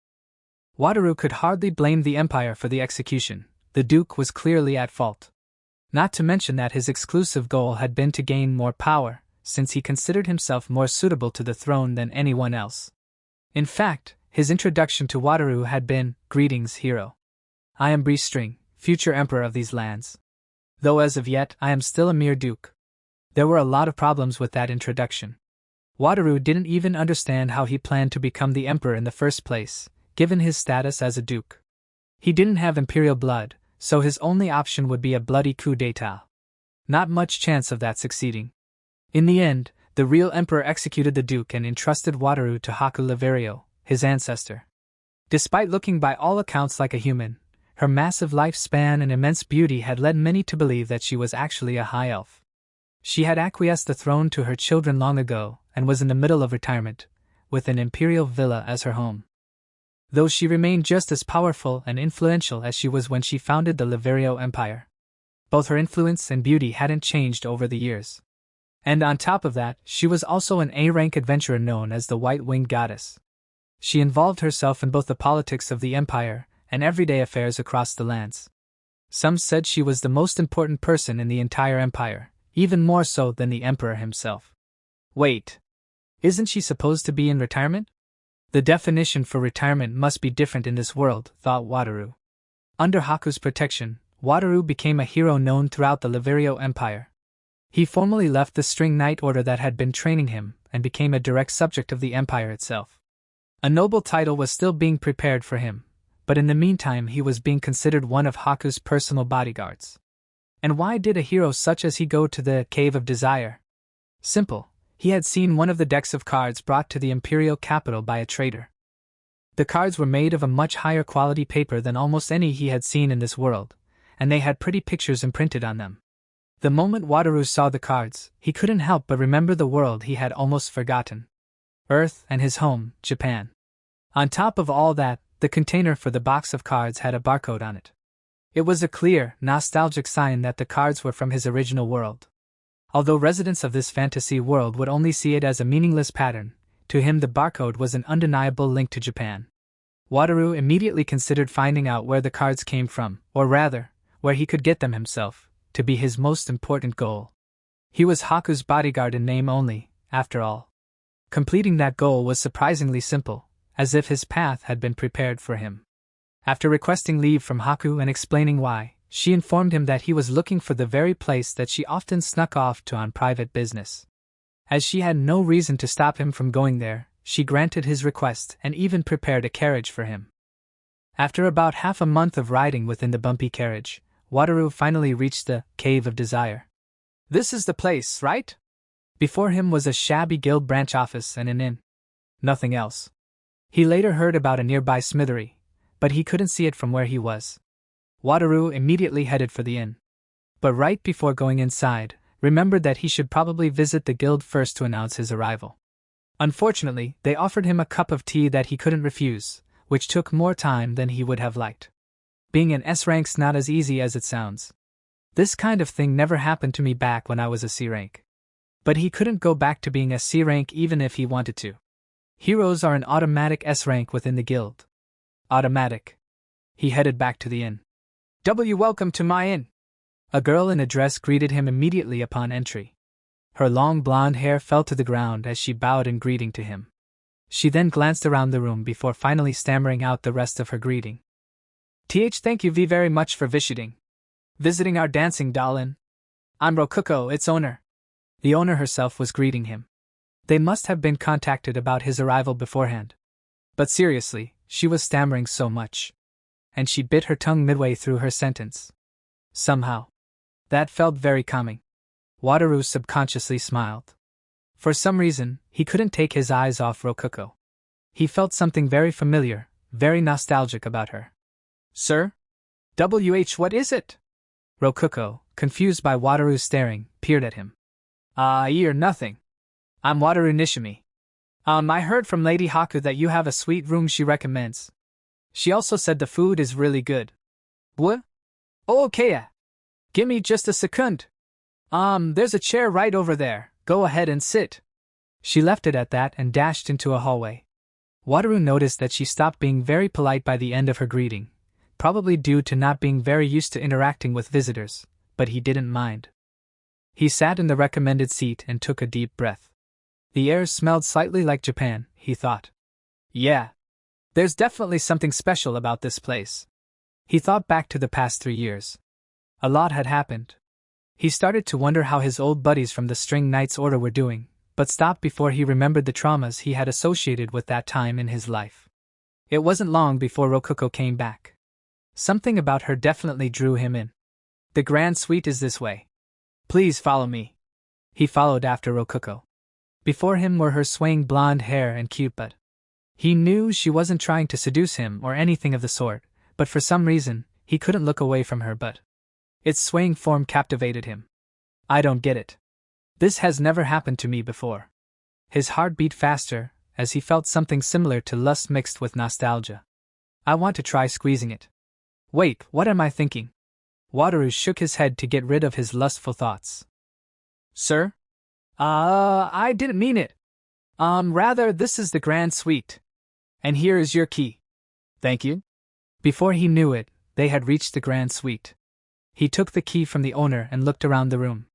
Wataru could hardly blame the Empire for the execution. The Duke was clearly at fault. Not to mention that his exclusive goal had been to gain more power, since he considered himself more suitable to the throne than anyone else. In fact, his introduction to Wataru had been, "Greetings, hero. I am String, future emperor of these lands. Though as of yet I am still a mere duke." There were a lot of problems with that introduction. Wataru didn't even understand how he planned to become the emperor in the first place, given his status as a duke. He didn't have imperial blood, so his only option would be a bloody coup d'état. Not much chance of that succeeding. In the end, the real emperor executed the duke and entrusted Wataru to Haku Lavirio, his ancestor. Despite looking by all accounts like a human, her massive lifespan and immense beauty had led many to believe that she was actually a high elf. She had acquiesced the throne to her children long ago and was in the middle of retirement, with an imperial villa as her home. Though she remained just as powerful and influential as she was when she founded the Lavirio Empire. Both her influence and beauty hadn't changed over the years. And on top of that, she was also an A-rank adventurer known as the White-Winged Goddess. She involved herself in both the politics of the empire and everyday affairs across the lands. Some said she was the most important person in the entire empire, even more so than the emperor himself. Wait, isn't she supposed to be in retirement? The definition for retirement must be different in this world, thought Wataru. Under Haku's protection, Wataru became a hero known throughout the Lavirio Empire. He formally left the String Knight Order that had been training him and became a direct subject of the empire itself. A noble title was still being prepared for him, but in the meantime he was being considered one of Haku's personal bodyguards. And why did a hero such as he go to the Cave of Desire? Simple. He had seen one of the decks of cards brought to the imperial capital by a trader. The cards were made of a much higher quality paper than almost any he had seen in this world, and they had pretty pictures imprinted on them. The moment Wataru saw the cards, he couldn't help but remember the world he had almost forgotten. Earth and his home, Japan. On top of all that, the container for the box of cards had a barcode on it. It was a clear, nostalgic sign that the cards were from his original world. Although residents of this fantasy world would only see it as a meaningless pattern, to him the barcode was an undeniable link to Japan. Wataru immediately considered finding out where the cards came from, or rather, where he could get them himself, to be his most important goal. He was Haku's bodyguard in name only, after all. Completing that goal was surprisingly simple, as if his path had been prepared for him. After requesting leave from Haku and explaining why, she informed him that he was looking for the very place that she often snuck off to on private business. As she had no reason to stop him from going there, she granted his request and even prepared a carriage for him. After about half a month of riding within the bumpy carriage, Wataru finally reached the Cave of Desire. This is the place, right? Before him was a shabby guild branch office and an inn. Nothing else. He later heard about a nearby smithery, but he couldn't see it from where he was. Wataru immediately headed for the inn. But right before going inside, remembered that he should probably visit the guild first to announce his arrival. Unfortunately, they offered him a cup of tea that he couldn't refuse, which took more time than he would have liked. Being an S-rank's not as easy as it sounds. This kind of thing never happened to me back when I was a C-rank. But he couldn't go back to being a C-rank even if he wanted to. Heroes are an automatic S-rank within the guild. Automatic. He headed back to the inn. Welcome to my inn. A girl in a dress greeted him immediately upon entry. Her long blonde hair fell to the ground as she bowed in greeting to him. She then glanced around the room before finally stammering out the rest of her greeting. Thank you very much for visiting our dancing doll inn. I'm Rokuko, its owner. The owner herself was greeting him. They must have been contacted about his arrival beforehand. But seriously, she was stammering so much. And she bit her tongue midway through her sentence. Somehow. That felt very calming. Wataru subconsciously smiled. For some reason, he couldn't take his eyes off Rokuko. He felt something very familiar, very nostalgic about her. Sir? What is it? Rokuko, confused by Wataru's staring, peered at him. You're nothing. I'm Wataru Nishimi. I heard from Lady Haku that you have a sweet room she recommends. She also said the food is really good. What? Oh, okay. Give me just a second. There's a chair right over there. Go ahead and sit. She left it at that and dashed into a hallway. Wataru noticed that she stopped being very polite by the end of her greeting, probably due to not being very used to interacting with visitors, but he didn't mind. He sat in the recommended seat and took a deep breath. The air smelled slightly like Japan, he thought. Yeah. There's definitely something special about this place. He thought back to the past 3 years. A lot had happened. He started to wonder how his old buddies from the String Knights Order were doing, but stopped before he remembered the traumas he had associated with that time in his life. It wasn't long before Rokuko came back. Something about her definitely drew him in. The grand suite is this way. Please follow me. He followed after Rokuko. Before him were her swaying blonde hair and cute butt. He knew she wasn't trying to seduce him or anything of the sort, but for some reason, he couldn't look away from her butt. Its swaying form captivated him. I don't get it. This has never happened to me before. His heart beat faster, as he felt something similar to lust mixed with nostalgia. I want to try squeezing it. Wait, what am I thinking? Wataru shook his head to get rid of his lustful thoughts. Sir? I didn't mean it. Rather, this is the grand suite. And here is your key. Thank you. Before he knew it, they had reached the grand suite. He took the key from the owner and looked around the room.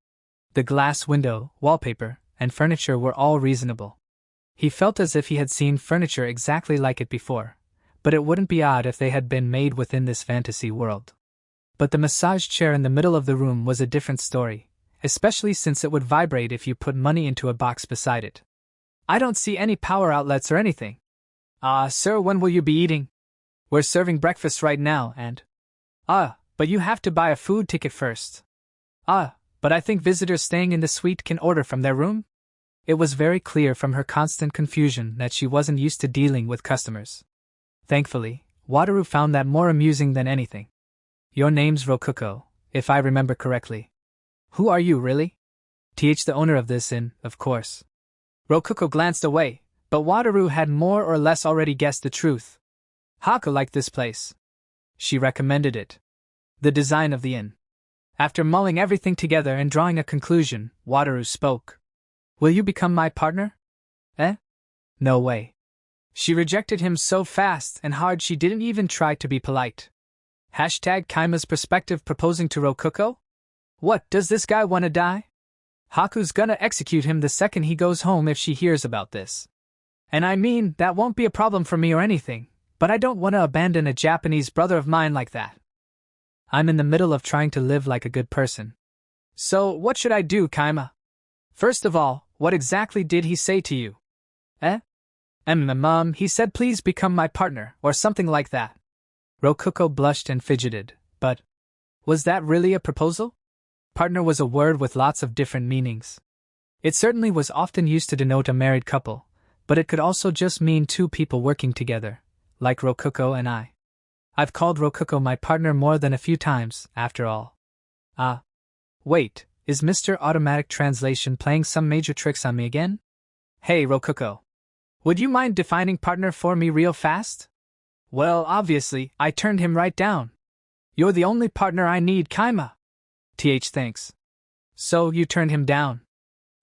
The glass window, wallpaper, and furniture were all reasonable. He felt as if he had seen furniture exactly like it before, but it wouldn't be odd if they had been made within this fantasy world. But the massage chair in the middle of the room was a different story, especially since it would vibrate if you put money into a box beside it. I don't see any power outlets or anything. Sir, when will you be eating? We're serving breakfast right now and… but you have to buy a food ticket first. But I think visitors staying in the suite can order from their room? It was very clear from her constant confusion that she wasn't used to dealing with customers. Thankfully, Wataru found that more amusing than anything. Your name's Rokuko, if I remember correctly. Who are you, really? The owner of this inn, of course. Rokuko glanced away, but Wataru had more or less already guessed the truth. Haku liked this place. She recommended it. The design of the inn. After mulling everything together and drawing a conclusion, Wataru spoke. Will you become my partner? No way. She rejected him so fast and hard she didn't even try to be polite. #Kaima's perspective proposing to Rokuko? What, does this guy want to die? Haku's gonna execute him the second he goes home if she hears about this. And I mean, that won't be a problem for me or anything, but I don't want to abandon a Japanese brother of mine like that. I'm in the middle of trying to live like a good person. So, what should I do, Kaima? First of all, what exactly did he say to you? He said please become my partner, or something like that. Rokuko blushed and fidgeted, but… was that really a proposal? Partner was a word with lots of different meanings. It certainly was often used to denote a married couple, but it could also just mean two people working together, like Rokuko and I. I've called Rokuko my partner more than a few times, after all. Wait, is Mr. Automatic Translation playing some major tricks on me again? Hey Rokuko. Would you mind defining partner for me real fast? Well, obviously, I turned him right down. You're the only partner I need, Kaima. Thanks. So, you turned him down.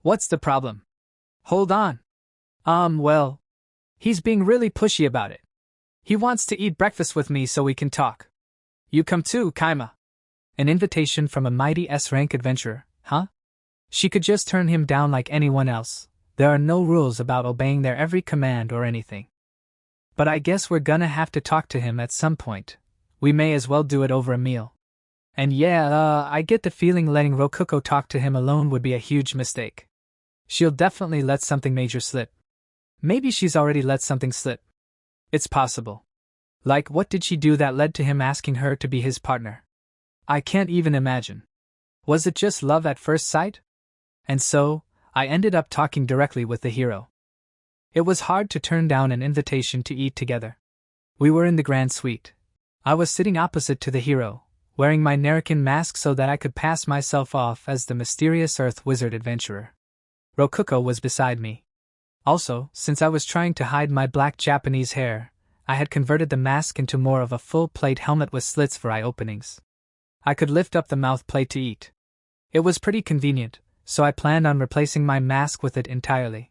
What's the problem? Hold on. Well, he's being really pushy about it. He wants to eat breakfast with me so we can talk. You come too, Kaima. An invitation from a mighty S-rank adventurer, huh? She could just turn him down like anyone else. There are no rules about obeying their every command or anything. But I guess we're gonna have to talk to him at some point. We may as well do it over a meal. And I get the feeling letting Rokuko talk to him alone would be a huge mistake. She'll definitely let something major slip. Maybe she's already let something slip. It's possible. Like, what did she do that led to him asking her to be his partner? I can't even imagine. Was it just love at first sight? And so, I ended up talking directly with the hero. It was hard to turn down an invitation to eat together. We were in the grand suite. I was sitting opposite to the hero, wearing my Nerican mask so that I could pass myself off as the mysterious Earth Wizard adventurer. Rokuko was beside me. Also, since I was trying to hide my black Japanese hair, I had converted the mask into more of a full-plate helmet with slits for eye openings. I could lift up the mouth plate to eat. It was pretty convenient, so I planned on replacing my mask with it entirely.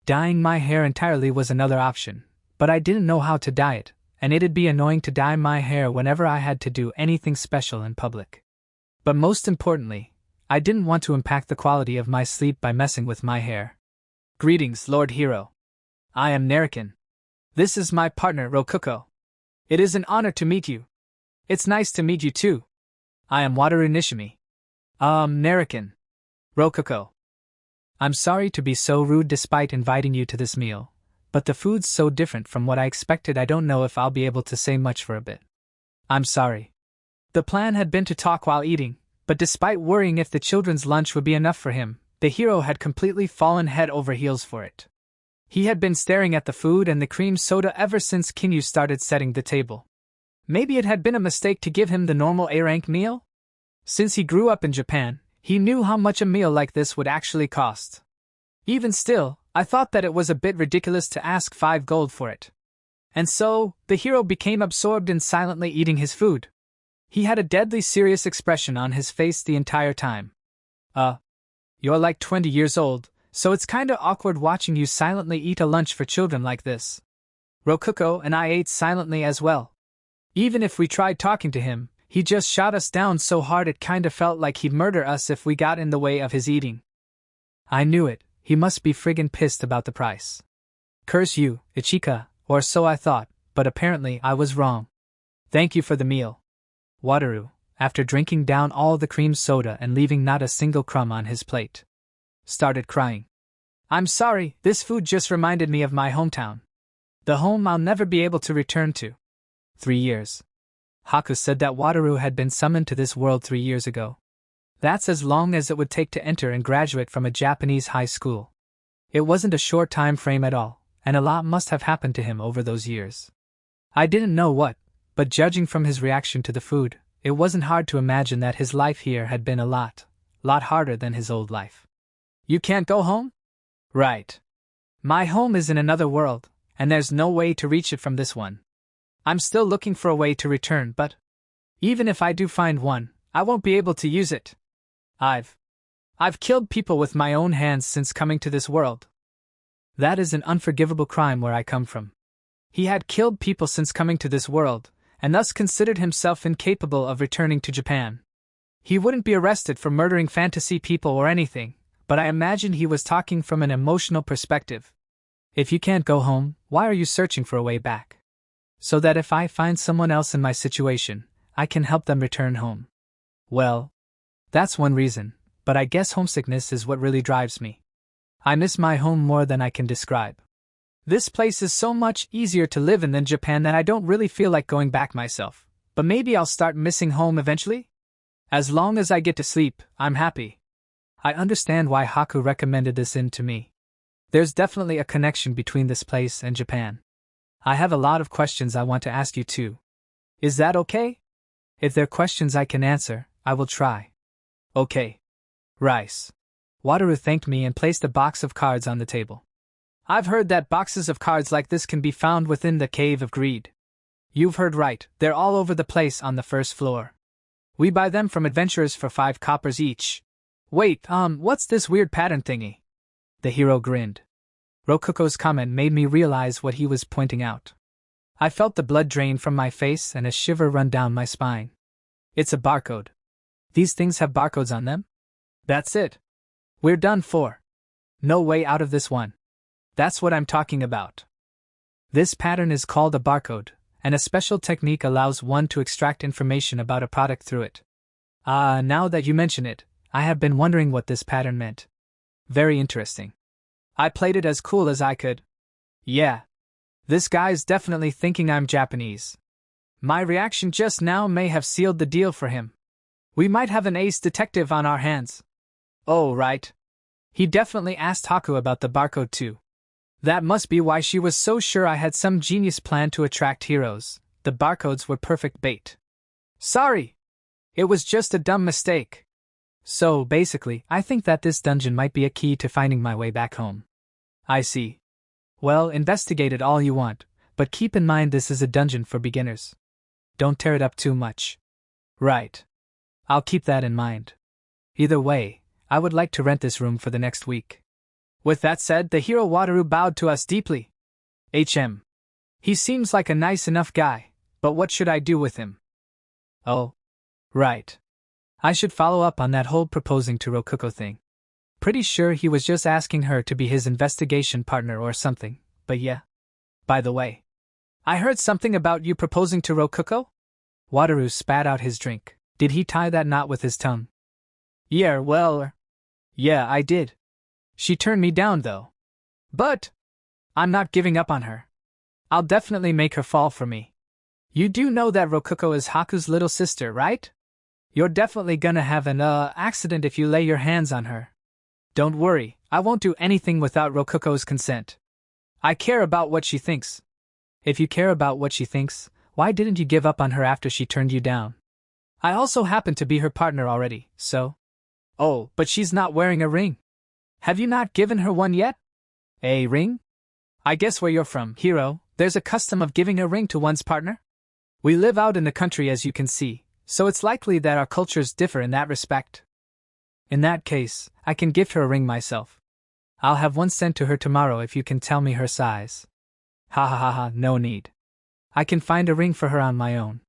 Dyeing my hair entirely was another option, but I didn't know how to dye it, and it'd be annoying to dye my hair whenever I had to do anything special in public. But most importantly, I didn't want to impact the quality of my sleep by messing with my hair. Greetings, Lord Hero. I am Nerican. This is my partner, Rokuko. It is an honor to meet you. It's nice to meet you too. I am Wataru Nishimi. Nerican. Rokuko. I'm sorry to be so rude despite inviting you to this meal, but the food's so different from what I expected I don't know if I'll be able to say much for a bit. I'm sorry. The plan had been to talk while eating, but despite worrying if the children's lunch would be enough for him, the hero had completely fallen head over heels for it. He had been staring at the food and the cream soda ever since Kinyu started setting the table. Maybe it had been a mistake to give him the normal A-rank meal? Since he grew up in Japan, he knew how much a meal like this would actually cost. Even still, I thought that it was a bit ridiculous to ask 5 gold for it. And so, the hero became absorbed in silently eating his food. He had a deadly serious expression on his face the entire time. You're like 20 years old, so it's kinda awkward watching you silently eat a lunch for children like this. Rokuko and I ate silently as well. Even if we tried talking to him, he just shot us down so hard it kinda felt like he'd murder us if we got in the way of his eating. I knew it, he must be friggin' pissed about the price. Curse you, Ichika, or so I thought, but apparently I was wrong. Thank you for the meal. Wataru, after drinking down all the cream soda and leaving not a single crumb on his plate, started crying. I'm sorry, this food just reminded me of my hometown. The home I'll never be able to return to. 3 years. Haku said that Wataru had been summoned to this world 3 years ago. That's as long as it would take to enter and graduate from a Japanese high school. It wasn't a short time frame at all, and a lot must have happened to him over those years. I didn't know what, but judging from his reaction to the food, it wasn't hard to imagine that his life here had been a lot harder than his old life. You can't go home? Right. My home is in another world, and there's no way to reach it from this one. I'm still looking for a way to return, but even if I do find one, I won't be able to use it. I've killed people with my own hands since coming to this world. That is an unforgivable crime where I come from. He had killed people since coming to this world, and thus considered himself incapable of returning to Japan. He wouldn't be arrested for murdering fantasy people or anything, but I imagine he was talking from an emotional perspective. If you can't go home, why are you searching for a way back? So that if I find someone else in my situation, I can help them return home. Well, that's one reason, but I guess homesickness is what really drives me. I miss my home more than I can describe. This place is so much easier to live in than Japan that I don't really feel like going back myself, but maybe I'll start missing home eventually? As long as I get to sleep, I'm happy. I understand why Haku recommended this in to me. There's definitely a connection between this place and Japan. I have a lot of questions I want to ask you too. Is that okay? If they're questions I can answer, I will try. Okay. Rice. Wataru thanked me and placed a box of cards on the table. I've heard that boxes of cards like this can be found within the Cave of Greed. You've heard right, they're all over the place on the first floor. We buy them from adventurers for 5 coppers each. Wait, what's this weird pattern thingy? The hero grinned. Rokuko's comment made me realize what he was pointing out. I felt the blood drain from my face and a shiver run down my spine. It's a barcode. These things have barcodes on them? That's it. We're done for. No way out of this one. That's what I'm talking about. This pattern is called a barcode, and a special technique allows one to extract information about a product through it. Now that you mention it, I have been wondering what this pattern meant. Very interesting. I played it as cool as I could. Yeah. This guy's definitely thinking I'm Japanese. My reaction just now may have sealed the deal for him. We might have an ace detective on our hands. Oh, right. He definitely asked Haku about the barcode too. That must be why she was so sure I had some genius plan to attract heroes. The barcodes were perfect bait. Sorry! It was just a dumb mistake. So, basically, I think that this dungeon might be a key to finding my way back home. I see. Well, investigate it all you want, but keep in mind this is a dungeon for beginners. Don't tear it up too much. Right. I'll keep that in mind. Either way, I would like to rent this room for the next week. With that said, the hero Wataru bowed to us deeply. He seems like a nice enough guy, but what should I do with him? Oh. Right. I should follow up on that whole proposing to Rokuko thing. Pretty sure he was just asking her to be his investigation partner or something, but yeah. By the way, I heard something about you proposing to Rokuko? Wataru spat out his drink. Did he tie that knot with his tongue? Yeah, I did. She turned me down though. But I'm not giving up on her. I'll definitely make her fall for me. You do know that Rokuko is Haku's little sister, right? You're definitely gonna have an accident if you lay your hands on her. Don't worry, I won't do anything without Rokuko's consent. I care about what she thinks. If you care about what she thinks, why didn't you give up on her after she turned you down? I also happen to be her partner already, so… Oh, but she's not wearing a ring. Have you not given her one yet? A ring? I guess where you're from, hero, there's a custom of giving a ring to one's partner? We live out in the country as you can see, so it's likely that our cultures differ in that respect. In that case, I can gift her a ring myself. I'll have one sent to her tomorrow if you can tell me her size. Ha ha ha ha, no need. I can find a ring for her on my own.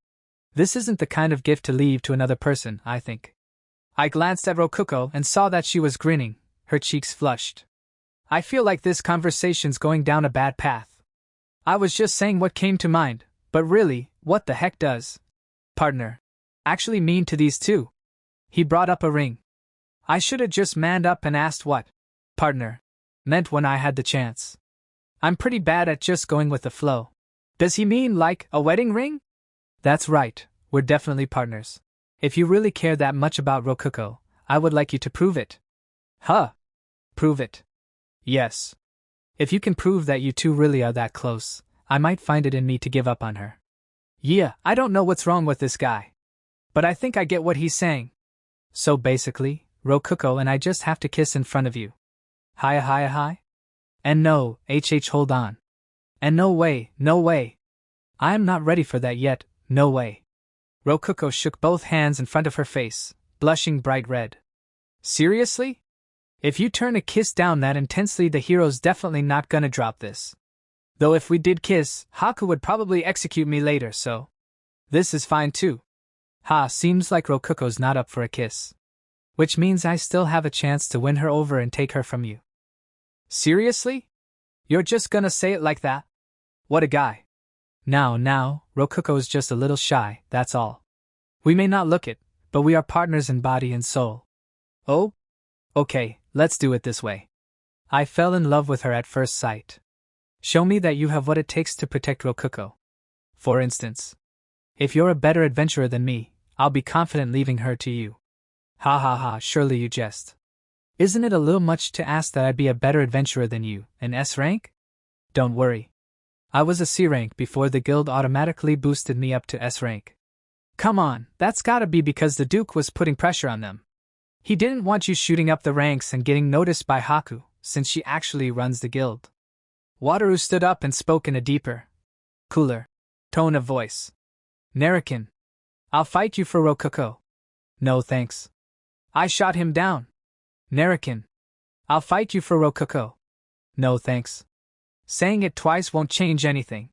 This isn't the kind of gift to leave to another person, I think. I glanced at Rokuko and saw that she was grinning, her cheeks flushed. I feel like this conversation's going down a bad path. I was just saying what came to mind, but really, what the heck does partner actually mean to these two? He brought up a ring. I should have just manned up and asked what partner meant when I had the chance. I'm pretty bad at just going with the flow. Does he mean like a wedding ring? That's right, we're definitely partners. If you really care that much about Rokuko, I would like you to prove it. Huh? Prove it? Yes. If you can prove that you two really are that close, I might find it in me to give up on her. Yeah, I don't know what's wrong with this guy. But I think I get what he's saying. So basically, Rokuko and I just have to kiss in front of you. Hi. And no, hold on. And no way. I am not ready for that yet, no way. Rokuko shook both hands in front of her face, blushing bright red. Seriously? If you turn a kiss down that intensely, the hero's definitely not gonna drop this. Though if we did kiss, Haku would probably execute me later, so… This is fine too. Seems like Rokuko's not up for a kiss. Which means I still have a chance to win her over and take her from you. Seriously? You're just gonna say it like that? What a guy. Now, Rokuko's just a little shy, that's all. We may not look it, but we are partners in body and soul. Oh? Okay, let's do it this way. I fell in love with her at first sight. Show me that you have what it takes to protect Rokuko. For instance, if you're a better adventurer than me, I'll be confident leaving her to you. Surely you jest. Isn't it a little much to ask that I be a better adventurer than you, an S rank? Don't worry. I was a C rank before the guild automatically boosted me up to S rank. Come on, that's gotta be because the Duke was putting pressure on them. He didn't want you shooting up the ranks and getting noticed by Haku, since she actually runs the guild. Wataru stood up and spoke in a deeper, cooler tone of voice. Narakin, I'll fight you for Rokuko. No thanks. I shot him down. Narakin, I'll fight you for Rokuko. No thanks. Saying it twice won't change anything.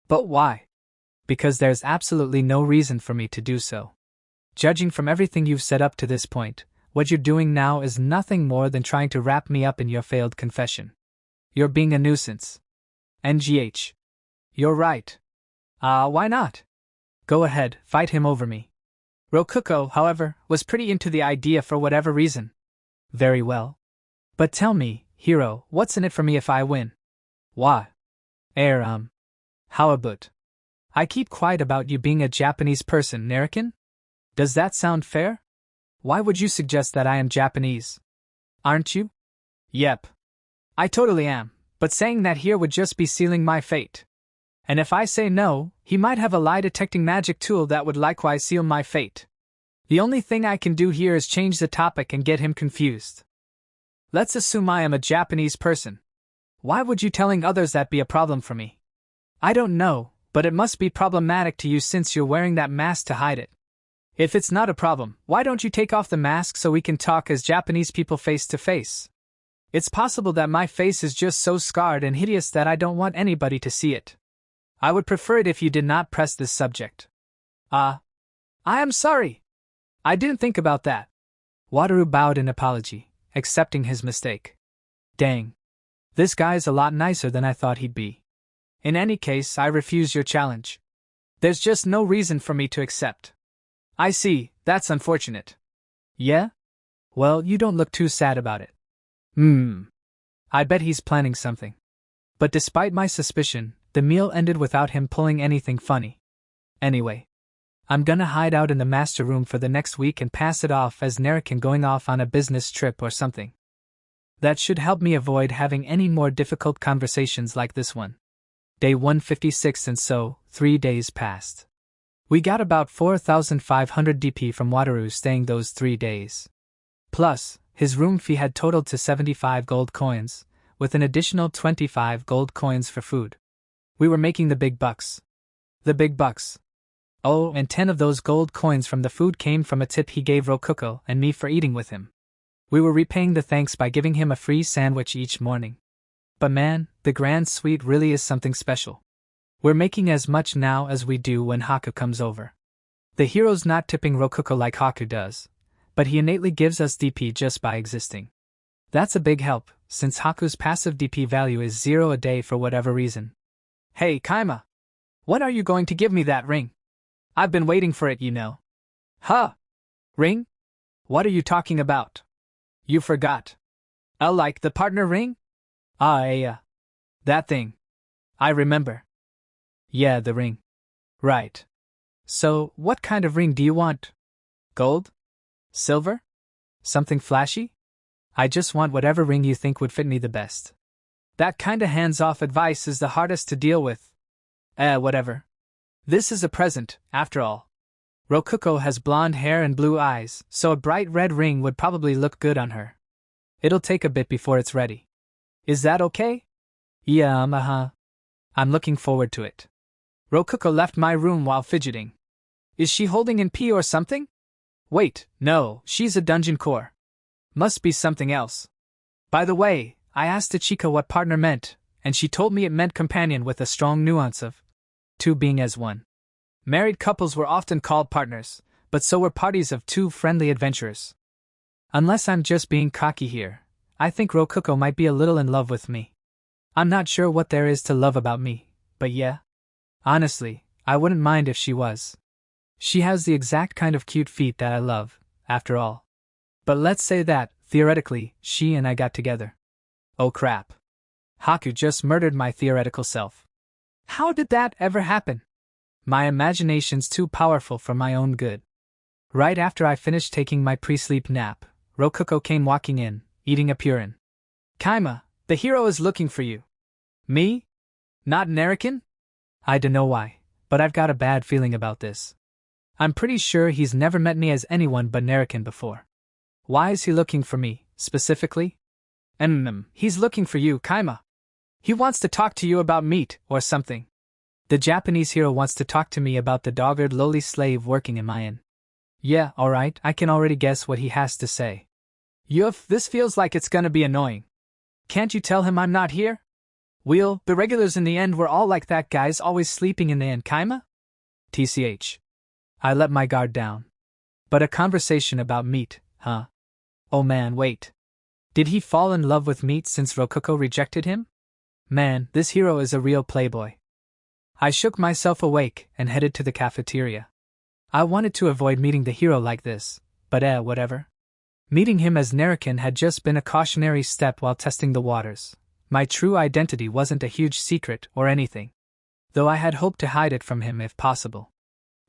But why? Because there's absolutely no reason for me to do so. Judging from everything you've said up to this point, what you're doing now is nothing more than trying to wrap me up in your failed confession. You're being a nuisance. NGH. You're right. Why not? Go ahead, fight him over me. Rokuko, however, was pretty into the idea for whatever reason. Very well. But tell me, hero, what's in it for me if I win? Why? How about? I keep quiet about you being a Japanese person, Narakin? Does that sound fair? Why would you suggest that I am Japanese? Aren't you? Yep. I totally am, but saying that here would just be sealing my fate. And if I say no, he might have a lie-detecting magic tool that would likewise seal my fate. The only thing I can do here is change the topic and get him confused. Let's assume I am a Japanese person. Why would you telling others that be a problem for me? I don't know, but it must be problematic to you since you're wearing that mask to hide it. If it's not a problem, why don't you take off the mask so we can talk as Japanese people face to face? It's possible that my face is just so scarred and hideous that I don't want anybody to see it. I would prefer it if you did not press this subject. I am sorry. I didn't think about that. Wataru bowed in apology, accepting his mistake. Dang. This guy's a lot nicer than I thought he'd be. In any case, I refuse your challenge. There's just no reason for me to accept. I see, that's unfortunate. Yeah? Well, you don't look too sad about it. I bet he's planning something. But despite my suspicion, the meal ended without him pulling anything funny. Anyway, I'm gonna hide out in the master room for the next week and pass it off as Narakin going off on a business trip or something. That should help me avoid having any more difficult conversations like this one. Day 156 and so, 3 days passed. We got about 4,500 DP from Wataru staying those 3 days. Plus, his room fee had totaled to 75 gold coins, with an additional 25 gold coins for food. We were making the big bucks. The big bucks. Oh, and 10 of those gold coins from the food came from a tip he gave Rokuko and me for eating with him. We were repaying the thanks by giving him a free sandwich each morning. But man, the Grand Suite really is something special. We're making as much now as we do when Haku comes over. The hero's not tipping Rokuko like Haku does, but he innately gives us DP just by existing. That's a big help, since Haku's passive DP value is 0 a day for whatever reason. Hey, Kaima! When are you going to give me that ring? I've been waiting for it, you know. Huh? Ring? What are you talking about? You forgot. Like the partner ring? That thing. I remember. Yeah, the ring. Right. So, what kind of ring do you want? Gold? Silver? Something flashy? I just want whatever ring you think would fit me the best. That kinda hands-off advice is the hardest to deal with. Whatever. This is a present, after all. Rokuko has blonde hair and blue eyes, so a bright red ring would probably look good on her. It'll take a bit before it's ready. Is that okay? Yeah, I'm looking forward to it. Rokuko left my room while fidgeting. Is she holding in pee or something? Wait, no, she's a dungeon core. Must be something else. By the way, I asked Ichika what partner meant, and she told me it meant companion with a strong nuance of two being as one. Married couples were often called partners, but so were parties of two friendly adventurers. Unless I'm just being cocky here, I think Rokuko might be a little in love with me. I'm not sure what there is to love about me, but yeah. Honestly, I wouldn't mind if she was. She has the exact kind of cute feet that I love, after all. But let's say that, theoretically, she and I got together. Oh crap. Haku just murdered my theoretical self. How did that ever happen? My imagination's too powerful for my own good. Right after I finished taking my pre-sleep nap, Rokuko came walking in, eating a purin. Kaima, the hero is looking for you. Me? Not Narakin? I dunno why, but I've got a bad feeling about this. I'm pretty sure he's never met me as anyone but Narakin before. Why is he looking for me, specifically? He's looking for you, Kaima. He wants to talk to you about meat, or something. The Japanese hero wants to talk to me about the dogged lowly slave working in my inn. Yeah, alright, I can already guess what he has to say. Yuff, this feels like it's gonna be annoying. Can't you tell him I'm not here? The regulars in the end were all like that guy's always sleeping in the inn, Kaima? TCH. I let my guard down. But a conversation about meat, huh? Oh man, wait. Did he fall in love with meat since Rokuko rejected him? Man, this hero is a real playboy. I shook myself awake and headed to the cafeteria. I wanted to avoid meeting the hero like this, but whatever. Meeting him as Narakin had just been a cautionary step while testing the waters. My true identity wasn't a huge secret or anything, though I had hoped to hide it from him if possible.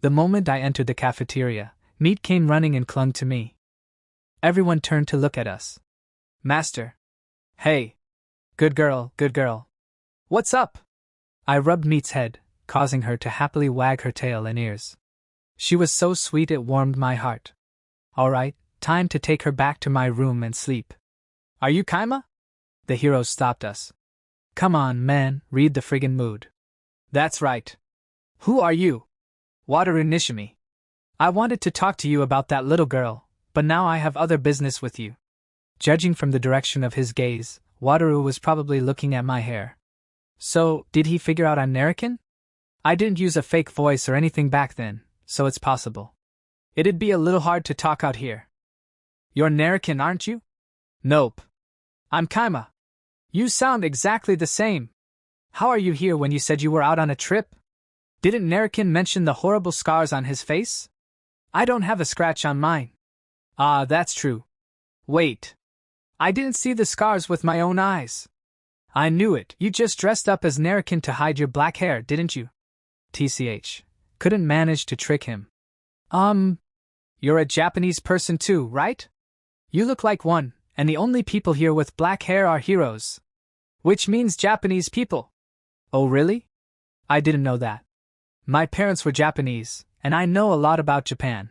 The moment I entered the cafeteria, Meat came running and clung to me. Everyone turned to look at us. Master. Hey. Good girl, good girl. What's up? I rubbed Meat's head, causing her to happily wag her tail and ears. She was so sweet it warmed my heart. Alright, time to take her back to my room and sleep. Are you Kaima? The hero stopped us. Come on, man, read the friggin' mood. That's right. Who are you? Wataru Nishimi. I wanted to talk to you about that little girl, but now I have other business with you. Judging from the direction of his gaze, Wataru was probably looking at my hair. So, did he figure out I'm Narican? I didn't use a fake voice or anything back then, so it's possible. It'd be a little hard to talk out here. You're Narican, aren't you? Nope. I'm Kaima. You sound exactly the same. How are you here when you said you were out on a trip? Didn't Narican mention the horrible scars on his face? I don't have a scratch on mine. Ah, that's true. Wait. I didn't see the scars with my own eyes. I knew it, you just dressed up as Narican to hide your black hair, didn't you? TCH. Couldn't manage to trick him. You're a Japanese person too, right? You look like one, and the only people here with black hair are heroes. Which means Japanese people. Oh really? I didn't know that. My parents were Japanese, and I know a lot about Japan.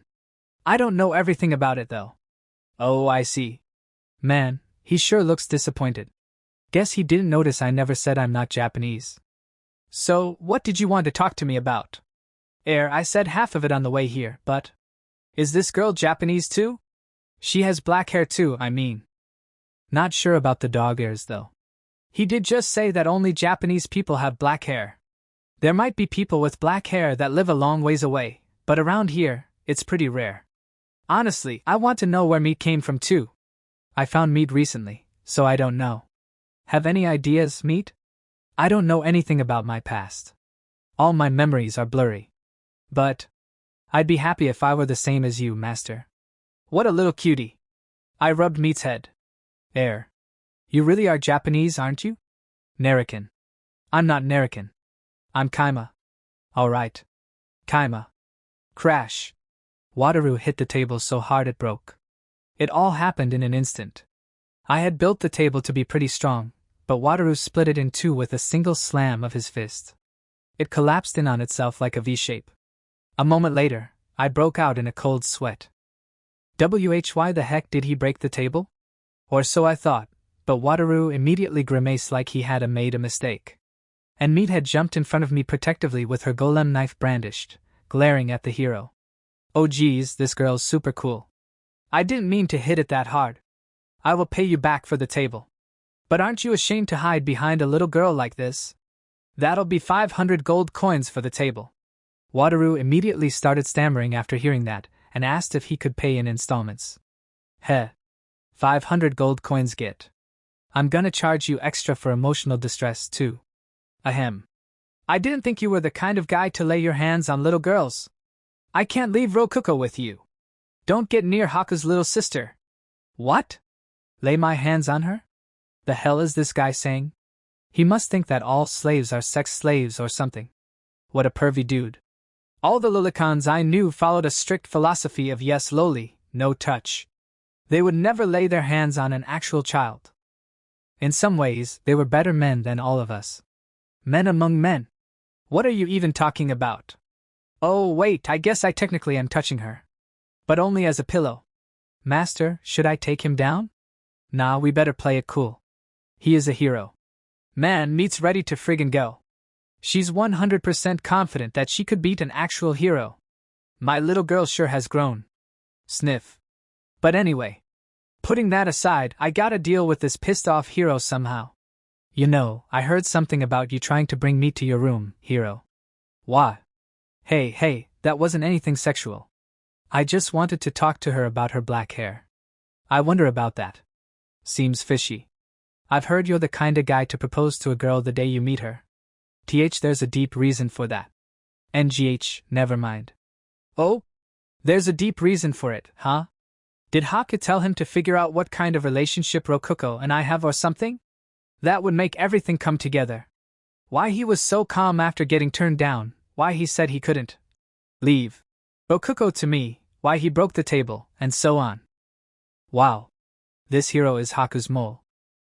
I don't know everything about it though. Oh, I see. Man, he sure looks disappointed. Guess he didn't notice I never said I'm not Japanese. So, what did you want to talk to me about? I said half of it on the way here, but... Is this girl Japanese too? She has black hair too, I mean. Not sure about the dog ears though. He did just say that only Japanese people have black hair. There might be people with black hair that live a long ways away, but around here, it's pretty rare. Honestly, I want to know where Meat came from too. I found Meat recently, so I don't know. Have any ideas, Meat? I don't know anything about my past. All my memories are blurry. But I'd be happy if I were the same as you, Master. What a little cutie. I rubbed Meat's head. You really are Japanese, aren't you? Narican. I'm not Narican. I'm Kaima. Alright. Kaima. Crash. Wataru hit the table so hard it broke. It all happened in an instant. I had built the table to be pretty strong, but Wataru split it in two with a single slam of his fist. It collapsed in on itself like a V-shape. A moment later, I broke out in a cold sweat. Why the heck did he break the table? Or so I thought, but Wataru immediately grimaced like he had made a mistake. And Meat had jumped in front of me protectively with her golem knife brandished, glaring at the hero. Oh geez, this girl's super cool. I didn't mean to hit it that hard. I will pay you back for the table. But aren't you ashamed to hide behind a little girl like this? That'll be 500 gold coins for the table. Wataru immediately started stammering after hearing that, and asked if he could pay in installments. 500 gold coins get. I'm gonna charge you extra for emotional distress too. Ahem. I didn't think you were the kind of guy to lay your hands on little girls. I can't leave Rokuko with you. Don't get near Haku's little sister. What? Lay my hands on her? The hell is this guy saying? He must think that all slaves are sex slaves or something. What a pervy dude. All the lolicons I knew followed a strict philosophy of yes loli, no touch. They would never lay their hands on an actual child. In some ways, they were better men than all of us. Men among men. What are you even talking about? Oh wait, I guess I technically am touching her. But only as a pillow. Master, should I take him down? Nah, we better play it cool. He is a hero. Man, Meat's ready to friggin' go. She's 100% confident that she could beat an actual hero. My little girl sure has grown. Sniff. But anyway. Putting that aside, I gotta deal with this pissed-off hero somehow. You know, I heard something about you trying to bring Meat to your room, hero. What? Hey, that wasn't anything sexual. I just wanted to talk to her about her black hair. I wonder about that. Seems fishy. I've heard you're the kinda guy to propose to a girl the day you meet her. There's a deep reason for that. Never mind. Oh? There's a deep reason for it, huh? Did Haku tell him to figure out what kind of relationship Rokuko and I have or something? That would make everything come together. Why he was so calm after getting turned down, why he said he couldn't leave Rokuko to me, why he broke the table, and so on. Wow. This hero is Haku's mole.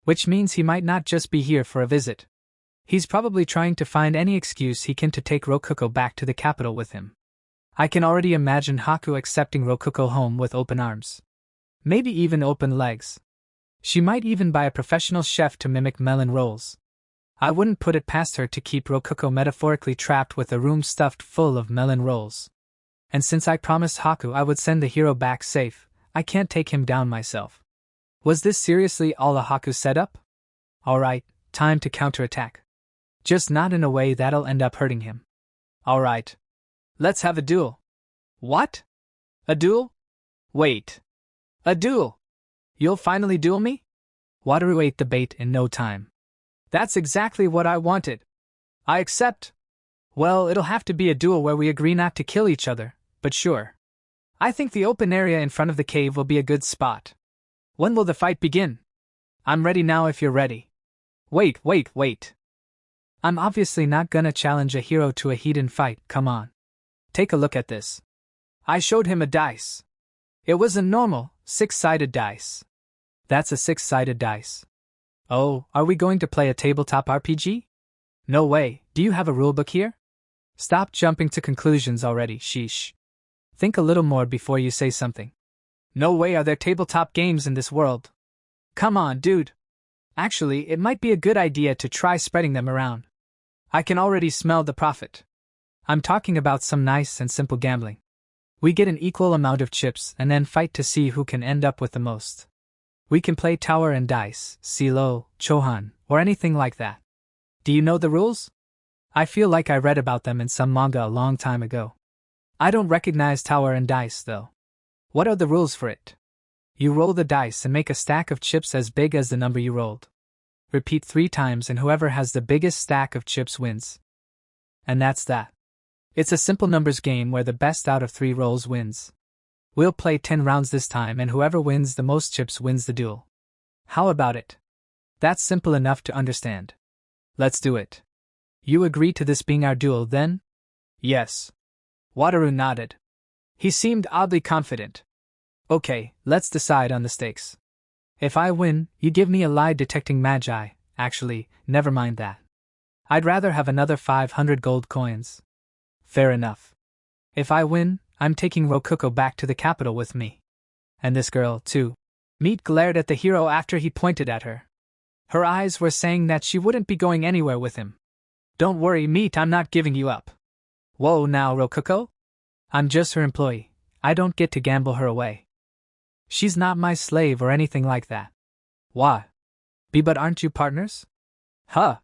Which means he might not just be here for a visit. He's probably trying to find any excuse he can to take Rokuko back to the capital with him. I can already imagine Haku accepting Rokuko home with open arms. Maybe even open legs. She might even buy a professional chef to mimic melon rolls. I wouldn't put it past her to keep Rokuko metaphorically trapped with a room stuffed full of melon rolls. And since I promised Haku I would send the hero back safe, I can't take him down myself. Was this seriously all a Haku setup? Alright, time to counterattack. Just not in a way that'll end up hurting him. Alright. Let's have a duel. What? A duel? Wait. A duel? You'll finally duel me? Wataru ate the bait in no time. That's exactly what I wanted. I accept. Well, it'll have to be a duel where we agree not to kill each other, but sure. I think the open area in front of the cave will be a good spot. When will the fight begin? I'm ready now if you're ready. Wait. I'm obviously not gonna challenge a hero to a heat-in fight, come on. Take a look at this. I showed him a dice. It was a normal, 6-sided dice. That's a 6-sided dice. Oh, are we going to play a tabletop RPG? No way, do you have a rulebook here? Stop jumping to conclusions already, sheesh. Think a little more before you say something. No way are there tabletop games in this world. Come on, dude. Actually, it might be a good idea to try spreading them around. I can already smell the profit. I'm talking about some nice and simple gambling. We get an equal amount of chips and then fight to see who can end up with the most. We can play tower and dice, silo, chohan, or anything like that. Do you know the rules? I feel like I read about them in some manga a long time ago. I don't recognize tower and dice though. What are the rules for it? You roll the dice and make a stack of chips as big as the number you rolled. Repeat 3 times and whoever has the biggest stack of chips wins. And that's that. It's a simple numbers game where the best out of 3 rolls wins. We'll play 10 rounds this time and whoever wins the most chips wins the duel. How about it? That's simple enough to understand. Let's do it. You agree to this being our duel then? Yes. Wataru nodded. He seemed oddly confident. Okay, let's decide on the stakes. If I win, you give me a lie detecting magi. Actually, never mind that. I'd rather have another 500 gold coins. Fair enough. If I win, I'm taking Rokuko back to the capital with me. And this girl, too. Meat glared at the hero after he pointed at her. Her eyes were saying that she wouldn't be going anywhere with him. Don't worry, Meat, I'm not giving you up. Whoa now, Rokuko? I'm just her employee. I don't get to gamble her away. She's not my slave or anything like that. Why? But aren't you partners? Huh?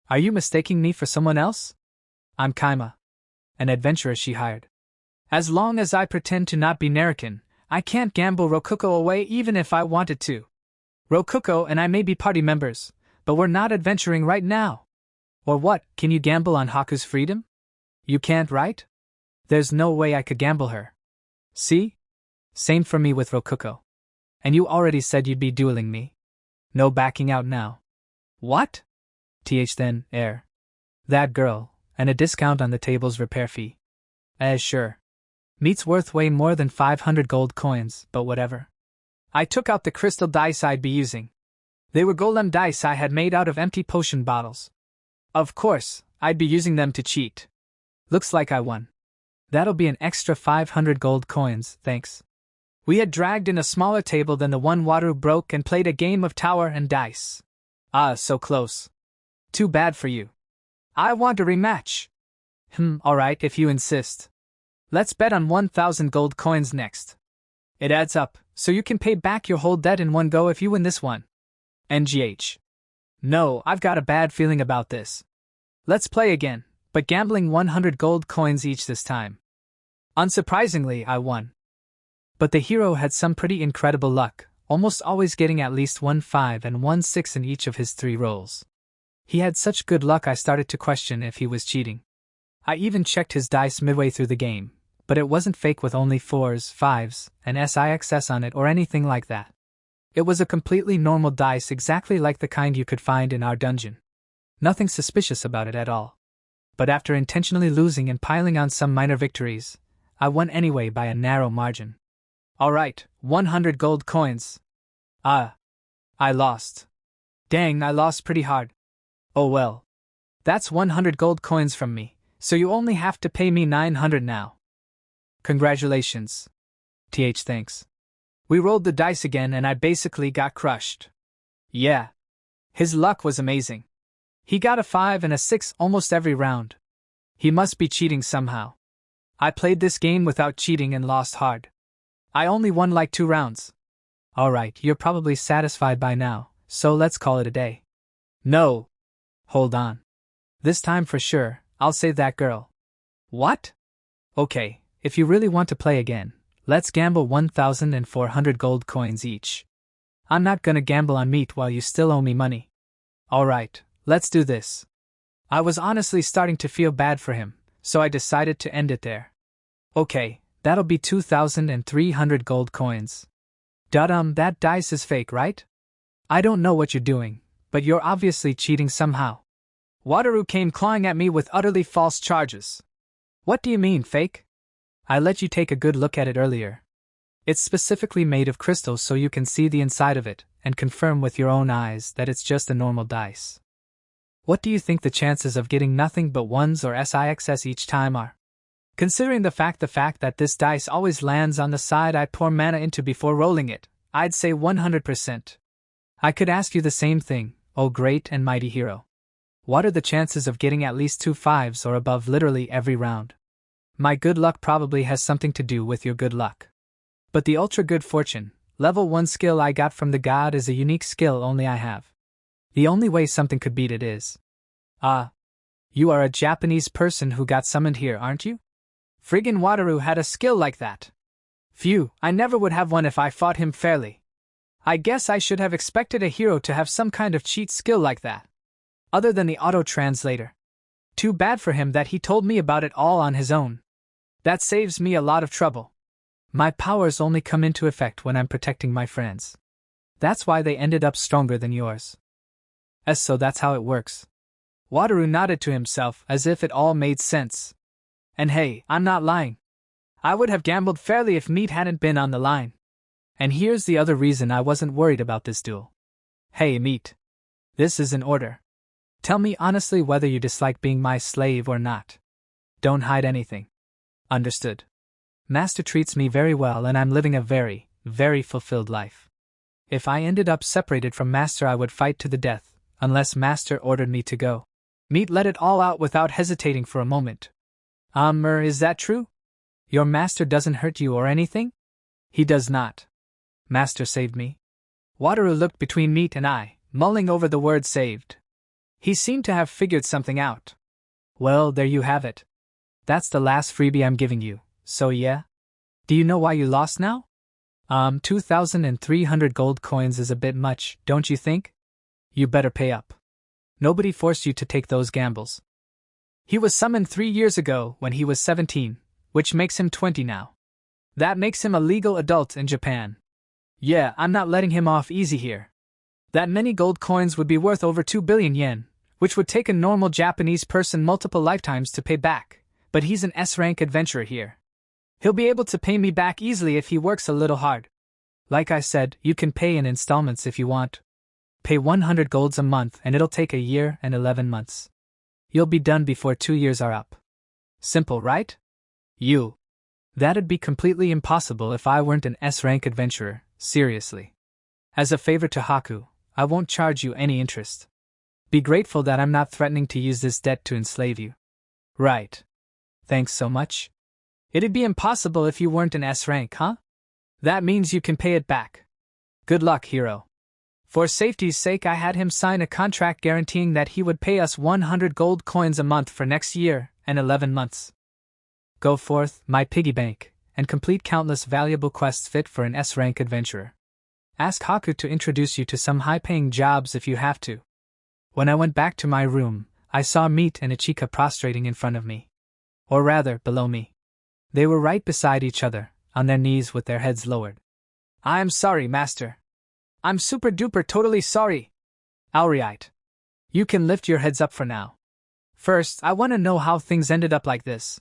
Are you mistaking me for someone else? I'm Kaima, an adventurer she hired. As long as I pretend to not be Narakin, I can't gamble Rokuko away even if I wanted to. Rokuko and I may be party members, but we're not adventuring right now. Or what, can you gamble on Haku's freedom? You can't, right? There's no way I could gamble her. See? Same for me with Rokuko. And you already said you'd be dueling me. No backing out now. What? Then, air. That girl, and a discount on the table's repair fee. Sure. Meat's worth way more than 500 gold coins, but whatever. I took out the crystal dice I'd be using. They were golem dice I had made out of empty potion bottles. Of course, I'd be using them to cheat. Looks like I won. That'll be an extra 500 gold coins, thanks. We had dragged in a smaller table than the one Wataru broke and played a game of tower and dice. Ah, so close. Too bad for you. I want a rematch. Alright if you insist. Let's bet on 1,000 gold coins next. It adds up, so you can pay back your whole debt in one go if you win this one. NGH. No, I've got a bad feeling about this. Let's play again, but gambling 100 gold coins each this time. Unsurprisingly, I won. But the hero had some pretty incredible luck, almost always getting at least 1 5 and 1 6 in each of his 3 rolls. He had such good luck I started to question if he was cheating. I even checked his dice midway through the game, but it wasn't fake with only 4s, 5s, and SIXS on it or anything like that. It was a completely normal dice exactly like the kind you could find in our dungeon. Nothing suspicious about it at all. But after intentionally losing and piling on some minor victories, I won anyway by a narrow margin. Alright, 100 gold coins. I lost. Dang, I lost pretty hard. Oh well. That's 100 gold coins from me, so you only have to pay me 900 now. Congratulations. Thanks. We rolled the dice again and I basically got crushed. Yeah. His luck was amazing. He got a 5 and a 6 almost every round. He must be cheating somehow. I played this game without cheating and lost hard. I only won like 2 rounds. Alright, you're probably satisfied by now, so let's call it a day. No. Hold on. This time for sure, I'll save that girl. What? Okay, if you really want to play again, let's gamble 1,400 gold coins each. I'm not gonna gamble on meat while you still owe me money. Alright, let's do this. I was honestly starting to feel bad for him, so I decided to end it there. Okay, that'll be 2,300 gold coins. That dice is fake, right? I don't know what you're doing, but you're obviously cheating somehow. Wataru came clawing at me with utterly false charges. What do you mean, fake? I let you take a good look at it earlier. It's specifically made of crystals so you can see the inside of it and confirm with your own eyes that it's just a normal dice. What do you think the chances of getting nothing but 1s or sixes each time are? Considering the fact that this dice always lands on the side I pour mana into before rolling it, I'd say 100%. I could ask you the same thing, oh great and mighty hero. What are the chances of getting at least 2 5s or above literally every round? My good luck probably has something to do with your good luck. But the ultra good fortune, level 1 skill I got from the god is a unique skill only I have. The only way something could beat it is. You are a Japanese person who got summoned here, aren't you? Friggin' Wataru had a skill like that. Phew, I never would have one if I fought him fairly. I guess I should have expected a hero to have some kind of cheat skill like that. Other than the auto-translator. Too bad for him that he told me about it all on his own. That saves me a lot of trouble. My powers only come into effect when I'm protecting my friends. That's why they ended up stronger than yours. So that's how it works. Wataru nodded to himself as if it all made sense. And hey, I'm not lying. I would have gambled fairly if meat hadn't been on the line. And here's the other reason I wasn't worried about this duel. Hey meat. This is an order. Tell me honestly whether you dislike being my slave or not. Don't hide anything. Understood. Master treats me very well and I'm living a very, very fulfilled life. If I ended up separated from Master I would fight to the death, unless Master ordered me to go. Meat let it all out without hesitating for a moment. Is that true? Your master doesn't hurt you or anything? He does not. Master saved me. Wataru looked between Meat and I, mulling over the word saved. He seemed to have figured something out. Well, there you have it. That's the last freebie I'm giving you, so yeah? Do you know why you lost now? 2,300 gold coins is a bit much, don't you think? You better pay up. Nobody forced you to take those gambles. He was summoned 3 years ago when he was 17, which makes him 20 now. That makes him a legal adult in Japan. Yeah, I'm not letting him off easy here. That many gold coins would be worth over 2 billion yen, which would take a normal Japanese person multiple lifetimes to pay back, but he's an S-rank adventurer here. He'll be able to pay me back easily if he works a little hard. Like I said, you can pay in installments if you want. Pay 100 golds a month and it'll take a year and 11 months. You'll be done before 2 years are up. Simple, right? That'd be completely impossible if I weren't an S-rank adventurer, seriously. As a favor to Haku, I won't charge you any interest. Be grateful that I'm not threatening to use this debt to enslave you. Right. Thanks so much. It'd be impossible if you weren't an S-rank, huh? That means you can pay it back. Good luck, hero. For safety's sake I had him sign a contract guaranteeing that he would pay us 100 gold coins a month for next year and 11 months. Go forth, my piggy bank, and complete countless valuable quests fit for an S-rank adventurer. Ask Haku to introduce you to some high-paying jobs if you have to. When I went back to my room, I saw Meat and Ichika prostrating in front of me. Or rather, below me. They were right beside each other, on their knees with their heads lowered. I'm sorry, Master. I'm super duper totally sorry. Alright. You can lift your heads up for now. First, I want to know how things ended up like this.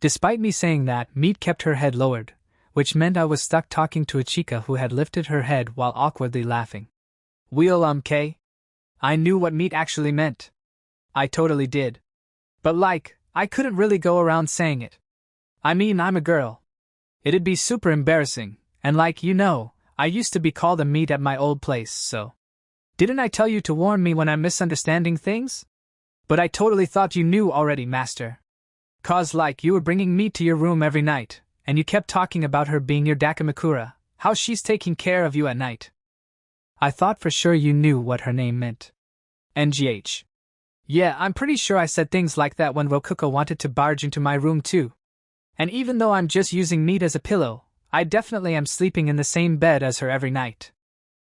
Despite me saying that, Meat kept her head lowered, which meant I was stuck talking to Ichika who had lifted her head while awkwardly laughing. K? I knew what meat actually meant. I totally did. But I couldn't really go around saying it. I mean, I'm a girl. It'd be super embarrassing, and I used to be called a meat at my old place, so. Didn't I tell you to warn me when I'm misunderstanding things? But I totally thought you knew already, master. 'Cause you were bringing meat to your room every night, and you kept talking about her being your Dakamakura, how she's taking care of you at night. I thought for sure you knew what her name meant. NGH. Yeah, I'm pretty sure I said things like that when Rokuko wanted to barge into my room too. And even though I'm just using meat as a pillow, I definitely am sleeping in the same bed as her every night.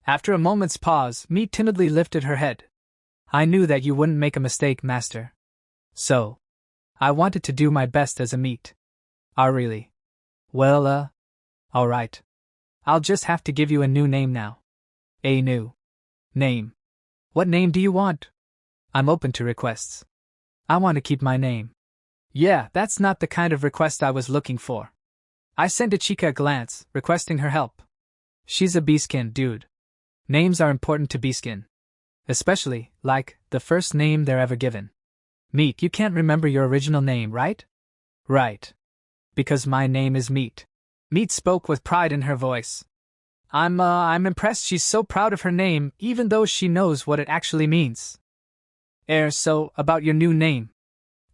After a moment's pause, Meat timidly lifted her head. I knew that you wouldn't make a mistake, master. So, I wanted to do my best as a meat. Really? Well, alright. I'll just have to give you a new name now. A new name. What name do you want? I'm open to requests. I want to keep my name. Yeah, that's not the kind of request I was looking for. I sent Ichika a glance, requesting her help. She's a B-skin dude. Names are important to B-skin. Especially, the first name they're ever given. Meat, you can't remember your original name, right? Right. Because my name is Meat. Meat spoke with pride in her voice. I'm impressed she's so proud of her name, even though she knows what it actually means. So, about your new name.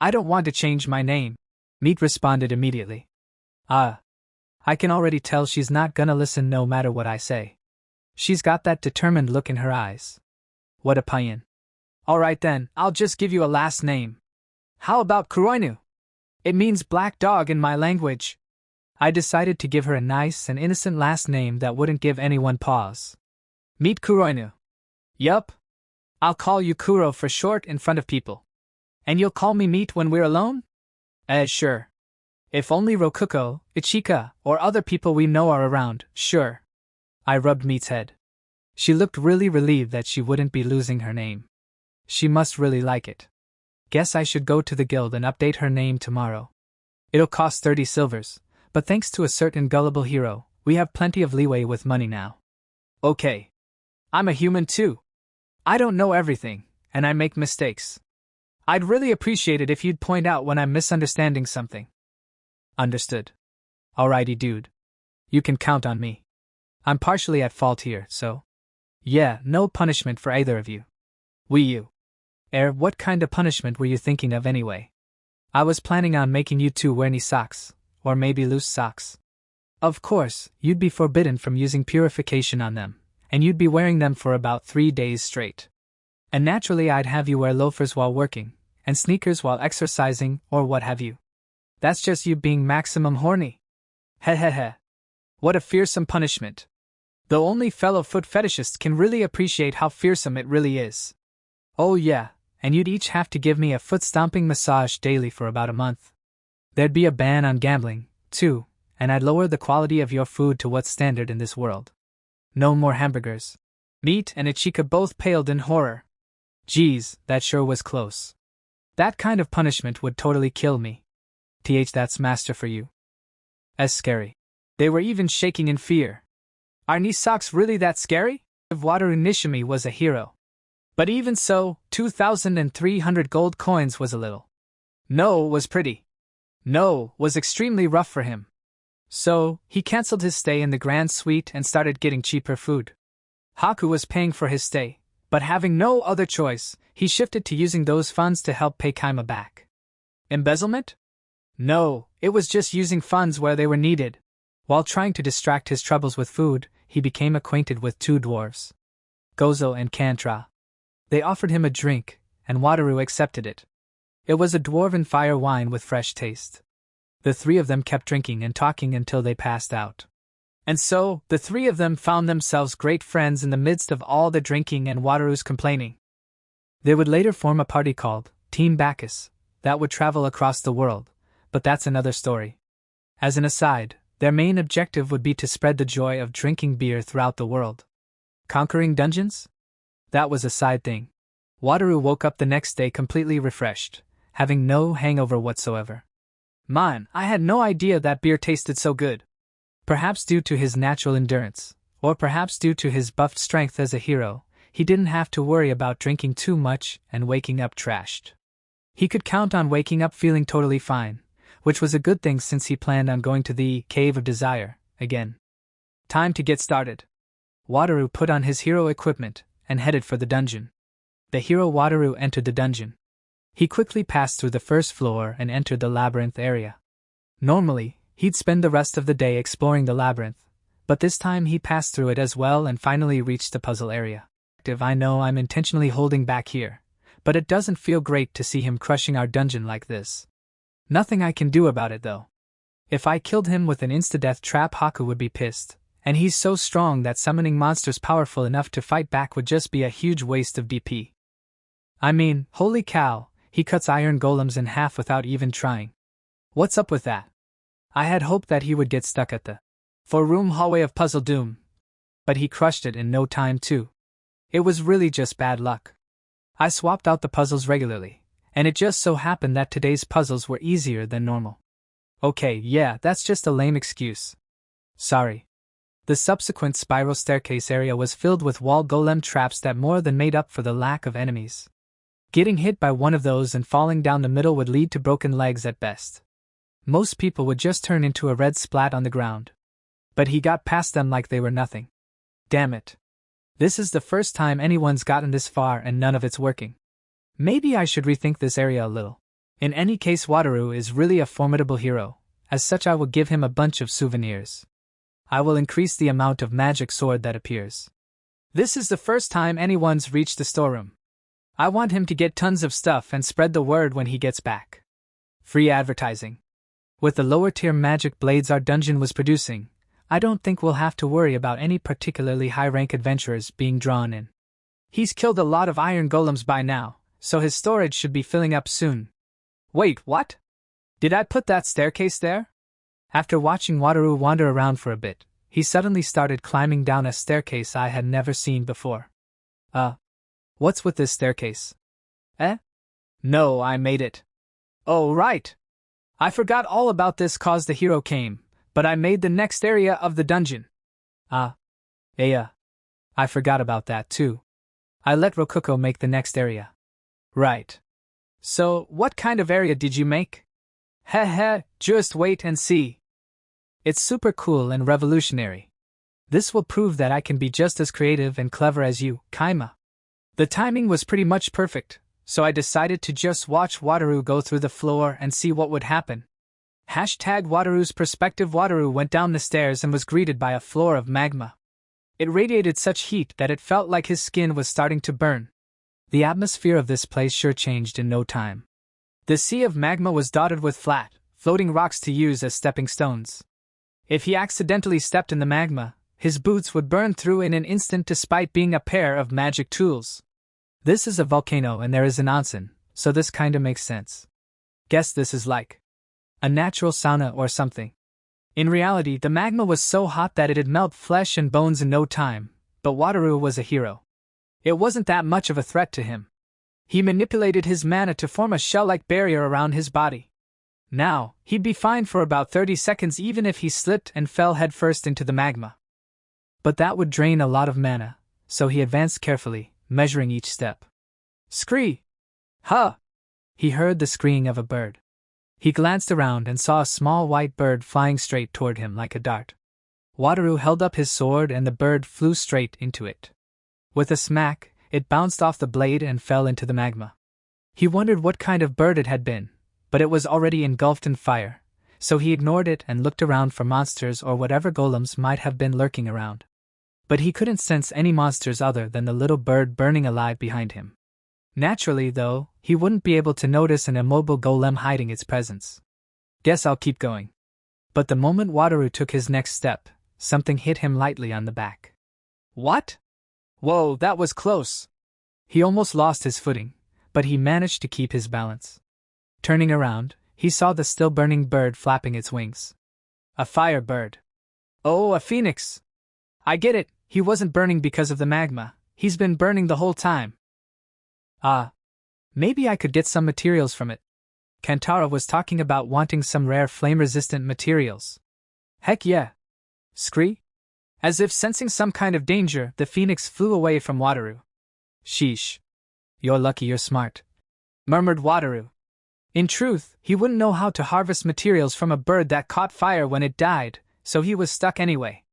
I don't want to change my name. Meat responded immediately. I can already tell she's not gonna listen no matter what I say. She's got that determined look in her eyes. What a payan. Alright then, I'll just give you a last name. How about Kuroinu? It means black dog in my language. I decided to give her a nice and innocent last name that wouldn't give anyone pause. Meet Kuroinu. Yup. I'll call you Kuro for short in front of people. And you'll call me Meat when we're alone? Sure. If only Rokuko, Ichika, or other people we know are around, sure. I rubbed Meat's head. She looked really relieved that she wouldn't be losing her name. She must really like it. Guess I should go to the guild and update her name tomorrow. It'll cost 30 silvers, but thanks to a certain gullible hero, we have plenty of leeway with money now. Okay. I'm a human too. I don't know everything, and I make mistakes. I'd really appreciate it if you'd point out when I'm misunderstanding something. Understood. Alrighty, dude. You can count on me. I'm partially at fault here, so. Yeah, no punishment for either of you. What kind of punishment were you thinking of anyway? I was planning on making you two wear knee socks, or maybe loose socks. Of course, you'd be forbidden from using purification on them, and you'd be wearing them for about 3 days straight. And naturally I'd have you wear loafers while working, and sneakers while exercising, or what have you. That's just you being maximum horny. Hehehe. What a fearsome punishment. Though only fellow foot fetishists can really appreciate how fearsome it really is. Oh yeah, and you'd each have to give me a foot-stomping massage daily for about a month. There'd be a ban on gambling, too, and I'd lower the quality of your food to what's standard in this world. No more hamburgers. Meat and Ichika both paled in horror. Geez, that sure was close. That kind of punishment would totally kill me. That's master for you. As scary. They were even shaking in fear. Are knee socks really that scary? Wataru Nishimi was a hero. But even so, 2,300 gold coins was a little. No was pretty. No was extremely rough for him. So, he cancelled his stay in the Grand Suite and started getting cheaper food. Haku was paying for his stay, but having no other choice, he shifted to using those funds to help pay Kaima back. Embezzlement? No, it was just using funds where they were needed. While trying to distract his troubles with food, he became acquainted with 2 dwarves. Gozo and Kantra. They offered him a drink, and Wataru accepted it. It was a dwarven fire wine with fresh taste. The 3 of them kept drinking and talking until they passed out. And so, the 3 of them found themselves great friends in the midst of all the drinking and Wataru's complaining. They would later form a party called Team Bacchus that would travel across the world, but that's another story. As an aside, their main objective would be to spread the joy of drinking beer throughout the world. Conquering dungeons? That was a side thing. Wataru woke up the next day completely refreshed, having no hangover whatsoever. Man, I had no idea that beer tasted so good. Perhaps due to his natural endurance, or perhaps due to his buffed strength as a hero, he didn't have to worry about drinking too much and waking up trashed. He could count on waking up feeling totally fine, which was a good thing since he planned on going to the Cave of Desire again. Time to get started. Wataru put on his hero equipment and headed for the dungeon. The hero Wataru entered the dungeon. He quickly passed through the first floor and entered the labyrinth area. Normally, he'd spend the rest of the day exploring the labyrinth, but this time he passed through it as well and finally reached the puzzle area. I know I'm intentionally holding back here, but it doesn't feel great to see him crushing our dungeon like this. Nothing I can do about it though. If I killed him with an insta-death trap, Haku would be pissed, and he's so strong that summoning monsters powerful enough to fight back would just be a huge waste of DP. I mean, holy cow, he cuts iron golems in half without even trying. What's up with that? I had hoped that he would get stuck at the 4-room hallway of Puzzle Doom, but he crushed it in no time too. It was really just bad luck. I swapped out the puzzles regularly, and it just so happened that today's puzzles were easier than normal. Okay, yeah, that's just a lame excuse. Sorry. The subsequent spiral staircase area was filled with wall golem traps that more than made up for the lack of enemies. Getting hit by one of those and falling down the middle would lead to broken legs at best. Most people would just turn into a red splat on the ground. But he got past them like they were nothing. Damn it. This is the first time anyone's gotten this far and none of it's working. Maybe I should rethink this area a little. In any case, Wataru is really a formidable hero. As such, I will give him a bunch of souvenirs. I will increase the amount of magic sword that appears. This is the first time anyone's reached the storeroom. I want him to get tons of stuff and spread the word when he gets back. Free advertising. With the lower tier magic blades our dungeon was producing, I don't think we'll have to worry about any particularly high rank adventurers being drawn in. He's killed a lot of iron golems by now, so his storage should be filling up soon. Wait, what? Did I put that staircase there? After watching Wataru wander around for a bit, he suddenly started climbing down a staircase I had never seen before. What's with this staircase? No, I made it. Oh, right. I forgot all about this cause the hero came, but I made the next area of the dungeon. I forgot about that too. I let Rokuko make the next area. Right. So, what kind of area did you make? Just wait and see. It's super cool and revolutionary. This will prove that I can be just as creative and clever as you, Kaima. The timing was pretty much perfect, so I decided to just watch Wataru go through the floor and see what would happen. #Wataru's perspective. Wataru went down the stairs and was greeted by a floor of magma. It radiated such heat that it felt like his skin was starting to burn. The atmosphere of this place sure changed in no time. The sea of magma was dotted with flat, floating rocks to use as stepping stones. If he accidentally stepped in the magma, his boots would burn through in an instant despite being a pair of magic tools. This is a volcano and there is an onsen, so this kinda makes sense. Guess this is like a natural sauna or something. In reality, the magma was so hot that it'd melt flesh and bones in no time, but Wataru was a hero. It wasn't that much of a threat to him. He manipulated his mana to form a shell-like barrier around his body. Now, he'd be fine for about 30 seconds even if he slipped and fell headfirst into the magma. But that would drain a lot of mana, so he advanced carefully, measuring each step. Scree! Huh! He heard the screeing of a bird. He glanced around and saw a small white bird flying straight toward him like a dart. Wataru held up his sword and the bird flew straight into it. With a smack, it bounced off the blade and fell into the magma. He wondered what kind of bird it had been, but it was already engulfed in fire, so he ignored it and looked around for monsters or whatever golems might have been lurking around. But he couldn't sense any monsters other than the little bird burning alive behind him. Naturally, though, he wouldn't be able to notice an immobile golem hiding its presence. Guess I'll keep going. But the moment Wataru took his next step, something hit him lightly on the back. What? Whoa, that was close. He almost lost his footing, but he managed to keep his balance. Turning around, he saw the still burning bird flapping its wings. A fire bird. Oh, a phoenix. I get it, he wasn't burning because of the magma, he's been burning the whole time. Maybe I could get some materials from it. Kantara was talking about wanting some rare flame-resistant materials. Heck yeah. Scree? As if sensing some kind of danger, the phoenix flew away from Wataru. Sheesh. You're lucky you're smart, murmured Wataru. In truth, he wouldn't know how to harvest materials from a bird that caught fire when it died, so he was stuck anyway.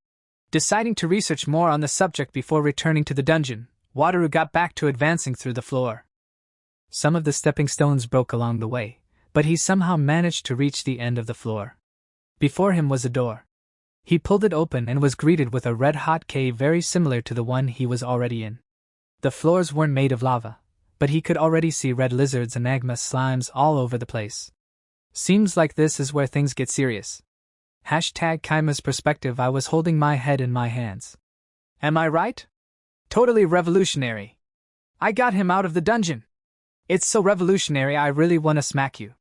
Deciding to research more on the subject before returning to the dungeon, Wataru got back to advancing through the floor. Some of the stepping stones broke along the way, but he somehow managed to reach the end of the floor. Before him was a door. He pulled it open and was greeted with a red-hot cave very similar to the one he was already in. The floors weren't made of lava, but he could already see red lizards and magma slimes all over the place. Seems like this is where things get serious. #Kaima's perspective. I was holding my head in my hands. Am I right? Totally revolutionary. I got him out of the dungeon. It's so revolutionary I really want to smack you.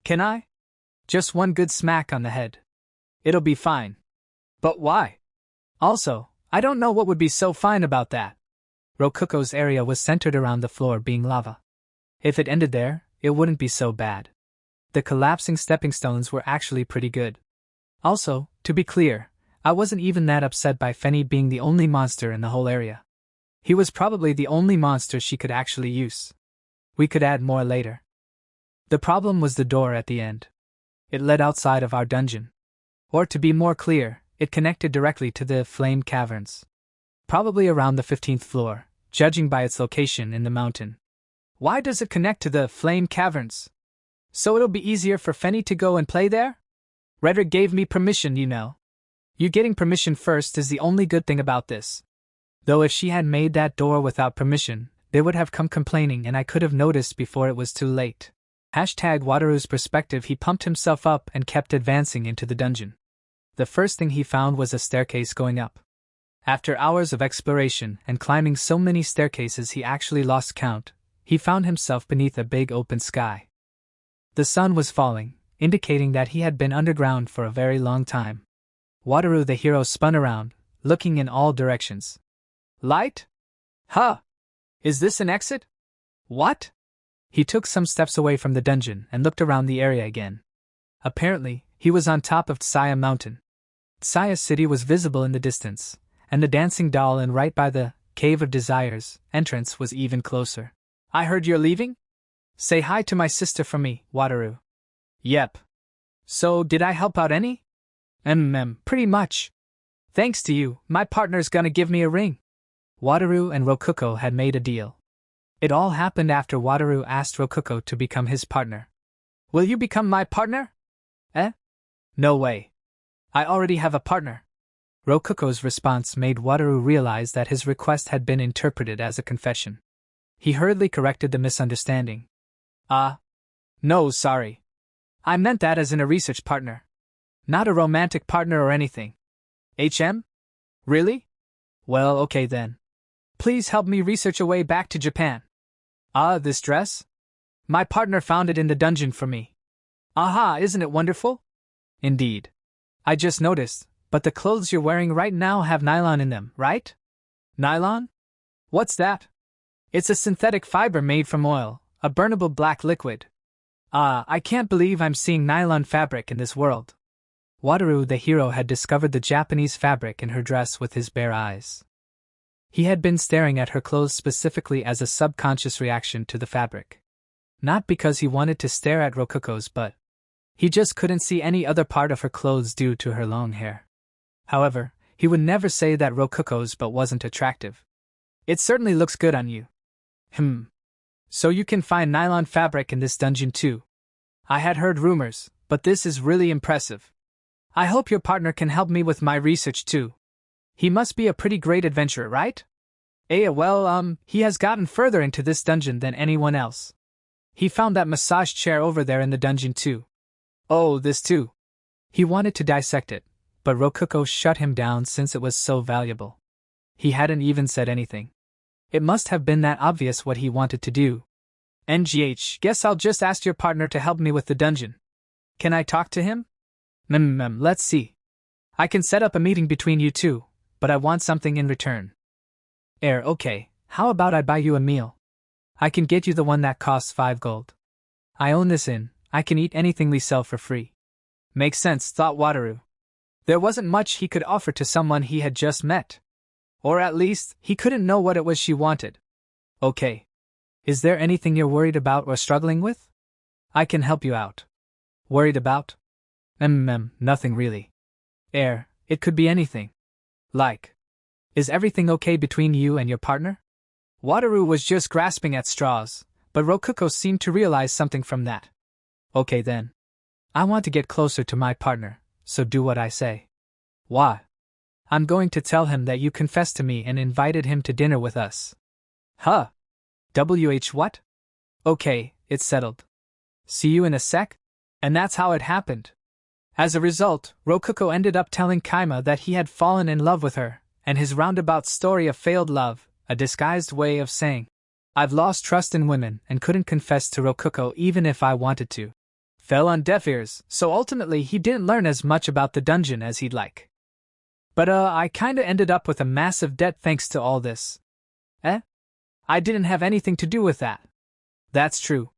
Can I? Just one good smack on the head. It'll be fine. But why? Also, I don't know what would be so fine about that. Rokuko's area was centered around the floor being lava. If it ended there, it wouldn't be so bad. The collapsing stepping stones were actually pretty good. Also, to be clear, I wasn't even that upset by Fenny being the only monster in the whole area. He was probably the only monster she could actually use. We could add more later. The problem was the door at the end. It led outside of our dungeon. Or to be more clear, it connected directly to the flame caverns. Probably around the 15th floor, judging by its location in the mountain. Why does it connect to the flame caverns? So it'll be easier for Fenny to go and play there? Redrick gave me permission, you know. You getting permission first is the only good thing about this. Though if she had made that door without permission, they would have come complaining and I could have noticed before it was too late. #Wataru's perspective. He pumped himself up and kept advancing into the dungeon. The first thing he found was a staircase going up. After hours of exploration and climbing so many staircases he actually lost count, he found himself beneath a big open sky. The sun was falling, indicating that he had been underground for a very long time. Wataru the hero spun around, looking in all directions. Light? Huh! Is this an exit? What? He took some steps away from the dungeon and looked around the area again. Apparently, he was on top of Tsaya Mountain. Tsaya City was visible in the distance, and the dancing doll and right by the Cave of Desires entrance was even closer. I heard you're leaving? Say hi to my sister from me, Wataru. Yep. So, did I help out any? Pretty much. Thanks to you, my partner's gonna give me a ring. Wataru and Rokuko had made a deal. It all happened after Wataru asked Rokuko to become his partner. Will you become my partner? No way. I already have a partner. Rokuko's response made Wataru realize that his request had been interpreted as a confession. He hurriedly corrected the misunderstanding. No, sorry. I meant that as in a research partner. Not a romantic partner or anything. Really? Well, okay then. Please help me research a way back to Japan. This dress? My partner found it in the dungeon for me. Aha, isn't it wonderful? Indeed. I just noticed, but the clothes you're wearing right now have nylon in them, right? Nylon? What's that? It's a synthetic fiber made from oil, a burnable black liquid. I can't believe I'm seeing nylon fabric in this world. Wataru the hero had discovered the Japanese fabric in her dress with his bare eyes. He had been staring at her clothes specifically as a subconscious reaction to the fabric. Not because he wanted to stare at Rokuko's but he just couldn't see any other part of her clothes due to her long hair. However, he would never say that Rokuko's but wasn't attractive. It certainly looks good on you. So you can find nylon fabric in this dungeon too. I had heard rumors, but this is really impressive. I hope your partner can help me with my research too. He must be a pretty great adventurer, right? He has gotten further into this dungeon than anyone else. He found that massage chair over there in the dungeon too. Oh, this too. He wanted to dissect it, but Rokuko shut him down since it was so valuable. He hadn't even said anything. It must have been that obvious what he wanted to do. Guess I'll just ask your partner to help me with the dungeon. Can I talk to him? Let's see. I can set up a meeting between you two, but I want something in return. Okay, how about I buy you a meal? I can get you the one that costs 5 gold. I own this inn, I can eat anything we sell for free. Makes sense, thought Wataru. There wasn't much he could offer to someone he had just met. Or at least, he couldn't know what it was she wanted. Okay. Is there anything you're worried about or struggling with? I can help you out. Worried about? Nothing really. It could be anything. Like, is everything okay between you and your partner? Wataru was just grasping at straws, but Rokuko seemed to realize something from that. Okay then. I want to get closer to my partner, so do what I say. Why? I'm going to tell him that you confessed to me and invited him to dinner with us. Huh? What? Okay, it's settled. See you in a sec? And that's how it happened. As a result, Rokuko ended up telling Kaima that he had fallen in love with her, and his roundabout story of failed love, a disguised way of saying, I've lost trust in women and couldn't confess to Rokuko even if I wanted to, fell on deaf ears, so ultimately he didn't learn as much about the dungeon as he'd like. But I kinda ended up with a massive debt thanks to all this. I didn't have anything to do with that. That's true.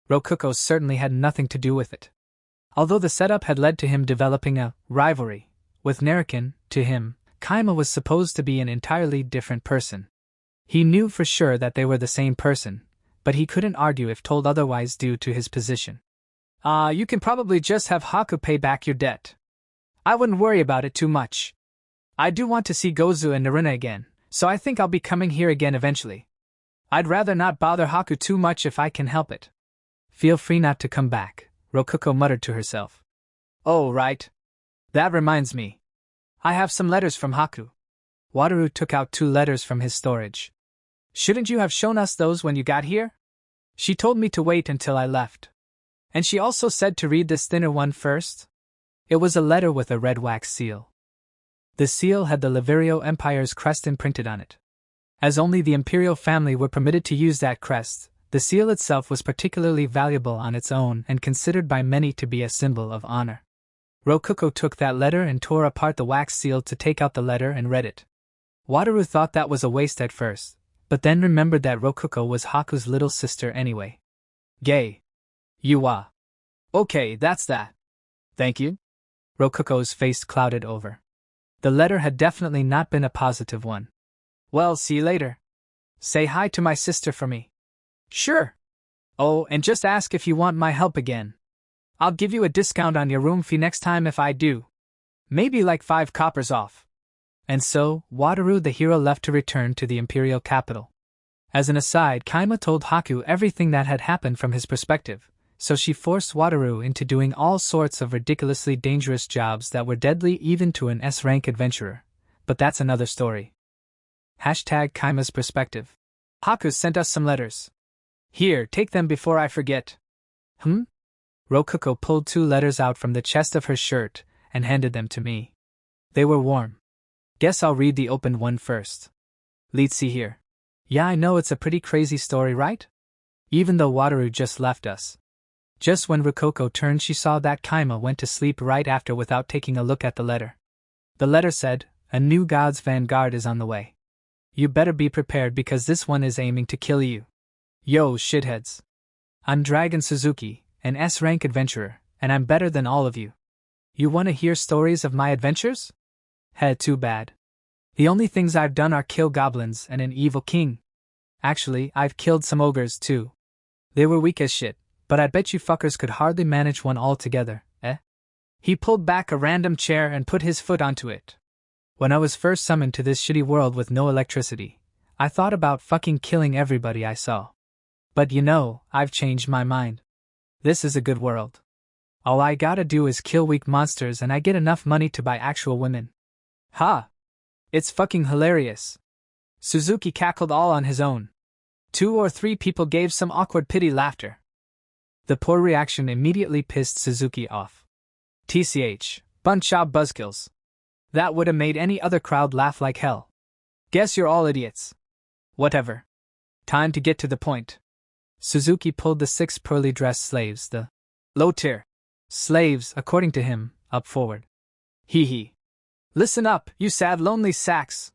Rokuko certainly had nothing to do with it. Although the setup had led to him developing a rivalry with Narakin, to him, Kaima was supposed to be an entirely different person. He knew for sure that they were the same person, but he couldn't argue if told otherwise due to his position. You can probably just have Haku pay back your debt. I wouldn't worry about it too much. I do want to see Gozu and Naruna again, so I think I'll be coming here again eventually. I'd rather not bother Haku too much if I can help it. Feel free not to come back, Rokuko muttered to herself. Oh, right. That reminds me. I have some letters from Haku. Wataru took out 2 letters from his storage. Shouldn't you have shown us those when you got here? She told me to wait until I left. And she also said to read this thinner one first. It was a letter with a red wax seal. The seal had the Liverio Empire's crest imprinted on it. As only the imperial family were permitted to use that crest, the seal itself was particularly valuable on its own and considered by many to be a symbol of honor. Rokuko took that letter and tore apart the wax seal to take out the letter and read it. Wataru thought that was a waste at first, but then remembered that Rokuko was Haku's little sister anyway. Gay. Okay, that's that. Thank you. Rokuko's face clouded over. The letter had definitely not been a positive one. Well, see you later. Say hi to my sister for me. Sure. Oh, and just ask if you want my help again. I'll give you a discount on your room fee next time if I do. Maybe like 5 coppers off. And so, Wataru the hero left to return to the imperial capital. As an aside, Kaima told Haku everything that had happened from his perspective, so she forced Wataru into doing all sorts of ridiculously dangerous jobs that were deadly even to an S-rank adventurer. But that's another story. #Kaima's perspective. Haku sent us some letters. Here, take them before I forget. Rokuko pulled 2 letters out from the chest of her shirt and handed them to me. They were warm. Guess I'll read the opened one first. Let's see here. Yeah, I know it's a pretty crazy story, right? Even though Wataru just left us. Just when Rokuko turned, she saw that Kaima went to sleep right after without taking a look at the letter. The letter said, "A new God's vanguard is on the way. You better be prepared because this one is aiming to kill you. Yo, shitheads. I'm Dragon Suzuki, an S-rank adventurer, and I'm better than all of you. You want to hear stories of my adventures? Too bad. The only things I've done are kill goblins and an evil king. Actually, I've killed some ogres too. They were weak as shit, but I bet you fuckers could hardly manage one altogether, eh?" He pulled back a random chair and put his foot onto it. When I was first summoned to this shitty world with no electricity, I thought about fucking killing everybody I saw. But you know, I've changed my mind. This is a good world. All I gotta do is kill weak monsters and I get enough money to buy actual women. Ha! It's fucking hilarious. Suzuki cackled all on his own. 2 or 3 people gave some awkward pity laughter. The poor reaction immediately pissed Suzuki off. TCH, bunch of buzzkills. That would have made any other crowd laugh like hell. Guess you're all idiots. Whatever. Time to get to the point. Suzuki pulled the 6 poorly dressed slaves, the low-tier slaves, according to him, up forward. Hee. Listen up, you sad lonely sacks.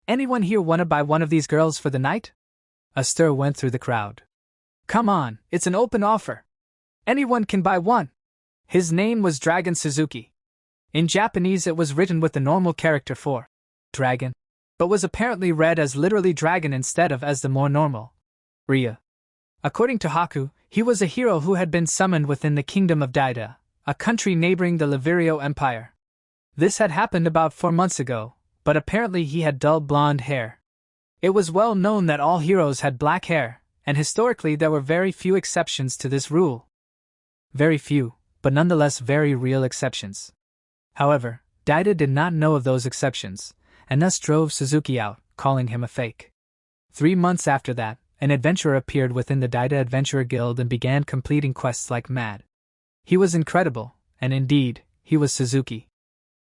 Anyone here wanna buy one of these girls for the night? A stir went through the crowd. Come on, it's an open offer. Anyone can buy one. His name was Dragon Suzuki. In Japanese it was written with the normal character for dragon, but was apparently read as literally dragon instead of as the more normal Rhea. According to Haku, he was a hero who had been summoned within the kingdom of Daida, a country neighboring the Livirio Empire. This had happened about 4 months ago, but apparently he had dull blonde hair. It was well known that all heroes had black hair, and historically there were very few exceptions to this rule. Very few, but nonetheless very real exceptions. However, Daida did not know of those exceptions, and thus drove Suzuki out, calling him a fake. 3 months after that, an adventurer appeared within the Daida Adventurer Guild and began completing quests like mad. He was incredible, and indeed, he was Suzuki.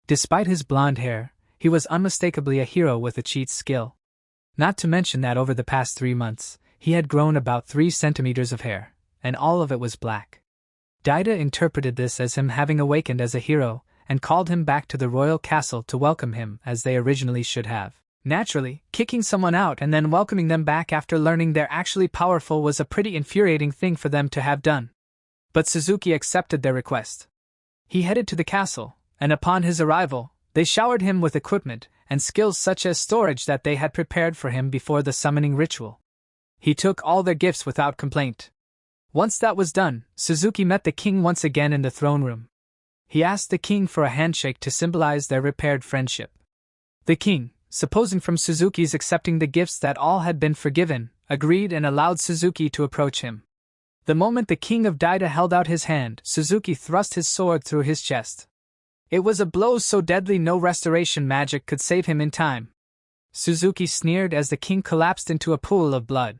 Despite his blonde hair, he was unmistakably a hero with a cheat skill. Not to mention that over the past 3 months, he had grown about 3 centimeters of hair, and all of it was black. Daida interpreted this as him having awakened as a hero, and called him back to the royal castle to welcome him as they originally should have. Naturally, kicking someone out and then welcoming them back after learning they're actually powerful was a pretty infuriating thing for them to have done. But Suzuki accepted their request. He headed to the castle, and upon his arrival, they showered him with equipment and skills such as storage that they had prepared for him before the summoning ritual. He took all their gifts without complaint. Once that was done, Suzuki met the king once again in the throne room. He asked the king for a handshake to symbolize their repaired friendship. The king, supposing from Suzuki's accepting the gifts that all had been forgiven, agreed and allowed Suzuki to approach him. The moment the king of Daida held out his hand, Suzuki thrust his sword through his chest. It was a blow so deadly no restoration magic could save him in time. Suzuki sneered as the king collapsed into a pool of blood.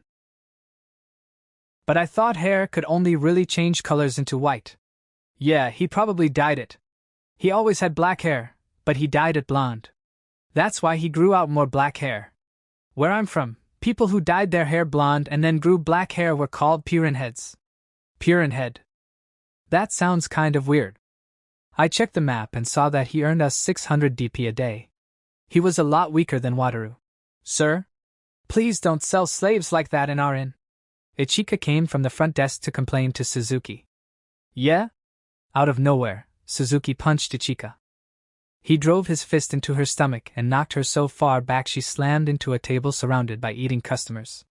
But I thought hair could only really change colors into white. Yeah, he probably dyed it. He always had black hair, but he dyed it blonde. That's why he grew out more black hair. Where I'm from, people who dyed their hair blonde and then grew black hair were called Purinheads. Purinhead. That sounds kind of weird. I checked the map and saw that he earned us 600 DP a day. He was a lot weaker than Wataru. Sir? Please don't sell slaves like that in our inn. Ichika came from the front desk to complain to Suzuki. Yeah? Out of nowhere, Suzuki punched Ichika. He drove his fist into her stomach and knocked her so far back she slammed into a table surrounded by eating customers.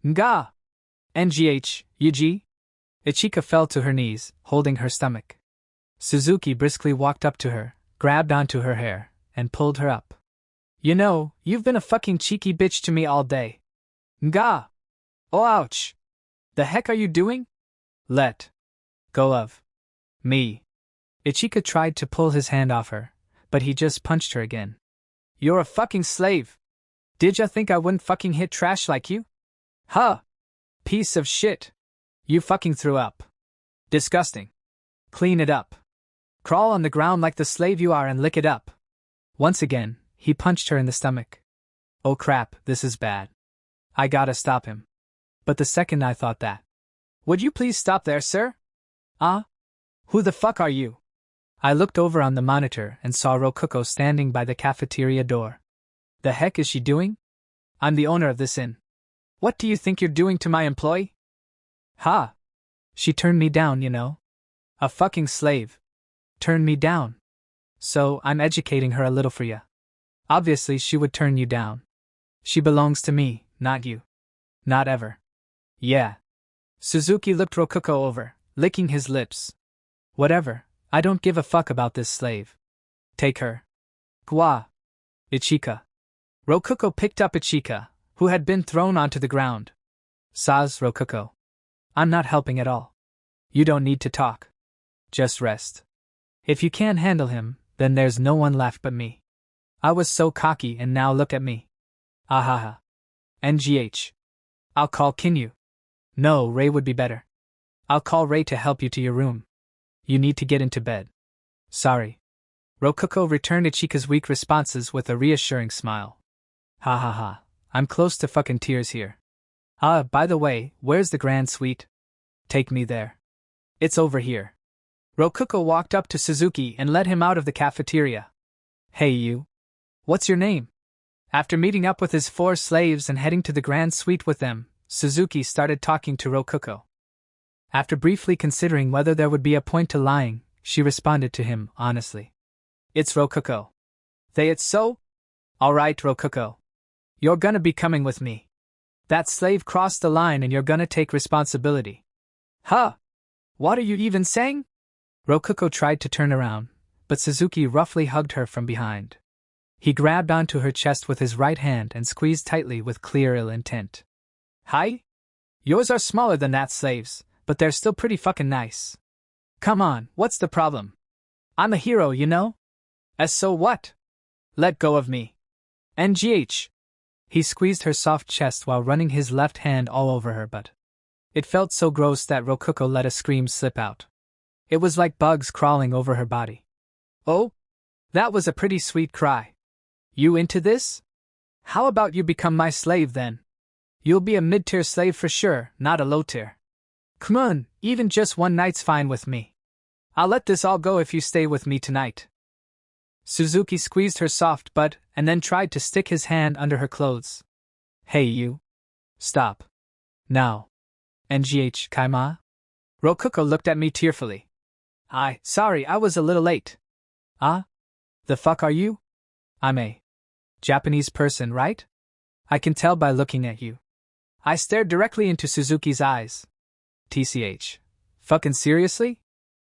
Nga! NGH, Yuji? Ichika fell to her knees, holding her stomach. Suzuki briskly walked up to her, grabbed onto her hair, and pulled her up. You know, you've been a fucking cheeky bitch to me all day. Nga! Oh ouch! The heck are you doing? Let go of me. Ichika tried to pull his hand off her, but he just punched her again. You're a fucking slave. Did ya think I wouldn't fucking hit trash like you? Huh? Piece of shit. You fucking threw up. Disgusting. Clean it up. Crawl on the ground like the slave you are and lick it up. Once again, he punched her in the stomach. Oh crap, this is bad. I gotta stop him. But the second I thought that. Would you please stop there, sir? Who the fuck are you? I looked over on the monitor and saw Rokuko standing by the cafeteria door. The heck is she doing? I'm the owner of this inn. What do you think you're doing to my employee? Ha! She turned me down, you know. A fucking slave. Turned me down. So, I'm educating her a little for ya. Obviously she would turn you down. She belongs to me, not you. Not ever. Yeah. Suzuki looked Rokuko over, licking his lips. Whatever, I don't give a fuck about this slave. Take her. Gwa. Ichika. Rokuko picked up Ichika, who had been thrown onto the ground. Says Rokuko. I'm not helping at all. You don't need to talk. Just rest. If you can't handle him, then there's no one left but me. I was so cocky and now look at me. Ahaha. NGH. I'll call Kinyu. No, Ray would be better. I'll call Ray to help you to your room. You need to get into bed. Sorry. Rokuko returned Ichika's weak responses with a reassuring smile. Ha ha ha, I'm close to fucking tears here. By the way, where's the grand suite? Take me there. It's over here. Rokuko walked up to Suzuki and led him out of the cafeteria. Hey you. What's your name? After meeting up with his 4 slaves and heading to the grand suite with them, Suzuki started talking to Rokuko. After briefly considering whether there would be a point to lying, she responded to him honestly. It's Rokuko. They it's so? Alright Rokuko. You're gonna be coming with me. That slave crossed the line and you're gonna take responsibility. Huh? What are you even saying? Rokuko tried to turn around, but Suzuki roughly hugged her from behind. He grabbed onto her chest with his right hand and squeezed tightly with clear ill intent. Hi? Yours are smaller than that, slaves, but they're still pretty fucking nice. Come on, what's the problem? I'm a hero, you know? So what? Let go of me. NGH. He squeezed her soft chest while running his left hand all over her butt. It felt so gross that Rokuko let a scream slip out. It was like bugs crawling over her body. Oh? That was a pretty sweet cry. You into this? How about you become my slave then? You'll be a mid-tier slave for sure, not a low-tier. Come on, even just one night's fine with me. I'll let this all go if you stay with me tonight. Suzuki squeezed her soft butt and then tried to stick his hand under her clothes. Hey you. Stop. Now. NGH, Kaima? Rokuko looked at me tearfully. Sorry, I was a little late. The fuck are you? I'm a Japanese person, right? I can tell by looking at you. I stared directly into Suzuki's eyes. TCH. Fucking seriously?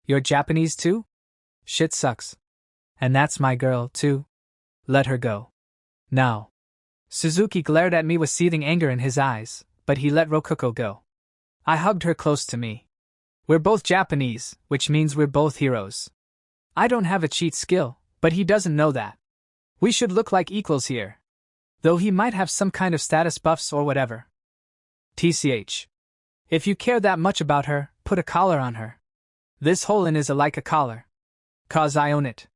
You're Japanese too? Shit sucks. And that's my girl, too. Let her go. Now. Suzuki glared at me with seething anger in his eyes, but he let Rokuko go. I hugged her close to me. We're both Japanese, which means we're both heroes. I don't have a cheat skill, but he doesn't know that. We should look like equals here. Though he might have some kind of status buffs or whatever. TCH. If you care that much about her, put a collar on her. This Holin is like a collar. 'Cause I own it.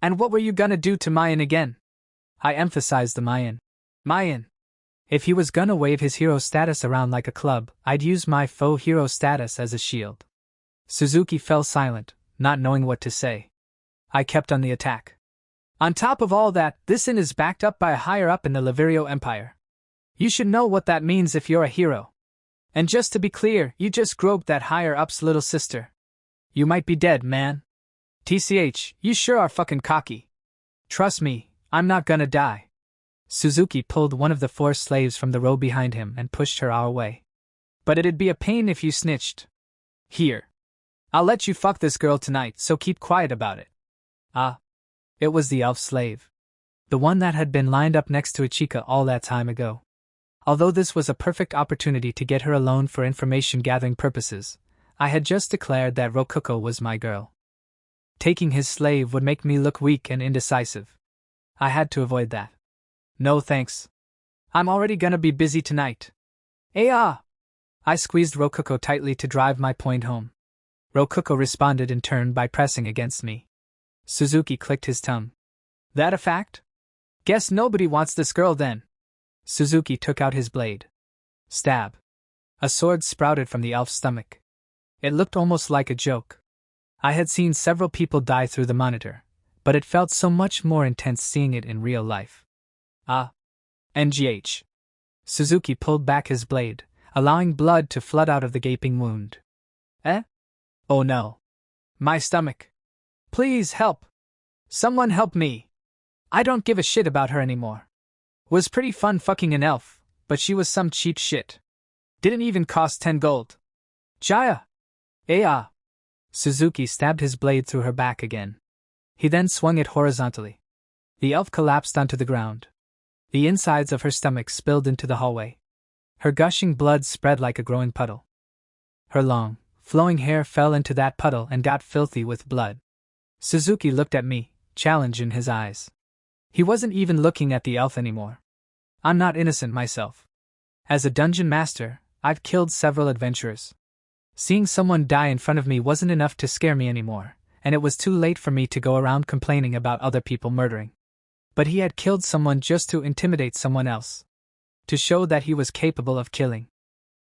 And what were you gonna do to Mayan again? I emphasized the Mayan. Mayan. If he was gonna wave his hero status around like a club, I'd use my faux hero status as a shield. Suzuki fell silent, not knowing what to say. I kept on the attack. On top of all that, this inn is backed up by a higher-up in the Liverio Empire. You should know what that means if you're a hero. And just to be clear, you just groped that higher-up's little sister. You might be dead, man. TCH, you sure are fucking cocky. Trust me, I'm not gonna die. Suzuki pulled one of the 4 slaves from the row behind him and pushed her our way. But it'd be a pain if you snitched. Here. I'll let you fuck this girl tonight, so keep quiet about it. It was the elf slave. The one that had been lined up next to Ichika all that time ago. Although this was a perfect opportunity to get her alone for information-gathering purposes, I had just declared that Rokuko was my girl. Taking his slave would make me look weak and indecisive. I had to avoid that. No thanks. I'm already gonna be busy tonight. I squeezed Rokuko tightly to drive my point home. Rokuko responded in turn by pressing against me. Suzuki clicked his tongue. That a fact? Guess nobody wants this girl then. Suzuki took out his blade. Stab. A sword sprouted from the elf's stomach. It looked almost like a joke. I had seen several people die through the monitor, but it felt so much more intense seeing it in real life. NGH. Suzuki pulled back his blade, allowing blood to flood out of the gaping wound. Oh no. My stomach. Please help. Someone help me. I don't give a shit about her anymore. Was pretty fun fucking an elf, but she was some cheap shit. Didn't even cost 10 gold. Jaya. Suzuki stabbed his blade through her back again. He then swung it horizontally. The elf collapsed onto the ground. The insides of her stomach spilled into the hallway. Her gushing blood spread like a growing puddle. Her long, flowing hair fell into that puddle and got filthy with blood. Suzuki looked at me, challenge in his eyes. He wasn't even looking at the elf anymore. I'm not innocent myself. As a dungeon master, I've killed several adventurers. Seeing someone die in front of me wasn't enough to scare me anymore, and it was too late for me to go around complaining about other people murdering. But he had killed someone just to intimidate someone else. To show that he was capable of killing.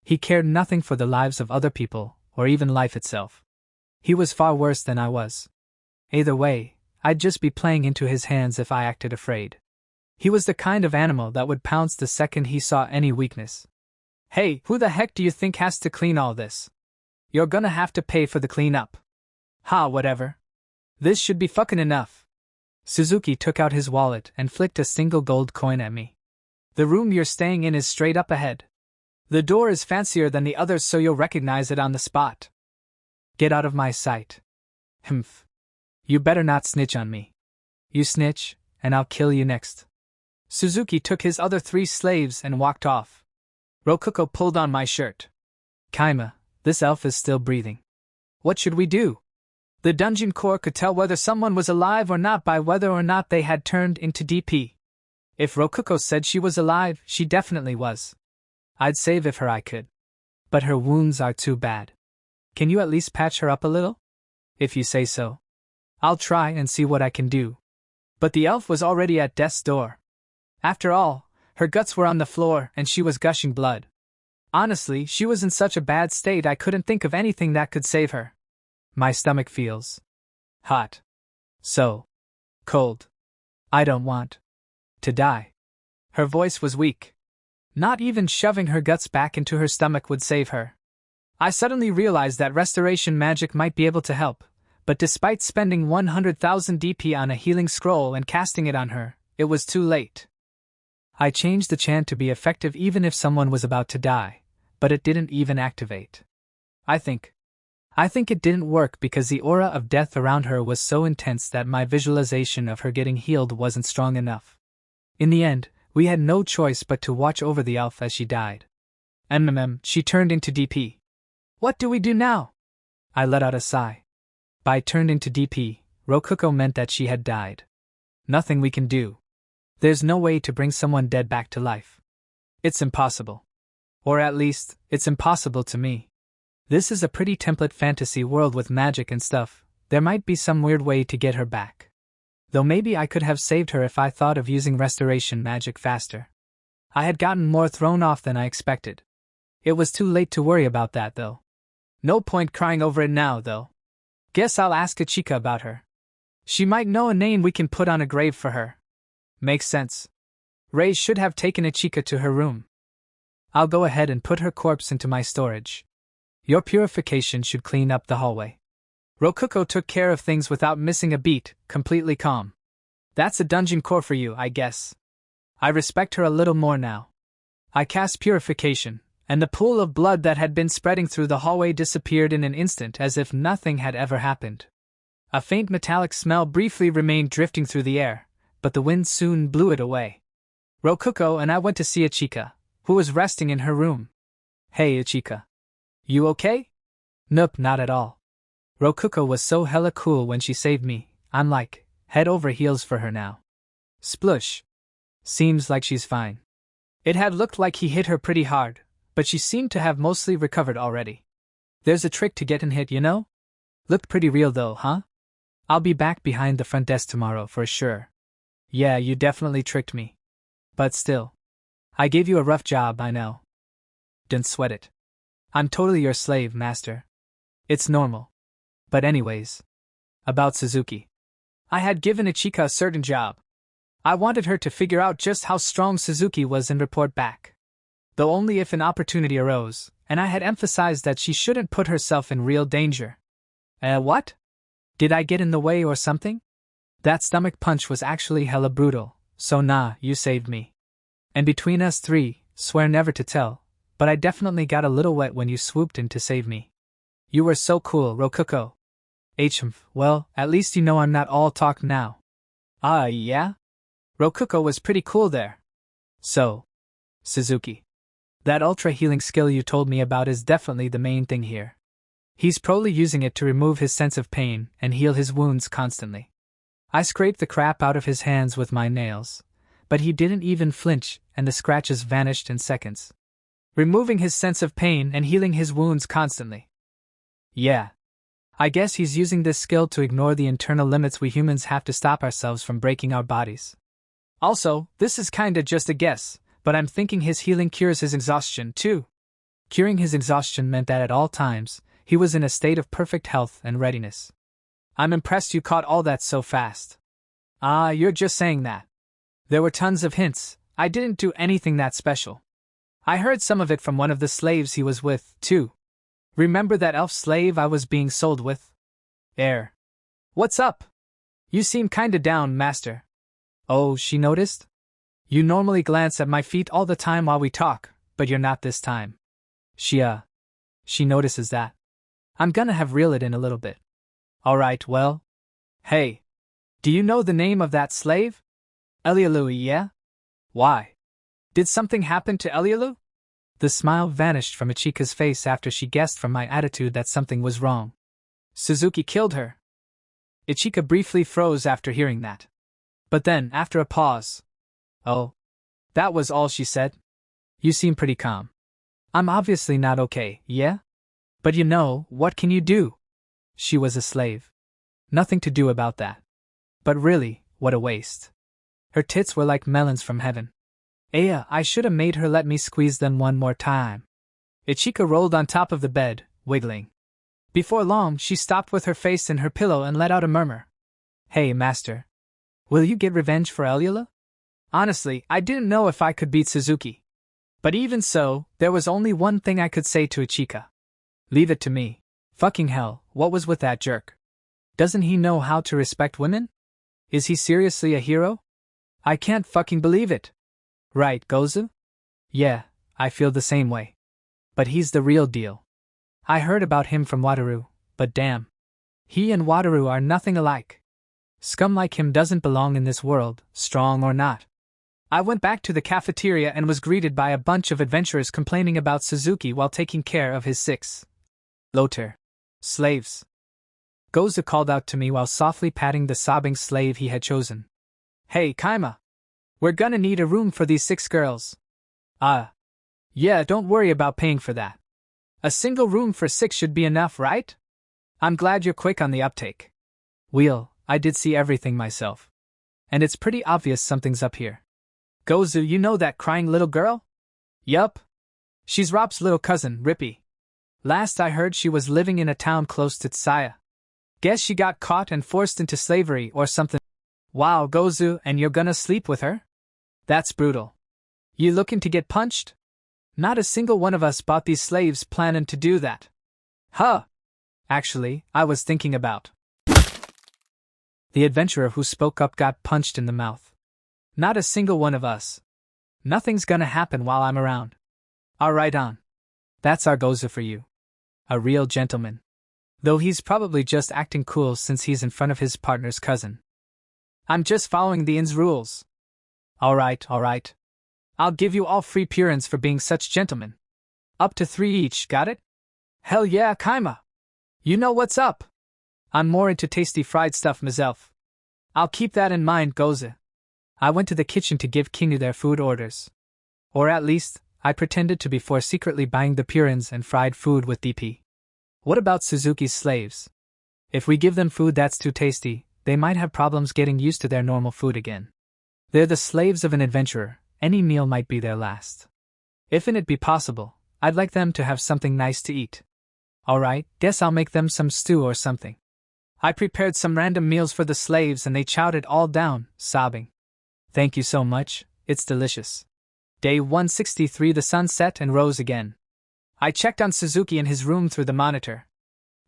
He cared nothing for the lives of other people, or even life itself. He was far worse than I was. Either way, I'd just be playing into his hands if I acted afraid. He was the kind of animal that would pounce the second he saw any weakness. Hey, who the heck do you think has to clean all this? You're gonna have to pay for the cleanup. Whatever. This should be fucking enough. Suzuki took out his wallet and flicked a single gold coin at me. The room you're staying in is straight up ahead. The door is fancier than the others, so you'll recognize it on the spot. Get out of my sight. Humph. You better not snitch on me. You snitch, and I'll kill you next. Suzuki took his other 3 slaves and walked off. Rokuko pulled on my shirt. Kaima, this elf is still breathing. What should we do? The dungeon core could tell whether someone was alive or not by whether or not they had turned into DP. If Rokuko said she was alive, she definitely was. I'd save if I could. But her wounds are too bad. Can you at least patch her up a little? If you say so. I'll try and see what I can do. But the elf was already at death's door. After all, her guts were on the floor and she was gushing blood. Honestly, she was in such a bad state I couldn't think of anything that could save her. My stomach feels hot. So cold. I don't want to die. Her voice was weak. Not even shoving her guts back into her stomach would save her. I suddenly realized that restoration magic might be able to help, but despite spending 100,000 DP on a healing scroll and casting it on her, it was too late. I changed the chant to be effective even if someone was about to die, but it didn't even activate. I think it didn't work because the aura of death around her was so intense that my visualization of her getting healed wasn't strong enough. In the end, we had no choice but to watch over the elf as she died. She turned into DP. What do we do now? I let out a sigh. By turned into DP, Rokuko meant that she had died. Nothing we can do. There's no way to bring someone dead back to life. It's impossible. Or at least, it's impossible to me. This is a pretty template fantasy world with magic and stuff. There might be some weird way to get her back. Though maybe I could have saved her if I thought of using restoration magic faster. I had gotten more thrown off than I expected. It was too late to worry about that though. No point crying over it now though. Guess I'll ask Ichika about her. She might know a name we can put on a grave for her. Makes sense. Rei should have taken Ichika to her room. I'll go ahead and put her corpse into my storage. Your purification should clean up the hallway. Rokuko took care of things without missing a beat, completely calm. That's a dungeon core for you, I guess. I respect her a little more now. I cast purification, and the pool of blood that had been spreading through the hallway disappeared in an instant as if nothing had ever happened. A faint metallic smell briefly remained drifting through the air, but the wind soon blew it away. Rokuko and I went to see Ichika, who was resting in her room. Hey Ichika. You okay? Nope, not at all. Rokuko was so hella cool when she saved me, I'm like, head over heels for her now. Splush. Seems like she's fine. It had looked like he hit her pretty hard, but she seemed to have mostly recovered already. There's a trick to getting hit, you know? Looked pretty real though, huh? I'll be back behind the front desk tomorrow for sure. Yeah, you definitely tricked me. But still. I gave you a rough job, I know. Don't sweat it. I'm totally your slave, master. It's normal. But anyways. About Suzuki. I had given Ichika a certain job. I wanted her to figure out just how strong Suzuki was and report back. Though only if an opportunity arose, and I had emphasized that she shouldn't put herself in real danger. What? Did I get in the way or something? That stomach punch was actually hella brutal, so nah, you saved me. And between us 3, swear never to tell, but I definitely got a little wet when you swooped in to save me. You were so cool, Rokuko. Well, at least you know I'm not all talk now. Yeah? Rokuko was pretty cool there. So, Suzuki. That ultra healing skill you told me about is definitely the main thing here. He's probably using it to remove his sense of pain and heal his wounds constantly. I scraped the crap out of his hands with my nails, but he didn't even flinch and the scratches vanished in seconds. Removing his sense of pain and healing his wounds constantly. Yeah. I guess he's using this skill to ignore the internal limits we humans have to stop ourselves from breaking our bodies. Also, this is kinda just a guess, but I'm thinking his healing cures his exhaustion too. Curing his exhaustion meant that at all times, he was in a state of perfect health and readiness. I'm impressed you caught all that so fast. You're just saying that. There were tons of hints, I didn't do anything that special. I heard some of it from one of the slaves he was with, too. Remember that elf slave I was being sold with? What's up? You seem kinda down, master. Oh, she noticed? You normally glance at my feet all the time while we talk, but you're not this time. She notices that. I'm gonna have reel it in a little bit. Alright, well. Hey. Do you know the name of that slave? Elialu, yeah? Why? Did something happen to Elialu? The smile vanished from Ichika's face after she guessed from my attitude that something was wrong. Suzuki killed her. Ichika briefly froze after hearing that. But then, after a pause. Oh. That was all she said? You seem pretty calm. I'm obviously not okay, yeah? But you know, what can you do? She was a slave. Nothing to do about that. But really, what a waste. Her tits were like melons from heaven. I should have made her let me squeeze them one more time. Ichika rolled on top of the bed, wiggling. Before long, she stopped with her face in her pillow and let out a murmur. Hey, master. Will you get revenge for Elialu? Honestly, I didn't know if I could beat Suzuki. But even so, there was only one thing I could say to Ichika. Leave it to me. Fucking hell, what was with that jerk? Doesn't he know how to respect women? Is he seriously a hero? I can't fucking believe it. Right, Gozu? Yeah, I feel the same way. But he's the real deal. I heard about him from Wataru, but damn. He and Wataru are nothing alike. Scum like him doesn't belong in this world, strong or not. I went back to the cafeteria and was greeted by a bunch of adventurers complaining about Suzuki while taking care of his 6 loter slaves. Gozu called out to me while softly patting the sobbing slave he had chosen. Hey, Kaima. We're gonna need a room for these 6 girls. Yeah, don't worry about paying for that. A single room for 6 should be enough, right? I'm glad you're quick on the uptake. I did see everything myself. And it's pretty obvious something's up here. Gozu, you know that crying little girl? Yup. She's Rob's little cousin, Rippy. Last I heard she was living in a town close to Tsaya. Guess she got caught and forced into slavery or something. Wow, Gozu, and you're gonna sleep with her? That's brutal. You looking to get punched? Not a single one of us bought these slaves planning to do that. Huh. Actually, I was thinking about. The adventurer who spoke up got punched in the mouth. Not a single one of us. Nothing's gonna happen while I'm around. Alright on. That's our Gozu for you. A real gentleman. Though he's probably just acting cool since he's in front of his partner's cousin. I'm just following the inn's rules. Alright. I'll give you all free purins for being such gentlemen. Up to 3 each, got it? Hell yeah, Kaima. You know what's up. I'm more into tasty fried stuff myself. I'll keep that in mind, Gozu. I went to the kitchen to give Kingu their food orders. Or at least, I pretended to before secretly buying the purins and fried food with DP. What about Suzuki's slaves? If we give them food that's too tasty, they might have problems getting used to their normal food again. They're the slaves of an adventurer, any meal might be their last. If it be possible, I'd like them to have something nice to eat. Alright, guess I'll make them some stew or something. I prepared some random meals for the slaves and they chowed it all down, sobbing. Thank you so much, it's delicious. Day 163. The sun set and rose again. I checked on Suzuki in his room through the monitor.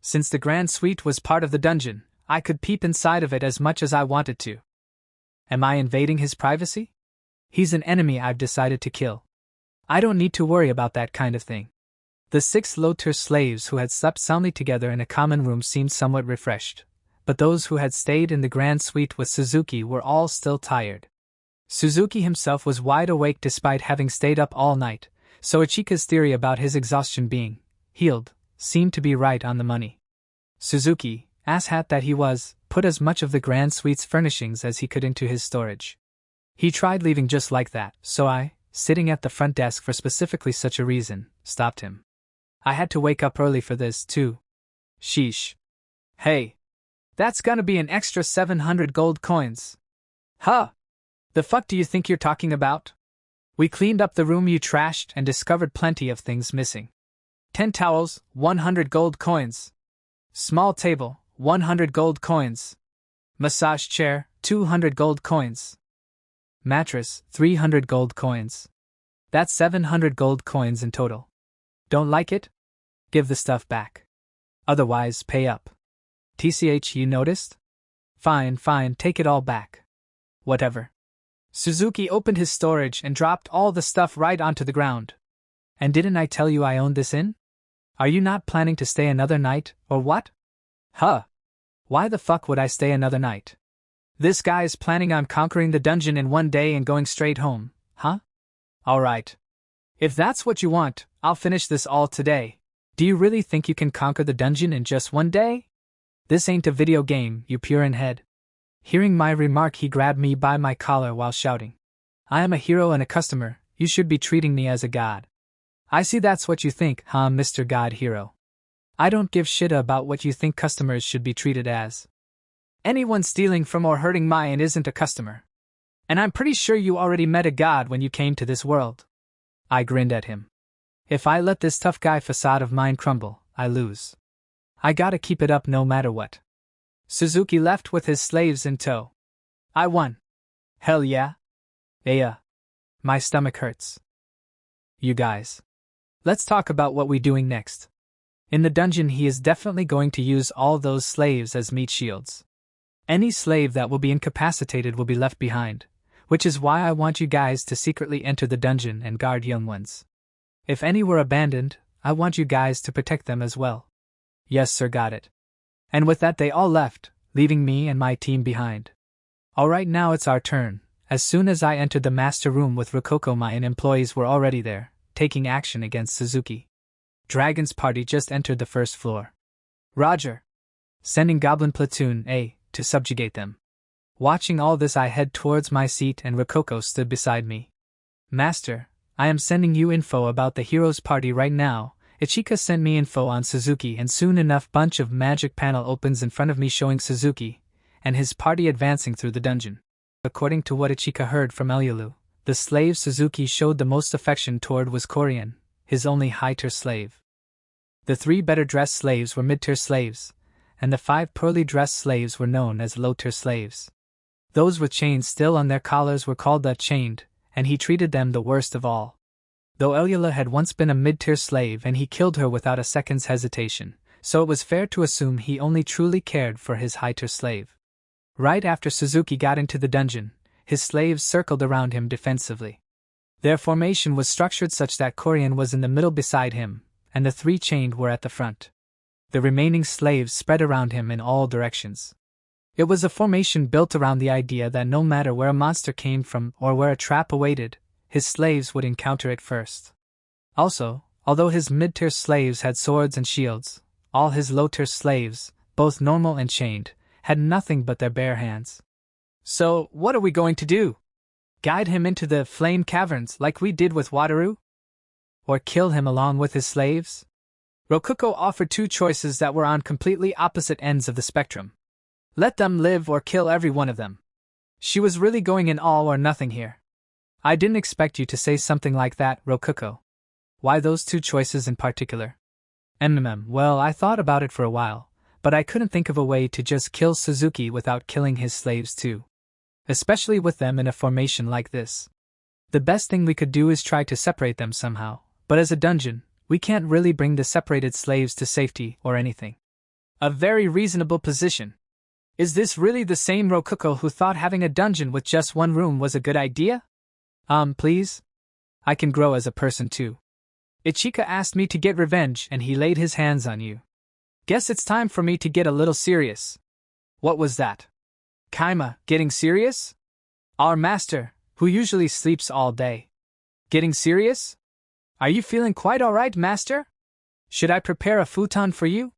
Since the grand suite was part of the dungeon, I could peep inside of it as much as I wanted to. Am I invading his privacy? He's an enemy I've decided to kill. I don't need to worry about that kind of thing. The 6 low-tier slaves who had slept soundly together in a common room seemed somewhat refreshed, but those who had stayed in the grand suite with Suzuki were all still tired. Suzuki himself was wide awake despite having stayed up all night, so Ichika's theory about his exhaustion being healed seemed to be right on the money. Suzuki, asshat that he was, put as much of the grand suite's furnishings as he could into his storage. He tried leaving just like that, so I, sitting at the front desk for specifically such a reason, stopped him. I had to wake up early for this, too. Sheesh. Hey. That's gonna be an extra 700 gold coins. Huh. The fuck do you think you're talking about? We cleaned up the room you trashed and discovered plenty of things missing. 10 towels, 100 gold coins. Small table, 100 gold coins. Massage chair, 200 gold coins. Mattress, 300 gold coins. That's 700 gold coins in total. Don't like it? Give the stuff back. Otherwise, pay up. TCH, you noticed? Fine, take it all back. Whatever. Suzuki opened his storage and dropped all the stuff right onto the ground. And didn't I tell you I owned this inn? Are you not planning to stay another night, or what? Huh. Why the fuck would I stay another night? This guy is planning on conquering the dungeon in one day and going straight home, huh? Alright. If that's what you want, I'll finish this all today. Do you really think you can conquer the dungeon in just one day? This ain't a video game, you pure-in head. Hearing my remark, he grabbed me by my collar while shouting, I am a hero and a customer, you should be treating me as a god. I see that's what you think, huh, Mr. God Hero. I don't give shit about what you think customers should be treated as. Anyone stealing from or hurting mine isn't a customer. And I'm pretty sure you already met a god when you came to this world. I grinned at him. If I let this tough guy facade of mine crumble, I lose. I gotta keep it up no matter what. Suzuki left with his slaves in tow. I won. Hell yeah. My stomach hurts. You guys. Let's talk about what we're doing next. In the dungeon, he is definitely going to use all those slaves as meat shields. Any slave that will be incapacitated will be left behind, which is why I want you guys to secretly enter the dungeon and guard young ones. If any were abandoned, I want you guys to protect them as well. Yes, sir, got it. And with that, they all left, leaving me and my team behind. Alright, now it's our turn. As soon as I entered the master room with Rococo, my employees were already there, taking action against Suzuki. Dragon's party just entered the first floor. Roger. Sending Goblin Platoon A to subjugate them. Watching all this, I head towards my seat and Rococo stood beside me. Master, I am sending you info about the heroes party right now. Ichika sent me info on Suzuki, and soon enough bunch of magic panel opens in front of me showing Suzuki and his party advancing through the dungeon. According to what Ichika heard from Elyulu, the slave Suzuki showed the most affection toward was Korean, his only high-tier slave. The 3 better-dressed slaves were mid-tier slaves, and the 5 poorly-dressed slaves were known as low-tier slaves. Those with chains still on their collars were called the chained, and he treated them the worst of all. Though Elyulu had once been a mid-tier slave and he killed her without a second's hesitation, so it was fair to assume he only truly cared for his high-tier slave. Right after Suzuki got into the dungeon, his slaves circled around him defensively. Their formation was structured such that Korean was in the middle beside him, and the 3 chained were at the front. The remaining slaves spread around him in all directions. It was a formation built around the idea that no matter where a monster came from or where a trap awaited, his slaves would encounter it first. Also, although his mid-tier slaves had swords and shields, all his low-tier slaves, both normal and chained, had nothing but their bare hands. So, what are we going to do? Guide him into the flame caverns like we did with Wataru? Or kill him along with his slaves? Rococo offered 2 choices that were on completely opposite ends of the spectrum. Let them live or kill every one of them. She was really going in all or nothing here. I didn't expect you to say something like that, Rococo. Why those 2 choices in particular? Well, I thought about it for a while, but I couldn't think of a way to just kill Suzuki without killing his slaves too. Especially with them in a formation like this. The best thing we could do is try to separate them somehow, but as a dungeon, we can't really bring the separated slaves to safety or anything. A very reasonable position. Is this really the same Rococo who thought having a dungeon with just 1 room was a good idea? Please? I can grow as a person too. Ichika asked me to get revenge and he laid his hands on you. Guess it's time for me to get a little serious. What was that? Kaima, getting serious? Our master, who usually sleeps all day. Getting serious? Are you feeling quite alright, master? Should I prepare a futon for you?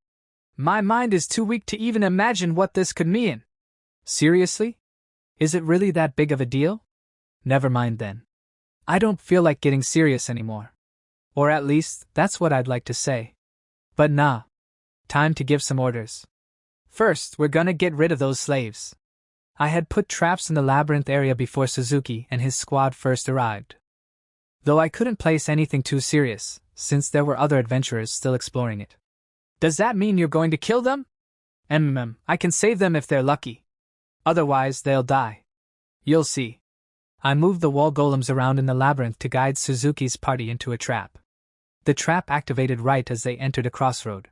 My mind is too weak to even imagine what this could mean. Seriously? Is it really that big of a deal? Never mind then. I don't feel like getting serious anymore. Or at least, that's what I'd like to say. But nah. Time to give some orders. First, we're gonna get rid of those slaves. I had put traps in the labyrinth area before Suzuki and his squad first arrived. Though I couldn't place anything too serious, since there were other adventurers still exploring it. Does that mean you're going to kill them? I can save them if they're lucky. Otherwise, they'll die. You'll see. I moved the wall golems around in the labyrinth to guide Suzuki's party into a trap. The trap activated right as they entered a crossroad.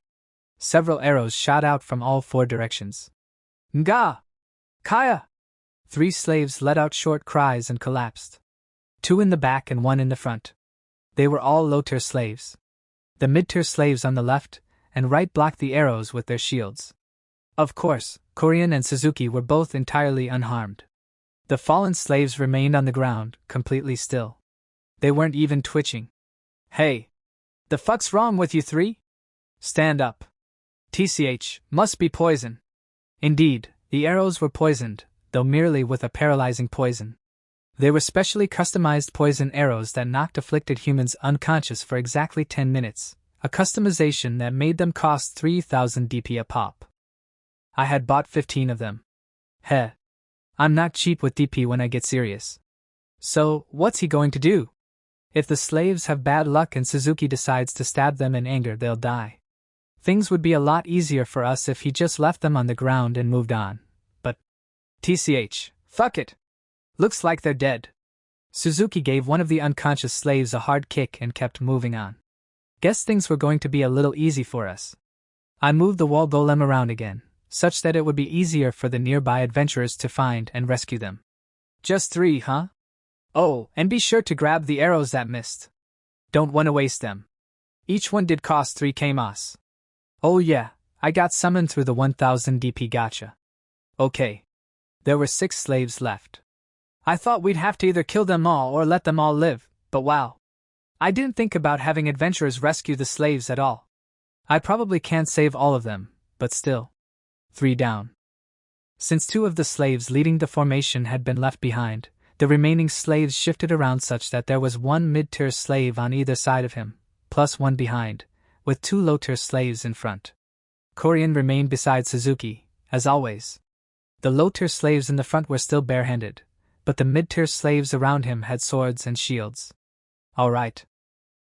Several arrows shot out from all 4 directions. Nga! Kaya! 3 slaves let out short cries and collapsed. 2 in the back and 1 in the front. They were all low-tier slaves. The mid-tier slaves on the left and right blocked the arrows with their shields. Of course, Korean and Suzuki were both entirely unharmed. The fallen slaves remained on the ground, completely still. They weren't even twitching. Hey! The fuck's wrong with you three? Stand up. TCH, must be poison. Indeed, the arrows were poisoned, though merely with a paralyzing poison. They were specially customized poison arrows that knocked afflicted humans unconscious for exactly 10 minutes, a customization that made them cost 3,000 DP a pop. I had bought 15 of them. Heh. I'm not cheap with DP when I get serious. So, what's he going to do? If the slaves have bad luck and Suzuki decides to stab them in anger, they'll die. Things would be a lot easier for us if he just left them on the ground and moved on. But TCH, fuck it. Looks like they're dead. Suzuki gave one of the unconscious slaves a hard kick and kept moving on. Guess things were going to be a little easy for us. I moved the wall golem around again, such that it would be easier for the nearby adventurers to find and rescue them. Just 3, huh? Oh, and be sure to grab the arrows that missed. Don't want to waste them. Each one did cost 3k mas. Oh yeah, I got summoned through the 1000 DP gacha. Okay. There were 6 slaves left. I thought we'd have to either kill them all or let them all live, but wow. I didn't think about having adventurers rescue the slaves at all. I probably can't save all of them, but still. 3 down. Since 2 of the slaves leading the formation had been left behind, the remaining slaves shifted around such that there was 1 mid-tier slave on either side of him, plus 1 behind, with 2 low-tier slaves in front. Korean remained beside Suzuki, as always. The low-tier slaves in the front were still barehanded, but the mid-tier slaves around him had swords and shields. Alright.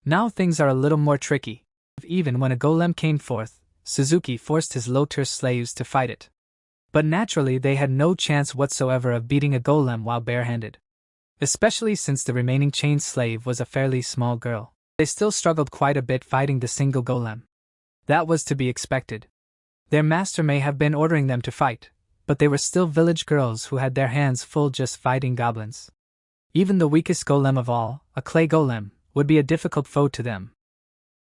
Now things are a little more tricky. Even when a golem came forth, Suzuki forced his low-tier slaves to fight it. But naturally they had no chance whatsoever of beating a golem while barehanded. Especially since the remaining chained slave was a fairly small girl. They still struggled quite a bit fighting the single golem. That was to be expected. Their master may have been ordering them to fight, but they were still village girls who had their hands full just fighting goblins. Even the weakest golem of all, a clay golem, would be a difficult foe to them.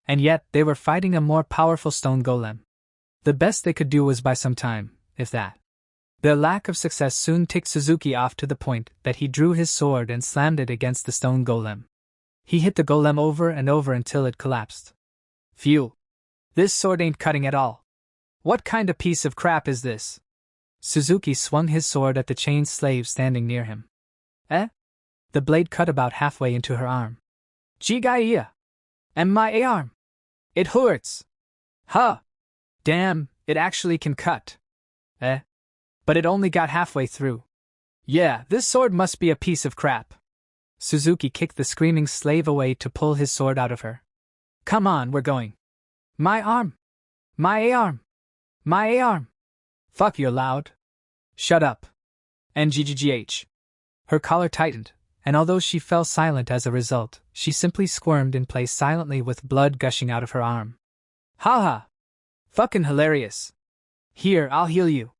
And yet, they were fighting a more powerful stone golem. The best they could do was buy some time, if that. Their lack of success soon ticked Suzuki off to the point that he drew his sword and slammed it against the stone golem. He hit the golem over and over until it collapsed. Phew. This sword ain't cutting at all. What kind of piece of crap is this? Suzuki swung his sword at the chained slave standing near him. Eh? The blade cut about halfway into her arm. Jigaiya! And my arm! It hurts! Huh! Damn, it actually can cut. Eh? But it only got halfway through. Yeah, this sword must be a piece of crap. Suzuki kicked the screaming slave away to pull his sword out of her. Come on, we're going. My arm! My arm! My arm! Fuck, you're loud. Shut up. NGGGH. Her collar tightened, and although she fell silent as a result, she simply squirmed in place silently with blood gushing out of her arm. Haha. Fucking hilarious. Here, I'll heal you.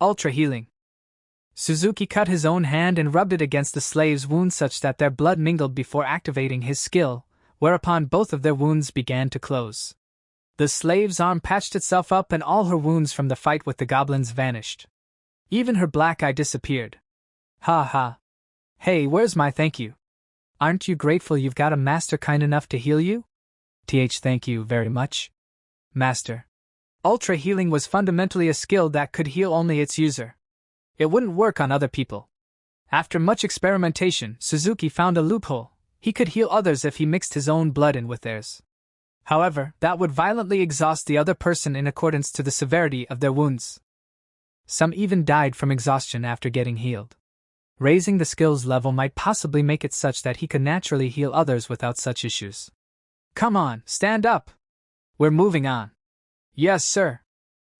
Ultra healing. Suzuki cut his own hand and rubbed it against the slave's wound such that their blood mingled before activating his skill, whereupon both of their wounds began to close. The slave's arm patched itself up and all her wounds from the fight with the goblins vanished. Even her black eye disappeared. Ha ha. Hey, where's my thank you? Aren't you grateful you've got a master kind enough to heal you? Thank you very much. Master. Ultra healing was fundamentally a skill that could heal only its user. It wouldn't work on other people. After much experimentation, Suzuki found a loophole. He could heal others if he mixed his own blood in with theirs. However, that would violently exhaust the other person in accordance to the severity of their wounds. Some even died from exhaustion after getting healed. Raising the skills level might possibly make it such that he could naturally heal others without such issues. Come on, stand up. We're moving on. Yes, sir.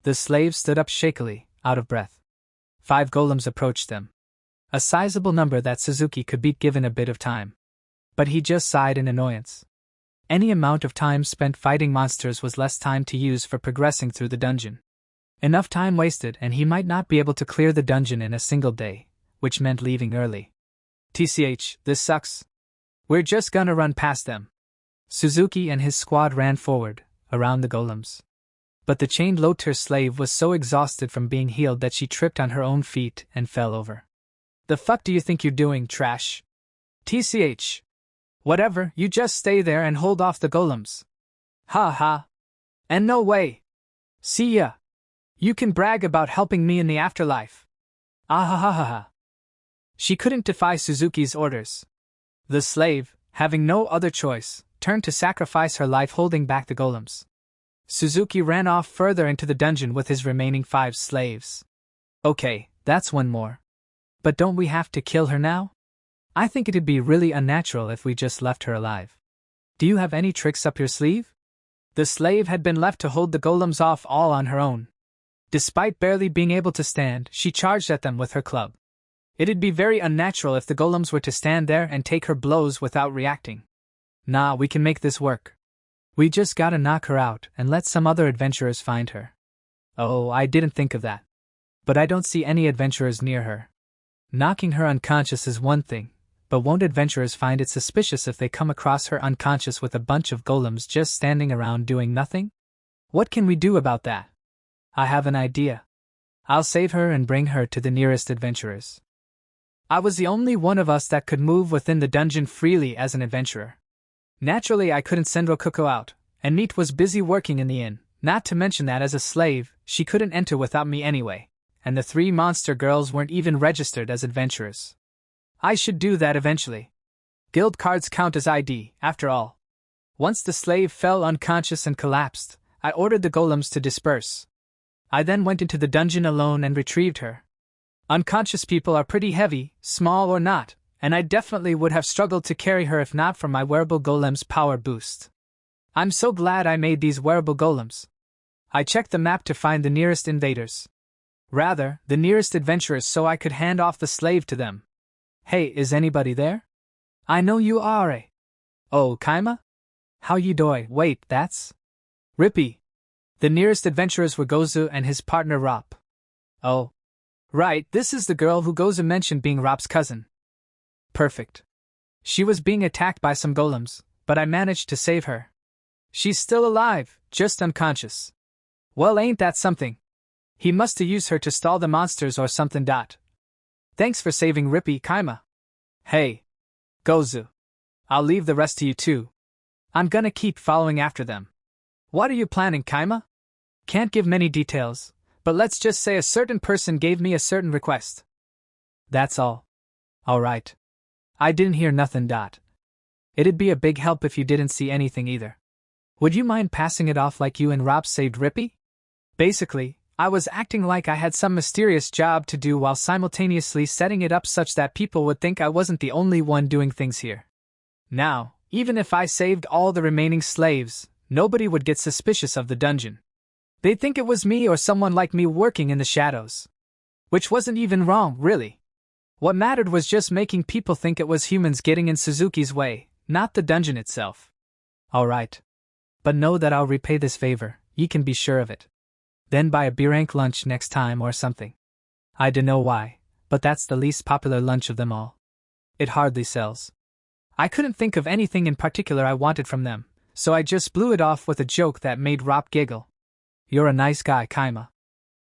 The slave stood up shakily, out of breath. 5 golems approached them. A sizable number that Suzuki could beat given a bit of time. But he just sighed in annoyance. Any amount of time spent fighting monsters was less time to use for progressing through the dungeon. Enough time wasted and he might not be able to clear the dungeon in a single day, which meant leaving early. TCH, this sucks. We're just gonna run past them. Suzuki and his squad ran forward, around the golems. But the chained low-tier slave was so exhausted from being healed that she tripped on her own feet and fell over. The fuck do you think you're doing, trash? TCH. Whatever, you just stay there and hold off the golems. Ha ha. And no way. See ya. You can brag about helping me in the afterlife. Ah ha ha ha ha. She couldn't defy Suzuki's orders. The slave, having no other choice, turned to sacrifice her life holding back the golems. Suzuki ran off further into the dungeon with his remaining 5 slaves. Okay, that's one more. But don't we have to kill her now? I think it'd be really unnatural if we just left her alive. Do you have any tricks up your sleeve? The slave had been left to hold the golems off all on her own. Despite barely being able to stand, she charged at them with her club. It'd be very unnatural if the golems were to stand there and take her blows without reacting. Nah, we can make this work. We just gotta knock her out and let some other adventurers find her. Oh, I didn't think of that. But I don't see any adventurers near her. Knocking her unconscious is one thing, but won't adventurers find it suspicious if they come across her unconscious with a bunch of golems just standing around doing nothing? What can we do about that? I have an idea. I'll save her and bring her to the nearest adventurers. I was the only one of us that could move within the dungeon freely as an adventurer. Naturally, I couldn't send Rokuko out, and Neat was busy working in the inn, not to mention that as a slave, she couldn't enter without me anyway, and the 3 monster girls weren't even registered as adventurers. I should do that eventually. Guild cards count as ID, after all. Once the slave fell unconscious and collapsed, I ordered the golems to disperse. I then went into the dungeon alone and retrieved her. Unconscious people are pretty heavy, small or not, and I definitely would have struggled to carry her if not for my wearable golem's power boost. I'm so glad I made these wearable golems. I checked the map to find the nearest invaders. Rather, the nearest adventurers so I could hand off the slave to them. Hey, is anybody there? I know you are. Oh, Kaima? How you doing? Wait, that's Rippy. The nearest adventurers were Gozu and his partner Rop. Oh. Right, this is the girl who Gozu mentioned being Rop's cousin. Perfect. She was being attacked by some golems, but I managed to save her. She's still alive, just unconscious. Well, ain't that something? He must have used her to stall the monsters or something. Thanks for saving Rippy, Kaima. Hey. Gozu. I'll leave the rest to you too. I'm gonna keep following after them. What are you planning, Kaima? Can't give many details, but let's just say a certain person gave me a certain request. That's all. Alright. I didn't hear nothing. It'd be a big help if you didn't see anything either. Would you mind passing it off like you and Rob saved Rippy? Basically, I was acting like I had some mysterious job to do while simultaneously setting it up such that people would think I wasn't the only one doing things here. Now, even if I saved all the remaining slaves, nobody would get suspicious of the dungeon. They'd think it was me or someone like me working in the shadows. Which wasn't even wrong, really. What mattered was just making people think it was humans getting in Suzuki's way, not the dungeon itself. Alright. But know that I'll repay this favor, ye can be sure of it. Then buy a B-rank lunch next time or something. I dunno why, but that's the least popular lunch of them all. It hardly sells. I couldn't think of anything in particular I wanted from them, so I just blew it off with a joke that made Rop giggle. You're a nice guy, Kaima.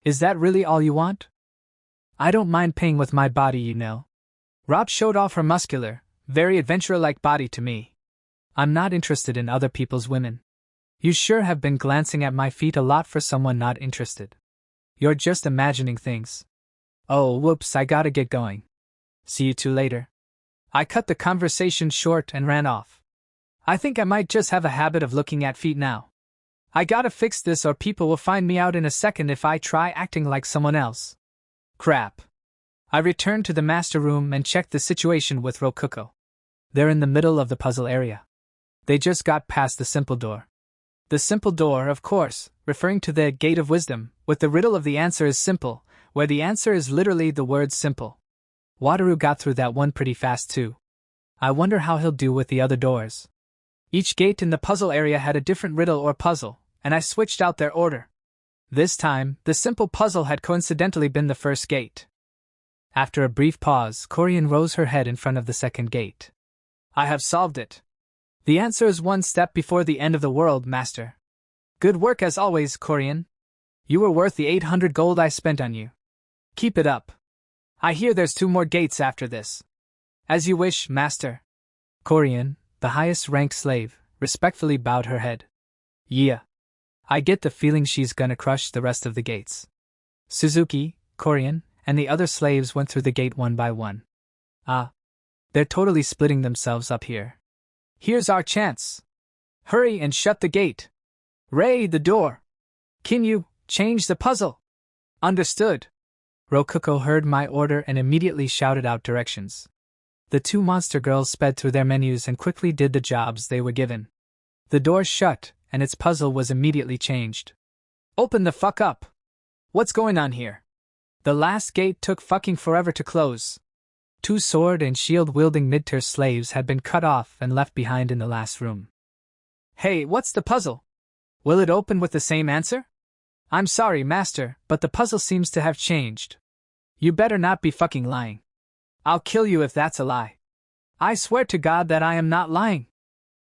Is that really all you want? I don't mind paying with my body, you know. Rop showed off her muscular, very adventurer-like body to me. I'm not interested in other people's women. You sure have been glancing at my feet a lot for someone not interested. You're just imagining things. Oh, whoops, I gotta get going. See you two later. I cut the conversation short and ran off. I think I might just have a habit of looking at feet now. I gotta fix this or people will find me out in a second if I try acting like someone else. Crap. I returned to the master room and checked the situation with Rokuko. They're in the middle of the puzzle area. They just got past the simple door. The simple door, of course, referring to the gate of wisdom, with the riddle of the answer is simple, where the answer is literally the word simple. Wataru got through that one pretty fast too. I wonder how he'll do with the other doors. Each gate in the puzzle area had a different riddle or puzzle, and I switched out their order. This time, the simple puzzle had coincidentally been the first gate. After a brief pause, Corian rose her head in front of the second gate. I have solved it. The answer is one step before the end of the world, master. Good work as always, Korean. You were worth the 800 gold I spent on you. Keep it up. I hear there's 2 more gates after this. As you wish, master. Korean, the highest ranked slave, respectfully bowed her head. Yeah. I get the feeling she's gonna crush the rest of the gates. Suzuki, Korean, and the other slaves went through the gate one by one. They're totally splitting themselves up here. Here's our chance. Hurry and shut the gate. Ray, the door. Can you change the puzzle? Understood. Rokuko heard my order and immediately shouted out directions. The 2 monster girls sped through their menus and quickly did the jobs they were given. The door shut, and its puzzle was immediately changed. Open the fuck up! What's going on here? The last gate took fucking forever to close. 2 sword and shield-wielding mid-tier slaves had been cut off and left behind in the last room. Hey, what's the puzzle? Will it open with the same answer? I'm sorry, master, but the puzzle seems to have changed. You better not be fucking lying. I'll kill you if that's a lie. I swear to God that I am not lying.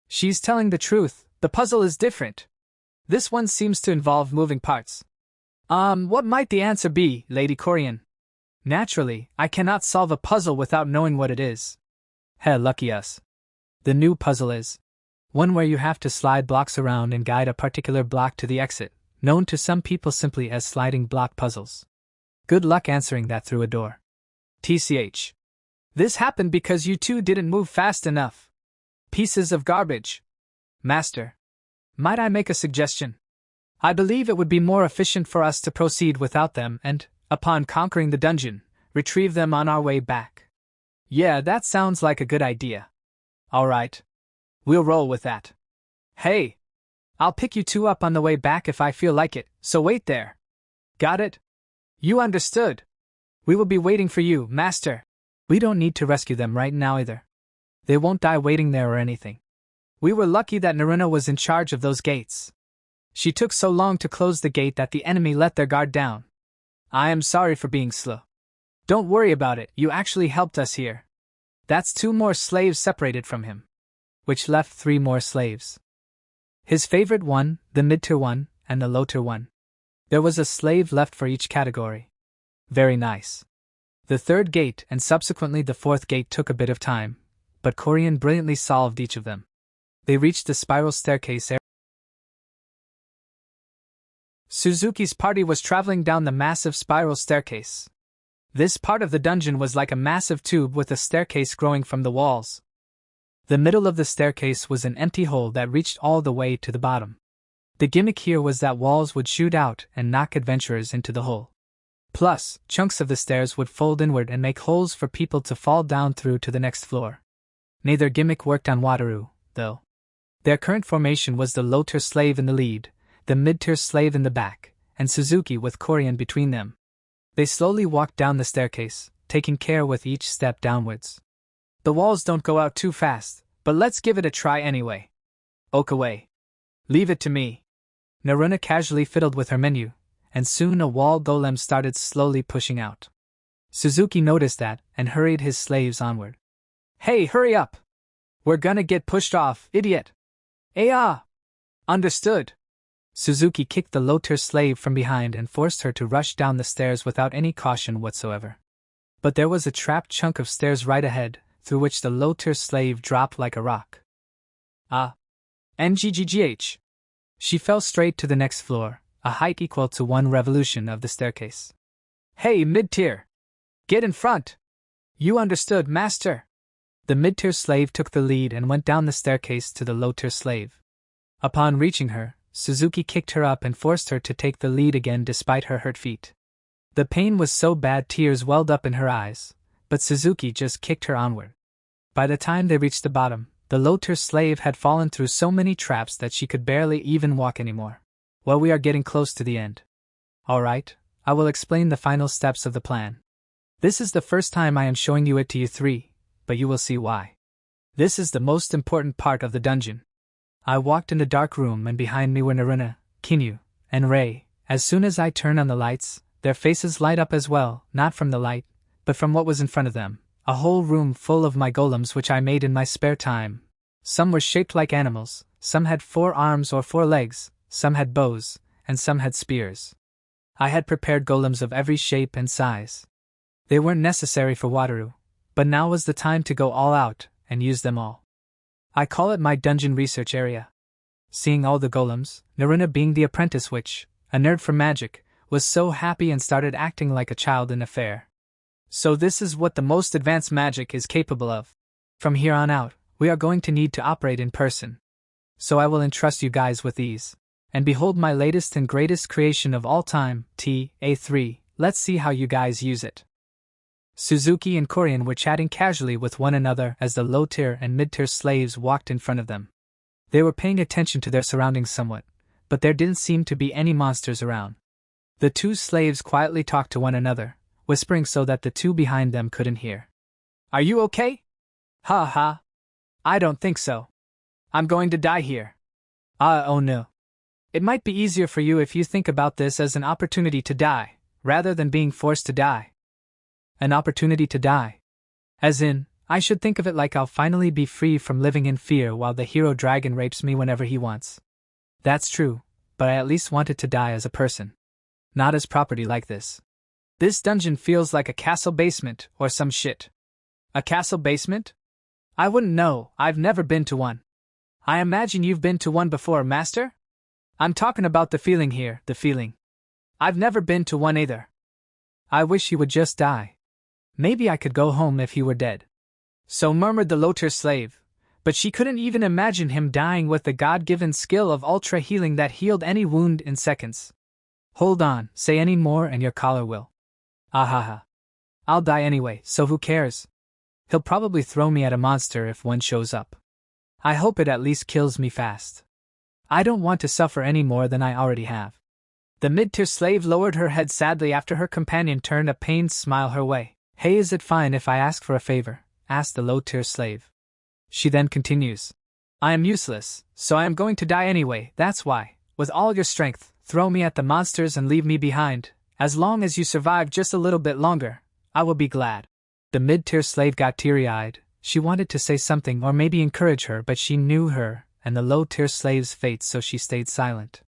She's telling the truth, the puzzle is different. This one seems to involve moving parts. What might the answer be, Lady Korean? Naturally, I cannot solve a puzzle without knowing what it is. Heh, lucky us. The new puzzle is one where you have to slide blocks around and guide a particular block to the exit, known to some people simply as sliding block puzzles. Good luck answering that through a door. TCH. This happened because you 2 didn't move fast enough. Pieces of garbage. Master. Might I make a suggestion? I believe it would be more efficient for us to proceed without them and, upon conquering the dungeon, retrieve them on our way back. Yeah, that sounds like a good idea. Alright. We'll roll with that. Hey! I'll pick you 2 up on the way back if I feel like it, so wait there. Got it? You understood. We will be waiting for you, master. We don't need to rescue them right now either. They won't die waiting there or anything. We were lucky that Naruna was in charge of those gates. She took so long to close the gate that the enemy let their guard down. I am sorry for being slow. Don't worry about it, you actually helped us here. That's 2 more slaves separated from him. Which left 3 more slaves. His favorite one, the mid-tier one, and the low-tier one. There was a slave left for each category. Very nice. The 3rd gate and subsequently the 4th gate took a bit of time, but Korean brilliantly solved each of them. They reached the spiral staircase area. Suzuki's party was traveling down the massive spiral staircase. This part of the dungeon was like a massive tube with a staircase growing from the walls. The middle of the staircase was an empty hole that reached all the way to the bottom. The gimmick here was that walls would shoot out and knock adventurers into the hole. Plus, chunks of the stairs would fold inward and make holes for people to fall down through to the next floor. Neither gimmick worked on Wataru, though. Their current formation was the low-tier slave in the lead, the mid-tier slave in the back, and Suzuki with Korean between them. They slowly walked down the staircase, taking care with each step downwards. The walls don't go out too fast, but let's give it a try anyway. Okaway. Leave it to me. Naruna casually fiddled with her menu, and soon a wall golem started slowly pushing out. Suzuki noticed that and hurried his slaves onward. Hey, hurry up! We're gonna get pushed off, idiot! Understood. Suzuki kicked the low-tier slave from behind and forced her to rush down the stairs without any caution whatsoever. But there was a trapped chunk of stairs right ahead, through which the low-tier slave dropped like a rock. NGGGH. She fell straight to the next floor, a height equal to 1 revolution of the staircase. Hey, mid-tier! Get in front! You understood, master! The mid-tier slave took the lead and went down the staircase to the low-tier slave. Upon reaching her, Suzuki kicked her up and forced her to take the lead again despite her hurt feet. The pain was so bad tears welled up in her eyes, but Suzuki just kicked her onward. By the time they reached the bottom, the low-tier slave had fallen through so many traps that she could barely even walk anymore. Well, we are getting close to the end. Alright, I will explain the final steps of the plan. This is the first time I am showing you it to you 3, but you will see why. This is the most important part of the dungeon. I walked in the dark room and behind me were Naruna, Kinyu, and Rei. As soon as I turn on the lights, their faces light up as well, not from the light, but from what was in front of them, a whole room full of my golems which I made in my spare time. Some were shaped like animals, some had 4 arms or 4 legs, some had bows, and some had spears. I had prepared golems of every shape and size. They weren't necessary for Wataru, but now was the time to go all out and use them all. I call it my dungeon research area. Seeing all the golems, Naruna being the apprentice witch, a nerd for magic, was so happy and started acting like a child in a fair. So this is what the most advanced magic is capable of. From here on out, we are going to need to operate in person. So I will entrust you guys with these. And behold my latest and greatest creation of all time, TA3, let's see how you guys use it. Suzuki and Korean were chatting casually with one another as the low-tier and mid-tier slaves walked in front of them. They were paying attention to their surroundings somewhat, but there didn't seem to be any monsters around. The 2 slaves quietly talked to one another, whispering so that the 2 behind them couldn't hear. Are you okay? Ha ha. I don't think so. I'm going to die here. Oh no. It might be easier for you if you think about this as an opportunity to die, rather than being forced to die. An opportunity to die. As in, I should think of it like I'll finally be free from living in fear while the hero dragon rapes me whenever he wants. That's true, but I at least wanted to die as a person. Not as property like this. This dungeon feels like a castle basement or some shit. A castle basement? I wouldn't know, I've never been to one. I imagine you've been to one before, master? I'm talking about the feeling here, the feeling. I've never been to one either. I wish he would just die. Maybe I could go home if he were dead. So murmured the low-tier slave, but she couldn't even imagine him dying with the God-given skill of ultra healing that healed any wound in seconds. Hold on, say any more and your collar will. Ahaha. I'll die anyway, so who cares? He'll probably throw me at a monster if one shows up. I hope it at least kills me fast. I don't want to suffer any more than I already have. The mid-tier slave lowered her head sadly after her companion turned a pained smile her way. Hey, is it fine if I ask for a favor? Asked the low-tier slave. She then continues. I am useless, so I am going to die anyway, that's why, with all your strength, throw me at the monsters and leave me behind. As long as you survive just a little bit longer, I will be glad. The mid-tier slave got teary-eyed. She wanted to say something or maybe encourage her, but she knew her and the low-tier slave's fate, so she stayed silent.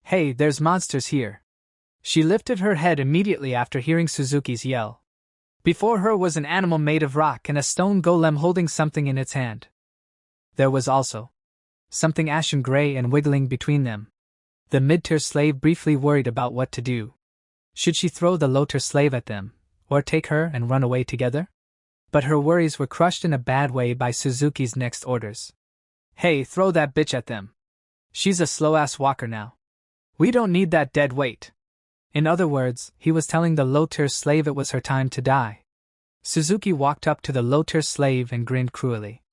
Hey, there's monsters here. She lifted her head immediately after hearing Suzuki's yell. Before her was an animal made of rock and a stone golem holding something in its hand. There was also something ashen gray and wiggling between them. The mid-tier slave briefly worried about what to do. Should she throw the low-tier slave at them, or take her and run away together? But her worries were crushed in a bad way by Suzuki's next orders. Hey, throw that bitch at them. She's a slow-ass walker now. We don't need that dead weight. In other words, he was telling the low-tier slave it was her time to die. Suzuki walked up to the low-tier slave and grinned cruelly.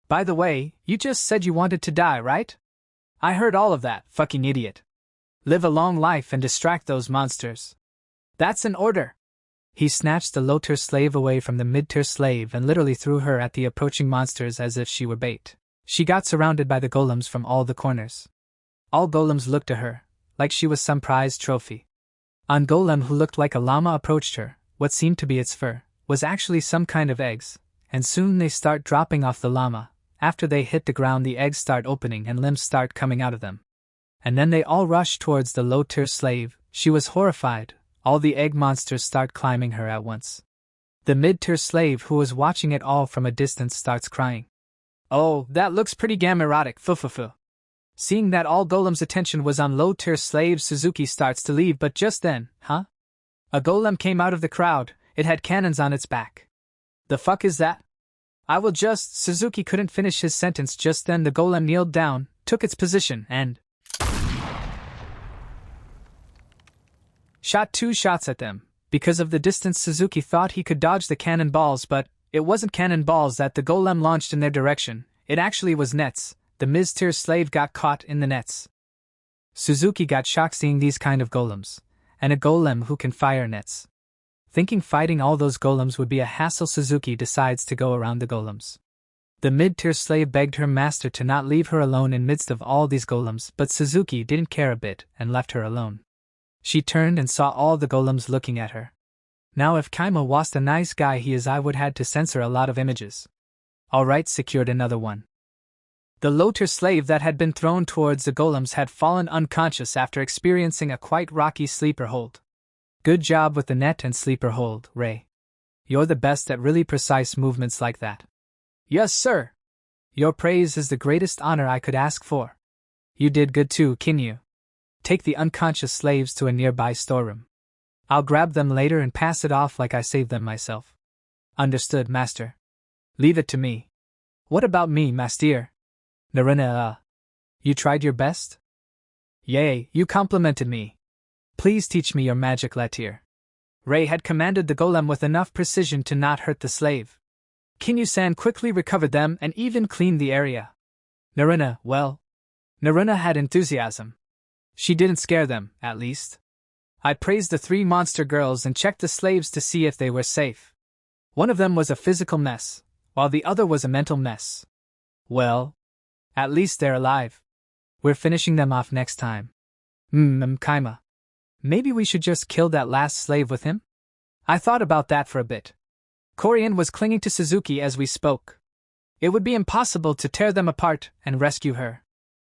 By the way, you just said you wanted to die, right? I heard all of that, fucking idiot. Live a long life and distract those monsters. That's an order. He snatched the low-tier slave away from the mid-tier slave and literally threw her at the approaching monsters as if she were bait. She got surrounded by the golems from all the corners. All golems looked to her, like she was some prized trophy. An golem who looked like a llama approached her. What seemed to be its fur was actually some kind of eggs, and soon they start dropping off the llama. After they hit the ground, the eggs start opening and limbs start coming out of them. And then they all rush towards the low-tier slave. She was horrified. All the egg monsters start climbing her at once. The mid-tier slave who was watching it all from a distance starts crying. Oh, that looks pretty damn erotic, fufufu. Seeing that all golem's attention was on low-tier slave, Suzuki starts to leave, but just then, a golem came out of the crowd. It had cannons on its back. The fuck is that? Suzuki couldn't finish his sentence. Just then the golem kneeled down, took its position, and shot 2 shots at them. Because of the distance, Suzuki thought he could dodge the cannonballs, but it wasn't cannonballs that the golem launched in their direction. It actually was nets. The mid-tier slave got caught in the nets. Suzuki got shocked seeing these kind of golems, and a golem who can fire nets. Thinking fighting all those golems would be a hassle, Suzuki decides to go around the golems. The mid-tier slave begged her master to not leave her alone in midst of all these golems, but Suzuki didn't care a bit and left her alone. She turned and saw all the golems looking at her. Now if Kaima was the nice guy he is, I would had to censor a lot of images. Alright, secured another one. The loader slave that had been thrown towards the golems had fallen unconscious after experiencing a quite rocky sleeper hold. Good job with the net and sleeper hold, Ray. You're the best at really precise movements like that. Yes, sir. Your praise is the greatest honor I could ask for. You did good too, Kinyu. Take the unconscious slaves to a nearby storeroom. I'll grab them later and pass it off like I saved them myself. Understood, master. Leave it to me. What about me, master? Naruna, you tried your best? Yay, you complimented me. Please teach me your magic letter. Ray had commanded the golem with enough precision to not hurt the slave. Kinyu-san quickly recovered them and even cleaned the area. Naruna, well. Naruna had enthusiasm. She didn't scare them, at least. I praised the 3 monster girls and checked the slaves to see if they were safe. One of them was a physical mess, while the other was a mental mess. Well, at least they're alive. We're finishing them off next time. Kaima. Maybe we should just kill that last slave with him? I thought about that for a bit. Korean was clinging to Suzuki as we spoke. It would be impossible to tear them apart and rescue her.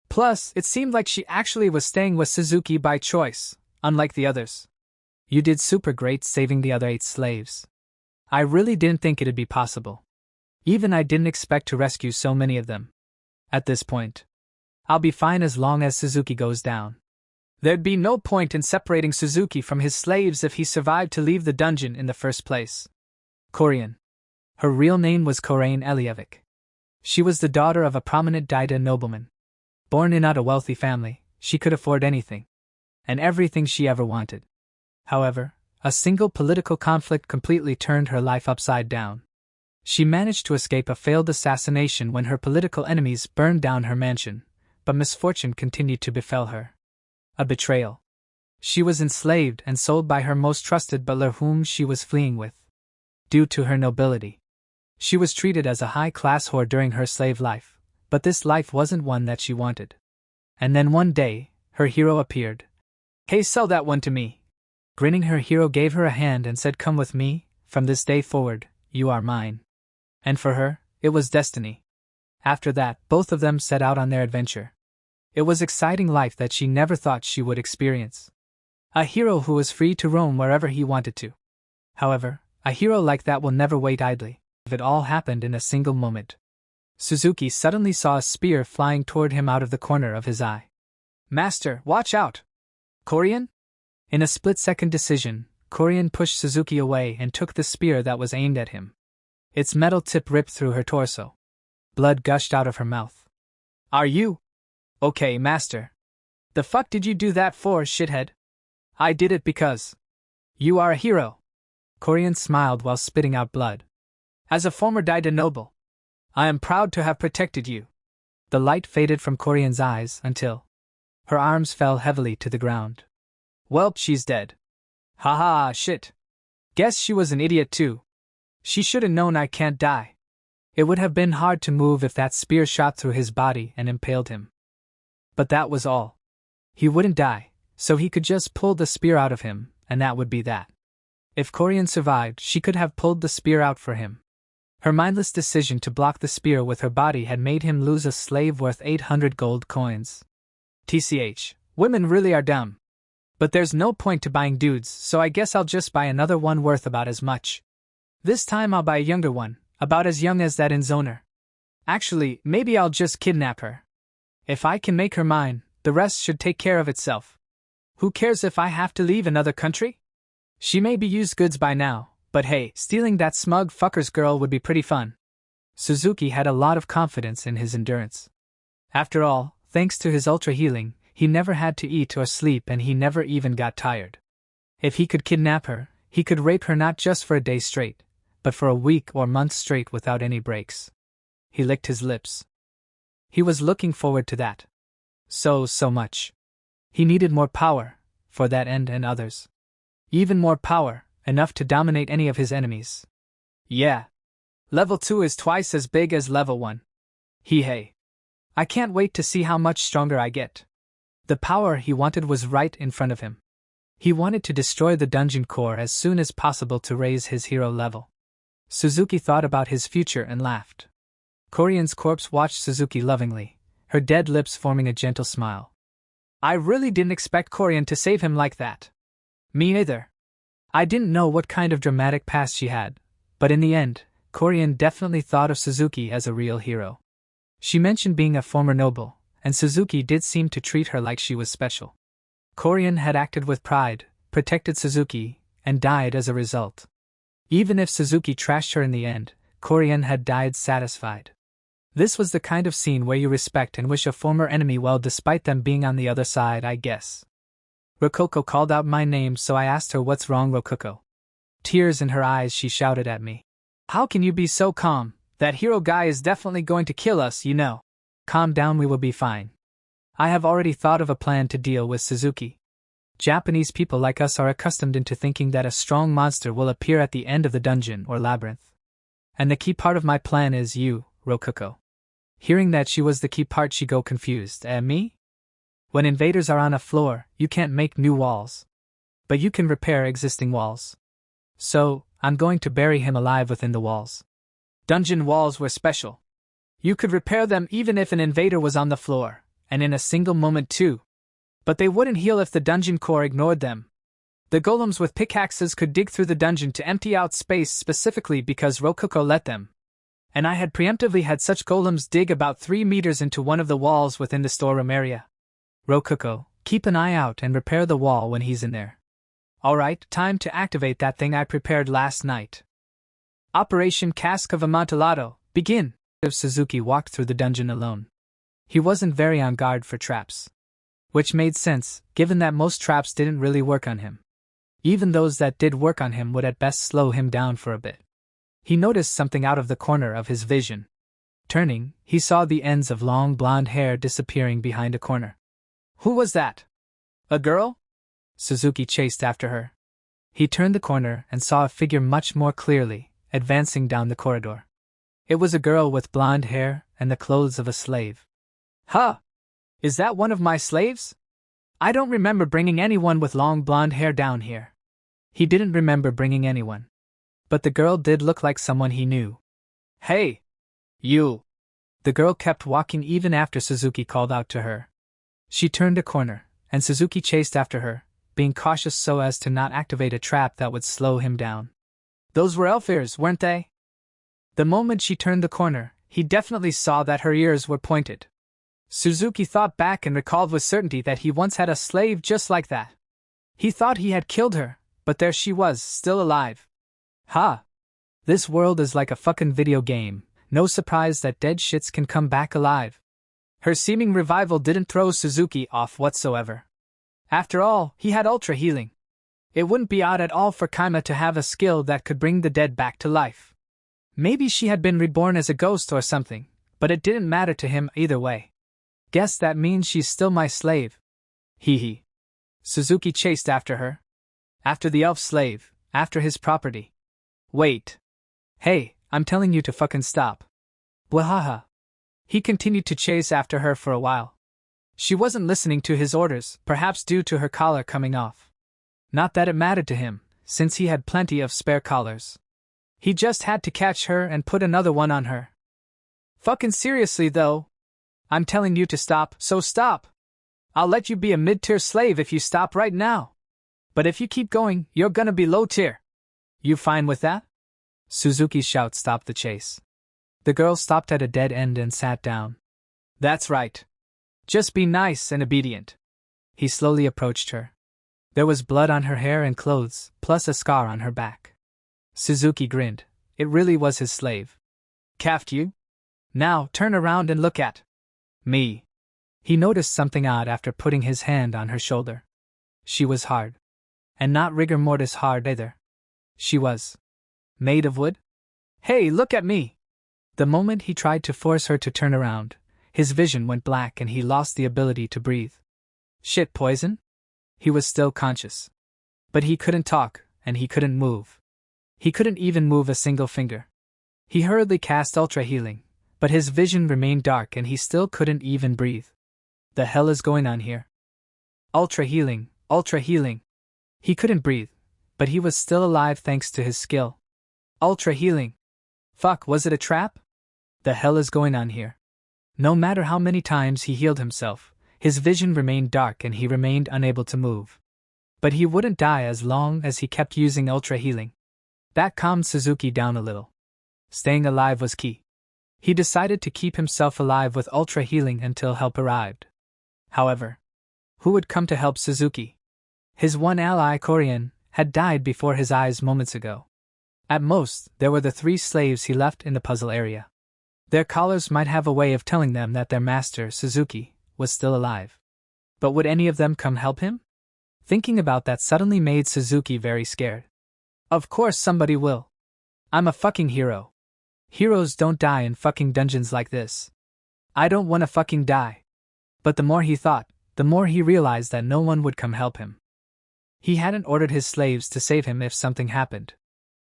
Plus, it seemed like she actually was staying with Suzuki by choice, unlike the others. You did super great saving the other 8 slaves. I really didn't think it'd be possible. Even I didn't expect to rescue so many of them. At this point, I'll be fine as long as Suzuki goes down. There'd be no point in separating Suzuki from his slaves if he survived to leave the dungeon in the first place. Korean. Her real name was Korean Elievic. She was the daughter of a prominent Daida nobleman. Born in not a wealthy family, she could afford anything. And everything she ever wanted. However, a single political conflict completely turned her life upside down. She managed to escape a failed assassination when her political enemies burned down her mansion, but misfortune continued to befell her. A betrayal. She was enslaved and sold by her most trusted butler whom she was fleeing with. Due to her nobility, she was treated as a high-class whore during her slave life, but this life wasn't one that she wanted. And then one day, her hero appeared. Hey, sell that one to me. Grinning, her hero gave her a hand and said, come with me, from this day forward, you are mine. And for her, it was destiny. After that, both of them set out on their adventure. It was exciting life that she never thought she would experience. A hero who was free to roam wherever he wanted to. However, a hero like that will never wait idly. It all happened in a single moment. Suzuki suddenly saw a spear flying toward him out of the corner of his eye. Master, watch out! Korean? In a split-second decision, Korean pushed Suzuki away and took the spear that was aimed at him. Its metal tip ripped through her torso. Blood gushed out of her mouth. Are you? Okay, master. The fuck did you do that for, shithead? I did it because you are a hero. Korean smiled while spitting out blood. As a former Daida noble, I am proud to have protected you. The light faded from Korean's eyes until her arms fell heavily to the ground. Well, she's dead. Haha, shit. Guess she was an idiot too. She should've known I can't die. It would have been hard to move if that spear shot through his body and impaled him. But that was all. He wouldn't die, so he could just pull the spear out of him, and that would be that. If Korean survived, she could have pulled the spear out for him. Her mindless decision to block the spear with her body had made him lose a slave worth 800 gold coins. TCH, women really are dumb. But there's no point to buying dudes, so I guess I'll just buy another one worth about as much. This time I'll buy a younger one, about as young as that in Zoner. Actually, maybe I'll just kidnap her. If I can make her mine, the rest should take care of itself. Who cares if I have to leave another country? She may be used goods by now, but hey, stealing that smug fucker's girl would be pretty fun. Suzuki had a lot of confidence in his endurance. After all, thanks to his ultra healing, he never had to eat or sleep and he never even got tired. If he could kidnap her, he could rape her not just for a day straight, but for a week or month straight without any breaks. He licked his lips. He was looking forward to that. So much. He needed more power, for that end and others. Even more power, enough to dominate any of his enemies. Yeah. Level 2 is twice as big as level 1. Hey. I can't wait to see how much stronger I get. The power he wanted was right in front of him. He wanted to destroy the dungeon core as soon as possible to raise his hero level. Suzuki thought about his future and laughed. Korean's corpse watched Suzuki lovingly, her dead lips forming a gentle smile. I really didn't expect Korean to save him like that. Me either. I didn't know what kind of dramatic past she had, but in the end, Korean definitely thought of Suzuki as a real hero. She mentioned being a former noble, and Suzuki did seem to treat her like she was special. Korean had acted with pride, protected Suzuki, and died as a result. Even if Suzuki trashed her in the end, Korean had died satisfied. This was the kind of scene where you respect and wish a former enemy well despite them being on the other side, I guess. Rococo called out my name, so I asked her what's wrong, Rococo. Tears in her eyes, she shouted at me. How can you be so calm? That hero guy is definitely going to kill us, you know. Calm down, we will be fine. I have already thought of a plan to deal with Suzuki. Japanese people like us are accustomed into thinking that a strong monster will appear at the end of the dungeon or labyrinth. And the key part of my plan is you, Rococo. Hearing that she was the key part, she go confused. Me? When invaders are on a floor, you can't make new walls. But you can repair existing walls. So, I'm going to bury him alive within the walls. Dungeon walls were special. You could repair them even if an invader was on the floor, and in a single moment too. But they wouldn't heal if the dungeon core ignored them. The golems with pickaxes could dig through the dungeon to empty out space specifically because Rococo let them. And I had preemptively had such golems dig about 3 meters into one of the walls within the storeroom area. Rococo, keep an eye out and repair the wall when he's in there. Alright, time to activate that thing I prepared last night. Operation Cask of Amontillado, begin! Suzuki walked through the dungeon alone. He wasn't very on guard for traps. Which made sense, given that most traps didn't really work on him. Even those that did work on him would at best slow him down for a bit. He noticed something out of the corner of his vision. Turning, he saw the ends of long blonde hair disappearing behind a corner. Who was that? A girl? Suzuki chased after her. He turned the corner and saw a figure much more clearly, advancing down the corridor. It was a girl with blonde hair and the clothes of a slave. Huh! Is that one of my slaves? I don't remember bringing anyone with long blonde hair down here. He didn't remember bringing anyone. But the girl did look like someone he knew. Hey! You! The girl kept walking even after Suzuki called out to her. She turned a corner, and Suzuki chased after her, being cautious so as to not activate a trap that would slow him down. Those were elf ears, weren't they? The moment she turned the corner, he definitely saw that her ears were pointed. Suzuki thought back and recalled with certainty that he once had a slave just like that. He thought he had killed her, but there she was, still alive. Ha! This world is like a fucking video game, no surprise that dead shits can come back alive. Her seeming revival didn't throw Suzuki off whatsoever. After all, he had ultra healing. It wouldn't be odd at all for Kaima to have a skill that could bring the dead back to life. Maybe she had been reborn as a ghost or something, but it didn't matter to him either way. Guess that means she's still my slave. Hee hee. Suzuki chased after her. After the elf slave, after his property. Wait. Hey, I'm telling you to fucking stop. Wahaha. He continued to chase after her for a while. She wasn't listening to his orders, perhaps due to her collar coming off. Not that it mattered to him, since he had plenty of spare collars. He just had to catch her and put another one on her. Fucking seriously though. I'm telling you to stop, so stop. I'll let you be a mid-tier slave if you stop right now. But if you keep going, you're gonna be low-tier. You fine with that? Suzuki's shout stopped the chase. The girl stopped at a dead end and sat down. That's right. Just be nice and obedient. He slowly approached her. There was blood on her hair and clothes, plus a scar on her back. Suzuki grinned. It really was his slave. Capped you? Now turn around and look at me. He noticed something odd after putting his hand on her shoulder. She was hard. And not rigor mortis hard either. She was made of wood? Hey, look at me! The moment he tried to force her to turn around, his vision went black and he lost the ability to breathe. Shit, poison? He was still conscious. But he couldn't talk, and he couldn't move. He couldn't even move a single finger. He hurriedly cast ultra healing, but his vision remained dark and he still couldn't even breathe. The hell is going on here? Ultra healing, ultra healing. He couldn't breathe, but he was still alive thanks to his skill. Ultra healing. Fuck, was it a trap? The hell is going on here? No matter how many times he healed himself, his vision remained dark and he remained unable to move. But he wouldn't die as long as he kept using ultra healing. That calmed Suzuki down a little. Staying alive was key. He decided to keep himself alive with ultra healing until help arrived. However, who would come to help Suzuki? His one ally, Korean, had died before his eyes moments ago. At most, there were the 3 slaves he left in the puzzle area. Their collars might have a way of telling them that their master, Suzuki, was still alive. But would any of them come help him? Thinking about that suddenly made Suzuki very scared. Of course somebody will. I'm a fucking hero. Heroes don't die in fucking dungeons like this. I don't wanna fucking die. But the more he thought, the more he realized that no one would come help him. He hadn't ordered his slaves to save him if something happened.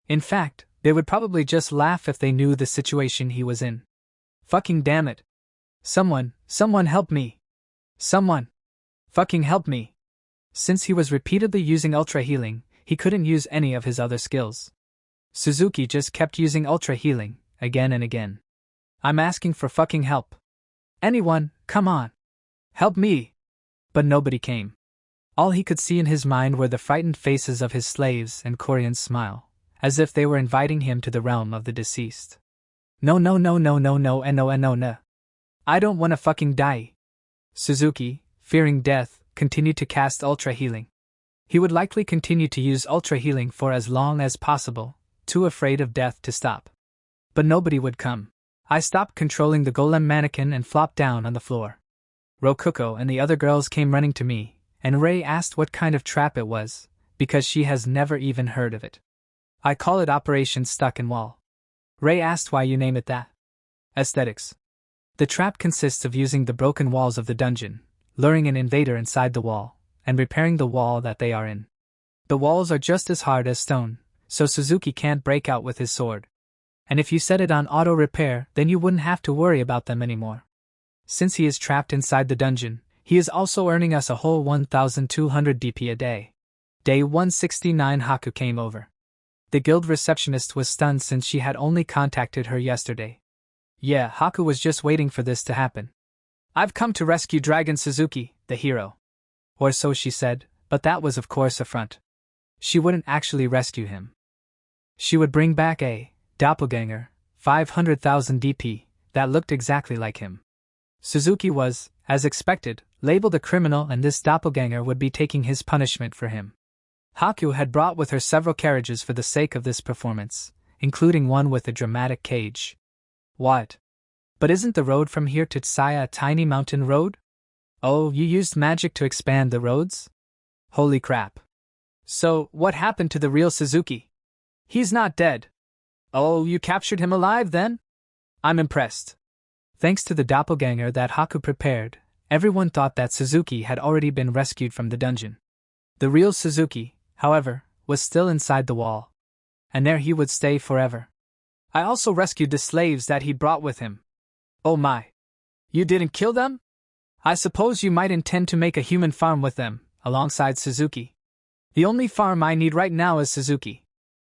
In fact, they would probably just laugh if they knew the situation he was in. Fucking damn it. Someone help me. Someone. Fucking help me. Since he was repeatedly using ultra healing, he couldn't use any of his other skills. Suzuki just kept using ultra healing, again and again. I'm asking for fucking help. Anyone, come on. Help me. But nobody came. All he could see in his mind were the frightened faces of his slaves and Korean's smile, as if they were inviting him to the realm of the deceased. No. I don't wanna fucking die. Suzuki, fearing death, continued to cast ultra healing. He would likely continue to use ultra healing for as long as possible, too afraid of death to stop. But nobody would come. I stopped controlling the golem mannequin and flopped down on the floor. Rokuko and the other girls came running to me, and Rei asked what kind of trap it was, because she has never even heard of it. I call it Operation Stuck in Wall. Rei asked why you name it that. Aesthetics. The trap consists of using the broken walls of the dungeon, luring an invader inside the wall, and repairing the wall that they are in. The walls are just as hard as stone, so Suzuki can't break out with his sword. And if you set it on auto-repair, then you wouldn't have to worry about them anymore. Since he is trapped inside the dungeon, he is also earning us a whole 1,200 DP a day. Day 169 Haku came over. The guild receptionist was stunned since she had only contacted her yesterday. Yeah, Haku was just waiting for this to happen. I've come to rescue Dragon Suzuki, the hero. Or so she said, but that was of course a front. She wouldn't actually rescue him. She would bring back a doppelganger, 500,000 DP, that looked exactly like him. Suzuki was, as expected, labeled a criminal and this doppelganger would be taking his punishment for him. Haku had brought with her several carriages for the sake of this performance, including one with a dramatic cage. What? But isn't the road from here to Tsaya a tiny mountain road? Oh, you used magic to expand the roads? Holy crap. So, what happened to the real Suzuki? He's not dead. Oh, you captured him alive then? I'm impressed. Thanks to the doppelganger that Haku prepared, everyone thought that Suzuki had already been rescued from the dungeon. The real Suzuki, however, was still inside the wall. And there he would stay forever. I also rescued the slaves that he brought with him. Oh my. You didn't kill them? I suppose you might intend to make a human farm with them, alongside Suzuki. The only farm I need right now is Suzuki.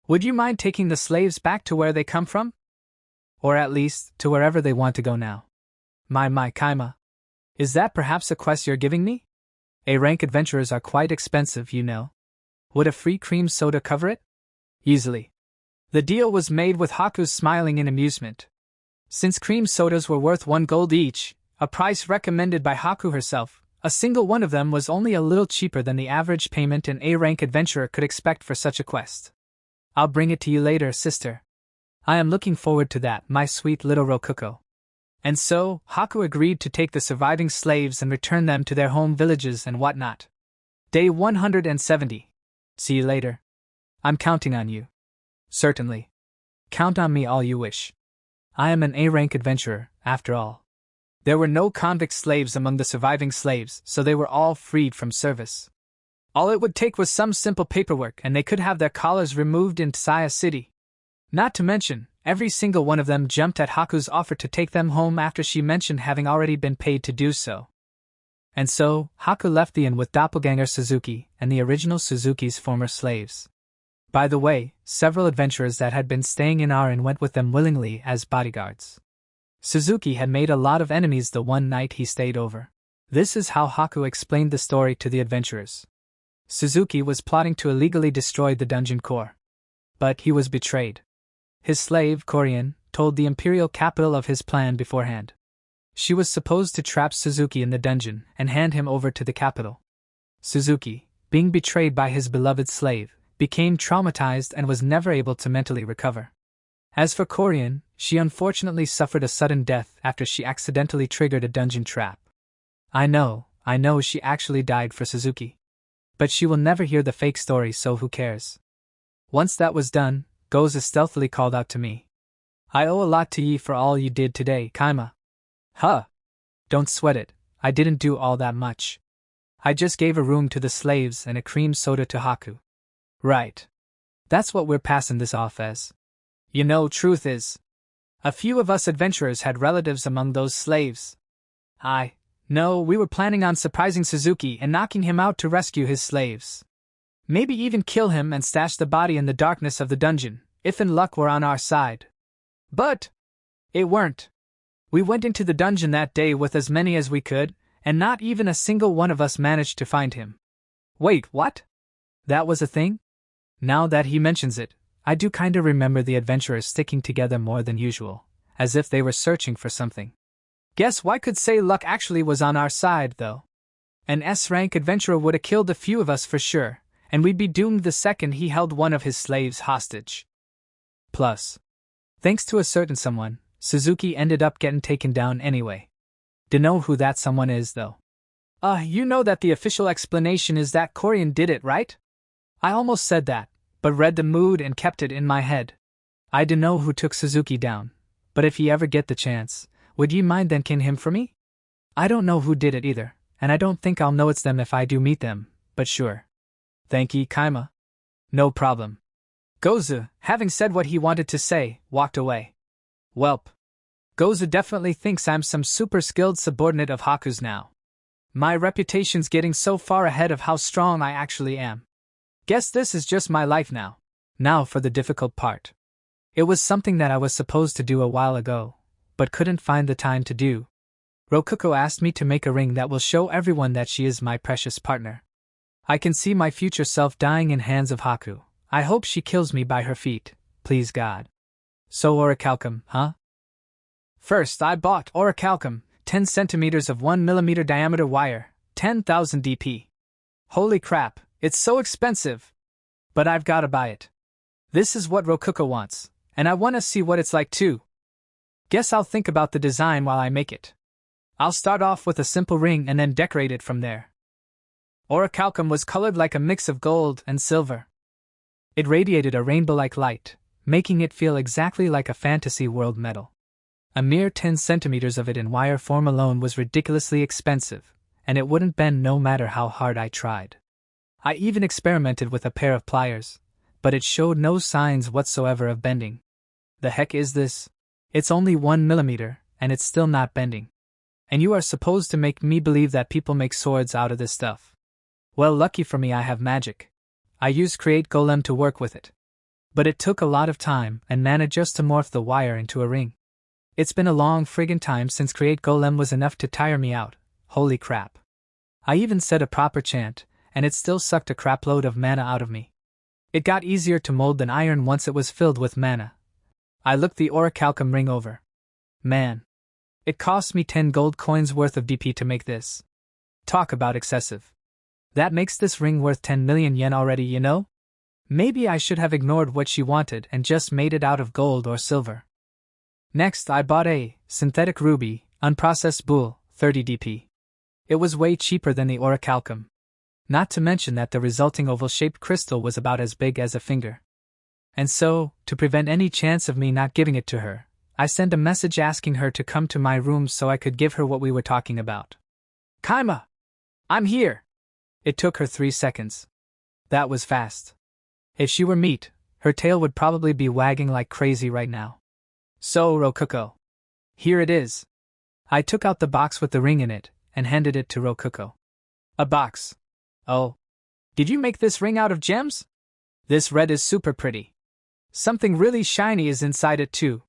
Would you mind taking the slaves back to where they come from? Or at least, to wherever they want to go now. My Kaima. Is that perhaps a quest you're giving me? A-rank adventurers are quite expensive, you know. Would a free cream soda cover it? Easily. The deal was made with Haku smiling in amusement. Since cream sodas were worth 1 gold each, a price recommended by Haku herself, a single one of them was only a little cheaper than the average payment an A-rank adventurer could expect for such a quest. I'll bring it to you later, sister. I am looking forward to that, my sweet little Rokuko. And so, Haku agreed to take the surviving slaves and return them to their home villages and whatnot. Day 170. See you later. I'm counting on you. Certainly. Count on me all you wish. I am an A-rank adventurer, after all. There were no convict slaves among the surviving slaves, so they were all freed from service. All it would take was some simple paperwork and they could have their collars removed in Tsaya City. Not to mention, every single one of them jumped at Haku's offer to take them home after she mentioned having already been paid to do so. And so, Haku left the inn with Doppelganger Suzuki and the original Suzuki's former slaves. By the way, several adventurers that had been staying in our inn went with them willingly as bodyguards. Suzuki had made a lot of enemies the one night he stayed over. This is how Haku explained the story to the adventurers. Suzuki was plotting to illegally destroy the dungeon core. But he was betrayed. His slave, Korien, told the imperial capital of his plan beforehand. She was supposed to trap Suzuki in the dungeon and hand him over to the capital. Suzuki, being betrayed by his beloved slave, became traumatized and was never able to mentally recover. As for Korien, she unfortunately suffered a sudden death after she accidentally triggered a dungeon trap. I know she actually died for Suzuki. But she will never hear the fake story, so who cares? Once that was done, Goza stealthily called out to me. I owe a lot to ye for all you did today, Kaima. Huh. Don't sweat it, I didn't do all that much. I just gave a room to the slaves and a cream soda to Haku. Right. That's what we're passing this off as. You know, truth is, a few of us adventurers had relatives among those slaves. No, we were planning on surprising Suzuki and knocking him out to rescue his slaves. Maybe even kill him and stash the body in the darkness of the dungeon, if in luck were on our side. But it weren't. We went into the dungeon that day with as many as we could, and not even a single one of us managed to find him. Wait, what? That was a thing? Now that he mentions it, I do kinda remember the adventurers sticking together more than usual, as if they were searching for something. Guess why could say luck actually was on our side, though. An S-rank adventurer would have killed a few of us for sure, and we'd be doomed the second he held one of his slaves hostage. Plus, thanks to a certain someone, Suzuki ended up getting taken down anyway. Dunno who that someone is, though. You know that the official explanation is that Korien did it, right? I almost said that, but read the mood and kept it in my head. I dunno who took Suzuki down, but if ye ever get the chance, would ye mind thanking him for me? I don't know who did it either, and I don't think I'll know it's them if I do meet them, but sure. Thank ye, Kaima. No problem. Gozu, having said what he wanted to say, walked away. Welp. Gozu definitely thinks I'm some super skilled subordinate of Haku's now. My reputation's getting so far ahead of how strong I actually am. Guess this is just my life now. Now for the difficult part. It was something that I was supposed to do a while ago, but couldn't find the time to do. Rokuko asked me to make a ring that will show everyone that she is my precious partner. I can see my future self dying in hands of Haku. I hope she kills me by her feet, please God. So orichalcum, huh? First I bought orichalcum, 10 centimeters of 1 millimeter diameter wire, 10,000 DP. Holy crap, it's so expensive! But I've gotta buy it. This is what Rokuko wants, and I wanna see what it's like too. Guess I'll think about the design while I make it. I'll start off with a simple ring and then decorate it from there. Orichalcum was colored like a mix of gold and silver. It radiated a rainbow-like light, making it feel exactly like a fantasy world metal. A mere 10 centimeters of it in wire form alone was ridiculously expensive, and it wouldn't bend no matter how hard I tried. I even experimented with a pair of pliers, but it showed no signs whatsoever of bending. The heck is this? It's only 1 millimeter, and it's still not bending. And you are supposed to make me believe that people make swords out of this stuff. Well, lucky for me I have magic. I used Create Golem to work with it. But it took a lot of time and mana just to morph the wire into a ring. It's been a long friggin' time since Create Golem was enough to tire me out, holy crap. I even said a proper chant, and it still sucked a crapload of mana out of me. It got easier to mold than iron once it was filled with mana. I looked the orichalcum ring over. Man. It cost me 10 gold coins worth of DP to make this. Talk about excessive. That makes this ring worth 10 million yen already, you know? Maybe I should have ignored what she wanted and just made it out of gold or silver. Next I bought a synthetic ruby, unprocessed bull, 30 DP. It was way cheaper than the orichalcum. Not to mention that the resulting oval-shaped crystal was about as big as a finger. And so, to prevent any chance of me not giving it to her, I sent a message asking her to come to my room so I could give her what we were talking about. Kaima! I'm here! It took her 3 seconds. That was fast. If she were meat, her tail would probably be wagging like crazy right now. So, Rokuko. Here it is. I took out the box with the ring in it, and handed it to Rokuko. A box. Oh. Did you make this ring out of gems? This red is super pretty. Something really shiny is inside it too.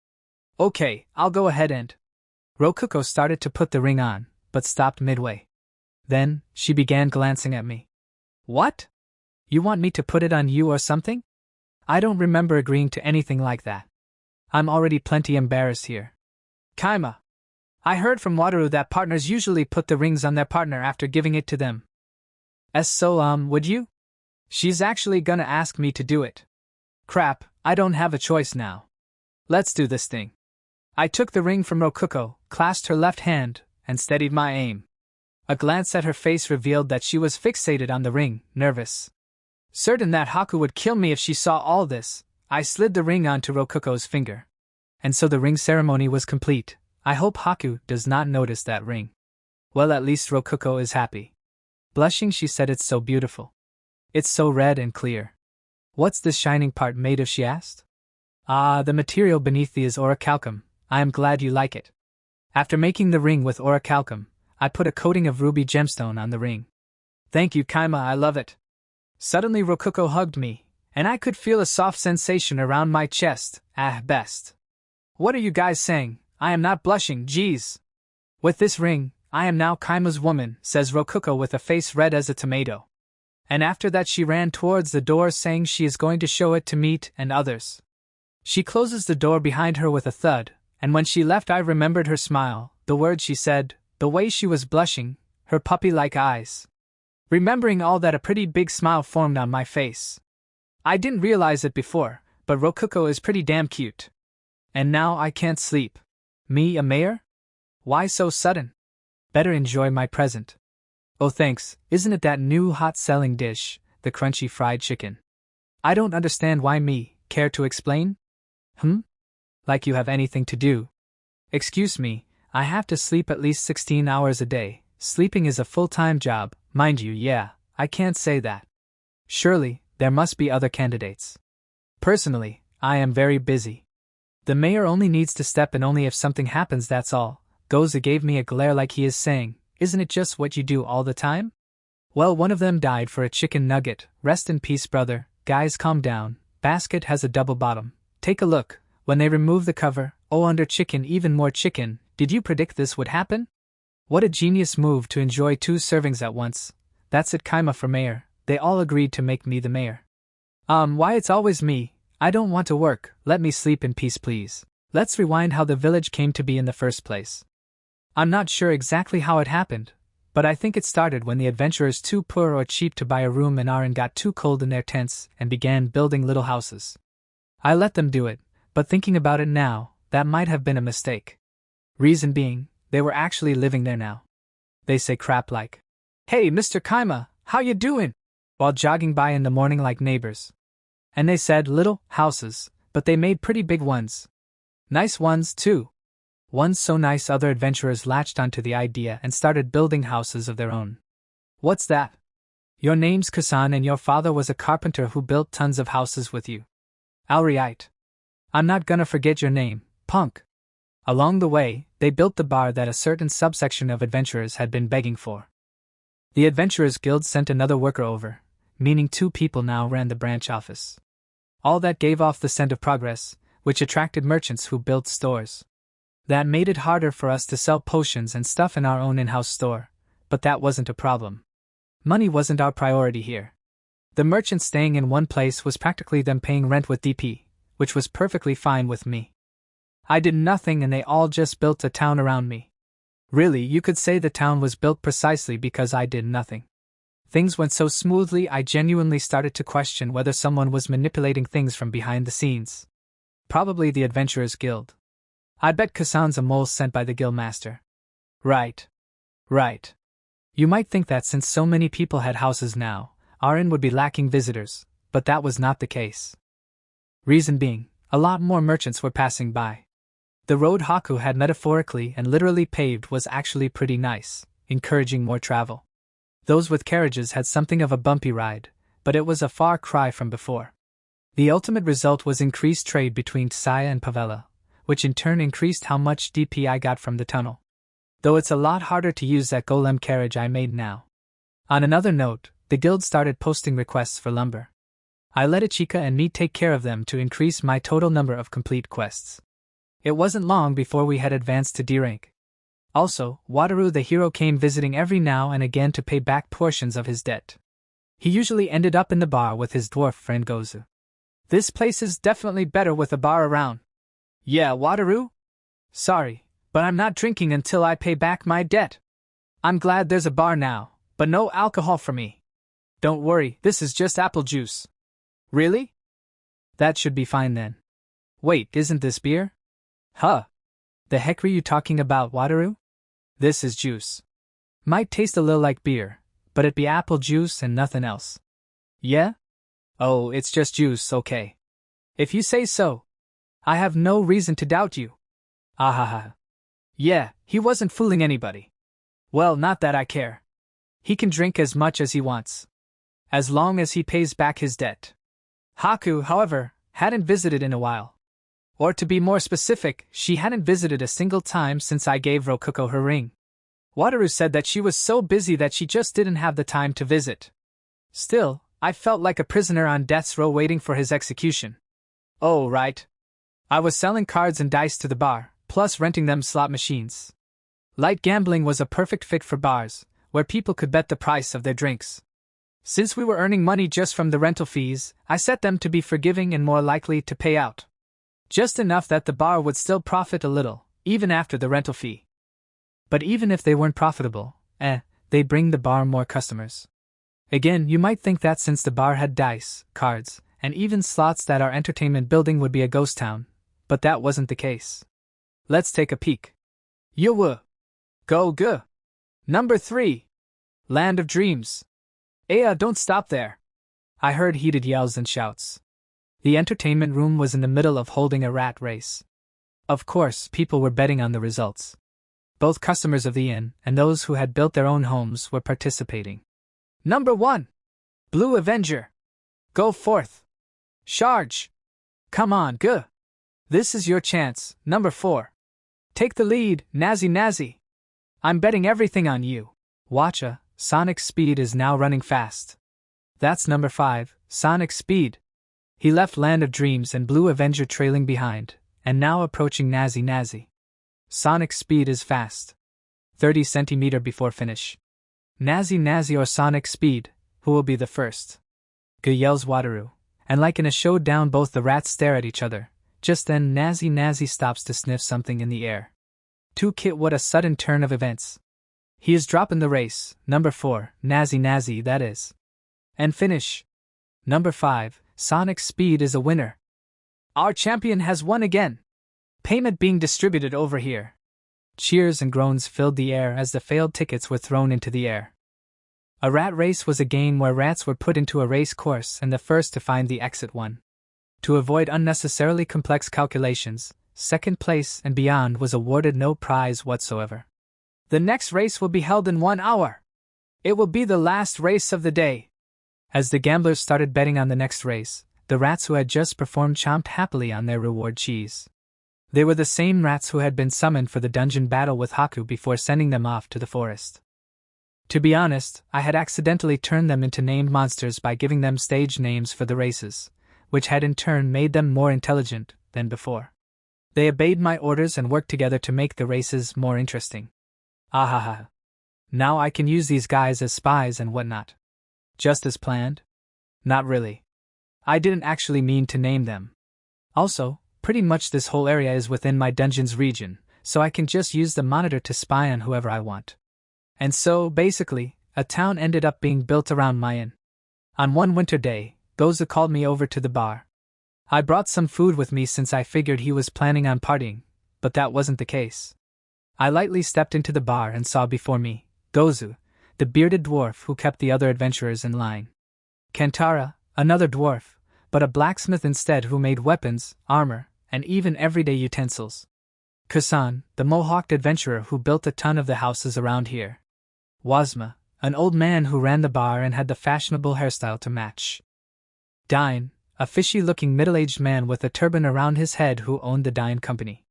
Okay, I'll go ahead and... Rokuko started to put the ring on, but stopped midway. Then, she began glancing at me. What? You want me to put it on you or something? I don't remember agreeing to anything like that. I'm already plenty embarrassed here. Kaima. I heard from Wataru that partners usually put the rings on their partner after giving it to them. Would you? She's actually gonna ask me to do it. Crap, I don't have a choice now. Let's do this thing. I took the ring from Rokuko, clasped her left hand, and steadied my aim. A glance at her face revealed that she was fixated on the ring, nervous. Certain that Haku would kill me if she saw all this, I slid the ring onto Rokuko's finger. And so the ring ceremony was complete. I hope Haku does not notice that ring. Well, at least Rokuko is happy. Blushing, she said, "It's so beautiful. It's so red and clear." "What's this shining part made of?" she asked. "Ah, the material beneath thee is orichalcum. I am glad you like it." After making the ring with orichalcum, I put a coating of ruby gemstone on the ring. "Thank you, Kaima, I love it." Suddenly Rokuko hugged me, and I could feel a soft sensation around my chest. Best. What are you guys saying? I am not blushing, geez. With this ring, I am now Kaima's woman, says Rokuko with a face red as a tomato. And after that she ran towards the door saying she is going to show it to Meat and others. She closes the door behind her with a thud, and when she left I remembered her smile, the words she said, the way she was blushing, her puppy-like eyes. Remembering all that, a pretty big smile formed on my face. I didn't realize it before, but Rokuko is pretty damn cute. And now I can't sleep. Me, a mayor? Why so sudden? Better enjoy my present. Oh thanks, isn't it that new hot-selling dish, the crunchy fried chicken? I don't understand why me, care to explain? Like you have anything to do. Excuse me, I have to sleep at least 16 hours a day. Sleeping is a full-time job, mind you. Yeah, I can't say that. Surely, there must be other candidates. Personally, I am very busy. The mayor only needs to step in only if something happens, that's all. Goza gave me a glare like he is saying, isn't it just what you do all the time? Well, one of them died for a chicken nugget. Rest in peace, brother. Guys, calm down. Basket has a double bottom. Take a look. When they remove the cover, under chicken, even more chicken. Did you predict this would happen? What a genius move to enjoy 2 servings at once. That's it, Kaima for mayor. They all agreed to make me the mayor. Why it's always me? I don't want to work. Let me sleep in peace, please. Let's rewind how the village came to be in the first place. I'm not sure exactly how it happened, but I think it started when the adventurers, too poor or cheap to buy a room in Aran, got too cold in their tents and began building little houses. I let them do it, but thinking about it now, that might have been a mistake. Reason being, they were actually living there now. They say crap like, "Hey, Mr. Kaima, how you doing?" while jogging by in the morning like neighbors. And they said little houses, but they made pretty big ones. Nice ones, too. Ones so nice other adventurers latched onto the idea and started building houses of their own. What's that? Your name's Kasan and your father was a carpenter who built tons of houses with you. Alright. I'm not gonna forget your name, punk. Along the way, they built the bar that a certain subsection of adventurers had been begging for. The Adventurers Guild sent another worker over, meaning 2 people now ran the branch office. All that gave off the scent of progress, which attracted merchants who built stores. That made it harder for us to sell potions and stuff in our own in-house store, but that wasn't a problem. Money wasn't our priority here. The merchants staying in one place was practically them paying rent with DP, which was perfectly fine with me. I did nothing and they all just built a town around me. Really, you could say the town was built precisely because I did nothing. Things went so smoothly I genuinely started to question whether someone was manipulating things from behind the scenes. Probably the Adventurers Guild. I bet Kasan's a mole sent by the guildmaster. Right. You might think that since so many people had houses now, our inn would be lacking visitors, but that was not the case. Reason being, a lot more merchants were passing by. The road Haku had metaphorically and literally paved was actually pretty nice, encouraging more travel. Those with carriages had something of a bumpy ride, but it was a far cry from before. The ultimate result was increased trade between Tsaya and Pavela, which in turn increased how much DP I got from the tunnel. Though it's a lot harder to use that golem carriage I made now. On another note, the guild started posting requests for lumber. I let Ichika and me take care of them to increase my total number of complete quests. It wasn't long before we had advanced to D rank, Also, Wataru the hero came visiting every now and again to pay back portions of his debt. He usually ended up in the bar with his dwarf friend Gozu. This place is definitely better with a bar around. Yeah, Wataru? Sorry, but I'm not drinking until I pay back my debt. I'm glad there's a bar now, but no alcohol for me. Don't worry, this is just apple juice. Really? That should be fine then. Wait, isn't this beer? Huh. The heck were you talking about, Wataru? This is juice. Might taste a little like beer, but it be apple juice and nothing else. Yeah? Oh, it's just juice, okay. If you say so. I have no reason to doubt you. Ahaha. Yeah, he wasn't fooling anybody. Well, not that I care. He can drink as much as he wants, as long as he pays back his debt. Haku, however, hadn't visited in a while. Or to be more specific, she hadn't visited a single time since I gave Rokuko her ring. Wataru said that she was so busy that she just didn't have the time to visit. Still, I felt like a prisoner on death's row waiting for his execution. Oh, right. I was selling cards and dice to the bar, plus renting them slot machines. Light gambling was a perfect fit for bars, where people could bet the price of their drinks. Since we were earning money just from the rental fees, I set them to be forgiving and more likely to pay out. Just enough that the bar would still profit a little, even after the rental fee. But even if they weren't profitable, they'd bring the bar more customers. Again, you might think that since the bar had dice, cards, and even slots that our entertainment building would be a ghost town, but that wasn't the case. Let's take a peek. Yo-wo! Go! Number 3. Land of Dreams. Don't stop there. I heard heated yells and shouts. The entertainment room was in the middle of holding a rat race. Of course, people were betting on the results. Both customers of the inn and those who had built their own homes were participating. Number 1. Blue Avenger. Go forth. Charge. Come on, go. This is your chance, number 4. Take the lead, Nazi. I'm betting everything on you. Watcha, Sonic Speed is now running fast. That's number 5, Sonic Speed. He left Land of Dreams and Blue Avenger trailing behind, and now approaching Nazi. Sonic Speed is fast. 30 centimeter before finish. Nazi or Sonic Speed, who will be the first? G yells Wataru, and like in a showdown both the rats stare at each other. Just then Nazi stops to sniff something in the air. To Kit, what a sudden turn of events. He is dropping the race, number 4, Nazi that is. And finish. Number 5, Sonic Speed is a winner. Our champion has won again. Payment being distributed over here. Cheers and groans filled the air as the failed tickets were thrown into the air. A rat race was a game where rats were put into a race course and the first to find the exit won. To avoid unnecessarily complex calculations, second place and beyond was awarded no prize whatsoever. The next race will be held in 1 hour. It will be the last race of the day. As the gamblers started betting on the next race, the rats who had just performed chomped happily on their reward cheese. They were the same rats who had been summoned for the dungeon battle with Haku before sending them off to the forest. To be honest, I had accidentally turned them into named monsters by giving them stage names for the races, which had in turn made them more intelligent than before. They obeyed my orders and worked together to make the races more interesting. Ahaha. Now I can use these guys as spies and whatnot. Just as planned? Not really. I didn't actually mean to name them. Also, pretty much this whole area is within my dungeon's region, so I can just use the monitor to spy on whoever I want. And so, basically, a town ended up being built around my inn. On one winter day, Gozu called me over to the bar. I brought some food with me since I figured he was planning on partying, but that wasn't the case. I lightly stepped into the bar and saw before me, Gozu, the bearded dwarf who kept the other adventurers in line. Kentara, another dwarf, but a blacksmith instead who made weapons, armor, and even everyday utensils. Kusan, the mohawked adventurer who built a ton of the houses around here. Wazma, an old man who ran the bar and had the fashionable hairstyle to match. Dine, a fishy-looking middle-aged man with a turban around his head who owned the Dine Company.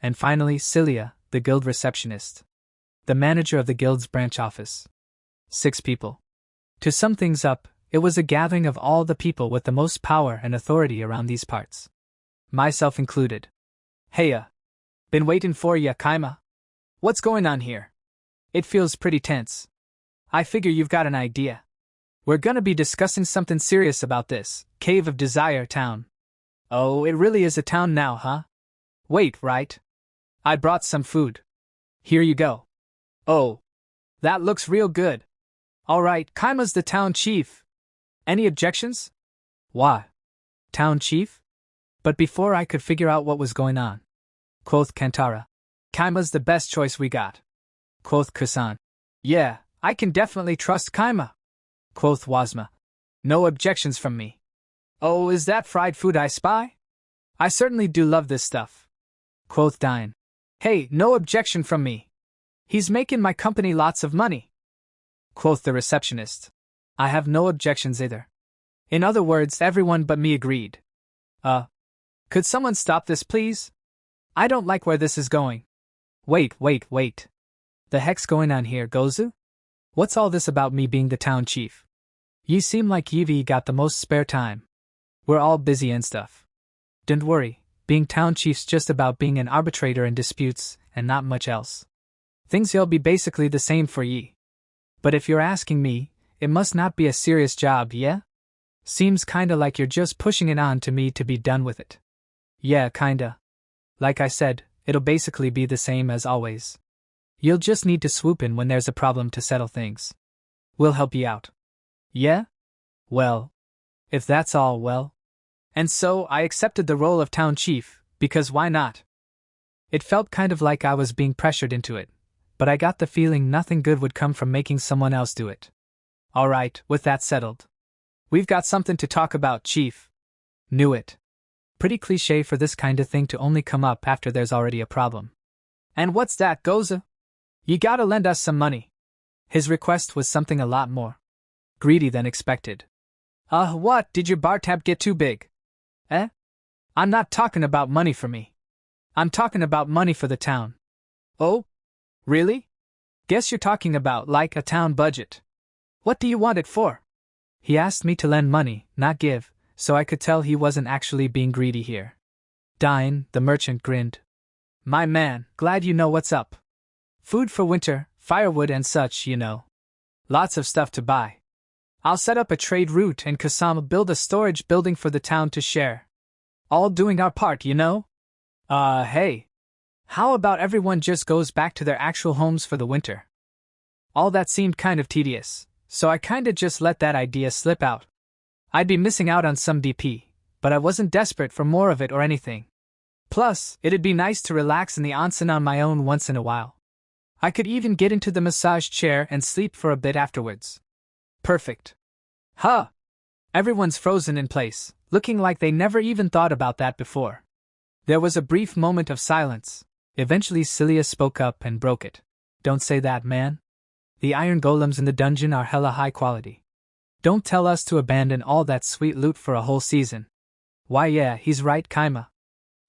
And finally Cilia, the guild receptionist. The manager of the guild's branch office. 6 people. To sum things up, it was a gathering of all the people with the most power and authority around these parts. Myself included. Heya. Been waiting for ya, Kaima. What's going on here? It feels pretty tense. I figure you've got an idea. We're gonna be discussing something serious about this Cave of Desire town. Oh, it really is a town now, huh? Wait, right? I brought some food. Here you go. Oh, that looks real good. Alright, Kaima's the town chief. Any objections? Why? Town chief? But before I could figure out what was going on, quoth Kantara, Kaima's the best choice we got. Quoth Kusan. Yeah, I can definitely trust Kaima. Quoth Wazma. No objections from me. Oh, is that fried food I spy? I certainly do love this stuff. Quoth Dine. Hey, no objection from me. He's making my company lots of money. Quoth the receptionist. I have no objections either. In other words, everyone but me agreed. Could someone stop this, please? I don't like where this is going. Wait. The heck's going on here, Gozu? What's all this about me being the town chief? Ye seem like Yivi got the most spare time. We're all busy and stuff. Don't worry, being town chief's just about being an arbitrator in disputes and not much else. Things'll be basically the same for ye. But if you're asking me, it must not be a serious job, yeah? Seems kinda like you're just pushing it on to me to be done with it. Yeah, kinda. Like I said, it'll basically be the same as always. You'll just need to swoop in when there's a problem to settle things. We'll help you out. Yeah? Well, if that's all, well. And so I accepted the role of town chief, because why not? It felt kind of like I was being pressured into it, but I got the feeling nothing good would come from making someone else do it. Alright, with that settled. We've got something to talk about, Chief. Knew it. Pretty cliché for this kind of thing to only come up after there's already a problem. And what's that, Goza? You gotta lend us some money. His request was something a lot more greedy than expected. What, did your bar tab get too big? Eh? I'm not talking about money for me. I'm talking about money for the town. Oh? Really? Guess you're talking about, like, a town budget. What do you want it for? He asked me to lend money, not give, so I could tell he wasn't actually being greedy here. Dine, the merchant, grinned. My man, glad you know what's up. Food for winter, firewood and such, you know. Lots of stuff to buy. I'll set up a trade route and Kasama build a storage building for the town to share. All doing our part, you know? Hey. How about everyone just goes back to their actual homes for the winter? All that seemed kind of tedious, so I kinda just let that idea slip out. I'd be missing out on some DP, but I wasn't desperate for more of it or anything. Plus, it'd be nice to relax in the onsen on my own once in a while. I could even get into the massage chair and sleep for a bit afterwards. Perfect. Huh! Everyone's frozen in place, looking like they never even thought about that before. There was a brief moment of silence. Eventually Celia spoke up and broke it. Don't say that, man. The iron golems in the dungeon are hella high quality. Don't tell us to abandon all that sweet loot for a whole season. Why yeah, he's right, Kaima.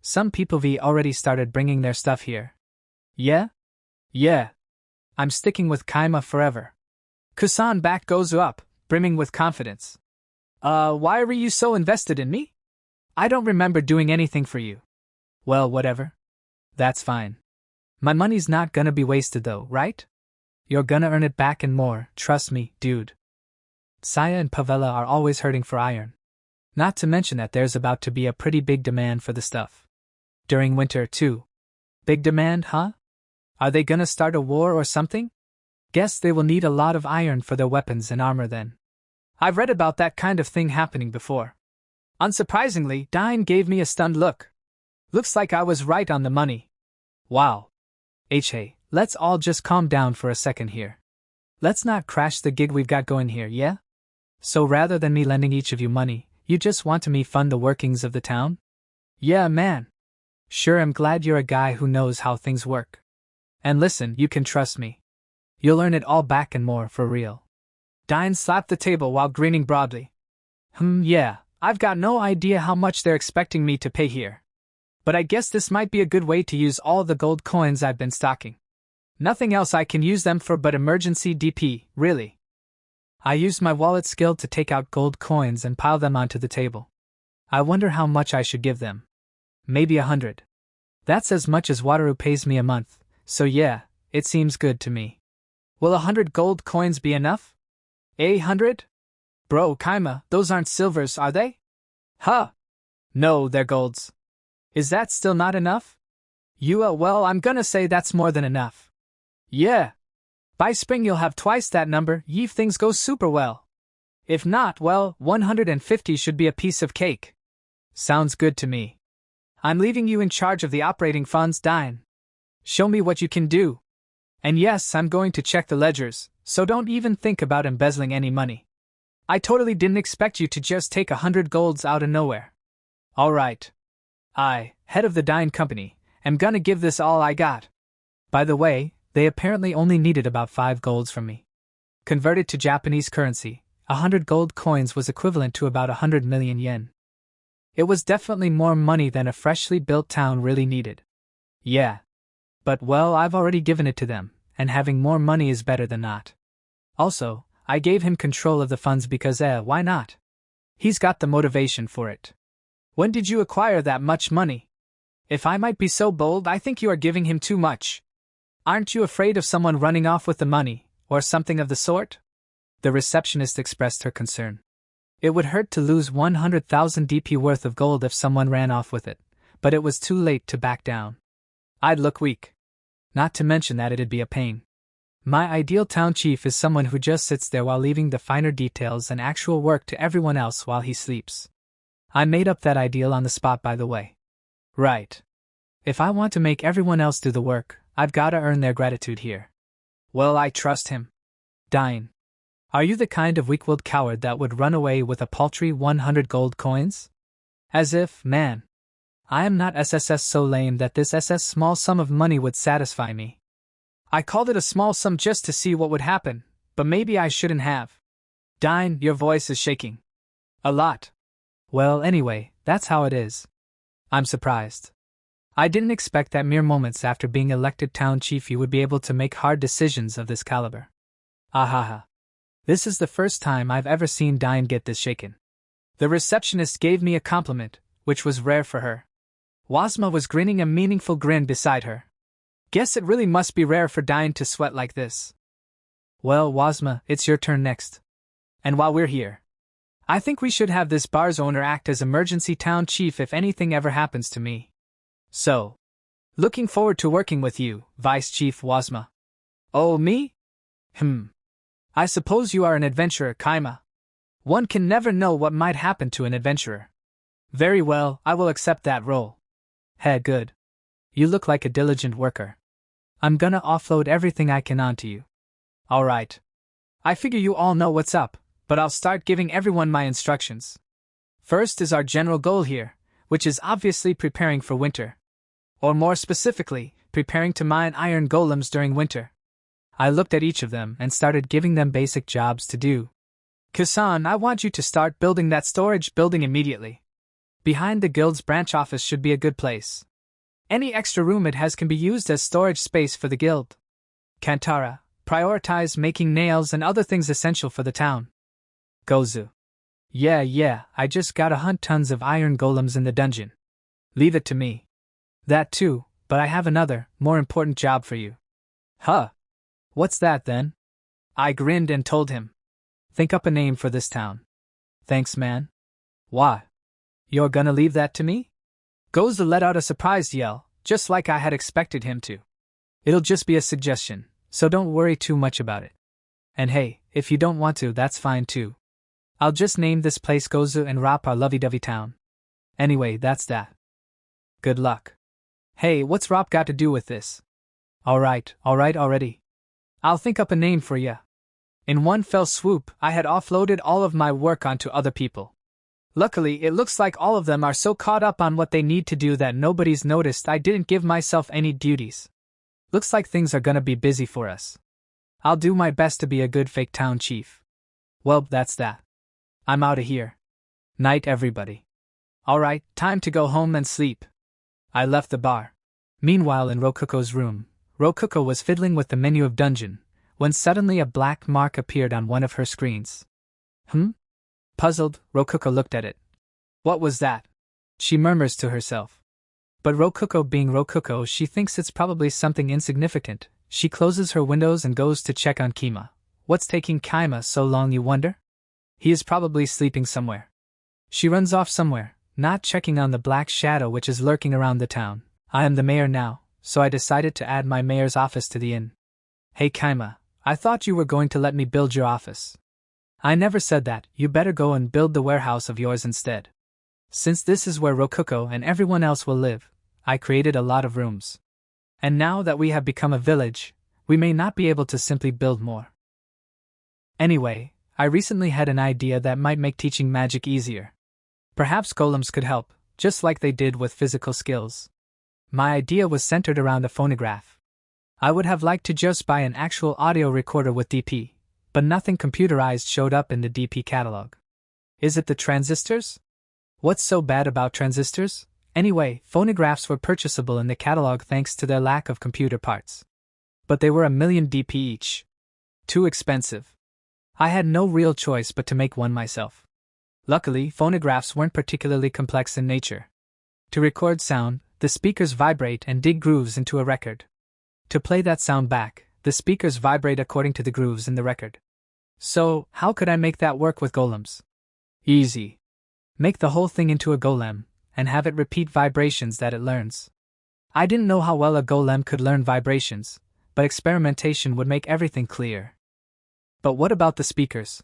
Some people already started bringing their stuff here. Yeah? Yeah. I'm sticking with Kaima forever. Kusan back goes up, brimming with confidence. Why are you so invested in me? I don't remember doing anything for you. Well, whatever. That's fine. My money's not gonna be wasted though, right? You're gonna earn it back and more, trust me, dude. Saya and Pavella are always hurting for iron. Not to mention that there's about to be a pretty big demand for the stuff. During winter, too. Big demand, huh? Are they gonna start a war or something? Guess they will need a lot of iron for their weapons and armor then. I've read about that kind of thing happening before. Unsurprisingly, Dine gave me a stunned look. Looks like I was right on the money. Wow. Hey, let's all just calm down for a second here. Let's not crash the gig we've got going here, yeah? So rather than me lending each of you money, you just want to me fund the workings of the town? Yeah, man. Sure, I'm glad you're a guy who knows how things work. And listen, you can trust me. You'll earn it all back and more, for real. Dine slapped the table while grinning broadly. Yeah, I've got no idea how much they're expecting me to pay here. But I guess this might be a good way to use all the gold coins I've been stocking. Nothing else I can use them for but emergency DP, really. I used my wallet skill to take out gold coins and pile them onto the table. I wonder how much I should give them. Maybe 100. That's as much as Wataru pays me a month, so yeah, it seems good to me. Will 100 gold coins be enough? 100? Bro, Kaima, those aren't silvers, are they? Huh? No, they're golds. Is that still not enough? Well, I'm gonna say that's more than enough. Yeah. By spring you'll have twice that number, if things go super well. If not, well, 150 should be a piece of cake. Sounds good to me. I'm leaving you in charge of the operating funds, Dine. Show me what you can do. And yes, I'm going to check the ledgers, so don't even think about embezzling any money. I totally didn't expect you to just take 100 golds out of nowhere. Alright. I, head of the Dine company, am gonna give this all I got. By the way, they apparently only needed about 5 golds from me. Converted to Japanese currency, 100 gold coins was equivalent to about 100 million yen. It was definitely more money than a freshly built town really needed. Yeah. But well, I've already given it to them, and having more money is better than not. Also, I gave him control of the funds because why not? He's got the motivation for it. When did you acquire that much money? If I might be so bold, I think you are giving him too much. Aren't you afraid of someone running off with the money, or something of the sort? The receptionist expressed her concern. It would hurt to lose 100,000 DP worth of gold if someone ran off with it, but it was too late to back down. I'd look weak. Not to mention that it'd be a pain. My ideal town chief is someone who just sits there while leaving the finer details and actual work to everyone else while he sleeps. I made up that ideal on the spot, by the way. Right. If I want to make everyone else do the work, I've gotta earn their gratitude here. Well, I trust him. Dine. Are you the kind of weak-willed coward that would run away with a paltry 100 gold coins? As if, man. I am not SSS so lame that this SS small sum of money would satisfy me. I called it a small sum just to see what would happen, but maybe I shouldn't have. Dine, your voice is shaking. A lot. Well, anyway, that's how it is. I'm surprised. I didn't expect that mere moments after being elected town chief you would be able to make hard decisions of this caliber. Ahaha. This is the first time I've ever seen Dine get this shaken. The receptionist gave me a compliment, which was rare for her. Wasma was grinning a meaningful grin beside her. Guess it really must be rare for Dine to sweat like this. Well, Wasma, it's your turn next. And while we're here, I think we should have this bar's owner act as emergency town chief if anything ever happens to me. So, looking forward to working with you, Vice Chief Wasma. Oh, me? I suppose you are an adventurer, Kaima. One can never know what might happen to an adventurer. Very well, I will accept that role. Hey, good. You look like a diligent worker. I'm gonna offload everything I can onto you. Alright. I figure you all know what's up, but I'll start giving everyone my instructions. First is our general goal here, which is obviously preparing for winter. Or more specifically, preparing to mine iron golems during winter. I looked at each of them and started giving them basic jobs to do. Kasan, I want you to start building that storage building immediately. Behind the guild's branch office should be a good place. Any extra room it has can be used as storage space for the guild. Kantara, prioritize making nails and other things essential for the town. Gozu. Yeah, I just gotta hunt tons of iron golems in the dungeon. Leave it to me. That too, but I have another, more important job for you. Huh? What's that then? I grinned and told him. Think up a name for this town. Thanks, man. Why? You're gonna leave that to me? Gozu let out a surprised yell, just like I had expected him to. It'll just be a suggestion, so don't worry too much about it. And hey, if you don't want to, that's fine too. I'll just name this place Gozu and Rop our lovey-dovey town. Anyway, that's that. Good luck. Hey, what's Rop got to do with this? Alright already. I'll think up a name for ya. In one fell swoop, I had offloaded all of my work onto other people. Luckily, it looks like all of them are so caught up on what they need to do that nobody's noticed I didn't give myself any duties. Looks like things are gonna be busy for us. I'll do my best to be a good fake town chief. Well, that's that. I'm outta here. Night, everybody. Alright, time to go home and sleep. I left the bar. Meanwhile, in Rokuko's room, Rokuko was fiddling with the menu of dungeon, when suddenly a black mark appeared on one of her screens. Puzzled, Rokuko looked at it. What was that? She murmurs to herself. But Rokuko being Rokuko, she thinks it's probably something insignificant, she closes her windows and goes to check on Kima. What's taking Kima so long, you wonder? He is probably sleeping somewhere. She runs off somewhere, not checking on the black shadow which is lurking around the town. I am the mayor now, so I decided to add my mayor's office to the inn. Hey Kima, I thought you were going to let me build your office. I never said that. You better go and build the warehouse of yours instead. Since this is where Rokuko and everyone else will live, I created a lot of rooms. And now that we have become a village, we may not be able to simply build more. Anyway, I recently had an idea that might make teaching magic easier. Perhaps golems could help, just like they did with physical skills. My idea was centered around a phonograph. I would have liked to just buy an actual audio recorder with DP, but nothing computerized showed up in the DP catalog. Is it the transistors? What's so bad about transistors? Anyway, phonographs were purchasable in the catalog thanks to their lack of computer parts. But they were 1,000,000 DP each. Too expensive. I had no real choice but to make one myself. Luckily, phonographs weren't particularly complex in nature. To record sound, the speakers vibrate and dig grooves into a record. To play that sound back, the speakers vibrate according to the grooves in the record. So, how could I make that work with golems? Easy. Make the whole thing into a golem, and have it repeat vibrations that it learns. I didn't know how well a golem could learn vibrations, but experimentation would make everything clear. But what about the speakers?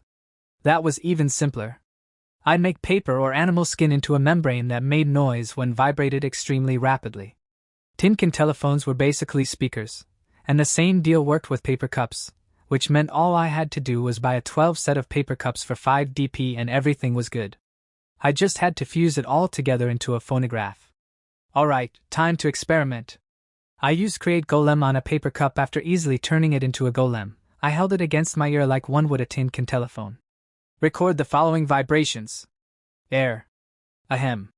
That was even simpler. I'd make paper or animal skin into a membrane that made noise when vibrated extremely rapidly. Tin can telephones were basically speakers, and the same deal worked with paper cups, which meant all I had to do was buy a 12 set of paper cups for 5 DP and everything was good. I just had to fuse it all together into a phonograph. Alright, time to experiment. I used Create Golem on a paper cup. After easily turning it into a golem, I held it against my ear like one would a tin can telephone. Record the following vibrations. Air. Ahem.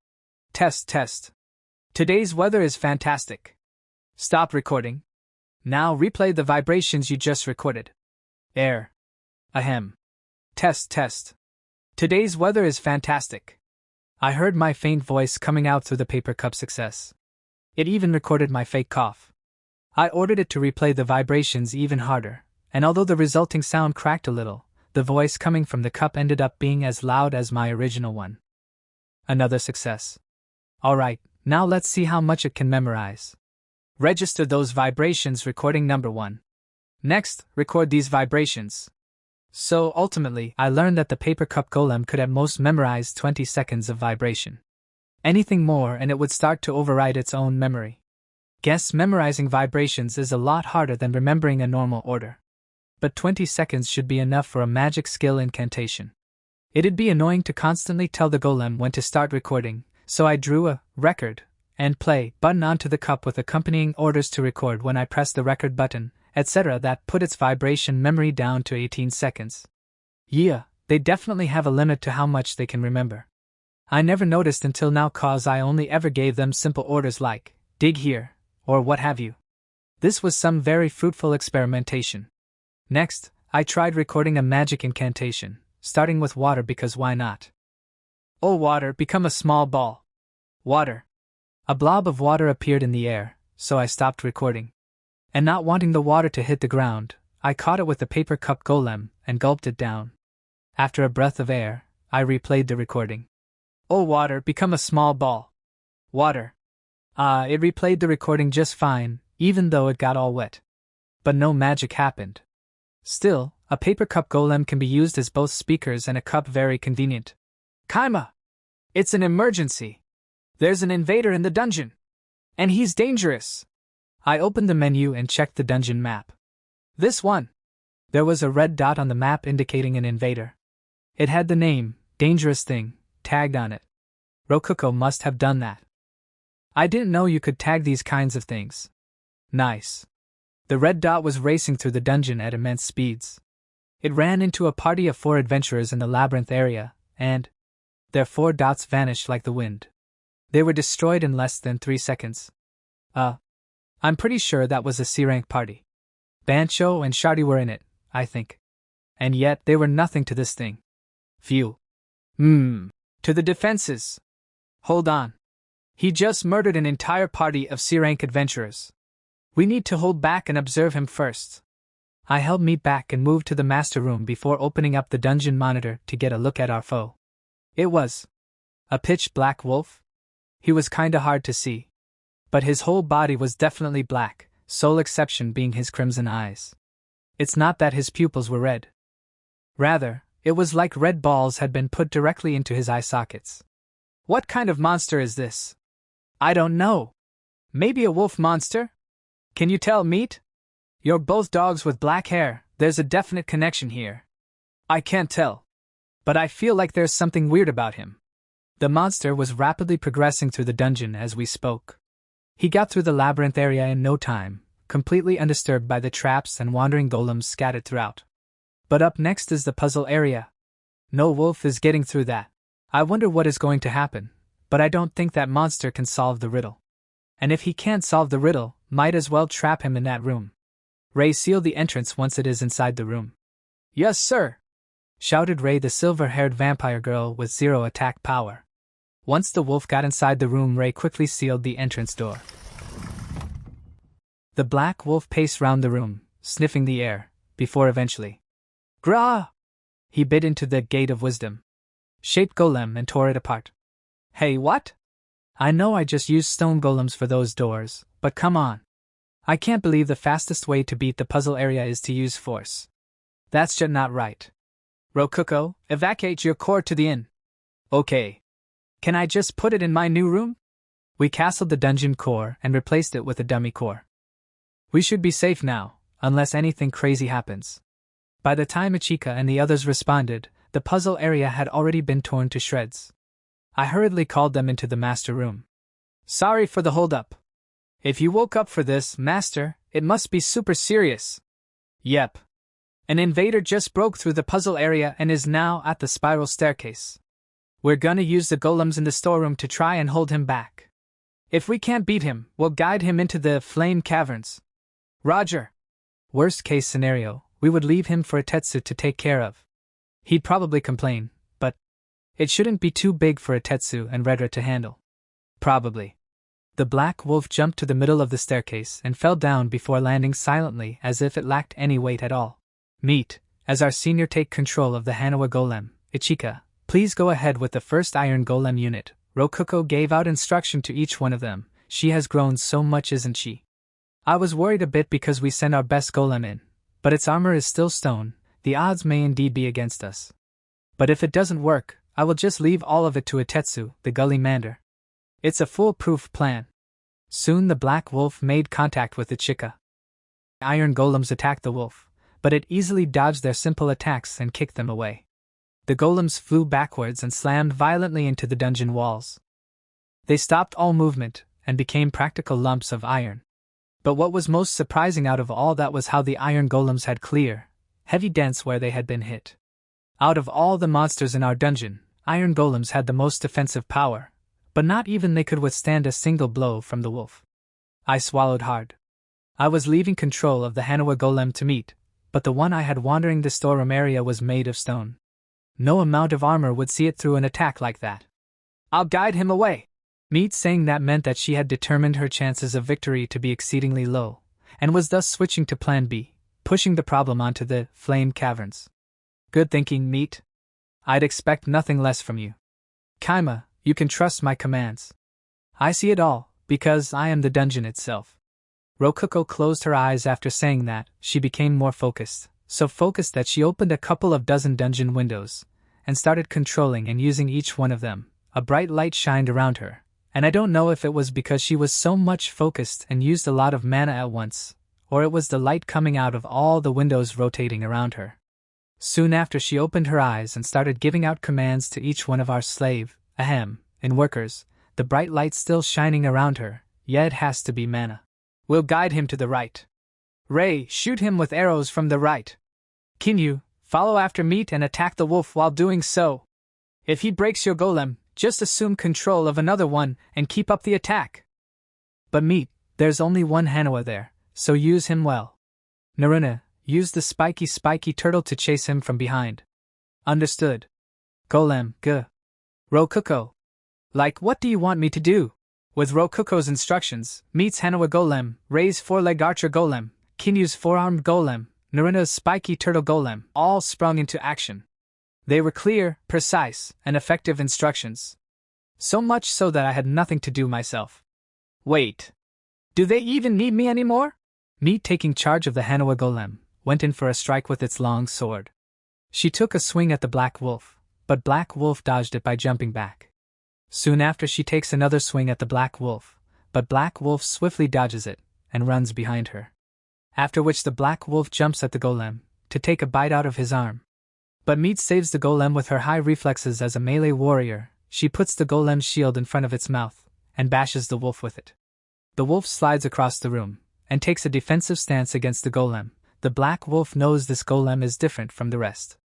Test, test. Today's weather is fantastic. Stop recording. Now replay the vibrations you just recorded. Air. Ahem. Test, test. Today's weather is fantastic. I heard my faint voice coming out through the paper cup. Success. It even recorded my fake cough. I ordered it to replay the vibrations even harder, and although the resulting sound cracked a little, the voice coming from the cup ended up being as loud as my original one. Another success. Alright, now let's see how much it can memorize. Register those vibrations. Recording number 1. Next, record these vibrations. So ultimately, I learned that the paper cup golem could at most memorize 20 seconds of vibration. Anything more and it would start to override its own memory. Guess memorizing vibrations is a lot harder than remembering a normal order. But 20 seconds should be enough for a magic skill incantation. It'd be annoying to constantly tell the golem when to start recording, so I drew a record and play button onto the cup with accompanying orders to record when I press the record button, etc. That put its vibration memory down to 18 seconds. Yeah, they definitely have a limit to how much they can remember. I never noticed until now cause I only ever gave them simple orders like, dig here, or what have you. This was some very fruitful experimentation. Next, I tried recording a magic incantation, starting with water because why not? Oh water, become a small ball. Water. A blob of water appeared in the air, so I stopped recording. And not wanting the water to hit the ground, I caught it with the paper cup golem and gulped it down. After a breath of air, I replayed the recording. Oh water, become a small ball. Water. It replayed the recording just fine, even though it got all wet. But no magic happened. Still, a paper cup golem can be used as both speakers and a cup. Very convenient. Kima! It's an emergency. There's an invader in the dungeon. And he's dangerous. I opened the menu and checked the dungeon map. This one. There was a red dot on the map indicating an invader. It had the name, Dangerous Thing, tagged on it. Rokuko must have done that. I didn't know you could tag these kinds of things. Nice. The red dot was racing through the dungeon at immense speeds. It ran into a party of 4 adventurers in the labyrinth area, and their 4 dots vanished like the wind. They were destroyed in less than 3 seconds. I'm pretty sure that was a C-rank party. Bancho and Shardy were in it, I think. And yet they were nothing to this thing. Phew. To the defenses. Hold on. He just murdered an entire party of C-rank adventurers. We need to hold back and observe him first. I held Meat back and moved to the master room before opening up the dungeon monitor to get a look at our foe. It was a pitch-black wolf. He was kinda hard to see, but his whole body was definitely black, sole exception being his crimson eyes. It's not that his pupils were red. Rather, it was like red balls had been put directly into his eye sockets. What kind of monster is this? I don't know. Maybe a wolf monster? Can you tell, Meat? You're both dogs with black hair, there's a definite connection here. I can't tell. But I feel like there's something weird about him. The monster was rapidly progressing through the dungeon as we spoke. He got through the labyrinth area in no time, completely undisturbed by the traps and wandering golems scattered throughout. But up next is the puzzle area. No wolf is getting through that. I wonder what is going to happen, but I don't think that monster can solve the riddle. And if he can't solve the riddle, might as well trap him in that room. Ray, seal the entrance once it is inside the room. Yes, sir, shouted Ray, the silver-haired vampire girl with 0 attack power. Once the wolf got inside the room, Ray quickly sealed the entrance door. The black wolf paced round the room, sniffing the air, before eventually, "Grah!" he bit into the Gate of Wisdom shaped golem and tore it apart. Hey, what? I know I just used stone golems for those doors, but come on. I can't believe the fastest way to beat the puzzle area is to use force. That's just not right. Rokuko, evacuate your core to the inn. Okay. Can I just put it in my new room? We castled the dungeon core and replaced it with a dummy core. We should be safe now, unless anything crazy happens. By the time Ichika and the others responded, the puzzle area had already been torn to shreds. I hurriedly called them into the master room. Sorry for the hold-up. If you woke up for this, Master, it must be super serious. Yep. An invader just broke through the puzzle area and is now at the spiral staircase. We're gonna use the golems in the storeroom to try and hold him back. If we can't beat him, we'll guide him into the flame caverns. Roger. Worst case scenario, we would leave him for Itetsu to take care of. He'd probably complain, but it shouldn't be too big for Itetsu and Redra to handle. Probably. The black wolf jumped to the middle of the staircase and fell down before landing silently as if it lacked any weight at all. Meat, as our senior, take control of the Manhwa golem. Ichika, please go ahead with the first iron golem unit. Rokuko gave out instruction to each one of them. She has grown so much, isn't she? I was worried a bit because we sent our best golem in, but its armor is still stone. The odds may indeed be against us. But if it doesn't work, I will just leave all of it to Itetsu, the gully mander. It's a foolproof plan. Soon the black wolf made contact with Ichika. Iron golems attacked the wolf, but it easily dodged their simple attacks and kicked them away. The golems flew backwards and slammed violently into the dungeon walls. They stopped all movement and became practical lumps of iron. But what was most surprising out of all that was how the iron golems had clear, heavy dents where they had been hit. Out of all the monsters in our dungeon, iron golems had the most defensive power, but not even they could withstand a single blow from the wolf. I swallowed hard. I was leaving control of the Manhwa golem to Meat, but the one I had wandering the storeroom area was made of stone. No amount of armor would see it through an attack like that. I'll guide him away. Meat saying that meant that she had determined her chances of victory to be exceedingly low, and was thus switching to Plan B, pushing the problem onto the flame caverns. Good thinking, Meat. I'd expect nothing less from you. Kaima, you can trust my commands. I see it all, because I am the dungeon itself. Rokuko closed her eyes after saying that. She became more focused, so focused that she opened a couple of dozen dungeon windows, and started controlling and using each one of them. A bright light shined around her, and I don't know if it was because she was so much focused and used a lot of mana at once, or it was the light coming out of all the windows rotating around her. Soon after, she opened her eyes and started giving out commands to each one of our and workers, the bright light still shining around her. Yeah, it has to be mana. We'll guide him to the right. Ray, shoot him with arrows from the right. Kinyu, follow after Meat and attack the wolf while doing so. If he breaks your golem, just assume control of another one and keep up the attack. But Meat, there's only one Manhwa there, so use him well. Naruna, use the spiky turtle to chase him from behind. Understood. Golem, Rokuko. Like, what do you want me to do? With Rokuko's instructions, Meet's Hanwha Golem, Rei's four-leg archer golem, Kinyu's four-armed golem, Narina's spiky turtle golem, all sprung into action. They were clear, precise, and effective instructions. So much so that I had nothing to do myself. Wait. Do they even need me anymore? Meet, taking charge of the Hanwha Golem, went in for a strike with its long sword. She took a swing at the Black Wolf, but Black Wolf dodged it by jumping back. Soon after, she takes another swing at the Black Wolf, but Black Wolf swiftly dodges it and runs behind her. After which the Black Wolf jumps at the Golem to take a bite out of his arm. But Meet saves the Golem with her high reflexes as a melee warrior. She puts the Golem's shield in front of its mouth and bashes the wolf with it. The wolf slides across the room and takes a defensive stance against the Golem. The Black Wolf knows this Golem is different from the rest.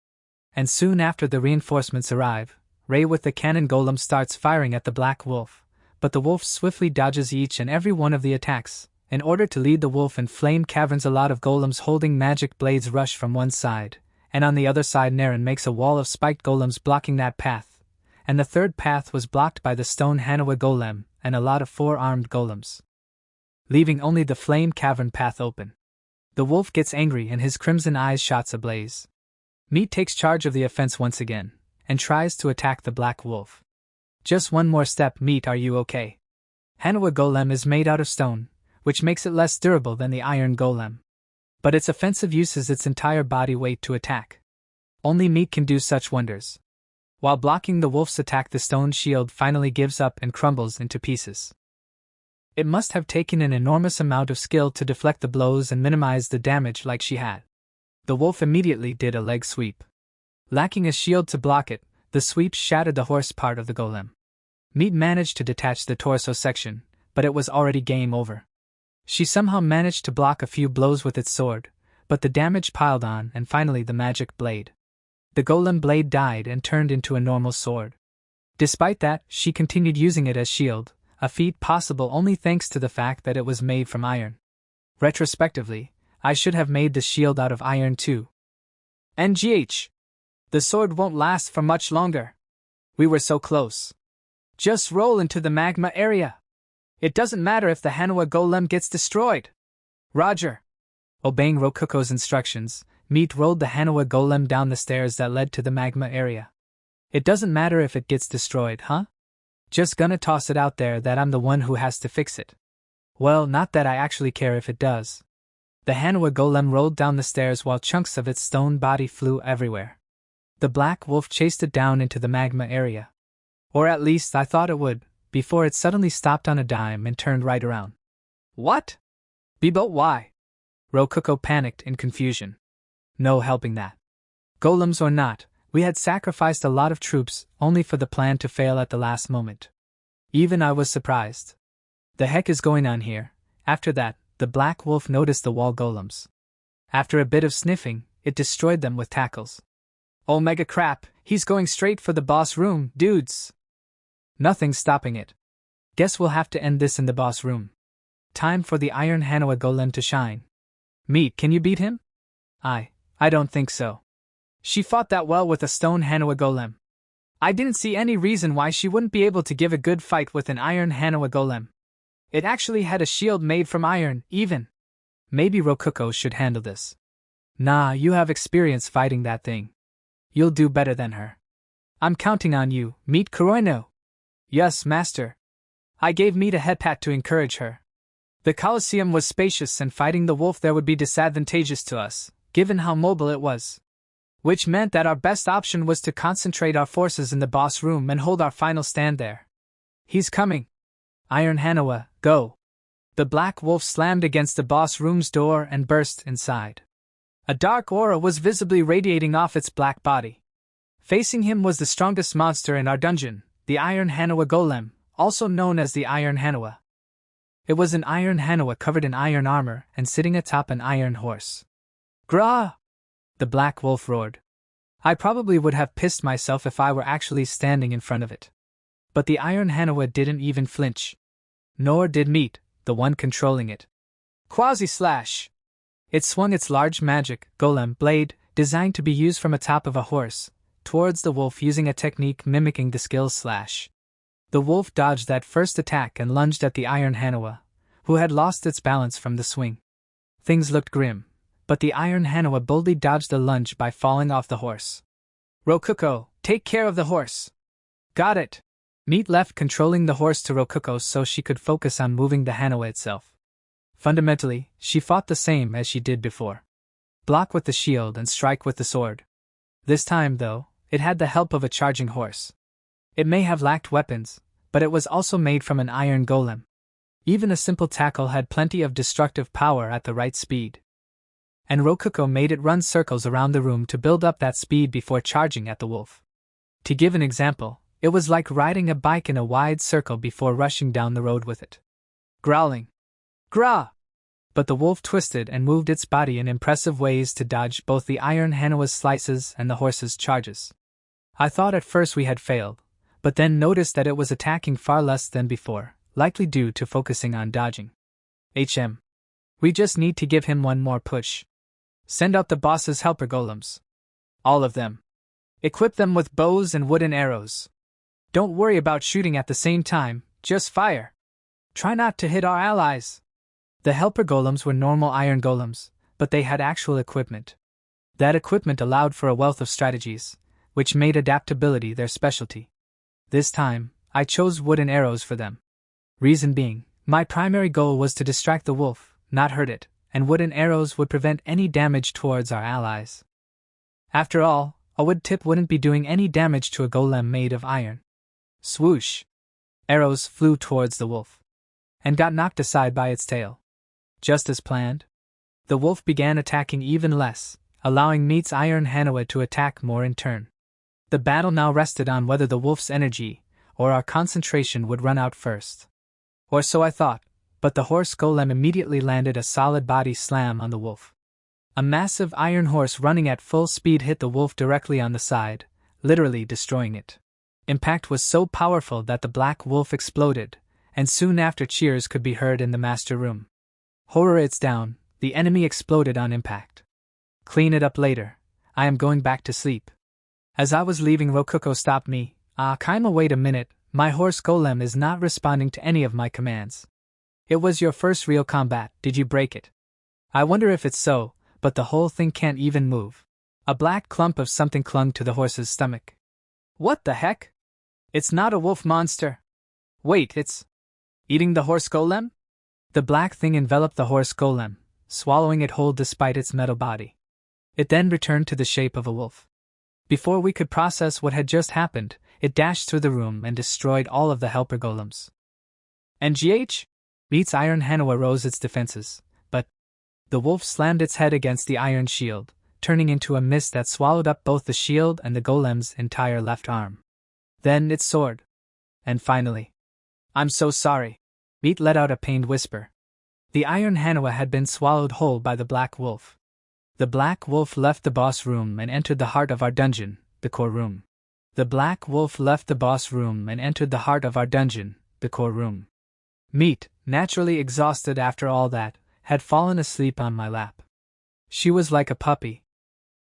And soon after the reinforcements arrive, Rei with the cannon golem starts firing at the Black Wolf, but the wolf swiftly dodges each and every one of the attacks. In order to lead the wolf in flame caverns, a lot of golems holding magic blades rush from one side, and on the other side Naren makes a wall of spiked golems blocking that path, and the third path was blocked by the stone Hanwha golem and a lot of four-armed golems, leaving only the flame cavern path open. The wolf gets angry and his crimson eyes shots ablaze. Meet takes charge of the offense once again, and tries to attack the Black Wolf. Just one more step, Meet, are you okay? Hanwha Golem is made out of stone, which makes it less durable than the Iron Golem. But its offensive uses its entire body weight to attack. Only Meet can do such wonders. While blocking the wolf's attack, the stone shield finally gives up and crumbles into pieces. It must have taken an enormous amount of skill to deflect the blows and minimize the damage like she had. The wolf immediately did a leg sweep. Lacking a shield to block it, the sweep shattered the horse part of the golem. Meet managed to detach the torso section, but it was already game over. She somehow managed to block a few blows with its sword, but the damage piled on, and finally the magic blade. The golem blade died and turned into a normal sword. Despite that, she continued using it as shield, a feat possible only thanks to the fact that it was made from iron. Retrospectively, I should have made the shield out of iron too. NGH. The sword won't last for much longer. We were so close. Just roll into the magma area. It doesn't matter if the Hanwha Golem gets destroyed. Roger. Obeying Rokuko's instructions, Meet rolled the Hanwha Golem down the stairs that led to the magma area. It doesn't matter if it gets destroyed, huh? Just gonna toss it out there that I'm the one who has to fix it. Well, not that I actually care if it does. The Hanwha Golem rolled down the stairs while chunks of its stone body flew everywhere. The Black Wolf chased it down into the magma area. Or at least I thought it would, before it suddenly stopped on a dime and turned right around. What? But why? Rokuko panicked in confusion. No helping that. Golems or not, we had sacrificed a lot of troops only for the plan to fail at the last moment. Even I was surprised. The heck is going on here? After that, the Black Wolf noticed the wall golems. After a bit of sniffing, it destroyed them with tackles. Oh mega crap, he's going straight for the boss room, dudes. Nothing's stopping it. Guess we'll have to end this in the boss room. Time for the Iron Hanwha Golem to shine. Meet, can you beat him? I don't think so. She fought that well with a stone Hanwha Golem. I didn't see any reason why she wouldn't be able to give a good fight with an Iron Hanwha Golem. It actually had a shield made from iron, even. Maybe Rokuko should handle this. Nah, you have experience fighting that thing. You'll do better than her. I'm counting on you, Meet Kuroino. Yes, master. I gave Meet a head pat to encourage her. The Colosseum was spacious and fighting the wolf there would be disadvantageous to us, given how mobile it was. Which meant that our best option was to concentrate our forces in the boss room and hold our final stand there. He's coming. Iron Hanwha, go. The Black Wolf slammed against the boss room's door and burst inside. A dark aura was visibly radiating off its black body. Facing him was the strongest monster in our dungeon, the Iron Hanwha Golem, also known as the Iron Hanwha. It was an Iron Hanwha covered in iron armor and sitting atop an iron horse. Grah! The Black Wolf roared. I probably would have pissed myself if I were actually standing in front of it. But the Iron Hanwha didn't even flinch. Nor did Meet, the one controlling it. Quasi-slash! It swung its large magic, golem, blade, designed to be used from atop of a horse, towards the wolf using a technique mimicking the skill slash. The wolf dodged that first attack and lunged at the iron Manhwa, who had lost its balance from the swing. Things looked grim, but the iron Manhwa boldly dodged the lunge by falling off the horse. Rokuko, take care of the horse. Got it. Meat left controlling the horse to Rokuko so she could focus on moving the Manhwa itself. Fundamentally, she fought the same as she did before. Block with the shield and strike with the sword. This time, though, it had the help of a charging horse. It may have lacked weapons, but it was also made from an iron golem. Even a simple tackle had plenty of destructive power at the right speed. And Rokuko made it run circles around the room to build up that speed before charging at the wolf. To give an example, it was like riding a bike in a wide circle before rushing down the road with it. Growling. Grah! But the wolf twisted and moved its body in impressive ways to dodge both the iron Manhwa's slices and the horse's charges. I thought at first we had failed, but then noticed that it was attacking far less than before, likely due to focusing on dodging. We just need to give him one more push. Send out the boss's helper golems. All of them. Equip them with bows and wooden arrows. Don't worry about shooting at the same time, just fire. Try not to hit our allies. The helper golems were normal iron golems, but they had actual equipment. That equipment allowed for a wealth of strategies, which made adaptability their specialty. This time, I chose wooden arrows for them. Reason being, my primary goal was to distract the wolf, not hurt it, and wooden arrows would prevent any damage towards our allies. After all, a wood tip wouldn't be doing any damage to a golem made of iron. Swoosh! Arrows flew towards the wolf, and got knocked aside by its tail. Just as planned, the wolf began attacking even less, allowing Meat's iron Manhwa to attack more in turn. The battle now rested on whether the wolf's energy, or our concentration would run out first. Or so I thought, but the horse golem immediately landed a solid body slam on the wolf. A massive iron horse running at full speed hit the wolf directly on the side, literally destroying it. Impact was so powerful that the black wolf exploded, and soon after cheers could be heard in the master room. Horror, it's down, the enemy exploded on impact. Clean it up later, I am going back to sleep. As I was leaving, Rokuko stopped me. Kaima, wait a minute, my horse golem is not responding to any of my commands. It was your first real combat, did you break it? I wonder if it's so, but the whole thing can't even move. A black clump of something clung to the horse's stomach. What the heck? It's not a wolf monster. Wait, it's eating the horse golem? The black thing enveloped the horse golem, swallowing it whole despite its metal body. It then returned to the shape of a wolf. Before we could process what had just happened, it dashed through the room and destroyed all of the helper golems. NGH? Meat's iron Manhwa rose its defenses, but the wolf slammed its head against the iron shield, turning into a mist that swallowed up both the shield and the golem's entire left arm. Then it soared. And finally, I'm so sorry. Meat let out a pained whisper. The iron Manhwa had been swallowed whole by the black wolf. The black wolf left the boss room and entered the heart of our dungeon, the core room. The black wolf left the boss room and entered the heart of our dungeon, the core room. Meat, naturally exhausted after all that, had fallen asleep on my lap. She was like a puppy.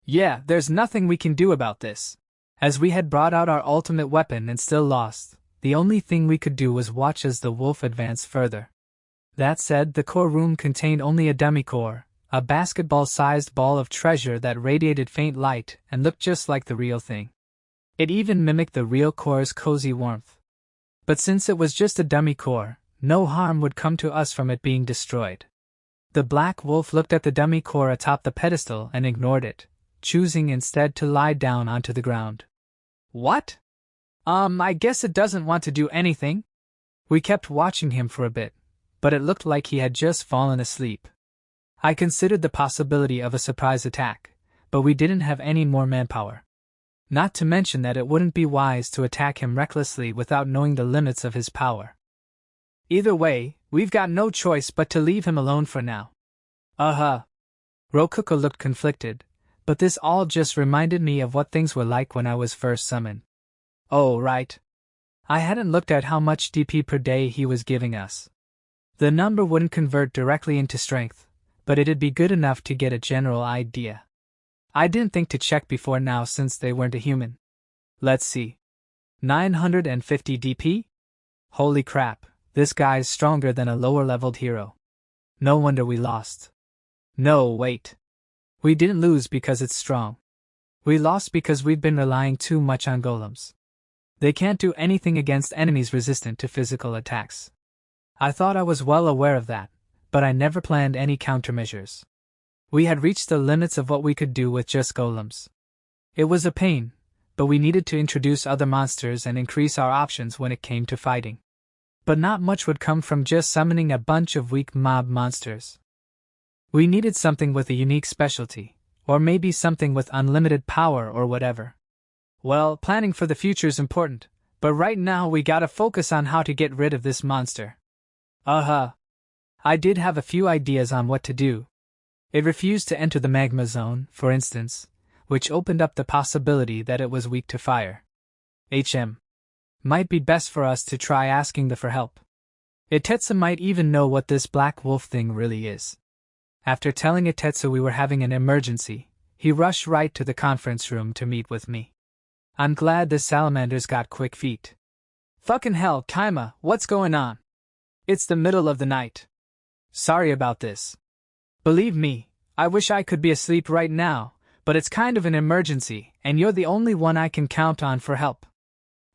Yeah, there's nothing we can do about this. As we had brought out our ultimate weapon and still lost, the only thing we could do was watch as the wolf advanced further. That said, the core room contained only a demi-core, a basketball-sized ball of treasure that radiated faint light and looked just like the real thing. It even mimicked the real core's cozy warmth. But since it was just a dummy core, no harm would come to us from it being destroyed. The black wolf looked at the dummy core atop the pedestal and ignored it, choosing instead to lie down onto the ground. What? I guess it doesn't want to do anything? We kept watching him for a bit, but it looked like he had just fallen asleep. I considered the possibility of a surprise attack, but we didn't have any more manpower. Not to mention that it wouldn't be wise to attack him recklessly without knowing the limits of his power. Either way, we've got no choice but to leave him alone for now. Rokuko looked conflicted, but this all just reminded me of what things were like when I was first summoned. Oh, right. I hadn't looked at how much DP per day he was giving us. The number wouldn't convert directly into strength, but it'd be good enough to get a general idea. I didn't think to check before now since they weren't a human. Let's see. 950 DP? Holy crap, this guy's stronger than a lower-leveled hero. No wonder we lost. No, wait. We didn't lose because it's strong. We lost because we've been relying too much on golems. They can't do anything against enemies resistant to physical attacks. I thought I was well aware of that, but I never planned any countermeasures. We had reached the limits of what we could do with just golems. It was a pain, but we needed to introduce other monsters and increase our options when it came to fighting. But not much would come from just summoning a bunch of weak mob monsters. We needed something with a unique specialty, or maybe something with unlimited power or whatever. Well, planning for the future's important, but right now we gotta focus on how to get rid of this monster. I did have a few ideas on what to do. It refused to enter the magma zone, for instance, which opened up the possibility that it was weak to fire. Might be best for us to try asking for help. Itetsu might even know what this black wolf thing really is. After telling Itetsu we were having an emergency, he rushed right to the conference room to meet with me. I'm glad this salamander's got quick feet. Fucking hell, Kaima, what's going on? It's the middle of the night. Sorry about this. Believe me, I wish I could be asleep right now, but it's kind of an emergency, and you're the only one I can count on for help.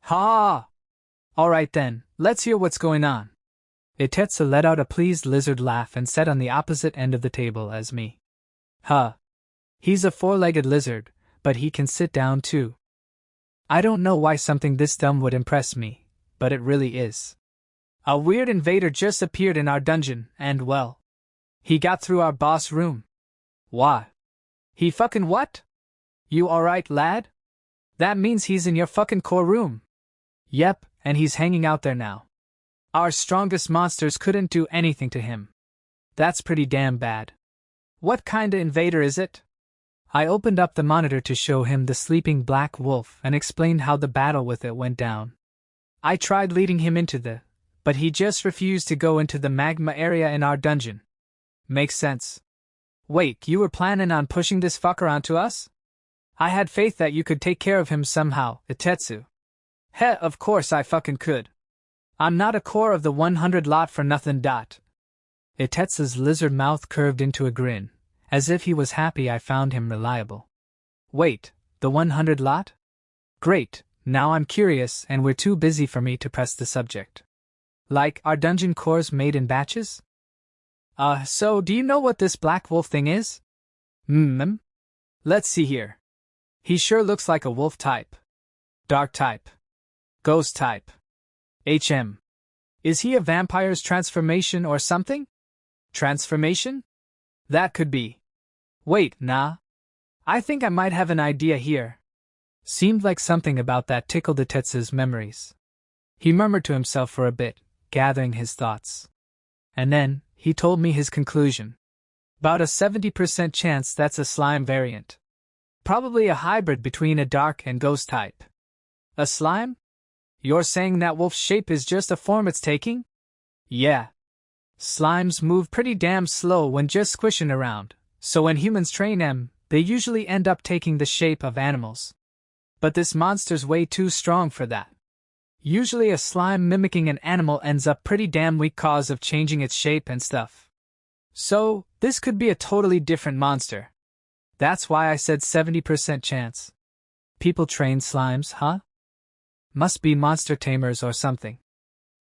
Ha! Alright then, let's hear what's going on. Itetsu let out a pleased lizard laugh and sat on the opposite end of the table as me. He's a four-legged lizard, but he can sit down too. I don't know why something this dumb would impress me, but it really is. A weird invader just appeared in our dungeon, and well, he got through our boss room. Why? He fucking what? You alright, lad? That means he's in your fucking core room. Yep, and he's hanging out there now. Our strongest monsters couldn't do anything to him. That's pretty damn bad. What kinda invader is it? I opened up the monitor to show him the sleeping black wolf and explained how the battle with it went down. I tried leading him but he just refused to go into the magma area in our dungeon. Makes sense. Wait, you were planning on pushing this fucker onto us? I had faith that you could take care of him somehow, Itetsu. Heh, of course I fucking could. I'm not a core of the 100 lot for nothing. Itetsu's lizard mouth curved into a grin, as if he was happy I found him reliable. Wait, the 100 lot? Great, now I'm curious and we're too busy for me to press the subject. Like, are dungeon cores made in batches? So do you know what this black wolf thing is? Let's see here. He sure looks like a wolf type. Dark type. Ghost type. Is he a vampire's transformation or something? Transformation? That could be. Wait, nah. I think I might have an idea here. Seemed like something about that tickled Itetsu's memories. He murmured to himself for a bit, gathering his thoughts. And then, he told me his conclusion. About a 70% chance that's a slime variant. Probably a hybrid between a dark and ghost type. A slime? You're saying that wolf's shape is just a form it's taking? Yeah. Slimes move pretty damn slow when just squishing around, so when humans train them, they usually end up taking the shape of animals. But this monster's way too strong for that. Usually a slime mimicking an animal ends up pretty damn weak cause of changing its shape and stuff. So, this could be a totally different monster. That's why I said 70% chance. People train slimes, huh? Must be monster tamers or something.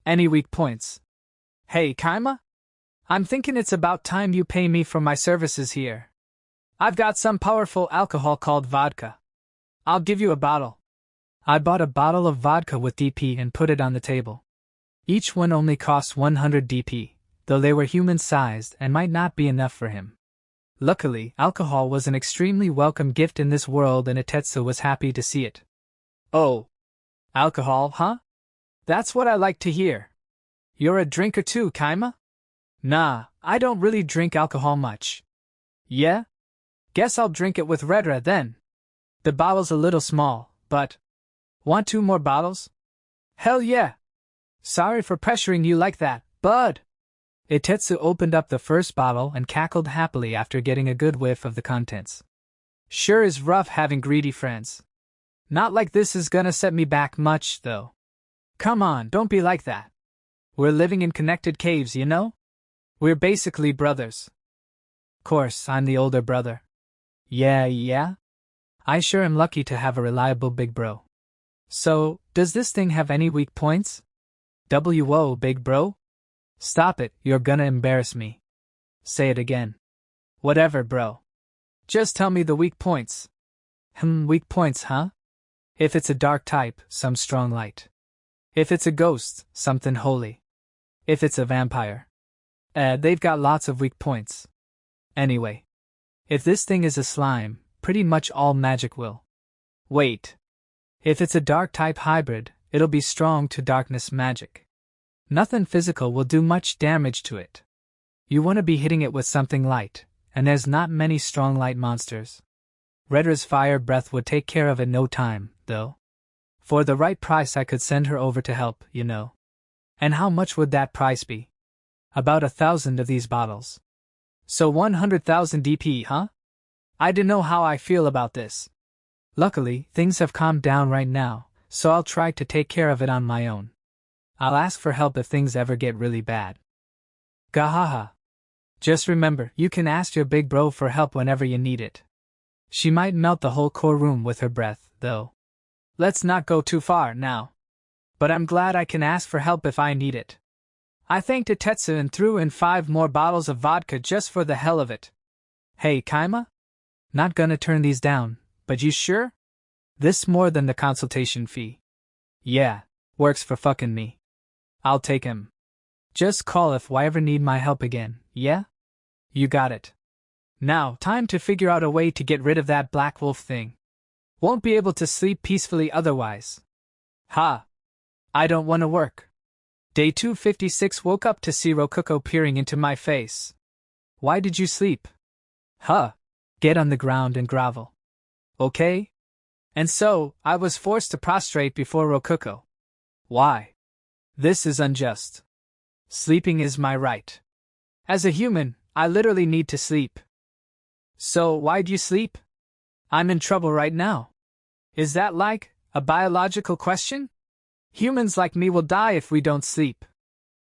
Any weak points? Hey, Kaima? I'm thinking it's about time you pay me for my services here. I've got some powerful alcohol called vodka. I'll give you a bottle. I bought a bottle of vodka with DP and put it on the table. Each one only cost 100 DP, though they were human-sized and might not be enough for him. Luckily, alcohol was an extremely welcome gift in this world and Itetsu was happy to see it. Oh. Alcohol, huh? That's what I like to hear. You're a drinker too, Kaima? Nah, I don't really drink alcohol much. Yeah? Guess I'll drink it with Redra then. The bottle's a little small, but... Want 2 more bottles? Hell yeah! Sorry for pressuring you like that, bud! Itetsu opened up the first bottle and cackled happily after getting a good whiff of the contents. Sure is rough having greedy friends. Not like this is gonna set me back much, though. Come on, don't be like that. We're living in connected caves, you know? We're basically brothers. Course, I'm the older brother. Yeah? I sure am lucky to have a reliable big bro. So, does this thing have any weak points? Whoa, big bro? Stop it, you're gonna embarrass me. Say it again. Whatever, bro. Just tell me the weak points. Weak points, huh? If it's a dark type, some strong light. If it's a ghost, something holy. If it's a vampire. They've got lots of weak points. Anyway. If this thing is a slime, pretty much all magic will. Wait. If it's a dark type hybrid, it'll be strong to darkness magic. Nothing physical will do much damage to it. You want to be hitting it with something light, and there's not many strong light monsters. Redra's fire breath would take care of it no time, though. For the right price I could send her over to help, you know. And how much would that price be? About 1,000 of these bottles. So 100,000 DP, huh? I don't know how I feel about this. Luckily, things have calmed down right now, so I'll try to take care of it on my own. I'll ask for help if things ever get really bad. Gahaha. Just remember, you can ask your big bro for help whenever you need it. She might melt the whole core room with her breath, though. Let's not go too far now. But I'm glad I can ask for help if I need it. I thanked Itetsu and threw in 5 more bottles of vodka just for the hell of it. Hey, Kaima? Not gonna turn these down, but you sure? This more than the consultation fee. Yeah, works for fucking me. I'll take him. Just call if I ever need my help again, yeah? You got it. Now, time to figure out a way to get rid of that black wolf thing. Won't be able to sleep peacefully otherwise. Ha! I don't want to work. Day 256 woke up to see Rokuko peering into my face. Why did you sleep? Huh. Get on the ground and grovel. Okay? And so, I was forced to prostrate before Rokuko. Why? This is unjust. Sleeping is my right. As a human, I literally need to sleep. So, why'd you sleep? I'm in trouble right now. Is that like a biological question? Humans like me will die if we don't sleep.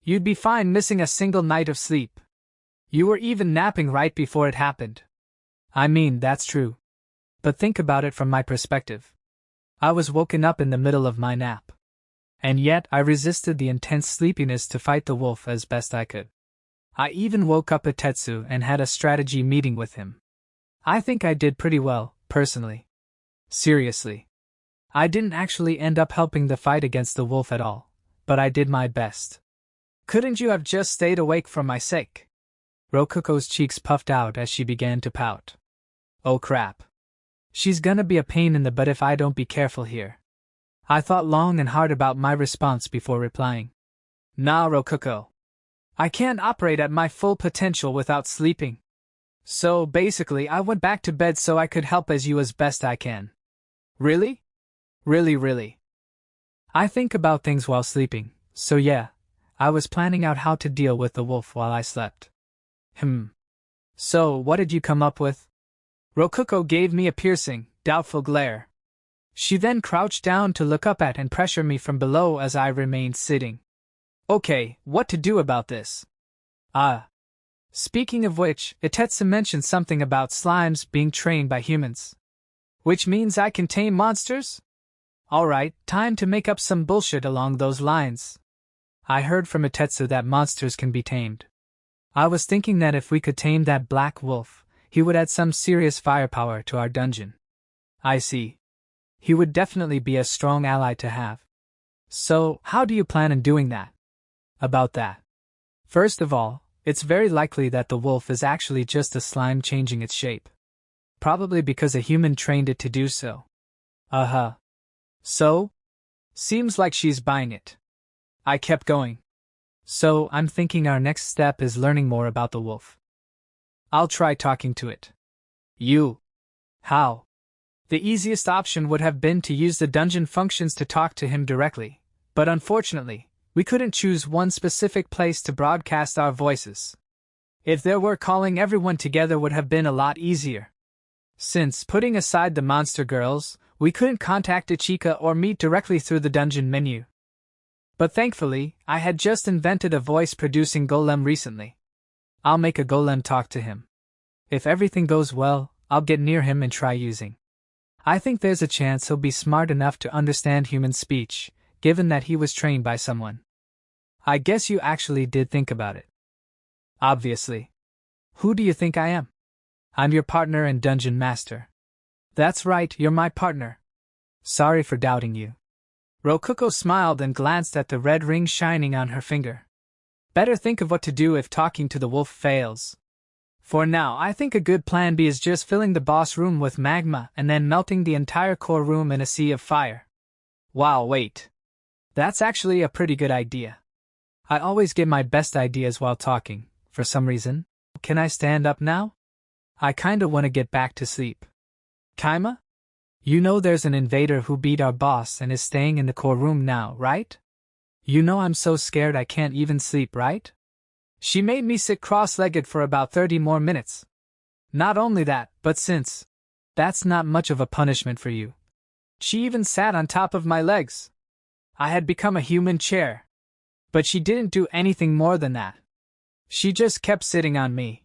You'd be fine missing a single night of sleep. You were even napping right before it happened. I mean, that's true. But think about it from my perspective. I was woken up in the middle of my nap. And yet I resisted the intense sleepiness to fight the wolf as best I could. I even woke up Itetsu and had a strategy meeting with him. I think I did pretty well, personally. Seriously. I didn't actually end up helping the fight against the wolf at all, but I did my best. Couldn't you have just stayed awake for my sake? Rokuko's cheeks puffed out as she began to pout. Oh crap. She's gonna be a pain in the butt if I don't be careful here. I thought long and hard about my response before replying. Nah, Rokuko. I can't operate at my full potential without sleeping. So basically I went back to bed so I could help you as best I can. Really? Really? I think about things while sleeping, so yeah, I was planning out how to deal with the wolf while I slept. So what did you come up with? Rokuko gave me a piercing, doubtful glare. She then crouched down to look up at and pressure me from below as I remained sitting. Okay, what to do about this? Speaking of which, Itetsu mentioned something about slimes being trained by humans. Which means I can tame monsters? Alright, time to make up some bullshit along those lines. I heard from Itetsu that monsters can be tamed. I was thinking that if we could tame that black wolf, he would add some serious firepower to our dungeon. I see. He would definitely be a strong ally to have. So, how do you plan on doing that? About that. First of all, it's very likely that the wolf is actually just a slime changing its shape. Probably because a human trained it to do so. So? Seems like she's buying it. I kept going. So, I'm thinking our next step is learning more about the wolf. I'll try talking to it. You? How? The easiest option would have been to use the dungeon functions to talk to him directly, but unfortunately, we couldn't choose one specific place to broadcast our voices. If there were, calling everyone together would have been a lot easier. Since, putting aside the monster girls, we couldn't contact Ichika or meet directly through the dungeon menu. But thankfully, I had just invented a voice-producing golem recently. I'll make a golem talk to him. If everything goes well, I'll get near him and try using. I think there's a chance he'll be smart enough to understand human speech, given that he was trained by someone. I guess you actually did think about it. Obviously. Who do you think I am? I'm your partner and dungeon master. That's right, you're my partner. Sorry for doubting you. Rokuko smiled and glanced at the red ring shining on her finger. Better think of what to do if talking to the wolf fails. For now, I think a good plan B is just filling the boss room with magma and then melting the entire core room in a sea of fire. Wow, wait. That's actually a pretty good idea. I always get my best ideas while talking, for some reason. Can I stand up now? I kinda wanna get back to sleep. Kaima? You know there's an invader who beat our boss and is staying in the core room now, right? You know I'm so scared I can't even sleep, right? She made me sit cross-legged for about 30 more minutes. Not only that, but since that's not much of a punishment for you, she even sat on top of my legs. I had become a human chair. But she didn't do anything more than that. She just kept sitting on me.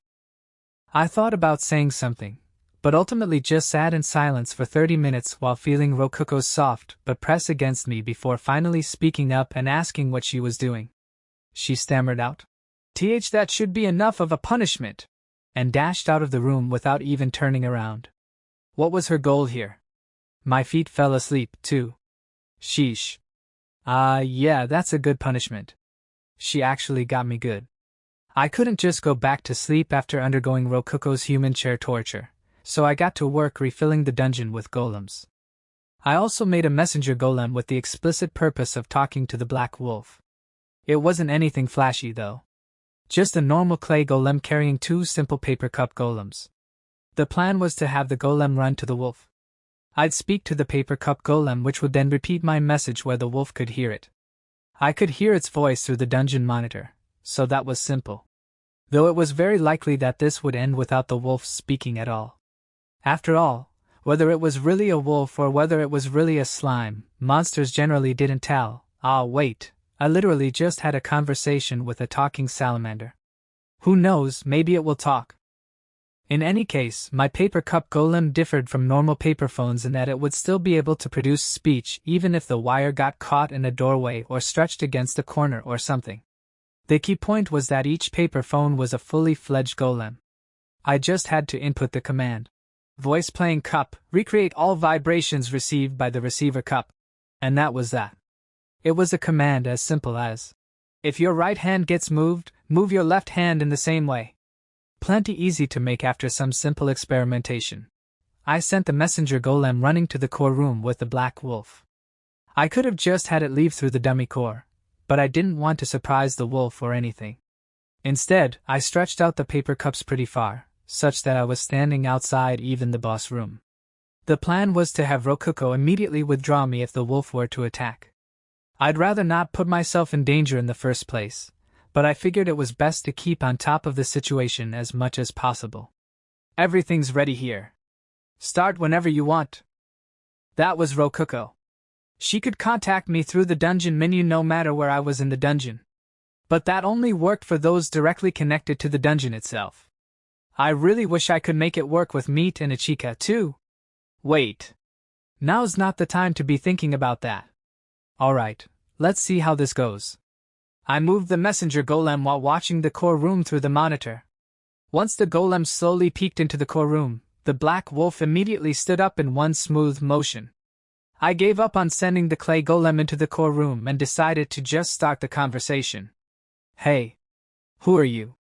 I thought about saying something, but ultimately just sat in silence for 30 minutes while feeling Rokuko's soft but press against me before finally speaking up and asking what she was doing. She stammered out, that should be enough of a punishment," and dashed out of the room without even turning around. What was her goal here? My feet fell asleep, too. Sheesh. Yeah, that's a good punishment. She actually got me good. I couldn't just go back to sleep after undergoing Rokuko's human chair torture, so I got to work refilling the dungeon with golems. I also made a messenger golem with the explicit purpose of talking to the Black Wolf. It wasn't anything flashy, though. Just a normal clay golem carrying 2 simple paper cup golems. The plan was to have the golem run to the wolf. I'd speak to the paper cup golem, which would then repeat my message where the wolf could hear it. I could hear its voice through the dungeon monitor, so that was simple. Though it was very likely that this would end without the wolf speaking at all. After all, whether it was really a wolf or whether it was really a slime, monsters generally didn't tell. Wait, I literally just had a conversation with a talking salamander. Who knows, maybe it will talk. In any case, my paper cup golem differed from normal paper phones in that it would still be able to produce speech even if the wire got caught in a doorway or stretched against a corner or something. The key point was that each paper phone was a fully fledged golem. I just had to input the command. Voice playing cup, recreate all vibrations received by the receiver cup. And that was that. It was a command as simple as, if your right hand gets moved, move your left hand in the same way. Plenty easy to make after some simple experimentation. I sent the messenger golem running to the core room with the Black Wolf. I could have just had it leave through the dummy core, but I didn't want to surprise the wolf or anything. Instead, I stretched out the paper cups pretty far, such that I was standing outside even the boss room. The plan was to have Rokuko immediately withdraw me if the wolf were to attack. I'd rather not put myself in danger in the first place, but I figured it was best to keep on top of the situation as much as possible. Everything's ready here. Start whenever you want. That was Rokuko. She could contact me through the dungeon menu no matter where I was in the dungeon. But that only worked for those directly connected to the dungeon itself. I really wish I could make it work with Meat and Ichika too. Wait. Now's not the time to be thinking about that. Alright, let's see how this goes. I moved the messenger golem while watching the core room through the monitor. Once the golem slowly peeked into the core room, the Black Wolf immediately stood up in one smooth motion. I gave up on sending the clay golem into the core room and decided to just start the conversation. Hey. Who are you?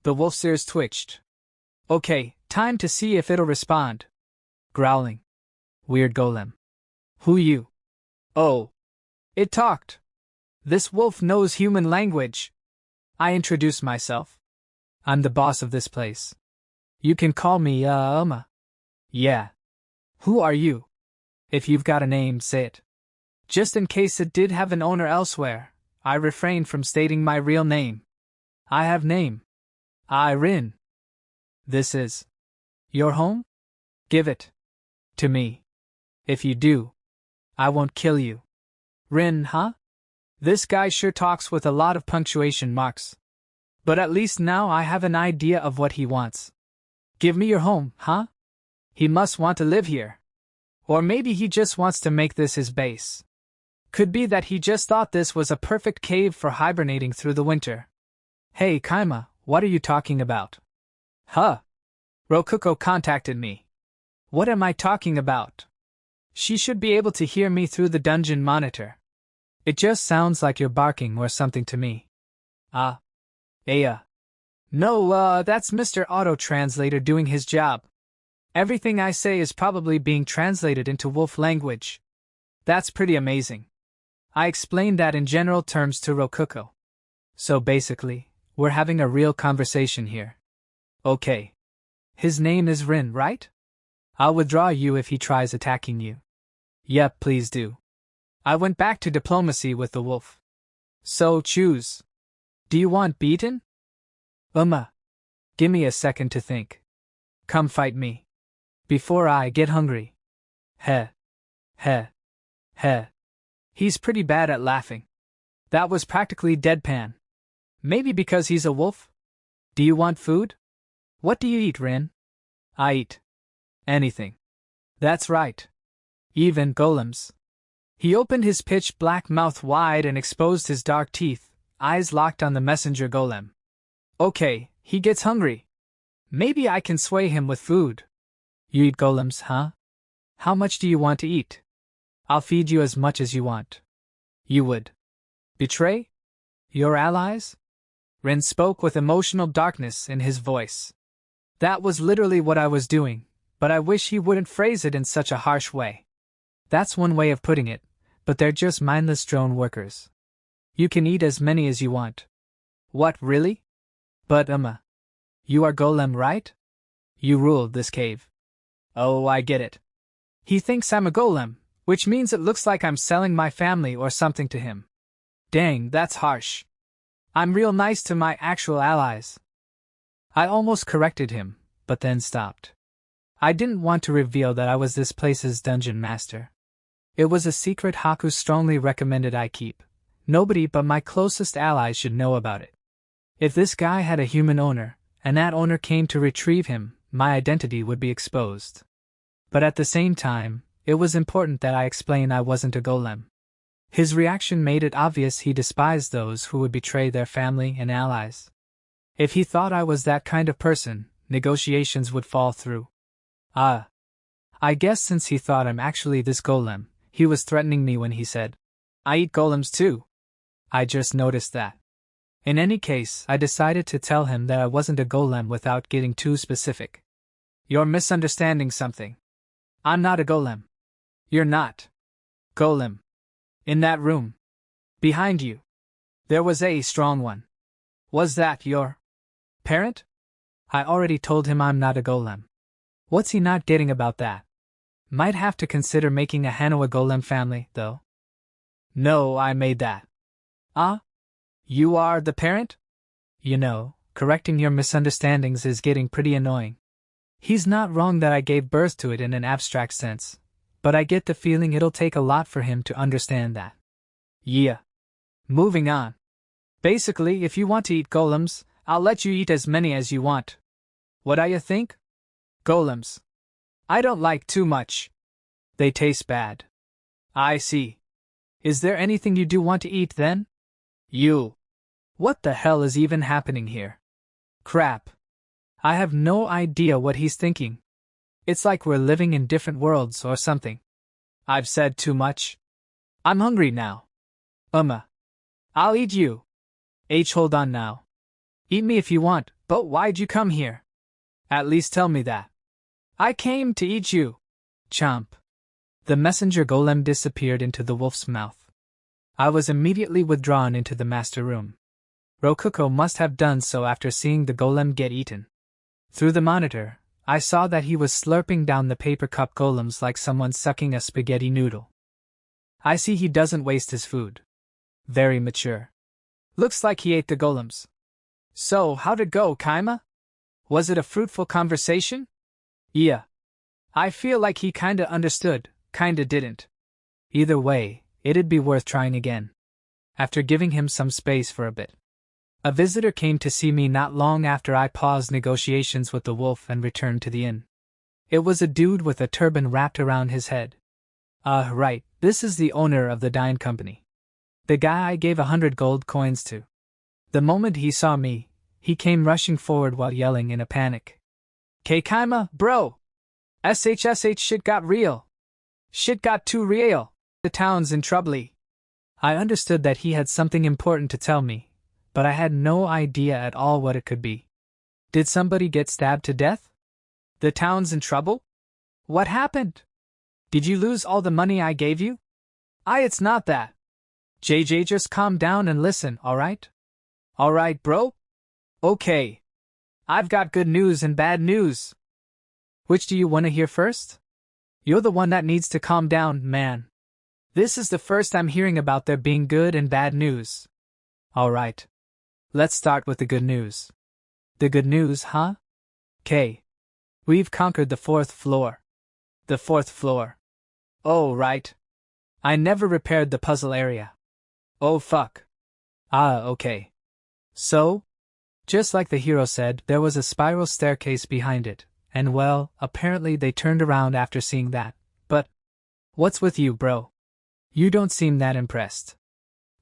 The wolf's ears twitched. Okay, time to see if it'll respond. Growling. Weird golem. Who you? Oh. It talked. This wolf knows human language. I introduced myself. I'm the boss of this place. You can call me, Uma. Yeah. Who are you? If you've got a name, say it. Just in case it did have an owner elsewhere, I refrained from stating my real name. I have name. Rin. This is your home? Give it to me. If you do, I won't kill you. Rin, huh? This guy sure talks with a lot of punctuation marks. But at least now I have an idea of what he wants. Give me your home, huh? He must want to live here. Or maybe he just wants to make this his base. Could be that he just thought this was a perfect cave for hibernating through the winter. Hey Kaima, what are you talking about? Huh? Rokuko contacted me. What am I talking about? She should be able to hear me through the dungeon monitor. It just sounds like you're barking or something to me. No, that's Mr. Auto Translator doing his job. Everything I say is probably being translated into wolf language. That's pretty amazing. I explained that in general terms to Rokuko. So basically, we're having a real conversation here. Okay. His name is Rin, right? I'll withdraw you if he tries attacking you. Yep, please do. I went back to diplomacy with the wolf. So choose. Do you want beaten? Give me a second to think. Come fight me. Before I get hungry. Heh. He's pretty bad at laughing. That was practically deadpan. Maybe because he's a wolf? Do you want food? What do you eat, Rin? I eat anything. That's right. Even golems. He opened his pitch-black mouth wide and exposed his dark teeth, eyes locked on the messenger golem. Okay, he gets hungry. Maybe I can sway him with food. You eat golems, huh? How much do you want to eat? I'll feed you as much as you want. You would betray your allies? Rin spoke with emotional darkness in his voice. That was literally what I was doing, but I wish he wouldn't phrase it in such a harsh way. That's one way of putting it, but they're just mindless drone workers. You can eat as many as you want. What, really? But, you are golem, right? You ruled this cave. Oh, I get it. He thinks I'm a golem, which means it looks like I'm selling my family or something to him. Dang, that's harsh. I'm real nice to my actual allies. I almost corrected him, but then stopped. I didn't want to reveal that I was this place's dungeon master. It was a secret Haku strongly recommended I keep. Nobody but my closest allies should know about it. If this guy had a human owner, and that owner came to retrieve him, my identity would be exposed. But at the same time, it was important that I explain I wasn't a golem. His reaction made it obvious he despised those who would betray their family and allies. If he thought I was that kind of person, negotiations would fall through. I guess since he thought I'm actually this golem, he was threatening me when he said, I eat golems too. I just noticed that. In any case, I decided to tell him that I wasn't a golem without getting too specific. You're misunderstanding something. I'm not a golem. You're not. Golem. In that room. Behind you. There was a strong one. Was that your parent? I already told him I'm not a golem. What's he not getting about that? Might have to consider making a Manhwa golem family, though. No, I made that. You are the parent? You know, correcting your misunderstandings is getting pretty annoying. He's not wrong that I gave birth to it in an abstract sense, but I get the feeling it'll take a lot for him to understand that. Yeah. Moving on. Basically, if you want to eat golems, I'll let you eat as many as you want. What do you think? Golems. I don't like too much. They taste bad. I see. Is there anything you do want to eat then? What the hell is even happening here? Crap. I have no idea what he's thinking. It's like we're living in different worlds or something. I've said too much. I'm hungry now. I'll eat you. Hold on now. Eat me if you want, but why'd you come here? At least tell me that. I came to eat you. Chomp. The messenger golem disappeared into the wolf's mouth. I was immediately withdrawn into the master room. Rokuko must have done so after seeing the golem get eaten. Through the monitor, I saw that he was slurping down the paper cup golems like someone sucking a spaghetti noodle. I see he doesn't waste his food. Very mature. Looks like he ate the golems. So, how'd it go, Kaima? Was it a fruitful conversation? Yeah. I feel like he kinda understood, kinda didn't. Either way, it'd be worth trying again. after giving him some space for a bit. A visitor came to see me not long after I paused negotiations with the wolf and returned to the inn. It was a dude with a turban wrapped around his head. Right, this is the owner of the dine company. The guy I gave 100 gold coins to. The moment he saw me, he came rushing forward while yelling in a panic. "K Kaima, bro! SHSH shit got real! Shit got too real! The town's in trouble!" I understood that he had something important to tell me, but I had no idea at all what it could be. Did somebody get stabbed to death? The town's in trouble? What happened? Did you lose all the money I gave you? It's not that. JJ, just calm down and listen, alright? Alright, bro? Okay. I've got good news and bad news. Which do you want to hear first? You're the one that needs to calm down, man. This is the first I'm hearing about there being good and bad news. Alright. Let's start with the good news. The good news, huh? K. We've conquered the 4th floor. The 4th floor. Oh, right. I never repaired the puzzle area. Oh, fuck. Okay. So? Just like the hero said, there was a spiral staircase behind it, and well, apparently they turned around after seeing that. But what's with you, bro? You don't seem that impressed.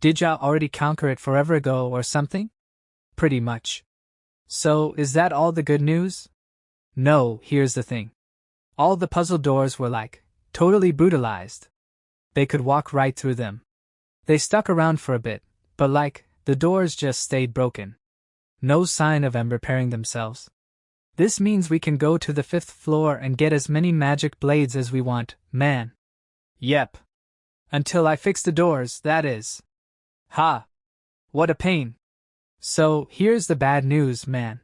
Did ya already conquer it forever ago or something? Pretty much. So, is that all the good news? No, here's the thing. All the puzzle doors were totally brutalized. They could walk right through them. They stuck around for a bit, but the doors just stayed broken. No sign of them repairing themselves. This means we can go to the 5th floor and get as many magic blades as we want, man. Yep. Until I fix the doors, that is. Ha! What a pain. So, here's the bad news, man.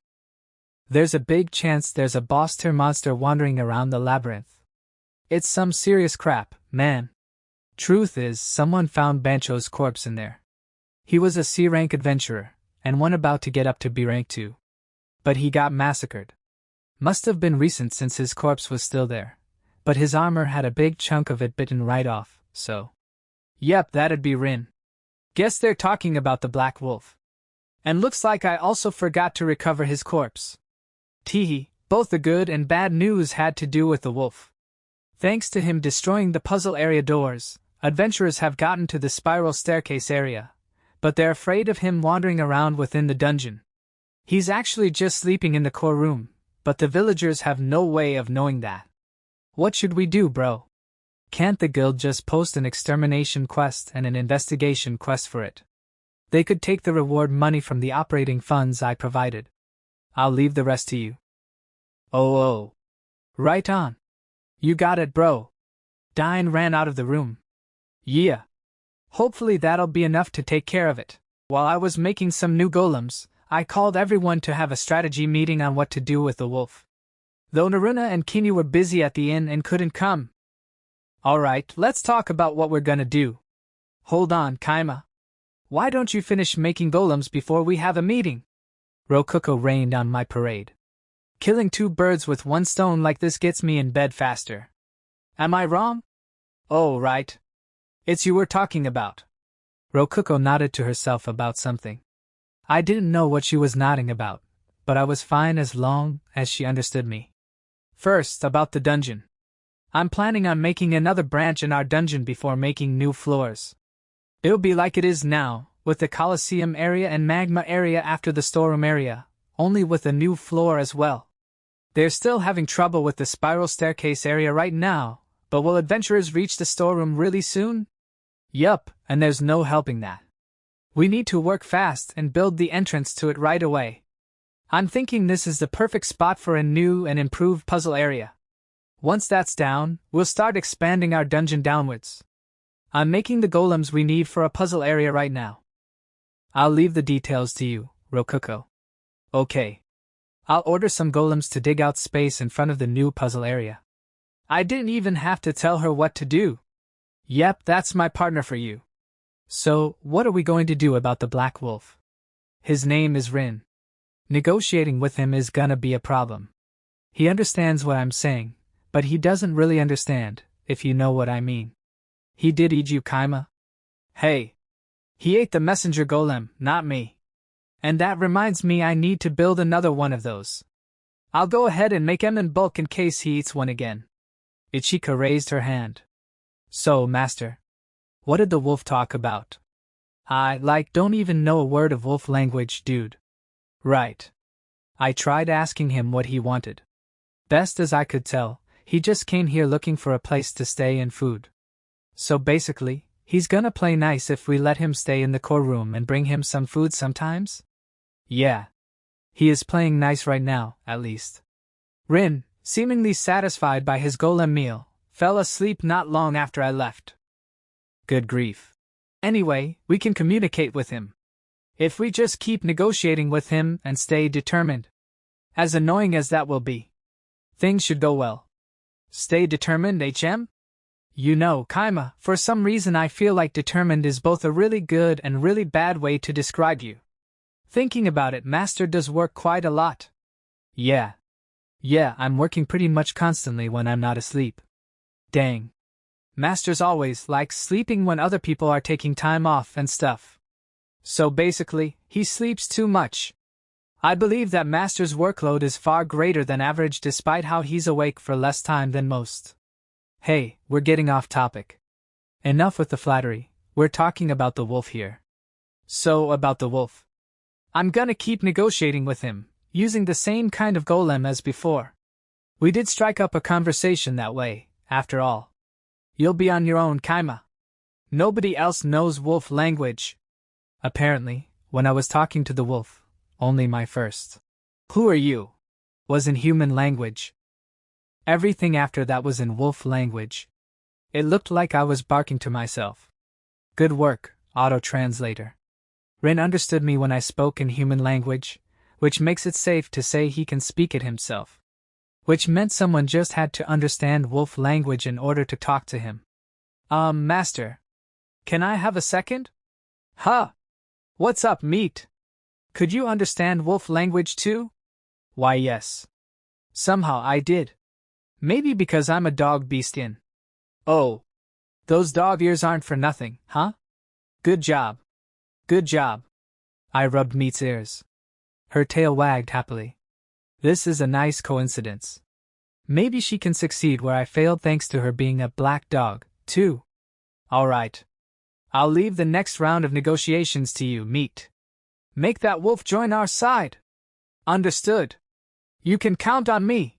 There's a big chance there's a boss-tier monster wandering around the labyrinth. It's some serious crap, man. Truth is, someone found Bancho's corpse in there. He was a C-rank adventurer, and one about to get up to B-rank too. But he got massacred. Must have been recent since his corpse was still there, but his armor had a big chunk of it bitten right off, so. Yep, that'd be Rin. Guess they're talking about the Black Wolf. And looks like I also forgot to recover his corpse. Teehee, both the good and bad news had to do with the wolf. Thanks to him destroying the puzzle area doors, adventurers have gotten to the spiral staircase area, but they're afraid of him wandering around within the dungeon. He's actually just sleeping in the core room, but the villagers have no way of knowing that. What should we do, bro? Can't the guild just post an extermination quest and an investigation quest for it? They could take the reward money from the operating funds I provided. I'll leave the rest to you. Oh. Right on. You got it, bro. Dine ran out of the room. Yeah. Hopefully that'll be enough to take care of it. While I was making some new golems, I called everyone to have a strategy meeting on what to do with the wolf. Though Naruna and Kini were busy at the inn and couldn't come. Alright, let's talk about what we're gonna do. Hold on, Kaima. Why don't you finish making golems before we have a meeting? Rokuko rained on my parade. Killing 2 birds with 1 stone like this gets me in bed faster. Am I wrong? Oh, right. It's you we're talking about. Rokuko nodded to herself about something. I didn't know what she was nodding about, but I was fine as long as she understood me. First, about the dungeon. I'm planning on making another branch in our dungeon before making new floors. It'll be like it is now, with the Colosseum area and Magma area after the storeroom area, only with a new floor as well. They're still having trouble with the spiral staircase area right now, but will adventurers reach the storeroom really soon? Yup, and there's no helping that. We need to work fast and build the entrance to it right away. I'm thinking this is the perfect spot for a new and improved puzzle area. Once that's down, we'll start expanding our dungeon downwards. I'm making the golems we need for a puzzle area right now. I'll leave the details to you, Rokuko. Okay. I'll order some golems to dig out space in front of the new puzzle area. I didn't even have to tell her what to do. Yep, that's my partner for you. So, what are we going to do about the Black Wolf? His name is Rin. Negotiating with him is gonna be a problem. He understands what I'm saying, but he doesn't really understand, if you know what I mean. He did eat you, Kaima? Hey. He ate the messenger golem, not me. And that reminds me I need to build another one of those. I'll go ahead and make him in bulk in case he eats one again. Ichika raised her hand. So, master, what did the wolf talk about? I don't even know a word of wolf language, dude. Right. I tried asking him what he wanted. Best as I could tell, he just came here looking for a place to stay and food. So basically, he's gonna play nice if we let him stay in the core room and bring him some food sometimes? Yeah. He is playing nice right now, at least. Rin, seemingly satisfied by his golem meal, fell asleep not long after I left. Good grief. Anyway, we can communicate with him. If we just keep negotiating with him and stay determined. As annoying as that will be. Things should go well. Stay determined, HM? You know, Kaima, for some reason I feel like determined is both a really good and really bad way to describe you. Thinking about it, Master does work quite a lot. Yeah, I'm working pretty much constantly when I'm not asleep. Dang. Master's always likes sleeping when other people are taking time off and stuff. So basically, he sleeps too much. I believe that Master's workload is far greater than average despite how he's awake for less time than most. Hey, we're getting off topic. Enough with the flattery, we're talking about the wolf here. So about the wolf. I'm gonna keep negotiating with him, using the same kind of golem as before. We did strike up a conversation that way, after all. You'll be on your own, Kaima. Nobody else knows wolf language. Apparently, when I was talking to the wolf, only my first "Who are you?" was in human language. Everything after that was in wolf language. It looked like I was barking to myself. Good work, auto-translator. Rin understood me when I spoke in human language, which makes it safe to say he can speak it himself. Which meant someone just had to understand wolf language in order to talk to him. Master. Can I have a second? Huh? What's up, meat? Could you understand wolf language too? Why, yes. Somehow I did. Maybe because I'm a dog beastian. Oh. Those dog ears aren't for nothing, huh? Good job. Good job. I rubbed Meat's ears. Her tail wagged happily. This is a nice coincidence. Maybe she can succeed where I failed thanks to her being a black dog, too. Alright. I'll leave the next round of negotiations to you, Meat. Make that wolf join our side. Understood. You can count on me.